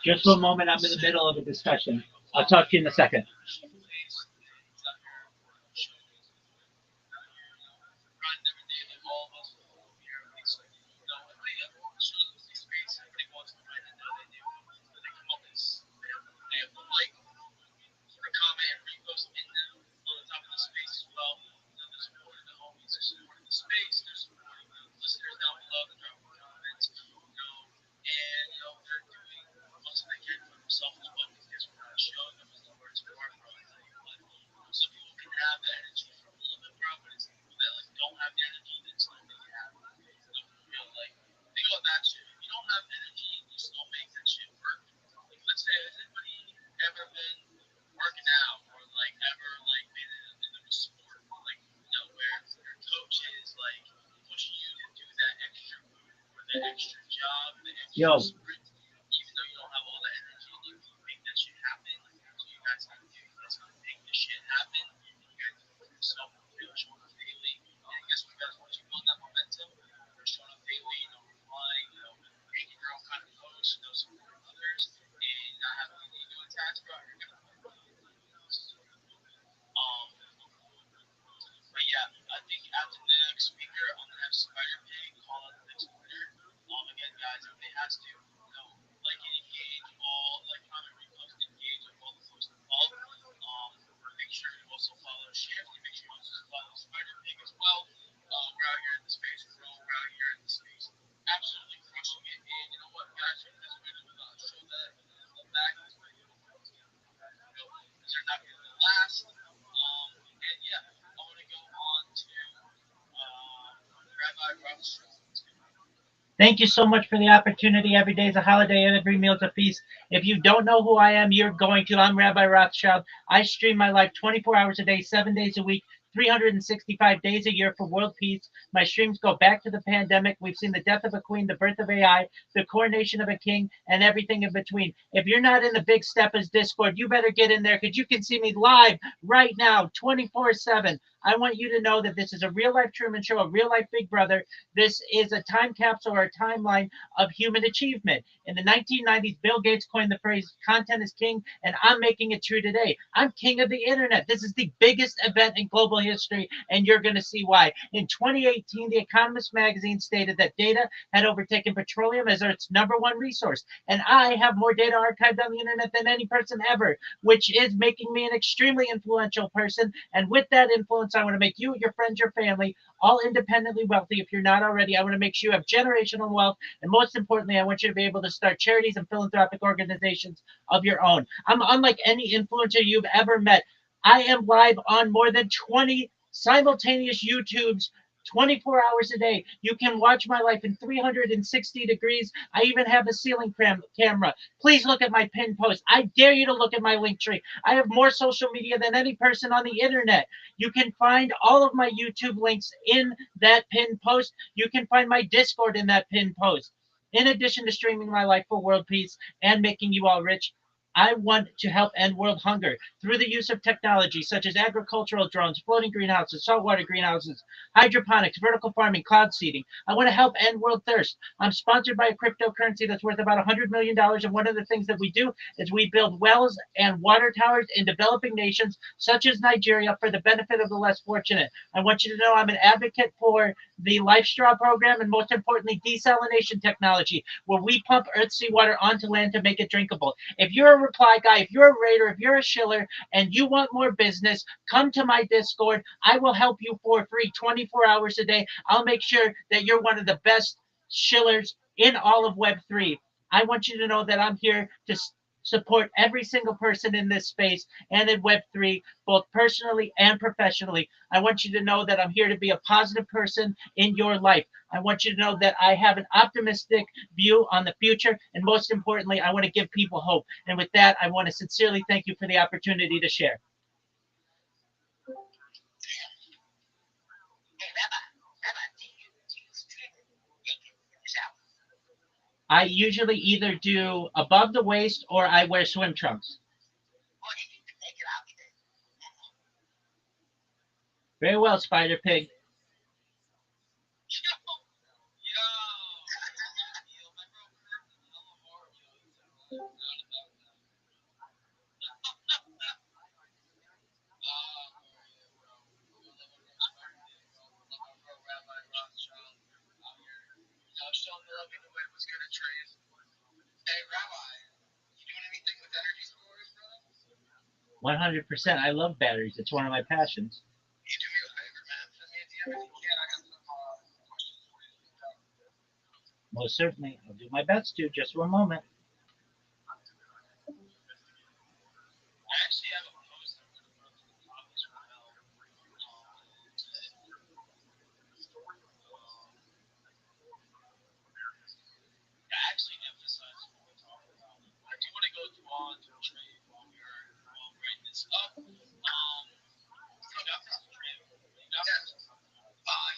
Just for a moment, I'm in the middle of a discussion. I'll talk to you in a second. Comment and repost in them on the top of the space as well. They're supporting the homies, they're supporting the space, they're supporting the listeners down below, they're dropping comments, and they're doing most of they can for themselves as well because we're not showing them as the words we are from. Some people can have the energy for a little bit, bro, but it's the people that like don't have the energy that still make it happen. Like think about that shit. If you don't have energy, you still make that shit work. Like let's say, has anybody ever been working out or like ever like been in a sport like where your coach is like pushing you to do that extra move or that extra job, the extra sprint, even though you don't have all the energy and you make that shit happen. So you guys have to do. You guys have to make this shit happen. You guys do it for yourself. You're showing up daily. And I guess what you guys once you build that momentum, you're showing up daily, replying, making your own kind of posts, supporting others, and not having any ego attached, bro. You're gonna but yeah, I think after the next speaker, I'm gonna have Spider Pig call out the next winner. Again, guys, everybody has to, like and engage all, like, comment, repost, engage on all the posts above. Make sure you also follow Shanty. Make sure you also follow Spider Pig as well. We're out here in the space, bro. We're out here in the space, absolutely crushing it. And you know what, guys, this video show that the back of this video, these are not going to last. And yeah, I want to go on to Rabbi Rothschild'S. Thank you so much for the opportunity. Every day is a holiday and every meal is a feast. If you don't know who I am, you're going to. I'm Rabbi Rothschild. I stream my life 24 hours a day, 7 days a week, 365 days a year for world peace. My streams go back to the pandemic. We've seen the death of a queen, the birth of AI, the coronation of a king, and everything in between. If you're not in the Big Steppers Discord, you better get in there because you can see me live right now, 24/7. I want you to know that this is a real life Truman Show, a real life Big Brother. This is a time capsule or a timeline of human achievement. In the 1990s, Bill Gates coined the phrase content is king, and I'm making it true today. I'm king of the internet. This is the biggest event in global history, and you're going to see why. In 2018, The Economist magazine stated that data had overtaken petroleum as its #1 resource, and I have more data archived on the internet than any person ever, which is making me an extremely influential person. And with that influence, I want to make you, your friends, your family, all independently wealthy. If you're not already, I want to make sure you have generational wealth. And most importantly, I want you to be able to start charities and philanthropic organizations of your own. I'm unlike any influencer you've ever met. I am live on more than 20 simultaneous YouTubes 24 hours a day. You can watch my life in 360 degrees. I even have a ceiling camera. Please look at my pin post. I dare you to look at my link tree. I have more social media than any person on the internet. You can find all of my YouTube links in that pin post. You can find my Discord in that pin post. In addition to streaming my life for world peace and making you all rich, I want to help end world hunger through the use of technology such as agricultural drones, floating greenhouses, saltwater greenhouses, hydroponics, vertical farming, cloud seeding. I want to help end world thirst. I'm sponsored by a cryptocurrency that's worth about $100 million. And one of the things that we do is we build wells and water towers in developing nations such as Nigeria for the benefit of the less fortunate. I want you to know I'm an advocate for the Life Straw program and most importantly, desalination technology, where we pump earth seawater onto land to make it drinkable. If you're a reply guy, if you're a raider, if you're a shiller, and you want more business, come to my Discord. I will help you for free 24 hours a day. I'll make sure that you're one of the best shillers in all of Web3. I want you to know that I'm here to support every single person in this space and in Web3, both personally and professionally. I want you to know that I'm here to be a positive person in your life. I want you to know that I have an optimistic view on the future. And most importantly, I want to give people hope. And with that, I want to sincerely thank you for the opportunity to share. I usually either do above the waist or I wear swim trunks. Very well, Spider Pig. Rabbi Rothschild out here. Showing the love either way. What's good at Trey's? Hey, Rabbi, you doing anything with energy storage, brother? 100%. I love batteries. It's one of my passions. You do me a favor, man. Send me a DM if you can. I got some questions for you. Most certainly. I'll do my best to. Just one moment. I actually have a post I'm going to put on the top as well. That actually emphasizes what we're talking about. I do want to go on to a trade while we're writing this up. You got this trade. You got this.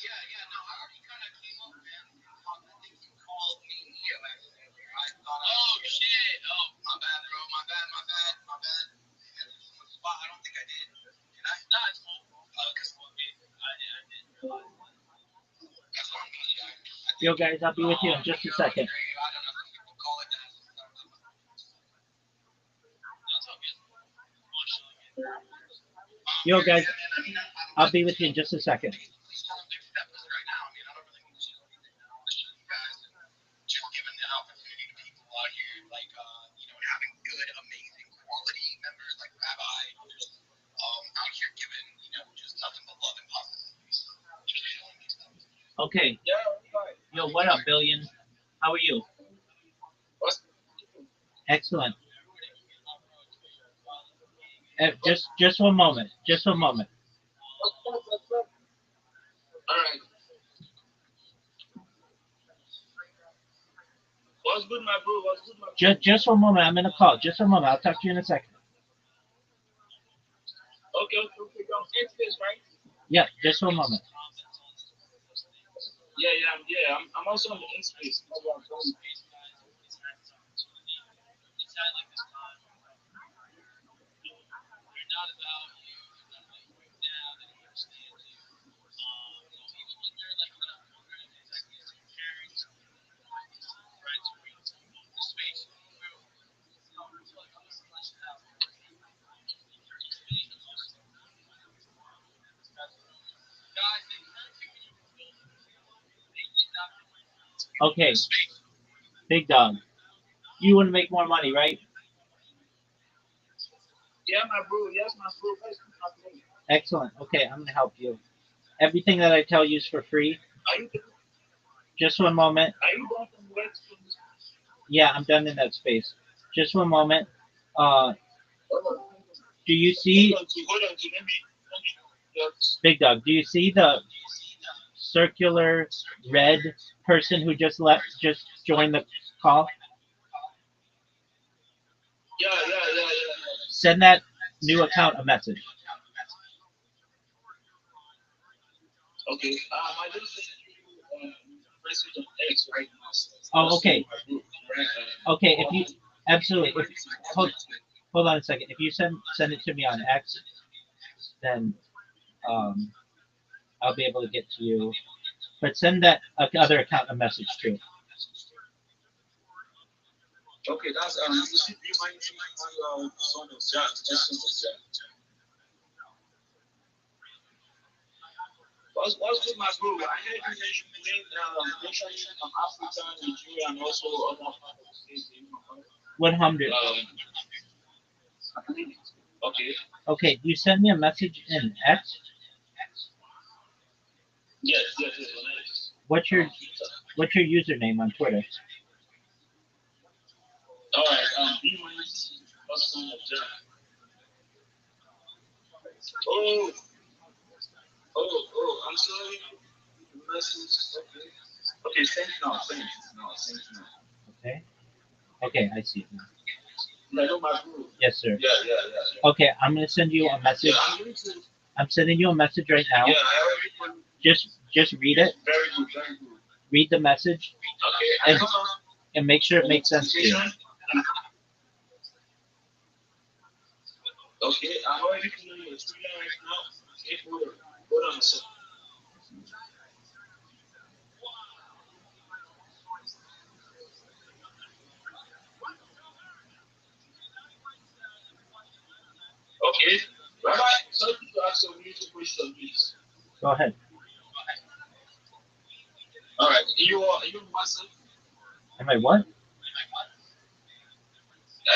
Yeah. No, I already kind of came up, man. I think you called me Neo accidentally. I thought. Oh shit! Oh, my bad, bro. My bad. Spot. I don't think I did. Did I? No, it's cool. Because I didn't realize that. That's on me. Yo, guys, I'll be with you in just a second. I don't know if people call it that. That's all good. Yo, guys, I'll be with you in just a second. Please don't accept this right now. I mean, I don't really need to do anything now. I show you guys and just giving an opportunity to people out here, like, having good, amazing quality members like Rabbi, just out here giving, just nothing but love and positivity. So just showing me stuff. Okay. Yo, what up, Billion? How are you? Excellent. Just one moment. Just one moment. All right. What's good, my bro? Just one moment. I'm in a call. Just one moment. I'll talk to you in a second. Okay. You're on X-Space, right? Yeah, just one moment. Yeah. I'm also on the X-Space. Okay. Big dog. You want to make more money, right? Yeah, my bro. Yes, my bro. Excellent. Okay, I'm going to help you. Everything that I tell you is for free. Are you Just one moment. done from work? Yeah, I'm done in that space. Just one moment. Do you see, Hold on. Let me Big Dog, do you see the circular red person who just joined the call? Yeah. Send that new account a message. Okay. I just sent you message on X right now. Oh, okay. Okay, if you absolutely hold on a second. If you send it to me on X, then I'll be able to get to you. But send that other account a message too. Okay, that's you should be my son of Jack, just son of Jack. What's with my bro? I heard you mentioning Africa, Nigeria, and also other parts of the states. 100. Okay. Okay, you send me a message in X. Yes. What's your username on Twitter? All right. Be my son of Jack. Oh, I'm sorry. Message. Okay, thanks now. Okay, I see it now. Yes, sir. Yeah. Okay, I'm gonna send you a message. I'm sending you a message right now. Yeah, I already put. Just read it. Very good. Read the message. Okay. And make sure it makes sense to you. Okay, I'm already putting your Twitter right now. Hold on a second. two questions, please. Go ahead. All right. You on WhatsApp? Am I what?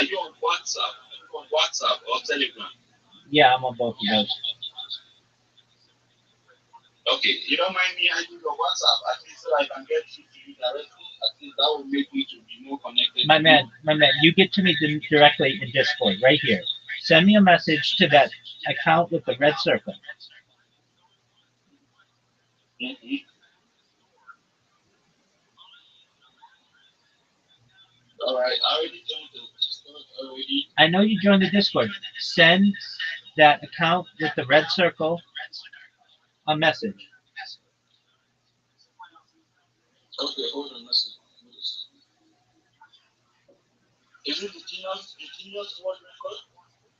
Are you on WhatsApp? On WhatsApp or Telegram? Yeah, I'm on both of those. Okay. You don't mind me adding your WhatsApp at least so I can get through to you directly. At least that will make me to be more connected. My man, you get to me directly in Discord right here. Send me a message to that account with the red circle. Mm-hmm. All right. I already joined the Discord already. I know you joined the Discord. Send that account with the red circle a message. Okay, hold on a second. Is it the genius word record?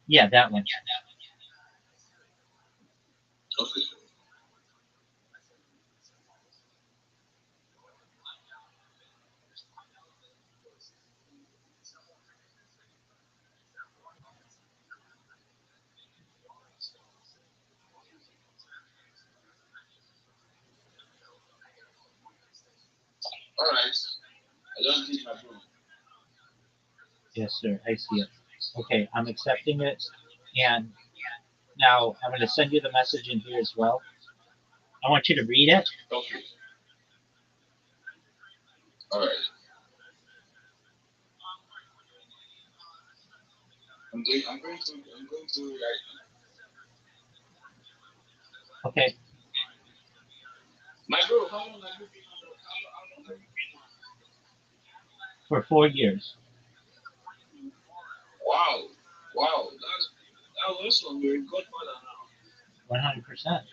Yeah, that one. Okay. All right. I just did my bro. Yes, sir. I see it. Okay, I'm accepting it. And now I'm going to send you the message in here as well. I want you to read it. Okay. All right. I'm going to right now. Okay. My bro, how long have you been on the, how long have you been on? For 4 years. Wow. Wow. That's awesome. You're a godfather now. 100%.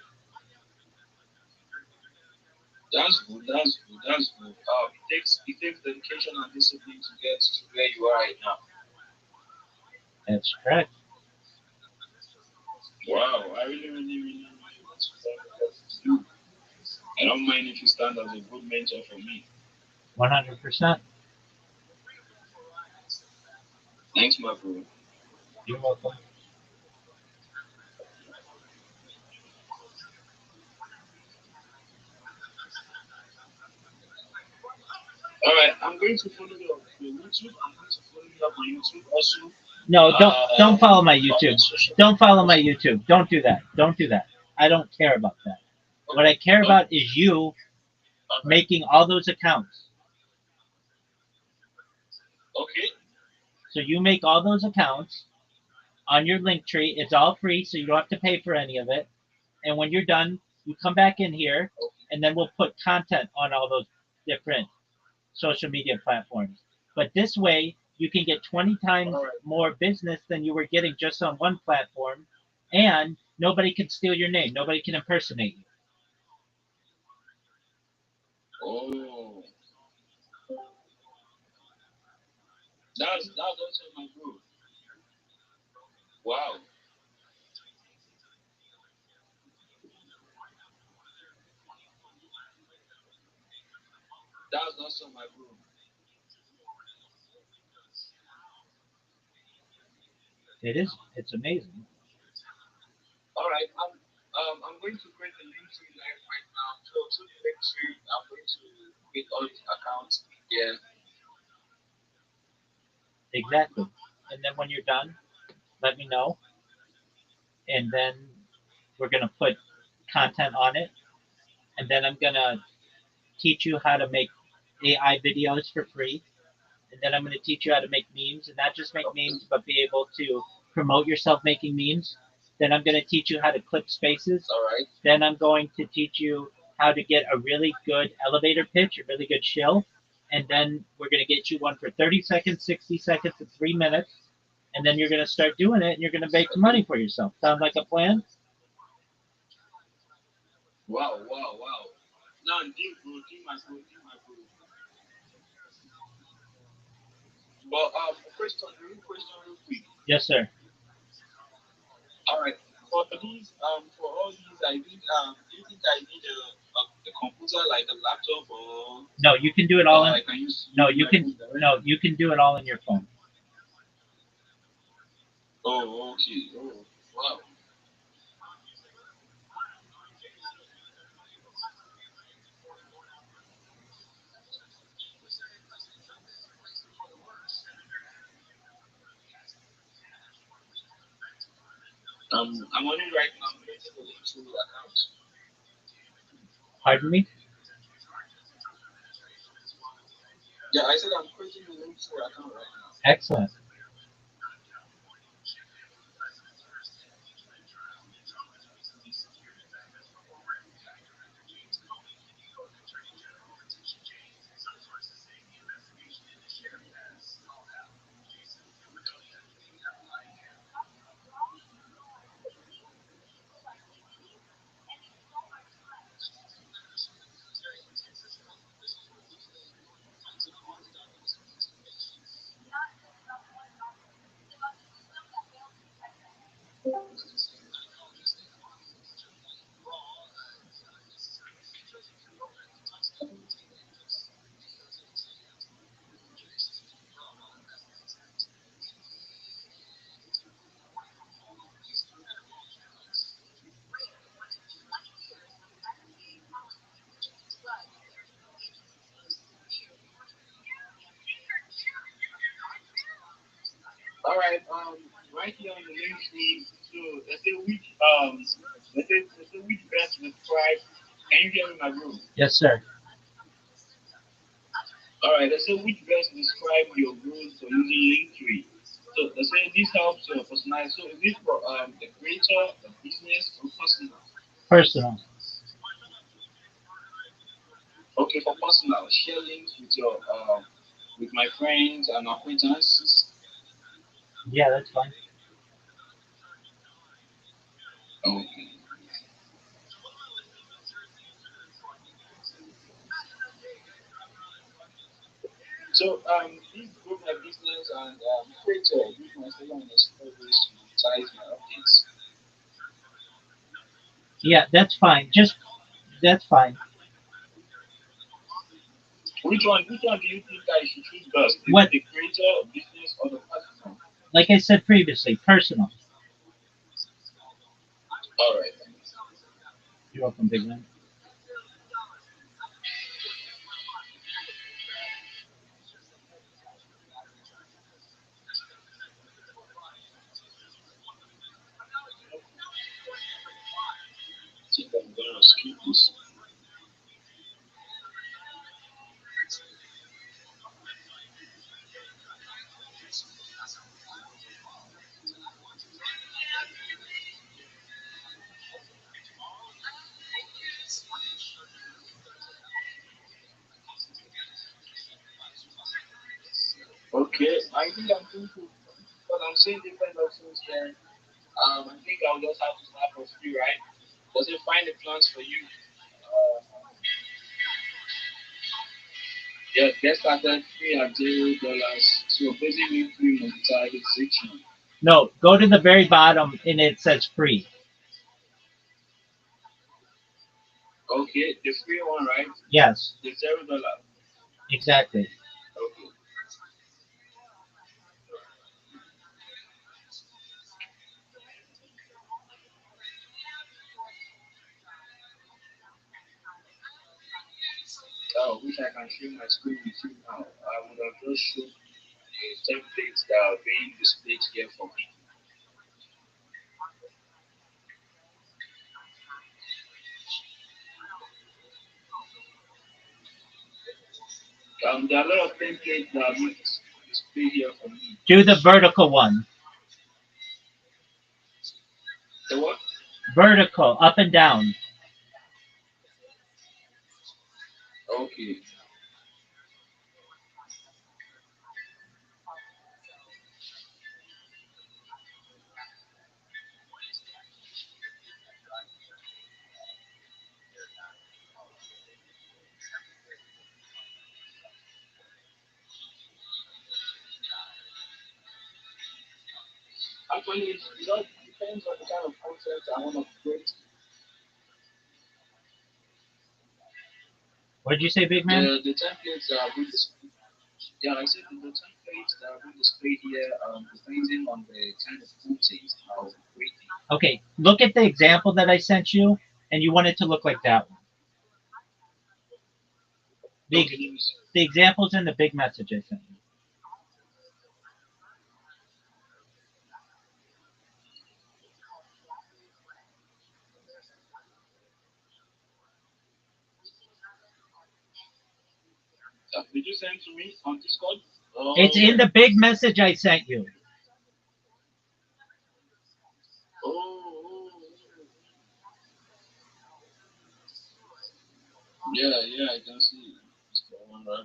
That's good. That's good. That's good. It takes dedication and discipline to get to where you are right now. That's correct. Wow. I really want to thank you. I don't mind if you stand as a good mentor for me. 100%. Thanks, my bro. You're welcome. All right, I'm going to follow you on YouTube. I'm going to follow you up on YouTube also. No, don't follow my YouTube. Don't follow my YouTube. Don't do that. Don't do that. I don't care about that. What I care about is you making all those accounts. Okay. So you make all those accounts on your link tree. It's all free, so you don't have to pay for any of it. And when you're done, you come back in here, and then we'll put content on all those different social media platforms. But this way, you can get 20 times more business than you were getting just on one platform, and nobody can steal your name. Nobody can impersonate you. Oh. That's also my group. Wow. That's also my group. It is. It's amazing. All right. I'm going to create a link tree live right now. So to the link tree, I'm going to create all these accounts again. Exactly. And then when you're done, let me know. And then we're going to put content on it. And then I'm going to teach you how to make AI videos for free. And then I'm going to teach you how to make memes, and not just make memes, but be able to promote yourself making memes. Then I'm going to teach you how to clip spaces. All right. Then I'm going to teach you how to get a really good elevator pitch, a really good shill. And then we're going to get you one for 30 seconds, 60 seconds, and 3 minutes. And then you're going to start doing it, and you're going to make money for yourself. Sound like a plan? Wow. Now, deep, my bro. But question real quick. Yes, sir. All right. For all these, I think do you think I need a computer like a laptop or? No, you can do it all. I can use. You can do it all in your phone. Oh, okay. Oh, wow. I'm on it right now. I'm creating a link to account. Pardon me? Yeah, I said I'm creating a link to account right now. Excellent. All right. Right here on the link screen. So let's say which best describe. Can you hear me, my bro? Yes, sir. All right. Let's say which best describe your goals for using Linktree. So let's say this helps personalize. So is this for the creator, the business, or personal? Personal. Okay, for personal, share links with your with my friends and acquaintances. Yeah, that's fine. Okay. So this group my business and creator use my Instagram and explore ways to monetize my updates. Yeah, that's fine. That's fine. Which one do you think I should choose first? Is What? it the creator, business, or the personal? Like I said previously, personal. All right. You're welcome, big man. I think I'm gonna skip this. Okay, I think I'm going to because I'm seeing different options there. I think I'll just have to start for free, right? Does it find the plans for you? Uh, yeah, get started free at $0. So basically free monetization. No, go to the very bottom and it says free. Okay, the free one, right? Yes, The $0. exactly. Okay. I wish I can share my screen with you now. I would have just shown the templates that are being displayed here for me. There are a lot of templates that are being displayed here for me. Do the vertical one. The what? Vertical, up and down. Okay. Actually, it all depends on the kind of content I want to create. What did you say, big man? The templates that are being displayed. Yeah, like I said, the templates that are being displayed here, depending on the kind of content I'll be creating. Okay, look at the example that I sent you, and you want it to look like that one. The, Okay, let me see. the example's in the big message I sent you. Did you send to me on Discord? Oh, It's in the big message I sent you. oh, yeah, yeah, I can see. Mr. Rabbi.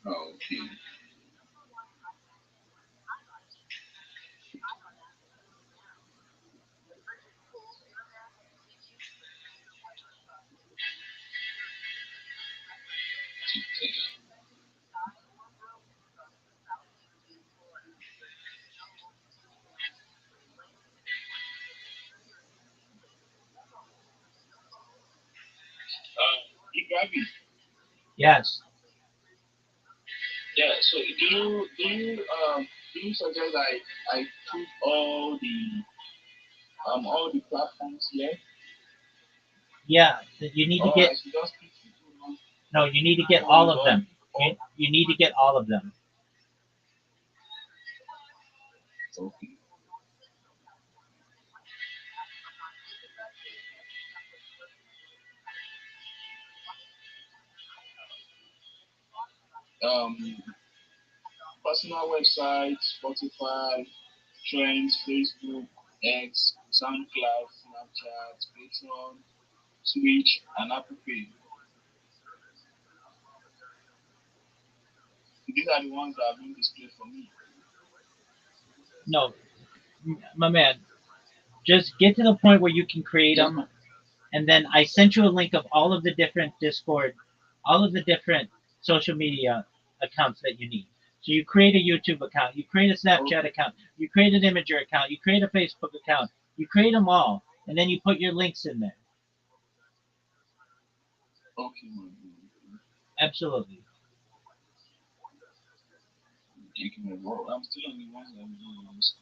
Oh, okay. Big Rabbi. Yes. Yeah. So do you suggest I put all the platforms here, Yeah. You need to or get I should just pick one? no. You need to get Only all of one. them. You need to get all of them. Okay. Um, Personal websites, Spotify, Trends, Facebook, X, SoundCloud, Snapchat, Patreon, Twitch, and Apple Pay. These are the ones that have been displayed for me. No, my man. Just get to the point where you can create Just them, and then I sent you a link of all of the different Discord, all of the different social media accounts that you need. So you create a YouTube account, you create a Snapchat okay, account, you create an Imager account, you create a Facebook account, you create them all, and then you put your links in there. okay, my man. Absolutely. Thank you, my bro. I'm still on the ones that we use.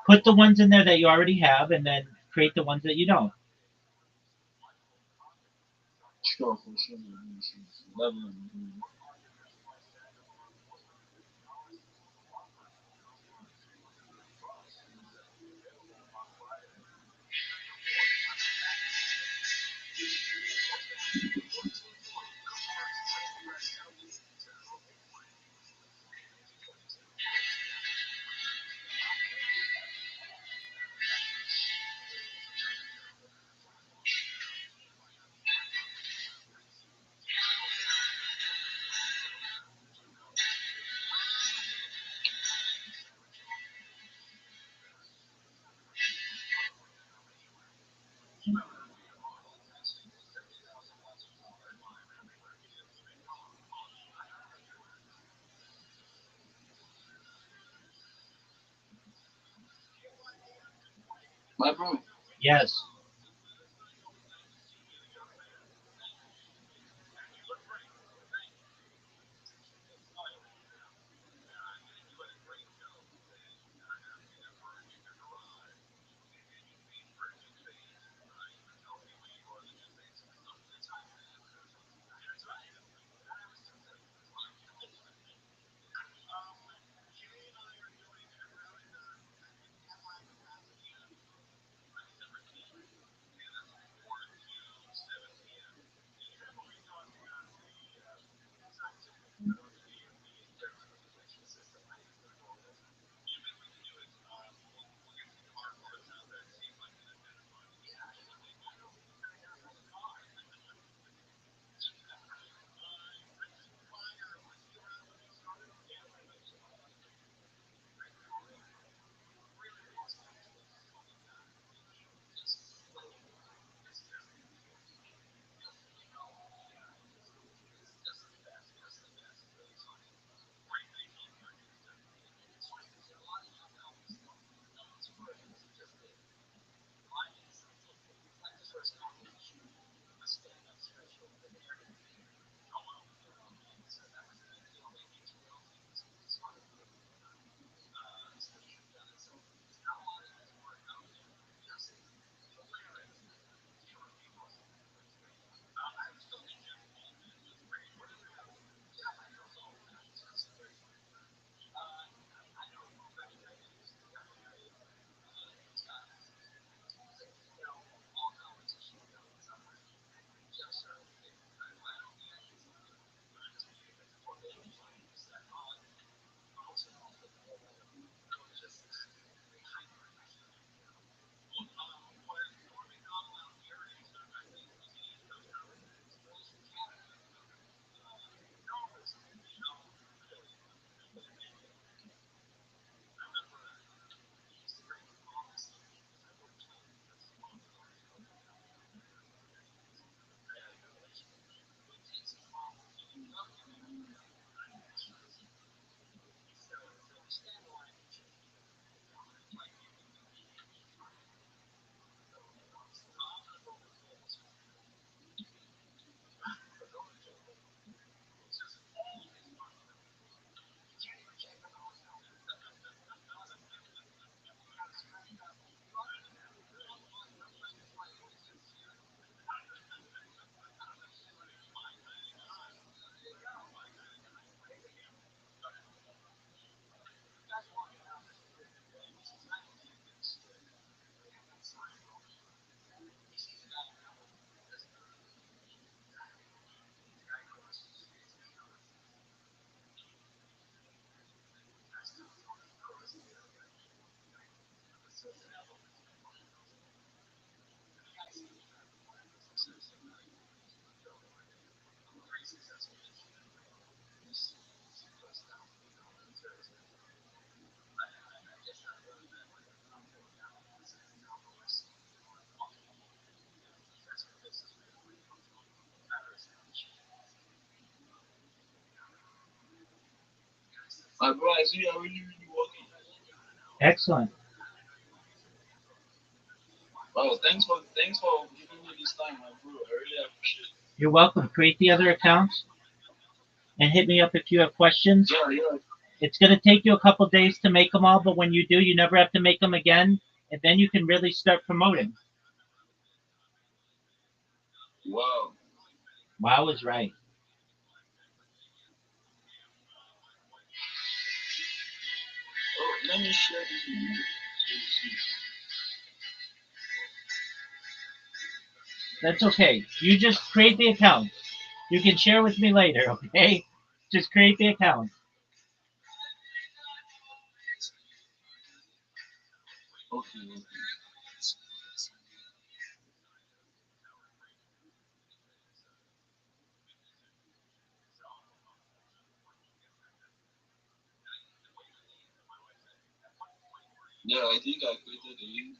Put the ones in there that you already have, and then create the ones that you don't. Sure, for sure, my man. Love you. My bro. Yes. My bro, I see you are really, really working. Excellent. Wow, thanks for giving me this time, my bro. I really appreciate it. You're welcome. Create the other accounts and hit me up if you have questions. Yeah, yeah. It's going to take you a couple days to make them all, but when you do, you never have to make them again, and then you can really start promoting. Wow. Wow is right. Oh, let me share this with you. That's okay. You just create the account. You can share with me later, okay? Just create the account. Okay, okay. Yeah, I think I created a link.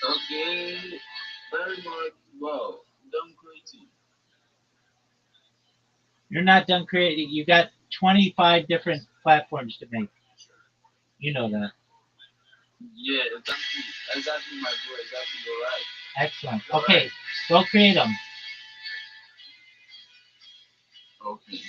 Okay, very much. Wow, done creating. You're not done creating. You got 25 different platforms to make. You know that. Yeah, exactly. Exactly, my bro. Exactly, you're right. Excellent. You're Okay, right. go create them. Okay.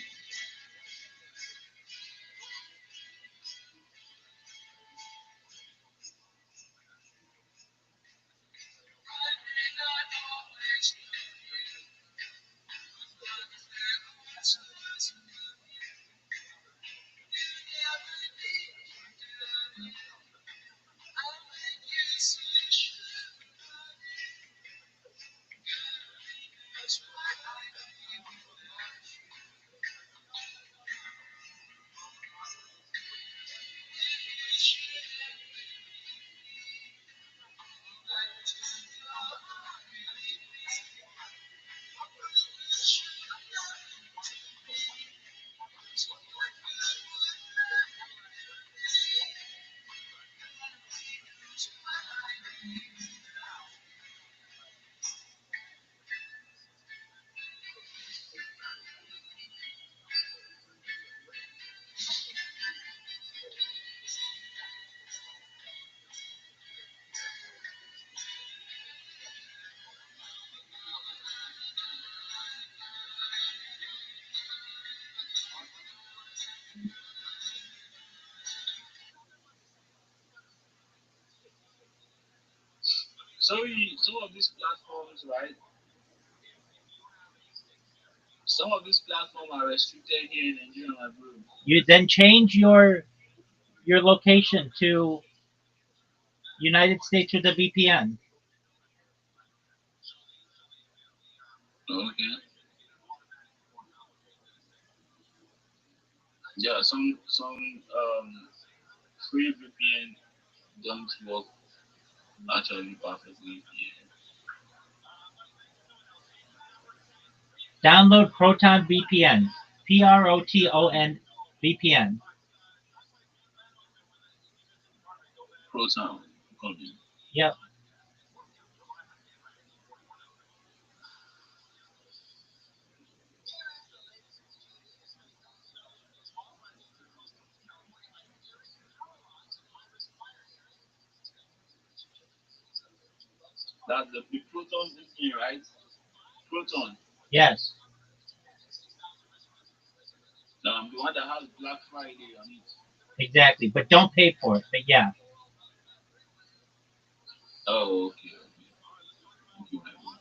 Sorry, some of these platforms, right? Some of these platforms are restricted here in Nigeria, my bro. You then change your location to United States with a VPN. Okay. Yeah, free VPN don't work actually perfectly here. Download Proton VPN. Proton VPN. Proton. Okay. Yep. That's the Proton VPN, right? Proton. Yes. The one that has Black Friday on it. Exactly. But don't pay for it. But yeah. Oh, okay, okay. Okay, my bad.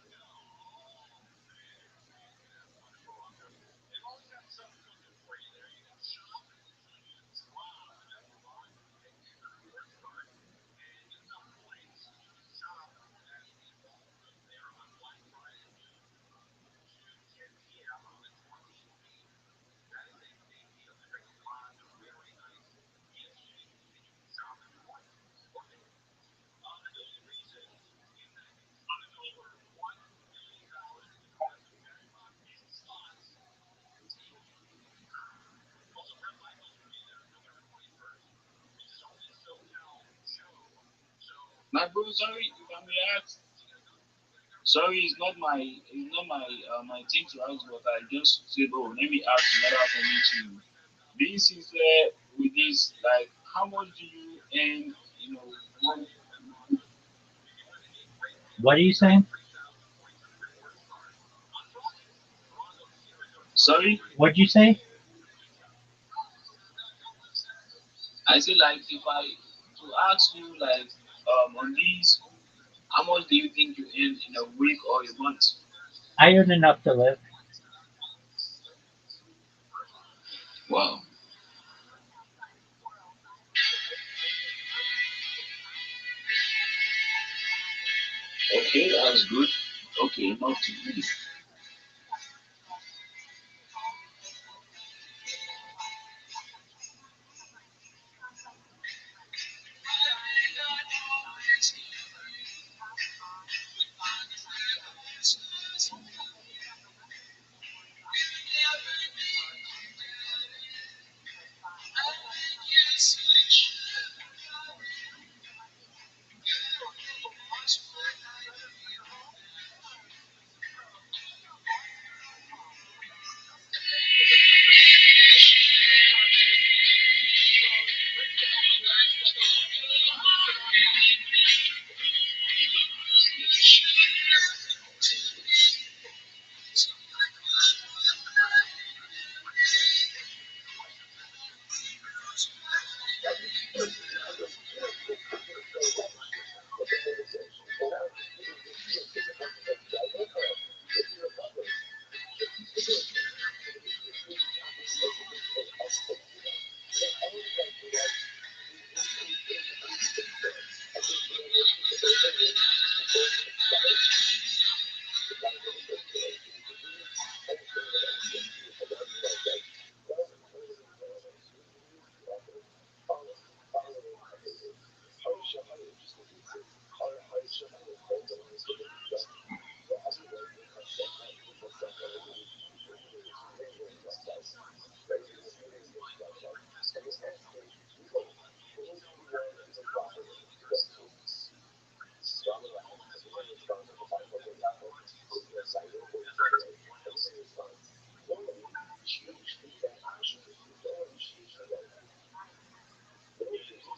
My bro, sorry, if I may ask, sorry, it's not my thing to ask, but I just said, oh, let me ask in order for me to be sincere with this. Like, how much do you earn? You know, one, What are you saying? sorry, What'd you say? I say like if I to ask you like on these, how much do you think you earn in a week or a month? I earn enough to live. Wow. Okay, that's good. Okay, not too good.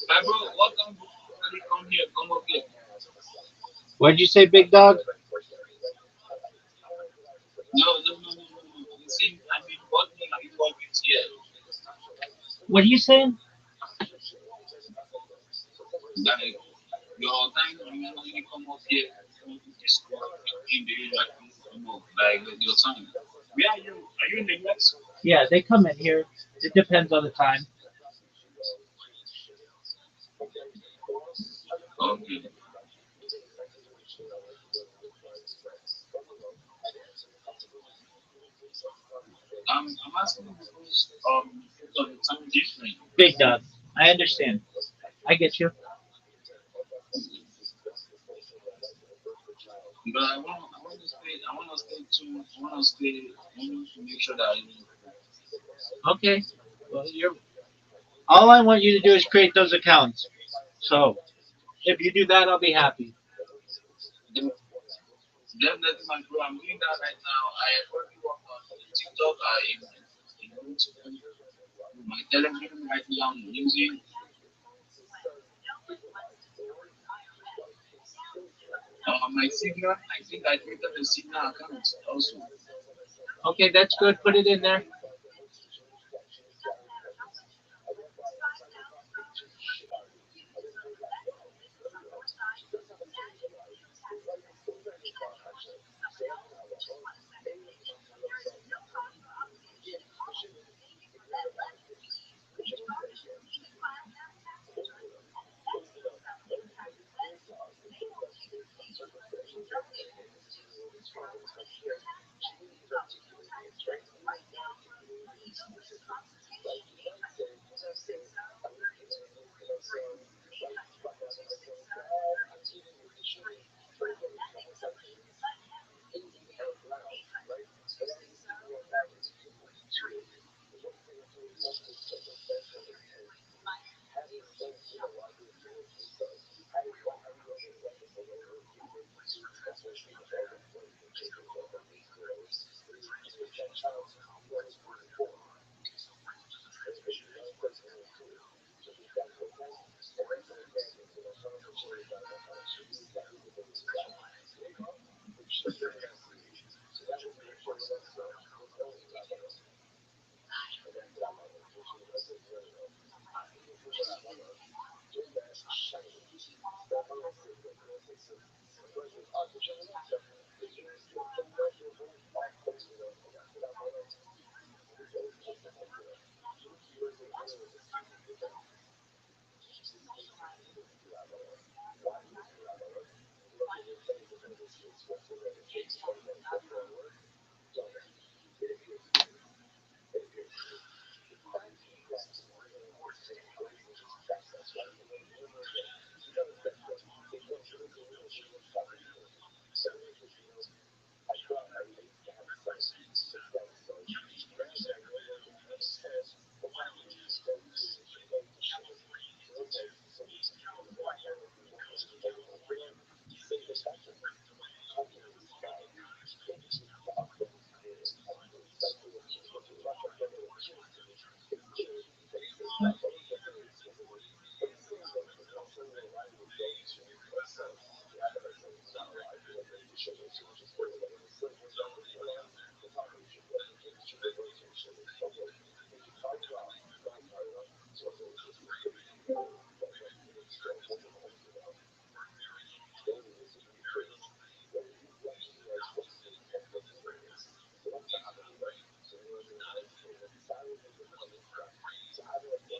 My bro, what time do you usually come here? Come up here. What'd you say, big dog? No, no, no, no, no, no. I'm saying, I mean, what time are you working here? What are you saying? Like, your time you usually come up here to this work in the usual come up, like your time. Where are you? Are you in the US? Yeah, they come in here. It depends on the time. Okay. I'm asking because of the time difference. Big dog. I understand. I get you. But I want to stay want to stay tuned. I want to stay. I want to make sure that I Okay. Well, you're. All I want you to do is create those accounts. So if you do that, I'll be happy. definitely my bro. I'm doing that right now. I already worked on TikTok. I'm going to my Telegram right now. I'm using my Signal. I think I created a Signal account also. Okay, that's good. Put it in there.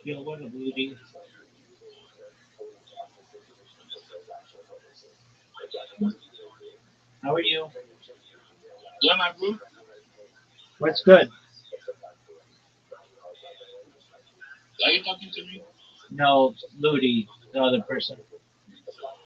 Yo, what a beauty. How are you? Yeah, my bro. What's good? Are you talking to me? No, Ludi, the other person.